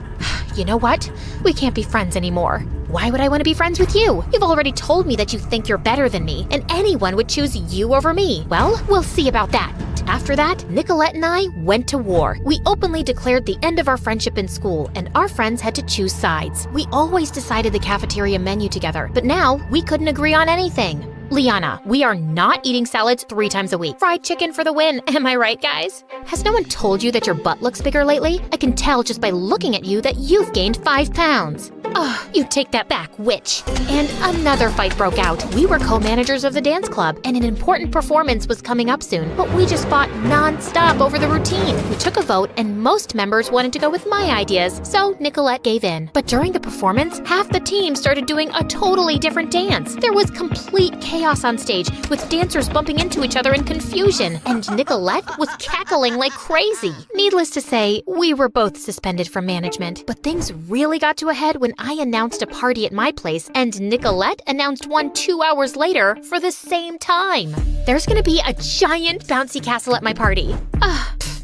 You know what? We can't be friends anymore. Why would I want to be friends with you? You've already told me that you think you're better than me, and anyone would choose you over me. Well, we'll see about that. After that, Nicolette and I went to war. We openly declared the end of our friendship in school, and our friends had to choose sides. We always decided the cafeteria menu together, but now we couldn't agree on anything. Liana, we are not eating salads 3 times a week. Fried chicken for the win, am I right, guys? Has no one told you that your butt looks bigger lately? I can tell just by looking at you that you've gained 5 pounds. Oh, you take that back, witch. And another fight broke out. We were co-managers of the dance club, and an important performance was coming up soon, but we just fought non-stop over the routine. We took a vote, and most members wanted to go with my ideas, so Nicolette gave in. But during the performance, half the team started doing a totally different dance. There was complete chaos on stage, with dancers bumping into each other in confusion, and Nicolette was cackling like crazy. Needless to say, we were both suspended from management, but things really got to a head when I announced a party at my place, and Nicolette announced one 2 hours later for the same time. There's gonna be a giant bouncy castle at my party.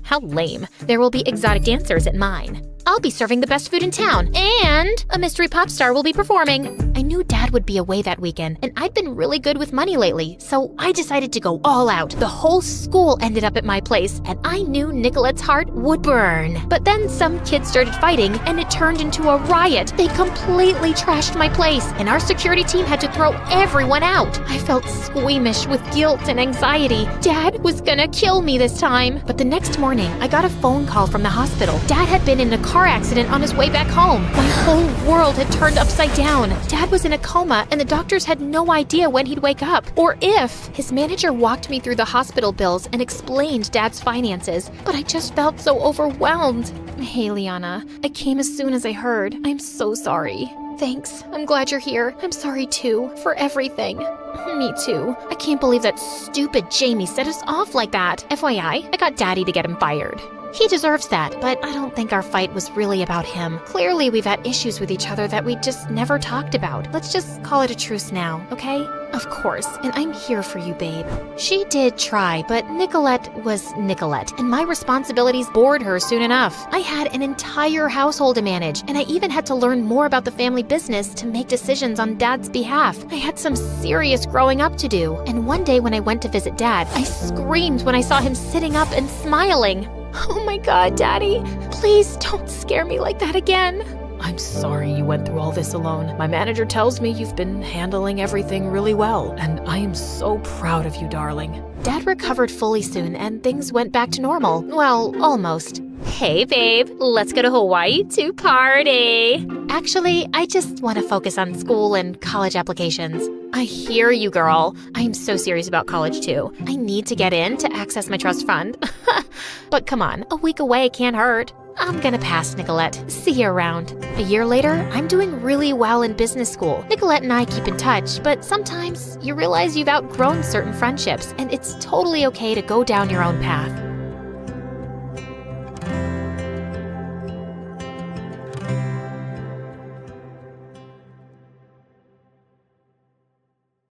How lame. There will be exotic dancers at mine. I'll be serving the best food in town, and a mystery pop star will be performing. I knew Dad would be away that weekend, and I'd been really good with money lately, so I decided to go all out. The whole school ended up at my place, and I knew Nicolette's heart would burn. But then some kids started fighting, and it turned into a riot. They completely trashed my place, and our security team had to throw everyone out. I felt squeamish with guilt and anxiety. Dad was gonna kill me this time. But the next morning, I got a phone call from the hospital. Dad had been in a car accident on his way back home. My whole world had turned upside down. Dad was in a coma, and the doctors had no idea when he'd wake up, or if. His manager walked me through the hospital bills and explained Dad's finances, but I just felt so overwhelmed. Hey, Liana, I came as soon as I heard. I'm so sorry. Thanks. I'm glad you're here. I'm sorry, too, for everything. Me too. I can't believe that stupid Jamie set us off like that. FYI, I got Daddy to get him fired. He deserves that, but I don't think our fight was really about him. Clearly, we've had issues with each other that we just never talked about. Let's just call it a truce now, okay? Of course, and I'm here for you, babe. She did try, but Nicolette was Nicolette, and my responsibilities bored her soon enough. I had an entire household to manage, and I even had to learn more about the family business to make decisions on Dad's behalf. I had some serious growing up to do, and one day when I went to visit Dad, I screamed when I saw him sitting up and smiling. Oh my God, Daddy, please don't scare me like that again. I'm sorry you went through all this alone. My manager tells me you've been handling everything really well, and I am so proud of you, darling. Dad recovered fully soon, and things went back to normal. Well, almost. Hey, babe, let's go to Hawaii to party. Actually, I just want to focus on school and college applications. I hear you, girl. I'm so serious about college, too. I need to get in to access my trust fund. But come on, a week away can't hurt. I'm gonna pass, Nicolette. See you around. A year later, I'm doing really well in business school. Nicolette and I keep in touch, but sometimes you realize you've outgrown certain friendships, and it's totally okay to go down your own path.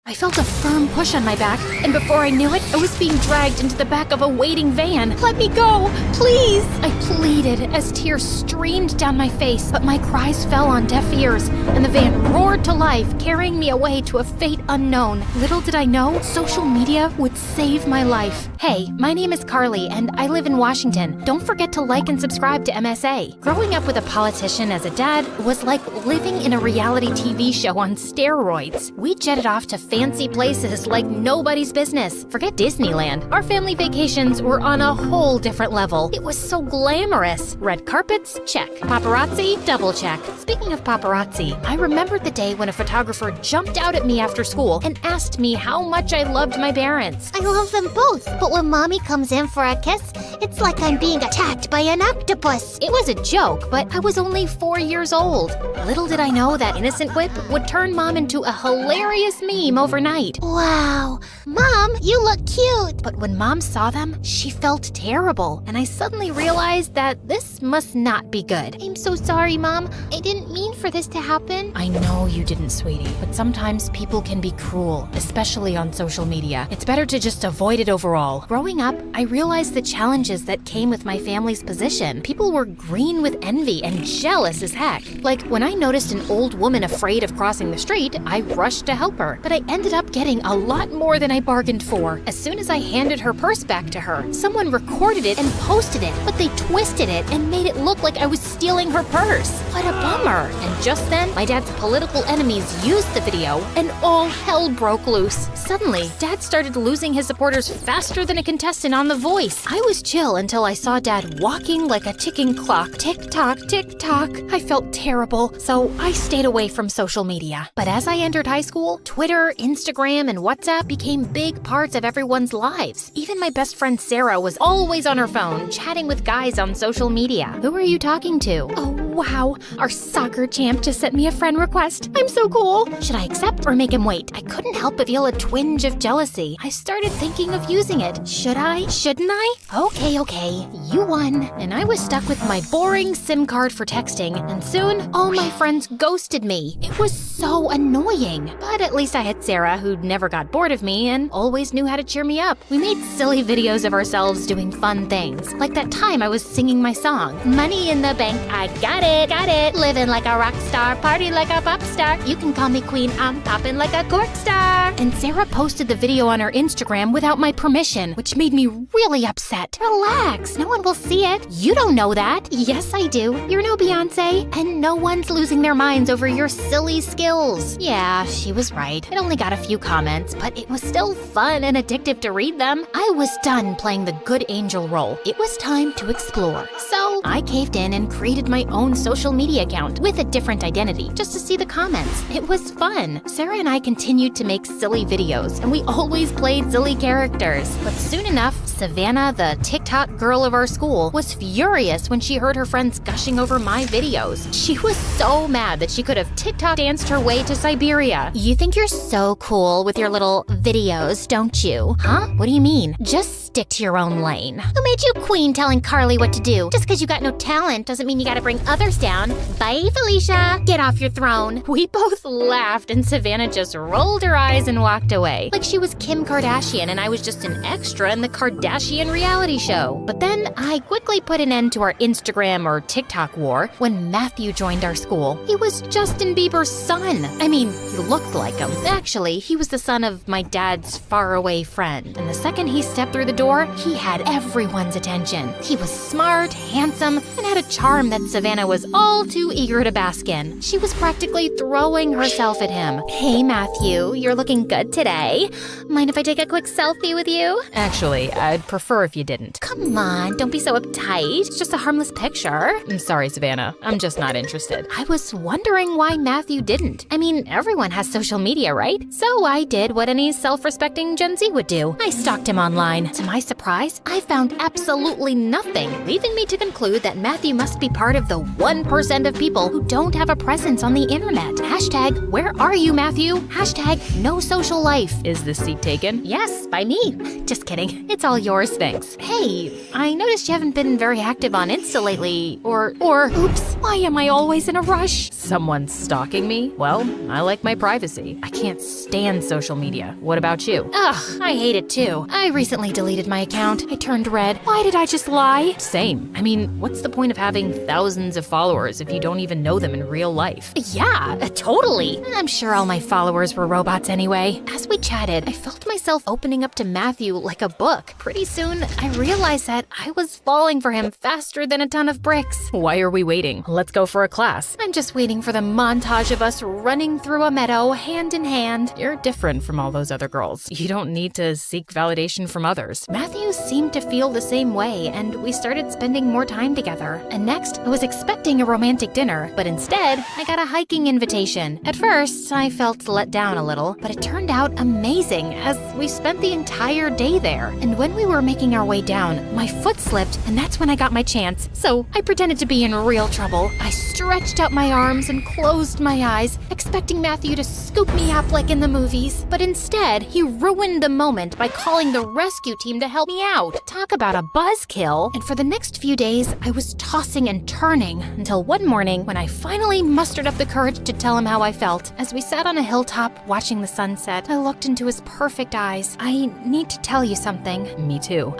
I felt a firm push on my back, and before I knew it, I was being dragged into the back of a waiting van. Let me go, please! I pleaded as tears streamed down my face, but my cries fell on deaf ears, and the van roared to life, carrying me away to a fate unknown. Little did I know, social media would save my life. Hey, my name is Carly, and I live in Washington. Don't forget to like and subscribe to MSA. Growing up with a politician as a dad was like living in a reality TV show on steroids. We jetted off to fancy places like nobody's business. Forget Disneyland. Our family vacations were on a whole different level. It was so glamorous. Red carpets? Check. Paparazzi? Double check. Speaking of paparazzi, I remembered the day when a photographer jumped out at me after school and asked me how much I loved my parents. I love them both, but when Mommy comes in for a kiss, it's like I'm being attacked by an octopus. It was a joke, but I was only 4 years old. Little did I know that innocent quip would turn Mom into a hilarious meme overnight. Wow. Mom, you look cute. But when Mom saw them, she felt terrible, and I suddenly realized that this must not be good. I'm so sorry, Mom. I didn't mean for this to happen. I know you didn't, sweetie, but sometimes people can be cruel, especially on social media. It's better to just avoid it overall. Growing up, I realized the challenges that came with my family's position. People were green with envy and jealous as heck. Like, when I noticed an old woman afraid of crossing the street, I rushed to help her. But I ended up getting a lot more than I bargained for. As soon as I handed her purse back to her, someone recorded it and posted it, but they twisted it and made it look like I was stealing her purse. What a bummer. And just then, my dad's political enemies used the video, and all hell broke loose. Suddenly, Dad started losing his supporters faster than a contestant on The Voice. I was chill until I saw Dad walking like a ticking clock. Tick-tock, tick-tock. I felt terrible, so I stayed away from social media. But as I entered high school, Twitter, Instagram, and WhatsApp became big parts of everyone's lives. Even my best friend Sarah was always on her phone, chatting with guys on social media. Who are you talking to? Oh, wow. Our soccer champ just sent me a friend request. I'm so cool. Should I accept or make him wait? I couldn't help but feel a twinge of jealousy. I started thinking of using it. Should I? Shouldn't I? Okay. You won. And I was stuck with my boring SIM card for texting, and soon all my friends ghosted me. It was so annoying. But at least I had Sarah, who never got bored of me and always knew how to cheer me up. We made silly videos of ourselves doing fun things. Like that time I was singing my song. Money in the bank, I got it. Living like a rock star, party like a pop star. You can call me queen, I'm popping like a cork star. And Sarah posted the video on her Instagram without my permission, which made me really upset. Relax, no one will see it. You don't know that. Yes, I do. You're no Beyonce, and no one's losing their minds over your silly skills. Yeah, she was right. It only got a few comments, but it was still fun and addictive to read them. I was done playing the good angel role. It was time to explore. So I caved in and created my own social media account with a different identity just to see the comments. It was fun. Sarah and I continued to make silly videos, and we always played silly characters. But soon enough, Savannah, the TikTok girl of our school, was furious when she heard her friends gushing over my videos. She was so mad that she could have TikTok danced her way to Siberia. You think you're so cool with your little videos, don't you? Huh? What do you mean? Just stick to your own lane. Who made you queen telling Carly what to do? Just because you got no talent doesn't mean you gotta bring others down. Bye, Felicia. Get off your throne. We both laughed, and Savannah just rolled her eyes and walked away. Like she was Kim Kardashian and I was just an extra in the Kardashian reality show. But then I quickly put an end to our Instagram or TikTok war when Matthew joined our school. He was Justin Bieber's son. I mean, he looked like him. Actually, he was the son of my dad's faraway friend. And the second he stepped through the door, he had everyone's attention. He was smart, handsome, and had a charm that Savannah was all too eager to bask in. She was practically throwing herself at him. Hey, Matthew, you're looking good today. Mind if I take a quick selfie with you? Actually, I'd prefer if you didn't. Come on, don't be so uptight. It's just a harmless picture. I'm sorry, Savannah. I'm just not interested. I was wondering why Matthew didn't. I mean, everyone has social media, right? So I did what any self-respecting Gen Z would do. I stalked him online. To my surprise, I found absolutely nothing, leaving me to conclude that Matthew must be part of the 1% of people who don't have a presence on the internet. Hashtag, where are you, Matthew? Hashtag, no social life. Is this seat taken? Yes, by me. Just kidding. It's all yours, thanks. Hey, I noticed you haven't been very active on Insta lately. Or, oops, why am I always in a rush? Someone's stalking me? Well, I like my privacy. I can't stand social media. What about you? Ugh, I hate it too. I recently deleted my account. I turned red. Why did I just lie? Same. I mean, what's the point of having thousands of followers if you don't even know them in real life? Yeah, totally. I'm sure all my followers were robots anyway. As we chatted, I felt myself opening up to Matthew like a book. Pretty soon, I realized that I was falling for him faster than a ton of bricks. Why are we waiting? Let's go for a class. I'm just waiting for the montage of us running through a meadow hand in hand. You're different from all those other girls. You don't need to seek validation from others. Matthew Matthew seemed to feel the same way, and we started spending more time together. And next, I was expecting a romantic dinner, but instead, I got a hiking invitation. At first, I felt let down a little, but it turned out amazing as we spent the entire day there. And when we were making our way down, my foot slipped, and that's when I got my chance. So I pretended to be in real trouble. I stretched out my arms and closed my eyes, expecting Matthew to scoop me up like in the movies. But instead, he ruined the moment by calling the rescue team to help me out. Talk about a buzzkill. And for the next few days, I was tossing and turning until one morning when I finally mustered up the courage to tell him how I felt. As we sat on a hilltop watching the sunset, I looked into his perfect eyes. I need to tell you something. Me too.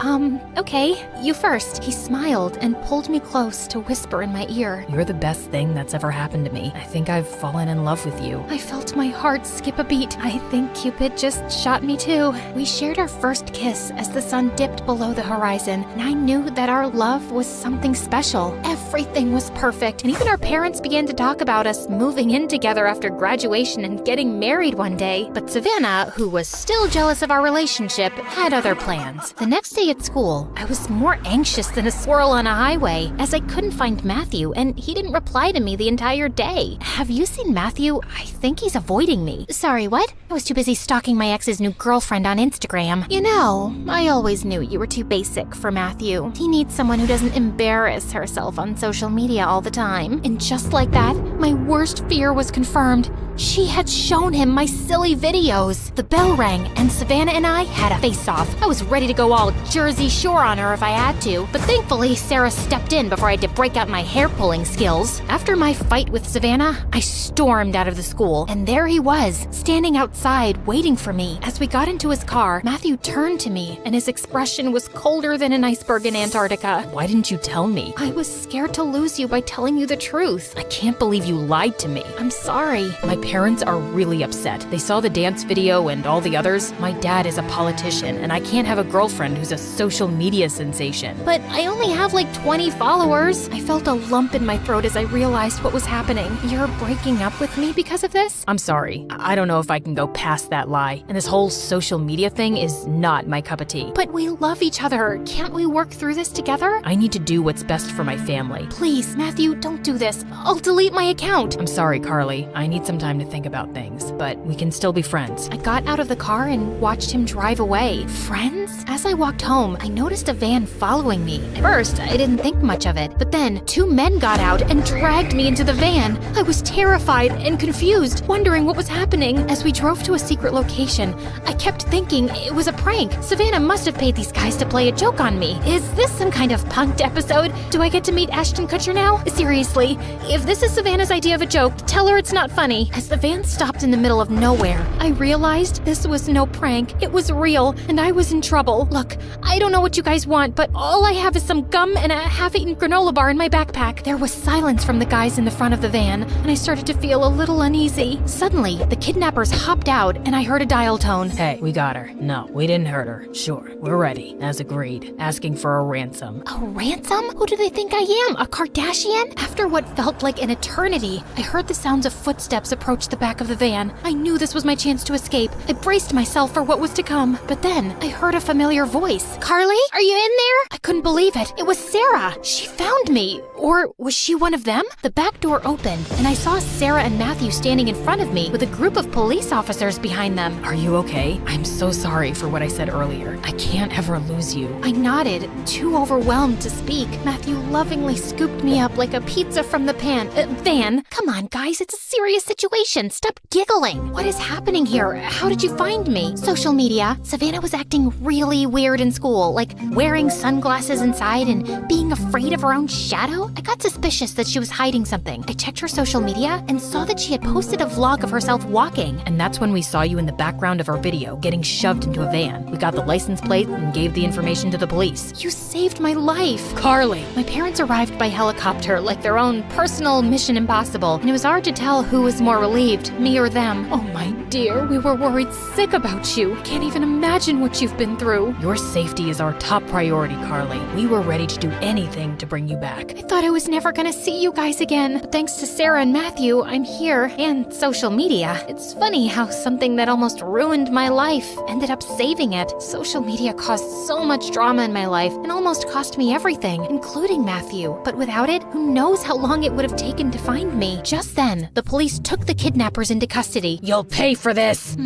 Okay, you first. He smiled and pulled me close to whisper in my ear. You're the best thing that's ever happened to me. I think I've fallen in love with you. I felt my heart skip a beat. I think Cupid just shot me too. We shared our first kiss as the sun dipped below the horizon, and I knew that our love was something special. Everything was perfect, and even our parents began to talk about us moving in together after graduation and getting married one day. But Savannah, who was still jealous of our relationship, had other plans. The next day at school, I was more anxious than a squirrel on a highway, as I couldn't find Matthew, and he didn't reply to me the entire day. Have you seen Matthew? I think he's avoiding me. Sorry, what? I was too busy stalking my ex's new girlfriend on Instagram. You know, I always knew you were too basic for Matthew. He needs someone who doesn't embarrass herself on social media all the time. And just like that, my worst fear was confirmed. She had shown him my silly videos. The bell rang, and Savannah and I had a face-off. I was ready to go all Jersey Shore on her if I had to, but thankfully Sarah stepped in before I had to break out my hair-pulling skills. After my fight with Savannah, I stormed out of the school, and there he was, standing outside waiting for me. As we got into his car, Matthew turned to me, and his expression was colder than an iceberg in Antarctica. Why didn't you tell me? I was scared to lose you by telling you the truth. I can't believe you lied to me. I'm sorry. My parents are really upset. They saw the dance video and all the others. My dad is a politician, and I can't have a girlfriend who's a social media sensation. But I only have like 20 followers. I felt a lump in my throat as I realized what was happening. You're breaking up with me because of this? I'm sorry. I don't know if I can go past that lie. And this whole social media thing is not my cup of tea. But we love each other. Can't we work through this together? I need to do what's best for my family. Please, Matthew, don't do this. I'll delete my account. I'm sorry, Carly. I need some time to think about things, but we can still be friends. I got out of the car and watched him drive away. Friends? As I walked home, I noticed a van following me. At first, I didn't think much of it, but then 2 men got out and dragged me into the van. I was terrified and confused, wondering what was happening. As we drove to a secret location, I kept thinking it was a prank. Savannah must have paid these guys to play a joke on me. Is this some kind of punked episode? Do I get to meet Ashton Kutcher now? Seriously, if this is Savannah's idea of a joke, tell her it's not funny. As the van stopped in the middle of nowhere, I realized this was no prank. It was real, and I was in trouble. Look, I don't know what you guys want, but all I have is some gum and a half-eaten granola bar in my backpack. There was silence from the guys in the front of the van, and I started to feel a little uneasy. Suddenly, the kidnappers hopped out, and I heard a dial tone. Hey, we got her. No, we didn't hurt her. Sure, we're ready, as agreed. Asking for a ransom. A ransom? Who do they think I am? A Kardashian? After what felt like an eternity, I heard the sounds of footsteps approach the back of the van. I knew this was my chance to escape. I braced myself for what was to come, but then I heard a familiar voice. Carly, are you in there? I couldn't believe it. It was Sarah. She found me. Or was she one of them? The back door opened, and I saw Sarah and Matthew standing in front of me with a group of police officers behind them. Are you okay? I'm so sorry for what I said earlier. I can't ever lose you. I nodded, too overwhelmed to speak. Matthew lovingly scooped me up like a pizza from the van. Come on, guys, it's a serious situation. Stop giggling. What is happening here? How did you find me? Social media. Savannah was acting really weird in school, like wearing sunglasses inside and being afraid of her own shadow. I got suspicious that she was hiding something. I checked her social media and saw that she had posted a vlog of herself walking. And that's when we saw you in the background of her video, getting shoved into a van. We got the license plate and gave the information to the police. You saved my life. Carly! My parents arrived by helicopter like their own personal Mission Impossible, and it was hard to tell who was more relieved, me or them. Oh my dear, we were worried sick about you. Can't even imagine what you've been through. Your safety is our top priority, Carly. We were ready to do anything to bring you back. I thought I was never gonna see you guys again, but thanks to Sarah and Matthew, I'm here, and social media. It's funny how something that almost ruined my life ended up saving it. Social media caused caused so much drama in my life and almost cost me everything, including Matthew. But without it, who knows how long it would have taken to find me. Just then, the police took the kidnappers into custody. You'll pay for this!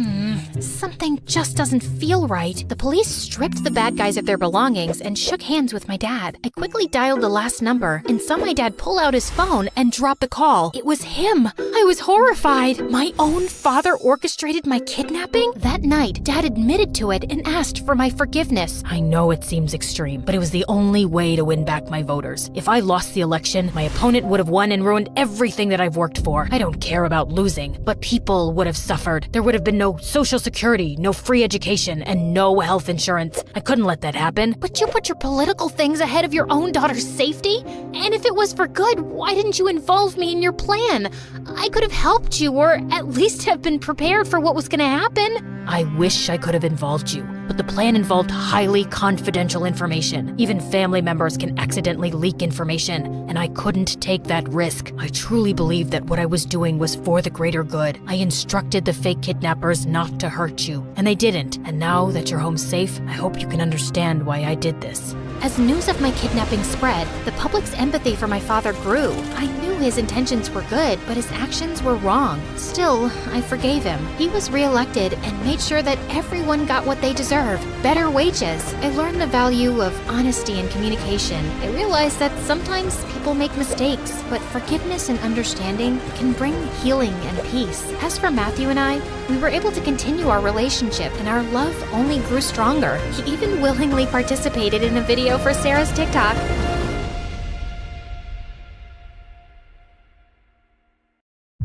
Something just doesn't feel right. The police stripped the bad guys of their belongings and shook hands with my dad. I quickly dialed the last number and saw my dad pull out his phone and drop the call. It was him. I was horrified. My own father orchestrated my kidnapping? That night, Dad admitted to it and asked for my forgiveness. I know it seems extreme, but it was the only way to win back my voters. If I lost the election, my opponent would have won and ruined everything that I've worked for. I don't care about losing, but people would have suffered. There would have been no social security, no free education, and no health insurance. I couldn't let that happen. But you put your political things ahead of your own daughter's safety? And if it was for good, why didn't you involve me in your plan? I could have helped you, or at least have been prepared for what was going to happen. I wish I could have involved you, but the plan involved highly confidential information. Even family members can accidentally leak information, and I couldn't take that risk. I truly believe that what I was doing was for the greater good. I instructed the fake kidnappers not to hurt you, and they didn't. And now that you're home safe, I hope you can understand why I did this. As news of my kidnapping spread, the public's empathy for my father grew. I knew his intentions were good, but his actions were wrong. Still, I forgave him. He was reelected and made sure that everyone got what they deserve. Better wages. I learned the value of honesty and communication. I realized that sometimes people make mistakes, but forgiveness and understanding can bring healing and peace. As for Matthew and I, we were able to continue our relationship, and our love only grew stronger. He even willingly participated in a video for Sarah's TikTok.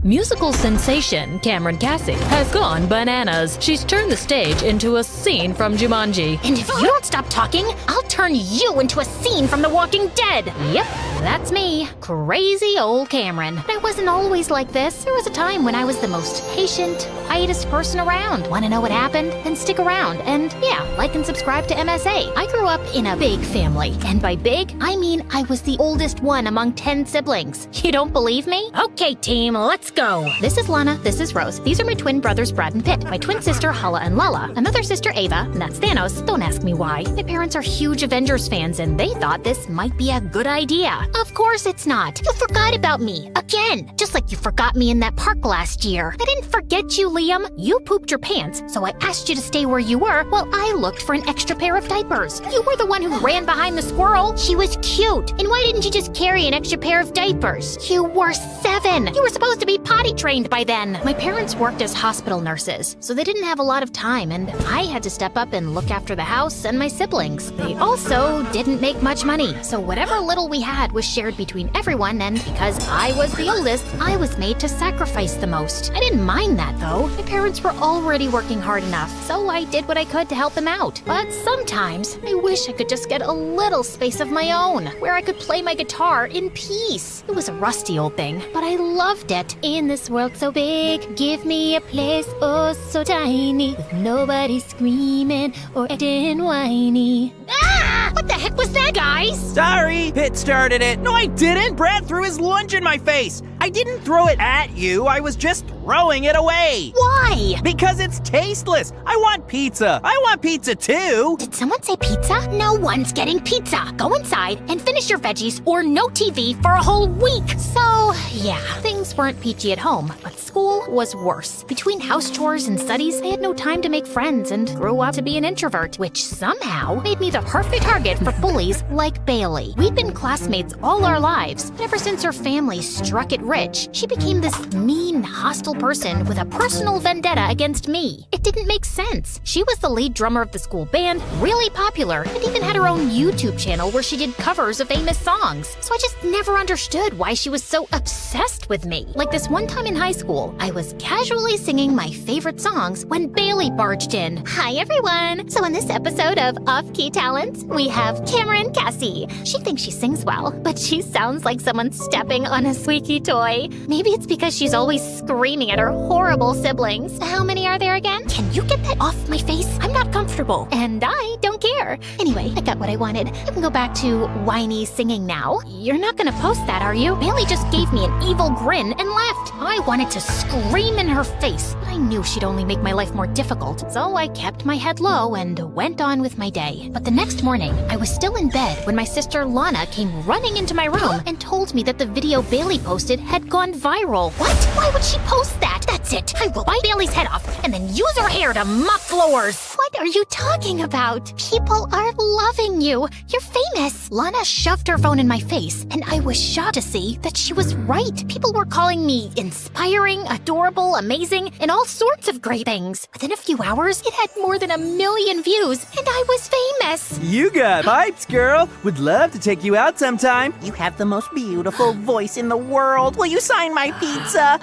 Musical sensation Cameron Cassie has gone bananas. She's turned the stage into a scene from Jumanji. And if you don't stop talking, I'll turn you into a scene from The Walking Dead. Yep, that's me. Crazy old Cameron. But I wasn't always like this. There was a time when I was the most patient, quietest person around. Want to know what happened? Then stick around. And yeah, like and subscribe to MSA. I grew up in a big family. And by big, I mean I was the oldest one among 10 siblings. You don't believe me? Okay, team, let's go. This is Lana, this is Rose. These are my twin brothers Brad and Pitt. My twin sister Hala and Lala. Another sister Ava, and that's Thanos. Don't ask me why. My parents are huge Avengers fans and they thought this might be a good idea. Of course it's not. You forgot about me. Again. Just like you forgot me in that park last year. I didn't forget you, Liam. You pooped your pants, so I asked you to stay where you were while I looked for an extra pair of diapers. You were the one who ran behind the squirrel. She was cute. And why didn't you just carry an extra pair of diapers? You were 7. You were supposed to be potty trained by then. My parents worked as hospital nurses, so they didn't have a lot of time, and I had to step up and look after the house and my siblings. They also didn't make much money, so whatever little we had was shared between everyone, and because I was the oldest, I was made to sacrifice the most. I didn't mind that, though. My parents were already working hard enough, so I did what I could to help them out. But sometimes, I wish I could just get a little space of my own, where I could play my guitar in peace. It was a rusty old thing, but I loved it. In this world so big, give me a place oh so tiny, with nobody screaming or acting whiny. Ah! What the heck was that, guys? Sorry, Pitt started it. No, I didn't. Brad threw his lunch in my face. I didn't throw it at you. I was just throwing it away. Why? Because it's tasteless. I want pizza. I want pizza too. Did someone say pizza? No one's getting pizza. Go inside and finish your veggies or no TV for a whole week. So, yeah, things weren't peachy at home, but school was worse. Between house chores and studies, I had no time to make friends and grew up to be an introvert, which somehow made me the perfect target for bullies like Bailey. We'd been classmates all our lives, but ever since her family struck it rich, she became this mean, hostile person with a personal vendetta against me. It didn't make sense. She was the lead drummer of the school band, really popular, and even had her own YouTube channel where she did covers of famous songs. So I just never understood why she was so obsessed with me. Like this one time in high school, I was casually singing my favorite songs when Bailey barged in. Hi everyone! So in this episode of Off-Key Talents, we have Cameron Cassie. She thinks she sings well, but she sounds like someone stepping on a squeaky toy. toy. Maybe it's because she's always screaming at her horrible siblings. How many are there again? Can you get that off my face? I'm not comfortable, and I don't care. Anyway, I got what I wanted. I can go back to whiny singing now. You're not gonna post that, are you? Bailey just gave me an evil grin and left. I wanted to scream in her face, but I knew she'd only make my life more difficult. So I kept my head low and went on with my day. But the next morning, I was still in bed when my sister Lana came running into my room and told me that the video Bailey posted had gone viral. What? Why would she post that? That's it. I will bite Bailey's head off and then use her hair to mop floors. What are you talking about? People are loving you. You're famous. Lana shoved her phone in my face, and I was shocked to see that she was right. People were calling me inspiring, adorable, amazing, and all sorts of great things. Within a few hours, it had more than 1 million views, and I was famous. You got pipes, girl. Would love to take you out sometime. You have the most beautiful voice in the world. Will you sign my pizza?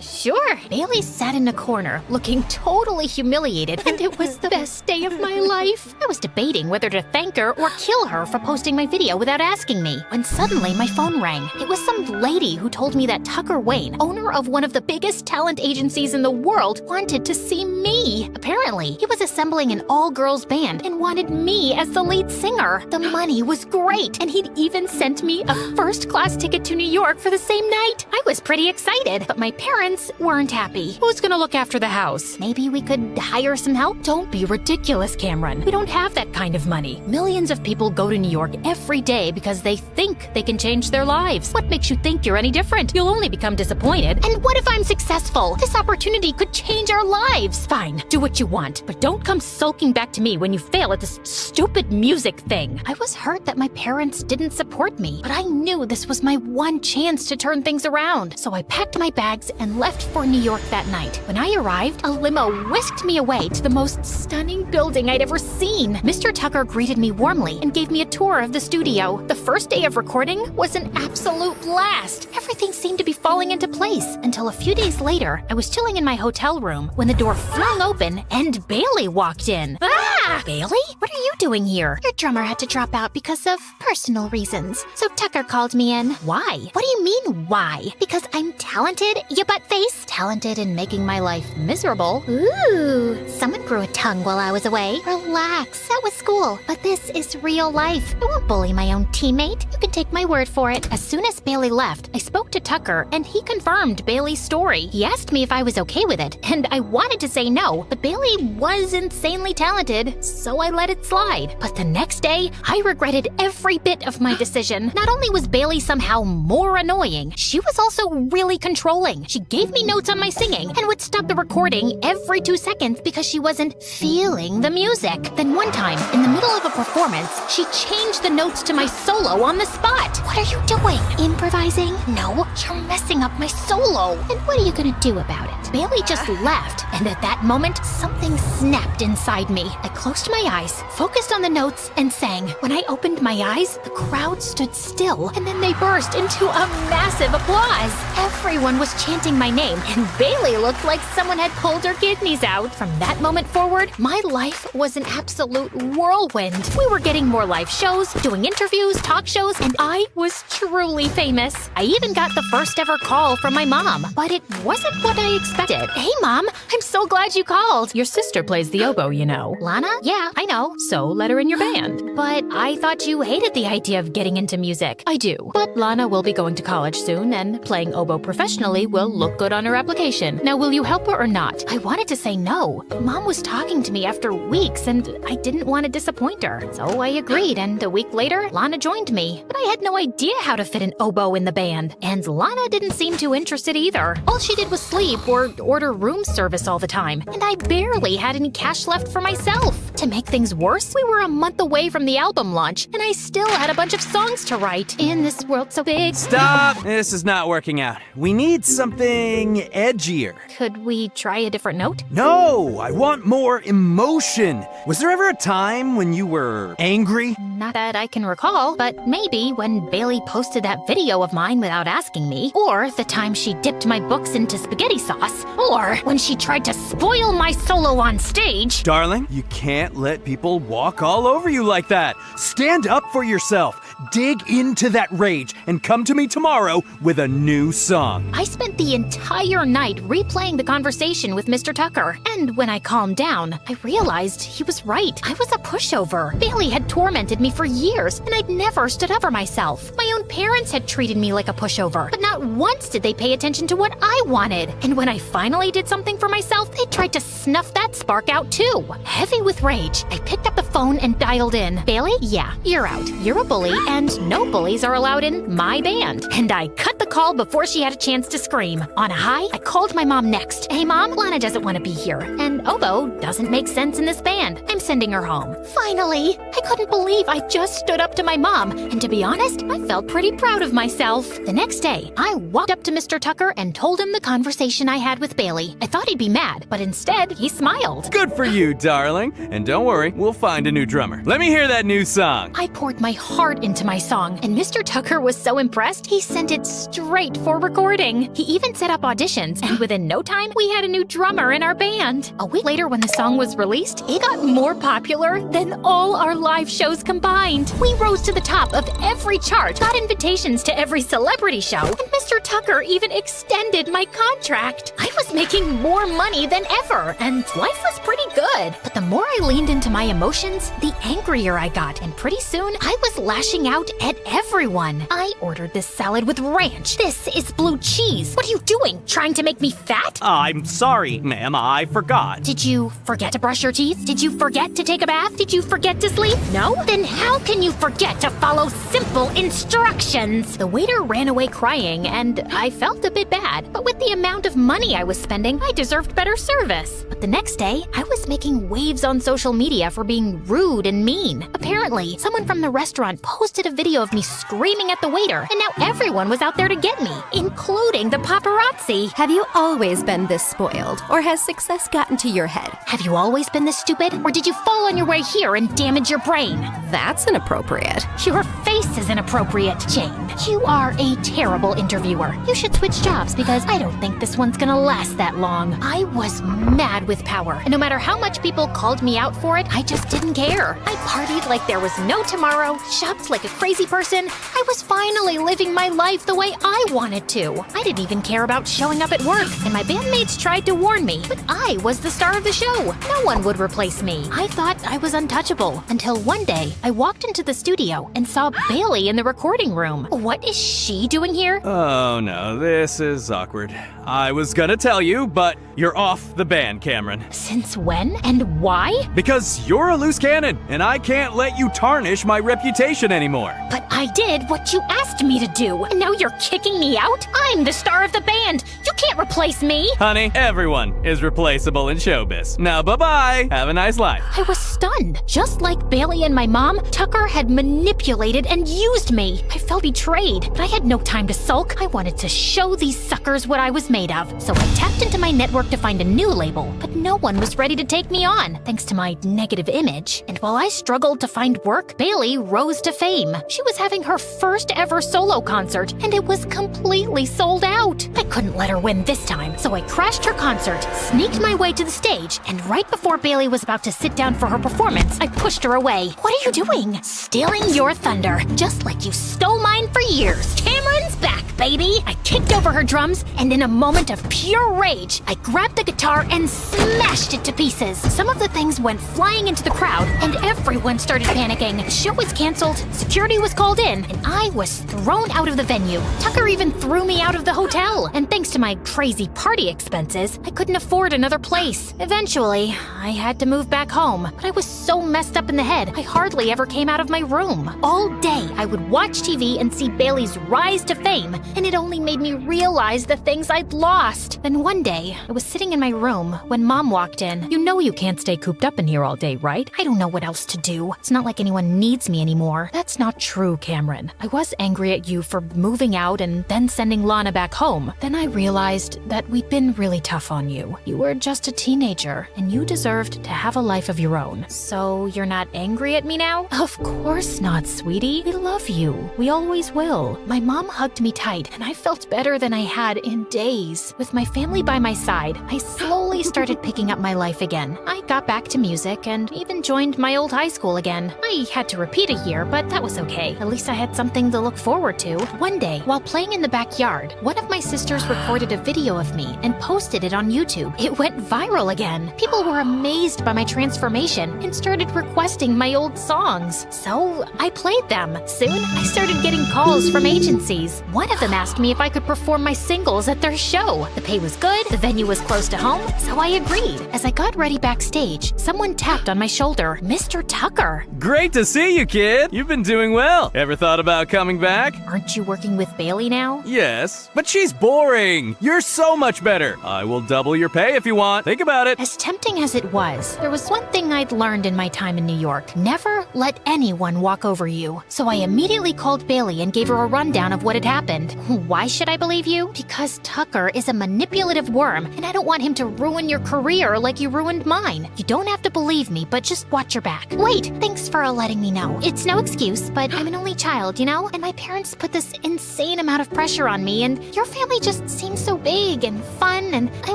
Sure. Bailey sat in a corner, looking totally humiliated, and it was the best day of my life. I was debating whether to thank her or kill her for posting my video without asking me, when suddenly my phone rang. It was some lady who told me that Tucker Wayne, owner of one of the biggest talent agencies in the world, wanted to see me. Apparently, he was assembling an all-girls band and wanted me as the lead singer. The money was great, and he'd even sent me a first-class ticket to New York for the same night. I was pretty excited, but my parents weren't happy. Who's gonna look after the house? Maybe we could hire some help? Don't be ridiculous, Cameron. We don't have that kind of money. Millions of people go to New York every day because they think they can change their lives. What makes you think you're any different? You'll only become disappointed. And what if I'm successful? This opportunity could change our lives. Fine, do what you want, but don't come sulking back to me when you fail at this stupid music thing. I was hurt that my parents didn't support me, but I knew this was my one chance to turn things around. So I packed my bags and left for New York that night. When I arrived, a limo whisked me away to the most stunning building I'd ever seen. Mr. Tucker greeted me warmly and gave me a tour of the studio. The first day of recording was an absolute blast. Everything seemed to be falling into place until a few days later, I was chilling in my hotel room when the door flung open and Bailey walked in. Ah! Bailey? What are you doing here? Your drummer had to drop out because of personal reasons. So Tucker called me in. Why? What do you mean, why? Because I'm talented, you butt face? Talented in making my life miserable? Ooh, someone grew a tongue while I was away. Relax, that was school. But this is real life. I won't bully my own teammate. You can take my word for it. As soon as Bailey left, I spoke to Tucker and he confirmed Bailey's story. He asked me if I was okay with it, and I wanted to say no, but Bailey was insanely talented, so I let it slide. But the next day, I regretted every bit of my decision. Not only was Bailey somehow more annoying, she was also really controlling. She gave me notes on my singing and would stop the recording every 2 seconds because she wasn't feeling the music. Then one time, in the middle of a performance, she changed the notes to my solo on the spot. What are you doing? Improvising? No, you're messing up my solo. And what are you gonna do about it? Bailey just left, and at that moment, something snapped inside me. I closed my eyes, focused on the notes, and sang. When I opened my eyes, the crowd stood still, and then they burst into a massive applause. Everyone was chanting my name, and Bailey looked like someone had pulled her kidneys out. From that moment forward, my life was an absolute whirlwind. We were getting more live shows, doing interviews, talk shows, and I was truly famous. I even got the first ever call from my mom, but it wasn't what I expected. Hey, Mom, I'm so glad you called. Your sister plays the oboe, you know. Lana? Yeah, I know. So let her in your band. But I thought you hated the idea of getting into music. I do. But Lana will be going to college soon, and playing oboe professionally will look good on her application. Now, will you help her or not? I wanted to say no, but Mom was talking to me after weeks, and I didn't want to disappoint her. So I agreed, and a week later, Lana joined me. But I had no idea how to fit an oboe in the band, and Lana didn't seem too interested either. All she did was sleep or order room service all the time, and I barely had any cash left for myself. To make things worse, we were a month away from the album launch, and I still had a bunch of songs to write. In this world so big... Stop! This is not working out. We need something edgier. Could we try a different note? No! I want more emotion! Was there ever a time when you were angry? Not that I can recall, but maybe when Bailey posted that video of mine without asking me, or the time she dipped my books into spaghetti sauce, or when she tried to spoil my solo on stage. Darling, you can't let people walk all over you like that. Stand up for yourself. dig into that rage and come to me tomorrow with a new song. I spent the entire night replaying the conversation with Mr. Tucker, and when I calmed down, I realized he was right. I was a pushover. Bailey had tormented me for years, and I'd never stood up for myself. My own parents had treated me like a pushover, but not once did they pay attention to what I wanted. And when I finally did something for myself, they tried to snuff that spark out too. Heavy with rage, I picked up the phone and dialed in. Bailey, yeah, you're out. You're a bully, and no bullies are allowed in my band. And I cut the call before she had a chance to scream. On a high, I called my mom next. Hey mom, Lana doesn't want to be here, and oboe doesn't make sense in this band. I'm sending her home. Finally! I couldn't believe I just stood up to my mom, and to be honest, I felt pretty proud of myself. The next day, I walked up to Mr. Tucker and told him the conversation I had with Bailey. I thought he'd be mad, but instead, he smiled. Good for you, darling. And don't worry, we'll find a new drummer. Let me hear that new song. I poured my heart into my song, and Mr. Tucker was so impressed, he sent it straight for recording. He even set up auditions, and within no time, we had a new drummer in our band. A week later, when the song was released, it got more popular than all our live shows combined. We rose to the top of every chart, got invitations to every celebrity show, and Mr. Tucker even extended my contract. I was making more money than ever, and life was pretty good. But the more I leaned into my emotions, the angrier I got, and pretty soon, I was lashing out at everyone. I ordered this salad with ranch. This is blue cheese. What are you doing? Trying to make me fat? I'm sorry, ma'am, I forgot. Did you forget to brush your teeth? Did you forget to take a bath? Did you forget to sleep? No? Then how can you forget to follow simple instructions? The waiter ran away crying, and I felt a bit bad. But with the amount of money I was spending, I deserved better service. But the next day, I was making waves on social media for being rude and mean. Apparently, someone from the restaurant posted a video of me screaming at the waiter, and now everyone was out there to get me, including the paparazzi. Have you always been this spoiled, or has success gotten to your head? Have you always been this stupid, or did you fall on your way here and damage your brain? That's inappropriate. Your face is inappropriate, Jane. You are a terrible interviewer. You should switch jobs because I don't think this one's gonna last that long. I was mad with power, and no matter how much people called me out for it, I just didn't care. I partied like there was no tomorrow, shopped like a crazy person. I was finally living my life the way I wanted to. I didn't even care about showing up at work, and my bandmates tried to warn me, but I was the star of the show. No one would replace me. I thought I was untouchable, until one day, I walked into the studio and saw Bailey in the recording room. What is she doing here? Oh no, this is awkward. I was gonna tell you, but you're off the band, Cameron. Since when? And why? Because you're a loose cannon, and I can't let you tarnish my reputation anymore. But I did what you asked me to do, and now you're kicking me out? I'm the star of the band. You can't replace me. Honey, everyone is replaceable in showbiz. Now, bye-bye. Have a nice life. I was stunned. Just like Bailey and my mom, Tucker had manipulated and used me. I felt betrayed, but I had no time to sulk. I wanted to show these suckers what I was made of. So I tapped into my network to find a new label, but no one was ready to take me on, thanks to my negative image. And while I struggled to find work, Bailey rose to fame. She was having her first ever solo concert, and it was completely sold out. I couldn't let her win this time, so I crashed her concert, sneaked my way to the stage, and right before Bailey was about to sit down for her performance, I pushed her away. What are you doing? Stealing your thunder, just like you stole mine for years. Cameron's back, baby! I kicked over her drums, and in a moment of pure rage, I grabbed the guitar and smashed it to pieces. Some of the things went flying into the crowd, and everyone started panicking. The show was canceled, security was called in, and I was thrown out of the venue. Tucker even threw me out of the hotel, and thanks to my crazy party expenses, I couldn't afford another place. Eventually, I had to move back home, but I was so messed up in the head, I hardly ever came out of my room. All day, I would watch TV and see Bailey's rise to fame, and it only made me realize the things I'd lost. Then one day, I was sitting in my room when Mom walked in. You know you can't stay cooped up in here all day, right? I don't know what else to do. It's not like anyone needs me anymore. That's not true, Cameron. I was angry at you for moving out and then sending Lana back home. Then I realized that we'd been really tough on you. You were just a teenager, and you deserved to have a life of your own. So you're not angry at me now? Of course not, sweetie. We love you. We always will. My mom hugged me tight, and I felt better than I had in days. days, with my family by my side, I slowly started picking up my life again. I got back to music and even joined my old high school again. I had to repeat a year, but that was okay. At least I had something to look forward to. One day, while playing in the backyard, one of my sisters recorded a video of me and posted it on YouTube. It went viral again. People were amazed by my transformation and started requesting my old songs. So I played them. Soon, I started getting calls from agencies. One of them asked me if I could perform my singles at their show. The pay was good, the venue was close to home, so I agreed. As I got ready backstage, someone tapped on my shoulder. Mr. Tucker. Great to see you, kid. You've been doing well. Ever thought about coming back? Aren't you working with Bailey now? Yes, but she's boring. You're so much better. I will double your pay if you want. Think about it. As tempting as it was, there was one thing I'd learned in my time in New York. Never let anyone walk over you. So I immediately called Bailey and gave her a rundown of what had happened. Why should I believe you? Because Tucker is a manipulative worm, and I don't want him to ruin your career like you ruined mine. You don't have to believe me, but just watch your back. Wait, thanks for letting me know. It's no excuse, but I'm an only child, you know? And my parents put this insane amount of pressure on me, and your family just seems so big and fun, and I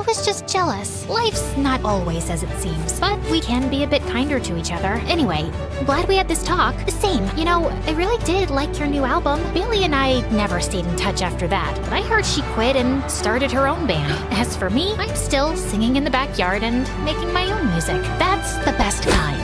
was just jealous. Life's not always as it seems, but we can be a bit kinder to each other. Anyway, glad we had this talk. Same, you know, I really did like your new album. Bailey and I never stayed in touch after that, but I heard she quit and started her own band. As for me, I'm still singing in the backyard and making my own music. That's the best kind.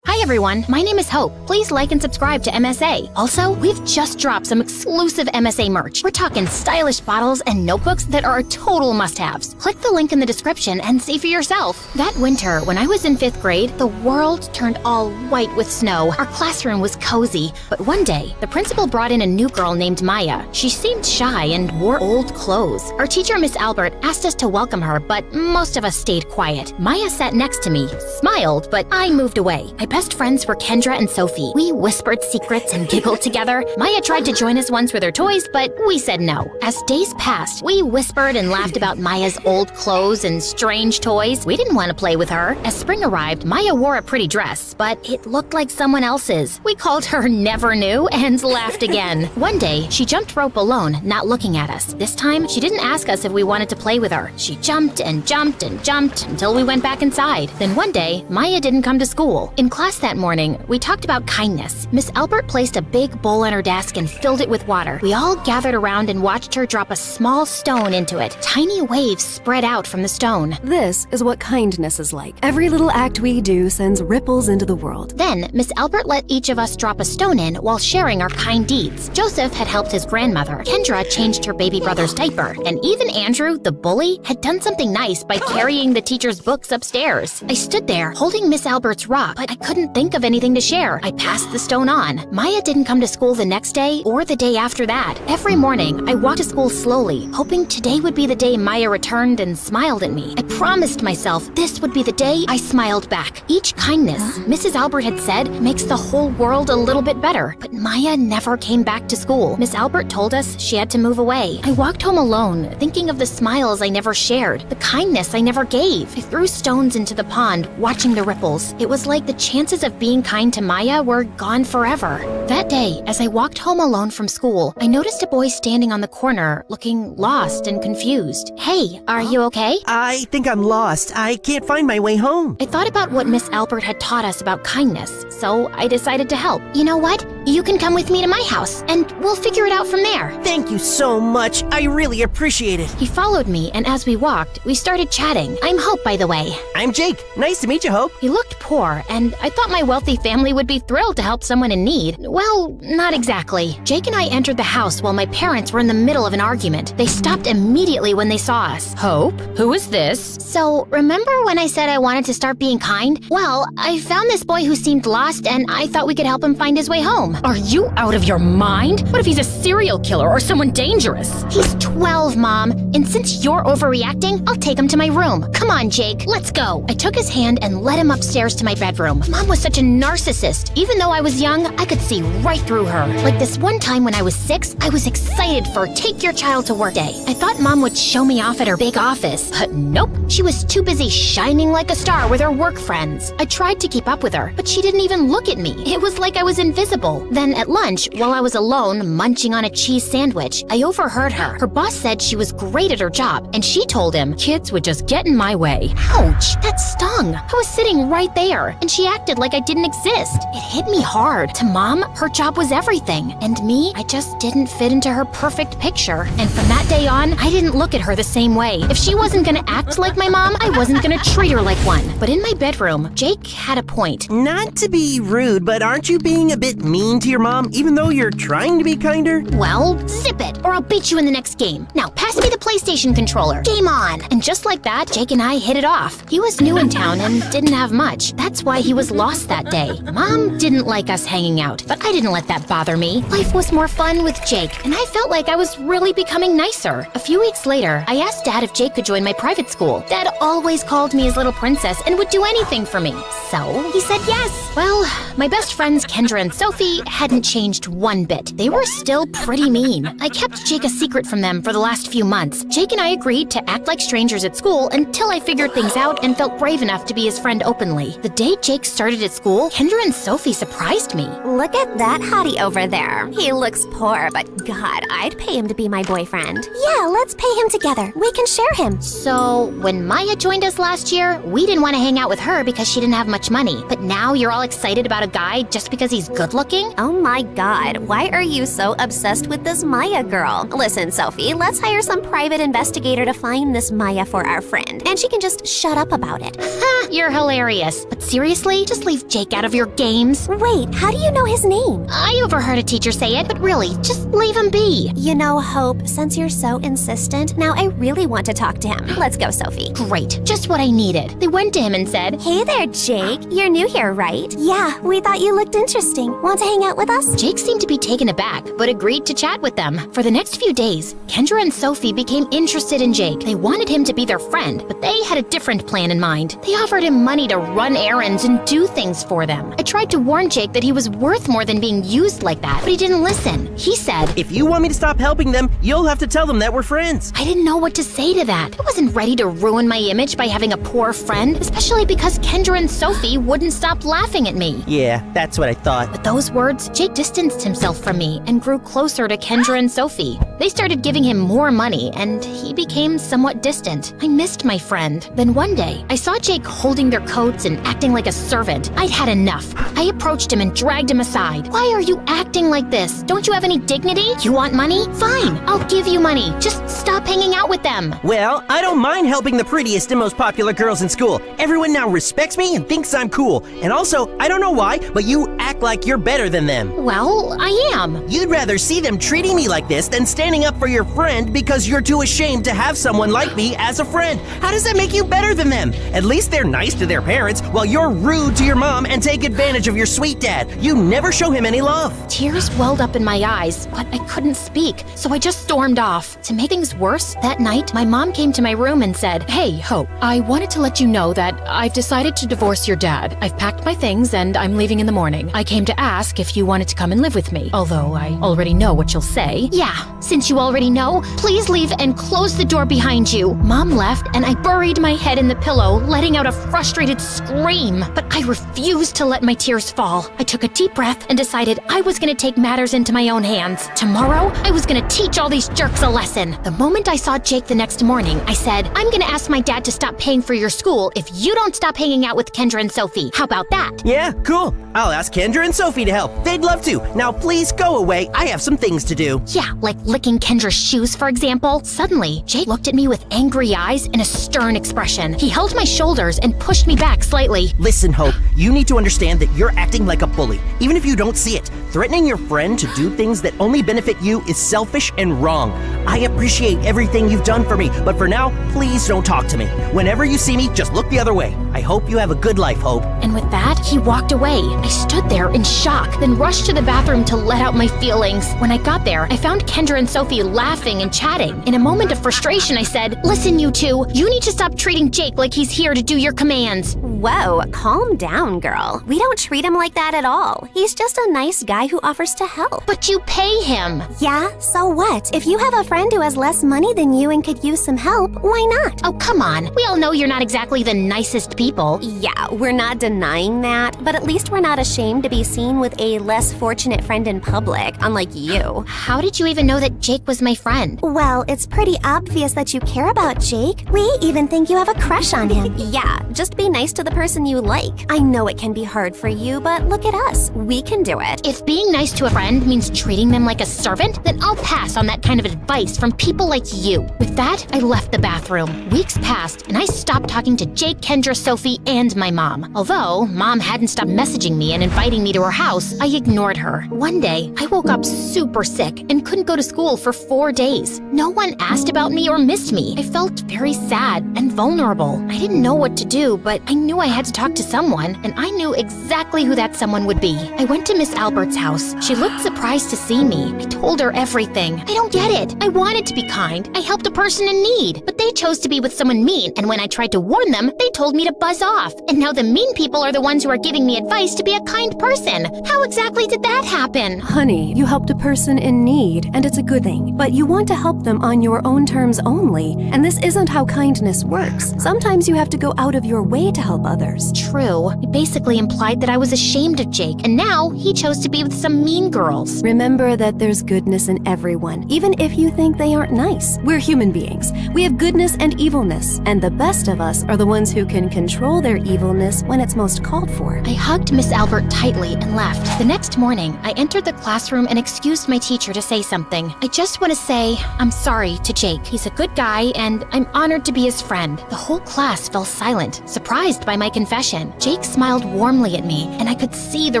Hi everyone, my name is Hope. Please like and subscribe to MSA. Also, we've just dropped some exclusive MSA merch. We're talking stylish bottles and notebooks that are total must-haves. Click the link in the description and see for yourself. That winter, when I was in 5th grade, the world turned all white with snow. Our classroom was cozy. But one day, the principal brought in a new girl named Maya. She seemed shy and wore old clothes. Our teacher, Miss Albert, asked us to welcome her, but most of us stayed quiet. Maya sat next to me, smiled, but I moved away. My best friends were Kendra and Sophie. We whispered secrets and giggled together. Maya tried to join us once with her toys, but we said no. As days passed, we whispered and laughed about Maya's old clothes and strange toys. We didn't want to play with her. As spring arrived, Maya wore a pretty dress, but it looked like someone else's. We called her Never Knew and laughed again. One day, she jumped rope alone, not looking at us. This time, she didn't ask us if we wanted to play with her. She jumped and jumped and jumped until we went back inside. Then one day, Maya didn't come to school. In class that morning, we talked about kindness. Miss Albert placed a big bowl on her desk and filled it with water. We all gathered around and watched her drop a small stone into it. Tiny waves spread out from the stone. This is what kindness is like. Every little act we do sends ripples into the world. Then, Miss Albert let each of us drop a stone in while sharing our kind deeds. Joseph had helped his grandmother. Kendra changed her baby brother's diaper. And even Andrew, the bully, had done something nice by carrying the teacher's books upstairs. I stood there, holding Miss Albert's rock, but I couldn't think of anything to share. I passed the stone on. Maya didn't come to school the next day or the day after that. Every morning, I walked to school slowly, hoping today would be the day Maya returned and smiled at me. I promised myself this would be the day I smiled back. Each kindness, Mrs. Albert had said, makes the whole world a little bit better. But Maya never came back to school. Miss Albert told us she had to move away. I walked home alone, thinking of the smiles I never shared, the kindness I never gave. I threw stones into the pond, watching the ripples. It was like the chances of being kind to Maya were gone forever. That day, as I walked home alone from school, I noticed a boy standing on the corner, looking lost and confused. Hey, are you okay? I think I'm lost. I can't find my way home. I thought about what Miss Albert had taught us about kindness, so I decided to help. You know what? You can come with me to my house, and we'll figure it out from there. Thank you so much. I really appreciate it. He followed me, and as we walked, we started chatting. I'm Hope, by the way. I'm Jake. Nice to meet you, Hope. He looked poor, and I thought my wealthy family would be thrilled to help someone in need. Well, not exactly. Jake and I entered the house while my parents were in the middle of an argument. They stopped immediately when they saw us. Hope? Who is this? So, remember when I said I wanted to start being kind? Well, I found this boy who seemed lost, and I thought we could help him find his way home. Are you out of your mind? What if he's a serial killer or someone dangerous? He's 12, Mom. And since you're overreacting, I'll take him to my room. Come on, Jake, let's go. I took his hand and led him upstairs to my bedroom. Mom was such a narcissist. Even though I was young, I could see right through her. Like this one time when I was 6, I was excited for Take Your Child to Work Day. I thought Mom would show me off at her big office, but nope. She was too busy shining like a star with her work friends. I tried to keep up with her, but she didn't even look at me. It was like I was invisible. Then at lunch, while I was alone munching on a cheese sandwich, I overheard her. Her boss said she was great at her job, and she told him kids would just get in my way. Ouch, that stung. I was sitting right there, and she acted like I didn't exist. It hit me hard. To Mom, her job was everything, and me, I just didn't fit into her perfect picture. And from that day on, I didn't look at her the same way. If she wasn't gonna act like my mom, I wasn't gonna treat her like one. But in my bedroom, Jake had a point. Not to be rude, but aren't you being a bit mean to your mom, even though you're trying to be kinder? Well, zip it, or I'll beat you in the next game. Now, pass me the PlayStation controller. Game on! And just like that, Jake and I hit it off. He was new in town and didn't have much. That's why he was lost that day. Mom didn't like us hanging out, but I didn't let that bother me. Life was more fun with Jake, and I felt like I was really becoming nicer. A few weeks later, I asked Dad if Jake could join my private school. Dad always called me his little princess and would do anything for me. So, he said yes. Well, my best friends Kendra and Sophie hadn't changed one bit. They were still pretty mean. I kept Jake a secret from them for the last few months. Jake and I agreed to act like strangers at school until I figured things out and felt brave enough to be his friend openly. The day Jake started at school, Kendra and Sophie surprised me. Look at that hottie over there. He looks poor, but God, I'd pay him to be my boyfriend. Yeah, let's pay him together. We can share him. So, when Maya joined us last year, we didn't want to hang out with her because she didn't have much money. But now you're all excited about a guy just because he's good looking? Oh my God, why are you so obsessed with this Maya girl? Listen, Sophie, let's hire some private investigator to find this Maya for our friend, and she can just shut up about it. Ha, you're hilarious. But seriously, just leave Jake out of your games. Wait, how do you know his name? I overheard a teacher say it, but really, just leave him be. You know, Hope, since you're so insistent, now I really want to talk to him. Let's go, Sophie. Great, just what I needed. They went to him and said, Hey there, Jake. You're new here, right? Yeah, we thought you looked interesting. Want to hang out with us? Jake seemed to be taken aback, but agreed to chat with them. For the next few days, Kendra and Sophie became interested in Jake. They wanted him to be their friend, but they had a different plan in mind. They offered him money to run errands and do things for them. I tried to warn Jake that he was worth more than being used like that, but he didn't listen. He said, If you want me to stop helping them, you'll have to tell them that we're friends. I didn't know what to say to that. I wasn't ready to ruin my image by having a poor friend, especially because Kendra and Sophie wouldn't stop laughing at me. Yeah, that's what I thought. With those words, Jake distanced himself from me and grew closer to Kendra and Sophie. They started giving him more money, and he became somewhat distant. I missed my friend. Then one day, I saw Jake holding their coats and acting like a servant. I'd had enough. I approached him and dragged him aside. Why are you acting like this? Don't you have any dignity? You want money? Fine, I'll give you money. Just stop hanging out with them. Well, I don't mind helping the prettiest and most popular girls in school. Everyone now respects me and thinks I'm cool. And also, I don't know why, but you act like you're better than them. Well, I am. You'd rather see them treating me like this than standing up for your friend because you're too ashamed to have someone like me as a friend. How does that make you better than them? At least they're nice to their parents, while you're rude to your mom and take advantage of your sweet dad. You never show him any love. Tears welled up in my eyes, but I couldn't speak, so I just stormed off. To make things worse, that night, my mom came to my room and said, Hey, Hope, I wanted to let you know that I've decided to divorce your dad. I've packed my things and I'm leaving in the morning. I came to ask if you wanted to come and live with me, although I already know what you'll say. Yeah, since you already know, please leave and close the door behind you. Mom left and I buried my head in the pillow, letting out a frustrated scream. But I refused to let my tears fall. I took a deep breath and decided I was gonna take matters into my own hands. Tomorrow, I was gonna teach all these jerks a lesson. The moment I saw Jake the next morning, I said, I'm gonna ask my dad to stop paying for your school if you don't stop hanging out with Kendra and Sophie. How about that? Yeah, cool. I'll ask Kendra and Sophie to help. They'd love to. Now please go away. I have some things to do. Yeah, like licking Kendra's shoes, for example. Suddenly, Jake looked at me with angry eyes and a stern expression. He held my shoulders and pushed me back slightly. Listen, Hope, you need to understand that you're acting like a bully, even if you don't see it. Threatening your friend to do things that only benefit you is selfish and wrong. I appreciate everything you've done for me, but for now, please don't talk to me. Whenever you see me, just look the other way. I hope you have a good life, Hope. And with that, he walked away. I stood there in shock, then rushed to the bathroom to let out my feelings. When I got there, I found Kendra and Sophie laughing and chatting. In a moment of frustration, I said, "Listen, you two, you need to stop treating Jake like he's here to do your commands." Whoa, calm down, girl. We don't treat him like that at all. He's just a nice guy who offers to help. But you pay him. Yeah, so what? If you have a friend who has less money than you and could use some help, why not? Oh, come on. We all know you're not exactly the nicest people. Yeah, we're not denying that, but at least we're not ashamed to be seen with a less fortunate friend in public, unlike you. How did you even know that Jake was my friend? Well, it's pretty obvious that you care about Jake. We even think you have a crush on him. Yeah, just be nice to the person you like. I know it can be hard for you, but look at us. We can do it. If being nice to a friend means treating them like a servant, then I'll pass on that kind of advice from people like you. With that, I left the bathroom. Weeks passed, and I stopped talking to Jake, Kendra, Sophie, and my mom. Although Mom hadn't stopped messaging me and inviting me to her house, I ignored her. One day, I woke up super sick and couldn't go to school for 4 days. No one asked about me or missed me. I felt very sad and vulnerable. I didn't know what to do, but I knew I had to talk to someone, and I knew exactly who that someone would be. I went to Miss Albert's house. She looked surprised to see me. I told her everything. I don't get it. I wanted to be kind. I helped a person in need, but they chose to be with someone mean, and when I tried to warn them, they told me to buzz off. And now the mean people are the ones who are giving me advice to be a kind person. How exactly did that happen? Honey, you helped a person in need, and it's a good thing. But you want to help them on your own terms only, and this isn't how kindness works. Sometimes you have to go out of your way to help others. True. It basically implied that I was ashamed of Jake, and now he chose to be with some mean girls. Remember that there's goodness in everyone, even if you think they aren't nice. We're human beings. We have goodness and evilness, and the best of us are the ones who can control their evilness when it's most called for. I hugged Miss Albert tightly and left. The next morning, I entered the classroom and excused my teacher to say something. I just want to say I'm sorry to Jake. He's a good guy, and I'm honored to be his friend. The whole class fell silent, surprised by my confession. Jake smiled warmly at me, and I could see the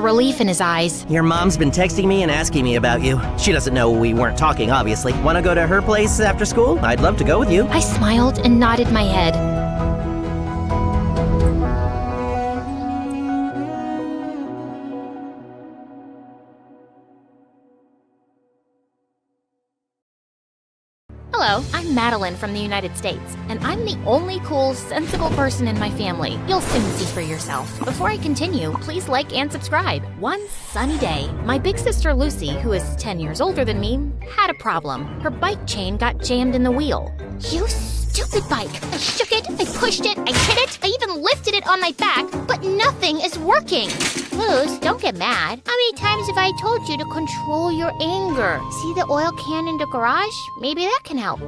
relief in his eyes. Your mom's been texting me and asking me about you. She doesn't know we weren't talking, obviously. Want to go to her place after school? I'd love to go with you. I smiled and nodded my head. Hello, I'm Madeline from the United States, and I'm the only cool, sensible person in my family. You'll soon see for yourself. Before I continue, please like and subscribe. One sunny day, my big sister Lucy, who is 10 years older than me, had a problem. Her bike chain got jammed in the wheel. You stupid bike! I shook it, I pushed it, I hit it, I even lifted it on my back, but nothing is working. Luz, don't get mad. How many times have I told you to control your anger? See the oil can in the garage? Maybe that can help.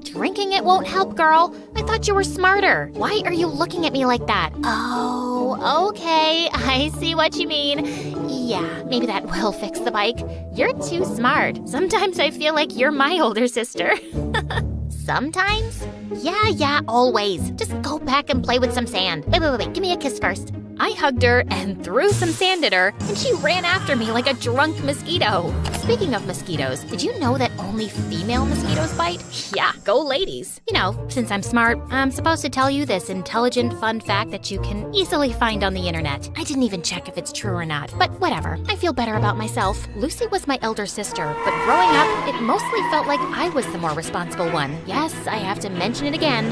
Drinking it won't help, girl. I thought you were smarter. Why are you looking at me like that? Oh, okay. I see what you mean. Yeah, maybe that will fix the bike. You're too smart. Sometimes I feel like you're my older sister. Sometimes? Yeah, always. Just go back and play with some sand. Wait. Give me a kiss first. I hugged her and threw some sand at her, and she ran after me like a drunk mosquito. Speaking of mosquitoes, did you know that only female mosquitoes bite? Yeah, go ladies. You know, since I'm smart, I'm supposed to tell you this intelligent fun fact that you can easily find on the internet. I didn't even check if it's true or not, but whatever. I feel better about myself. Lucy was my elder sister, but growing up, it mostly felt like I was the more responsible one. Yes, I have to mention it again.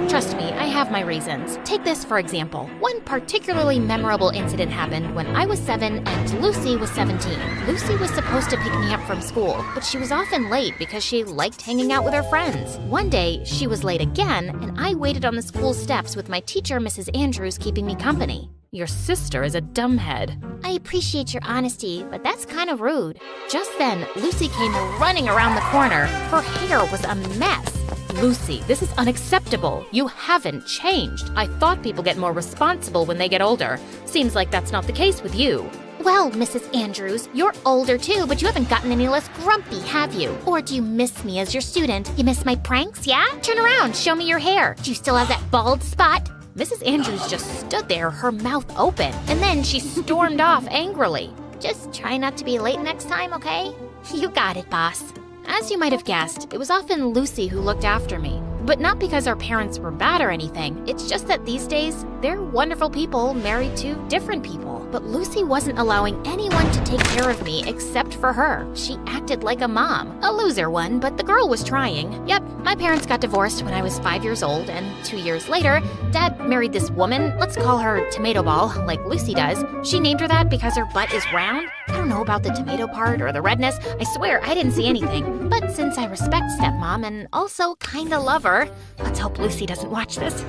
Trust me, I have my reasons. Take this for example. One particularly memorable incident happened when I was 7 and Lucy was 17. Lucy was supposed to pick me up from school, but she was often late because she liked hanging out with her friends. One day, she was late again, and I waited on the school steps with my teacher, Mrs. Andrews, keeping me company. Your sister is a dumbhead. I appreciate your honesty, but that's kind of rude. Just then, Lucy came running around the corner. Her hair was a mess. Lucy, this is unacceptable. You haven't changed. I thought people get more responsible when they get older. Seems like that's not the case with you. Well, Mrs. Andrews, you're older too, but you haven't gotten any less grumpy, have you? Or do you miss me as your student? You miss my pranks, yeah? Turn around, show me your hair. Do you still have that bald spot? Mrs. Andrews just stood there, her mouth open, and then she stormed off angrily. Just try not to be late next time, okay? You got it, boss. As you might have guessed, it was often Lucy who looked after me. But not because our parents were bad or anything. It's just that these days, they're wonderful people married to different people. But Lucy wasn't allowing anyone to take care of me except for her. She acted like a mom. A loser one, but the girl was trying. Yep, my parents got divorced when I was 5 years old, and 2 years later, Dad married this woman. Let's call her Tomato Ball, like Lucy does. She named her that because her butt is round. I don't know about the tomato part or the redness. I swear I didn't see anything. But since I respect stepmom and also kinda love her, let's hope Lucy doesn't watch this.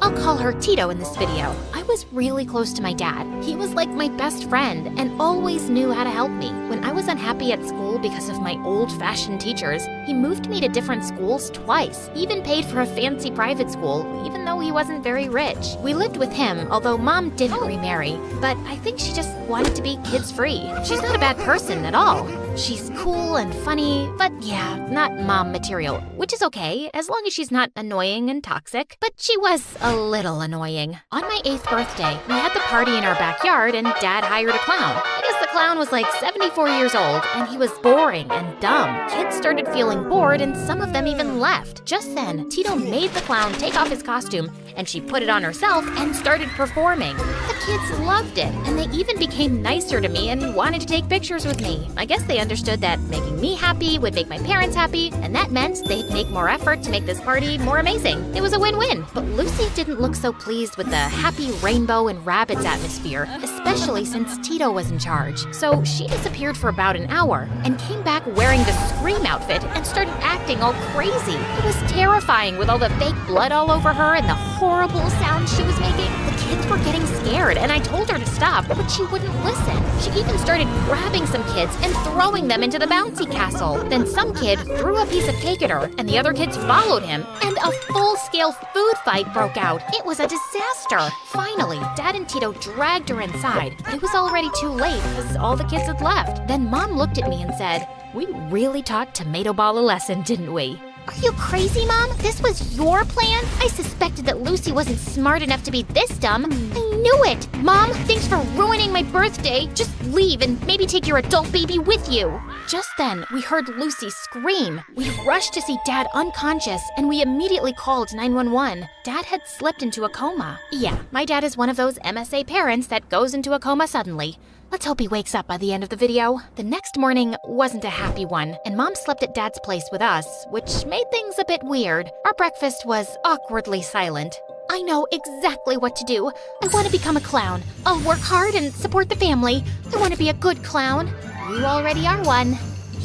I'll call her Tito in this video. I was really close to my dad. He was like my best friend and always knew how to help me. When I was unhappy at school because of my old-fashioned teachers, he moved me to different schools twice. He even paid for a fancy private school, even though he wasn't very rich. We lived with him, although Mom didn't remarry, but I think she just wanted to be kids-free. She's not a bad person at all. She's cool and funny, but yeah, not mom material, which is okay, as long as she's not annoying and toxic. But she was a little annoying. On my 8th birthday, we had the party in our backyard and Dad hired a clown. I guess the clown was like 74 years old, and he was boring and dumb. Kids started feeling bored, and some of them even left. Just then, Tito made the clown take off his costume, and she put it on herself and started performing. The kids loved it, and they even became nicer to me and wanted to take pictures with me. I guess they understood that making me happy would make my parents happy, and that meant they'd make more effort to make this party more amazing. It was a win-win. But Lucy didn't look so pleased with the happy rainbow and rabbits atmosphere, especially since Tito was in charge. So she disappeared for about an hour and came back wearing the Scream outfit and started acting all crazy. It was terrifying with all the fake blood all over her and the horrible sounds she was making. The kids were getting scared, and I told her to stop, but she wouldn't listen. She even started grabbing some kids and throwing them into the bouncy castle. Then some kid threw a piece of cake at her, and the other kids followed him, and a full-scale food fight broke out. It was a disaster. Finally, Dad and Tito dragged her inside. It was already too late because all the kids had left. Then Mom looked at me and said, "We really taught Tomato Ball a lesson, didn't we?" Are you crazy, Mom? This was your plan? I suspected that Lucy wasn't smart enough to be this dumb. I knew it! Mom, thanks for ruining my birthday. Just leave and maybe take your adult baby with you. Just then, we heard Lucy scream. We rushed to see Dad unconscious, and we immediately called 911. Dad had slipped into a coma. Yeah, my dad is one of those MSA parents that goes into a coma suddenly. Let's hope he wakes up by the end of the video. The next morning wasn't a happy one, and Mom slept at Dad's place with us, which made things a bit weird. Our breakfast was awkwardly silent. I know exactly what to do. I want to become a clown. I'll work hard and support the family. I want to be a good clown. You already are one.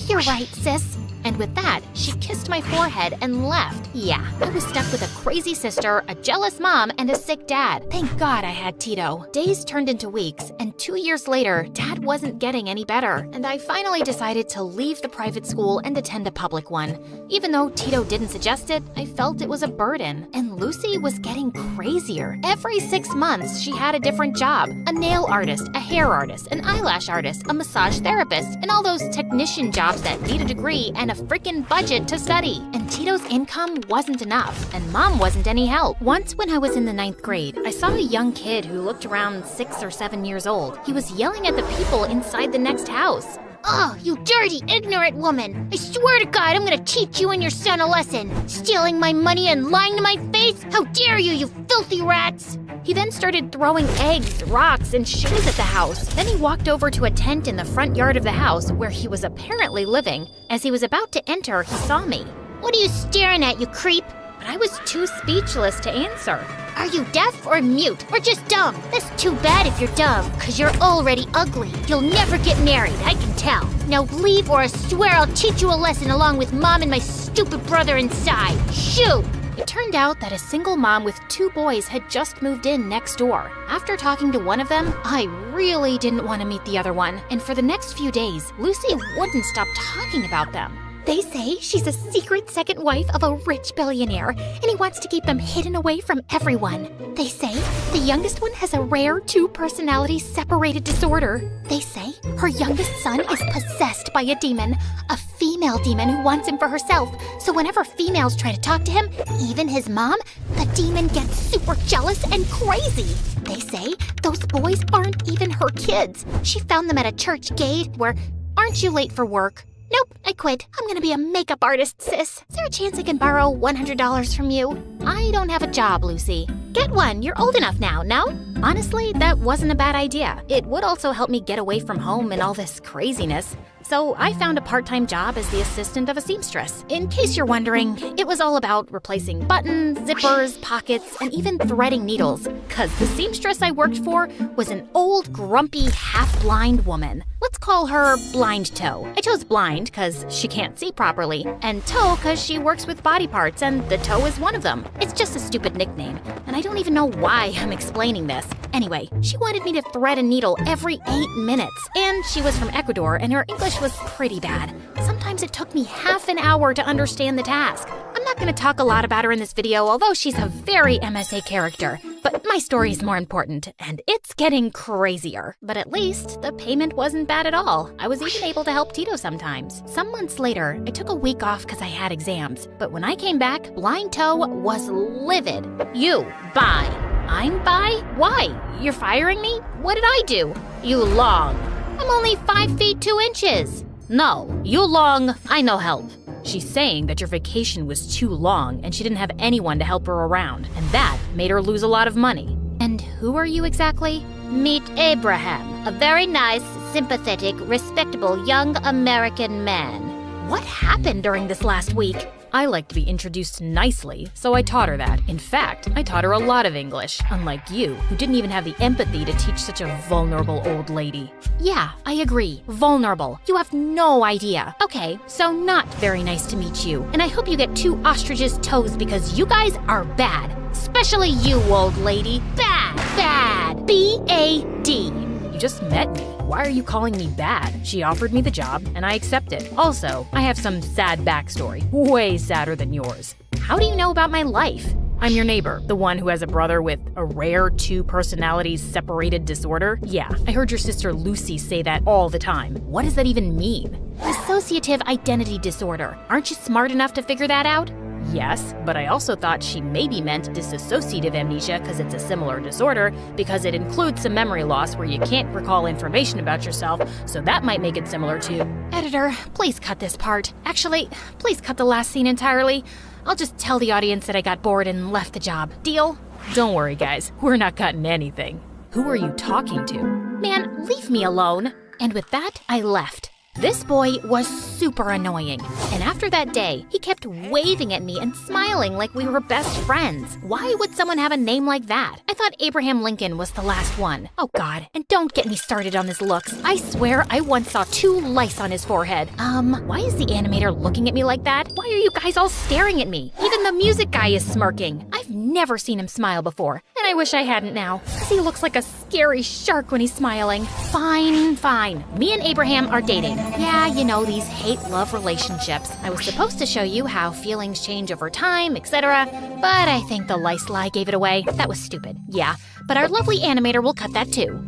You're right, sis. And with that, she kissed my forehead and left. Yeah, I was stuck with a crazy sister, a jealous mom, and a sick dad. Thank God I had Tito. Days turned into weeks, and 2 years later, Dad wasn't getting any better, and I finally decided to leave the private school and attend a public one. Even though Tito didn't suggest it, I felt it was a burden. And Lucy was getting crazier. Every 6 months, she had a different job. A nail artist, a hair artist, an eyelash artist, a massage therapist, and all those technician jobs that need a degree and a freaking budget to study. And Tito's income wasn't enough, and Mom wasn't any help. Once when I was in the 9th grade, I saw a young kid who looked around 6 or 7 years old. He was yelling at the people inside the next house. Oh, you dirty, ignorant woman! I swear to God, I'm gonna teach you and your son a lesson. Stealing my money and lying to my face? How dare you, you filthy rats! He then started throwing eggs, rocks, and shoes at the house. Then he walked over to a tent in the front yard of the house where he was apparently living. As he was about to enter, he saw me. What are you staring at, you creep? But I was too speechless to answer. Are you deaf or mute or just dumb? That's too bad if you're dumb, because you're already ugly. You'll never get married, I can tell. Now leave or I swear I'll teach you a lesson along with Mom and my stupid brother inside. Shoo! It turned out that a single mom with 2 boys had just moved in next door. After talking to one of them, I really didn't want to meet the other one. And for the next few days, Lucy wouldn't stop talking about them. They say she's a secret second wife of a rich billionaire, and he wants to keep them hidden away from everyone. They say the youngest one has a rare 2-personality separated disorder. They say her youngest son is possessed by a demon, a female demon who wants him for herself. So whenever females try to talk to him, even his mom, the demon gets super jealous and crazy. They say those boys aren't even her kids. She found them at a church gate where, aren't you late for work? Nope, I quit. I'm gonna be a makeup artist, sis. Is there a chance I can borrow $100 from you? I don't have a job, Lucy. Get one. You're old enough now, no? Honestly, that wasn't a bad idea. It would also help me get away from home and all this craziness. So I found a part-time job as the assistant of a seamstress. In case you're wondering, it was all about replacing buttons, zippers, pockets, and even threading needles. Cause the seamstress I worked for was an old, grumpy, half-blind woman. Let's call her Blind Toe. I chose blind cause she can't see properly, and toe cause she works with body parts and the toe is one of them. It's just a stupid nickname, and I don't even know why I'm explaining this. Anyway, she wanted me to thread a needle every 8 minutes, and she was from Ecuador and her English was pretty bad. Sometimes it took me half an hour to understand the task. I'm not going to talk a lot about her in this video, although she's a very MSA character. But my story is more important, and it's getting crazier. But at least the payment wasn't bad at all. I was even able to help Tito sometimes. Some months later, I took a week off because I had exams. But when I came back, Blind Toe was livid. You, bye. I'm bye? Why? You're firing me? What did I do? You long. I'm only 5 feet 2 inches. No, you long, I no help. She's saying that your vacation was too long and she didn't have anyone to help her around, and that made her lose a lot of money. And who are you exactly? Meet Abraham, a very nice, sympathetic, respectable young American man. What happened during this last week? I like to be introduced nicely, so I taught her that. In fact, I taught her a lot of English, unlike you, who didn't even have the empathy to teach such a vulnerable old lady. Yeah, I agree. Vulnerable. You have no idea. Okay, so not very nice to meet you, and I hope you get 2 ostriches' toes because you guys are bad. Especially you, old lady. Bad. Bad. B-A-D. You just met me. Why are you calling me bad? She offered me the job, and I accepted. Also, I have some sad backstory, way sadder than yours. How do you know about my life? I'm your neighbor, the one who has a brother with a rare 2 personalities separated disorder. Yeah, I heard your sister Lucy say that all the time. What does that even mean? Dissociative identity disorder. Aren't you smart enough to figure that out? Yes, but I also thought she maybe meant dissociative amnesia because it's a similar disorder, because it includes some memory loss where you can't recall information about yourself, so that might make it similar to... Editor, please cut this part. Actually, please cut the last scene entirely. I'll just tell the audience that I got bored and left the job. Deal? Don't worry, guys. We're not cutting anything. Who are you talking to? Man, leave me alone. And with that, I left. This boy was super annoying, and after that day, he kept waving at me and smiling like we were best friends. Why would someone have a name like that? I thought Abraham Lincoln was the last one. Oh God, and don't get me started on his looks. I swear I once saw 2 lice on his forehead. Why is the animator looking at me like that? Why are you guys all staring at me? Even the music guy is smirking. I've never seen him smile before, and I wish I hadn't now, because he looks like a scary shark when he's smiling. Fine. Me and Abraham are dating. Yeah, you know, these hate-love relationships. I was supposed to show you how feelings change over time, etc., but I think the lice lie gave it away. That was stupid. Yeah, but our lovely animator will cut that too.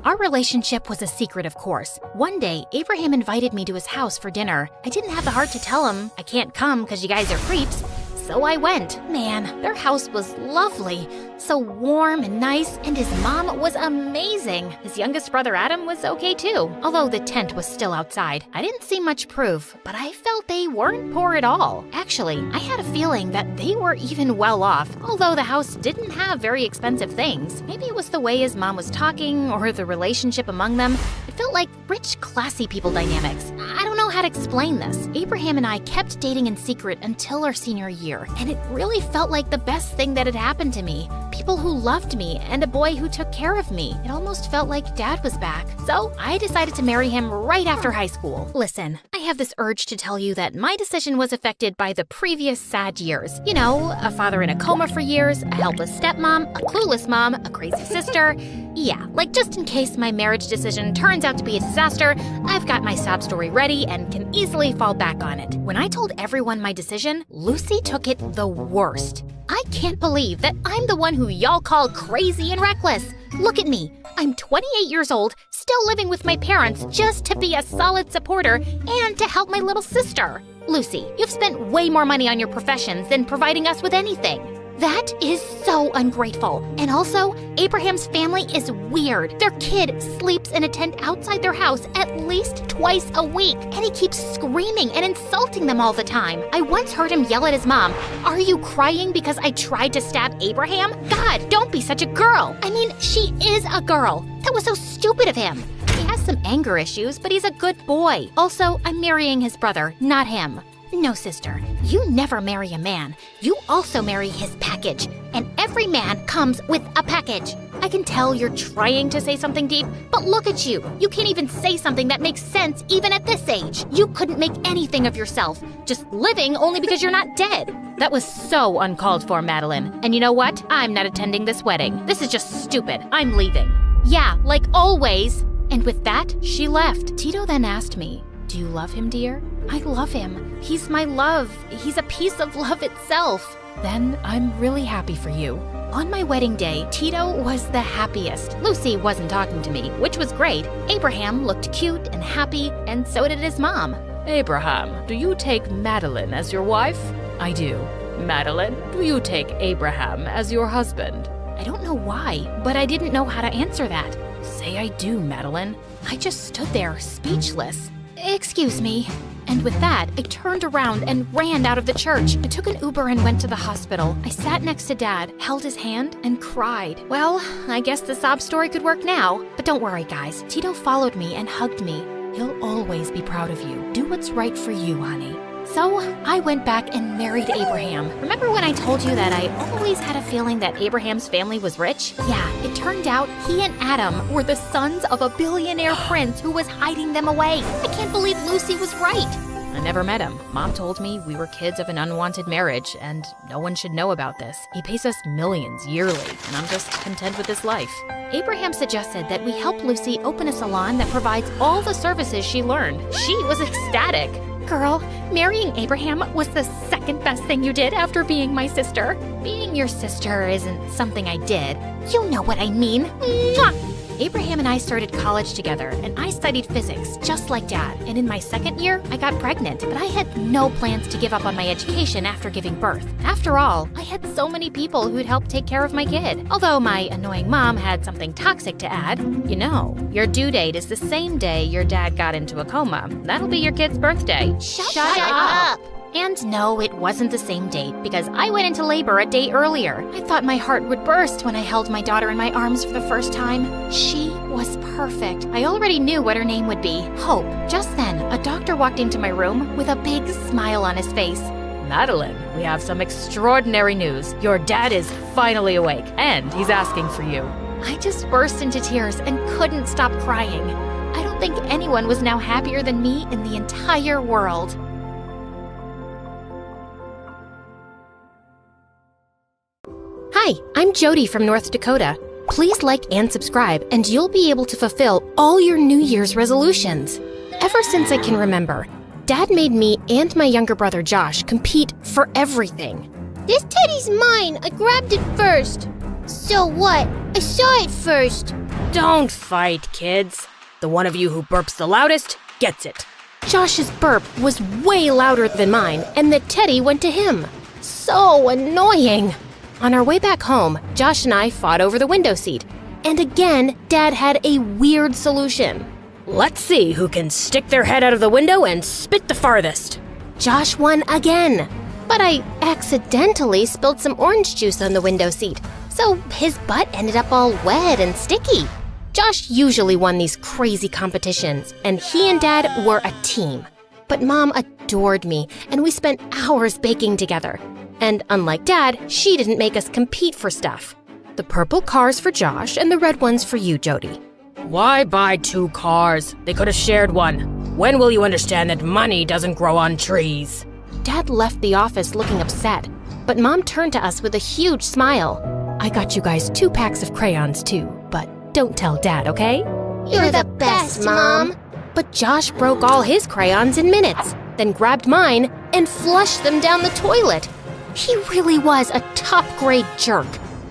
Our relationship was a secret, of course. One day, Abraham invited me to his house for dinner. I didn't have the heart to tell him, I can't come because you guys are creeps. So I went. Man, their house was lovely. So warm and nice, and his mom was amazing. His youngest brother Adam was okay too, although the tent was still outside. I didn't see much proof, but I felt they weren't poor at all. Actually, I had a feeling that they were even well off, although the house didn't have very expensive things. Maybe it was the way his mom was talking, or the relationship among them. It felt like rich, classy people dynamics. I don't know how to explain this. Abraham and I kept dating in secret until our senior year, and it really felt like the best thing that had happened to me. People who loved me, and a boy who took care of me. It almost felt like Dad was back. So I decided to marry him right after high school. Listen, I have this urge to tell you that my decision was affected by the previous sad years. You know, a father in a coma for years, a helpless stepmom, a clueless mom, a crazy sister. Yeah, like just in case my marriage decision turns out to be a disaster, I've got my sob story ready and can easily fall back on it. When I told everyone my decision, Lucy took it the worst. I can't believe that I'm the one who y'all call crazy and reckless. Look at me. I'm 28 years old, still living with my parents just to be a solid supporter and to help my little sister. Lucy, you've spent way more money on your professions than providing us with anything. That is so ungrateful. And also, Abraham's family is weird. Their kid sleeps in a tent outside their house at least twice a week, and he keeps screaming and insulting them all the time. I once heard him yell at his mom, "Are you crying because I tried to stab Abraham? God, don't be such a girl." I mean, she is a girl. That was so stupid of him. He has some anger issues, but he's a good boy. Also, I'm marrying his brother, not him. No, sister, you never marry a man. You also marry his package. And every man comes with a package. I can tell you're trying to say something deep, but look at you. You can't even say something that makes sense even at this age. You couldn't make anything of yourself, just living only because you're not dead. That was so uncalled for, Madeline. And you know what? I'm not attending this wedding. This is just stupid. I'm leaving. Yeah, like always. And with that, she left. Tito then asked me, "Do you love him, dear?" I love him. He's my love. He's a piece of love itself. Then I'm really happy for you. On my wedding day, Tito was the happiest. Lucy wasn't talking to me, which was great. Abraham looked cute and happy, and so did his mom. Abraham, do you take Madeline as your wife? I do. Madeline, do you take Abraham as your husband? I don't know why, but I didn't know how to answer that. Say I do, Madeline. I just stood there, speechless. Excuse me. And with that, I turned around and ran out of the church. I took an Uber and went to the hospital. I sat next to Dad, held his hand, and cried. Well, I guess the sob story could work now. But don't worry, guys. Tito followed me and hugged me. He'll always be proud of you. Do what's right for you, honey. So, I went back and married Abraham. Remember when I told you that I always had a feeling that Abraham's family was rich? Yeah, it turned out he and Adam were the sons of a billionaire prince who was hiding them away. I can't believe Lucy was right. I never met him. Mom told me we were kids of an unwanted marriage, and no one should know about this. He pays us millions yearly, and I'm just content with this life. Abraham suggested that we help Lucy open a salon that provides all the services she learned. She was ecstatic. Girl, marrying Abraham was the second best thing you did after being my sister. Being your sister isn't something I did. You know what I mean. Mwah! Abraham and I started college together, and I studied physics, just like Dad. And in my second year, I got pregnant, but I had no plans to give up on my education after giving birth. After all, I had so many people who'd help take care of my kid. Although my annoying mom had something toxic to add. You know, your due date is the same day your dad got into a coma. That'll be your kid's birthday. Shut up! And no, it wasn't the same date, because I went into labor a day earlier. I thought my heart would burst when I held my daughter in my arms for the first time. She was perfect. I already knew what her name would be, Hope. Just then, a doctor walked into my room with a big smile on his face. Madeline, we have some extraordinary news. Your dad is finally awake, and he's asking for you. I just burst into tears and couldn't stop crying. I don't think anyone was now happier than me in the entire world. Hi, I'm Jody from North Dakota. Please like and subscribe, and you'll be able to fulfill all your New Year's resolutions. Ever since I can remember, Dad made me and my younger brother Josh compete for everything. This teddy's mine. I grabbed it first. So what? I saw it first. Don't fight, kids. The one of you who burps the loudest gets it. Josh's burp was way louder than mine, and the teddy went to him. So annoying. On our way back home, Josh and I fought over the window seat. And again, Dad had a weird solution. Let's see who can stick their head out of the window and spit the farthest. Josh won again. But I accidentally spilled some orange juice on the window seat, so his butt ended up all wet and sticky. Josh usually won these crazy competitions, and he and Dad were a team. But Mom adored me, and we spent hours baking together. And unlike Dad, she didn't make us compete for stuff. The purple cars for Josh and the red ones for you, Jody. Why buy 2 cars? They could have shared one. When will you understand that money doesn't grow on trees? Dad left the office looking upset, but Mom turned to us with a huge smile. I got you guys 2 packs of crayons too, but don't tell Dad, okay? You're the best, Mom. But Josh broke all his crayons in minutes, then grabbed mine and flushed them down the toilet. He really was a top-grade jerk.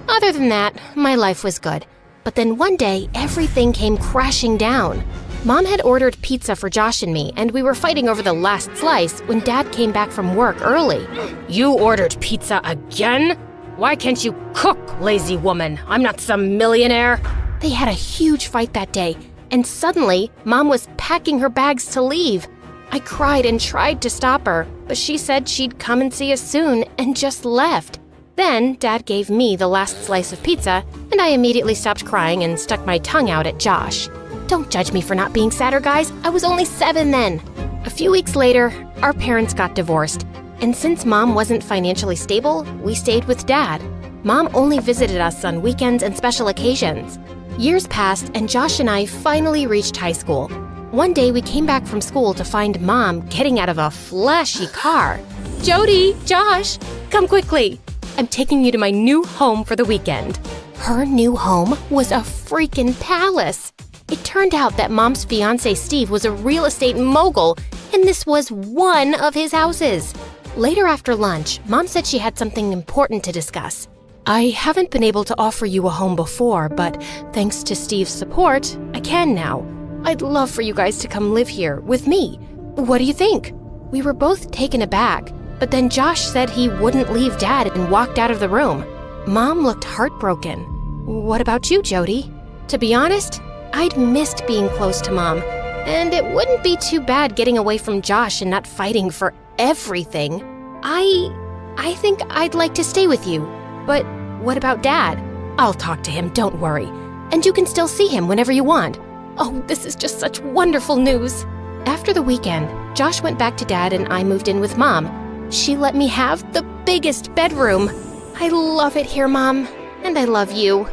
Other than that, my life was good. But then one day, everything came crashing down. Mom had ordered pizza for Josh and me, and we were fighting over the last slice when Dad came back from work early. You ordered pizza again? Why can't you cook, lazy woman? I'm not some millionaire. They had a huge fight that day, and suddenly, Mom was packing her bags to leave. I cried and tried to stop her, but she said she'd come and see us soon and just left. Then, Dad gave me the last slice of pizza, and I immediately stopped crying and stuck my tongue out at Josh. Don't judge me for not being sadder, guys. I was only 7 then. A few weeks later, our parents got divorced, and since Mom wasn't financially stable, we stayed with Dad. Mom only visited us on weekends and special occasions. Years passed, and Josh and I finally reached high school. One day, we came back from school to find Mom getting out of a flashy car. Jody, Josh, come quickly. I'm taking you to my new home for the weekend. Her new home was a freaking palace. It turned out that Mom's fiance Steve was a real estate mogul, and this was one of his houses. Later after lunch, Mom said she had something important to discuss. I haven't been able to offer you a home before, but thanks to Steve's support, I can now. I'd love for you guys to come live here with me. What do you think? We were both taken aback, but then Josh said he wouldn't leave Dad and walked out of the room. Mom looked heartbroken. What about you, Jody? To be honest, I'd missed being close to Mom, and it wouldn't be too bad getting away from Josh and not fighting for everything. I think I'd like to stay with you, but what about Dad? I'll talk to him, don't worry, and you can still see him whenever you want. Oh, this is just such wonderful news. After the weekend, Josh went back to Dad and I moved in with Mom. She let me have the biggest bedroom. I love it here, Mom, and I love you.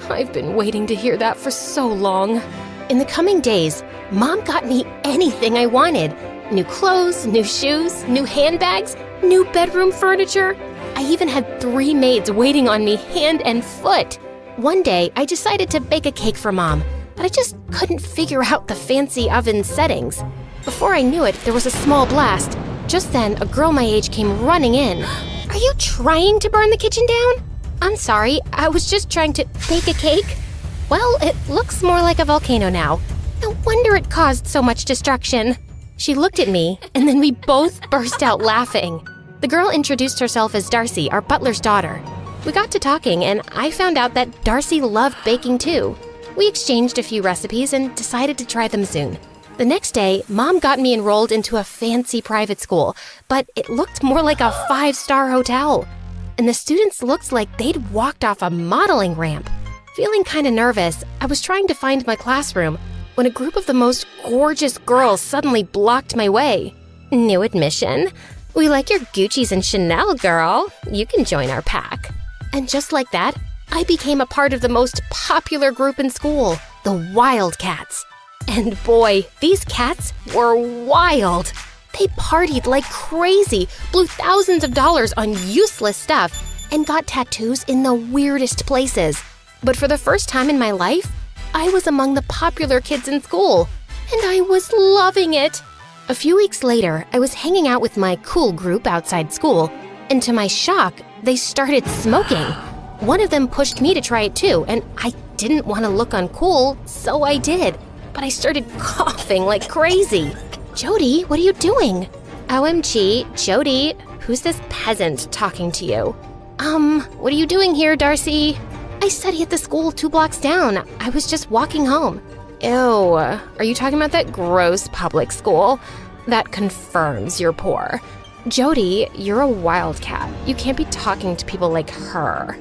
I've been waiting to hear that for so long. In the coming days, Mom got me anything I wanted. New clothes, new shoes, new handbags, new bedroom furniture. I even had 3 maids waiting on me hand and foot. One day, I decided to bake a cake for Mom, but I just couldn't figure out the fancy oven settings. Before I knew it, there was a small blast. Just then, a girl my age came running in. Are you trying to burn the kitchen down? I'm sorry, I was just trying to bake a cake. Well, it looks more like a volcano now. No wonder it caused so much destruction. She looked at me, and then we both burst out laughing. The girl introduced herself as Darcy, our butler's daughter. We got to talking, and I found out that Darcy loved baking too. We exchanged a few recipes and decided to try them soon. The next day, Mom got me enrolled into a fancy private school, but it looked more like a 5-star hotel. And the students looked like they'd walked off a modeling ramp. Feeling kind of nervous, I was trying to find my classroom when a group of the most gorgeous girls suddenly blocked my way. New admission. We like your Gucci's and Chanel, girl. You can join our pack. And just like that, I became a part of the most popular group in school, the Wildcats. And boy, these cats were wild. They partied like crazy, blew thousands of dollars on useless stuff, and got tattoos in the weirdest places. But for the first time in my life, I was among the popular kids in school, and I was loving it. A few weeks later, I was hanging out with my cool group outside school, and to my shock, they started smoking. One of them pushed me to try it too, and I didn't want to look uncool, so I did. But I started coughing like crazy. Jody, what are you doing? OMG, Jody, who's this peasant talking to you? What are you doing here, Darcy? I study at the school 2 blocks down. I was just walking home. Ew, are you talking about that gross public school? That confirms you're poor. Jody, you're a wildcat. You can't be talking to people like her.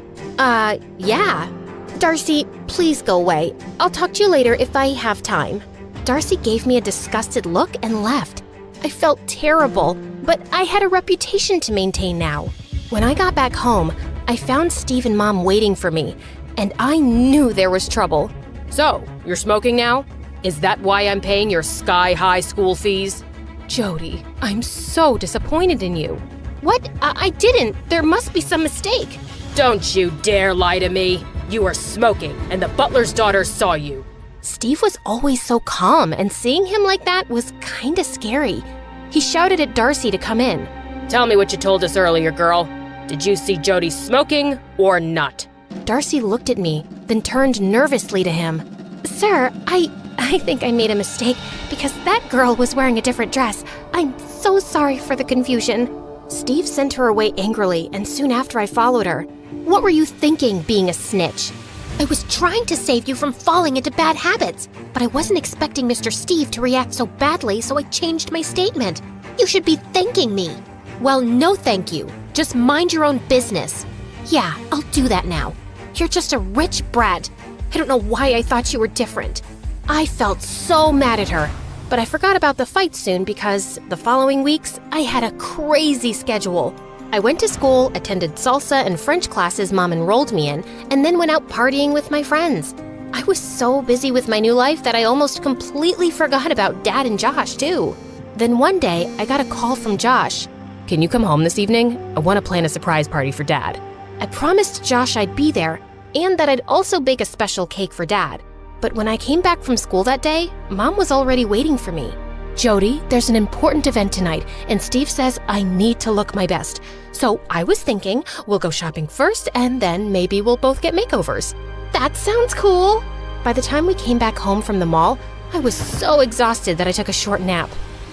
Yeah. Darcy, please go away. I'll talk to you later if I have time. Darcy gave me a disgusted look and left. I felt terrible, but I had a reputation to maintain now. When I got back home, I found Steve and Mom waiting for me, and I knew there was trouble. So, you're smoking now? Is that why I'm paying your sky-high school fees? Jody, I'm so disappointed in you. What? I didn't. There must be some mistake. Don't you dare lie to me. You were smoking, and the butler's daughter saw you. Steve was always so calm, and seeing him like that was kinda scary. He shouted at Darcy to come in. Tell me what you told us earlier, girl. Did you see Jody smoking or not? Darcy looked at me, then turned nervously to him. Sir, I think I made a mistake because that girl was wearing a different dress. I'm so sorry for the confusion. Steve sent her away angrily, and soon after I followed her. What were you thinking, being a snitch? I was trying to save you from falling into bad habits, but I wasn't expecting Mr. Steve to react so badly, so I changed my statement. You should be thanking me. Well, no thank you. Just mind your own business. Yeah, I'll do that now. You're just a rich brat. I don't know why I thought you were different. I felt so mad at her, but I forgot about the fight soon because the following weeks, I had a crazy schedule. I went to school, attended salsa and French classes Mom enrolled me in, and then went out partying with my friends. I was so busy with my new life that I almost completely forgot about Dad and Josh, too. Then one day, I got a call from Josh. Can you come home this evening? I want to plan a surprise party for Dad. I promised Josh I'd be there, and that I'd also bake a special cake for Dad. But when I came back from school that day, Mom was already waiting for me. Jody, there's an important event tonight, and Steve says I need to look my best. So I was thinking we'll go shopping first, and then maybe we'll both get makeovers. That sounds cool. By the time we came back home from the mall, I was so exhausted that I took a short nap.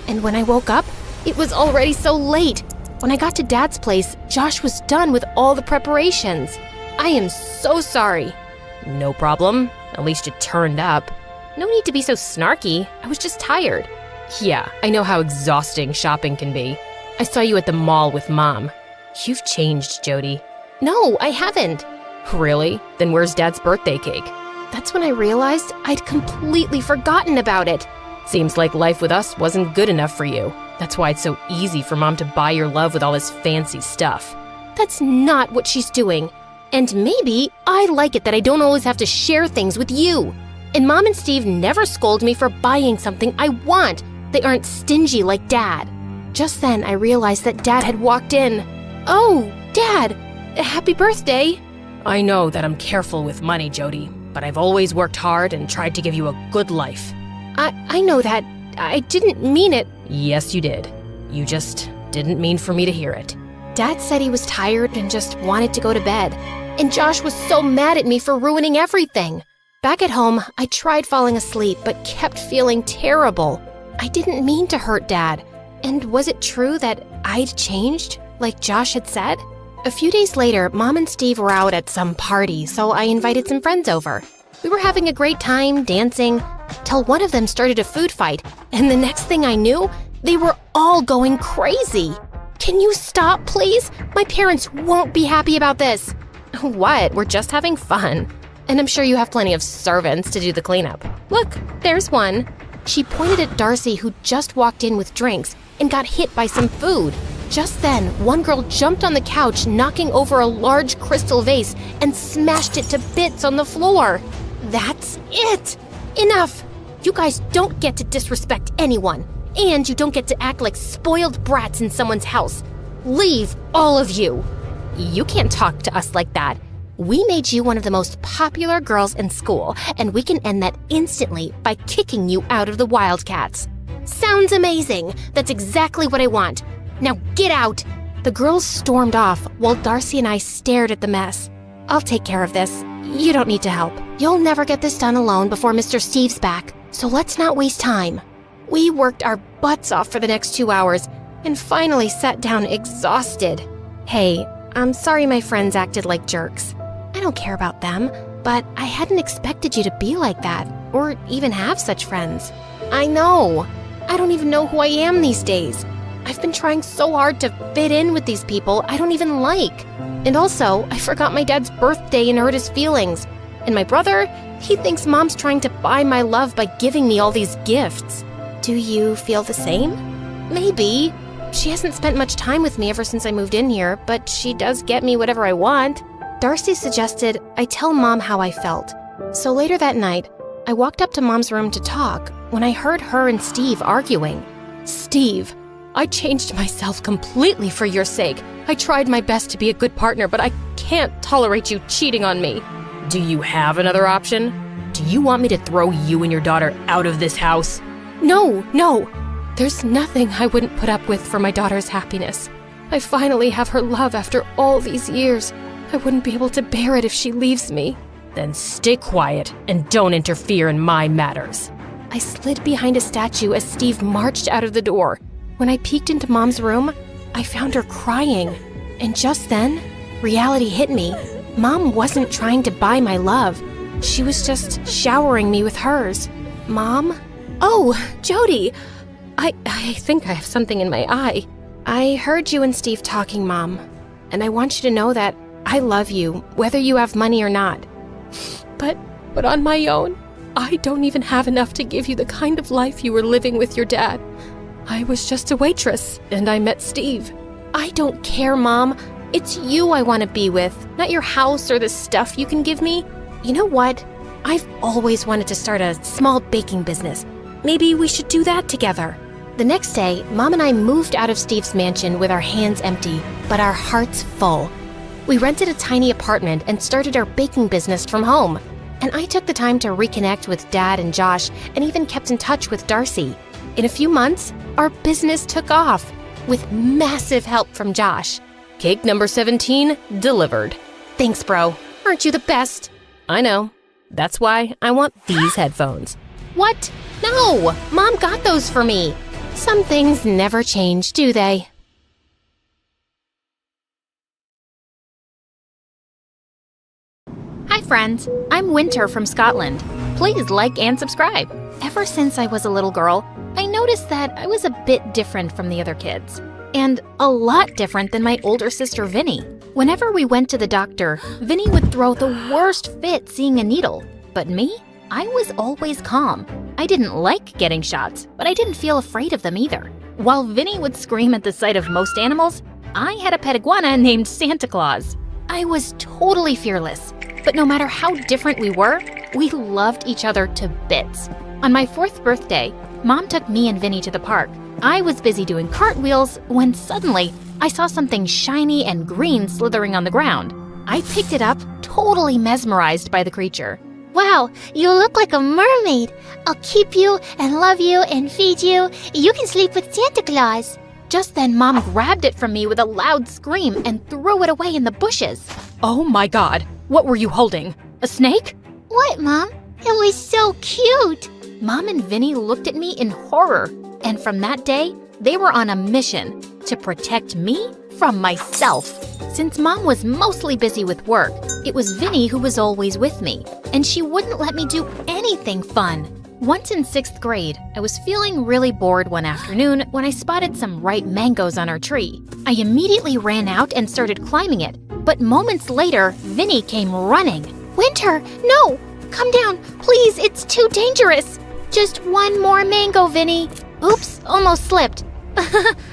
And when I woke up, it was already so late. When I got to Dad's place, Josh was done with all the preparations. I am so sorry. No problem. At least you turned up. No need to be so snarky. I was just tired. Yeah, I know how exhausting shopping can be. I saw you at the mall with Mom. You've changed, Jody. No, I haven't. Really? Then where's Dad's birthday cake? That's when I realized I'd completely forgotten about it. Seems like life with us wasn't good enough for you. That's why it's so easy for Mom to buy your love with all this fancy stuff. That's not what she's doing. And maybe I like it that I don't always have to share things with you. And Mom and Steve never scold me for buying something I want. They aren't stingy like Dad. Just then, I realized that Dad had walked in. Oh, Dad! Happy birthday! I know that I'm careful with money, Jody, but I've always worked hard and tried to give you a good life. I know that. I didn't mean it. Yes, you did. You just didn't mean for me to hear it. Dad said he was tired and just wanted to go to bed. And Josh was so mad at me for ruining everything. Back at home, I tried falling asleep but kept feeling terrible. I didn't mean to hurt Dad. And was it true that I'd changed, like Josh had said? A few days later, Mom and Steve were out at some party, so I invited some friends over. We were having a great time, dancing, till one of them started a food fight, and the next thing I knew, they were all going crazy. Can you stop, please? My parents won't be happy about this. What? We're just having fun. And I'm sure you have plenty of servants to do the cleanup. Look, there's one. She pointed at Darcy, who just walked in with drinks and got hit by some food. Just then, one girl jumped on the couch, knocking over a large crystal vase and smashed it to bits on the floor. That's it! Enough! You guys don't get to disrespect anyone, and you don't get to act like spoiled brats in someone's house. Leave, all of you! You can't talk to us like that. We made you one of the most popular girls in school, and we can end that instantly by kicking you out of the Wildcats. Sounds amazing! That's exactly what I want. Now get out! The girls stormed off while Darcy and I stared at the mess. I'll take care of this. You don't need to help. You'll never get this done alone before Mr. Steve's back, so let's not waste time. We worked our butts off for the next 2 hours and finally sat down exhausted. Hey, I'm sorry my friends acted like jerks. I don't care about them, but I hadn't expected you to be like that, or even have such friends. I know. I don't even know who I am these days. I've been trying so hard to fit in with these people I don't even like. And also, I forgot my dad's birthday and hurt his feelings. And my brother, he thinks Mom's trying to buy my love by giving me all these gifts. Do you feel the same? Maybe. She hasn't spent much time with me ever since I moved in here, but she does get me whatever I want. Darcy suggested I tell Mom how I felt. So later that night, I walked up to Mom's room to talk when I heard her and Steve arguing. Steve, I changed myself completely for your sake. I tried my best to be a good partner, but I can't tolerate you cheating on me. Do you have another option? Do you want me to throw you and your daughter out of this house? No. There's nothing I wouldn't put up with for my daughter's happiness. I finally have her love after all these years. I wouldn't be able to bear it if she leaves me. Then stay quiet and don't interfere in my matters. I slid behind a statue as Steve marched out of the door. When I peeked into Mom's room, I found her crying. And just then, reality hit me. Mom wasn't trying to buy my love. She was just showering me with hers. Mom? Oh, Jody! I think I have something in my eye. I heard you and Steve talking, Mom. And I want you to know that I love you, whether you have money or not. But on my own, I don't even have enough to give you the kind of life you were living with your dad. I was just a waitress, and I met Steve. I don't care, Mom. It's you I want to be with, not your house or the stuff you can give me. You know what? I've always wanted to start a small baking business. Maybe we should do that together. The next day, Mom and I moved out of Steve's mansion with our hands empty, but our hearts full. We rented a tiny apartment and started our baking business from home. And I took the time to reconnect with Dad and Josh and even kept in touch with Darcy. In a few months, our business took off with massive help from Josh. Cake number 17 delivered. Thanks, bro. Aren't you the best? I know. That's why I want these headphones. What? No! Mom got those for me. Some things never change, do they? Hi friends, I'm Winter from Scotland. Please like and subscribe. Ever since I was a little girl, I noticed that I was a bit different from the other kids. And a lot different than my older sister Vinny. Whenever we went to the doctor, Vinny would throw the worst fit seeing a needle. But me? I was always calm. I didn't like getting shots, but I didn't feel afraid of them either. While Vinny would scream at the sight of most animals, I had a pet iguana named Santa Claus. I was totally fearless. But no matter how different we were, we loved each other to bits. On my 4th birthday, Mom took me and Vinny to the park. I was busy doing cartwheels when suddenly I saw something shiny and green slithering on the ground. I picked it up, totally mesmerized by the creature. Wow, you look like a mermaid. I'll keep you and love you and feed you. You can sleep with Santa Claus. Just then, Mom grabbed it from me with a loud scream and threw it away in the bushes. Oh my God, what were you holding? A snake? What, Mom? It was so cute. Mom and Vinny looked at me in horror, and from that day, they were on a mission to protect me from myself. Since Mom was mostly busy with work, it was Vinny who was always with me, and she wouldn't let me do anything fun. Once in 6th grade, I was feeling really bored one afternoon when I spotted some ripe mangoes on our tree. I immediately ran out and started climbing it, but moments later, Vinny came running. Winter, no! Come down, please, it's too dangerous. Just one more mango, Vinny. Oops, almost slipped.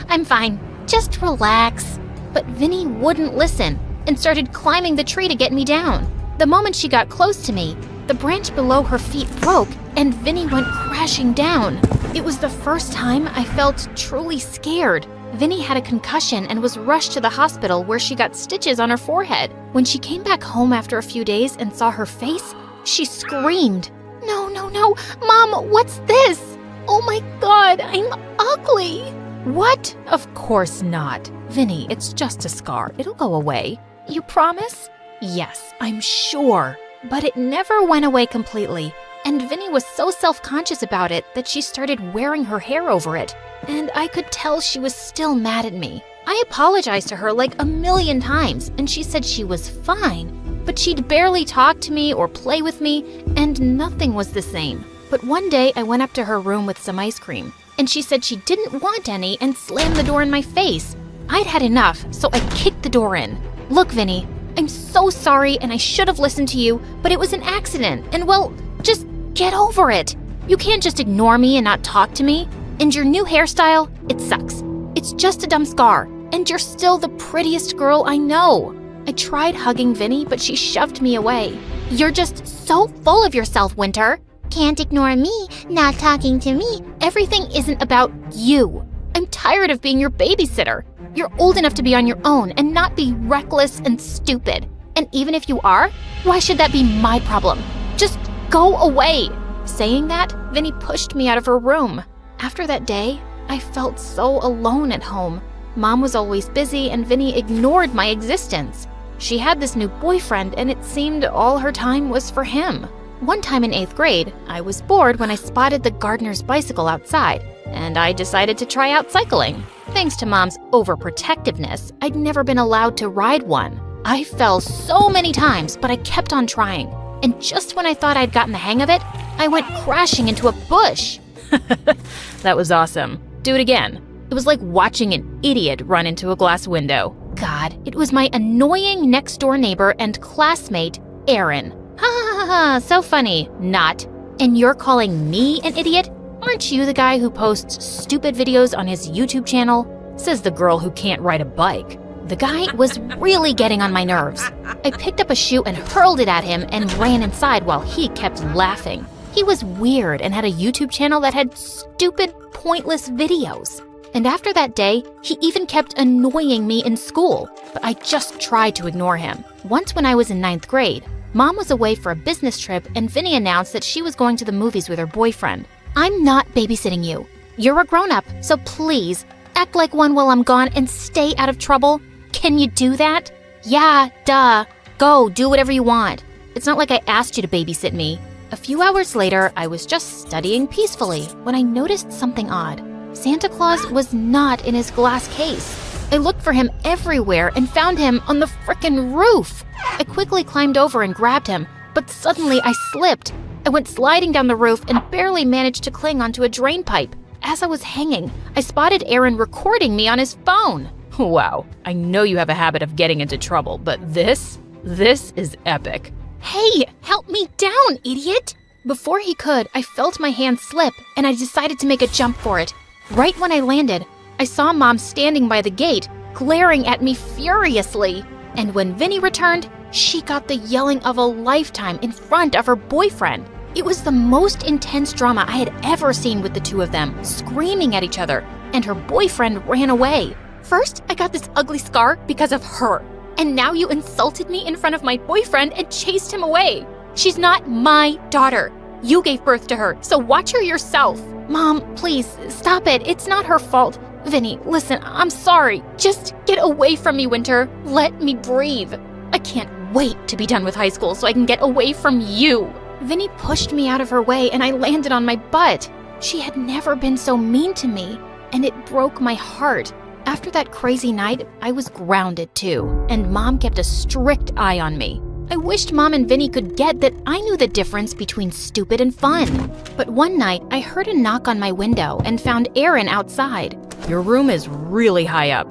I'm fine, just relax. But Vinny wouldn't listen and started climbing the tree to get me down. The moment she got close to me, the branch below her feet broke and Vinny went crashing down. It was the first time I felt truly scared. Vinny had a concussion and was rushed to the hospital where she got stitches on her forehead. When she came back home after a few days and saw her face, she screamed. No, Mom, what's this? Oh my God, I'm ugly. What? Of course not. Vinny, it's just a scar. It'll go away. You promise? Yes, I'm sure. But it never went away completely, and Vinny was so self-conscious about it that she started wearing her hair over it, and I could tell she was still mad at me. I apologized to her like a million times, and she said she was fine, but she'd barely talk to me or play with me, and nothing was the same. But one day I went up to her room with some ice cream, and she said she didn't want any and slammed the door in my face. I'd had enough, so I kicked the door in. Look, Vinny, I'm so sorry and I should have listened to you, but it was an accident, and well, just get over it. You can't just ignore me and not talk to me. And your new hairstyle, it sucks. It's just a dumb scar, and you're still the prettiest girl I know. I tried hugging Vinny, but she shoved me away. You're just so full of yourself, Winter. Can't ignore me, not talking to me. Everything isn't about you. I'm tired of being your babysitter. You're old enough to be on your own and not be reckless and stupid. And even if you are, why should that be my problem? Just go away. Saying that, Vinny pushed me out of her room. After that day, I felt so alone at home. Mom was always busy and Vinny ignored my existence. She had this new boyfriend and it seemed all her time was for him. One time in 8th grade, I was bored when I spotted the gardener's bicycle outside, and I decided to try out cycling. Thanks to Mom's overprotectiveness, I'd never been allowed to ride one. I fell so many times, but I kept on trying. And just when I thought I'd gotten the hang of it, I went crashing into a bush. That was awesome. Do it again. It was like watching an idiot run into a glass window. God, it was my annoying next-door neighbor and classmate, Aaron. Ha ha ha ha, so funny. Not. And you're calling me an idiot? Aren't you the guy who posts stupid videos on his YouTube channel? Says the girl who can't ride a bike. The guy was really getting on my nerves. I picked up a shoe and hurled it at him and ran inside while he kept laughing. He was weird and had a YouTube channel that had stupid, pointless videos. And after that day, he even kept annoying me in school, but I just tried to ignore him. Once when I was in 9th grade, Mom was away for a business trip and Vinny announced that she was going to the movies with her boyfriend. I'm not babysitting you. You're a grown-up, so please, act like one while I'm gone and stay out of trouble. Can you do that? Yeah, duh. Go, do whatever you want. It's not like I asked you to babysit me. A few hours later, I was just studying peacefully when I noticed something odd. Santa Claus was not in his glass case. I looked for him everywhere and found him on the frickin' roof. I quickly climbed over and grabbed him, but suddenly I slipped. I went sliding down the roof and barely managed to cling onto a drain pipe. As I was hanging, I spotted Aaron recording me on his phone. Wow, I know you have a habit of getting into trouble, but this is epic. Hey, help me down, idiot! Before he could, I felt my hand slip and I decided to make a jump for it. Right when I landed, I saw Mom standing by the gate, glaring at me furiously. And when Vinny returned, she got the yelling of a lifetime in front of her boyfriend. It was the most intense drama I had ever seen with the two of them, screaming at each other, and her boyfriend ran away. First, I got this ugly scar because of her. And now you insulted me in front of my boyfriend and chased him away. She's not my daughter. You gave birth to her, so watch her yourself. Mom, please, stop it. It's not her fault. Vinny, listen, I'm sorry. Just get away from me, Winter. Let me breathe. I can't wait to be done with high school so I can get away from you. Vinny pushed me out of her way and I landed on my butt. She had never been so mean to me, and it broke my heart. After that crazy night, I was grounded too, and Mom kept a strict eye on me. I wished Mom and Vinny could get that I knew the difference between stupid and fun. But one night, I heard a knock on my window and found Aaron outside. Your room is really high up.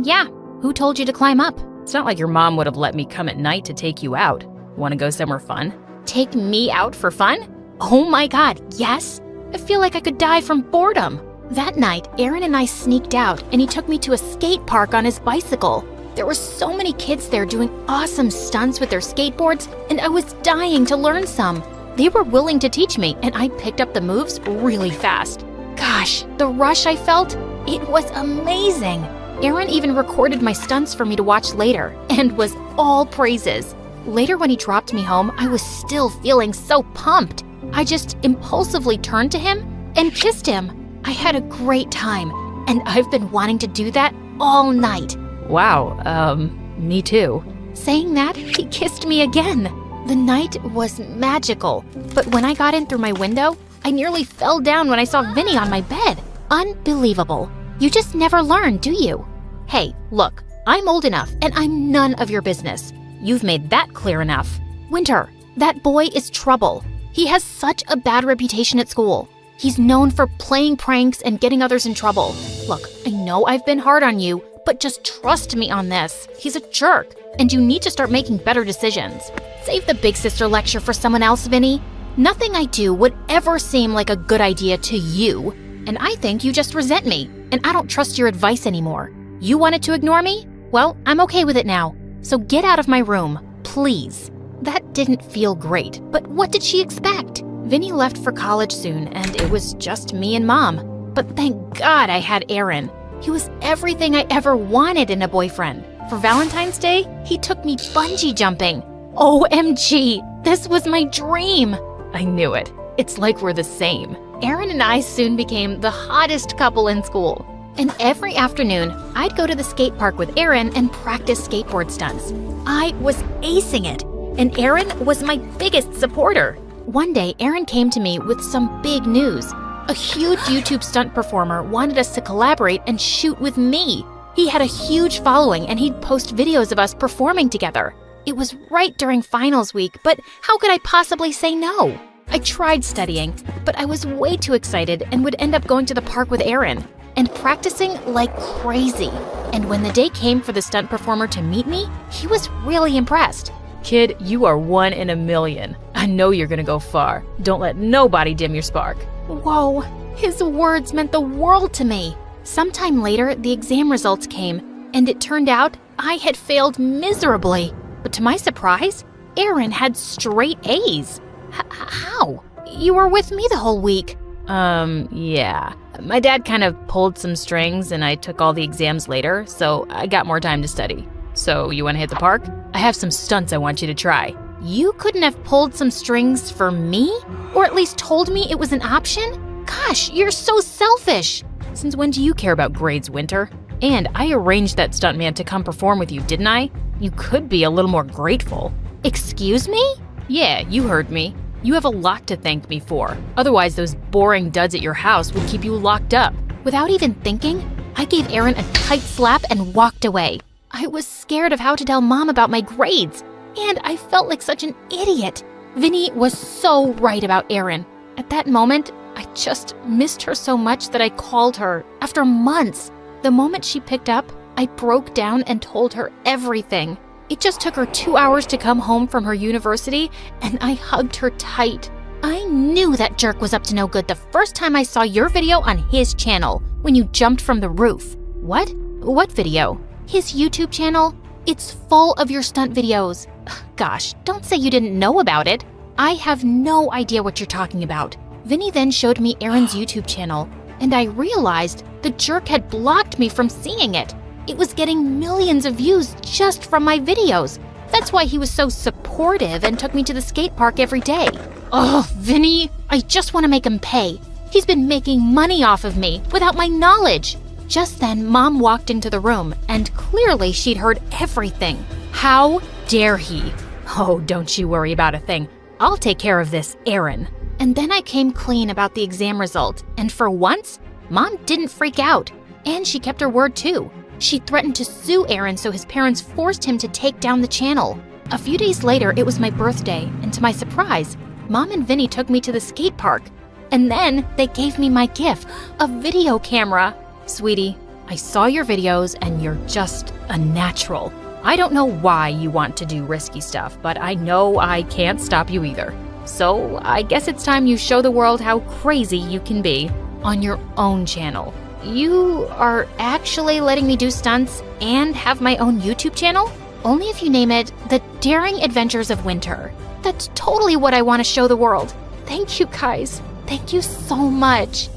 Yeah. Who told you to climb up? It's not like your mom would have let me come at night to take you out. Want to go somewhere fun? Take me out for fun? Oh my God, yes? I feel like I could die from boredom. That night, Aaron and I sneaked out, and he took me to a skate park on his bicycle. There were so many kids there doing awesome stunts with their skateboards, and I was dying to learn some. They were willing to teach me, and I picked up the moves really fast. Gosh, the rush I felt, it was amazing. Aaron even recorded my stunts for me to watch later, and was all praises. Later when he dropped me home, I was still feeling so pumped. I just impulsively turned to him and kissed him. I had a great time, and I've been wanting to do that all night. Wow, me too. Saying that, he kissed me again. The night was magical, but when I got in through my window, I nearly fell down when I saw Vinny on my bed. Unbelievable. You just never learn, do you? Hey, look, I'm old enough, and I'm none of your business. You've made that clear enough. Winter, that boy is trouble. He has such a bad reputation at school. He's known for playing pranks and getting others in trouble. Look, I know I've been hard on you, but just trust me on this. He's a jerk, and you need to start making better decisions. Save the big sister lecture for someone else, Vinny. Nothing I do would ever seem like a good idea to you, and I think you just resent me, and I don't trust your advice anymore. You wanted to ignore me? Well, I'm okay with it now. So get out of my room, please. That didn't feel great, but what did she expect? Vinny left for college soon, and it was just me and Mom. But thank God I had Aaron. He was everything I ever wanted in a boyfriend. For Valentine's Day, he took me bungee jumping. OMG, this was my dream. I knew it. It's like we're the same. Aaron and I soon became the hottest couple in school. And every afternoon, I'd go to the skate park with Aaron and practice skateboard stunts. I was acing it, and Aaron was my biggest supporter. One day, Aaron came to me with some big news. A huge YouTube stunt performer wanted us to collaborate and shoot with me. He had a huge following and he'd post videos of us performing together. It was right during finals week, but how could I possibly say no? I tried studying, but I was way too excited and would end up going to the park with Aaron and practicing like crazy. And when the day came for the stunt performer to meet me, he was really impressed. Kid, you are 1 in a million. I know you're gonna go far. Don't let nobody dim your spark. Whoa, his words meant the world to me. Sometime later, the exam results came, and it turned out I had failed miserably. But to my surprise, Aaron had straight A's. How? You were with me the whole week. Yeah. My dad kind of pulled some strings and I took all the exams later, so I got more time to study. So, you wanna hit the park? I have some stunts I want you to try. You couldn't have pulled some strings for me? Or at least told me it was an option? Gosh, you're so selfish. Since when do you care about grades, Winter? And I arranged that stuntman to come perform with you, didn't I? You could be a little more grateful. Excuse me? Yeah, you heard me. You have a lot to thank me for. Otherwise, those boring duds at your house would keep you locked up. Without even thinking, I gave Aaron a tight slap and walked away. I was scared of how to tell Mom about my grades, and I felt like such an idiot. Vinny was so right about Aaron. At that moment, I just missed her so much that I called her after months. The moment she picked up, I broke down and told her everything. It just took her 2 hours to come home from her university, and I hugged her tight. I knew that jerk was up to no good the first time I saw your video on his channel, when you jumped from the roof. What? What video? His YouTube channel? It's full of your stunt videos. Gosh, don't say you didn't know about it. I have no idea what you're talking about. Vinny then showed me Aaron's YouTube channel, and I realized the jerk had blocked me from seeing it. It was getting millions of views just from my videos. That's why he was so supportive and took me to the skate park every day. Oh, Vinny, I just want to make him pay. He's been making money off of me without my knowledge. Just then, Mom walked into the room, and clearly she'd heard everything. How dare he? Oh, don't you worry about a thing. I'll take care of this, Aaron. And then I came clean about the exam result, and for once, Mom didn't freak out. And she kept her word too. She threatened to sue Aaron, so his parents forced him to take down the channel. A few days later, it was my birthday, and to my surprise, Mom and Vinny took me to the skate park. And then they gave me my gift, a video camera. Sweetie, I saw your videos and you're just a natural. I don't know why you want to do risky stuff, but I know I can't stop you either. So I guess it's time you show the world how crazy you can be on your own channel. You are actually letting me do stunts and have my own YouTube channel? Only if you name it The Daring Adventures of Winter. That's totally what I want to show the world. Thank you guys. Thank you so much.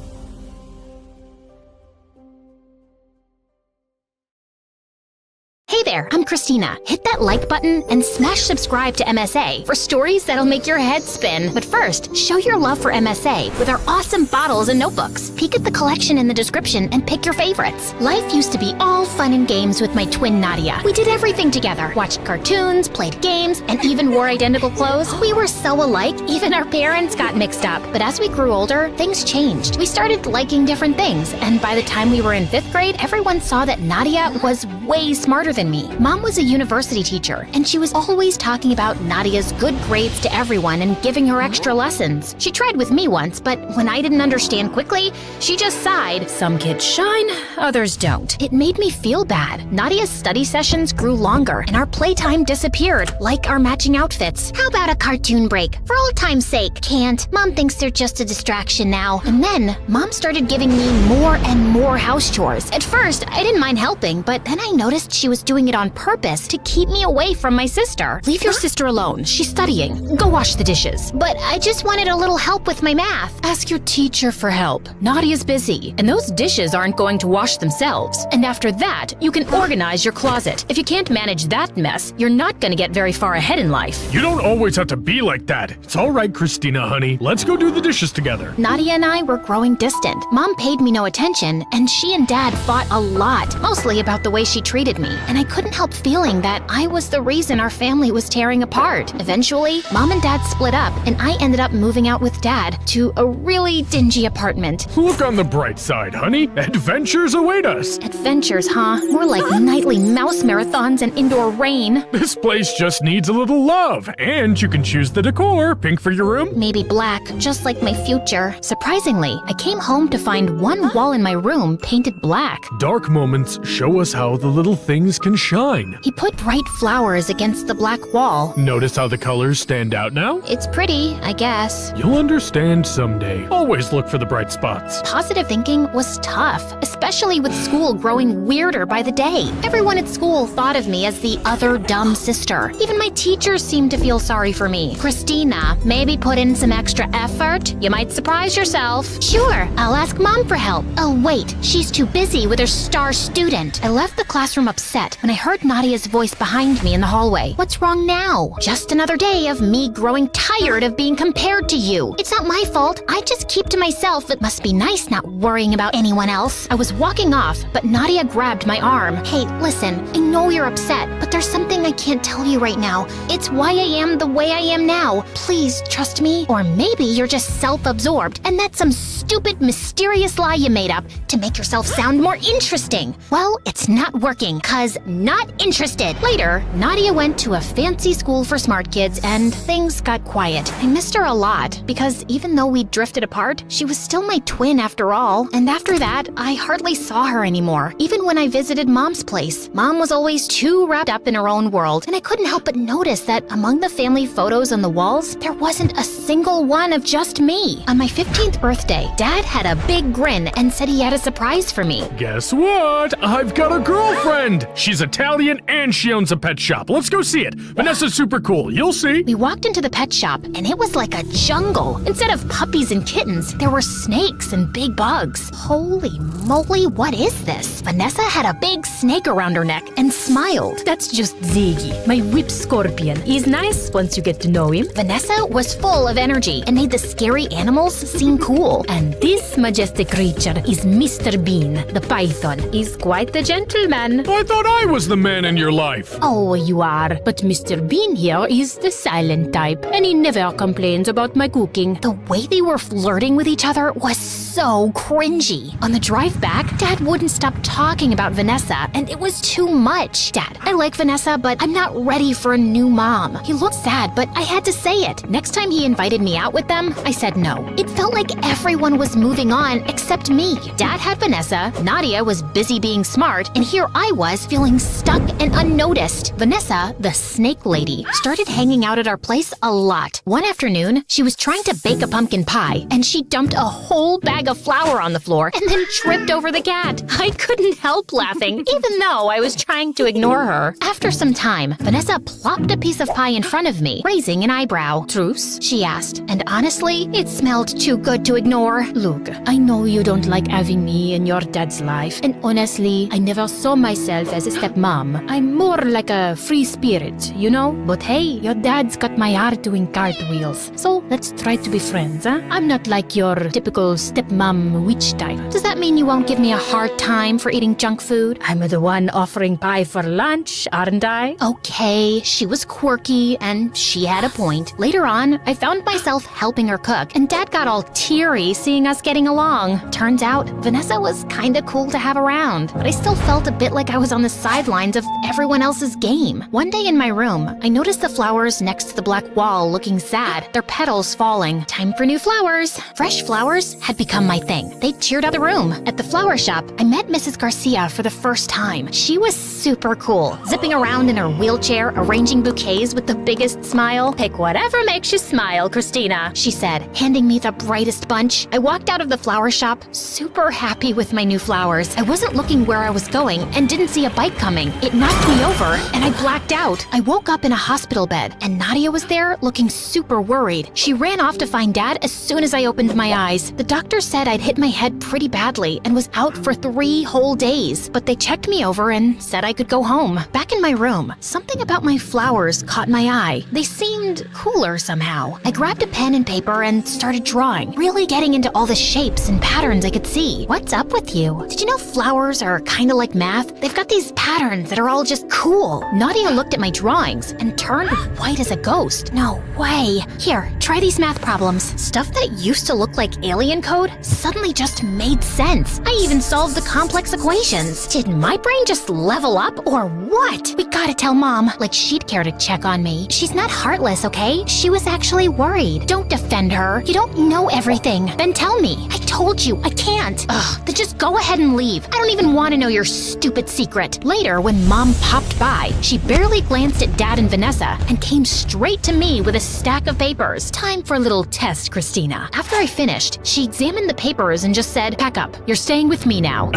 Hey there, I'm Christina. Hit that like button and smash subscribe to MSA for stories that'll make your head spin. But first, show your love for MSA with our awesome bottles and notebooks. Peek at the collection in the description and pick your favorites. Life used to be all fun and games with my twin Nadia. We did everything together. Watched cartoons, played games, and even wore identical clothes. We were so alike, even our parents got mixed up. But as we grew older, things changed. We started liking different things, and by the time we were in 5th grade, everyone saw that Nadia was way smarter than me. Mom was a university teacher, and she was always talking about Nadia's good grades to everyone and giving her extra lessons. She tried with me once, but when I didn't understand quickly, she just sighed. Some kids shine, others don't. It made me feel bad. Nadia's study sessions grew longer, and our playtime disappeared, like our matching outfits. How about a cartoon break? For old time's sake. Can't. Mom thinks they're just a distraction now. And then, Mom started giving me more and more house chores. At first, I didn't mind helping, but then I noticed she was doing it on purpose to keep me away from my sister. Leave your sister alone. She's studying. Go wash the dishes. But I just wanted a little help with my math. Ask your teacher for help. Nadia's busy, and those dishes aren't going to wash themselves. And after that, you can organize your closet. If you can't manage that mess, you're not going to get very far ahead in life. You don't always have to be like that. It's all right, Christina, honey. Let's go do the dishes together. Nadia and I were growing distant. Mom paid me no attention, and she and Dad fought a lot, mostly about the way she treated me, and I couldn't help feeling that I was the reason our family was tearing apart. Eventually, Mom and Dad split up, and I ended up moving out with Dad to a really dingy apartment. Look on the bright side, honey. Adventures await us. Adventures, huh? More like nightly mouse marathons and indoor rain. This place just needs a little love, and you can choose the decor. Pink for your room? Maybe black, just like my future. Surprisingly, I came home to find one wall in my room painted black. Dark moments show us how the little things can shine. He put bright flowers against the black wall. Notice how the colors stand out now? It's pretty, I guess. You'll understand someday. Always look for the bright spots. Positive thinking was tough, especially with school growing weirder by the day. Everyone at school thought of me as the other dumb sister. Even my teachers seemed to feel sorry for me. Christina, maybe put in some extra effort? You might surprise yourself. Sure, I'll ask Mom for help. Oh wait, she's too busy with her star student. I left the classroom upset when I heard Nadia's voice behind me in the hallway. What's wrong now? Just another day of me growing tired of being compared to you. It's not my fault. I just keep to myself. It must be nice not worrying about anyone else. I was walking off, but Nadia grabbed my arm. Hey, listen, I know you're upset, but there's something I can't tell you right now. It's why I am the way I am now. Please trust me. Or maybe you're just self-absorbed, and that's some stupid, mysterious lie you made up to make yourself sound more interesting. Well, it's not working, 'cause not interested. Later, Nadia went to a fancy school for smart kids, and things got quiet. I missed her a lot, because even though we drifted apart, she was still my twin after all. And after that, I hardly saw her anymore. Even when I visited Mom's place, Mom was always too wrapped up in her own world, and I couldn't help but notice that among the family photos on the walls, there wasn't a single one of just me. On my 15th birthday, Dad had a big grin and said he had a surprise for me. Guess what? I've got a girlfriend! She's Italian and she owns a pet shop. Let's go see it. Vanessa's super cool. You'll see. We walked into the pet shop, and it was like a jungle. Instead of puppies and kittens, there were snakes and big bugs. Holy moly, what is this? Vanessa had a big snake around her neck and smiled. That's just Ziggy, my whip scorpion. He's nice once you get to know him. Vanessa was full of energy and made the scary animals seem cool. And this majestic creature is Mr. Bean, the python. He's quite the gentleman. I thought I was the man in your life. Oh, you are. But Mr. Bean here is the silent type, and he never complains about my cooking. The way they were flirting with each other was so cringy. On the drive back, Dad wouldn't stop talking about Vanessa, and it was too much. Dad, I like Vanessa, but I'm not ready for a new mom. He looked sad, but I had to say it. Next time he invited me out with them, I said no. It felt like everyone was moving on except me. Dad had Vanessa, Nadia was busy being smart, and here I was feeling stuck and unnoticed. Vanessa, the snake lady, started hanging out at our place a lot. One afternoon, she was trying to bake a pumpkin pie, and she dumped a whole bag of flour on the floor and then tripped over the cat. I couldn't help laughing, even though I was trying to ignore her. After some time, Vanessa plopped a piece of pie in front of me, raising an eyebrow. Truce? She asked, and honestly, it smelled too good to ignore. Look, I know you don't like having me in your dad's life, and honestly, I never saw myself as a stepmom. I'm more like a free spirit, you know? But hey, your dad's got my heart doing cartwheels, so let's try to be friends, huh? I'm not like your typical stepmom witch type. Does that mean you won't give me a hard time for eating junk food? I'm the one offering pie for lunch, aren't I? Okay, she was quirky, and she had a point. Later on, I found myself helping her cook, and Dad got all teary seeing us getting along. Turns out, Vanessa was kinda cool to have around, but I still felt a bit like I was on the sidelines of everyone else's game. One day in my room, I noticed the flowers next to the black wall looking sad, their petals falling. Time for new flowers. Fresh flowers had become my thing. They cheered up the room. At the flower shop, I met Mrs. Garcia for the first time. She was super cool, zipping around in her wheelchair, arranging bouquets with the biggest smile. Pick whatever makes you smile, Christina, she said, handing me the brightest bunch. I walked out of the flower shop, super happy with my new flowers. I wasn't looking where I was going and didn't see a bike coming. It knocked me over, and I blacked out. I woke up in a hospital bed, and Nadia was there looking super worried. She ran off to find Dad as soon as I opened my eyes. The doctors said I'd hit my head pretty badly and was out for 3 whole days, but they checked me over and said I could go home. Back in my room, something about my flowers caught my eye. They seemed cooler somehow. I grabbed a pen and paper and started drawing, really getting into all the shapes and patterns I could see. What's up with you? Did you know flowers are kind of like math? They've got these patterns that are all just cool. Nadia looked at my drawings and turned white as a ghost. No way. Here, try these math problems. Stuff that used to look like alien code suddenly just made sense. I even solved the complex equations. Did my brain just level up or what? We gotta tell Mom, like she'd care to check on me. She's not heartless, okay? She was actually worried. Don't defend her. You don't know everything. Then tell me. I told you, I can't. Ugh, then just go ahead and leave. I don't even want to know your stupid secret. Later, when Mom popped by, she barely glanced at Dad and Vanessa and came straight to me with a stack of papers. Time for a little test, Christina. After I finished, she examined the papers and just said, pack up. You're staying with me now.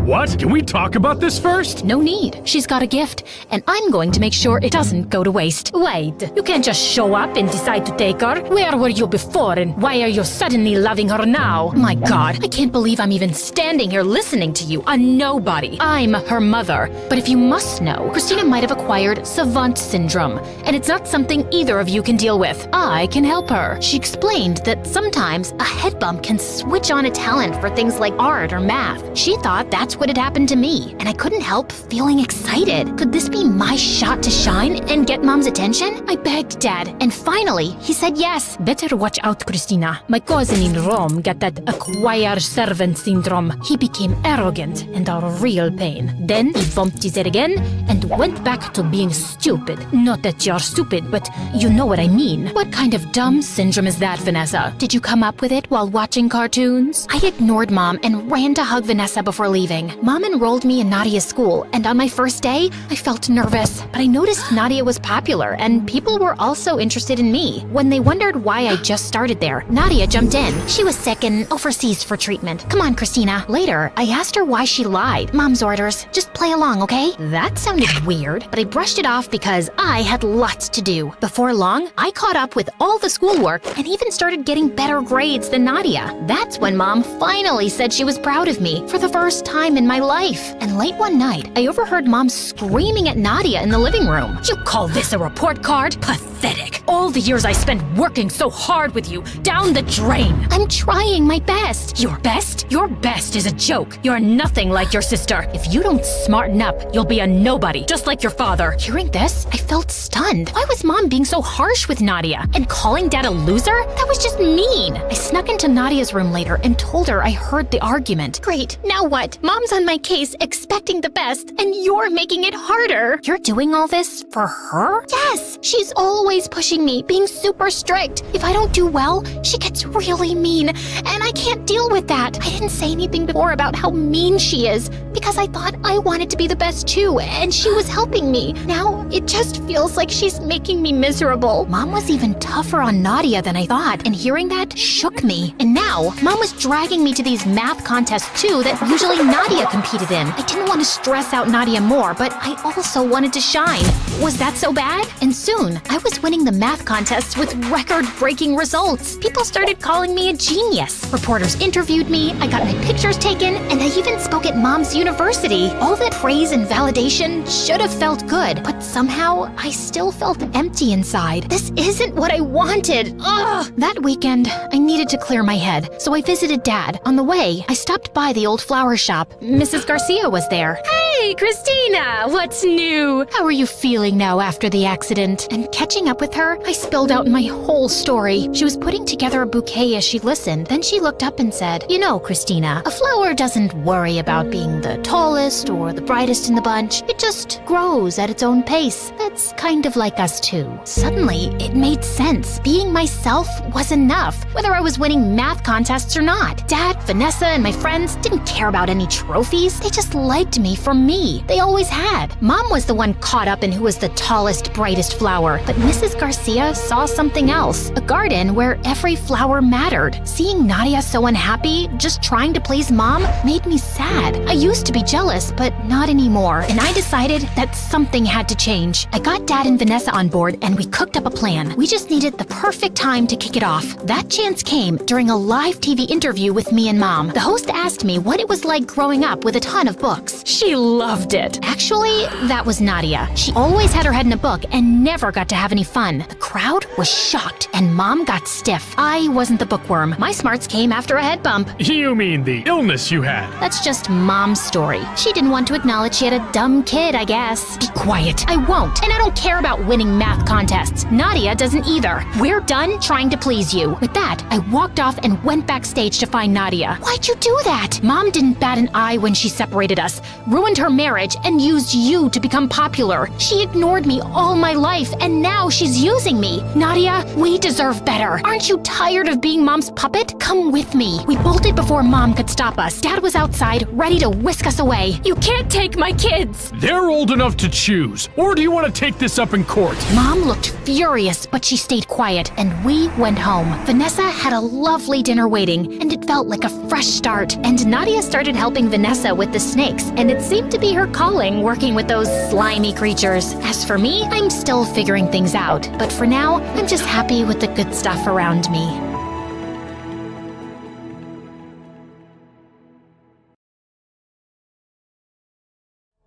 What? Can we talk about this first? No need. She's got a gift, and I'm going to make sure it doesn't go to waste. Wait, you can't just show up and decide to take her. Where were you before and why are you suddenly loving her now? My God, I can't believe I'm even standing here listening to you, a nobody. I'm her mother. But if you must know, Christina might have acquired savant syndrome, and it's not something either of you can deal with. I can help her. She explained that sometimes a head bump can switch on a talent for things like art or math. She thought that's what had happened to me, and I couldn't help feeling excited. Could this be my shot to shine and get Mom's attention? I begged Dad, and finally, he said yes. Better watch out, Christina. My cousin in Rome got that acquire servant syndrome. He became arrogant and a real pain. Then he bumped his head again and went back to being stupid. Not that you're stupid, but you know what I mean. What kind of dumb syndrome is that, Vanessa? Did you come up with it while watching cartoons? I ignored Mom and ran to hug Vanessa before leaving. Mom enrolled me in Nadia's school, and on my first day, I felt nervous. But I noticed Nadia was popular, and people were also interested in me. When they wondered why I just started there, Nadia jumped in. She was sick and overseas for treatment. Come on, Christina. Later, I asked her why she lied. Mom's orders. Just play along, okay? That sounded weird, but I brushed it off because I had lots to do. Before long, I caught up with all the schoolwork and even started getting better grades than Nadia. That's when Mom finally said she was proud of me for the first time in my life. And late one night, I overheard Mom screaming at Nadia in the living room. You call this a report card? Pathetic. All the years I spent working so hard with you, down the drain. I'm trying my best. Your best? Your best is a joke. You're nothing like your sister. If you don't smarten up, you'll be a nobody, just like your father. Hearing this, I felt stunned. Why was Mom being so harsh with Nadia? And calling Dad a loser? That was just mean. I snuck into Nadia's room later and told her I heard the argument. Great, now what? Mom's on my case, expecting the best, and you're making it harder. You're doing all this for her? Yes, she's always pushing me, being super strict. If I don't do well, she gets really mean, and I can't deal with that. I didn't say anything before about how mean she is, because I thought I wanted to be the best too, and she was helping me. Now, it just feels like she's making me miserable. Mom was even tougher on Nadia than I thought, and hearing that shook me. And now, Mom was dragging me to these math contests too that usually Nadia competed in. I didn't want to stress out Nadia more, but I also wanted to shine. Was that so bad? And soon, I was winning the math contests with record-breaking results. People started calling me a genius. Reporters interviewed me, I got my pictures taken, and I even spoke at Mom's university. All that praise and validation should have felt good, but somehow I still felt empty inside. This isn't what I wanted. Ugh! That weekend, I needed to clear my head, so I visited Dad. On the way, I stopped by the old flower shop. Mrs. Garcia was there. Hey, Christina! What's new? How are you feeling now after the accident? And catching up with her, I spilled out my whole story. She was putting together a bouquet as she listened. Then she looked up and said, "You know, Christina, a flower doesn't worry about being the tallest or the brightest in the bunch. It just grows at its own pace. That's kind of like us too." Suddenly, it made sense. Being myself was enough, whether I was winning math contests or not. Dad, Vanessa, and my friends didn't care about any trophies. They just liked me for me. They always had. Mom was the one caught up in who was was the tallest, brightest flower, but Mrs. Garcia saw something else, a garden where every flower mattered. Seeing Nadia so unhappy, just trying to please Mom, made me sad. I used to be jealous, but not anymore, and I decided that something had to change. I got Dad and Vanessa on board, and we cooked up a plan. We just needed the perfect time to kick it off. That chance came during a live TV interview with me and Mom. The host asked me what it was like growing up with a ton of books. She loved it. Actually, that was Nadia. She always had her head in a book and never got to have any fun. The crowd was shocked, and Mom got stiff. I wasn't the bookworm. My smarts came after a head bump. You mean the illness you had? That's just Mom's story. She didn't want to acknowledge she had a dumb kid, I guess. Be quiet. I won't, and I don't care about winning math contests. Nadia doesn't either. We're done trying to please you. With that, I walked off and went backstage to find Nadia. Why'd you do that? Mom didn't bat an eye when she separated us, ruined her marriage, and used you to become popular. She ignored me all my life, and now she's using me. Nadia, we deserve better. Aren't you tired of being Mom's puppet? Come with me. We bolted before Mom could stop us. Dad was outside, ready to whisk us away. You can't take my kids. They're old enough to choose. Or do you want to take this up in court? Mom looked furious, but she stayed quiet, and we went home. Vanessa had a lovely dinner waiting, and it felt like a fresh start. And Nadia started helping Vanessa with the snakes, and it seemed to be her calling working with those slimy creatures. As for me, I'm still figuring things out, but for now, I'm just happy with the good stuff around me.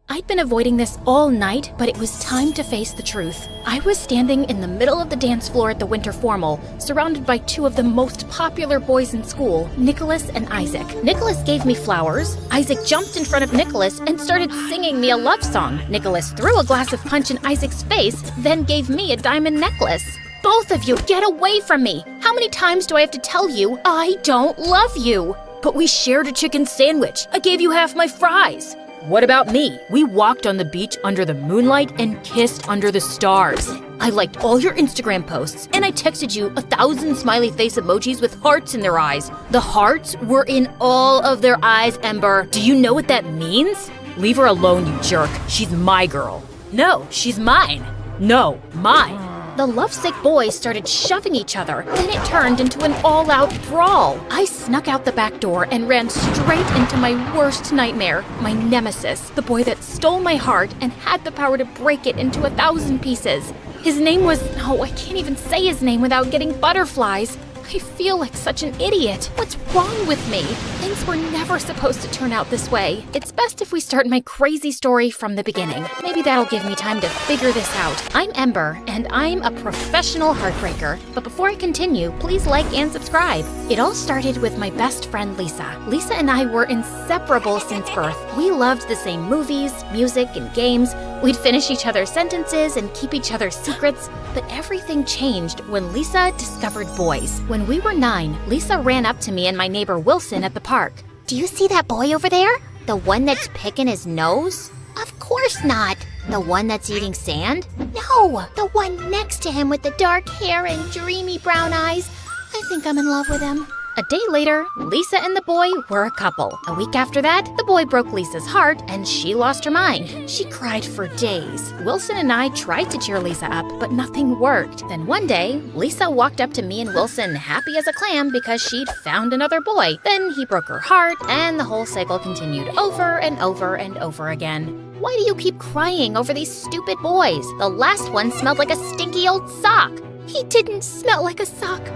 I'd been avoiding this all night, but it was time to face the truth. I was standing in the middle of the dance floor at the Winter Formal, surrounded by two of the most popular boys in school, Nicholas and Isaac. Nicholas gave me flowers. Isaac jumped in front of Nicholas and started singing me a love song. Nicholas threw a glass of punch in Isaac's face, then gave me a diamond necklace. Both of you, get away from me! How many times do I have to tell you I don't love you? But we shared a chicken sandwich. I gave you half my fries. What about me? We walked on the beach under the moonlight and kissed under the stars. I liked all your Instagram posts, and I texted you 1,000 smiley face emojis with hearts in their eyes. The hearts were in all of their eyes, Ember. Do you know what that means? Leave her alone, you jerk. She's my girl. No, she's mine. No, mine. The lovesick boys started shoving each other. Then it turned into an all-out brawl. I snuck out the back door and ran straight into my worst nightmare, my nemesis, the boy that stole my heart and had the power to break it into 1,000 pieces. His name was... oh, I can't even say his name without getting butterflies. I feel like such an idiot. What's wrong with me? Things were never supposed to turn out this way. It's best if we start my crazy story from the beginning. Maybe that'll give me time to figure this out. I'm Ember, and I'm a professional heartbreaker. But before I continue, please like and subscribe. It all started with my best friend Lisa. Lisa and I were inseparable since birth. We loved the same movies, music, and games. We'd finish each other's sentences and keep each other's secrets. But everything changed when Lisa discovered boys. When we were 9, Lisa ran up to me and my neighbor Wilson at the park. Do you see that boy over there? The one that's picking his nose? Of course not. The one that's eating sand? No, the one next to him with the dark hair and dreamy brown eyes. I think I'm in love with him. A day later, Lisa and the boy were a couple. A week after that, the boy broke Lisa's heart and she lost her mind. She cried for days. Wilson and I tried to cheer Lisa up, but nothing worked. Then one day, Lisa walked up to me and Wilson happy as a clam because she'd found another boy. Then he broke her heart and the whole cycle continued over and over and over again. Why do you keep crying over these stupid boys? The last one smelled like a stinky old sock. He didn't smell like a sock.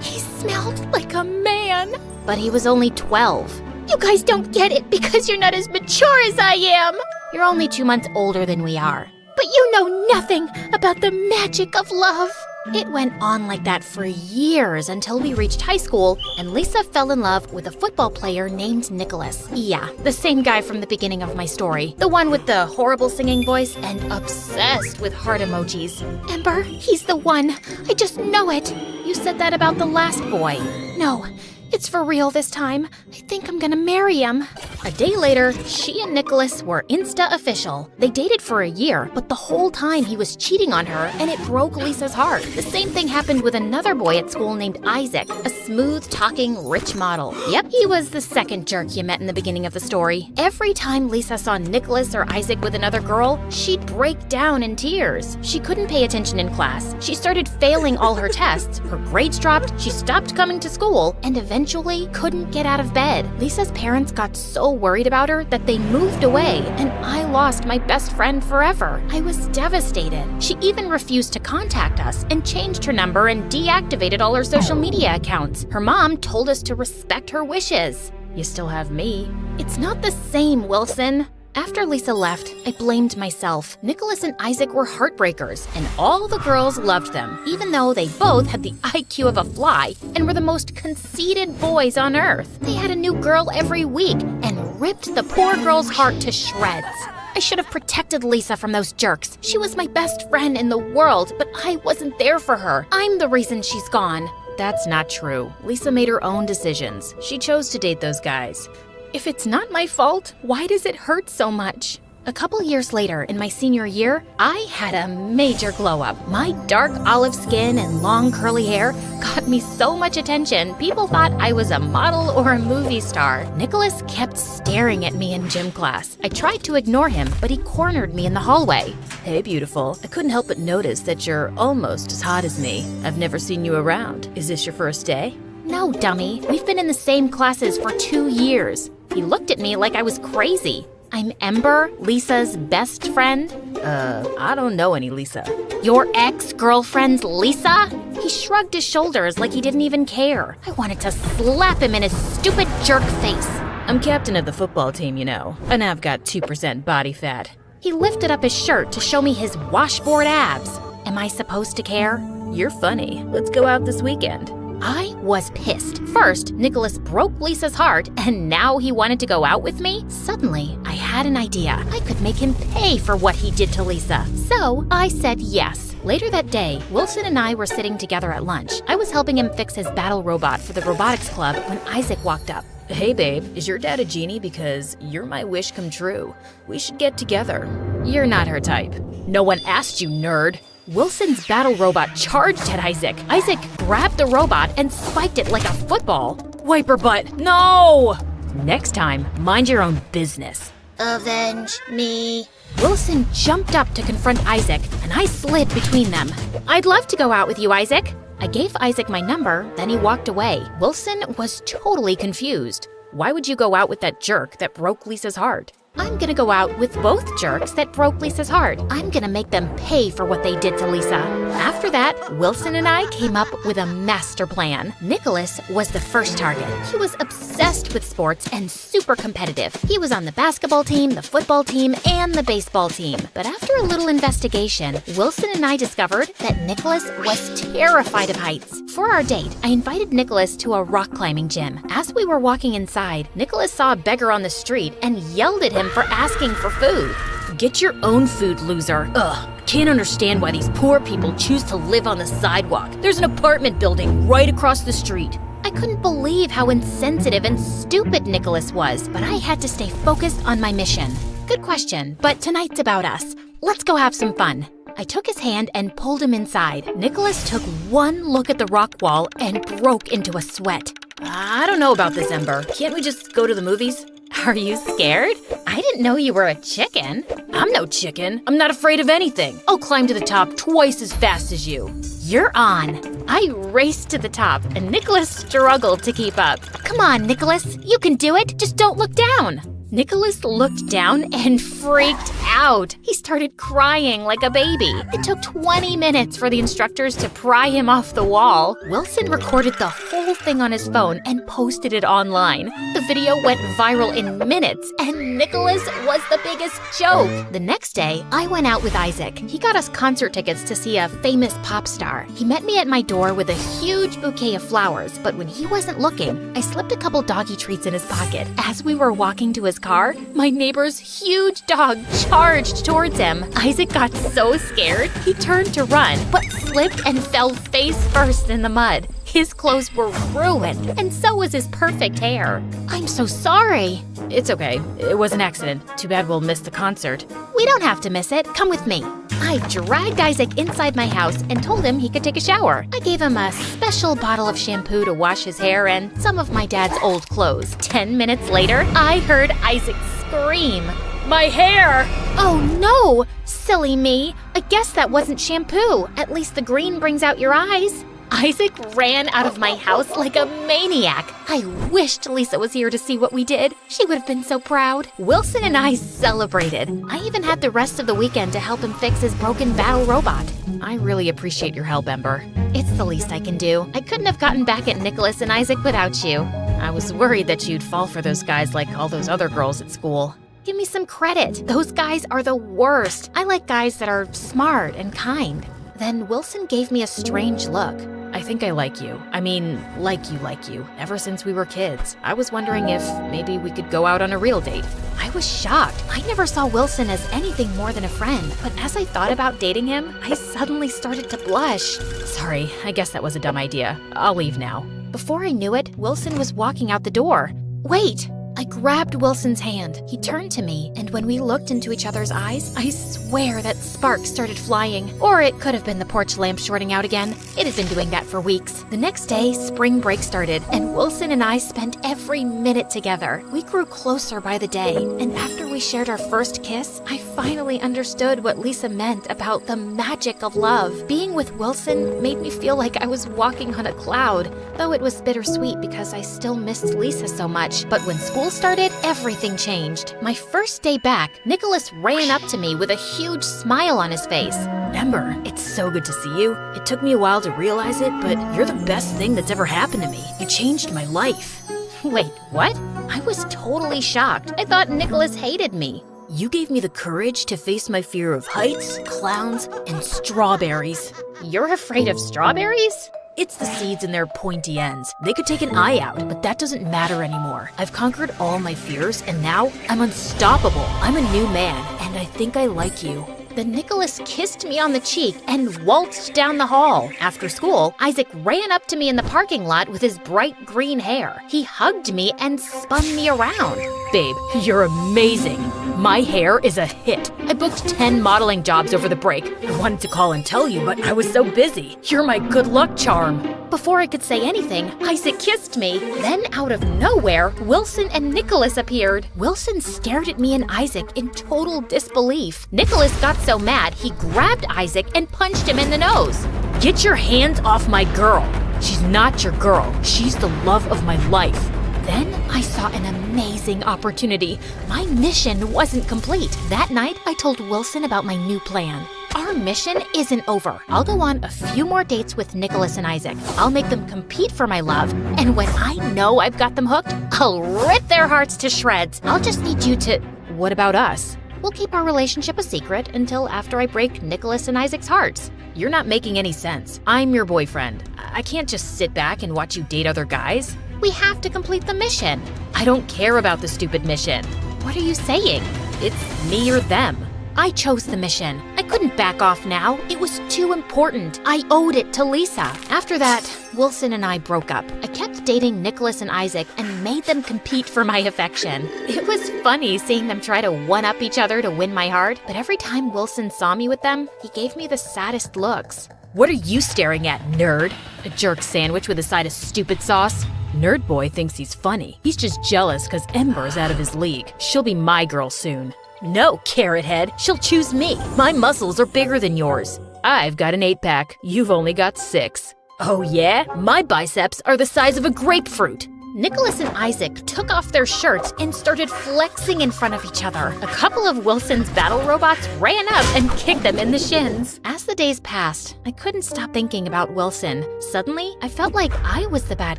He smelled like a man. But he was only 12. You guys don't get it because you're not as mature as I am. You're only 2 months older than we are. But you know nothing about the magic of love. It went on like that for years until we reached high school and Lisa fell in love with a football player named Nicholas. Yeah, the same guy from the beginning of my story. The one with the horrible singing voice and obsessed with heart emojis. Ember, he's the one. I just know it. You said that about the last boy. No, it's for real this time. I think I'm gonna marry him. A day later, she and Nicholas were Insta official. They dated for a year, but the whole time he was cheating on her, and it broke Lisa's heart. The same thing happened with another boy at school named Isaac, a smooth-talking, rich model. Yep, he was the second jerk you met in the beginning of the story. Every time Lisa saw Nicholas or Isaac with another girl, she'd break down in tears. She couldn't pay attention in class. She started failing all her tests. Her grades dropped, she stopped coming to school, and eventually couldn't get out of bed. Lisa's parents got so worried about her that they moved away, and I lost my best friend forever. I was devastated. She even refused to contact us and changed her number and deactivated all her social media accounts. Her mom told us to respect her wishes. You still have me. It's not the same, Wilson. After Lisa left, I blamed myself. Nicholas and Isaac were heartbreakers, and all the girls loved them, even though they both had the IQ of a fly and were the most conceited boys on earth. They had a new girl every week and ripped the poor girl's heart to shreds. I should have protected Lisa from those jerks. She was my best friend in the world, but I wasn't there for her. I'm the reason she's gone. That's not true. Lisa made her own decisions. She chose to date those guys. If it's not my fault, why does it hurt so much? A couple years later, in my senior year, I had a major glow up. My dark olive skin and long curly hair got me so much attention, people thought I was a model or a movie star. Nicholas kept staring at me in gym class. I tried to ignore him, but he cornered me in the hallway. Hey, beautiful. I couldn't help but notice that you're almost as hot as me. I've never seen you around. Is this your first day? No, dummy. We've been in the same classes for 2 years. He looked at me like I was crazy. I'm Ember, Lisa's best friend. I don't know any Lisa. Your ex-girlfriend's Lisa? He shrugged his shoulders like he didn't even care. I wanted to slap him in his stupid jerk face. I'm captain of the football team, you know, and I've got 2% body fat. He lifted up his shirt to show me his washboard abs. Am I supposed to care? You're funny. Let's go out this weekend. I was pissed. First, Nicholas broke Lisa's heart, and now he wanted to go out with me? Suddenly, I had an idea. I could make him pay for what he did to Lisa. So, I said yes. Later that day, Wilson and I were sitting together at lunch. I was helping him fix his battle robot for the robotics club when Isaac walked up. Hey babe, is your dad a genie? Because you're my wish come true. We should get together. You're not her type. No one asked you, nerd. Wilson's battle robot charged at Isaac. Isaac grabbed the robot and spiked it like a football. Wiper butt, no! Next time, mind your own business. Avenge me. Wilson jumped up to confront Isaac, and I slid between them. I'd love to go out with you, Isaac. I gave Isaac my number, then he walked away. Wilson was totally confused. Why would you go out with that jerk that broke Lisa's heart? I'm gonna go out with both jerks that broke Lisa's heart. I'm gonna make them pay for what they did to Lisa. After that, Wilson and I came up with a master plan. Nicholas was the first target. He was obsessed with sports and super competitive. He was on the basketball team, the football team, and the baseball team. But after a little investigation, Wilson and I discovered that Nicholas was terrified of heights. For our date, I invited Nicholas to a rock climbing gym. As we were walking inside, Nicholas saw a beggar on the street and yelled at him for asking for food. Get your own food, loser. Ugh, can't understand why these poor people choose to live on the sidewalk. There's an apartment building right across the street. I couldn't believe how insensitive and stupid Nicholas was, but I had to stay focused on my mission. Good question, but tonight's about us. Let's go have some fun. I took his hand and pulled him inside. Nicholas took one look at the rock wall and broke into a sweat. I don't know about this, Ember. Can't we just go to the movies? Are you scared? I didn't know you were a chicken. I'm no chicken. I'm not afraid of anything. I'll climb to the top twice as fast as you. You're on. I raced to the top, and Nicholas struggled to keep up. Come on, Nicholas. You can do it. Just don't look down. Nicholas looked down and freaked out. He started crying like a baby. It took 20 minutes for the instructors to pry him off the wall. Wilson recorded the whole thing on his phone and posted it online. The video went viral in minutes, and Nicholas was the biggest joke. The next day, I went out with Isaac. He got us concert tickets to see a famous pop star. He met me at my door with a huge bouquet of flowers, but when he wasn't looking, I slipped a couple doggy treats in his pocket. As we were walking to his car, my neighbor's huge dog charged towards him. Isaac got so scared, he turned to run, but slipped and fell face first in the mud. His clothes were ruined, and so was his perfect hair. I'm so sorry. It's okay. It was an accident. Too bad we'll miss the concert. We don't have to miss it. Come with me. I dragged Isaac inside my house and told him he could take a shower. I gave him a special bottle of shampoo to wash his hair and some of my dad's old clothes. 10 minutes later, I heard Isaac scream. My hair! Oh no! Silly me. I guess that wasn't shampoo. At least the green brings out your eyes. Isaac ran out of my house like a maniac. I wished Lisa was here to see what we did. She would have been so proud. Wilson and I celebrated. I even had the rest of the weekend to help him fix his broken battle robot. I really appreciate your help, Ember. It's the least I can do. I couldn't have gotten back at Nicholas and Isaac without you. I was worried that you'd fall for those guys like all those other girls at school. Give me some credit. Those guys are the worst. I like guys that are smart and kind. Then Wilson gave me a strange look. I think I like you. I mean, like you, ever since we were kids. I was wondering if maybe we could go out on a real date. I was shocked. I never saw Wilson as anything more than a friend. But as I thought about dating him, I suddenly started to blush. Sorry, I guess that was a dumb idea. I'll leave now. Before I knew it, Wilson was walking out the door. Wait! I grabbed Wilson's hand. He turned to me, and when we looked into each other's eyes, I swear that sparks started flying. Or it could have been the porch lamp shorting out again. It had been doing that for weeks. The next day, spring break started, and Wilson and I spent every minute together. We grew closer by the day, and after we shared our first kiss, I finally understood what Lisa meant about the magic of love. Being with Wilson made me feel like I was walking on a cloud, though it was bittersweet because I still missed Lisa so much. But when school started, everything changed. My first day back, Nicholas ran up to me with a huge smile on his face. Ember, it's so good to see you. It took me a while to realize it, but you're the best thing that's ever happened to me. You changed my life. Wait, what? I was totally shocked. I thought Nicholas hated me. You gave me the courage to face my fear of heights, clowns, and strawberries. You're afraid of strawberries? It's the seeds and their pointy ends. They could take an eye out, but that doesn't matter anymore. I've conquered all my fears, and now I'm unstoppable. I'm a new man, and I think I like you. Then Nicholas kissed me on the cheek and waltzed down the hall. After school, Isaac ran up to me in the parking lot with his bright green hair. He hugged me and spun me around. Babe, you're amazing. My hair is a hit. I booked 10 modeling jobs over the break. I wanted to call and tell you, but I was so busy. You're my good luck charm. Before I could say anything, Isaac kissed me. Then out of nowhere, Wilson and Nicholas appeared. Wilson stared at me and Isaac in total disbelief. Nicholas got so mad, he grabbed Isaac and punched him in the nose. Get your hands off my girl. She's not your girl. She's the love of my life. Then I saw an amazing opportunity. My mission wasn't complete. That night, I told Wilson about my new plan. Our mission isn't over. I'll go on a few more dates with Nicholas and Isaac. I'll make them compete for my love. And when I know I've got them hooked, I'll rip their hearts to shreds. I'll just need you to... What about us? We'll keep our relationship a secret until after I break Nicholas and Isaac's hearts. You're not making any sense. I'm your boyfriend. I can't just sit back and watch you date other guys. We have to complete the mission. I don't care about the stupid mission. What are you saying? It's me or them. I chose the mission. I couldn't back off now. It was too important. I owed it to Lisa. After that, Wilson and I broke up. I kept dating Nicholas and Isaac and made them compete for my affection. It was funny seeing them try to one-up each other to win my heart, but every time Wilson saw me with them, he gave me the saddest looks. What are you staring at, nerd? A jerk sandwich with a side of stupid sauce? Nerd boy thinks he's funny. He's just jealous because Ember's out of his league. She'll be my girl soon. No, carrot head. She'll choose me. My muscles are bigger than yours. I've got an 8-pack. You've only got 6. Oh yeah? My biceps are the size of a grapefruit. Nicholas and Isaac took off their shirts and started flexing in front of each other. A couple of Wilson's battle robots ran up and kicked them in the shins. As the days passed, I couldn't stop thinking about Wilson. Suddenly, I felt like I was the bad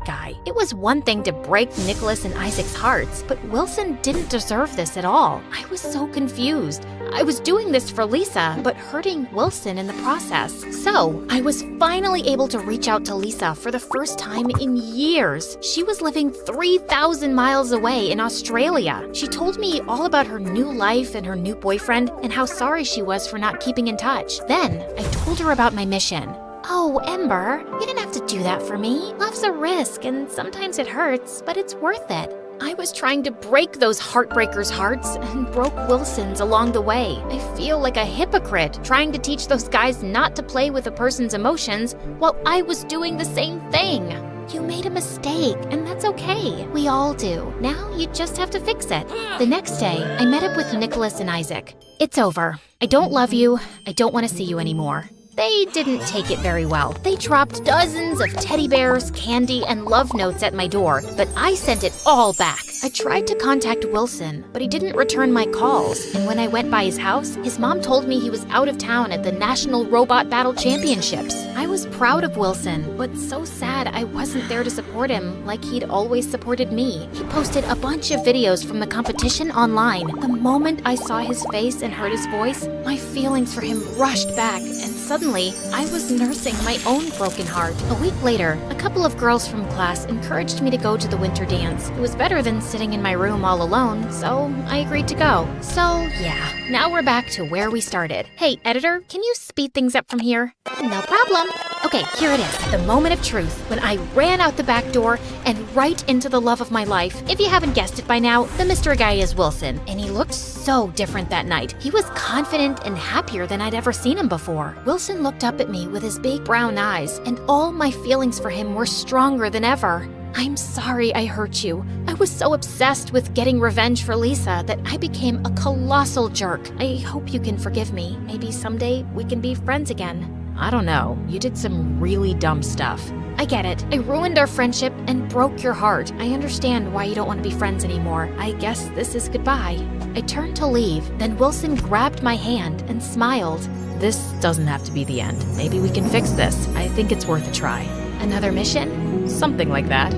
guy. It was one thing to break Nicholas and Isaac's hearts, but Wilson didn't deserve this at all. I was so confused. I was doing this for Lisa, but hurting Wilson in the process. So, I was finally able to reach out to Lisa for the first time in years. She was living 3,000 miles away in Australia. She told me all about her new life and her new boyfriend and how sorry she was for not keeping in touch. Then, I told her about my mission. Oh, Ember, you didn't have to do that for me. Love's a risk, and sometimes it hurts, but it's worth it. I was trying to break those heartbreakers' hearts and broke Wilson's along the way. I feel like a hypocrite trying to teach those guys not to play with a person's emotions while I was doing the same thing. You made a mistake, and that's okay. We all do. Now you just have to fix it. The next day, I met up with Nicholas and Isaac. It's over. I don't love you. I don't want to see you anymore. They didn't take it very well. They dropped dozens of teddy bears, candy, and love notes at my door, but I sent it all back. I tried to contact Wilson, but he didn't return my calls. And when I went by his house, his mom told me he was out of town at the National Robot Battle Championships. I was proud of Wilson, but so sad I wasn't there to support him like he'd always supported me. He posted a bunch of videos from the competition online. The moment I saw his face and heard his voice, my feelings for him rushed back, and suddenly, I was nursing my own broken heart. A week later, a couple of girls from class encouraged me to go to the winter dance. It was better than sitting in my room all alone, so I agreed to go. So, yeah, now we're back to where we started. Hey, editor, can you speed things up from here? No problem. Okay, here it is, the moment of truth, when I ran out the back door and right into the love of my life. If you haven't guessed it by now, the mystery guy is Wilson, and he looked so different that night. He was confident and happier than I'd ever seen him before. Wilson looked up at me with his big brown eyes, and all my feelings for him were stronger than ever. I'm sorry I hurt you. I was so obsessed with getting revenge for Lisa that I became a colossal jerk. I hope you can forgive me. Maybe someday we can be friends again. I don't know. You did some really dumb stuff. I get it. I ruined our friendship and broke your heart. I understand why you don't want to be friends anymore. I guess this is goodbye. I turned to leave, then Wilson grabbed my hand and smiled. This doesn't have to be the end. Maybe we can fix this. I think it's worth a try. Another mission? Something like that.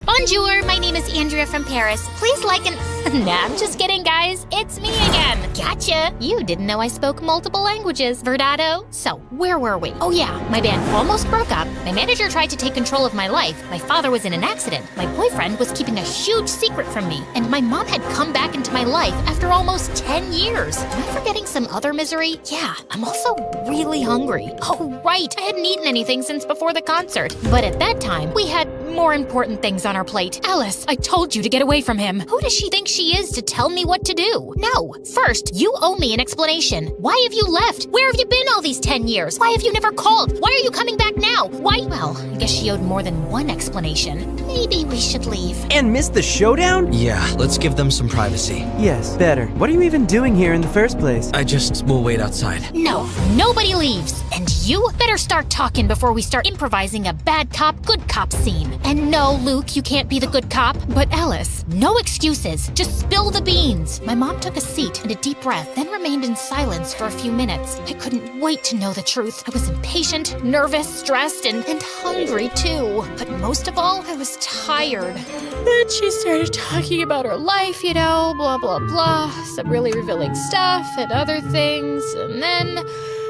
Bonjour, my name is Andrea from Paris. Please like and... Nah, I'm just kidding, guys. It's me again. Gotcha. You didn't know I spoke multiple languages. Verdado? So, where were we? Oh yeah, my band almost broke up. My manager tried to take control of my life. My father was in an accident. My boyfriend was keeping a huge secret from me. And my mom had come back into my life after almost 10 years. Am I forgetting some other misery? Yeah, I'm also really hungry. Oh, right. I hadn't eaten anything since before the concert. But at that time, we had more important things on our plate. Alice, I told you to get away from him. Who does she think she is to tell me what to do? No. First, you owe me an explanation. Why have you left? Where have you been all these 10 years? Why have you never called? Why are you coming back now? Why? Well, I guess she owed more than one explanation. Maybe we should leave. And miss the showdown? Yeah, let's give them some privacy. Yes, better. What are you even doing here in the first place? We'll wait outside. No, nobody leaves. And you better start talking before we start improvising a bad cop, good cop scene. And no, Luke, you can't be the good cop. But Alice, no excuses. Just spill the beans. My mom took a seat and a deep breath, then remained in silence for a few minutes. I couldn't wait to know the truth. I was impatient, nervous, stressed, and hungry too. But most of all, I was tired. Then she started talking about her life, you know, blah, blah, blah. Some really revealing stuff and other things. And then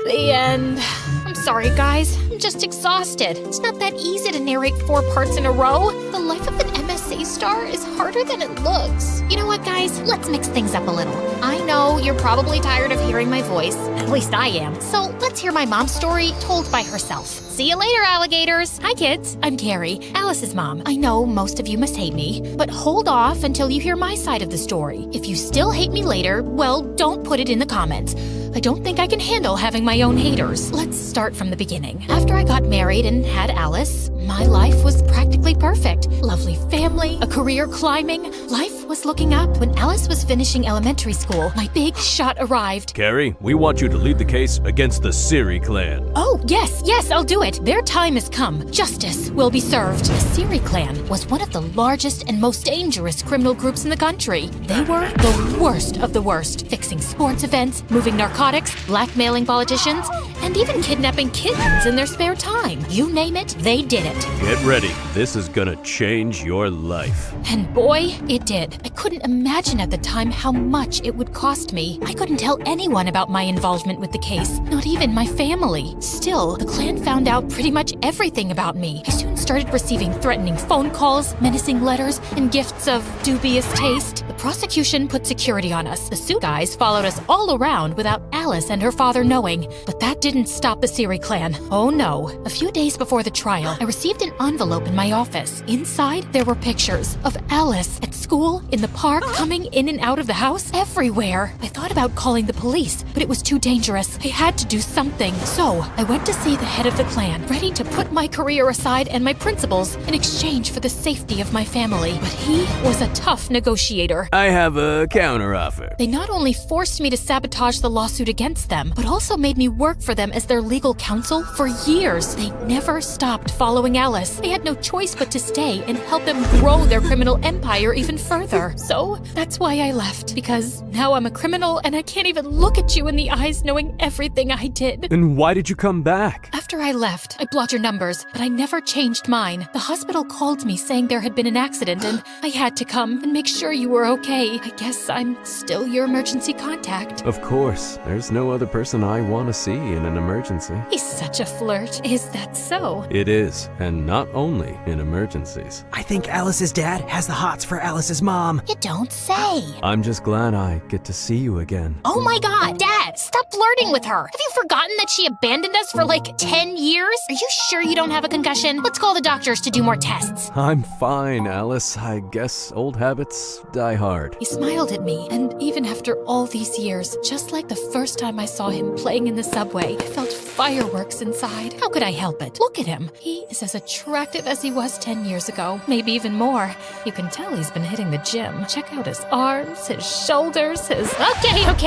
the end. I'm sorry, guys. I'm just exhausted. It's not that easy to narrate 4 parts in a row. The life of an MSA star is harder than it looks. You know what, guys? Let's mix things up a little. I know you're probably tired of hearing my voice. At least I am. So let's hear my mom's story told by herself. See you later, alligators. Hi, kids. I'm Carrie, Alice's mom. I know most of you must hate me, but hold off until you hear my side of the story. If you still hate me later, well, don't put it in the comments. I don't think I can handle having my own haters. Let's start from the beginning. After I got married and had Alice, my life was practically perfect. Lovely family, a career climbing. Life was looking up. When Alice was finishing elementary school, my big shot arrived. Carrie, we want you to lead the case against the Siri clan. Oh, yes, I'll do it. Their time has come. Justice will be served. The Siri clan was one of the largest and most dangerous criminal groups in the country. They were the worst of the worst, fixing sports events, moving narcotics, blackmailing politicians, and even kidnapping kittens in their spare time. You name it, they did it. it. Get ready. This is gonna change your life. And boy, it did. I couldn't imagine at the time how much it would cost me. I couldn't tell anyone about my involvement with the case, not even my family. Still, the clan found out pretty much everything about me. I soon started receiving threatening phone calls, menacing letters, and gifts of dubious taste. The prosecution put security on us. The suit guys followed us all around without Alice and her father knowing. But that didn't stop the Siri clan. Oh no. A few days before the trial, I received an envelope in my office. Inside, there were pictures of Alice at school, in the park, coming in and out of the house, everywhere. I thought about calling the police, but it was too dangerous. I had to do something. So, I went to see the head of the clan, ready to put my career aside and my principles in exchange for the safety of my family. But he was a tough negotiator. I have a counteroffer. They not only forced me to sabotage the lawsuit against them, but also made me work for them as their legal counsel for years. They never stopped following Alice. I had no choice but to stay and help them grow their criminal empire even further. So, that's why I left. Because now I'm a criminal and I can't even look at you in the eyes knowing everything I did. And why did you come back? After I left, I blocked your numbers, but I never changed mine. The hospital called me saying there had been an accident and I had to come and make sure you were okay. I guess I'm still your emergency contact. Of course. There's no other person I want to see in an emergency. He's such a flirt. Is that so? It is, and not only in emergencies. I think Alice's dad has the hots for Alice's mom. You don't say. I'm just glad I get to see you again. Oh my god, Dad, stop flirting with her. Have you forgotten that she abandoned us for like 10 years? Are you sure you don't have a concussion? Let's call the doctors to do more tests. I'm fine, Alice. I guess old habits die hard. He smiled at me, and even after all these years, just like the first time I saw him playing in the subway, I felt fireworks inside. How could I help it? Look at him. He is as attractive as he was 10 years ago, maybe even more. You can tell he's been hitting the gym. Check out his arms, his shoulders, his...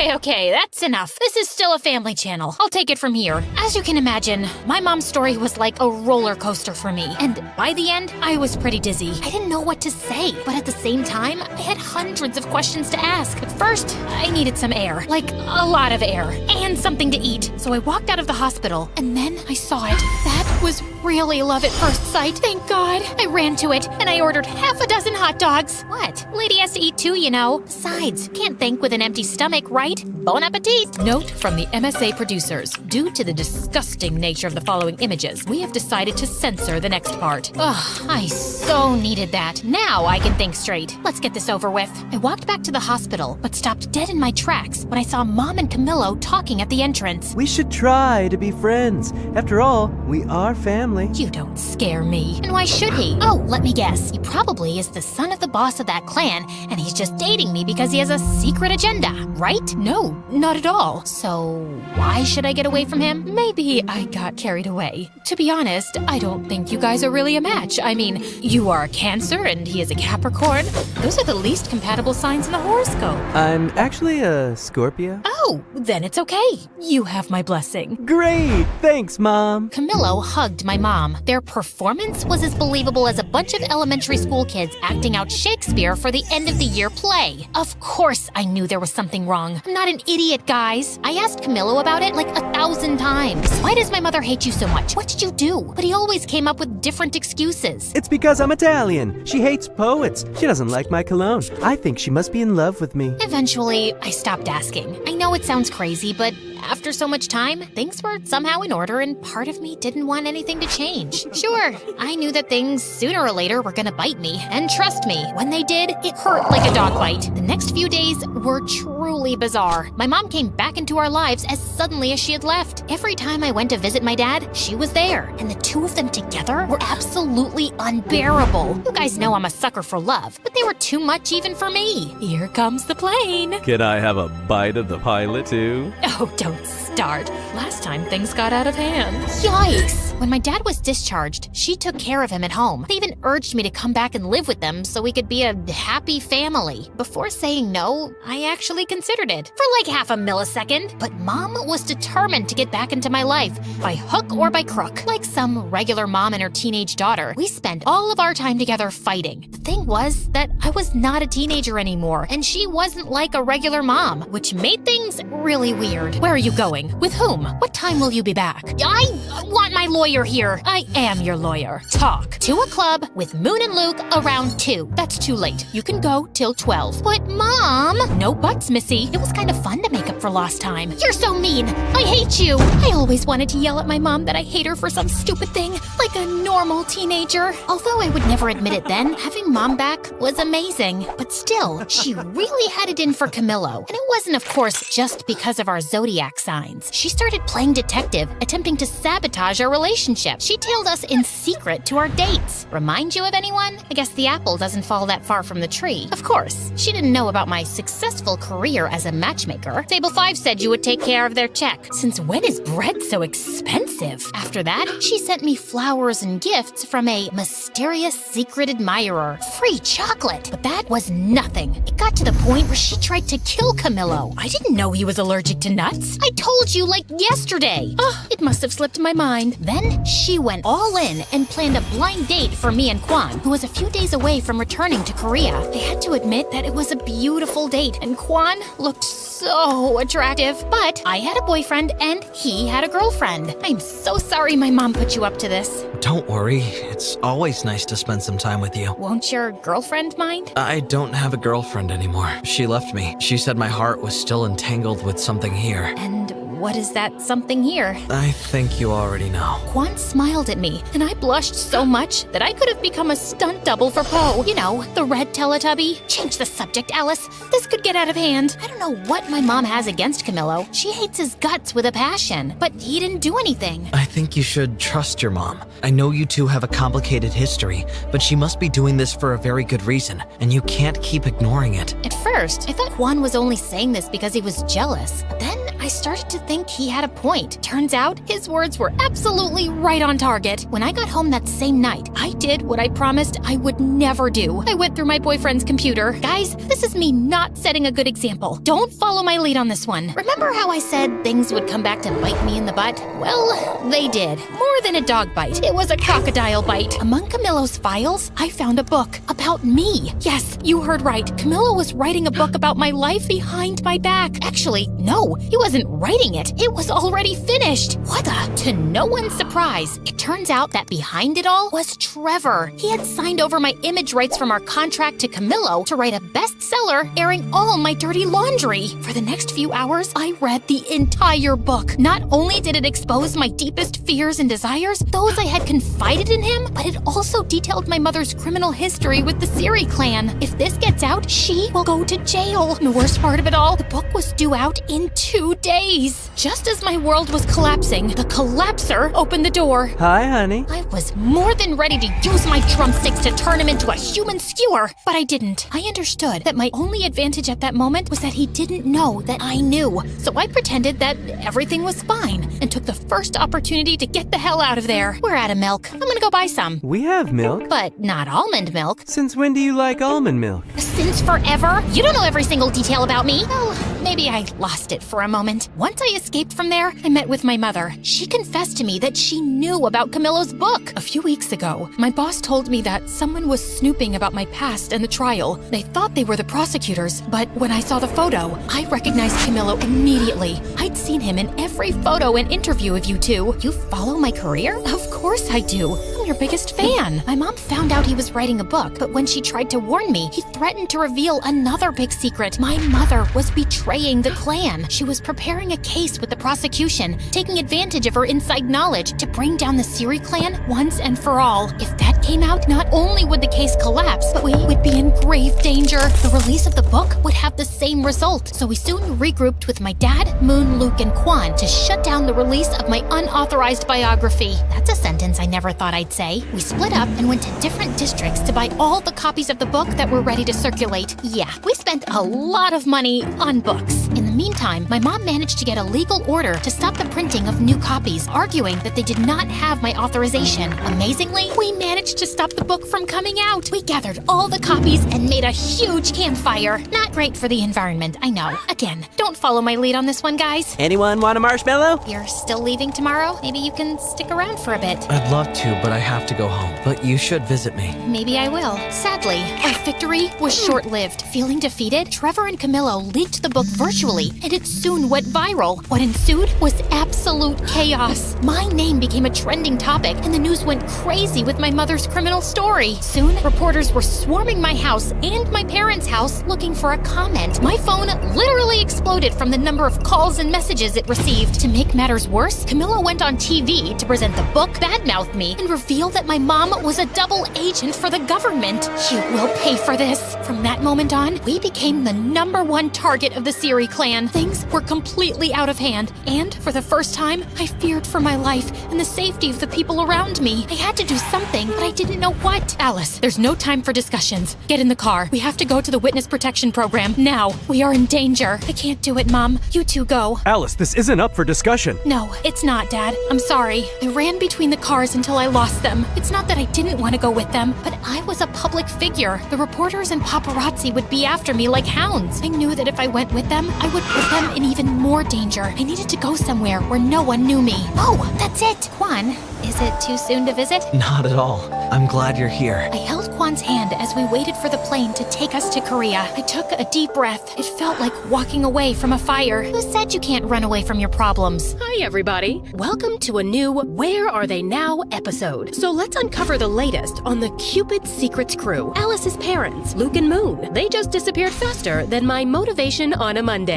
Okay, that's enough. This is still a family channel. I'll take it from here. As you can imagine, my mom's story was like a roller coaster for me. And by the end, I was pretty dizzy. I didn't know what to say, but at the same time, I had hundreds of questions to ask. At first, I needed some air, like a lot of air, and something to eat. So I walked out of the hospital, and then I saw it. That was really love at first sight. Thank God. I ran to it, and I ordered half a dozen hot dogs. What? Lady has to eat too, you know. Besides, can't think with an empty stomach, right? Bon appetit. Note from the MSA producers. Due to the disgusting nature of the following images, we have decided to censor the next part. Ugh, I so needed that. Now I can think straight. Let's get this over with. I walked back to the hospital, but stopped dead in my tracks when I saw Mom and Camillo talking at the entrance. We should try to be friends. After all, we are family. You don't scare me. And why should he? Oh, let me guess. He probably is the son of the boss of that clan, and he's just dating me because he has a secret agenda, right? No, not at all. So, why should I get away from him? Maybe I got carried away. To be honest, I don't think you guys are really a match. I mean, you are a Cancer and he is a Capricorn. Those are the least compatible signs in the horoscope. I'm actually a Scorpio. Oh, then it's okay. You have my blessing. Great! Thanks, Mom. Camillo hugged my mom. Their performance was as believable as a bunch of elementary school kids acting out Shakespeare for the end of the year play. Of course I knew there was something wrong. I'm not an idiot, guys. I asked Camillo about it like 1,000 times. Why does my mother hate you so much? What did you do? But he always came up with different excuses. It's because I'm Italian. She hates poets. She doesn't like my cologne. I think she must be in love with me. Eventually, I stopped asking. I know it sounds crazy, but after so much time, things were somehow in order and part of me didn't want anything to change. Sure, I knew that things sooner or later were gonna bite me. And trust me, when they did, it hurt like a dog bite. The next few days were truly bizarre. My mom came back into our lives as suddenly as she had left. Every time I went to visit my dad, she was there. And the two of them together were absolutely unbearable. You guys know I'm a sucker for love, but they were too much even for me. Here comes the plane. Can I have a bite of the pilot too? Oh, don't start. Last time things got out of hand. Yikes! When my dad was discharged, she took care of him at home. They even urged me to come back and live with them so we could be a happy family. Before saying no, I actually considered it for like half a millisecond. But Mom was determined to get back into my life, by hook or by crook. Like some regular mom and her teenage daughter, we spent all of our time together fighting. The thing was that I was not a teenager anymore, and she wasn't like a regular mom, which made things really weird. Where are you going? meeting. With whom? What time will you be back? I want my lawyer here. I am your lawyer. Talk. To a club with Moon and Luke around 2. That's too late. You can go till 12. But Mom! No buts, Missy. It was kind of fun to make up for lost time. You're so mean. I hate you. I always wanted to yell at my mom that I hate her for some stupid thing, like a normal teenager. Although I would never admit it then, having Mom back was amazing. But still, she really had it in for Camillo. And it wasn't, of course, just because of our zodiac signs. She started playing detective, attempting to sabotage our relationship. She tailed us in secret to our dates. Remind you of anyone? I guess the apple doesn't fall that far from the tree. Of course, she didn't know about my successful career as a matchmaker. Table 5 said you would take care of their check. Since when is bread so expensive? After that, she sent me flowers and gifts from a mysterious secret admirer. Free chocolate. But that was nothing. It got to the point where she tried to kill Camillo. I didn't know he was allergic to nuts. I told you like yesterday. Oh, it must have slipped my mind. Then she went all in and planned a blind date for me and Kwan, who was a few days away from returning to Korea. I had to admit that it was a beautiful date, and Kwan looked so attractive. But I had a boyfriend and he had a girlfriend. I'm so sorry my mom put you up to this. Don't worry. It's always nice to spend some time with you. Won't your girlfriend mind? I don't have a girlfriend anymore. She left me. She said my heart was still entangled with something here. And what is that something here? I think you already know. Kwan smiled at me, and I blushed so much that I could have become a stunt double for Poe. You know, the red Teletubby. Change the subject, Alice. This could get out of hand. I don't know what my mom has against Camillo. She hates his guts with a passion, but he didn't do anything. I think you should trust your mom. I know you two have a complicated history, but she must be doing this for a very good reason, and you can't keep ignoring it. At first, I thought Kwan was only saying this because he was jealous. But then I started to think he had a point. Turns out, his words were absolutely right on target. When I got home that same night, I did what I promised I would never do. I went through my boyfriend's computer. Guys, this is me not setting a good example. Don't follow my lead on this one. Remember how I said things would come back to bite me in the butt? Well, they did. More than a dog bite. It was a crocodile bite. Among Camillo's files, I found a book about me. Yes, you heard right. Camillo was writing a book about my life behind my back. Actually, no, he wasn't writing it. It was already finished. What the? To no one's surprise, it turns out that behind it all was Trevor. He had signed over my image rights from our contract to Camillo to write a bestseller airing all my dirty laundry. For the next few hours, I read the entire book. Not only did it expose my deepest fears and desires, those I had confided in him, but it also detailed my mother's criminal history with the Siri clan. If this gets out, she will go to jail. And the worst part of it all, the book was due out in 2 days. Just as my world was collapsing, the collapser opened the door. Hi, honey. I was more than ready to use my drumsticks to turn him into a human skewer, but I didn't. I understood that my only advantage at that moment was that he didn't know that I knew. So I pretended that everything was fine and took the first opportunity to get the hell out of there. We're out of milk. I'm gonna go buy some. We have milk. But not almond milk. Since when do you like almond milk? Since forever. You don't know every single detail about me. Well, maybe I lost it for a moment. Once I escaped from there, I met with my mother. She confessed to me that she knew about Camillo's book. A few weeks ago, my boss told me that someone was snooping about my past and the trial. They thought they were the prosecutors, but when I saw the photo, I recognized Camillo immediately. I'd seen him in every photo and interview of you two. You follow my career? Of course I do. I'm your biggest fan. My mom found out he was writing a book, but when she tried to warn me, he threatened to reveal another big secret. My mother was betraying the clan. She was preparing a case with the prosecution, taking advantage of her inside knowledge to bring down the Siri clan once and for all. If that came out, not only would the case collapse, but we would be in grave danger. The release of the book would have the same result. So we soon regrouped with my dad, Moon, Luke, and Kwan to shut down the release of my unauthorized biography. That's a sentence I never thought I'd say. We split up and went to different districts to buy all the copies of the book that were ready to circulate. Yeah, we spent a lot of money on books. In the meantime, my mom managed to get a legal order to stop the printing of new copies, arguing that they did not have my authorization. Amazingly, we managed to stop the book from coming out. We gathered all the copies and made a huge campfire. Not great for the environment, I know. Again, don't follow my lead on this one, guys. Anyone want a marshmallow? You're still leaving tomorrow? Maybe you can stick around for a bit. I'd love to, but I have to go home. But you should visit me. Maybe I will. Sadly, our victory was short-lived. Feeling defeated, Trevor and Camillo leaked the book virtually eventually, and it soon went viral. What ensued was absolute chaos. My name became a trending topic, and the news went crazy with my mother's criminal story. Soon, reporters were swarming my house and my parents' house looking for a comment. My phone literally exploded from the number of calls and messages it received. To make matters worse, Camilla went on TV to present the book, badmouth me, and reveal that my mom was a double agent for the government. You will pay for this. From that moment on, we became the #1 target of the Siri clan. Things were completely out of hand, and for the first time, I feared for my life and the safety of the people around me. I had to do something, but I didn't know what. Alice, there's no time for discussions. Get in the car. We have to go to the witness protection program now. We are in danger. I can't do it, Mom. You two go. Alice, this isn't up for discussion. No, it's not, Dad. I'm sorry. I ran between the cars until I lost them. It's not that I didn't want to go with them, but I was a public figure. The reporters and paparazzi would be after me like hounds. I knew that if I went with them, I would put them in even more danger. I needed to go somewhere where no one knew me. Oh, that's it. Quan, is it too soon to visit? Not at all. I'm glad you're here. I held Kwan's hand as we waited for the plane to take us to Korea. I took a deep breath. It felt like walking away from a fire. Who said you can't run away from your problems? Hi, everybody. Welcome to a new Where Are They Now episode. So let's uncover the latest on the Cupid Secrets crew. Alice's parents, Luke and Moon. They just disappeared faster than my motivation on a Monday.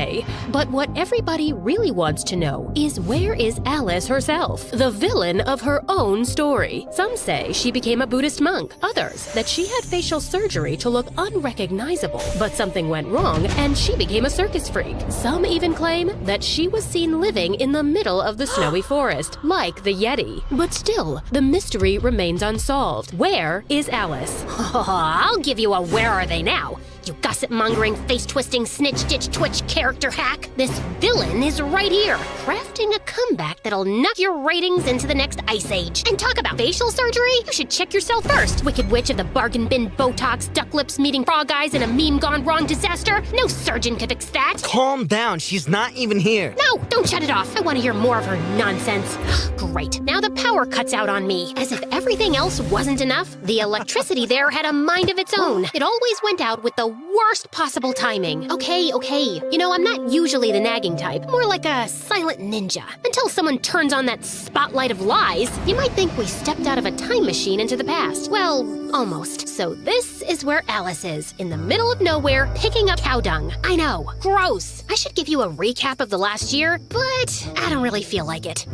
But what everybody really wants to know is where is Alice herself, the villain of her own story? Some say she became a Buddhist monk. Others that she had facial surgery to look unrecognizable. But something went wrong and she became a circus freak. Some even claim that she was seen living in the middle of the snowy forest, like the Yeti. But still, the mystery remains unsolved. Where is Alice? I'll give you a where are they now, you gossip-mongering, face-twisting, snitch-ditch-twitch character hack. This villain is right here, crafting a comeback that'll knock your ratings into the next ice age. And talk about facial surgery? You should check yourself first, wicked witch of the bargain bin Botox, duck lips meeting frog eyes, and a meme gone wrong disaster. No surgeon could fix that. Calm down, she's not even here. No, don't shut it off. I want to hear more of her nonsense. Great, now the power cuts out on me. As if everything else wasn't enough, the electricity there had a mind of its own. It always went out with the worst possible timing. Okay. You know, I'm not usually the nagging type. More like a silent ninja. Until someone turns on that spotlight of lies, you might think we stepped out of a time machine into the past. Well, almost. So this is where Alice is, in the middle of nowhere, picking up cow dung. I know, gross. I should give you a recap of the last year, but I don't really feel like it.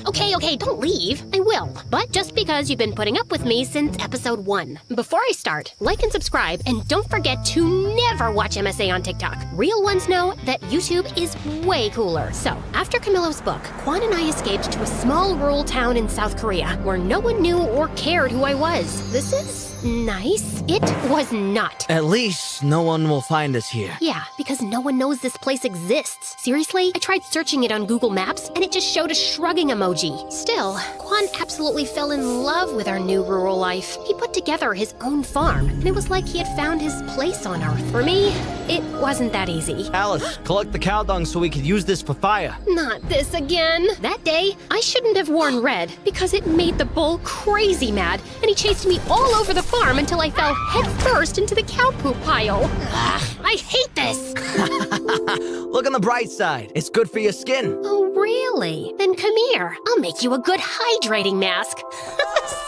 Okay, don't leave. I will. But just because you've been putting up with me since episode 1. Before I start, like and subscribe, and don't forget to never watch MSA on TikTok. Real ones know that YouTube is way cooler. So, after Camillo's book, Quan and I escaped to a small rural town in South Korea where no one knew or cared who I was. This is nice. It was not. At least no one will find us here. Yeah, because no one knows this place exists. Seriously, I tried searching it on Google Maps and it just showed a shrugging emoji. Still, Quan absolutely fell in love with our new rural life. He put together his own farm, and it was like he had found his place on Earth. For me, it wasn't that easy. Alice, collect the cow dung so we could use this for fire. Not this again. That day, I shouldn't have worn red because it made the bull crazy mad, and he chased me all over the farm until I fell headfirst into the cow poop pile. Ugh, I hate this. Look on the bright side. It's good for your skin. Oh, really? Then come here. I'll make you a good hydrating mask.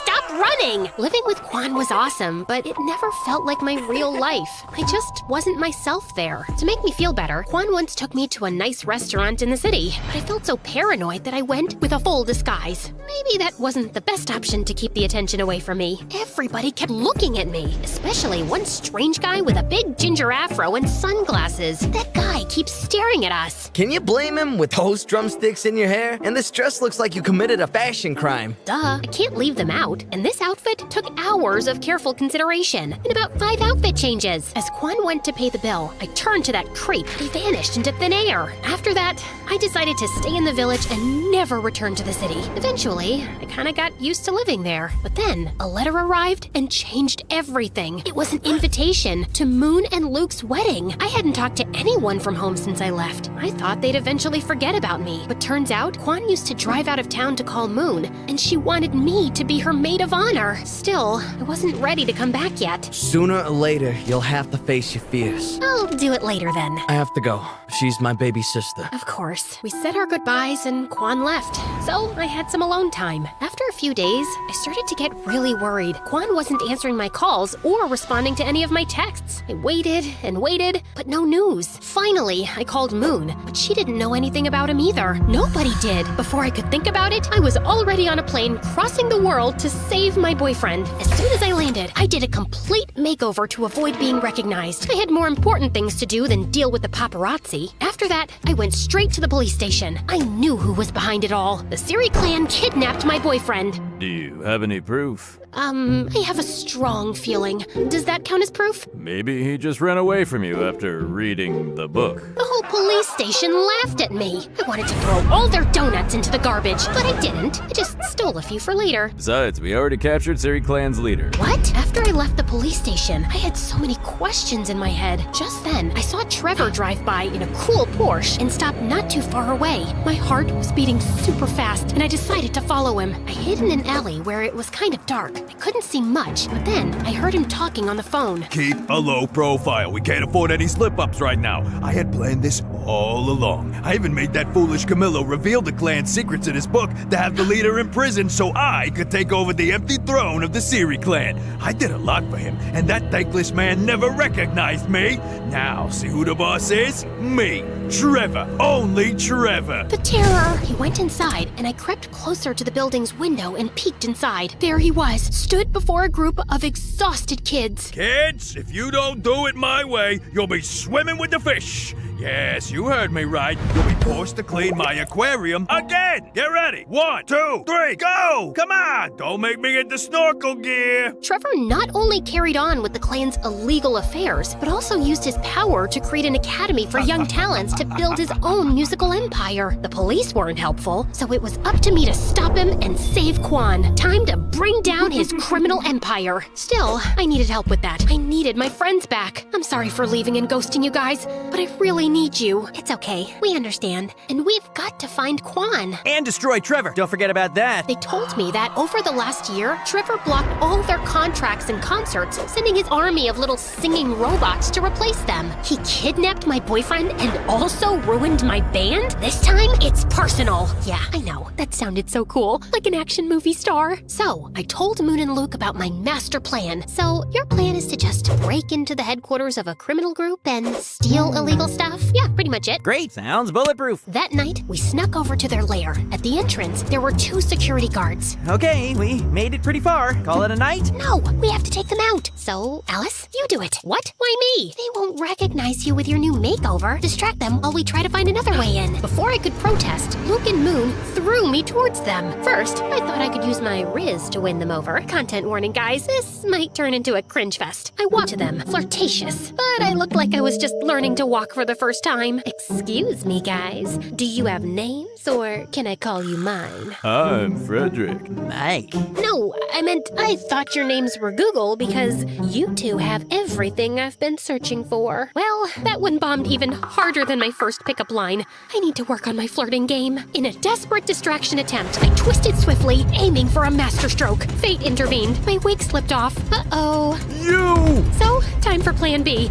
Stop running! Living with Quan was awesome, but it never felt like my real life. I just wasn't myself there. To make me feel better, Quan once took me to a nice restaurant in the city, but I felt so paranoid that I went with a full disguise. Maybe that wasn't the best option to keep the attention away from me. Everybody kept looking at me, especially one strange guy with a big ginger afro and sunglasses. That guy keeps staring at us. Can you blame him with those drumsticks in your hair? And this dress looks like you committed a fashion crime. Duh, I can't leave them out. And this outfit took hours of careful consideration and about 5 outfit changes. As Quan went to pay the bill, I turned to that creep, but he vanished into thin air. After that, I decided to stay in the village and never return to the city. Eventually, I kinda got used to living there. But then, a letter arrived and changed everything. It was an invitation to Moon and Luke's wedding. I hadn't talked to anyone from home since I left. I thought they'd eventually forget about me. But turns out, Quan used to drive out of town to call Moon, and she wanted me to be her maid of of honor. Still, I wasn't ready to come back yet. Sooner or later, you'll have to face your fears. I'll do it later then. I have to go. She's my baby sister. Of course. We said our goodbyes and Quan left, so I had some alone time. After a few days, I started to get really worried. Quan wasn't answering my calls or responding to any of my texts. I waited and waited, but no news. Finally, I called Moon, but she didn't know anything about him either. Nobody did. Before I could think about it, I was already on a plane crossing the world to save my boyfriend. As soon as I landed, I did a complete makeover to avoid being recognized. I had more important things to do than deal with the paparazzi. After that, I went straight to the police station. I knew who was behind it all. The Siri clan kidnapped my boyfriend. Do you have any proof? I have a strong feeling. Does that count as proof? Maybe he just ran away from you after reading the book. The whole police station laughed at me. I wanted to throw all their donuts into the garbage, but I didn't. I just stole a few for later. Besides, we already captured Siri Clan's leader. What? After I left the police station, I had so many questions in my head. Just then, I saw Trevor drive by in a cool Porsche and stop not too far away. My heart was beating super fast, and I decided to follow him. I hid in an alley where it was kind of dark. I couldn't see much, but then I heard him talking on the phone. Keep a low profile. We can't afford any slip-ups right now. I had planned this all along. I even made that foolish Camillo reveal the clan's secrets in his book to have the leader in prison so I could take over the empty throne of the Siri clan. I did a lot for him, and that thankless man never recognized me. Now, see who the boss is? Me, Trevor. Only Trevor. The terror! He went inside, and I crept closer to the building's window and peeked inside. There he was, stood before a group of exhausted kids. Kids, if you don't do it my way, you'll be swimming with the fish. Yes, you heard me right. You'll be forced to clean my aquarium again. Get ready. 1, 2, 3, go! Come on, don't make me get the snorkel gear. Trevor not only carried on with the clan's illegal affairs, but also used his power to create an academy for young talents to build his own musical empire. The police weren't helpful, so it was up to me to stop him and save Quan. Time to bring down his criminal empire. Still, I needed help with that. I needed my friends back. I'm sorry for leaving and ghosting you guys, but I really need you. It's okay. We understand. And we've got to find Quan. And destroy Trevor. Don't forget about that. They told me that over the last year, Trevor blocked all their contracts and concerts, sending his army of little singing robots to replace them. He kidnapped my boyfriend and also ruined my band? This time, it's personal. Yeah, I know. That sounded so cool. Like an action movie star. So, I told Moon and Luke about my master plan. So, your plan is to just break into the headquarters of a criminal group and steal illegal stuff? Yeah, pretty much it. Great, sounds bulletproof. That night, we snuck over to their lair. At the entrance, there were 2 security guards. Okay, we made it pretty far. Call it a night? No, we have to take them out. So, Alice, you do it. What? Why me? They won't recognize you with your new makeover. Distract them while we try to find another way in. Before I could protest, Luke and Moon threw me towards them. First, I thought I could use my Riz to win them over. Content warning, guys. This might turn into a cringe fest. I walked to them, flirtatious, but I looked like I was just learning to walk for the first time. Excuse me, guys. Do you have names, or can I call you mine? I'm Frederick. Mike. No, I meant I thought your names were Google because you two have everything I've been searching for. Well, that one bombed even harder than my first pickup line. I need to work on my flirting game. In a desperate distraction attempt, I twisted swiftly, aiming for a masterstroke. Fate intervened. My wig slipped off. Uh-oh. You! So, time for plan B.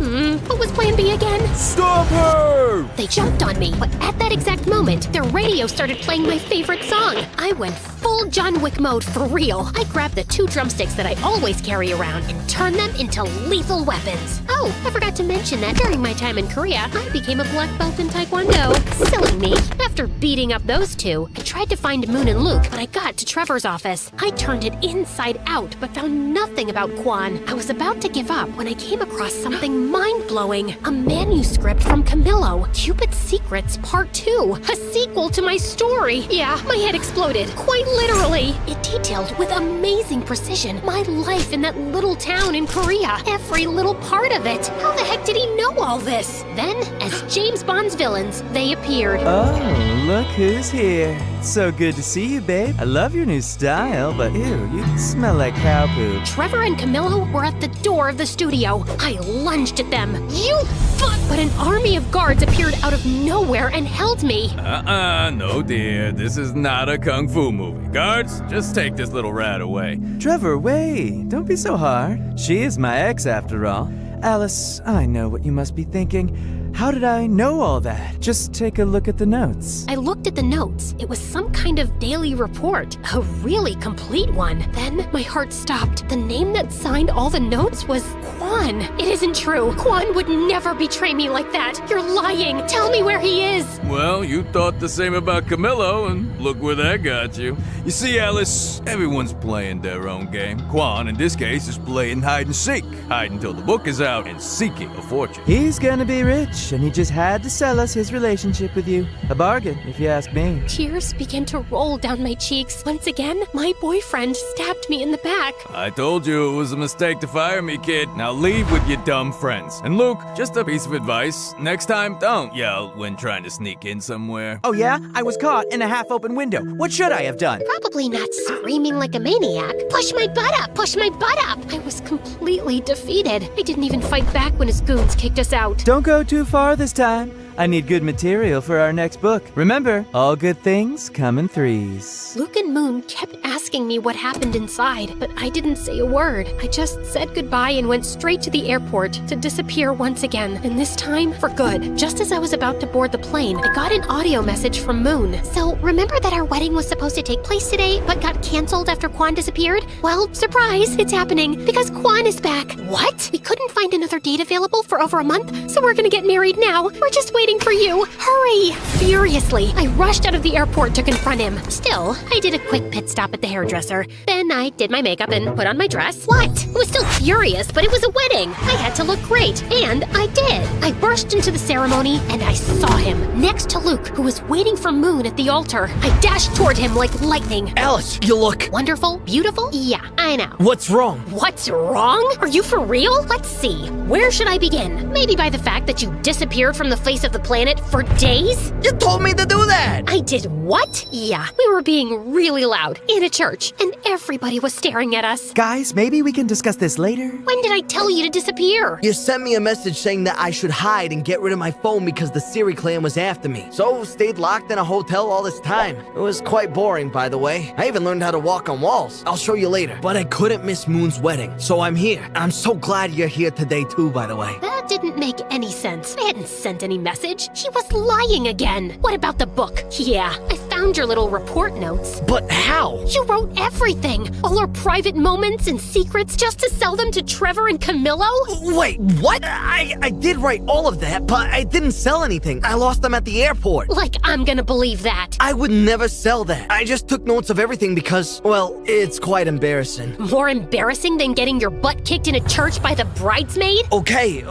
What was plan B again? Stop her! They jumped on me, but at that exact moment, their radio started playing my favorite song. I went full John Wick mode for real. I grabbed the 2 drumsticks that I always carry around and turned them into lethal weapons. Oh, I forgot to mention that during my time in Korea, I became a black belt in Taekwondo. Silly me. After beating up those 2, I tried to find Moon and Luke, but I got to Trevor's office. I turned it inside out, but found nothing about Quan. I was about to give up when I came across something mind-blowing. A manuscript from Camillo, Cupid's Secrets Part 2. A sequel to my story. Yeah, my head exploded. Quite literally. It detailed with amazing precision my life in that little town in Korea. Every little part of it. How the heck did he know all this? Then, as James Bond's villains, they appeared. Oh, look who's here. It's so good to see you, babe. I love your new style, but ew, you smell like cow poop. Trevor and Camillo were at the door of the studio. I lunged at them. You fuck! But an army of guards appeared out of nowhere and held me. No dear, this is not a kung fu movie. Guards, just take this little rat away. Trevor, wait. Don't be so hard. She is my ex, after all. Alice, I know what you must be thinking. How did I know all that? Just take a look at the notes. I looked at the notes. It was some kind of daily report, a really complete one. Then my heart stopped. The name that signed all the notes was Quan. It isn't true. Quan would never betray me like that. You're lying. Tell me where he is. Well, you thought the same about Camillo, and look where that got you. You see, Alice, everyone's playing their own game. Quan, in this case, is playing hide and seek. Hide until the book is out and seeking a fortune. He's gonna be rich, and he just had to sell us his relationship with you. A bargain, if you ask me. Tears began to roll down my cheeks. Once again, my boyfriend stabbed me in the back. I told you it was a mistake to fire me, kid. Now leave with your dumb friends. And Luke, just a piece of advice. Next time, don't yell when trying to sneak in somewhere. Oh yeah? I was caught in a half-open window. What should I have done? Probably not screaming like a maniac. Push my butt up! Push my butt up! I was completely defeated. I didn't even fight back when his goons kicked us out. Don't go too far this time. I need good material for our next book. Remember, all good things come in threes. Luke and Moon kept asking me what happened inside, but I didn't say a word. I just said goodbye and went straight to the airport to disappear once again, and this time for good. Just as I was about to board the plane, I got an audio message from Moon. So, remember that our wedding was supposed to take place today, but got canceled after Quan disappeared? Well, surprise, it's happening because Quan is back. What? We couldn't find another date available for over a month, so we're gonna get married now. We're just waiting for you. Hurry! Furiously, I rushed out of the airport to confront him. Still, I did a quick pit stop at the hairdresser. Then I did my makeup and put on my dress. What? I was still furious, but it was a wedding. I had to look great, and I did. I burst into the ceremony, and I saw him next to Luke, who was waiting for Moon at the altar. I dashed toward him like lightning. Alice, you look wonderful, beautiful? Yeah, I know. What's wrong? What's wrong? Are you for real? Let's see. Where should I begin? Maybe by the fact that you disappeared from the face of the planet for days? You told me to do that! I did what? Yeah, we were being really loud in a church, and everybody was staring at us. Guys, maybe we can discuss this later. When did I tell you to disappear? You sent me a message saying that I should hide and get rid of my phone because the Siri clan was after me. So stayed locked in a hotel all this time. It was quite boring, by the way. I even learned how to walk on walls. I'll show you later. But I couldn't miss Moon's wedding, so I'm here. I'm so glad you're here today too, by the way. That didn't make any sense. I hadn't sent any message. She was lying again. What about the book? Yeah, I found your little report notes. But how? You wrote everything. All our private moments and secrets just to sell them to Trevor and Camillo? Wait, what? I did write all of that, but I didn't sell anything. I lost them at the airport. Like I'm gonna believe that. I would never sell that. I just took notes of everything because, well, it's quite embarrassing. More embarrassing than getting your butt kicked in a church by the bridesmaid? Okay.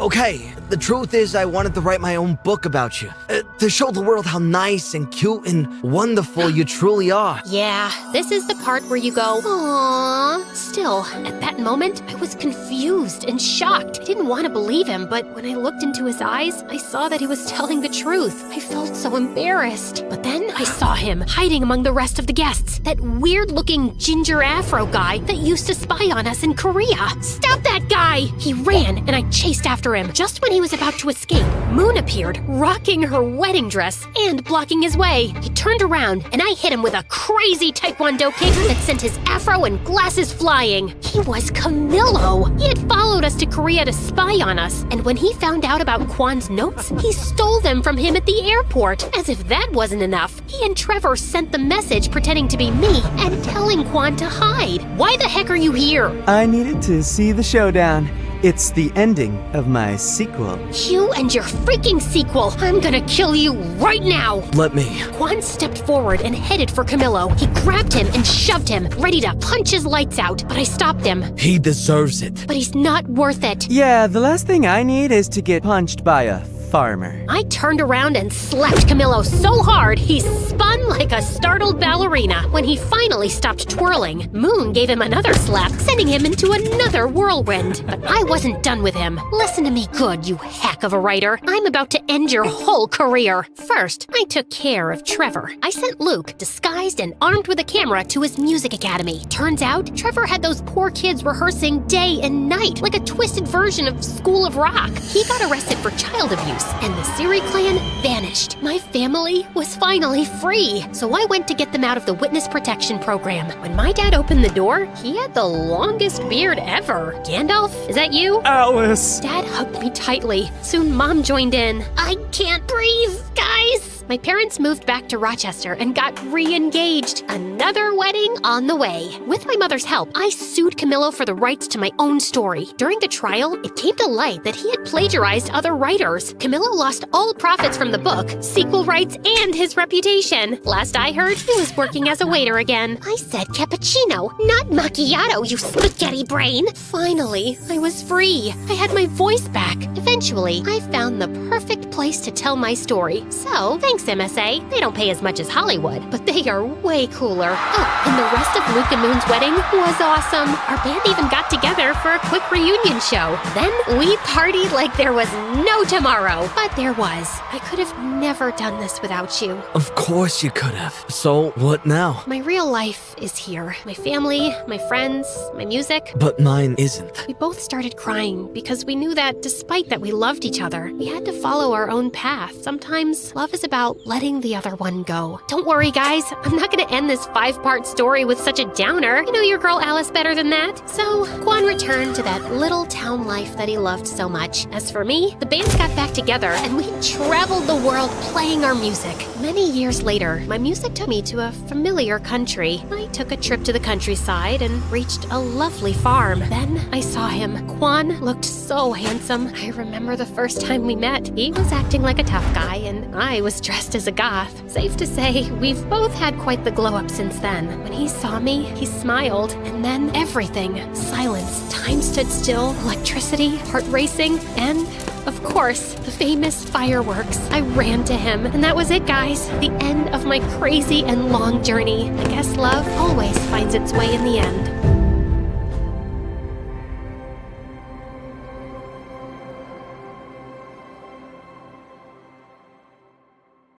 The truth is, I wanted to write my own book about you. To show the world how nice and cute and wonderful you truly are. Yeah, this is the part where you go, aww. Still, at that moment, I was confused and shocked. I didn't want to believe him, but when I looked into his eyes, I saw that he was telling the truth. I felt so embarrassed. But then I saw him hiding among the rest of the guests. That weird-looking ginger afro guy that used to spy on us in Korea. Stop that guy! He ran, and I chased after him. Just when he was about to escape, Moon appeared, rocking her wedding dress and blocking his way. He turned around, and I hit him with a crazy taekwondo kick that sent his afro and glasses flying. He was Camillo. He had followed us to Korea to spy on us, and when he found out about Quan's notes, he stole them from him at the airport. As if that wasn't enough, he and Trevor sent the message pretending to be me and telling Quan to hide. Why the heck are you here? I needed to see the showdown. It's the ending of my sequel. You and your freaking sequel. I'm gonna kill you right now. Let me. Quan stepped forward and headed for Camillo. He grabbed him and shoved him, ready to punch his lights out, but I stopped him. He deserves it. But he's not worth it. Yeah, the last thing I need is to get punched by a farmer. I turned around and slapped Camillo so hard he spun like a startled ballerina. When he finally stopped twirling, Moon gave him another slap, sending him into another whirlwind. But I wasn't done with him. Listen to me good, you hack of a writer. I'm about to end your whole career. First, I took care of Trevor. I sent Luke, disguised and armed with a camera, to his music academy. Turns out, Trevor had those poor kids rehearsing day and night, like a twisted version of School of Rock. He got arrested for child abuse, and the Siri clan vanished. My family was finally free, so I went to get them out of the witness protection program. When my dad opened the door, he had the longest beard ever. Gandalf, is that you? Alice! Dad hugged me tightly. Soon Mom joined in. I can't breathe, guys! My parents moved back to Rochester and got re-engaged. Another wedding on the way. With my mother's help, I sued Camillo for the rights to my own story. During the trial, it came to light that he had plagiarized other writers. Camillo lost all profits from the book, sequel rights, and his reputation. Last I heard, he was working as a waiter again. I said cappuccino, not macchiato, you spaghetti brain. Finally, I was free. I had my voice back. Eventually, I found the perfect place to tell my story. So, thanks MSA. They don't pay as much as Hollywood, but they are way cooler. Oh, and the rest of Luke and Moon's wedding was awesome. Our band even got together for a quick reunion show. Then we partied like there was no tomorrow. But there was. I could have never done this without you. Of course you could have. So, what now? My real life is here. My family, my friends, my music. But mine isn't. We both started crying because we knew that despite that we loved each other, we had to follow our own path. Sometimes love is about letting the other one go. Don't worry, guys. I'm not going to end this 5-part story with such a downer. You know your girl Alice better than that. So, Quan returned to that little town life that he loved so much. As for me, the bands got back together and we traveled the world playing our music. Many years later, my music took me to a familiar country. I took a trip to the countryside and reached a lovely farm. Then I saw him. Quan looked so handsome. I remember the first time we met. He was acting like a tough guy and I was dressed as a goth. Safe to say, we've both had quite the glow up since then. When he saw me, he smiled, and then everything. Silence. Time stood still. Electricity, heart racing, and of course, the famous fireworks. I ran to him, and that was it, guys. The end of my crazy and long journey. I guess love always finds its way in the end.